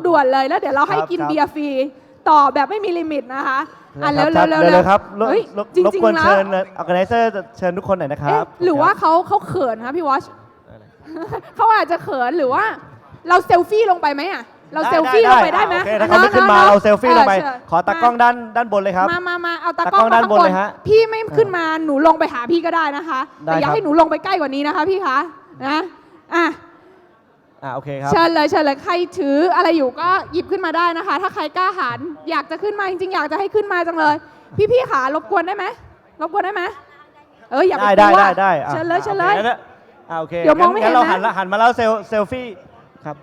ด่วนเลยแล้วเดี๋ยวเราให้กินเบียร์ฟรีต่อแบบไม่มีลิมิตนะคะเร็วครับรบกวนเชิญ organizer เชิญทุกคนหน่อยนะครับหรือว่าเขาเขินคะพี่วอชเขาอาจจะเขินหรือว่าเราเซลฟี่ลงไปไหมอ่ะเราเซลฟี่ลงไปได้ไหมถ้าเขาไม่ขึ้นมาเราเซลฟี่ลงไปขอตากล้องด้านบนเลยครับมาเอาตากล้องด้านบนเลยฮะพี่ไม่ขึ้นมาหนูลงไปหาพี่ก็ได้นะคะแต่อยากให้หนูลงไปใกล้กว่านี้นะคะพี่คะนะโอเคครับเชิญเลยใครถืออะไรอยู่ก็หยิบขึ้นมาได้นะคะถ้าใครกล้าหาญอยากจะขึ้นมาจริงๆอยากจะให้ขึ้นมาจังเลยพี่ขารบกวนได้ไหมอย่าไปกลัวได้เชิญเลยโอเคเดี๋ยวมองไม่เห็นนะหันมาแล้วเซลฟี่ครับ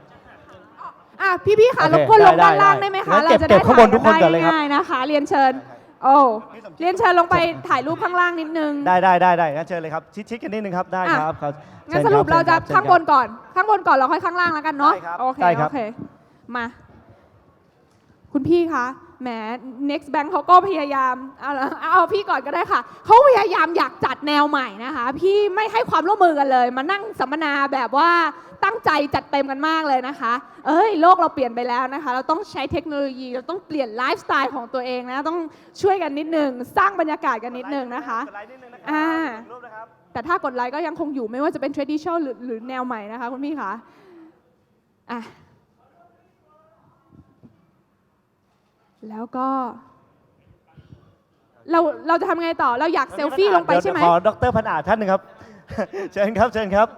พี่ขารบกวนลงด้านล่างได้ไหมคะเราจะได้ถ่ายกันได้ง่ายนะคะเรียนเชิญเรียนเชิญลงไปถ่ายรูปข้างล่างนิดนึงได้งั้นเชิญเลยครับชิดกันนิดนึงครับได้ครับงั้นสรุปเราจะข้างบนก่อนเราค่อยข้างล่างแล้วกันเนาะโอเคมาคุณพี่คะ แหม next bank เขาก็พยายามเอาพี่ก่อนก็ได้ค่ะเขาพยายามอยากจัดแนวใหม่นะคะพี่ไม่ให้ความร่วมมือกันเลยมานั่งสัมมนาแบบว่าตั้งใจจัดเต็มกันมากเลยนะคะโลกเราเปลี่ยนไปแล้วนะคะเราต้องใช้เทคโนโลยีเราต้องเปลี่ยนไลฟ์สไตล์ของตัวเองนะต้องช่วยกันนิดนึงสร้างบรรยากาศกันนิดนึงนะคะแต่ถ้ากดไลค์ก็ยังคงอยู่ไม่ว่าจะเป็น traditional หรือแนวใหม่นะคะคุณพี่คะแล้วก็เราจะทำไงต่อเราอยากเซลฟี่ลงไปใช่ไหมขอดร.พันอาจท่านหนึ่งครับ เชิญครับเชิญครับ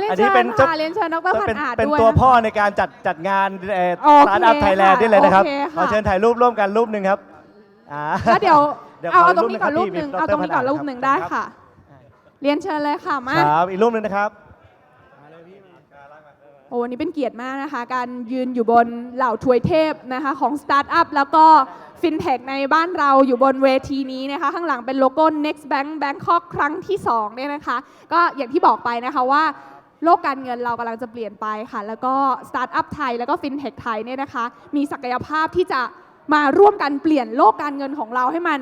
เรียนเชิญค่ะเรียนเชิญดร.พันอาจด้วยเป็นตัวพ่อในการจัดงาน Startup Thailand ได้เลยนะครับขอเชิญถ่ายรูปร่วมกันรูปหนึ่งครับแล้วเดี๋ยวเอาตรงนี้ก่อนรูปหนึ่งเอาตรงนี้ก่อนรูปหนึ่งได้ค่ะเรียนเชิญเลยค่ะมาครับอีกรูปหนึ่งนะครับวันนี้เป็นเกียรติมากนะคะการยืนอยู่บนเหล่าทวยเทพนะคะของสตาร์ทอัพแล้วก็ฟินเทคในบ้านเราอยู่บนเวทีนี้นะคะข้างหลังเป็นโลโก้ Next Bank Bangkok ครั้งที่2เนี่ยนะคะก็อย่างที่บอกไปนะคะว่าโลกการเงินเรากำลังจะเปลี่ยนไปค่ะแล้วก็สตาร์ทอัพไทยแล้วก็ฟินเทคไทยเนี่ยนะคะมีศักยภาพที่จะมาร่วมกันเปลี่ยนโลกการเงินของเราให้มัน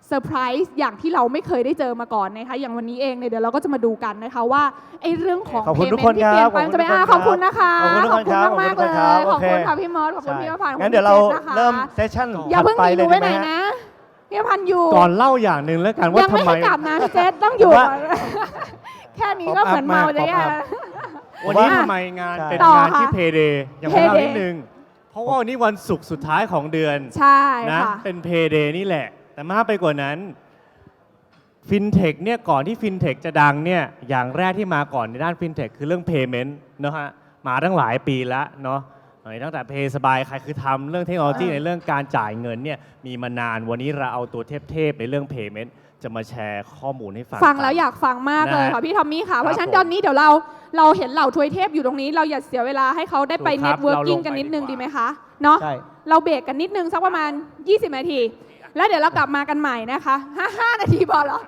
เซอร์ไพรส์อย่างที่เราไม่เคยได้เจอมาก่อนนะคะอย่างวันนี้เองเนี่ยเดี๋ยวเราก็จะมาดูกันนะคะว่าไอ้เรื่องของ payment ที่เปลี่ยนไปจะเป็นขอบคุณนะคะขอบคุณมากๆเลยขอบคุณค่ะพี่มอสขอบคุณพี่พันธ์งั้นเดี๋ยวเราเริ่มเซสชั่นอย่าเพิ่งหนีดูไว้ไหนนะพี่พันธ์อยู่ก่อนเล่าอย่างหนึ่งแล้วกันว่าทำไมยังไม่ให้กลับนะพี่เจษต้องอยู่แค่นี้ก็เหมือนเมาจะแย่วันนี้ทำไมงานเป็นงานที่เพย์เดย์อย่างเรานิดนึงเพราะว่าวันนี้วันศุกร์สุดท้ายของเดือนใช่นะเป็นเพย์เดย์นี่แหละแต่มากไปกว่านั้นฟินเทคเนี่ยก่อนที่ฟินเทคจะดังเนี่ยอย่างแรกที่มาก่อนในด้านฟินเทคคือเรื่อง payment นะฮะมาตั้งหลายปีแล้วเนาะตั้งแต่เพย์สบายใครคือทำเรื่องเทคโนโลยีในเรื่องการจ่ายเงินเนี่ยมีมานานวันนี้เราเอาตัวเทพๆในเรื่อง payment จะมาแชร์ข้อมูลให้ฟังแล้วอยากฟังมากเลยค่ะพี่ทอมมี่ค่ะเพราะฉะนั้นตอนนี้เดี๋ยวเราเห็นเหล่าทวยเทพอยู่ตรงนี้เราอย่าเสียเวลาให้เขาได้ไปเน็ตเวิร์กิ่งกันนิดนึงดีไหมคะเนาะเราเบรกกันนิดนึงสักประมาณ20 นาทีแล้วเดี๋ยวเรากลับมากันใหม่นะคะ5 นาทีพอเหรอ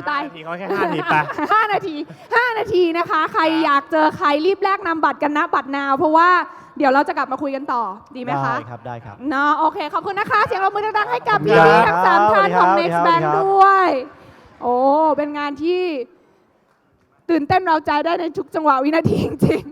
ตายเขาแค่5 นาทีไป5 นาทีนะคะใครอยากเจอใครรีบแลกนำบัตรกันนะบัตรนาวเพราะว่าเดี๋ยวเราจะกลับมาคุยกันต่อดีไหมคะได้ครับเนาะโอเคขอบคุณนะคะเสียงปรบมือดังๆให้กับพี่ทั้ง3ท่านของ Next Bank ด้วยโอ้เป็นงานที่ตื่นเต้นเราใจได้ในทุกจังหวะวินาทีจริง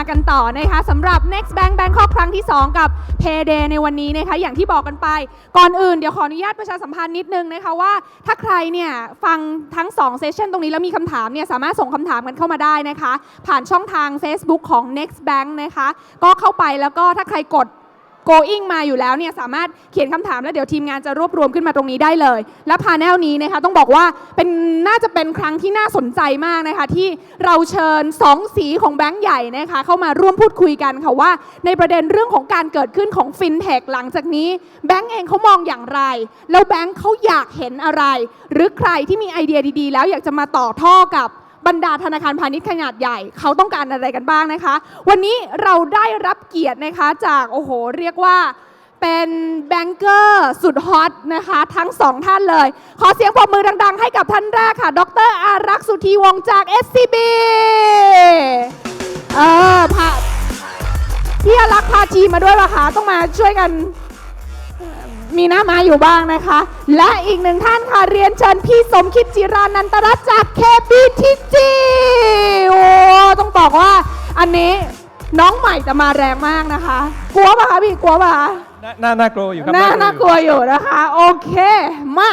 กันต่อนะคะสำหรับ Next Bank Bangkok ครั้งที่ 2 กับ Payday ในวันนี้นะคะอย่างที่บอกกันไปก่อนอื่นเดี๋ยวขออนุญาตประชาสัมพันธ์นิดนึงนะคะว่าถ้าใครเนี่ยฟังทั้ง2เซสชันตรงนี้แล้วมีคำถามเนี่ยสามารถส่งคำถามกันเข้ามาได้นะคะผ่านช่องทาง Facebook ของ Next Bank นะคะก็เข้าไปแล้วก็ถ้าใครกดgoing มาอยู่แล้วเนี่ยสามารถเขียนคำถามแล้วเดี๋ยวทีมงานจะรวบรวมขึ้นมาตรงนี้ได้เลยและพาแนลนี้นะคะต้องบอกว่าน่าจะเป็นครั้งที่น่าสนใจมากนะคะที่เราเชิญ2สีของแบงก์ใหญ่นะคะเข้ามาร่วมพูดคุยกันค่ะว่าในประเด็นเรื่องของการเกิดขึ้นของฟินเทคหลังจากนี้แบงก์เองเขามองอย่างไรแล้วแบงก์เขาอยากเห็นอะไรหรือใครที่มีไอเดียดีๆแล้วอยากจะมาต่อท่อกับบรรดาธนาคารพาณิชย์ขนาดใหญ่เขาต้องการอะไรกันบ้างนะคะวันนี้เราได้รับเกียรตินะคะจากโอ้โหเรียกว่าเป็นแบงเกอร์สุดฮอตนะคะทั้ง2ท่านเลยขอเสียงปรบมือดังๆให้กับท่านแรกค่ะดร.อารักษ์สุธีวงศ์จาก SCB พี่อารักษ์พาทีมาด้วยป่ะคะต้องมาช่วยกันมีหน้ามาอยู่บ้างนะคะและอีกหนึ่งท่านค่ะเรียนเชิญพี่สมคิดจิรานันตรัตน์จาก KBTG โอ้ต้องบอกว่าอันนี้น้องใหม่แต่มาแรงมากนะคะกลัวป่ะคะพี่กลัวป่ะคะน่ากลัวอยู่ครับน่ากลัวอยู่นะคะโอเคมา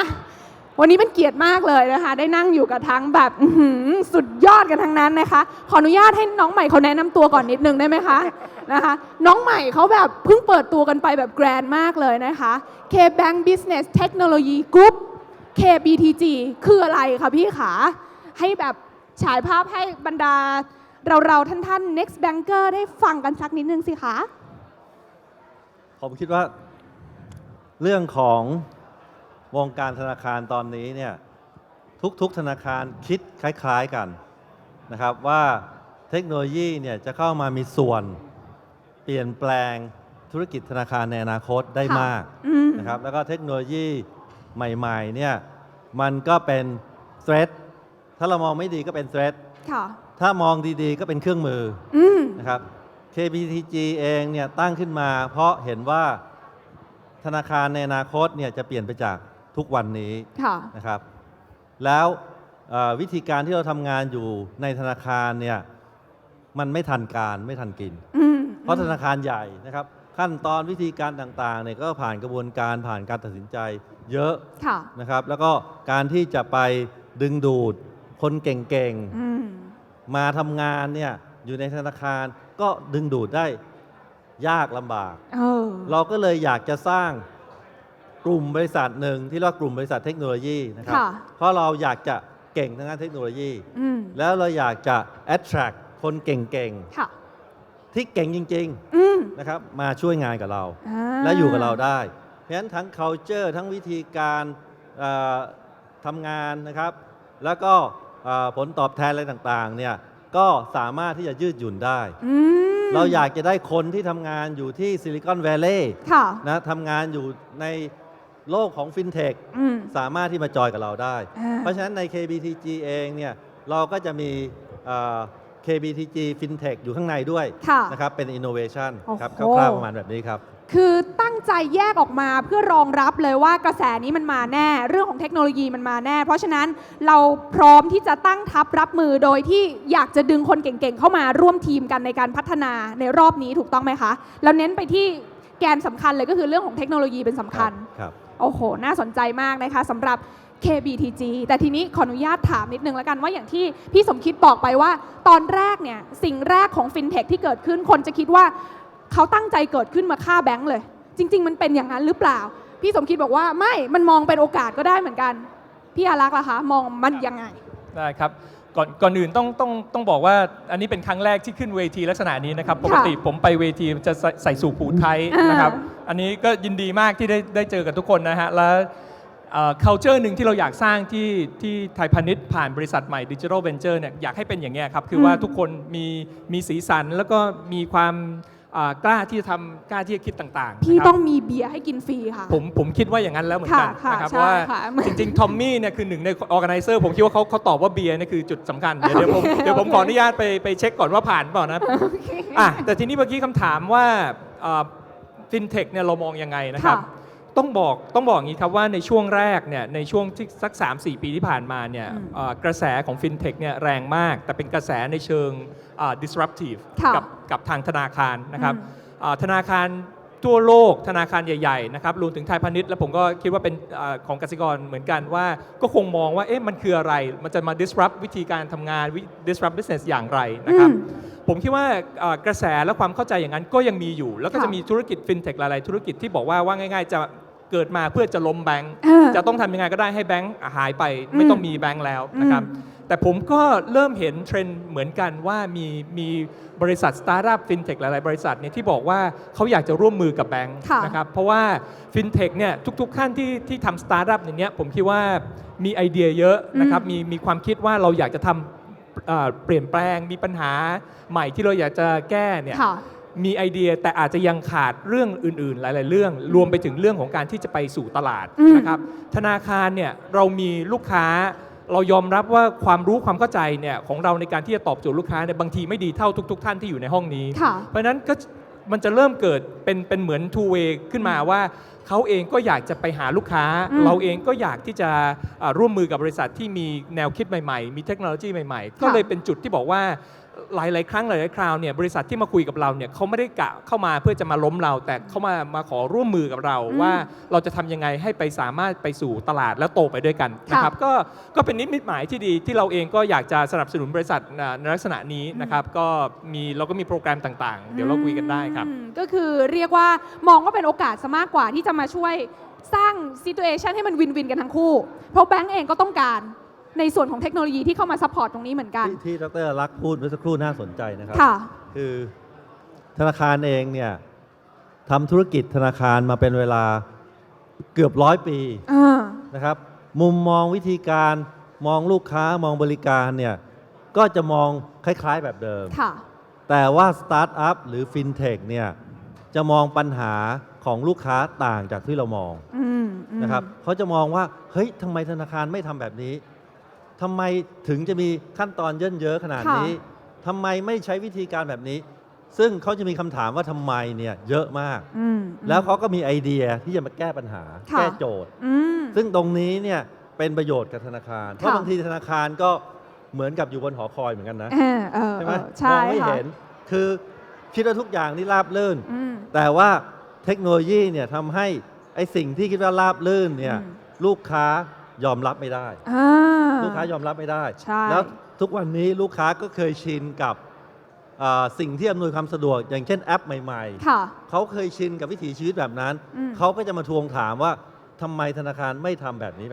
วันนี้เป็นเกียรติมากเลยนะคะได้นั่งอยู่กับทั้งแบบสุดยอดกันทั้งนั้นนะคะขออนุญาตให้น้องใหม่เขาแนะนำตัวก่อนนิดนึงได้ไหมคะนะคะน้องใหม่เขาแบบเพิ่งเปิดตัวกันไปแบบแกรนด์มากเลยนะคะ K-Bank Business Technology Group KBTG คืออะไรคะพี่ขาให้แบบฉายภาพให้บรรดาเราท่าน Next Banker ได้ฟังกันสักนิดนึงสิคะผมคิดว่าเรื่องของวงการธนาคารตอนนี้เนี่ยทุกธนาคารคิดคล้ายๆกันนะครับว่าเทคโนโลยีเนี่ยจะเข้ามามีส่วนเปลี่ยนแปลงธุรกิจธนาคารในอนาคตได้มากนะครับแล้วก็เทคโนโลยีใหม่ๆเนี่ยมันก็เป็น threat ถ้าเรามองไม่ดีก็เป็น threat ถ้ามองดีๆก็เป็นเครื่องมือนะครับ KBTG เองเนี่ยตั้งขึ้นมาเพราะเห็นว่าธนาคารในอนาคตเนี่ยจะเปลี่ยนไปจากทุกวันนี้นะครับแล้ววิธีการที่เราทำงานอยู่ในธนาคารเนี่ยมันไม่ทันการไม่ทันกินเพราะธนาคารใหญ่นะครับขั้นตอนวิธีการต่างๆเนี่ยก็ผ่านกระบวนการผ่านการตัดสินใจเยอะนะครับแล้วก็การที่จะไปดึงดูดคนเก่งๆมาทำงานเนี่ยอยู่ในธนาคารก็ดึงดูดได้ยากลำบากเราก็เลยอยากจะสร้างกลุ่มบริษัทหนึ่งที่เรียกว่ากลุ่มบริษัทเทคโนโลยีนะครับเพราะเราอยากจะเก่งทางด้านเทคโนโลยีแล้วเราอยากจะ attract คนเก่งๆที่เก่งจริงๆนะครับมาช่วยงานกับเราและอยู่กับเราได้เพราะฉะนั้นทั้ง culture ทั้งวิธีการทำงานนะครับแล้วก็ผลตอบแทนอะไรต่างๆเนี่ยก็สามารถที่จะยืดหยุ่นได้เราอยากจะได้คนที่ทำงานอยู่ที่ซิลิคอนแวลลีย์นะทำงานอยู่ในโลกของฟินเทคสามารถที่มาจอยกับเราได้เพราะฉะนั้นใน KBTG เองเนี่ยเราก็จะมี KBTG FinTech อยู่ข้างในด้วยนะครับเป็น Innovation ครับคร่าวๆประมาณแบบนี้ครับคือตั้งใจแยกออกมาเพื่อรองรับเลยว่ากระแสนี้มันมาแน่เรื่องของเทคโนโลยีมันมาแน่เพราะฉะนั้นเราพร้อมที่จะตั้งทัพรับมือโดยที่อยากจะดึงคนเก่งๆเข้ามาร่วมทีมกันในการพัฒนาในรอบนี้ถูกต้องไหมคะแล้วเน้นไปที่แกนสำคัญเลยก็คือเรื่องของเทคโนโลยีเป็นสำคัญโอ้โหน่าสนใจมากนะคะสำหรับ KBTG แต่ทีนี้ขออนุญาตถามนิดนึงแล้วกันว่าอย่างที่พี่สมคิดบอกไปว่าตอนแรกเนี่ยสิ่งแรกของฟินเทคที่เกิดขึ้นคนจะคิดว่าเขาตั้งใจเกิดขึ้นมาฆ่าแบงค์เลยจริงๆมันเป็นอย่างนั้นหรือเปล่าพี่สมคิดบอกว่าไม่มันมองเป็นโอกาสก็ได้เหมือนกันพี่อารักษ์ล่ะคะมองมันยังไงได้ครับก่อนอื่นต้องบอกว่าอันนี้เป็นครั้งแรกที่ขึ้นเวทีลักษณะนี้นะครับปกติผมไปเวทีจะใส่สูทผูไทยนะครับอันนี้ก็ยินดีมากที่ได้เจอกับทุกคนนะฮะแล้วculture หนึ่งที่เราอยากสร้างที่ไทยพาณิชย์ผ่านบริษัทใหม่ Digital Venture เนี่ยอยากให้เป็นอย่างนี้ครับคือว่าทุกคนมีสีสันแล้วก็มีความกล้าที่จะทำกล้าที่จะคิดต่างๆพี่ต้องมีเบียร์ให้กินฟรีค่ะผมคิดว่าอย่างนั้นแล้วเหมือนกันนะครับเพราะว่าจริงๆทอมมี่เนี่ยคือหนึ่งใน organizer ผมคิดว่าเขาตอบว่าเบียร์นี่คือจุดสำคัญเดี๋ยวผมขออนุญาตไปเช็คก่อนว่าผ่านเปล่านะแต่ทีนี้เมื่อกี้คำถามว่าฟินเทคเนี่ยเรามองยังไงนะครับ ต้องบอกอย่างนี้ครับว่าในช่วงแรกเนี่ยในช่วงที่สัก 3-4 ปีที่ผ่านมาเนี่ยกระแสของฟินเทคเนี่ยแรงมากแต่เป็นกระแสในเชิงdisruptive กับทางธนาคารนะครับธนาคารทั่วโลกธนาคารใหญ่ๆนะครับรวมถึงไทยพาณิชย์และผมก็คิดว่าเป็นของกสิกรเหมือนกันว่าก็คงมองว่ามันคืออะไรมันจะมา disrupt วิธีการทำงาน disrupt business อย่างไรนะครับผมคิดว่ากระแสและความเข้าใจอย่างนั้นก็ยังมีอยู่แล้วก็จะมีธุรกิจฟินเทคหลายๆธุรกิจที่บอกว่าง่ายๆจะเกิดมาเพื่อจะล้มแบงก์จะต้องทำยังไงก็ได้ให้แบงก์หายไปไม่ต้องมีแบงก์แล้วนะครับแต่ผมก็เริ่มเห็นเทรนด์เหมือนกันว่ามีบริษัทสตาร์ทอัพฟินเทคหลายๆบริษัทเนี่ยที่บอกว่าเขาอยากจะร่วมมือกับแบงก์นะครับเพราะว่าฟินเทคเนี่ยทุกๆขั้นที่ทำสตาร์ทอัพอย่างเนี้ยผมคิดว่ามีไอเดียเยอะนะครับมีความคิดว่าเราอยากจะทำเปลี่ยนแปลงมีปัญหาใหม่ที่เราอยากจะแก้เนี่ยมีไอเดียแต่อาจจะยังขาดเรื่องอื่นๆหลายๆเรื่องรวมไปถึงเรื่องของการที่จะไปสู่ตลาดนะครับธนาคารเนี่ยเรามีลูกค้าเรายอมรับว่าความรู้ความเข้าใจเนี่ยของเราในการที่จะตอบโจทย์ลูกค้าเนี่ยบางทีไม่ดีเท่าทุกท่านที่อยู่ในห้องนี้เพราะฉะนั้นก็มันจะเริ่มเกิดเป็นเหมือน two way ขึ้นมาว่าเขาเองก็อยากจะไปหาลูกค้าเราเองก็อยากที่จะร่วมมือกับบริษัทที่มีแนวคิดใหม่ๆมีเทคโนโลยีใหม่ๆก็เลยเป็นจุดที่บอกว่าหลายๆครั้งหลายๆคราวเนี่ยบริษัทที่มาคุยกับเราเนี่ยเขาไม่ได้กะเข้ามาเพื่อจะมาล้มเราแต่เขามาขอร่วมมือกับเราว่าเราจะทำยังไงให้ไปสามารถไปสู่ตลาดแล้วโตไปด้วยกันนะครับก็เป็นนิมิตหมายที่ดีที่เราเองก็อยากจะสนับสนุนบริษัทในลักษณะนี้นะครับก็เราก็มีโปรแกรมต่างๆเดี๋ยวเราคุยกันได้ครับก็คือเรียกว่ามองว่าเป็นโอกาสซะมากกว่าที่จะมาช่วยสร้างซิทูเอชันให้มันวินกันทั้งคู่เพราะแบงก์เองก็ต้องการในส่วนของเทคโนโลยีที่เข้ามาซัพพอร์ตตรงนี้เหมือนกันที่ดร.ลักษณ์พูดเมื่อสักครู่น่าสนใจนะครับคือธนาคารเองเนี่ยทำธุรกิจธนาคารมาเป็นเวลาเกือบ100 ปีนะครับมุมมองวิธีการมองลูกค้ามองบริการเนี่ยก็จะมองคล้ายๆแบบเดิมแต่ว่าสตาร์ทอัพหรือฟินเทคเนี่ยจะมองปัญหาของลูกค้าต่างจากที่เรามองนะครับเขาจะมองว่าเฮ้ยทำไมธนาคารไม่ทำแบบนี้ทำไมถึงจะมีขั้นตอนเยอะขนาดนี้ทำไมไม่ใช้วิธีการแบบนี้ซึ่งเขาจะมีคำถามว่าทำไมเนี่ยเยอะมากแล้วเขาก็มีไอเดียที่จะมาแก้ปัญหาแก้โจทย์ซึ่งตรงนี้เนี่ยเป็นประโยชน์กับธนาคารเพราะบางทีธนาคารก็เหมือนกับอยู่บนหอคอยเหมือนกันนะใช่ไหมมองไม่เห็นคือคิดว่าทุกอย่างนี่ราบรื่นแต่ว่าเทคโนโลยีเนี่ยทำให้ไอ้สิ่งที่คิดว่าราบรื่นเนี่ยลูกค้ายอมรับไม่ได้ลูกค้ายอมรับไม่ได้แล้วทุกวันนี้ลูกค้าก็เคยชินกับสิ่งที่อำนวยความสะดวกอย่างเช่นแอปใหม่ๆเขาเคยชินกับวิถีชีวิตแบบนั้นเขาก็จะมาทวงถามว่าทำไมธนาคารไม่ทำแบบนี้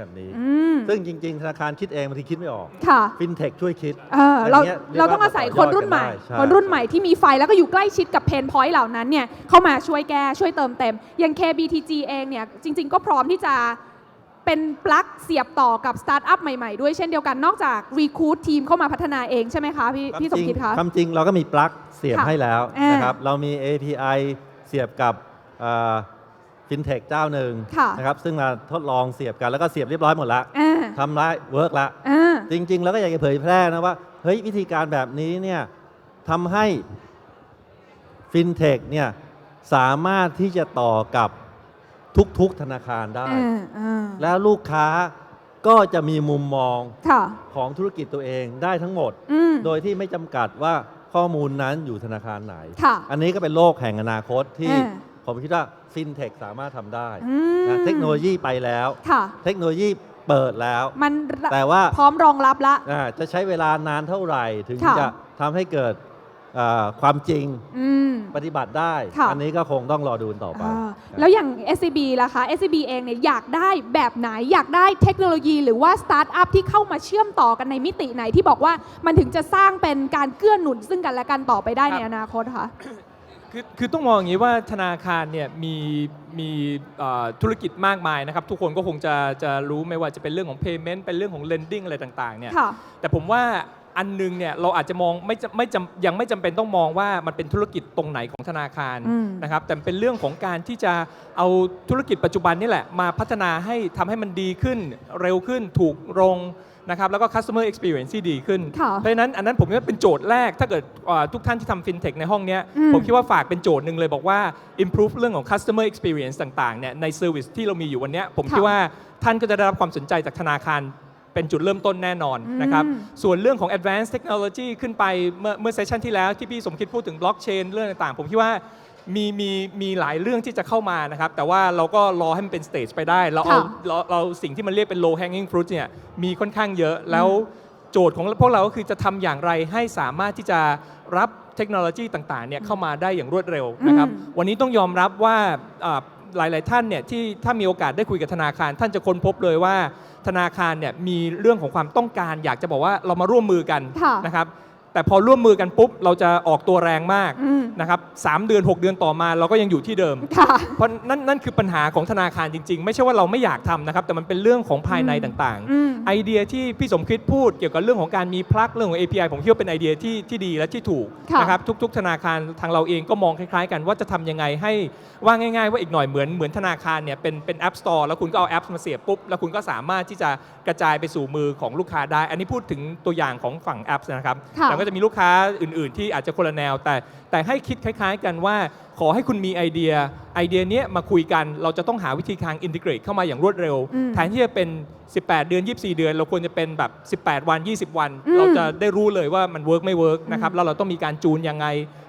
ซึ่งจริงๆธนาคารคิดเองบางทีคิดไม่ออกฟินเทคช่วยคิดเราต้องอาศัยคนรุ่นใหม่ที่มีไฟแล้วก็อยู่ใกล้ชิดกับเพนพอยต์เหล่านั้นเนี่ยเข้ามาช่วยแก้ช่วยเติมเต็มอย่าง KBTG เองเนี่ยจริงๆก็พร้อมที่จะเป็นปลั๊กเสียบต่อกับสตาร์ทอัพใหม่ๆด้วยเช่นเดียวกันนอกจากรีคูดทีมเข้ามาพัฒนาเองใช่ไหมคะพี่สมคิดคะความจริงเราก็มีปลั๊กเสียบให้แล้วนะครับเรามี API เสียบกับฟินเทคเจ้าหนึ่งนะครับซึ่งมาทดลองเสียบกันแล้วก็เสียบเรียบร้อยหมดแล้วทำได้เวิร์กแล้วจริงๆแล้วก็อยากจะเผยแพร่นะว่าเฮ้ยวิธีการแบบนี้เนี่ยทำให้ฟินเทคเนี่ยสามารถที่จะต่อกับทุกธนาคารได้แล้วลูกค้าก็จะมีมุมมองของธุรกิจตัวเองได้ทั้งหมดโดยที่ไม่จำกัดว่าข้อมูลนั้นอยู่ธนาคารไหนอันนี้ก็เป็นโลกแห่งอนาคตที่ผมคิดว่าฟินเทคสามารถทำได้นะเทคโนโลยีไปแล้วเทคโนโลยีเปิดแล้วแต่ว่าพร้อมรองรับแล้วจะใช้เวลานานเท่าไหร่ถึงจะทำให้เกิดความจริงปฏิบัติได้อันนี้ก็คงต้องรอดูต่อไปแล้วอย่าง SCB ล่ะคะ SCB เองเนี่ยอยากได้แบบไหนอยากได้เทคโนโลยีหรือว่าสตาร์ทอัพที่เข้ามาเชื่อมต่อกันในมิติไหนที่บอกว่ามันถึงจะสร้างเป็นการเกื้อหนุนซึ่งกันและกันต่อไปได้ในอนาคตคะคือต้องมองอย่างนี้ว่าธนาคารเนี่ยมีธุรกิจมากมายนะครับทุกคนก็คงจะรู้ไม่ว่าจะเป็นเรื่องของ payment เป็นเรื่องของ lending อะไรต่างๆเนี่ยแต่ผมว่าอันนึงเนี่ยเราอาจจะมองยังไม่จำเป็นต้องมองว่ามันเป็นธุรกิจตรงไหนของธนาคารนะครับแต่เป็นเรื่องของการที่จะเอาธุรกิจปัจจุบันนี่แหละมาพัฒนาให้ทำให้มันดีขึ้นเร็วขึ้นถูกลง นะครับแล้วก็ customer experience ที่ดีขึ้นเพราะฉะนั้นอันนั้นผมคิดว่าเป็นโจทย์แรกถ้าเกิดทุกท่านที่ทำ fintech ในห้องนี้ผมคิดว่าฝากเป็นโจทย์หนึ่งเลยบอกว่า improve เรื่องของ customer experience ต่างๆเนี่ยใน service ที่เรามีอยู่วันนี้ผมคิดว่าท่านก็จะได้รับความสนใจจากธนาคารเป็นจุดเริ่มต้นแน่นอนนะครับส่วนเรื่องของ advanced technology ขึ้นไปเมื่อเซสชันที่แล้วที่พี่สมคิดพูดถึง blockchain เรื่องต่างๆผมคิดว่ามีหลายเรื่องที่จะเข้ามานะครับแต่ว่าเราก็รอให้มันเป็น stage ไปได้เราสิ่งที่มันเรียกเป็น low hanging fruit เนี่ยมีค่อนข้างเยอะแล้วโจทย์ของพวกเราก็คือจะทำอย่างไรให้สามารถที่จะรับเทคโนโลยีต่างๆเนี่ยเข้ามาได้อย่างรวดเร็วนะครับวันนี้ต้องยอมรับว่าหลายๆท่านเนี่ยที่ถ้ามีโอกาสได้คุยกับธนาคารท่านจะค้นพบเลยว่าธนาคารเนี่ยมีเรื่องของความต้องการอยากจะบอกว่าเรามาร่วมมือกันนะครับแต่พอร่วมมือกันปุ๊บเราจะออกตัวแรงมากนะครับ3 เดือน 6 เดือนต่อมาเราก็ยังอยู่ที่เดิมเพราะนั่นคือปัญหาของธนาคารจริงๆไม่ใช่ว่าเราไม่อยากทำนะครับแต่มันเป็นเรื่องของภายในต่างๆไอเดียที่พี่สมคิดพูดเกี่ยวกับเรื่องของการมีพลักเรื่องของ API ผมคิดว่าเป็นไอเดียที่ดีและที่ถูกนะครับทุกๆธนาคารทางเราเองก็มองคล้ายๆกันว่าจะทำยังไงให้ว่าง่ายๆว่าอีกหน่อยเหมือนธนาคารเนี่ยเป็น App Store แล้วคุณก็เอาแอปมาเสียบปุ๊บแล้วคุณก็สามารถที่จะกระจายไปสู่มือของลูกค้าได้อันนี้พูดถึงตัวอย่างของฝั่งแอปนะครับแล้วก็จะมีลูกค้าอื่นๆที่อาจจะคนละแนวแต่ให้คิดคล้ายๆกันว่าขอให้คุณมีไอเดียนี้มาคุยกันเราจะต้องหาวิธีการอินทิเกรตเข้ามาอย่างรวดเร็วแทนที่จะเป็น18 เดือน24 เดือนเราควรจะเป็นแบบ18 วัน20 วันเราจะได้รู้เลยว่ามันเวิร์กไม่เวิร์กนะครับแล้วเราต้องมีการจูนยังไง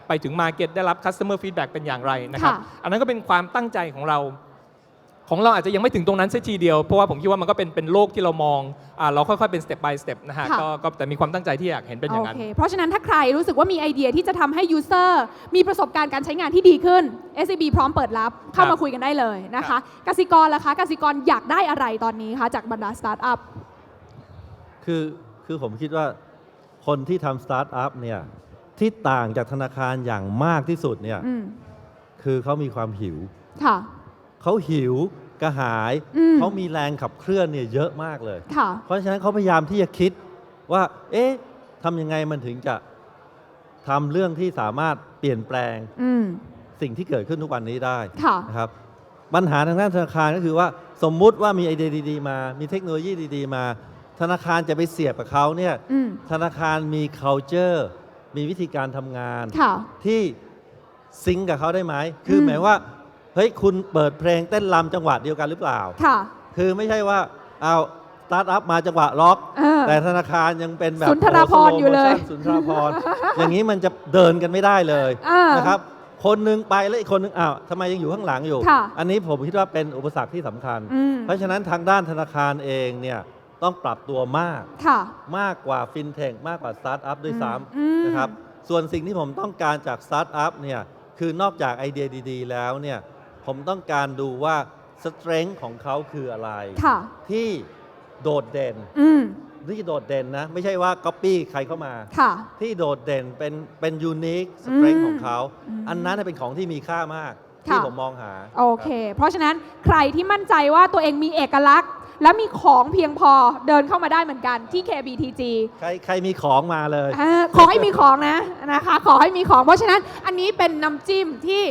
ไปถึงมาร์เก็ตได้รับ customer feedback เป็นอย่างไรนะครับอันนั้นก็เป็นความตั้งใจของเราอาจจะยังไม่ถึงตรงนั้นซะทีเดียวเพราะว่าผมคิดว่ามันก็เป็นโลกที่เรามองเราค่อยๆเป็น step by step นะฮะก็แต่มีความตั้งใจที่อยากเห็นเป็นอย่างนั้นเพราะฉะนั้นถ้าใครรู้สึกว่ามีไอเดียที่จะทำให้ user มีประสบการณ์การใช้งานที่ดีขึ้น SCB พร้อมเปิดรับเข้ามาคุยกันได้เลยนะคะกสิกรล่ะคะกสิกรอยากได้อะไรตอนนี้คะจากบรรดาสตาร์ทอัพคือผมคิดว่าคนที่ทำสตาร์ทอัพเนี่ยที่ต่างจากธนาคารอย่างมากที่สุดเนี่ยคือเขามีความหิวเขาหิวกระหายเขามีแรงขับเคลื่อนเนี่ยเยอะมากเลยเพราะฉะนั้นเขาพยายามที่จะคิดว่าเอ๊ะทำยังไงมันถึงจะทำเรื่องที่สามารถเปลี่ยนแปลงสิ่งที่เกิดขึ้นทุกวันนี้ได้นะครับปัญหาทางด้านธนาคารก็คือว่าสมมุติว่ามีไอเดียดีๆมามีเทคโนโลยีดีๆมาธนาคารจะไปเสียบกับเขาเนี่ยธนาคารมี culture มีวิธีการทำงานที่ซิงก์กับเขาได้ไหมคือหมายว่าเฮ้ยคุณเปิดเพลงเต้นรำจังหวะเดียวกันหรือเปล่าคือไม่ใช่ว่าเอาสตาร์ทอัพมาจังหวะล็อกแต่ธนาคารยังเป็นแบบสุนทรภรณ์อยู่เลยสุนทรภรณ์อย่างนี้มันจะเดินกันไม่ได้เลยนะครับคนนึงไปแล้วอีกคนนึงอ้าวทำไมยังอยู่ข้างหลังอยู่อันนี้ผมคิดว่าเป็นอุปสรรคที่สำคัญเพราะฉะนั้นทางด้านธนาคารเองเนี่ยต้องปรับตัวมากกว่าฟินเทคมากกว่าสตาร์ทอัพด้วยซ้ำนะครับส่วนสิ่งที่ผมต้องการจากสตาร์ทอัพเนี่ยคือนอกจากไอเดียดีๆแล้วเนี่ยผมต้องการดูว่า strength ของเขาคืออะไรที่โดดเด่นที่โดดเด่นนะไม่ใช่ว่า copy ใครเข้ามาที่โดดเด่นเป็น unique strength ของเขาอันนั้นเป็นของที่มีค่ามากที่ผมมองหาโอเคเพราะฉะนั้นใครที่มั่นใจว่าตัวเองมีเอกลักษณ์และมีของเพียงพอเดินเข้ามาได้เหมือนกันที่ KBTG ใครมีของมาเลยขอให้มีของนะคะขอให้มีของเพราะฉะนั้นอันนี้เป็นน้ำจิ้มที่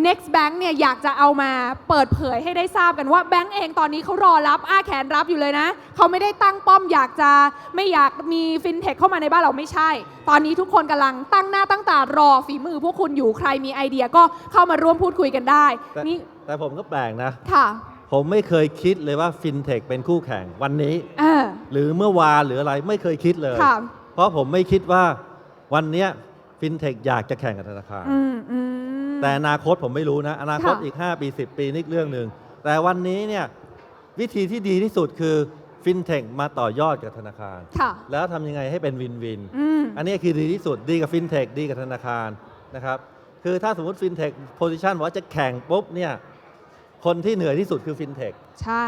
Next Bank เนี่ยอยากจะเอามาเปิดเผยให้ได้ทราบกันว่าแบงก์เองตอนนี้เขารอรับแขนรับอยู่เลยนะเขาไม่ได้ตั้งป้อมไม่อยากมีฟินเทคเข้ามาในบ้านเราไม่ใช่ตอนนี้ทุกคนกำลังตั้งหน้าตั้งตารอฝีมือพวกคุณอยู่ใครมีไอเดียก็เข้ามาร่วมพูดคุยกันได้แต่ผมก็แปลกนะผมไม่เคยคิดเลยว่าฟินเทคเป็นคู่แข่งวันนี้หรือเมื่อวานหรืออะไรไม่เคยคิดเลยเพราะผมไม่คิดว่าวันนี้ฟินเทคอยากจะแข่งกับธนาคารแต่อนาคตผมไม่รู้นะอนาคตอีก5 ปี 10 ปีนี่เรื่องหนึ่งแต่วันนี้เนี่ยวิธีที่ดีที่สุดคือฟินเทคมาต่อยอดกับธนาคารแล้วทำยังไงให้เป็นวินวินอันนี้คือดีที่สุดดีกับฟินเทคดีกับธนาคารนะครับคือถ้าสมมติฟินเทคโพซิชันว่าจะแข่งปุ๊บเนี่ยคนที่เหนื่อยที่สุดคือฟินเทคใช่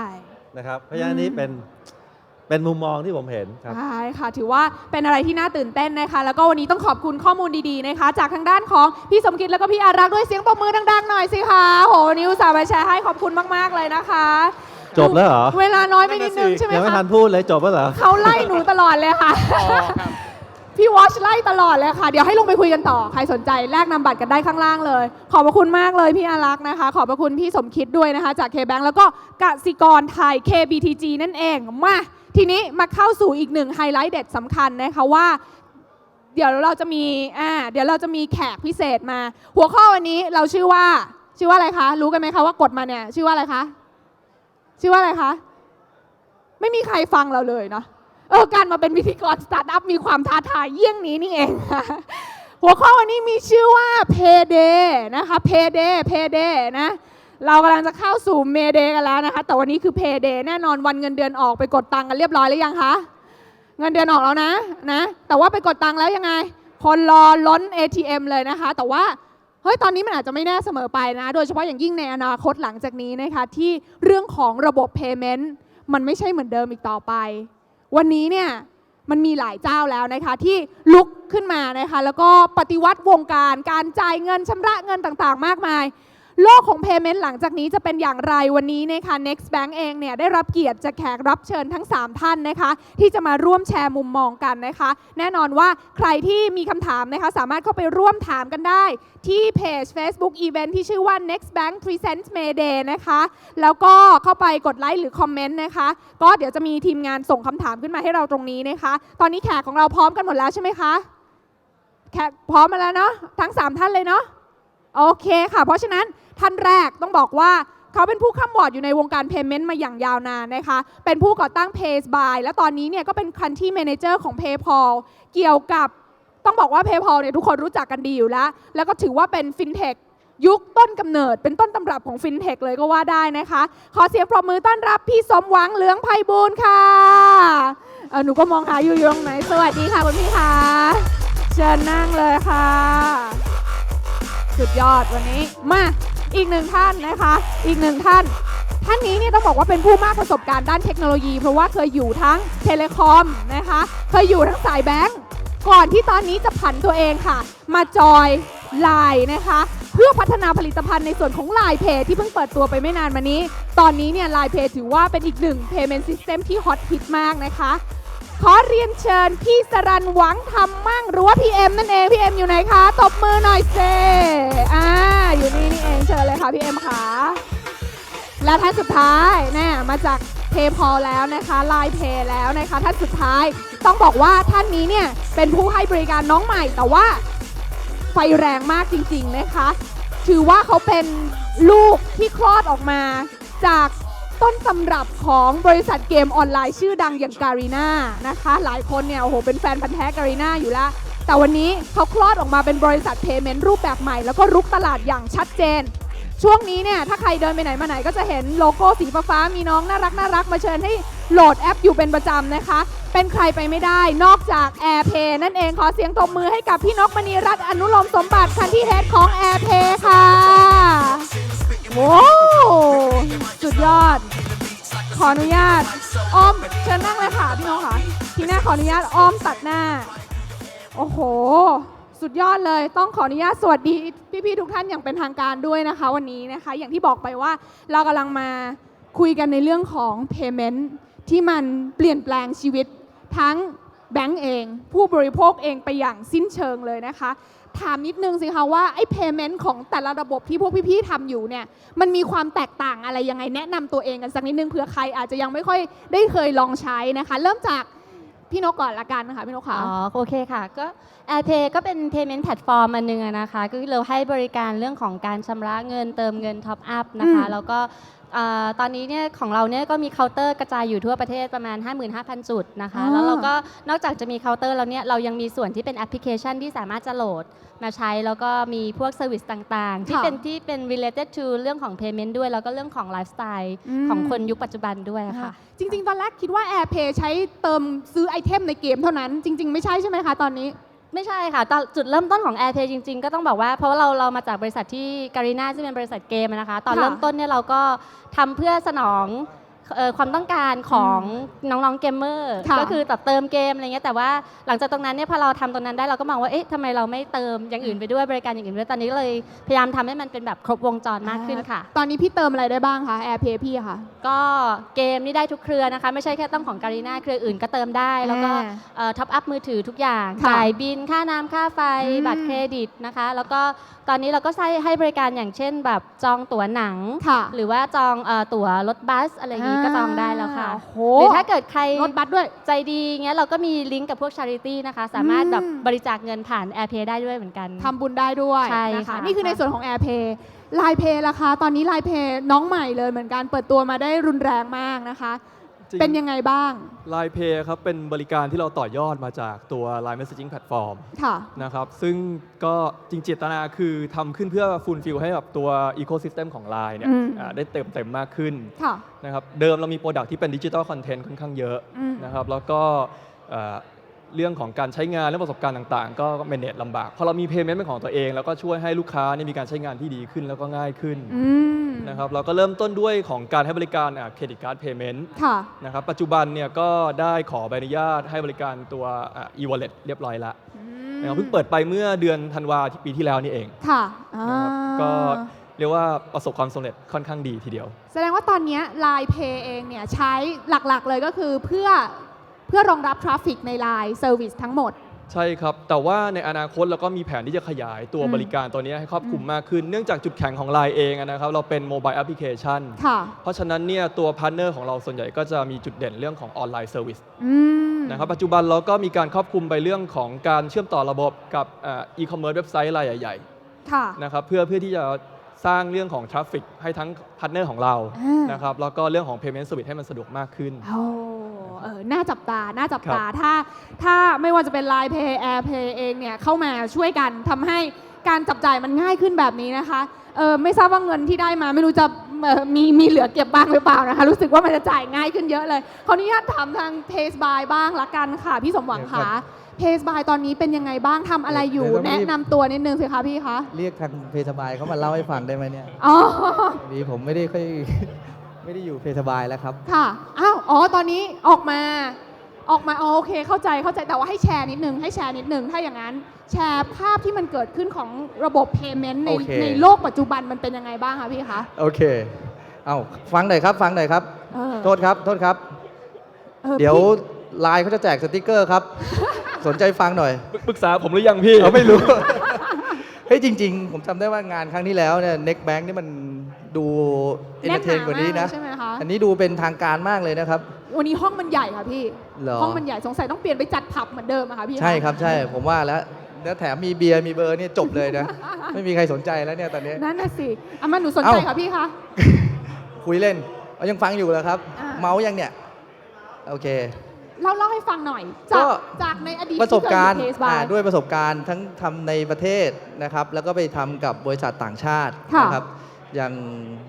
นะครับเพราะฉะนั้นนี้เป็นมุมมองที่ผมเห็นครับใช่ค่ะถือว่าเป็นอะไรที่น่าตื่นเต้นนะคะแล้วก็วันนี้ต้องขอบคุณข้อมูลดีๆนะคะจากทางด้านของพี่สมคิดแล้วก็พี่อารักษ์ด้วยเสียงปรบมือดังๆหน่อยสิคะโหนิวสาวมาแชร์ให้ขอบคุณมากๆเลยนะคะจบแล้วเหรอเวลาน้อยไปนิดนึงใช่ไหมคะยังไม่ทันพูดเลยจบแล้วเหรอเขาไล่หนูตลอดเลยค่ะพี่วอชไล่ตลอดเลยค่ะเดี๋ยวให้ลงไปคุยกันต่อใครสนใจแลกนำบัตรกันได้ข้างล่างเลยขอบพระคุณมากเลยพี่อารักษ์นะคะขอบพระคุณพี่สมคิดด้วยนะคะจาก K-Bank แล้วก็กสิกรไทย KBTG นั่นเองมา ทีนี้มาเข้าสู่อีกหนึ่งไฮไลท์เด็ดสำคัญนะคะว่าเดี๋ยวเราจะมีแขกพิเศษมาหัวข้อวันนี้เราชื่อว่าอะไรคะรู้กันไหมคะว่ากดมาเนี่ยชื่อว่าอะไรคะชื่อว่าอะไรคะไม่มีใครฟังเราเลยเนาะการมาเป็นพิธีกรสตาร์ทอัพมีความท้าทายเยี่ยงนี้นี่เองค่ะหัวข้อวันนี้มีชื่อว่า Payday นะคะ Payday นะเรากำลังจะเข้าสู่ Mayday กันแล้วนะคะแต่วันนี้คือ Payday แน่นอนวันเงินเดือนออกไปกดตังค์กันเรียบร้อยหรือยังคะเงินเดือนออกแล้วนะแต่ว่าไปกดตังค์แล้วยังไงคนรอล้น ATM เลยนะคะแต่ว่าเฮ้ยตอนนี้มันอาจจะไม่แน่เสมอไปนะโดยเฉพาะอย่างยิ่งในอนาคตหลังจากนี้นะคะที่เรื่องของระบบ Payment มันไม่ใช่เหมือนเดิมอีกต่อไปวันนี้เนี่ยมันมีหลายเจ้าแล้วนะคะที่ลุกขึ้นมานะคะแล้วก็ปฏิวัติวงการการจ่ายเงินชำระเงินต่างๆมากมายโลกของ Payment หลังจากนี้จะเป็นอย่างไรวันนี้นะคะ Next Bank เองเนี่ยได้รับเกียรติจากแขกรับเชิญทั้ง3ท่านนะคะที่จะมาร่วมแชร์มุมมองกันนะคะแน่นอนว่าใครที่มีคำถามนะคะสามารถเข้าไปร่วมถามกันได้ที่เพจ Facebook Event ที่ชื่อว่า Next Bank Presents Mayday นะคะแล้วก็เข้าไปกดไลค์หรือคอมเมนต์นะคะก็เดี๋ยวจะมีทีมงานส่งคำถามขึ้นมาให้เราตรงนี้นะคะตอนนี้แขกของเราพร้อมกันหมดแล้วใช่ไหมคะแขกพร้อมมาแล้วเนาะทั้ง3ท่านเลยเนาะโอเคค่ะเพราะฉะนั้นท่านแรกต้องบอกว่าเขาเป็นผู้ข้ามวอร์ดอยู่ในวงการ Payment มาอย่างยาวนานนะคะเป็นผู้ก่อตั้ง PayBuy และตอนนี้เนี่ยก็เป็น Country Manager ของ PayPal เกี่ยวกับต้องบอกว่า PayPal เนี่ยทุกคนรู้จักกันดีอยู่แล้วก็ถือว่าเป็น FinTech ยุคต้นกำเนิดเป็นต้นตำรับของ FinTech เลยก็ว่าได้นะคะขอเสียงปรบมือต้อนรับพี่สมหวังเหลืองไพบูลย์ค่ะหนูก็มองหาอยู่ตรงไหนสวัสดีค่ะคุณพี่ค่ะเชิญนั่งเลยค่ะสุดยอดวันนี้มาอีกหนึ่งท่านนะคะอีกหนึ่งท่านนี้เนี่ยต้องบอกว่าเป็นผู้มากประสบการณ์ด้านเทคโนโลยีเพราะว่าเคยอยู่ทั้งเทเลคอมนะคะเคยอยู่ทั้งสายแบงก์ก่อนที่ตอนนี้จะผันตัวเองค่ะมาจอยไลน์นะคะเพื่อพัฒนาผลิตภัณฑ์ในส่วนของ Line Pay ที่เพิ่งเปิดตัวไปไม่นานมานี้ตอนนี้เนี่ย Line Pay ถือว่าเป็นอีกหนึ่ง Payment System ที่ฮอตฮิตมากนะคะขอเรียนเชิญพี่สรัญหวังทำมั่งหรือว่าพี่เอ็มนั่นเองพี่เอ็มอยู่ไหนคะตบมือหน่อยเซอยู่นี่เองเชิญเลยค่ะพี่เอ็มค่ะและท่านสุดท้ายเนี่ยมาจาก PayPal แล้วนะคะ Line Pay แล้วนะคะท่านสุดท้ายต้องบอกว่าท่านนี้เนี่ยเป็นผู้ให้บริการน้องใหม่แต่ว่าไฟแรงมากจริงๆนะคะถือว่าเขาเป็นลูกที่คลอดออกมาจากต้นตำรับของบริษัทเกมออนไลน์ชื่อดังอย่างการีนานะคะหลายคนเนี่ยโอ้โหเป็นแฟนพันธุ์แท้การีนาอยู่แล้วแต่วันนี้เขาคลอดออกมาเป็นบริษัทเพย์เมนต์รูปแบบใหม่แล้วก็รุกตลาดอย่างชัดเจนช่วงนี้เนี่ยถ้าใครเดินไปไหนมาไหนก็จะเห็นโลโก้สีฟ้าๆมีน้องน่ารักมาเชิญให้โหลดแอปอยู่เป็นประจำนะคะเป็นใครไปไม่ได้นอกจาก AirPay นั่นเองขอเสียงตบมือให้กับพี่นกมณีรัตน์อนุโลมสมบัติคันที่เฮดของ AirPay ค่ะโว้สุดยอดขออนุญาตอ้อมเชิญนั่งเลยค่ะพี่น้องค่ะทีหน้าขออนุญาตอ้อมตัดหน้าโอ้โหสุดยอดเลยต้องขออนุญาตสวัสดีพี่ๆทุกท่านอย่างเป็นทางการด้วยนะคะวันนี้นะคะอย่างที่บอกไปว่าเรากำลังมาคุยกันในเรื่องของ Payment ที่มันเปลี่ยนแปลงชีวิตทั้งแบงก์เองผู้บริโภคเองไปอย่างสิ้นเชิงเลยนะคะถามนิดนึงสิคะว่าไอ้ Payment ของแต่ละระบบที่พวกพี่ๆทำอยู่เนี่ยมันมีความแตกต่างอะไรยังไงแนะนำตัวเองกันสักนิดนึงเผื่อใครอาจจะยังไม่ค่อยได้เคยลองใช้นะคะเริ่มจากพี่นกก่อนละกันนะคะพี่นกค่ะโอเคค่ะก็ AirPay ก็เป็น Payment Platform อันนึงนะคะก็คือเราให้บริการเรื่องของการชำระเงินเติมเงิน Top Up นะคะแล้วก็ตอนนี้เนี่ยของเราเนี่ยก็มีเคาน์เตอร์กระจายอยู่ทั่วประเทศประมาณ 55,000 จุดนะคะแล้วเราก็นอกจากจะมีเคาน์เตอร์แล้วเนี่ยเรายังมีส่วนที่เป็นแอปพลิเคชันที่สามารถจะโหลดมาใช้แล้วก็มีพวกเซอร์วิสต่างๆที่เป็น related to เรื่องของ payment ด้วยแล้วก็เรื่องของไลฟ์สไตล์ของคนยุคปัจจุบันด้วยค่ะจริงๆตอนแรกคิดว่า AirPay ใช้เติมซื้อไอเทมในเกมเท่านั้นจริงๆไม่ใช่ใช่ไหมคะตอนนี้ไม่ใช่ค่ะตอนจุดเริ่มต้นของ AirPay จริงๆก็ต้องบอกว่าเพราะว่าเรามาจากบริษัทที่การีนาซึ่งเป็นบริษัทเกมนะคะตอนเริ่มต้นเนี่ยเราก็ทำเพื่อสนองความต้องการของน้องๆเกมเมอร์ก็คือเติมเกมอะไรเงี้ยแต่ว่าหลังจากตรงนั้นเนี่ยพอเราทำตรงนั้นได้เราก็มองว่าเอ๊ะทำไมเราไม่เติมอย่างอื่นไปด้วยบริการอย่างอื่นด้วยตอนนี้ก็เลยพยายามทำให้มันเป็นแบบครบวงจรมากขึ้นค่ะตอนนี้พี่เติมอะไรได้บ้างคะ AirPay พี่ค่ะก็เกมนี่ได้ทุกเครือนะคะไม่ใช่แค่ต้องของการีนาเครืออื่นก็เติมได้แล้วก็ท็อปอัพมือถือทุกอย่างจ่ายบินค่าน้ำค่าไฟบัตรเครดิตนะคะแล้วก็ตอนนี้เราก็ให้บริการอย่างเช่นแบบจองตั๋วหนังหรือว่าจองตั๋วรถบัสอะไรอย่างนี้ นี้ก็จองได้แล้วค่ะ โห หรือถ้าเกิดใคร รถบัสด้วยใจดีเงี้ยเราก็มีลิงก์กับพวก charity นะคะสามารถแบบบริจาคเงินผ่าน AirPay ได้ด้วยเหมือนกันทำบุญได้ด้วย ใช่ นะคะ ค่ะ นี่คือในส่วนของ AirPay Line Pay ล่ะคะตอนนี้ Line Pay น้องใหม่เลยเหมือนกันเปิดตัวมาได้รุนแรงมากนะคะ เป็นยังไงบ้าง Line Pay ครับเป็นบริการที่เราต่อยอดมาจากตัว Line Messaging Platform ค่ะ นะครับซึ่งก็จริงเจตนาคือทำขึ้นเพื่อฟูลฟิลให้กับตัว Ecosystem ของ Line เนี่ยได้เต็มมากขึ้น ค่ะ นะครับเดิมเรามีโปรดักที่เป็นดิจิทัลคอนเทนต์ค่อนข้างเยอะนะครับแล้วก็เรื่องของการใช้งานและประสบการณ์ต่างๆ ก็เมเนจลำบากพอเรามี Payment เป็นของตัวเองแล้วก็ช่วยให้ลูกค้านี่มีการใช้งานที่ดีขึ้นแล้วก็ง่ายขึ้นนะครับเราก็เริ่มต้นด้วยของการให้บริการเครดิตการ์ดเพย์เมนต์นะครับปัจจุบันเนี่ยก็ได้ขอใบอนุญาตให้บริการตัว e-wallet เรียบร้อยแล้วนะครับเพิ่งเปิดไปเมื่อเดือนธันวาคมปีที่แล้วนี่เองค่ะนะครับก็เรียกว่าประสบความสำเร็จค่อนข้างดีทีเดียวแสดงว่าตอนนี้ Line Pay เองเนี่ยใช้หลักๆเลยก็คือเพื่อรองรับทราฟฟิกใน Line Service ทั้งหมดใช่ครับแต่ว่าในอนาคตเราก็มีแผนที่จะขยายตัวบริการตัวนี้ให้ครอบคลุมมากขึ้นเนื่องจากจุดแข็งของ Line เองนะครับเราเป็นโมบายแอปพลิเคชันเพราะฉะนั้นเนี่ยตัวพาร์ทเนอร์ของเราส่วนใหญ่ก็จะมีจุดเด่นเรื่องของออนไลน์เซอร์วิสนะครับปัจจุบันเราก็มีการครอบคลุมไปเรื่องของการเชื่อมต่อระบบกับอีคอมเมิร์ซเว็บไซต์รายใหญ่ๆนะครับเพื่อที่จะสร้างเรื่องของทราฟฟิกให้ทั้งพาร์ทเนอร์ของเรานะครับแล้วก็เรื่องของ Payment Service ให้มันสะดวกมากขึ้นน่าจับตาถ้าไม่ว่าจะเป็น Line Pay AirPay เองเนี่ยเข้ามาช่วยกันทำให้การจับจ่ายมันง่ายขึ้นแบบนี้นะคะไม่ทราบว่าเงินที่ได้มาไม่รู้จะมีเหลือเก็บบ้างหรือเปล่านะคะรู้สึกว่ามันจะจ่ายง่ายขึ้นเยอะเลยขออนุญาตถามทาง Pace by บ้างละกันค่ะพี่สมหวังค่ะPace by ตอนนี้เป็นยังไงบ้างทำอะไรอยู่แนะนำตัวนิดนึงสิคะพี่คะเรียกทาง Pace by เขามาเล่าให้ฟังได้ไหมเนี่ยดีผมไม่ได้อยู่Pace byแล้วครับค่ะตอนนี้ออกมาโอเคเข้าใจแต่ว่าให้แชร์นิดนึงถ้าอย่างนั้นแชร์ภาพที่มันเกิดขึ้นของระบบ Payment ในโลกปัจจุบันมันเป็นยังไงบ้างคะพี่คะโอเคฟังหน่อยครับโทษครับเดี๋ยวไลน์เขาจะแจกสติกเกอร์ครับสนใจฟังหน่อยปรึกษาผมหรือยังพี่ไม่รู้เฮ้ยจริงๆผมจำได้ว่างานครั้งที่แล้วเนี่ย Next Bank นี่มันดูเอนเตอร์เทนกว่านี้นะอันนี้ดูเป็นทางการมากเลยนะครับวันนี้ห้องมันใหญ่ค่ะพี่ห้องมันใหญ่สงสัยต้องเปลี่ยนไปจัดผับเหมือนเดิมอะค่ะพี่ใช่ครับใช่ผมว่าแล้วแถมมีเบียร์มีเบอร์นี่จบเลยนะไม่มีใครสนใจแล้วเนี่ยตอนนี้นั่นน่ะสิมาหนูสนใจค่ะพี่คะคุยเล่นยังฟังอยู่เหรอครับเมายังเนี่ยโอเคเล่าให้ฟังหน่อยจากในอดีตประสบการณ์ด้วยประสบการณ์ทั้งทำในประเทศนะครับแล้วก็ไปทำกับบริษัทต่างชาตินะครับอย่าง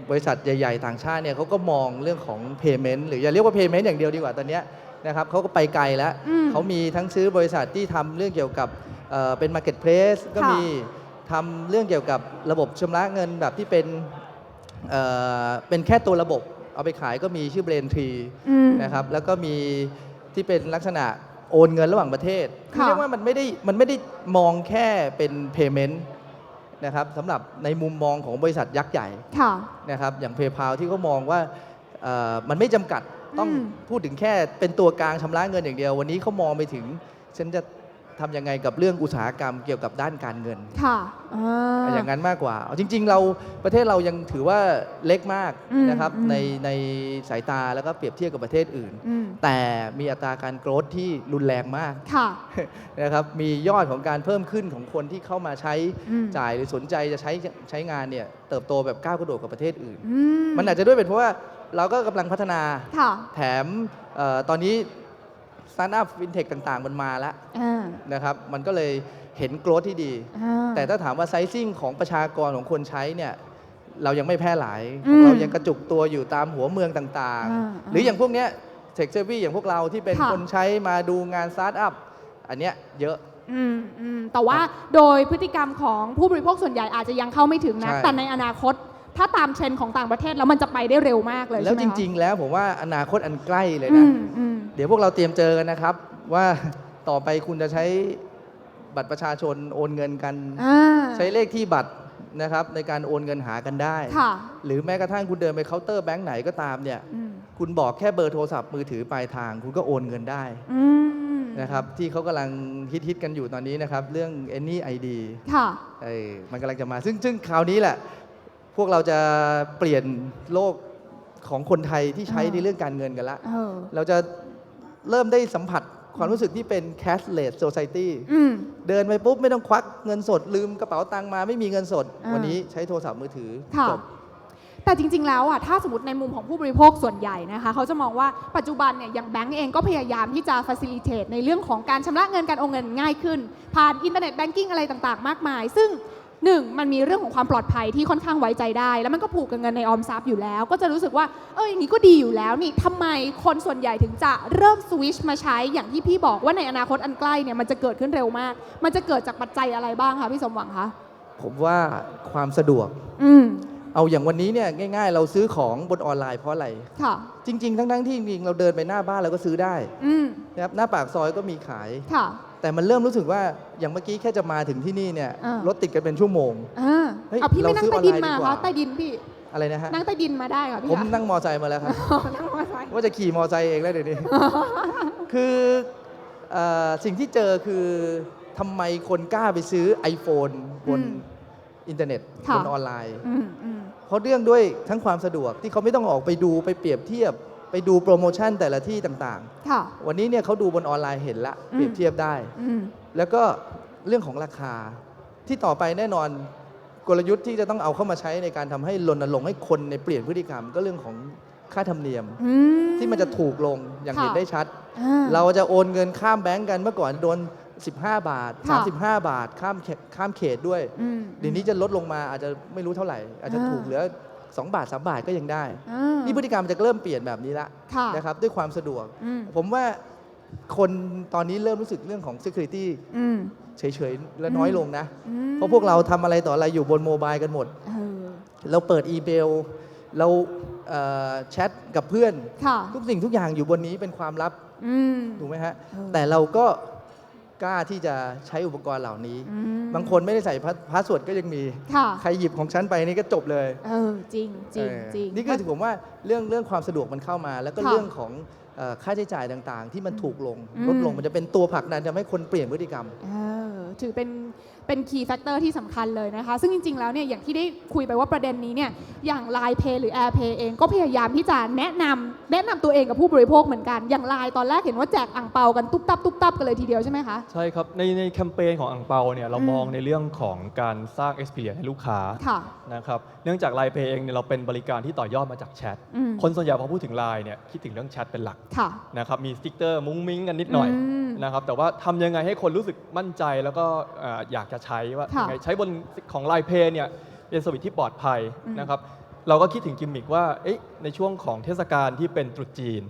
บริษัทใหญ่ๆต่างชาติเนี่ยเขาก็มองเรื่องของ payment หรืออย่าเรียกว่า payment อย่างเดียวดีกว่าตอนนี้นะครับเขาก็ไปไกลแล้วเขามีทั้งซื้อบริษัทที่ทำเรื่องเกี่ยวกับเป็น marketplace ก็มีทำเรื่องเกี่ยวกับระบบชำระเงินแบบที่เป็นแค่ตัวระบบเอาไปขายก็มีชื่อ Braintree นะครับแล้วก็มีที่เป็นลักษณะโอนเงินระหว่างประเทศเรียกว่ามันไม่ได้มองแค่เป็น payment นะครับสำหรับในมุมมองของบริษัทยักษ์ใหญ่นะครับอย่าง PayPal ที่เขามองว่ามันไม่จำกัดต้องพูดถึงแค่เป็นตัวกลางชำระเงินอย่างเดียววันนี้เขามองไปถึงฉันจะทำยังไงกับเรื่องอุตสาหกรรมเกี่ยวกับด้านการเงินอย่างนั้นมากกว่าจริงๆเราประเทศเรายังถือว่าเล็กมากนะครับในสายตาแล้วก็เปรียบเทียบกับประเทศอื่นแต่มีอัตราการโกรธที่รุนแรงมากนะครับมียอดของการเพิ่มขึ้นของคนที่เข้ามาใช้จ่ายหรือสนใจจะใช้งานเนี่ยเติบโตแบบก้าวกระโดดกับประเทศอื่นมันอาจจะด้วยเป็นเพราะว่าเราก็กำลังพัฒนาแถมตอนนี้สตาร์ทอัพฟินเทคต่างๆมันมาแล้วนะครับมันก็เลยเห็นโกรธที่ดีแต่ถ้าถามว่าไซซิ่งของประชากรของคนใช้เนี่ยเรายังไม่แพร่หลายเรายังกระจุกตัวอยู่ตามหัวเมืองต่างๆหรืออย่างพวกเนี้ยเทคเซอร์วิสอย่างพวกเราที่เป็นคนใช้มาดูงานสตาร์ทอัพอันเนี้ยเยอะแต่ว่าโดยพฤติกรรมของผู้บริโภคส่วนใหญ่อาจจะยังเข้าไม่ถึงนะแต่ในอนาคตถ้าตามเทรนด์ของต่างประเทศแล้วมันจะไปได้เร็วมากเลยใช่ไหมแล้วจริงๆแล้วผมว่าอนาคตอันใกล้เลยนะเดี๋ยวพวกเราเตรียมเจอกันนะครับว่าต่อไปคุณจะใช้บัตรประชาชนโอนเงินกันใช้เลขที่บัตรนะครับในการโอนเงินหากันได้หรือแม้กระทั่งคุณเดินไปเคาน์เตอร์แบงก์ไหนก็ตามเนี่ยคุณบอกแค่เบอร์โทรศัพท์มือถือปลายทางคุณก็โอนเงินได้นะครับที่เขากำลังฮิตกันอยู่ตอนนี้นะครับเรื่อง Any ID มันกำลังจะมาซึ่งคราวนี้แหละพวกเราจะเปลี่ยนโลก ของคนไทยที่ใช้ในเรื่องการเงินกันละเราจะเริ่มได้สัมผัสความรู้สึกที่เป็น cashless society เดินไปปุ๊บไม่ต้องควักเงินสดลืมกระเป๋าตังค์มาไม่มีเงินสดวันนี้ใช้โทรศัพท์มือถือจบแต่จริงๆแล้วอ่ะถ้าสมมติในมุมของผู้บริโภคส่วนใหญ่นะคะเขาจะมองว่าปัจจุบันเนี่ยอย่างแบงก์เองก็พยายามที่จะ facilitate ในเรื่องของการชำระเงินการโอนเงินง่ายขึ้นผ่านอินเทอร์เน็ตแบงกิ้งอะไรต่างๆมากมายซึ่งมันมีเรื่องของความปลอดภัยที่ค่อนข้างไว้ใจได้แล้วมันก็ผูกกับเงินในออมทรัพย์อยู่แล้วก็จะรู้สึกว่าอย่างนี้ก็ดีอยู่แล้วนี่ทำไมคนส่วนใหญ่ถึงจะเริ่มสวิชมาใช้อย่างที่พี่บอกว่าในอนาคตอันใกล้เนี่ยมันจะเกิดขึ้นเร็วมากมันจะเกิดจากปัจจัยอะไรบ้างคะพี่สมหวังคะผมว่าความสะดวกเอาอย่างวันนี้เนี่ยง่ายๆเราซื้อของบนออนไลน์เพราะอะไรจริงๆทั้งที่จริงเราเดินไปหน้าบ้านเราก็ซื้อได้นะครับหน้าปากซอยก็มีขายแต่มันเริ่มรู้สึกว่าอย่างเมื่อกี้แค่จะมาถึงที่นี่เนี่ยรถติดกันเป็นชั่วโมงเอาพี่ไม่นั่งใต้ดินมาคะใต้ดินพี่อะไรนะฮะนั่งใต้ดินมาได้ค่ะพี่ผมนั่งมอไซค์มาแล้วครับว่าจะขี่มอไซค์เองแล้วเดี๋ยวนี้คือสิ่งที่เจอคือทำไมคนกล้าไปซื้อ iPhone บนอินเทอร์เน็ตบนออนไลน์เพราะเรื่องด้วยทั้งความสะดวกที่เขาไม่ต้องออกไปดูไปเปรียบเทียบไปดูโปรโมชั่นแต่ละที่ต่างๆวันนี้เนี่ยเขาดูบนออนไลน์เห็นละเปรียบเทียบได้แล้วก็เรื่องของราคาที่ต่อไปแน่นอนกลยุทธ์ที่จะต้องเอาเข้ามาใช้ในการทำให้รณรงค์ให้คนในเปลี่ยนพฤติกรรมก็เรื่องของค่าธรรมเนียมที่มันจะถูกลงอย่างเห็นได้ชัดเราจะโอนเงินข้ามแบงก์กันเมื่อก่อนโดน15 บาท35 บาทข้ามเขตด้วยเดี๋ยวนี้จะลดลงมาอาจจะไม่รู้เท่าไหร่อาจจะถูกเหลือ2 บาท 3 บาทก็ยังได้นี่พฤติกรรมจะเริ่มเปลี่ยนแบบนี้ละนะครับด้วยความสะดวกผมว่าคนตอนนี้เริ่มรู้สึกเรื่องของ security เฉยๆและน้อยลงนะเพราะพวกเราทำอะไรต่ออะไรอยู่บนโมบายกันหมดเราเปิดอีเมลเราแชทกับเพื่อนทุกสิ่งทุกอย่างอยู่บนนี้เป็นความลับถูกไหมฮะแต่เราก็กล้าที่จะใช้อุปกรณ์เหล่านี้บางคนไม่ได้ใส่พาสเวิร์ดก็ยังมีใครหยิบของฉันไปนี่ก็จบเลยจริงจริงจริงนี่คือผมว่าเรื่องความสะดวกมันเข้ามาแล้วก็เรื่องของค่าใช้จ่ายต่างๆที่มันถูกลงลดลงมันจะเป็นตัวผลักดันทำให้คนเปลี่ยนพฤติกรรมถือเป็น key factor ที่สำคัญเลยนะคะซึ่งจริงๆแล้วเนี่ยอย่างที่ได้คุยไปว่าประเด็นนี้เนี่ยอย่าง Line Pay หรือ Air Pay เองก็พยายามที่จะแนะนำตัวเองกับผู้บริโภคเหมือนกันอย่าง Line ตอนแรกเห็นว่าแจกอั่งเปากันตุ๊บตับกันเลยทีเดียวใช่ไหมคะใช่ครับในแคมเปญของอั่งเปาเนี่ยเรามองในเรื่องของการสร้าง experience ให้ลูกค้านะครับเนื่องจาก Line Pay เองเนี่ยเราเป็นบริการที่ต่อยอดมาจากแชทคนส่วนใหญ่พอพูดถึง Line เนี่ยคิดถึงเรื่องแชทเป็นหลักนะครับมีสติ๊กเกอร์มุ้งมิ้งกันนิดหน่อยนะครับแต่ว่าทำยังไงให้คนรู้สึกมั่นใจแล้วก็อยากจะใช้ว่าใช้บนของ Line Pay เนี่ยเป็นสวิตที่ปลอดภัยนะครับเราก็คิดถึงกิมมิคว่าในช่วงของเทศกาลที่เป็นตรุษจีน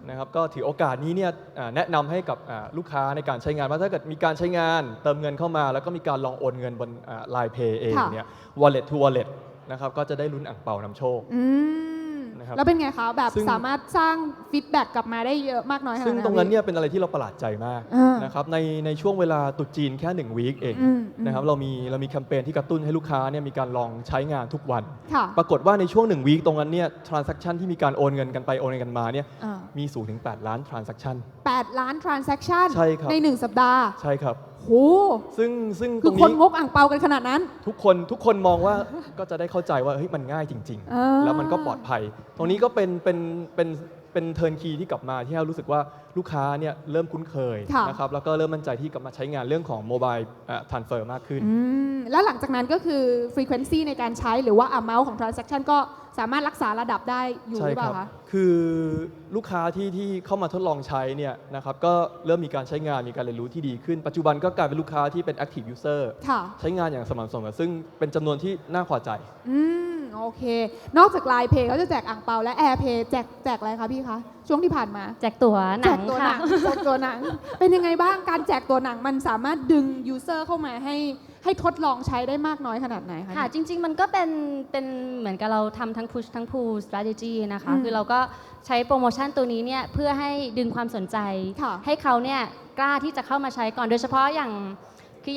นะครับก็ถือโอกาสนี้เนี่ยแนะนำให้กับลูกค้าในการใช้งานว่าถ้าเกิดมีการใช้งานเติมเงินเข้ามาแล้วก็มีการลองโอนเงินบน Line Pay เองเนี่ย wallet to wallet นะครับก็จะได้ลุ้นอั่งเปานำโชคแล้วเป็นไงคะแบบสามารถสร้างฟีดแบ็กกลับมาได้เยอะมากน้อยขนาดไหนซึ่งตรงนั้นเนี่ยเป็นอะไรที่เราประหลาดใจมากนะครับในช่วงเวลาตรุษจีนแค่1 วีคเองนะครับเรามีแคมเปญที่กระตุ้นให้ลูกค้าเนี่ยมีการลองใช้งานทุกวันปรากฏว่าในช่วง1 วีคตรงนั้นเนี่ย transaction ที่มีการโอนเงินกันไปโอนเงินกันมาเนี่ยมีสูงถึง8 ล้าน transaction 8 ล้าน transaction ใช่ครับใน1 สัปดาห์ใช่ครับโหซึ่งคือคนงกอ่างเปากันขนาดนั้นทุกคนมองว่าก็จะได้เข้าใจว่าเฮ้ยมันง่ายจริงๆแล้วมันก็ปลอดภัยตรงนี้ก็เป็นเทิร์นคีย์ที่กลับมาที่เรารู้สึกว่าลูกค้าเนี่ยเริ่มคุ้นเคยนะครับแล้วก็เริ่มมั่นใจที่กลับมาใช้งานเรื่องของโมบายทรานสเฟอร์มากขึ้นแล้วหลังจากนั้นก็คือ frequency ในการใช้หรือว่า amount ของ transaction ก็สามารถรักษาระดับได้อยู่หรือเปล่าคะคือลูกค้าที่เข้ามาทดลองใช้เนี่ยนะครับก็เริ่มมีการใช้งานมีการเรียนรู้ที่ดีขึ้นปัจจุบันก็กลายเป็นลูกค้าที่เป็น active user ใช้งานอย่างสม่ำเสมอซึ่งเป็นจำนวนที่น่าพอใจโอเคนอกจาก Line Pay เขาจะแจกอั่งเปาและ Air Pay แจกอะไรคะพี่คะช่วงที่ผ่านมาแจกตั๋วหนังค่ะแจกตั๋วหนังเป็นยังไงบ้างการแจกตั๋วหนังมันสามารถดึง user เข้ามาให้ทดลองใช้ได้มากน้อยขนาดไหนคะค่ะจริงๆมันก็เป็นเหมือนกับเราทำทั้ง push ทั้ง pull strategy นะคะคือเราก็ใช้โปรโมชั่นตัวนี้เนี่ยเพื่อให้ดึงความสนใจให้เขาเนี่ยกล้าที่จะเข้ามาใช้ก่อนโดยเฉพาะอย่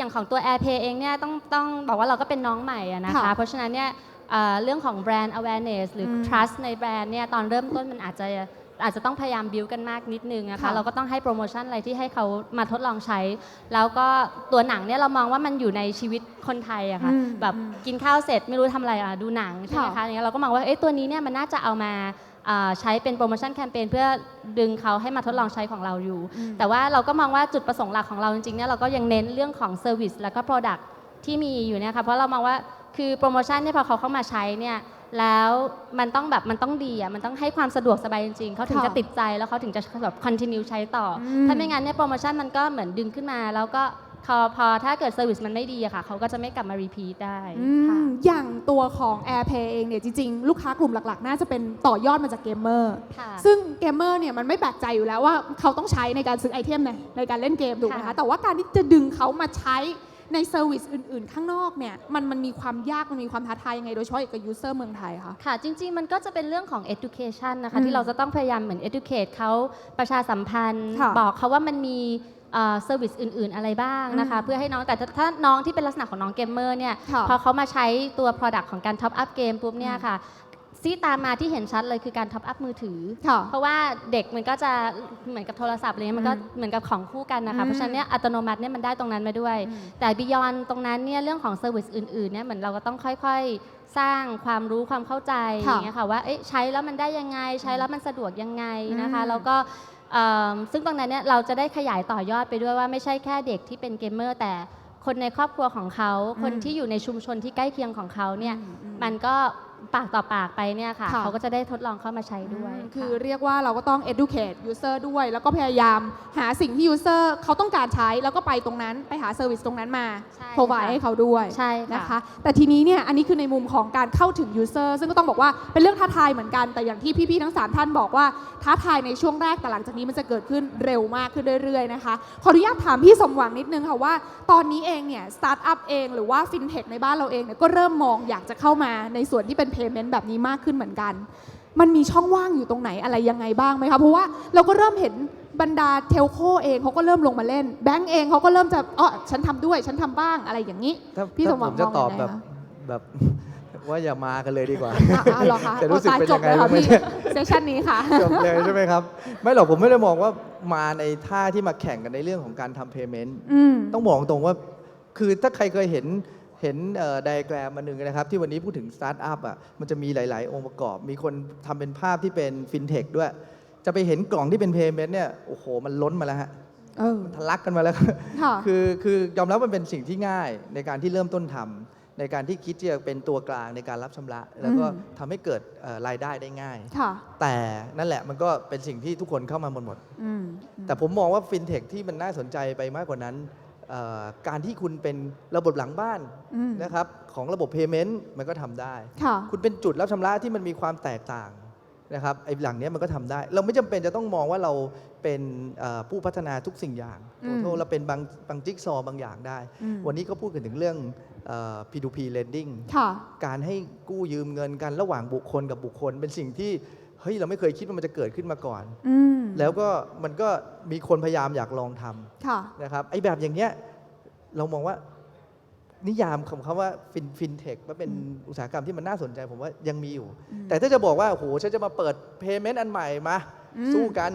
างของตัว Air Pay เองเนี่ยต้องบอกว่าเราก็เป็นน้องใหม่นะคะเพราะฉะนั้นเนี่ยเรื่องของ brand awareness หรือ trust ในแบรนด์เนี่ยตอนเริ่มต้นมันอาจจะ อาจจะต้องพยายามบิวกันมากนิดนึงนะคะเราก็ต้องให้โปรโมชั่นอะไรที่ให้เขามาทดลองใช้ แล้วก็ตัวหนังเนี่ยเรามองว่ามันอยู่ในชีวิตคนไทยอะค่ะแบบกินข้าวเสร็จไม่รู้ทำอะไรดูหนังใช่ไหมคะเนี่ยเราก็มองว่าตัวนี้เนี่ยมันน่าจะเอามาใช้เป็นโปรโมชั่นแคมเปญเพื่อดึงเขาให้มาทดลองใช้ของเราอยู่แต่ว่าเราก็มองว่าจุดประสงค์หลักของเราจริงๆเนี่ยเราก็ยังเน้นเรื่องของเซอร์วิสแล้วก็ Product ที่มีอยู่เนี่ยค่ะเพราะเรามองว่าคือโปรโมชั่นเนี่ยพอเขาเข้ามาใช้เนี่ยแล้วมันต้องดีอ่ะมันต้องให้ความสะดวกสบายจริงๆเขาถึงจะติดใจแล้วเขาถึงจะแบบคอนติเนียใช้ต่อถ้าไม่งั้นเนี่ยโปรโมชั่นมันก็เหมือนดึงขึ้นมาแล้วก็พอถ้าเกิดเซอร์วิสมันไม่ดีอะค่ะเขาก็จะไม่กลับมารีพีทได้อย่างตัวของ AirPay เองเนี่ยจริงๆลูกค้ากลุ่มหลักๆน่าจะเป็นต่อยอดมาจากเกมเมอร์ซึ่งเกมเมอร์เนี่ยมันไม่แปลกใจอยู่แล้วว่าเขาต้องใช้ในการซื้อไอเทมในการเล่นเกมถูกไหมคะแต่ว่าการที่จะดึงเขามาใช้ในเซอร์วิสอื่นๆข้างนอกเนี่ยมันมีความยากมันมีความท้าทายยังไงโดยเฉพาะกับยูเซอร์เมืองไทยคะค่ะจริงๆมันก็จะเป็นเรื่องของ education นะคะที่เราจะต้องพยายามเหมือน educate เขาประชาสัมพันธ์บอกเขาว่ามันมีเซอร์วิสอื่นๆอะไรบ้างนะคะเพื่อให้น้องแต่ถ้าน้องที่เป็นลักษณะของน้องเกมเมอร์เนี่ยพอเขามาใช้ตัว Product ของการท็อปอัพเกมปุ๊บเนี่ยค่ะที่ตามมาที่เห็นชัดเลยคือการท็อปอัพมือถือเพราะว่าเด็กมันก็จะเหมือนกับโทรศัพท์อะไรเงี้ยมันก็เหมือนกับของคู่กันนะคะเพราะฉะนั้นเนี่ยอัตโนมัติเนี่ยมันได้ตรงนั้นมาด้วยแต่บิยอนตรงนั้นเนี่ยเรื่องของเซอร์วิสอื่นๆเนี่ยเหมือนเราก็ต้องค่อยๆสร้างความรู้ความเข้าใจอย่างเงี้ยค่ะว่าใช้แล้วมันได้ยังไงใช้แล้วมันสะดวกยังไงนะคะแล้วก็ซึ่งตรงนั้นเนี่ยเราจะได้ขยายต่อยอดไปด้วยว่าไม่ใช่แค่เด็กที่เป็นเกมเมอร์แต่คนในครอบครัวของเขาคนที่อยู่ในชุมชนที่ใกล้เคียงของเขาเนี่ยมันก็ปากต่อปากไปเนี่ยค่ะเขาก็จะได้ทดลองเข้ามาใช้ด้วยคือเรียกว่าเราก็ต้อง educate user ด้วยแล้วก็พยายามหาสิ่งที่ user เขาต้องการใช้แล้วก็ไปตรงนั้นไปหา service ตรงนั้นมา provide ให้เขาด้วยนะคะแต่ทีนี้เนี่ยอันนี้คือในมุมของการเข้าถึง user ซึ่งก็ต้องบอกว่าเป็นเรื่องท้าทายเหมือนกันแต่อย่างที่พี่ๆทั้ง3ท่านบอกว่าท้าทายในช่วงแรกแต่หลังจากนี้มันจะเกิดขึ้นเร็วมากขึ้นเรื่อยๆนะคะขออนุญาตถามพี่สมหวังนิดนึงค่ะว่าตอนนี้เองเนี่ยสตาร์ทอัพเองหรือว่าฟินเทคในบ้านเราเองเนี่ยก็เริ่มมองอยากจะเข้ามาในส่วนที่เป็น payment แบบนี้มากขึ้นเหมือนกันมันมีช่องว่างอยู่ตรงไหนอะไรยังไงบ้างไหมคะเพราะว่าเราก็เริ่มเห็นบรรดาเทลโคเองเขาก็เริ่มลงมาเล่นแบงก์เองเขาก็เริ่มจะฉันทำด้วยฉันทำบ้างอะไรอย่างนี้พี่สมหวังมองยังไงคะแบบว่าอย่ามากันเลยดีกว่าหรอคะจะรู้สึกเป็นยังไงพี่เซสชันนี้ค่ะจบเลยใช่ไหมครับไม่หรอกผมไม่ได้มองว่ามาในท่าที่มาแข่งกันในเรื่องของการทำเพย์เมนต์ต้องบอกตรงว่าคือถ้าใครเคยเห็นไดอะแกรมอันหนึ่งนะครับที่วันนี้พูดถึงสตาร์ทอัพอ่ะมันจะมีหลายๆองค์ประกอบมีคนทำเป็นภาพที่เป็นฟินเทคด้วยจะไปเห็นกล่องที่เป็นเพย์เมนต์เนี่ยโอ้โหมันล้นมาแล้วฮะมันทะลักกันมาแล้วคือยอมรับมันเป็นสิ่งที่ง่ายในการที่เริ่มต้นทำในการที่คิดจะเป็นตัวกลางในการรับชำระแล้วก็ทำให้เกิดรายได้ได้ง่ายแต่นั่นแหละมันก็เป็นสิ่งที่ทุกคนเข้ามาหมดแต่ผมมองว่าฟินเทคที่มันน่าสนใจไปมากกว่านั้นการที่คุณเป็นระบบหลังบ้านนะครับของระบบ Payment มันก็ทำได้คุณเป็นจุดรับชำระที่มันมีความแตกต่างนะครับไอ้หลังนี้มันก็ทำได้เราไม่จำเป็นจะต้องมองว่าเราเป็นผู้พัฒนาทุกสิ่งอย่างเราเป็นบางจิ๊กซอว์บางอย่างได้วันนี้ก็พูดกันถึงเรื่องP2P lending การให้กู้ยืมเงินกันระหว่างบุคคลกับบุคคลเป็นสิ่งที่เฮ้ยเราไม่เคยคิดว่ามันจะเกิดขึ้นมาก่อนแล้วก็มันก็มีคนพยายามอยากลองทำนะครับไอ้แบบอย่างเงี้ยเรามองว่านิยามคำว่าฟินเทคว่าเป็นอุตสาหกรรมที่มันน่าสนใจผมว่ายังมีอยู่แต่ถ้าจะบอกว่าโอ้โหฉันจะมาเปิดเพย์เมนต์อันใหม่มาสู้กัน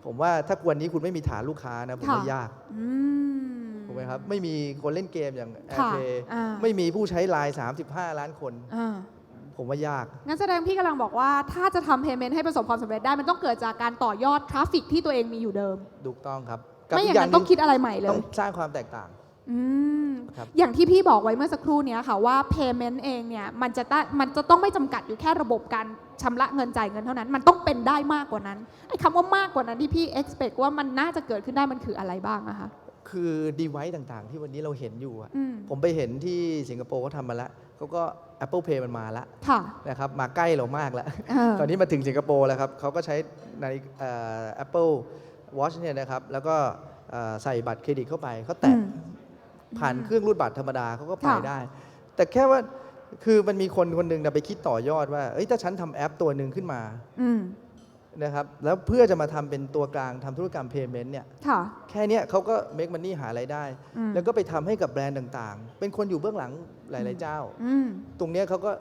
ผมว่าถ้าวันนี้คุณไม่มีฐานลูกค้านะผมว่ายากถูกไหมครับไม่มีคนเล่นเกมอย่าง AirPay ไม่มีผู้ใช้ไลน์35 ล้านคนผมว่ายากงั้นแสดงพี่กำลังบอกว่าถ้าจะทำ payment ให้ประสบความสำเร็จได้มันต้องเกิดจากการต่อยอดทราฟฟิกที่ตัวเองมีอยู่เดิมถูกต้องครับไม่อย่างนั้นต้องคิดอะไรใหม่เลยต้องสร้างความแตกต่างอย่างที่พี่บอกไว้เมื่อสักครู่นี้ค่ะว่า payment เองเนี่ยมันจะต้องไม่จำกัดอยู่แค่ระบบการชำระเงินจ่ายเงินเท่านั้นมันต้องเป็นได้มากกว่านั้นไอ้คำว่ามากกว่านั้นที่พี่ expect ว่ามันน่าจะเกิดขึ้นได้มันคืออะไรบ้างอะคะคือ device ต่างๆที่วันนี้เราเห็นอยู่ผมไปเห็นที่สิงคโปร์เขาทำมาแล้วเขาก็ Apple Pay มันมาแล้วนะครับมาใกล้เรามากแล้วตอนนี้มาถึงสิงคโปร์แล้วครับเขาก็ใช้ใน Apple Watch เนี่ยนะครับแล้วก็ใส่บัตรเครดิตเข้าไปเขาแตะผ่านเครื่องรูดบัตรธรรมดาเขาก็ไปได้แต่แค่ว่าคือมันมีคนหนึ่งไปคิดต่อยอดว่าถ้าฉันทำแอปตัวหนึ่งขึ้นมานะครับแล้วเพื่อจะมาทำเป็นตัวกลางทำธุรกรรม Payment เนี่ยแค่นี้เขาก็ make money หารายได้แล้วก็ไปทำให้กับแบรนด์ต่างๆเป็นคนอยู่เบื้องหลังหลายๆเจ้าตรงนี้เขาก็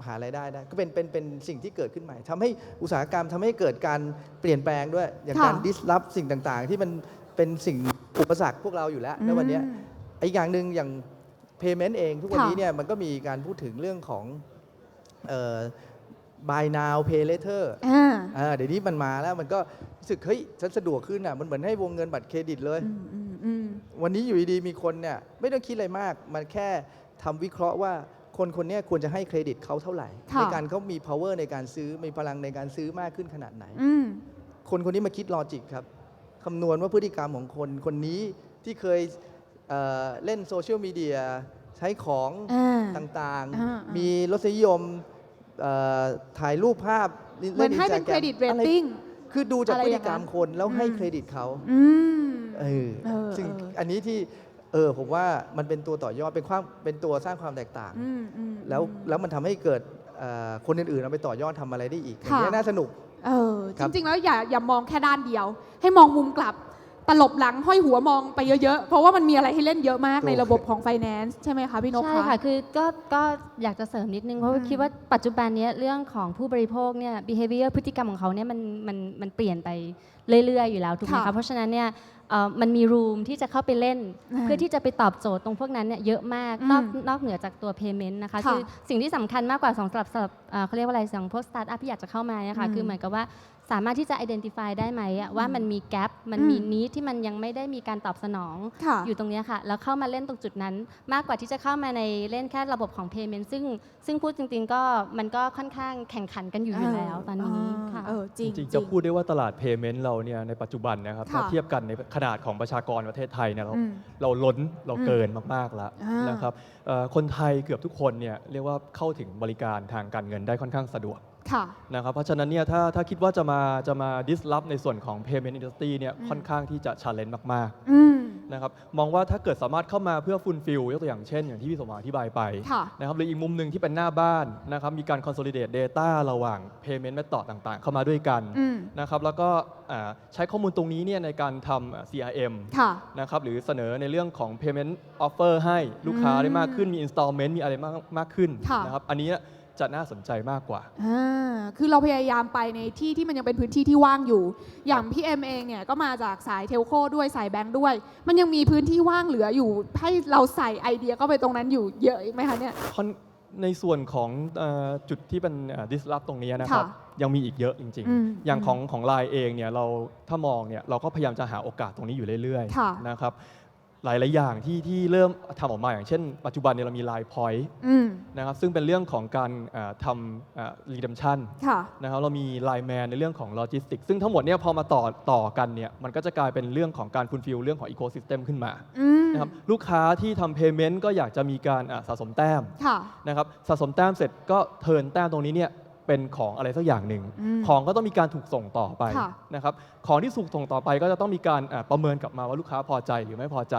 หารายได้ได้ก็เป็นสิ่งที่เกิดขึ้นใหม่ทำให้อุตสาหกรรมทำให้เกิดการเปลี่ยนแปลงด้วยอย่างการ disrupt สิ่งต่างๆ ที่มันเป็นสิ่งอุปสรรคพวกเราอยู่แล้วในวันนี้อีกอย่างหนึ่งอย่าง payment เองทุกวันนี้เนี่ยมันก็มีการพูดถึงเรื่องของbuy now pay later เดี๋ยวนี้มันมาแล้วมันก็รู้สึกเฮ้ยฉันสะดวกขึ้นอ่ะมันเหมือนให้วงเงินบัตรเครดิตเลยวันนี้อยู่ดีๆมีคนเนี่ยไม่ต้องคิดอะไรมากมันแค่ทำวิเคราะห์ว่าคนนี้ควรจะให้เครดิตเขาเท่าไหร่ในการเขามี power ในการซื้อมีพลังในการซื้อมากขึ้นขนาดไหนคนนี้มาคิดลอจิกครับคำนวณว่าพฤติกรรมของคนนี้ที่เคยเล่นโซเชียลมีเดียใช้ของต่างๆมีรสนิยมถ่ายรูปภาพเล่นให้เป็นเครดิตเรตติ้งคือดูจากพฤติกรรมคนแล้วให้เครดิตเขาซึ่งอันนี้ที่ผมว่ามันเป็นตัวต่อยอดเป็นตัวสร้างความแตกต่างแล้วมันทำให้เกิดคนอื่นๆเอาไปต่อยอดทำอะไรได้อีกอย่างนี้น่าสนุกจริงๆแล้วอย่ามองแค่ด้านเดียวให้มองมุมกลับตลบหลังห้อยหัวมองไปเยอะๆเพราะว่ามันมีอะไรให้เล่นเยอะมากในระบบของ finance ใช่ไหมคะพี่นกคะใช่ค่ะคือก็อยากจะเสริมนิดนึงเพราะว่าคิดว่าปัจจุบันนี้เรื่องของผู้บริโภคเนี่ย behavior พฤติกรรมของเขาเนี่ยมันเปลี่ยนไปเรื่อยๆอยู่แล้วถูกไหมคะเพราะฉะนั้นเนี่ยมันมีรูมที่จะเข้าไปเล่นเพื่อที่จะไปตอบโจทย์ตรงพวกนั้นเนี่ยเยอะมากนอกเหนือจากตัว payment นะคะคือสิ่งที่สำคัญมากกว่าสำหรับเขาเรียกว่าอะไรสำหรับพวก startup ที่อยากจะเข้ามาเนี่ยค่ะคือเหมือนกับว่าสามารถที่จะ identify ได้ไหมว่ามันมี gap มันมี need ที่มันยังไม่ได้มีการตอบสนองอยู่ตรงนี้ค่ะแล้วเข้ามาเล่นตรงจุดนั้นมากกว่าที่จะเข้ามาในเล่นแค่ระบบของ payment ซึ่งพูดจริงๆก็มันก็ค่อนข้างแข่งขันกันอยู่แล้วตอนนี้ค่ะจริงๆจะพูดได้ว่าตลาด payment เราเนี่ยในปัจจุบันนะครับถ้าเทียบกันในขนาดของประชากรประเทศไทยเนี่ยเราล้นเราเกินมากๆแล้วนะครับคนไทยเกือบทุกคนเนี่ยเรียกว่าเข้าถึงบริการทางการเงินได้ค่อนข้างสะดวกนะครับเพราะฉะนั้นเนี่ยถ้าคิดว่าจะมา disrupt ในส่วนของ payment industry เนี่ยค่อนข้างที่จะ challenge มากๆนะครับมองว่าถ้าเกิดสามารถเข้ามาเพื่อ fulfill ยกตัวอย่างเช่นอย่างที่พี่สมอธิบายไปนะครับหรืออีกมุมหนึ่งที่เป็นหน้าบ้านนะครับมีการ consolidate data ระหว่าง payment method ต่างๆเข้ามาด้วยกันนะครับแล้วก็ใช้ข้อมูลตรงนี้เนี่ยในการทำ CRM นะครับหรือเสนอในเรื่องของ payment offer ให้ลูกค้าได้มากขึ้นมี installment มีอะไรมากขึ้นนะครับอันนี้จะน่าสนใจมากกว่าคือเราพยายามไปในที่ที่มันยังเป็นพื้นที่ที่ว่างอยู่อย่างพี่เอ็มเองเนี่ยก็มาจากสายเทลโคด้วยสายแบงค์ด้วยมันยังมีพื้นที่ว่างเหลืออยู่ให้เราใส่ไอเดียเข้าไปตรงนั้นอยู่เยอะไหมคะเนี่ยในส่วนของจุดที่เป็น disrupt ตรงนี้นะครับยังมีอีกเยอะจริงๆอย่างของ LINE เองเนี่ยเราถ้ามองเนี่ยเราก็พยายามจะหาโอกาสตรงนี้อยู่เรื่อยๆนะครับหลายๆอย่างที่เริ่มทำออกมาอย่างเช่นปัจจุบันเนี่ยเรามี Line Point นะครับซึ่งเป็นเรื่องของการทำ redemption นะครับเรามี Line Man ในเรื่องของ logistics ซึ่งทั้งหมดเนี่ยพอมาต่อกันเนี่ยมันก็จะกลายเป็นเรื่องของการ fulfill เรื่องของ ecosystem ขึ้นมานะครับลูกค้าที่ทำ payment ก็อยากจะมีการสะสมแต้มนะครับสะสมแต้มเสร็จก็เทิร์นแต้มตรงนี้เนี่ยเป็นของอะไรสักอย่างหนึ่งของก็ต้องมีการถูกส่งต่อไปนะครับของที่ถูกส่งต่อไปก็จะต้องมีการประเมินกลับมาว่าลูกค้าพอใจหรือไม่พอใจ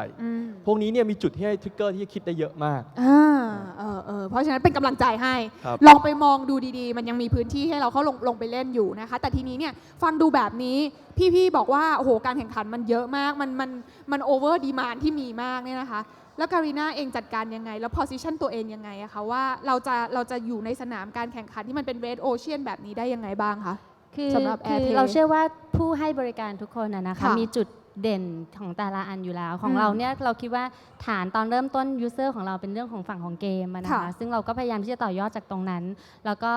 พวกนี้เนี่ยมีจุดที่ให้ทริกเกอร์ที่คิดได้เยอะมากเพราะฉะนั้นเป็นกำลังใจให้ลองไปมองดูดีๆมันยังมีพื้นที่ให้เราเข้าลงไปเล่นอยู่นะคะแต่ทีนี้เนี่ยฟังดูแบบนี้พี่ๆบอกว่าโอ้โหการแข่งขันมันเยอะมากมันโอเวอร์ดีมานด์ที่มีมากเนี่ยนะคะแล้วการีน่าเองจัดการยังไงแล้ว position ตัวเองยังไงอะคะว่าเราจะอยู่ในสนามการแข่งขันที่มันเป็น red ocean แบบนี้ได้ยังไงบ้างคะสำหรับเราเชื่อว่าผู้ให้บริการทุกคนนะคะมีจุดเด่นของแต่ละอันอยู่แล้วของเราเนี่ยเราคิดว่าฐานตอนเริ่มต้น user ของเราเป็นเรื่องของฝั่งของเกมนะคะซึ่งเราก็พยายามที่จะต่อยอดจากตรงนั้นแล้วก็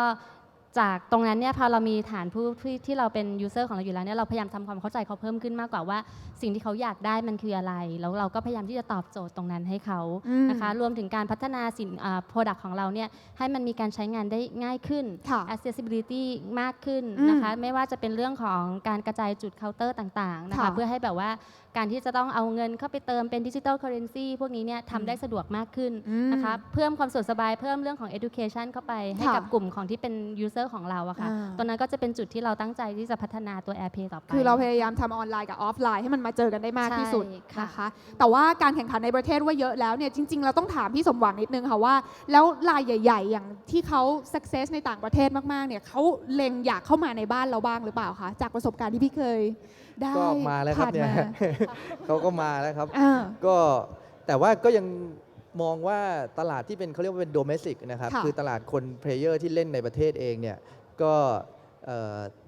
จากตรงนั้นเนี่ยพอเรามีฐานผู้ที่เราเป็นยูเซอร์ของเราอยู่แล้วเนี่ยเราพยายามทำความเข้าใจเขาเพิ่มขึ้นมากกว่าว่าสิ่งที่เขาอยากได้มันคืออะไรแล้วเราก็พยายามที่จะตอบโจทย์ตรงนั้นให้เขานะคะรวมถึงการพัฒนาสินproduct ของเราเนี่ยให้มันมีการใช้งานได้ง่ายขึ้น accessibility มากขึ้นนะคะไม่ว่าจะเป็นเรื่องของการกระจายจุดเคาน์เตอร์ต่างๆนะคะเพื่อให้แบบว่าการที่จะต้องเอาเงินเข้าไปเติมเป็นดิจิทัลเคอเรนซีพวกนี้เนี่ยทำได้สะดวกมากขึ้นนะคะเพิ่มความสะดวกสบายเพิ่มเรื่องของ education เข้าไปให้กับกลุ่มของที่เป็นยูเซอร์ของเราอะค่ะตรงนั้นก็จะเป็นจุดที่เราตั้งใจที่จะพัฒนาตัว AirPay ต่อไปคือเราพยายามทำออนไลน์กับออฟไลน์ให้มันมาเจอกันได้มากที่สุดนะคะแต่ว่าการแข่งขันในประเทศว่าเยอะแล้วเนี่ยจริงๆเราต้องถามพี่สมหวังนิดนึงค่ะว่าแล้วรายใหญ่ๆอย่างที่เขา success ในต่างประเทศมากๆเนี่ยเขาเล็งอยากเข้ามาในบ้านเราบ้างหรือเปล่าคะจากประสบการณ์ที่พี่เคยก็มาแล้วครับเนี่ยเขาก็มาแล้วครับก็แต่ว่าก็ยัง มองว่าตลาดที่เป็นเขาเรียกว่าเป็น domestic นะครับคือตลาดคนเพลเยอร์ที่เล่นในประเทศเองเนี่ยก็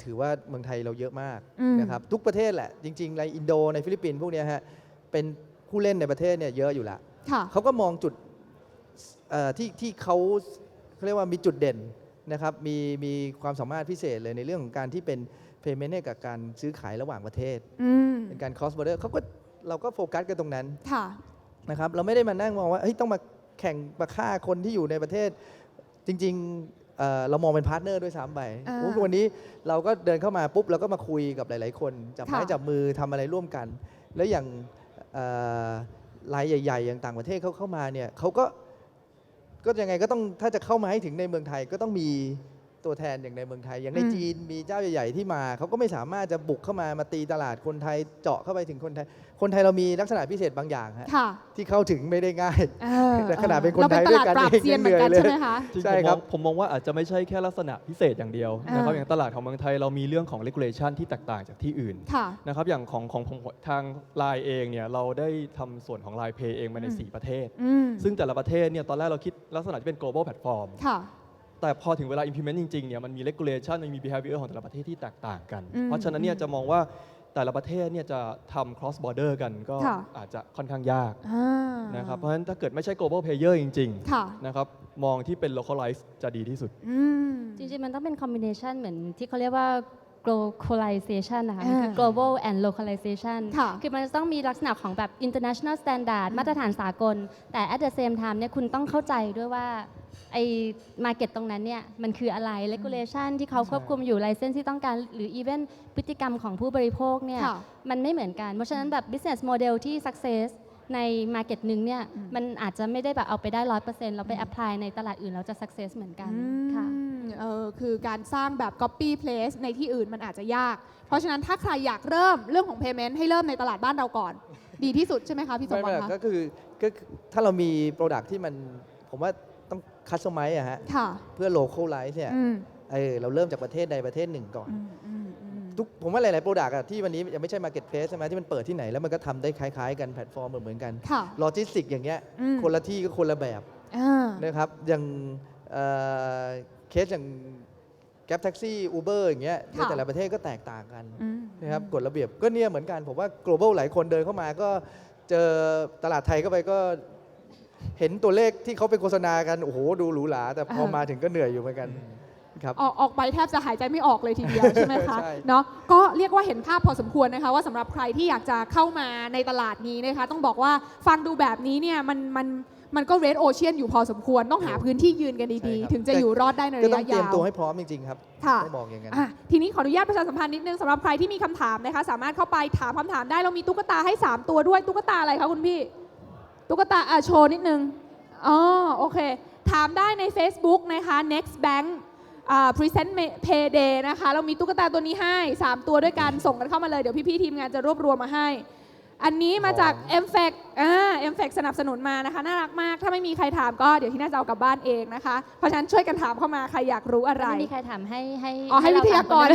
ถือว่าเมืองไทยเราเยอะมากนะครับทุกประเทศแหละจริงๆในอินโดในฟิลิปปินส์พวกนี้ฮะเป็นผู้เล่นในประเทศเนี่ยเยอะอยู่แล้วเขาก็มองจุดที่เขาเรียกว่ามีจุดเด่นนะครับมีความสามารถพิเศษเลยในเรื่องของการที่เป็น payment ให้กับการซื้อขายระหว่างประเทศเป็นการ cross border เราก็โฟกัสกันตรงนั้นนะครับเราไม่ได้มานั่งมองว่าต้องมาแข่งมาฆ่าคนที่อยู่ในประเทศจริงๆเรามองเป็นพาร์ทเนอร์ด้วยซ้ำไปวันนี้เราก็เดินเข้ามาปุ๊บเราก็มาคุยกับหลายๆคนจับไม้จับมือทำอะไรร่วมกันแล้วอย่างรายใหญ่ๆอย่างต่างประเทศเขาเข้ามาเนี่ยเขาก็ยังไงก็ต้องถ้าจะเข้ามาให้ถึงในเมืองไทยก็ต้องมีตัวแทนอย่างในเมืองไทยอย่างในจีนมีเจ้าใหญ่ๆที่มาเขาก็ไม่สามารถจะบุกเข้ามาตีตลาดคนไทยเจาะเข้าไปถึงคนไทยเรามีลักษณะพิเศษบางอย่างฮะที่เข้าถึงไม่ได้ง่ายแต่ขนาดเป็นคนไทยด้วยกันเองยังเหนื่อยเลยใช่ครับผมมองว่าอาจจะไม่ใช่แค่ลักษณะพิเศษอย่างเดียวนะครับอย่างตลาดของเมืองไทยเรามีเรื่องของ regulation ที่แตกต่างจากที่อื่นนะครับอย่างของทาง Line เองเนี่ยเราได้ทำส่วนของ Line Pay เองมาใน4ประเทศซึ่งแต่ละประเทศเนี่ยตอนแรกเราคิดลักษณะที่เป็น global platformแต่พอถึงเวลา implement จริงๆเนี่ยมันมี regulation มันมี behavior ของแต่ละประเทศที่แตกต่างกันเพราะฉะนั้นเนี่ยจะมองว่าแต่ละประเทศเนี่ยจะทำ cross border กันก็อาจจะค่อนข้างยากนะครับเพราะฉะนั้นถ้าเกิดไม่ใช่ global player จริงๆนะครับมองที่เป็น localize จะดีที่สุดจริงๆมันต้องเป็น combination เหมือนที่เขาเรียกว่า globalization นะคะมันคือ global and localization คือมันจะต้องมีลักษณะของแบบ international standard มาตรฐานสากลแต่ at the same time เนี่ยคุณต้องเข้าใจด้วยว่าไอ้ market ตรงนั้นเนี่ยมันคืออะไร regulation ที่เขาควบคุมอยู่ license ที่ต้องการหรือ even พฤติกรรมของผู้บริโภคเนี่ยมันไม่เหมือนกันเพราะฉะนั้นแบบ business model ที่ success ใน market หนึ่งเนี่ยมันอาจจะไม่ได้แบบเอาไปได้ 100% เราไป apply ในตลาดอื่นเราจะ success เหมือนกันค่ะคือการสร้างแบบ copy paste ในที่อื่นมันอาจจะยากเพราะฉะนั้นถ้าใครอยากเริ่มเรื่องของ payment ให้เริ่มในตลาดบ้านเราก่อนดีที่สุดใช่ไหมคะพี่สมบัติคะก็คือถ้าเรามี product ที่มันผมว่าต้อง customize อะฮะเพื่อ localize เนี่ยเราเริ่มจากประเทศใดประเทศหนึ่งก่อนผมว่าหลายๆ product อะที่วันนี้ยังไม่ใช่ marketplace ใช่ไหมที่มันเปิดที่ไหนแล้วมันก็ทำได้คล้ายๆกันแพลตฟอร์มเหมือนกันโลจิสติกอย่างเงี้ยคนละที่ก็คนละแบบนะครับอย่างเคสอย่างแกร็บแท็กซี่อูเบอร์อย่างเงี้ยในแต่ละประเทศก็แตกต่างกันนะครับกฎระเบียบก็เนี่ยเหมือนกันผมว่า global หลายคนเดินเข้ามาก็เจอตลาดไทยเข้าไปก็เห็นตัวเลขที่เขาไปโฆษณากันโอ้โหดูหรูหราแต่พอมาถึงก็เหนื่อยอยู่เหมือนกันออกไปแทบจะหายใจไม่ออกเลยทีเดียวใช่ไหมคะเนาะก็เรียกว่าเห็นภาพพอสมควรนะคะว่าสำหรับใครที่อยากจะเข้ามาในตลาดนี้นะคะต้องบอกว่าฟังดูแบบนี้เนี่ยมันก็ red ocean อยู่พอสมควรต้องหาพื้นที่ยืนกันดีๆถึงจะอยู่รอดได้ในระยะยาวก็ต้องเตรียมตัวให้พร้อมจริงๆครับต้องบอกอย่างนั้นทีนี้ขออนุญาตประชาสัมพันธ์นิดนึงสำหรับใครที่มีคำถามนะคะสามารถเข้าไปถามคำถามได้เรามีตุ๊กตาให้3ตัวด้วยตุ๊กตาอะไรคะคุณพี่ตุ๊กตาโชว์นิดนึงโอเคถามได้ใน Facebook นะคะ Next Bank Present Payday นะคะเรามีตุ๊กตาตัวนี้ให้3ตัวด้วยกันส่งกันเข้ามาเลยเดี๋ยวพี่ๆทีมงานจะรวบรวมมาให้อันนี้มาจาก MFAC สนับสนุนมานะคะน่ารักมากถ้าไม่มีใครถามก็เดี๋ยวที่น่าจะเอากลับบ้านเองนะคะเพราะฉะนั้นช่วยกันถามเข้ามาใครอยากรู้อะไรไม่มีใครถามให้วิทยากร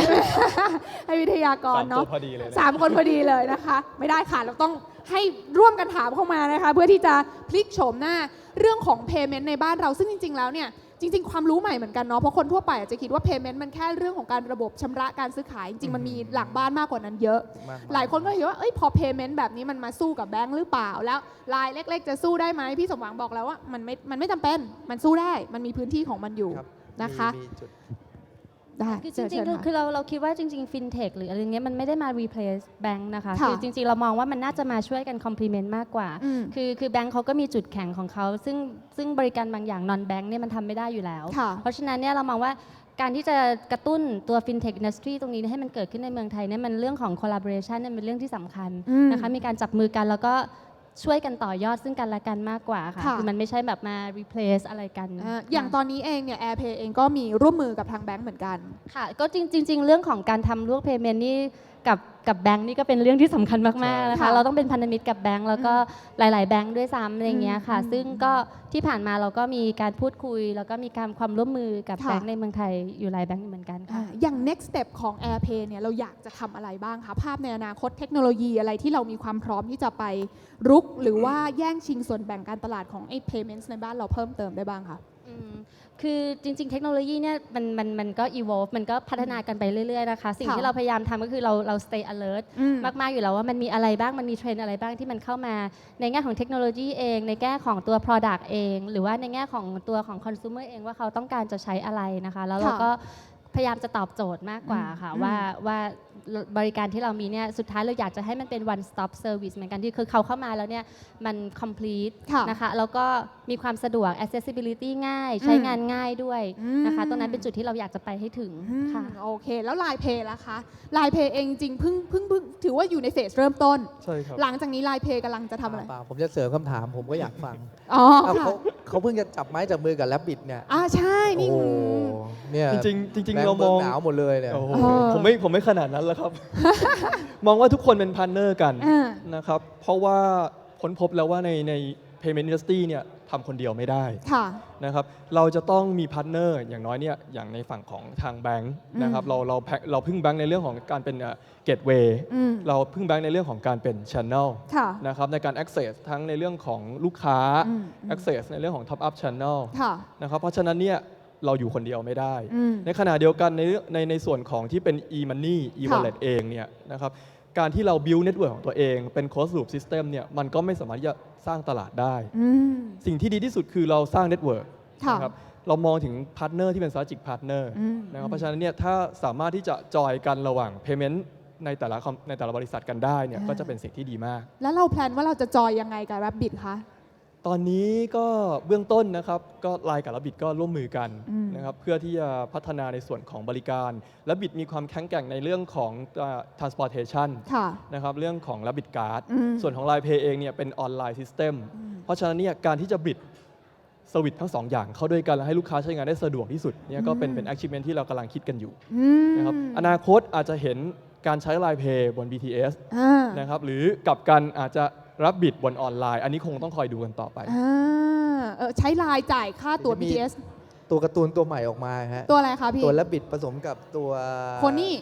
ให้วิทยากรเนาะ3 คนพอดีเลยนะคะไม่ได้ค่ะเราต้องให้ร่วมกันถามเข้ามานะคะเพื่อที่จะพลิกโฉมหน้าเรื่องของ payment ในบ้านเราซึ่งจริงๆแล้วเนี่ยจริงๆความรู้ใหม่เหมือนกันเนาะเพราะคนทั่วไปอาจจะคิดว่า payment มันแค่เรื่องของการระบบชำระการซื้อขายจริงๆมันมีหลังบ้านมากกว่านั้นเยอะหลายคนก็เห็นว่าพอ payment แบบนี้มันมาสู้กับแบงค์หรือเปล่าแล้วรายเล็กๆจะสู้ได้ไหมพี่สมหวังบอกแล้วว่ามันไม่จำเป็นมันสู้ได้มันมีพื้นที่ของมันอยู่นะคะคือจริงๆคือเราคิดว่าจริงๆ fintech หรืออะไรเงี้ยมันไม่ได้มา replace แบงค์นะคะคือจริงๆเรามองว่ามันน่าจะมาช่วยกัน complement มากกว่าคือแบงค์เขาก็มีจุดแข็งของเขาซึ่งบริการบางอย่าง non bank เนี่ยมันทำไม่ได้อยู่แล้วเพราะฉะนั้นเนี่ยเรามองว่าการที่จะกระตุ้นตัว fintech industry ตรงนี้ให้มันเกิดขึ้นในเมืองไทยเนี่ยมันเรื่องของ collaboration เนี่ยเป็นเรื่องที่สำคัญนะคะมีการจับมือกันแล้วก็ช่วยกันต่อยอดซึ่งกันและกันมากกว่าค่ะคือมันไม่ใช่แบบมา replace อะไรกันอย่างตอนนี้เองเนี่ย AirPay เองก็มีร่วมมือกับทางแบงก์เหมือนกันค่ะก็จริงๆเรื่องของการทำร่วม payment นี่ กับแบงก์นี่ก็เป็นเรื่องที่สำคัญมากๆนะคะเราต้องเป็นพันธมิตรกับแบงก์แล้วก็หลายๆแบงก์ด้วยซ้ำอะไรเงี้ยค่ะซึ่งก็ที่ผ่านมาเราก็มีการพูดคุยแล้วก็มีการความร่วมมือกับแบงก์ในเมืองไทยอยู่หลายแบงก์เหมือนกันค่ะอย่าง next step ของ AirPay เนี่ยเราอยากจะทำอะไรบ้างคะภาพในอนาคตเทคโนโลยีอะไรที่เรามีความพร้อมที่จะไปรุกหรือว่าแย่งชิงส่วนแบ่งการตลาดของไอ้ payments ในบ้านเราเพิ่มเติมได้บ้างคะคือจริงๆเทคโนโลยีเนี่ยมันก็ evolve มันก็พัฒนากันไปเรื่อยๆนะคะสิ่งที่เราพยายามทำก็คือเรา stay alert มากๆอยู่แล้วว่ามันมีอะไรบ้างมันมีเทรนด์อะไรบ้างที่มันเข้ามาในแง่ของเทคโนโลยีเองในแง่ของตัว product เองหรือว่าในแง่ของตัวของ consumer เองว่าเขาต้องการจะใช้อะไรนะคะแล้วเราก็พยายามจะตอบโจทย์มากกว่าค่ะว่าบริการที่เรามีเนี่ยสุดท้ายเราอยากจะให้มันเป็น one stop service เหมือนกันที่คือเขาเข้ามาแล้วเนี่ยมัน complete นะคะแล้วก็มีความสะดวก accessibility ง่ายใช้งานง่ายด้วยนะคะตรงนั้นเป็นจุดที่เราอยากจะไปให้ถึงค่ะโอเคแล้ว Line Pay ล่ะคะ Line Pay เองจริงเพิ่งถือว่าอยู่ในเฟสเริ่มต้นใช่ครับหลังจากนี้ Line Pay กำลังจะทำอะไรผมจะเสริมคำถามผมก็อยากฟัง เขาเพิ่งจะจับไม้จับมือกับ Rabbit เนี่ยใช่นี่เนี่ยจริงเรามองหนาวหมดเลยเนี่ยผมไม่ขนาดนั้นแล้วครับ มองว่าทุกคนเป็นพาร์ทเนอร์กันนะครับเพราะว่าค้นพบแล้วว่าใน payment industry เนี่ยทำคนเดียวไม่ได้นะครับเราจะต้องมีพาร์ทเนอร์อย่างน้อยเนี่ยอย่างในฝั่งของทางแบงค์นะครับเราพึ่งแบงค์ในเรื่องของการเป็นเกตเวย์เราพึ่งแบงค์ในเรื่องของการเป็น channel นะครับในการ access ทั้งในเรื่องของลูกค้า access ในเรื่องของ top up channel นะครับเพราะฉะนั้นเนี่ยเราอยู่คนเดียวไม่ได้ในขณะเดียวกันในส่วนของที่เป็น e-money e-wallet เองเนี่ยนะครับการที่เรา build network ของตัวเองเป็น closed loop system เนี่ยมันก็ไม่สามารถที่จะสร้างตลาดได้สิ่งที่ดีที่สุดคือเราสร้าง network นะครับเรามองถึง partner ที่เป็น strategic partner นะครับเพราะฉะนั้นเนี่ยถ้าสามารถที่จะจอยกันระหว่าง payment ในแต่ละบริษัทกันได้เนี่ยก็จะเป็นสิ่งที่ดีมากแล้วเราแพลนว่าเราจะจอยยังไงกับ Rabbit คะตอนนี้ก็เบื้องต้นนะครับก็ไลน์กับ Rabbit ก็ร่วมมือกันนะครับเพื่อที่จะพัฒนาในส่วนของบริการ Rabbit มีความแข็งแกร่งในเรื่องของ transportation นะครับเรื่องของ Rabbit Card ส่วนของ Line Pay เองเนี่ยเป็นออนไลน์ system เพราะฉะนั้นเนี่ยการที่จะbridgeเซอร์วิสทั้ง2อย่างเข้าด้วยกันและให้ลูกค้าใช้งานได้สะดวกที่สุดเนี่ยก็เป็น achievement ที่เรากำลังคิดกันอยู่นะครับอนาคตอาจจะเห็นการใช้ Line Pay บน BTS นะครับหรือกับกันอาจจะรับบิดบนออนไลน์อันนี้คงต้องคอยดูกันต่อไปใช้ไลน์จ่ายค่าตั๋ว BTS ตัวการ์ตูนตัวใหม่ออกมาฮะตัวอะไรคะพี่ตัวรับบิดผสมกับตัวโคนี่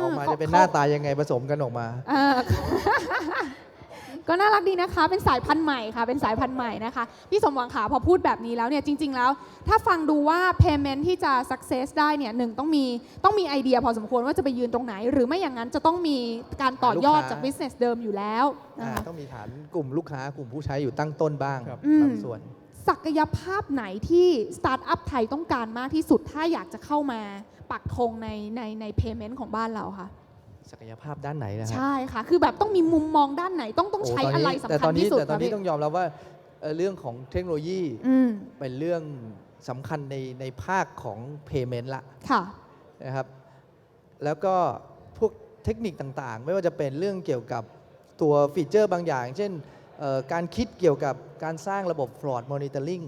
ออกมาจะเป็นหน้าตายังไงผสมกันออกมาก็น่ารักดีนะคะเป็นสายพันธุ์ใหม่ค่ะเป็นสายพันธุ์ใหม่นะคะพี่สมหวังขาพอพูดแบบนี้แล้วเนี่ยจริงๆแล้วถ้าฟังดูว่า payment ที่จะ success ได้เนี่ยหนึ่งต้องมีไอเดียพอสมควรว่าจะไปยืนตรงไหนหรือไม่อย่างนั้นจะต้องมีการต่อยอดจาก business เดิมอยู่แล้วต้องมีฐานกลุ่มลูกค้ากลุ่มผู้ใช้อยู่ตั้งต้นบ้างบางส่วนศักยภาพไหนที่สตาร์ทอัพไทยต้องการมากที่สุดถ้าอยากจะเข้ามาปักธงใน payment ของบ้านเราค่ะศักยภาพด้านไหนนะครับใช่ค่ะคือแบบต้องมีมุมมองด้านไหนต้องใช้อะไรสำคัญที่สุดแต่ตอนนี้ต้องยอมรับว่าเรื่องของเทคโนโลยีเป็นเรื่องสำคัญในภาคของ payment ละนะครับแล้วก็พวกเทคนิคต่างๆไม่ว่าจะเป็นเรื่องเกี่ยวกับตัวฟีเจอร์บางอย่างเช่นการคิดเกี่ยวกับการสร้างระบบ fraud monitoring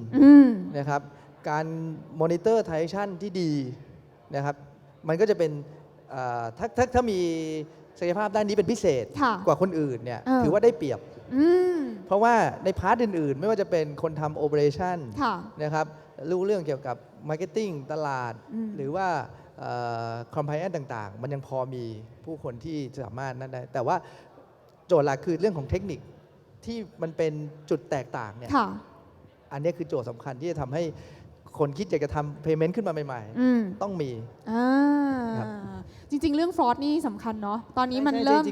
นะครับการ monitor transaction ที่ดีนะครับมันก็จะเป็นถ้ามีศักยภาพด้านนี้เป็นพิเศษกว่าคนอื่นเนี่ยถือว่าได้เปรียบเพราะว่าในพาร์ทอื่นๆไม่ว่าจะเป็นคนทำโอเปอเรชั่นนะครับรู้เรื่องเกี่ยวกับมาร์เก็ตติ้งตลาดหรือว่าคอมไพแอนต่างๆมันยังพอมีผู้คนที่สามารถนั่นได้แต่ว่าโจทย์หลักคือเรื่องของเทคนิคที่มันเป็นจุดแตกต่างเนี่ยอันนี้คือโจทย์สำคัญที่จะทำให้คนคิดอยากจะทำ payment ขึ้นมาใหม่ๆต้องมีจริงๆเรื่อง fraud นี่สำคัญเนาะตอนนี้มันเริ่ม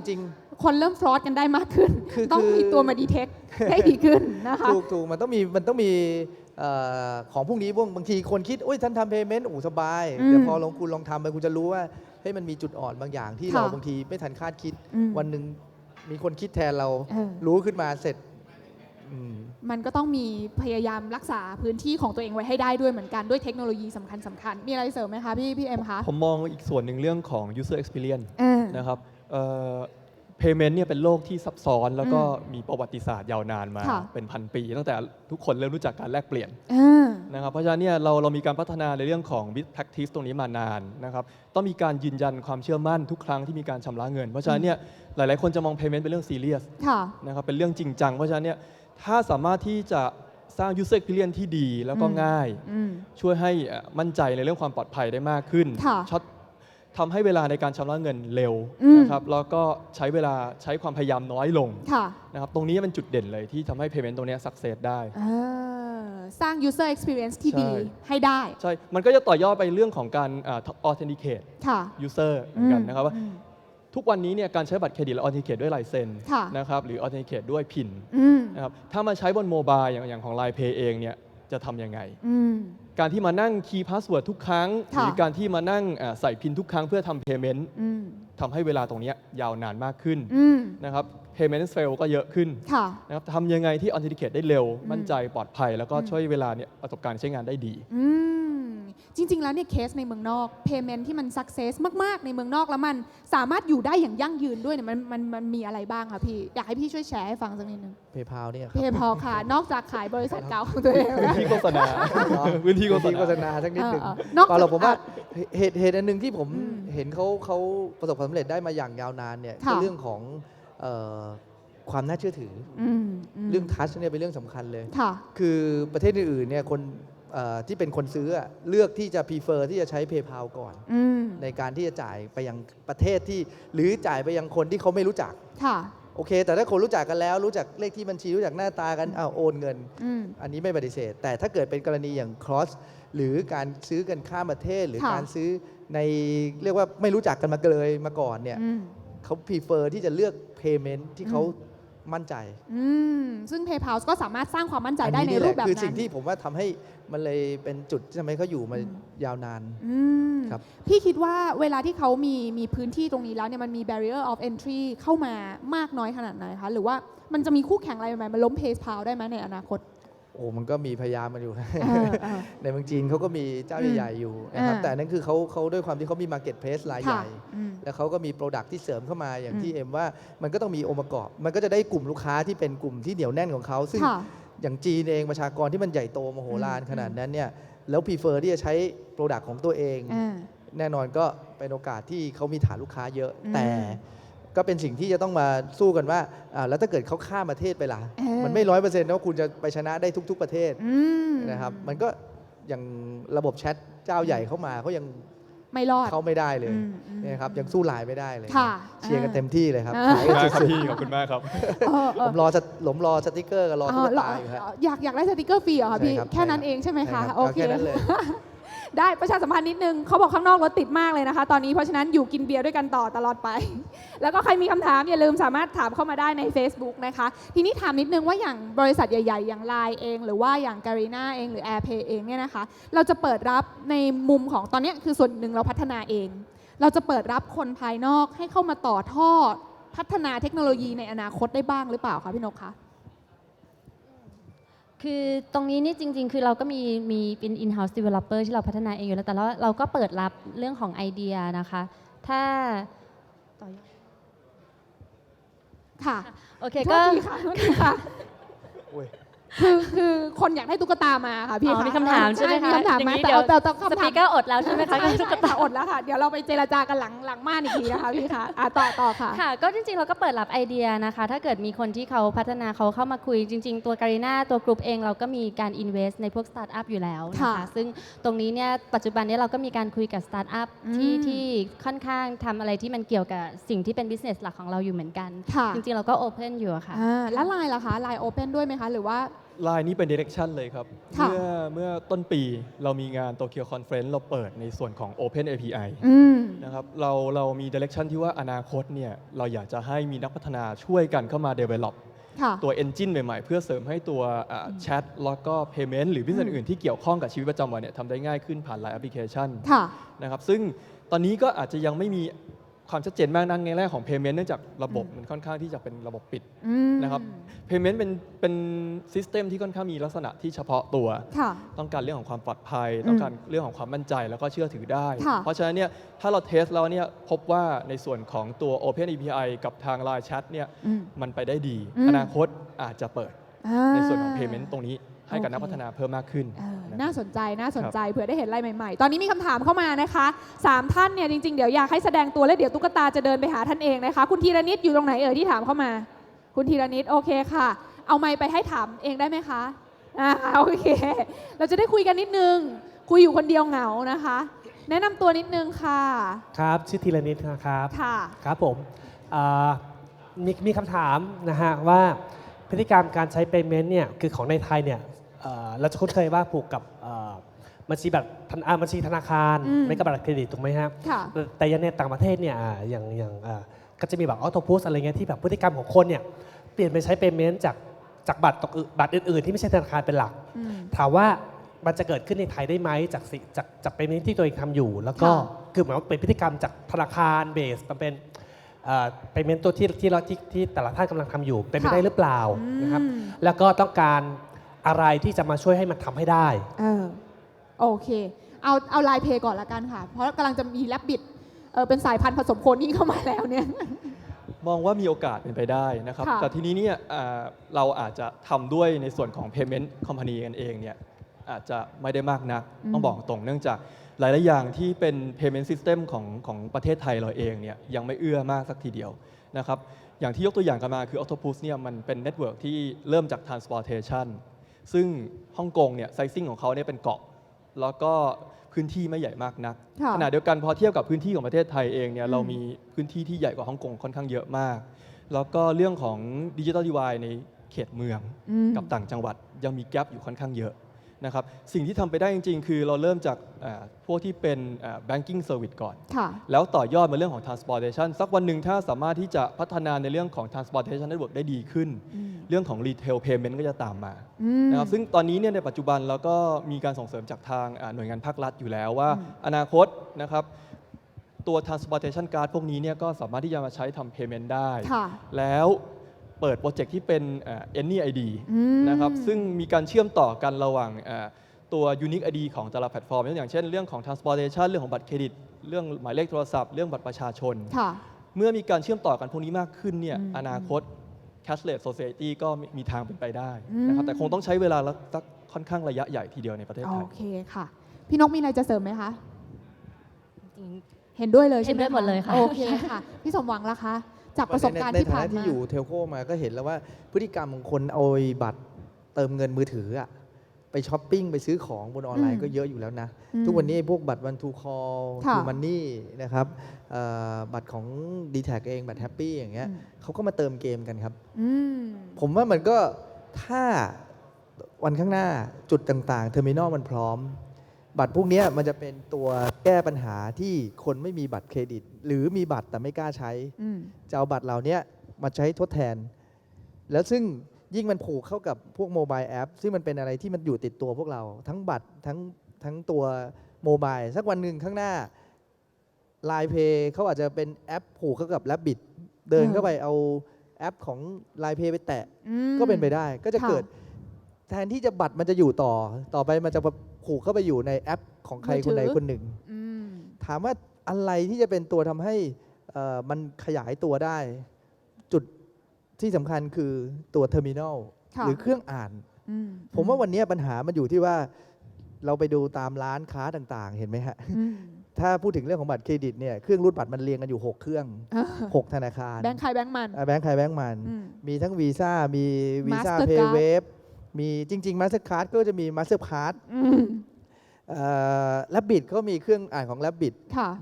คนเริ่ม fraud กันได้มากขึ้นต้องมีตัวมา detect ให้ดีขึ้นนะคะถูกมันต้องมีของพวกนี้บางทีคนคิดโอ้ยท่านทำ payment สบายเดี๋ยวพอคุณลองทำไปคุณจะรู้ว่าให้มันมีจุดอ่อนบางอย่างที่เราบางทีไม่ทันคาดคิดวันหนึ่งมีคนคิดแทนเรารู้ขึ้นมาเสร็จมันก็ต้องมีพยายามรักษาพื้นที่ของตัวเองไว้ให้ได้ด้วยเหมือนกันด้วยเทคโนโลยีสำคัญมีอะไรเสริมไหมคะพี่เอ็มคะผมมองอีกส่วนหนึ่งเรื่องของ user experience นะครับpayment เนี่ยเป็นโลกที่ซับซ้อนแล้วก็มีประวัติศาสตร์ยาวนานมาเป็นพันปีตั้งแต่ทุกคนเริ่มรู้จักการแลกเปลี่ยน นะครับเพราะฉะนั้นเนี่ยเรามีการพัฒนาในเรื่องของ best practice ตรงนี้มานานนะครับต้องมีการยืนยันความเชื่อมั่นทุกครั้งที่มีการชำระเงินเพราะฉะนั้นเนี่ยหลายๆคนจะมอง payment เป็นเรื่องซีเรียสนะครับเป็นเรื่องจริงจังเพราะฉะนั้นเนี่ยถ้าสามารถที่จะสร้าง user experience ที่ดีแล้วก็ง่ายช่วยให้มั่นใจในเรื่องความปลอดภัยได้มากขึ้นทำให้เวลาในการชำระเงินเร็วนะครับแล้วก็ใช้เวลาใช้ความพยายามน้อยลงนะครับตรงนี้เป็นจุดเด่นเลยที่ทำให้ payment ตรงนี้ success ได้สร้าง user experience ที่ดีให้ได้ใช่มันก็จะต่อยอดไปเรื่องของการ authenticate user เหมือนกันนะครับว่าทุกวันนี้เนี่ยการใช้บัตรเครดิตและ authenticate ด้วยลายเซ็นนะครับหรือ authenticate ด้วยพินนะครับถ้ามาใช้บนโมบายอย่างของ Line Pay เองเนี่ยจะทำยังไงการที่มานั่ง key password ทุกครั้งหรือการที่มานั่งใส่พินทุกครั้งเพื่อทำ payment ทำให้เวลาตรงนี้ยาวนานมากขึ้นนะครับ payment fail ก็เยอะขึ้นนะครับทำยังไงที่ authenticate ได้เร็วมั่นใจปลอดภัยแล้วก็ช่วยเวลาเนี่ยประสบการณ์ใช้งานได้ดีจริงๆแล้วเนี่ยเคสในเมืองนอก payment ที่มัน success มากๆในเมืองนอกแล้วมันสามารถอยู่ได้อย่างยั่งยืนด้วยเนี่ยมันมีอะไรบ้างคะพี่อยากให้พี่ช่วยแชร์ให้ฟังสักนิดนึง PayPal เนี่ย PayPal ค่ะนอกจากขายบริษัทเก่าของตัวเองแล้วพื้นที่โฆษณาพื้นที่โฆษณาสักนิดหนึ่งก็เราผมว่าเหตุอันหนึ่งที่ผมเห็นเขาประสบความสำเร็จได้มาอย่างยาวนานเนี่ยคือเรื่องของความน่าเชื่อถือเรื่องทัชเนี่ยเป็นเรื่องสำคัญเลยคือประเทศอื่นๆเนี่ยคนที่เป็นคนซื้อเลือกที่จะ prefer ที่จะใช้ PayPal ก่อนในการที่จะจ่ายไปยังประเทศที่หรือจ่ายไปยังคนที่เขาไม่รู้จักโอเคแต่ถ้าคนรู้จักกันแล้วรู้จักเลขที่บัญชีรู้จักหน้าตากันโอนเงินอันนี้ไม่ปฏิเสธแต่ถ้าเกิดเป็นกรณีอย่าง cross หรือการซื้อกันข้ามประเทศหรือการซื้อในเรียกว่าไม่รู้จักกันมาก่อนเนี่ยเขา prefer ที่จะเลือก payment ที่เขามั่นใจซึ่ง PayPal ก็สามารถสร้างความมั่นใจได้ในรูปแบบนั้นคือสิ่งที่ผมว่าทำให้มันเลยเป็นจุดที่ทำให้เขาอยู่มายาวนานครับพี่คิดว่าเวลาที่เขามีพื้นที่ตรงนี้แล้วเนี่ยมันมี barrier of entry เข้ามามากน้อยขนาดไหนคะหรือว่ามันจะมีคู่แข่งอะไรใหม่ๆมาล้ม PayPal ได้ไหมในอนาคตโอ้มันก็มีพยายามมาอยู่ในเมืองจีนเขาก็มีเจ้าใหญ่ๆอยู่นะครับแต่นั่นคือเขาด้วยความที่เขามี marketplace รายใหญ่แล้วเขาก็มี product ที่เสริมเข้ามาอย่างที่เอ็มว่ามันก็ต้องมีองค์ประกอบมันก็จะได้กลุ่มลูกค้าที่เป็นกลุ่มที่เหนียวแน่นของเขาซึ่งอย่างจีนเองประชากรที่มันใหญ่โตมโหฬารขนาดนั้นเนี่ยแล้ว prefer ที่จะใช้ product ของตัวเองแน่นอนก็เป็นโอกาสที่เขามีฐานลูกค้าเยอะแต่ก็เป็นสิ่งที่จะต้องมาสู้กันว่าแล้วถ้าเกิดเขาข้ามประเทศไปล่ะมันไม่100%นะว่าคุณจะไปชนะได้ทุกๆประเทศนะครับมันก็อย่างระบบแชทเจ้าใหญ่เข้ามาเขายังไม่รอดเขาไม่ได้เลยนะครับยังสู้ไลน์ไม่ได้เลยเชียร์กันเต็มที่เลยครับขอบคุณมากครับผมรอสติกเกอร์กับรอตุ๊กตาอยู่ครับอยากได้สติกเกอร์ฟรีเหรอคะพี่แค่นั้นเองใช่ไหมคะโอเคได้ประชาสัมพันธ์นิดนึงเขาบอกข้างนอกรถติดมากเลยนะคะตอนนี้เพราะฉะนั้นอยู่กินเบียร์ด้วยกันต่อตลอดไปแล้วก็ใครมีคำถามอย่าลืมสามารถถามเข้ามาได้ใน Facebook นะคะทีนี้ถามนิดนึงว่าอย่างบริษัทใหญ่ๆอย่าง Line เองหรือว่าอย่าง Garena เองหรือ AirPay เองเนี่ยนะคะเราจะเปิดรับในมุมของตอนนี้คือส่วนหนึ่งเราพัฒนาเองเราจะเปิดรับคนภายนอกให้เข้ามาต่อทอดพัฒนาเทคโนโลยีในอนาคตได้บ้างหรือเปล่าคะพี่นกคะคือตรงนี้นี่จริงๆคือเราก็มีเป็น in-house developer ที่เราพัฒนาเองอยู่แล้วแต่เราก็เปิดรับเรื่องของไอเดียนะคะถ้าค่ะโอเคก็ค่ะคือคนอยากได้ตุ๊กตามาค่ะพี่มีคำถามใช่ไหมคะมีคำถามมาแต่คำถามสปีกเกอร์อดแล้วใช่ไหมคะตุ๊กตาอดแล้วค่ะเดี๋ยวเราไปเจรจากันหลังม่านอีกทีนะคะพี่คะต่อค่ะค่ะก็จริงๆเราก็เปิดรับไอเดียนะคะถ้าเกิดมีคนที่เขาพัฒนาเขาเข้ามาคุยจริงๆตัวการีน่าตัวกลุ่มเองเราก็มีการ invest ในพวกสตาร์ทอัพอยู่แล้วนะคะซึ่งตรงนี้เนี่ยปัจจุบันนี้เราก็มีการคุยกับสตาร์ทอัพที่ค่อนข้างทำอะไรที่มันเกี่ยวกับสิ่งที่เป็น business หลักของเราอยู่เหมือนกันจริงๆเราก็ open อยู่ค่ะแล้ว Line ล่ะคะ Line open ด้วยไหมคะหรือว่าLine นี้เป็น direction เลยครับเมื่อต้นปีเรามีงานโตเกียวคอนเฟรนซ์เราเปิดในส่วนของ Open API นะครับเรามี direction ที่ว่าอนาคตเนี่ยเราอยากจะให้มีนักพัฒนาช่วยกันเข้ามา develop ตัว engine ใหม่ๆเพื่อเสริมให้ตัวแชทแล้วก็ payment หรือ business อื่นๆที่เกี่ยวข้องกับชีวิตประจำวันเนี่ยทำได้ง่ายขึ้นผ่าน Line application นะครับซึ่งตอนนี้ก็อาจจะยังไม่มีความชัดเจนมากนักในแรกของ payment เนื่องจากระบบมันค่อนข้างที่จะเป็นระบบปิดนะครับ payment เป็น system ที่ค่อนข้างมีลักษณะที่เฉพาะตัวต้องการเรื่องของความปลอดภัยต้องการเรื่องของความมั่นใจแล้วก็เชื่อถือได้เพราะฉะนั้นเนี่ยถ้าเราเทสแล้วเนี่ยพบว่าในส่วนของตัว Open API กับทาง Line Chat เนี่ยมันไปได้ดีอนาคตอาจจะเปิดในส่วนของ payment ตรงนี้ให้กับนักพัฒนาเพิ่มมากขึ้น น่าสนใจเผื่อได้เห็นอะไรใหม่ๆตอนนี้มีคำถามเข้ามานะคะ3ท่านเนี่ยจริงๆเดี๋ยวอยากให้แสดงตัวแล้วเดี๋ยวตุ๊กตาจะเดินไปหาท่านเองนะคะคุณธีรนิตอยู่ตรงไหนที่ถามเข้ามาคุณธีรนิตโอเคค่ะเอาไมค์ไปให้ถามเองได้ไหมคะโอเคเราจะได้คุยกันนิดนึงคุยอยู่คนเดียวเหงานะคะแนะนำตัวนิดนึงค่ะครับชื่อธีรนิตนะครับค่ะครับผมมีคำถามนะฮะว่าพฤติกรรมการใช้ payment เนี่ยคือของในไทยเนี่ยเราจะคุ้นเคยว่าผูกกับบัญชีแบบบัญชีธนาคารไม่กับบัตรเครดิตถูกไหมครับแต่ยังในต่างประเทศเนี่ยอย่างก็จะมีแบบออโต้พุชอะไรเงี้ยที่แบบพฤติกรรมของคนเนี่ยเปลี่ยนไปใช้ payment จากบัตรอื่นๆที่ไม่ใช่ธนาคารเป็นหลักถามว่ามันจะเกิดขึ้นในไทยได้ไหมจาก payment ที่ตัวเองทำอยู่แล้วก็คือเหมือนว่าเป็นพฤติกรรมจากธนาคารเบสมันเป็นpayment ตัวที่แต่ละท่านกำลังทำอยู่เป็นไปได้หรือเปล่านะครับแล้วก็ต้องการอะไรที่จะมาช่วยให้มันทำให้ได้โอเคเอาไลน์เพย์ก่อนละกันค่ะเพราะกำลังจะมีแลบบิดเป็นสายพันธุ์ผสมโคนนี้เข้ามาแล้วเนี่ยมองว่ามีโอกาสเป็นไปได้นะครับแต่ทีนี้เนี่ยเราอาจจะทำด้วยในส่วนของ payment company กันเองเนี่ยอาจจะไม่ได้มากนักต้องบอกตรงเนื่องจากหลายๆอย่างที่เป็น payment system ของประเทศไทยเราเองเนี่ยยังไม่เอื้อมากสักทีเดียวนะครับอย่างที่ยกตัวอย่างกันมาคือ Octopus เนี่ยมันเป็นเน็ตเวิร์กที่เริ่มจาก transportation ซึ่งฮ่องกงเนี่ยไซซิ่งของเขาเนี่ยเป็นเกาะแล้วก็พื้นที่ไม่ใหญ่มากนักขณะเดียวกันพอเทียบกับพื้นที่ของประเทศไทยเองเนี่ยเรามีพื้นที่ที่ใหญ่กว่าฮ่องกงค่อนข้างเยอะมากแล้วก็เรื่องของ Digital Divide ในเขตเมืองกับต่างจังหวัดยังมีแกลบอยู่ค่อนข้างเยอะนะครับสิ่งที่ทำไปได้จริงๆคือเราเริ่มจากพวกที่เป็น banking service ก่อนแล้วต่อยอดมาเรื่องของ transportation สักวันหนึ่งถ้าสามารถที่จะพัฒนาในเรื่องของ transportation network ได้ดีขึ้นเรื่องของ retail payment ก็จะตามมานะครับซึ่งตอนนี้เนี่ยในปัจจุบันเราก็มีการส่งเสริมจากทางหน่วยงานภาครัฐอยู่แล้วว่าอนาคตนะครับตัว transportation card พวกนี้เนี่ยก็สามารถที่จะมาใช้ทำ payment ได้แล้วเปิดโปรเจกต์ที่เป็น Any ID นะครับซึ่งมีการเชื่อมต่อกันระหว่างตัว Unique ID ของแต่ละแพลตฟอร์มอย่างเช่นเรื่องของ transportation เรื่องของบัตรเครดิตเรื่องหมายเลขโทรศัพท์เรื่องบัตรประชาชนเมื่อมีการเชื่อมต่อกันพวกนี้มากขึ้นเนี่ยอนาคต cashless society ก็มีทางเป็นไปได้นะครับแต่คงต้องใช้เวลาสักค่อนข้างระยะใหญ่ทีเดียวในประเทศไทยโอเคค่ะพี่นกมีอะไรจะเสริมไหมคะเห็นด้วยเลยใช่ไหมเห็นด้วยหมดเลยค่ะโอเคค่ะพี่สมหวังล่ะคะจากประสบการณ์ที่ผ่านมาในฐานะที่อยู่เทลโคมาก็เห็นแล้วว่าพฤติกรรมของคนเอาบัตรเติมเงินมือถือไปช้อปปิ้งไปซื้อของบนออนไลน์ก็เยอะอยู่แล้วนะทุกวันนี้พวกบัตรวันทูคอลทูมันนี่นะครับบัตรของ d t แทเองบัตรแฮปปี้อย่างเงี้ยเขาก็มาเติมเกมกันครับผมว่ามันก็ถ้าวันข้างหน้าจุดต่างๆเทอร์มินอลมันพร้อมบัตรพวกนี้มันจะเป็นตัวแก้ปัญหาที่คนไม่มีบัตรเครดิตหรือมีบัตรแต่ไม่กล้าใช้จะเอาบัตรเหล่านี้มาใช้ทดแทนแล้วซึ่งยิ่งมันผูกเข้ากับพวกโมบายแอปซึ่งมันเป็นอะไรที่มันอยู่ติดตัวพวกเราทั้งบัตรทั้งตัวโมบายสักวันหนึ่งข้างหน้า Line Pay เขาอาจจะเป็นแอปผูกเข้ากับ Rabbit เดินเข้าไปเอาแอปของ Line Pay ไปแตะก็เป็นไปได้ก็จะเกิดแทนที่จะบัตรมันจะอยู่ต่อไปมันจะผูกเข้าไปอยู่ในแอปของใครคนใดคนหนึ่งถามว่าอะไรที่จะเป็นตัวทำให้มันขยายตัวได้จุดที่สำคัญคือตัวเทอร์มินอลหรือเครื่องอ่านผมว่าวันนี้ปัญหามันอยู่ที่ว่าเราไปดูตามร้านค้าต่างๆเห็นไหมฮะถ้าพูดถึงเรื่องของบัตรเครดิตเนี่ยเครื่องรูดบัตรมันเรียงกันอยู่6เครื่อง6ธนาคารแบงค์ใครแบงค์มันแบงค์ใครแบงค์มันมีทั้งวีซ่ามีวีซ่าเพย์เวฟมีจริงๆ Mastercard ก็จะมี Mastercard Rabbit เขามีเครื่องอ่านของ Rabbit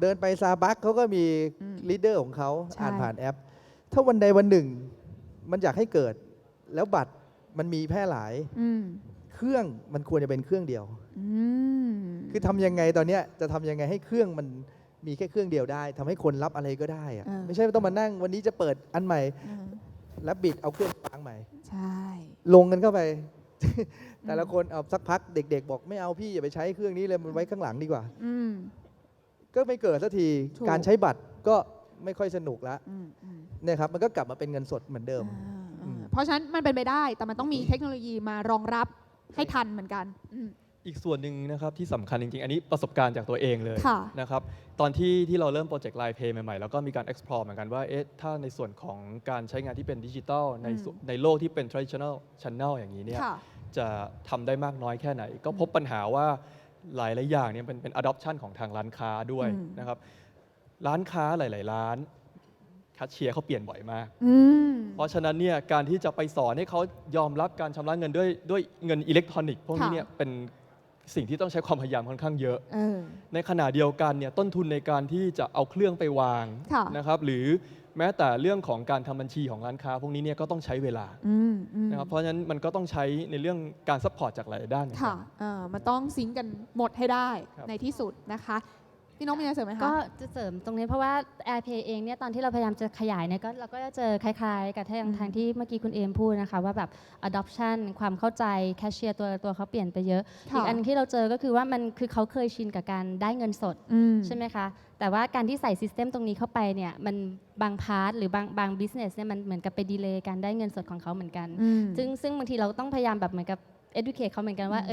เดินไปซาบักเขาก็มีลีดเดอร์ของเขาอ่านผ่านแอปถ้าวันใดวันหนึ่งมันอยากให้เกิดแล้วบัตรมันมีแพร่หลายเครื่องมันควรจะเป็นเครื่องเดียวคือทำยังไงตอนนี้จะทำยังไงให้เครื่องมันมีแค่เครื่องเดียวได้ทำให้คนรับอะไรก็ได้ไม่ใช่ต้องมานั่งวันนี้จะเปิดอันใหม่Rabbit เอาเครื่องวางใหม่ลงกันเข้าไปแต่ละคนเอาสักพักเด็กๆบอกไม่เอาพี่อย่าไปใช้เครื่องนี้เลยมันไว้ข้างหลังดีกว่าก็ไม่เกิดสักทีการใช้บัตรก็ไม่ค่อยสนุกแล้วเนี่ยครับมันก็กลับมาเป็นเงินสดเหมือนเดิมเพราะฉะนั้นมันเป็นไปได้แต่มันต้องมีเทคโนโลยีมารองรับให้ทันเหมือนกันอีกส่วนหนึ่งนะครับที่สำคัญจริงๆอันนี้ประสบการณ์จากตัวเองเลยนะครับตอนที่เราเริ่มโปรเจกต์ Line Pay ใหม่ๆแล้วก็มีการ explore เหมือนกันว่าถ้าในส่วนของการใช้งานที่เป็นดิจิทัลในโลกที่เป็น traditional channel อย่างนี้เนี่ย จะทำได้มากน้อยแค่ไหน ก็พบปัญหาว่าหลายอย่างเนี่ยเป็น adoption ของทางร้านค้าด้วยนะครับร้านค้าหลายๆร้านแคชเชียร์เขาเปลี่ยนบ่อยมาก เพราะฉะนั้นเนี่ยการที่จะไปสอนให้เขายอมรับการชำระเงินด้วยเงินอิเล็กทรอนิกส์พวกนี้เนี่ยเป็นสิ่งที่ต้องใช้ความพยายามค่อนข้างเยอะในขณะเดียวกันเนี่ยต้นทุนในการที่จะเอาเครื่องไปวางนะครับหรือแม้แต่เรื่องของการทำบัญชีของร้านค้าพวกนี้เนี่ยก็ต้องใช้เวลานะครับเพราะฉะนั้นมันก็ต้องใช้ในเรื่องการซัพพอร์ตจากหลายด้านค่ะมันต้องซิงก์กันหมดให้ได้ในที่สุดนะคะพี่น้องมีอะไรเสริมไหมคะก็จะเสริมตรงนี้เพราะว่า AirPay เองเนี่ยตอนที่เราพยายามจะขยายเนี่ยก็เราก็จะเจอคล้ายๆกับทางที่เมื่อกี้คุณเอมพูดนะคะว่าแบบ adoption ความเข้าใจแคชเชียร์ตัวเขาเปลี่ยนไปเยอะอีกอันที่เราเจอก็คือว่ามันคือเขาเคยชินกับการได้เงินสดใช่ไหมคะแต่ว่าการที่ใส่ซิสเต็มตรงนี้เข้าไปเนี่ยมันบางพาร์ทหรือบางบิสเนสเนี่ยมันเหมือนกับไปดีเลย์การได้เงินสดของเขาเหมือนกันซึ่งบางทีเราต้องพยายามแบบเหมือนกับ educate เขาเหมือนกันว่า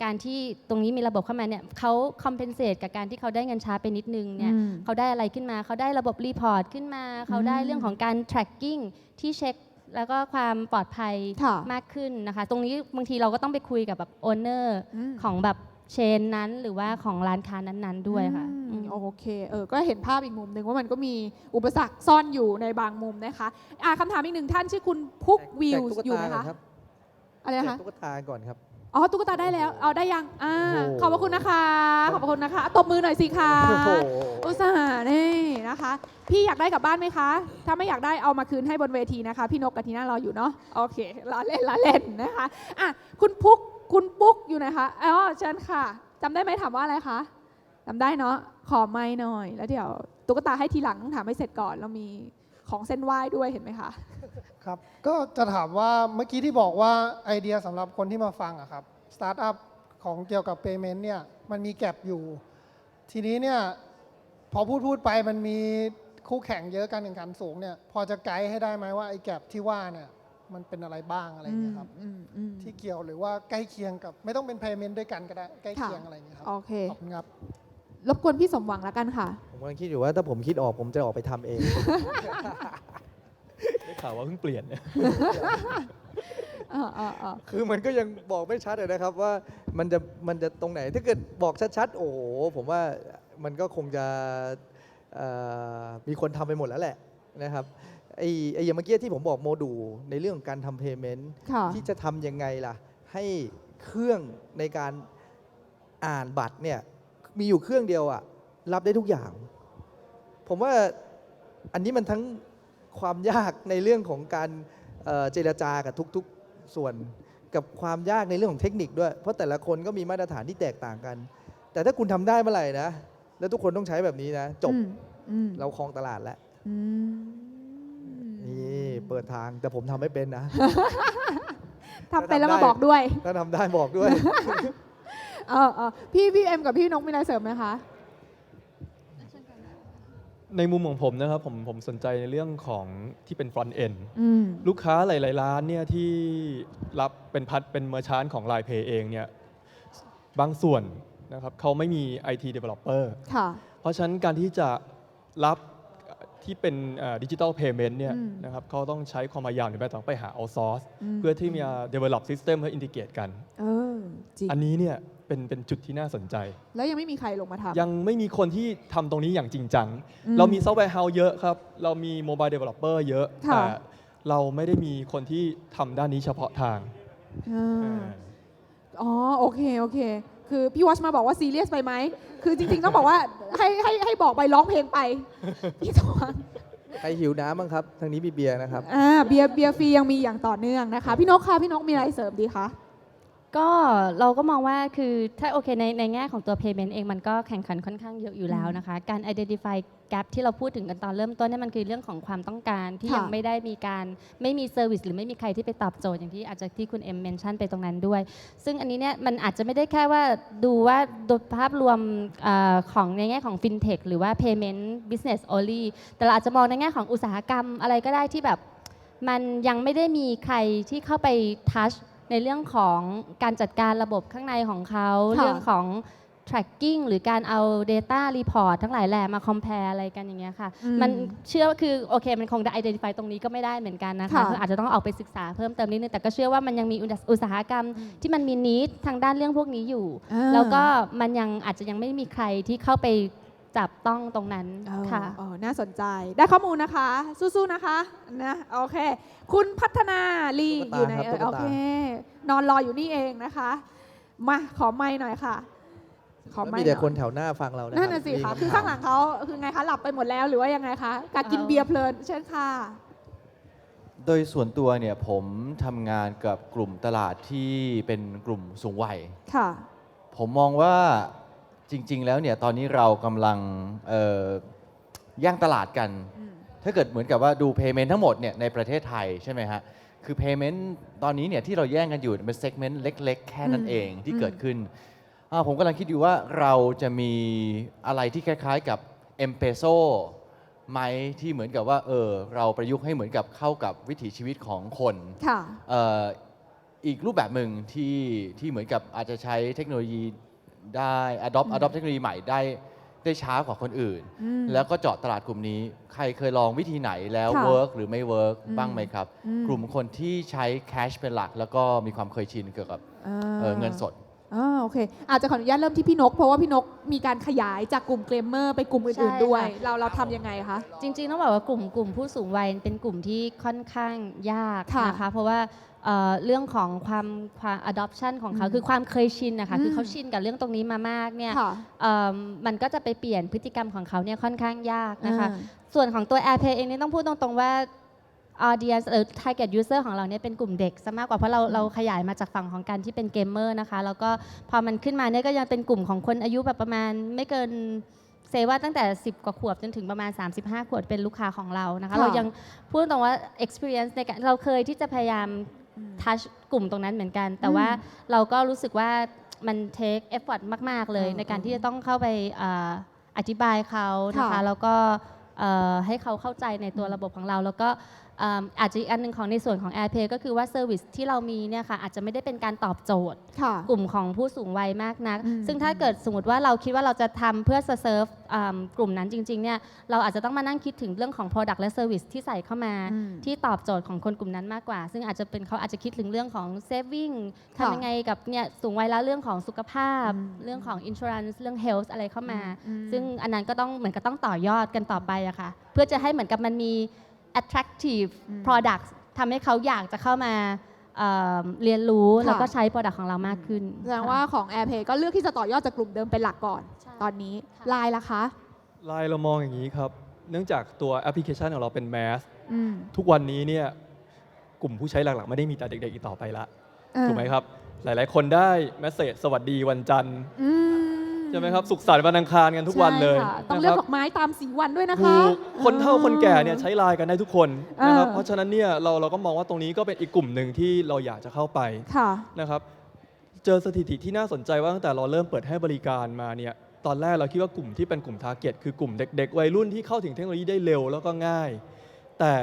การที่ตรงนี้มีระบบเข้ามาเนี่ยเขา compensate กับการที่เขาได้เงินช้าไปนิดนึงเนี่ยเขาได้อะไรขึ้นมาเขาได้ระบบรีพอร์ตขึ้นมาเขาได้เรื่องของการ tracking ที่เช็คแล้วก็ความปลอดภัยมากขึ้นนะคะตรงนี้บางทีเราก็ต้องไปคุยกับแบบ owner ของแบบเชนนั้นหรือว่าของร้านค้านั้นๆด้วยค่ะโอเคก็เห็นภาพอีกมุมหนึ่งว่ามันก็มีอุปสรรคซ่อนอยู่ในบางมุมนะคะคำถามอีกหนึ่งท่านชื่อคุณพุกวิวอยู่ไหมคะอะไรนะคะตุ๊กตาก่อนครับตุ๊กตาได้แล้วเอาได้ยังขอบพระคุณนะคะขอบพระคุณนะคะตบมือหน่อยสิคะอุตส่าห์นี่นะคะพี่อยากได้กลับบ้านไหมคะถ้าไม่อยากได้เอามาคืนให้บนเวทีนะคะพี่นกกับทีน่ารออยู่เนาะโอเคล้อเล่นนะคะคุณปุ๊กอยู่ไหนคะเชิญค่ะจำได้ไหมถามว่าอะไรคะจำได้เนาะขอไมค์หน่อยแล้วเดี๋ยวตุ๊กตาให้ทีหลังถามให้เสร็จก่อนเรามีของเส้นไหว้ด้วยเห็นไหมคะครับก็จะถามว่าเมื่อกี้ที่บอกว่าไอเดียสำหรับคนที่มาฟังอะครับสตาร์ทอัพของเกี่ยวกับ Payment เนี่ยมันมีแกลบอยู่ทีนี้เนี่ยพอพูดไปมันมีคู่แข่งเยอะการแข่งขันสูงเนี่ยพอจะไกด์ให้ได้ไหมว่าไอแกลบที่ว่าเนี่ยมันเป็นอะไรบ้างอะไรอย่างเงี้ยครับที่เกี่ยวหรือว่าใกล้เคียงกับไม่ต้องเป็น Payment ด้วยกันก็ได้ใกล้เคียงอะไรอย่างเงี้ยครับโอเคขอบคุณครับรบกวนพี่สมหวังแล้วกันค่ะผมกำลังคิดอยู่ว่าถ้าผมคิดออกผมจะออกไปทำเองได้ข่าวว่าเพิ่งเปลี่ยนเนี่ยคือมันก็ยังบอกไม่ชัดเลยนะครับว่ามันจะตรงไหนถ้าเกิดบอกชัดๆโอ้โหผมว่ามันก็คงจะมีคนทำไปหมดแล้วแหละนะครับอย่างเมื่อกี้ที่ผมบอกโมดูลในเรื่องของการทำ payment ที่จะทำยังไงล่ะให้เครื่องในการอ่านบัตรเนี่ยมีอยู่เครื่องเดียวอะรับได้ทุกอย่างผมว่าอันนี้มันทั้งความยากในเรื่องของการเจรจากับทุกๆส่วนกับความยากในเรื่องของเทคนิคด้วยเพราะแต่ละคนก็มีมาตรฐานที่แตกต่างกันแต่ถ้าคุณทำได้เมื่อไหร่นะแล้วทุกคนต้องใช้แบบนี้นะจบเราครองตลาดแล้วนี่เปิดทางแต่ผมทำไม่เป็นนะทำเป็นแล้วมาบอกด้วยถ้าทำได้บอกด้วยพี่เอ็มกับพี่นกมีอะไรเสริมไหมคะในมุมของผมนะครับผมสนใจในเรื่องของที่เป็น front end ลูกค้าหลายๆร้านเนี่ยที่รับเป็นเมอร์ชานของ Line Pay เองเนี่ยบางส่วนนะครับเขาไม่มี IT developer เพราะฉะนั้นการที่จะรับที่เป็นdigital payment เนี่ยนะครับเขาต้องใช้ความพยายามในการต้องไปหา outsource เพื่อที่จะ develop system เพื่อ integrate กันอันนี้เนี่ยเป็นจุดที่น่าสนใจแล้วยังไม่มีใครลงมาทำยังไม่มีคนที่ทำตรงนี้อย่างจริงจังเรามีซอฟต์แวร์เฮาส์เยอะครับเรามี mobile developer เยอะแต่เราไม่ได้มีคนที่ทำด้านนี้เฉพาะทางโอเคคือพี่วอชมาบอกว่าซีเรียสไปไหมคือจริงๆต้องบอกว่าให้บอกไปร้องเพลงไปพี่ตวงใครหิวน้ำบ้างครับทางนี้มีเบียร์นะครับเบียร์ฟรียังมีอย่างต่อเนื่องนะคะพี่นกค่ะพี่นกมีอะไรเสริมดีคะก็เราก็มองว่าคือถ้าโอเคในแง่ของตัว payment เองมันก็แข่งขันค่อนข้างเยอะอยู่แล้วนะคะการ identify gap ที่เราพูดถึงกันตอนเริ่มต้นนี่มันคือเรื่องของความต้องการที่ยังไม่ได้ไม่มี service หรือไม่มีใครที่ไปตอบโจทย์อย่างที่อาจจะที่คุณเอ็มเมนชั่นไปตรงนั้นด้วยซึ่งอันนี้เนี่ยมันอาจจะไม่ได้แค่ว่าดูว่าโดยภาพรวมของในแง่ของ fintech หรือว่า payment business only แต่เราอาจจะมองในแง่ของอุตสาหกรรมอะไรก็ได้ที่แบบมันยังไม่ได้มีใครที่เข้าไป touchในเรื่องของการจัดการระบบข้างในของเขาเรื่องของ tracking หรือการเอา data report ทั้งหลายแหล่มา compare อะไรกันอย่างเงี้ยค่ะมันเชื่อว่าคือโอเคมันคงจะ identify ตรงนี้ก็ไม่ได้เหมือนกันนะคะคืออาจจะต้องออกไปศึกษาเพิ่มเติมนิดนึงแต่ก็เชื่อว่ามันยังมีอุตสาหกรรมที่มันมี need ทางด้านเรื่องพวกนี้อยู่แล้วก็มันยังอาจจะยังไม่มีใครที่เข้าไปจับต้องตรงนั้นค่ะน่าสนใจได้ข้อมูลนะคะสู้ๆนะคะนะโอเคคุณพัฒนาลีอยู่ในโอเคนอนรออยู่นี่เองนะคะมาขอไมค์หน่อยค่ะขอไมค์มีแต่คนแถวหน้าฟังเรานั่นน่ะสิคะคือข้างหลังเขาคือไงคะหลับไปหมดแล้วหรือว่ายังไงคะการกินเบียร์เพลินเช่นค่ะโดยส่วนตัวเนี่ยผมทำงานกับกลุ่มตลาดที่เป็นกลุ่มสูงวัยค่ะผมมองว่าจริงๆแล้วเนี่ยตอนนี้เรากำลังแย่งตลาดกันถ้าเกิดเหมือนกับว่าดู payment ทั้งหมดเนี่ยในประเทศไทยใช่ไหมฮะคือ payment ตอนนี้เนี่ยที่เราแย่งกันอยู่เป็น segment เล็กๆแค่นั้นเองที่เกิดขึ้นผมกำลังคิดอยู่ว่าเราจะมีอะไรที่คล้ายๆกับ M-Peso ไหมที่เหมือนกับว่าเราประยุกต์ให้เหมือนกับเข้ากับวิถีชีวิตของคนอีกรูปแบบหนึ่งที่เหมือนกับอาจจะใช้เทคโนโลยีได้ adopt เทคโนโลยีใหม่ได้ช้ากว่าคนอื่นแล้วก็เจาะตลาดกลุ่มนี้ใครเคยลองวิธีไหนแล้วเวิร์กหรือไม่เวิร์กบ้างไหมครับกลุ่มคนที่ใช้แคชเป็นหลักแล้วก็มีความเคยชินเกี่ยวกับเงินสดโอเคอาจจะขออนุญาตเริ่มที่พี่นกเพราะว่าพี่นกมีการขยายจากกลุ่มเกมเมอร์ไปกลุ่มอื่นๆด้วยเราทำยังไงคะจริงๆต้องบอกว่ากลุ่มผู้สูงวัยเป็นกลุ่มที่ค่อนข้างยากนะคะเพราะว่าเรื่องของความ adoption ของเขาคือความเคยชินนะคะคือเขาชินกับเรื่องตรงนี้มามากเนี่ยมันก็จะไปเปลี่ยนพฤติกรรมของเขาเนี่ยค่อนข้างยากนะคะส่วนของตัว AirPay เองนี่ต้องพูดตรงๆว่า audience หรือ target user ของเราเนี่ยเป็นกลุ่มเด็กซะมากกว่าเพราะเราขยายมาจากฝั่งของการที่เป็นเกมเมอร์นะคะแล้วก็พอมันขึ้นมาเนี่ยก็ยังเป็นกลุ่มของคนอายุแบบประมาณไม่เกินเซว่าตั้งแต่10 กว่าขวบจนถึงประมาณ35 ขวบเป็นลูกค้าของเรานะคะเรายังพูดตรงว่า experience ในการเราเคยที่จะพยายามทัชกลุ่มตรงนั้นเหมือนกันแต่ว่าเราก็รู้สึกว่ามัน take effort มากๆเลยในการที่จะต้องเข้าไปอธิบายเขานะคะแล้วก็ให้เขาเข้าใจในตัวระบบของเราแล้วก็อาจจะอีกอันนึงของในส่วนของ AirPay ก็คือว่าเซอร์วิสที่เรามีเนี่ยค่ะอาจจะไม่ได้เป็นการตอบโจทย์กลุ่มของผู้สูงวัยมากนักซึ่งถ้าเกิดสมมติว่าเราคิดว่าเราจะทำเพื่อเซิร์ฟกลุ่มนั้นจริงๆเนี่ยเราอาจจะต้องมานั่งคิดถึงเรื่องของ Product และ Service ที่ใส่เข้ามาที่ตอบโจทย์ของคนกลุ่มนั้นมากกว่าซึ่งอาจจะเป็นเขาอาจจะคิดถึงเรื่องของ Saving ทำยังไงกับเนี่ยสูงวัยแล้วเรื่องของสุขภาพเรื่องของ Insurance เรื่อง Health อะไรเข้ามาซึ่งอันนั้นก็ต้องเหมือนกับต้องต่อยอดกันต่อไปอะค่ะเพื่อจะให้เหมือนกับมันมีattractive products ทำให้เขาอยากจะเข้ามาเรียนรู้แล้วก็ใช้ product ของเรามากขึ้นแสดงว่าของ AirPay ก็เลือกที่จะต่อยอดจากกลุ่มเดิมเป็นหลักก่อนตอนนี้ไลน์ล่ะคะไลน์เรามองอย่างนี้ครับเนื่องจากตัวแอปพลิเคชันของเราเป็นแมสทุกวันนี้เนี่ยกลุ่มผู้ใช้หลักๆไม่ได้มีแต่เด็กๆอีกต่อไปละถูกไหมครับหลายๆคนได้เมสเสจสวัสดีวันจันทร์ใช่ไหมครับสุขสันต์วันอังคารกันทุกวันเลยต้องเลือกดอกไม้ตามสีวันด้วยนะคะคนเฒ่าคนแก่เนี่ยใช้ไลน์กันได้ทุกคนนะครับเพราะฉะนั้นเนี่ยเราก็มองว่าตรงนี้ก็เป็นอีกกลุ่มหนึ่งที่เราอยากจะเข้าไปนะครับเจอสถิติที่น่าสนใจว่าตั้งแต่เราเริ่มเปิดให้บริการมาเนี่ยตอนแรกเราคิดว่ากลุ่มที่เป็นกลุ่มทาร์เก็ตคือกลุ่มเด็กๆวัยรุ่นที่เข้าถึงเทคโนโลยีได้เร็วแล้วก็ง่ายแต่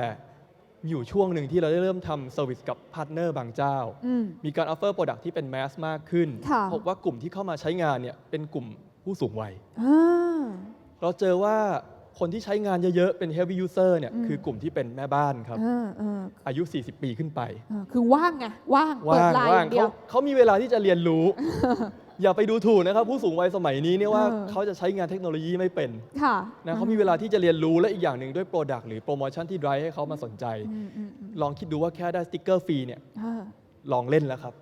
อยู่ช่วงหนึ่งที่เราได้เริ่มทำเซอร์วิสกับพาร์ทเนอร์บางเจ้ามีการออฟเฟอร์โปรดักต์ที่เป็นแมสมากขึ้นพบว่ากลุ่มที่เข้ามาใช้งานเนี่ยเป็นกลุ่มผู้สูงวัยเราเจอว่าคนที่ใช้งานเยอะๆเป็น heavy user เนี่ยคือกลุ่มที่เป็นแม่บ้านครับอายุ 40 ปีขึ้นไปคือว่างไงว่างเปิดไลน์อย่างเดียวเขามีเวลาที่จะเรียนรู้ อย่าไปดูถูกนะครับผู้สูงวัยสมัยนี้เนี่ยว่าเขาจะใช้งานเทคโนโลยีไม่เป็นนะเขามีเวลาที่จะเรียนรู้และอีกอย่างหนึ่งด้วย Product หรือโปรโมชั่นที่ drive ให้เขามาสนใจลองคิดดูว่าแค่ได้สติ๊กเกอร์ฟรีเนี่ยลองเล่นแล้วครับ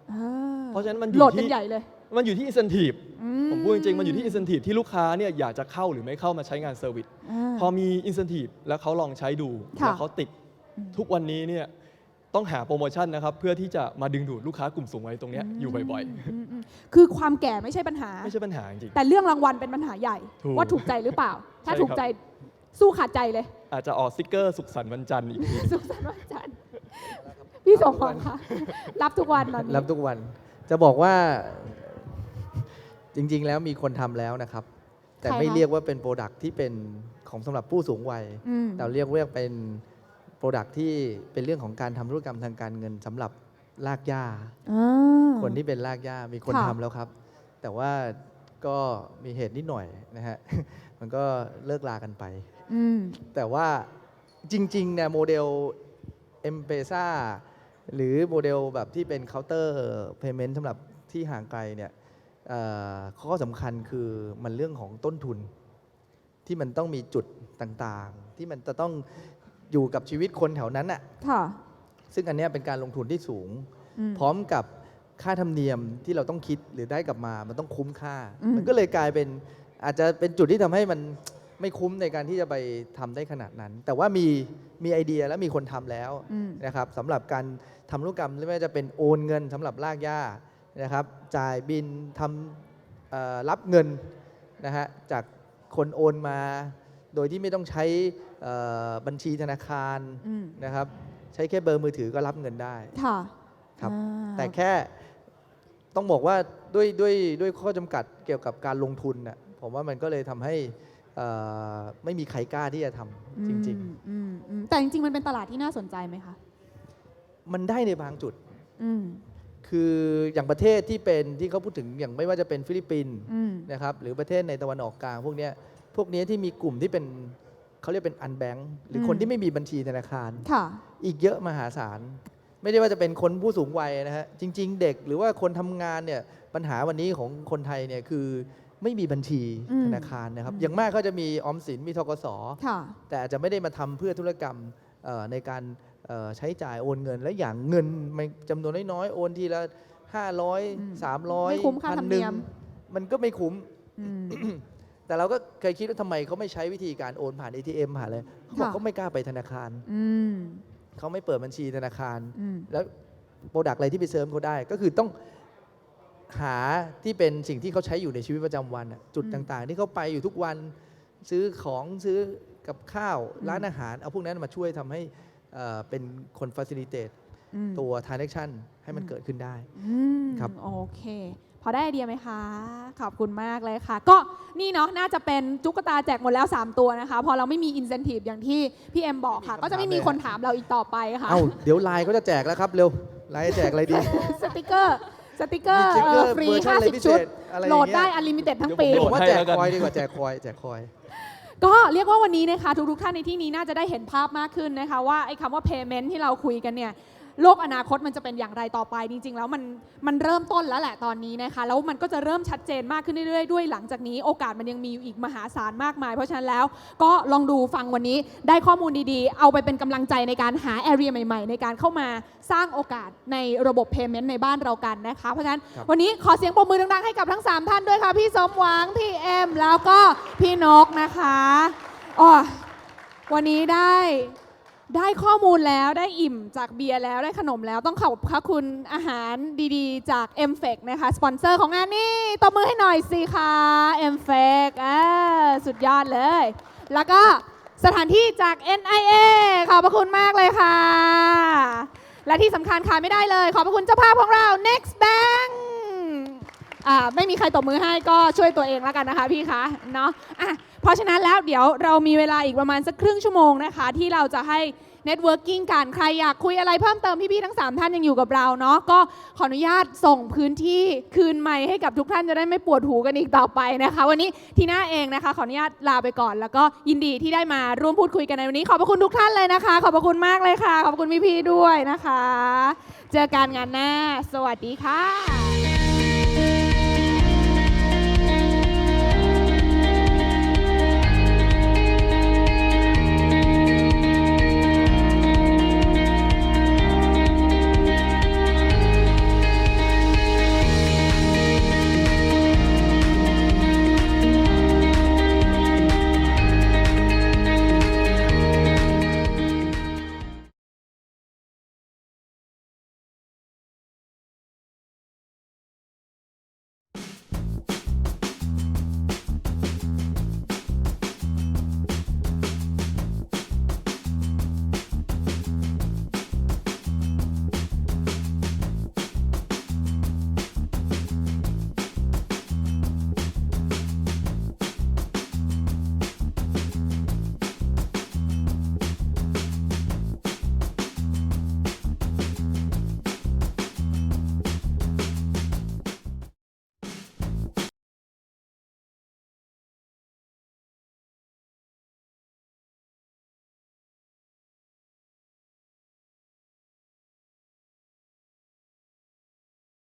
เพราะฉะนั้นมันอยู่ที่มันอยู่ที่ incentive ผมพูดจริงๆมันอยู่ที่ incentive ที่ลูกค้าเนี่ยอยากจะเข้าหรือไม่เข้ามาใช้งานเซอร์วิสพอมี incentive แล้วเขาลองใช้ดูแล้วเขาติดทุกวันนี้เนี่ยต้องหาโปรโมชั่นนะครับเพื่อที่จะมาดึงดูดลูกค้ากลุ่มสูงวัยตรงนี้อยู่บ่อยๆคือความแก่ไม่ใช่ปัญหาไม่ใช่ปัญหาจริงแต่เรื่องรางวัลเป็นปัญหาใหญ่ว่าถูกใจหรือเปล่าถ้าถูกใจสู้ขาดใจเลยอาจจะออกสติ๊กเกอร์สุขสันต์วันจันทร์อีกทีสุขสันต์วันจันทร์พี่สมพรค่ะรับทุกวันตอนนี้รับทุกวันจะบอกว่าจริงๆแล้วมีคนทำแล้วนะครับแต่ไม่เรียกว่าเป็นโปรดักที่เป็นของสำหรับผู้สูงวัยแต่เรียกเป็นโปรดักที่เป็นเรื่องของการทำธุรกรรมทางการเงินสำหรับรากหญ้าคนที่เป็นรากหญ้ามีคนทำแล้วครับแต่ว่า ก็มีเหตุนิดหน่อยนะฮะ มันก็เลิกลากันไป แต่ว่าจริงๆเนี่ยโมเดล M-Pesa หรือโมเดลแบบที่เป็นเคาน์เตอร์เพย์เมนต์สำหรับที่ห่างไกลเนี่ยข้อสำคัญคือมันเรื่องของต้นทุนที่มันต้องมีจุดต่างๆที่มันจะต้องอยู่กับชีวิตคนแถวนั้นน่ะซึ่งอันนี้เป็นการลงทุนที่สูงพร้อมกับค่าธรรมเนียมที่เราต้องคิดหรือได้กลับมามันต้องคุ้มค่ามันก็เลยกลายเป็นอาจจะเป็นจุดที่ทำให้มันไม่คุ้มในการที่จะไปทำได้ขนาดนั้นแต่ว่ามีไอเดียและมีคนทำแล้วนะครับสำหรับการทำธุรกรรมไม่ว่าจะเป็นโอนเงินสำหรับลากย่านะครับจ่ายบินทำรับเงินนะฮะจากคนโอนมาโดยที่ไม่ต้องใช้บัญชีธนาคารนะครับใช้แค่เบอร์มือถือก็รับเงินได้ครับแต่แค่ต้องบอกว่าด้วยข้อจำกัดเกี่ยวกับการลงทุนน่ะผมว่ามันก็เลยทำให้ไม่มีใครกล้าที่จะทำจริงๆแต่จริงๆมันเป็นตลาดที่น่าสนใจไหมคะมันได้ในบางจุดคืออย่างประเทศที่เขาพูดถึงอย่างไม่ว่าจะเป็นฟิลิปปินส์นะครับหรือประเทศในตะวันออกกลางพวกนี้ที่มีกลุ่มที่เป็นเขาเรียกเป็นอันแบงค์หรือคนที่ไม่มีบัญชีธนาคารอีกเยอะมหาศาลไม่ได้ว่าจะเป็นคนผู้สูงวัยนะฮะจริงๆเด็กหรือว่าคนทำงานเนี่ยปัญหาวันนี้ของคนไทยเนี่ยคือไม่มีบัญชีธนาคารนะครับอย่างมากก็จะมีออมสินมีธกส.แต่อาจจะไม่ได้มาทำเพื่อธุรกรรมในการใช้จ่ายโอนเงินและอย่างเงินจำนวนน้อยๆโอนทีละ500 300 ไม่คุ้มค่าธรรมเนียม มันก็ไม่คุ้มแต่เราก็เคยคิดว่าทำไมเขาไม่ใช้วิธีการโอนผ่าน ATM ผ่านอะไรเขาบอกเขาไม่กล้าไปธนาคารเขาไม่เปิดบัญชีธนาคารแล้วโปรดักต์อะไรที่ไปเสริมเขาได้ก็คือต้องหาที่เป็นสิ่งที่เขาใช้อยู่ในชีวิตประจำวันจุดต่างๆที่เขาไปอยู่ทุกวันซื้อของซื้อกับข้าวร้านอาหารเอาพวกนั้นมาช่วยทำให้เป็นคน facilitate ตัว transaction ให้มันเกิดขึ้นได้ครับโอเคพอได้ไอเดียไหมคะขอบคุณมากเลยค่ะก็นี่เนาะน่าจะเป็นตุ๊กตาแจกหมดแล้ว3ตัวนะคะพอเราไม่มี incentive อย่างที่พี่เอ็มบอกค่ะก็จะไม่มีคนถามเราอีกต่อไปค่ะเดี๋ยวไลน์ก็จะแจกแล้วครับเร็วไลน์แจกอะไรดีสติกเกอร์ฟรี50ชุดโหลดได้ unlimited ทั้งปีผมว่าแจกคอยดีกว่าแจกคอยก็เรียกว่าวันนี้นะคะทุกท่านในที่นี้น่าจะได้เห็นภาพมากขึ้นนะคะว่าไอ้คำว่า payment ที่เราคุยกันเนี่ยโลกอนาคตมันจะเป็นอย่างไรต่อไปจริงๆแล้วมันเริ่มต้นแล้วแหละตอนนี้นะคะแล้วมันก็จะเริ่มชัดเจนมากขึ้นเรื่อยๆด้วยหลังจากนี้โอกาสมันยังมีอยู่อีกมหาศาลมากมายเพราะฉะนั้นแล้วก็ลองดูฟังวันนี้ได้ข้อมูลดีๆเอาไปเป็นกำลังใจในการหา area ใหม่ๆในการเข้ามาสร้างโอกาสในระบบ payment ในบ้านเรากันนะคะเพราะฉะนั้นวันนี้ขอเสียงปรบมือดังๆให้กับทั้ง3ท่านด้วยค่ะพี่สมหวังพี่เอ็มแล้วก็พี่นกนะคะวันนี้ได้ข้อมูลแล้วได้อิ่มจากเบียร์แล้วได้ขนมแล้วต้องขอบพระคุณอาหารดีๆจาก M-Fec นะคะสปอนเซอร์ของงานนี้ตบมือให้หน่อยสิคะ M-Fec สุดยอดเลยแล้วก็สถานที่จาก NIA ขอบพระคุณมากเลยค่ะและที่สำคัญขาดไม่ได้เลยขอบพระคุณเจ้าภาพของเรา Next Bank ไม่มีใครตบมือให้ก็ช่วยตัวเองแล้วกันนะคะพี่คะเนาะเพราะฉะนั้นแล้วเดี๋ยวเรามีเวลาอีกประมาณสักครึ่งชั่วโมงนะคะที่เราจะให้เน็ตเวิร์กิ่งกันใครอยากคุยอะไรเพิ่มเติมพี่ๆทั้ง3ท่านยังอยู่กับเราเนาะก็ขออนุญาตส่งพื้นที่คืนไมค์ให้กับทุกท่านจะได้ไม่ปวดหูกันอีกต่อไปนะคะวันนี้ทีน่าเองนะคะขออนุญาตลาไปก่อนแล้วก็ยินดีที่ได้มาร่วมพูดคุยกันในวันนี้ขอบพระคุณทุกท่านเลยนะคะขอบพระคุณมากเลยค่ะขอบคุณพี่ๆด้วยนะคะเจอกันงานหน้าสวัสดีค่ะ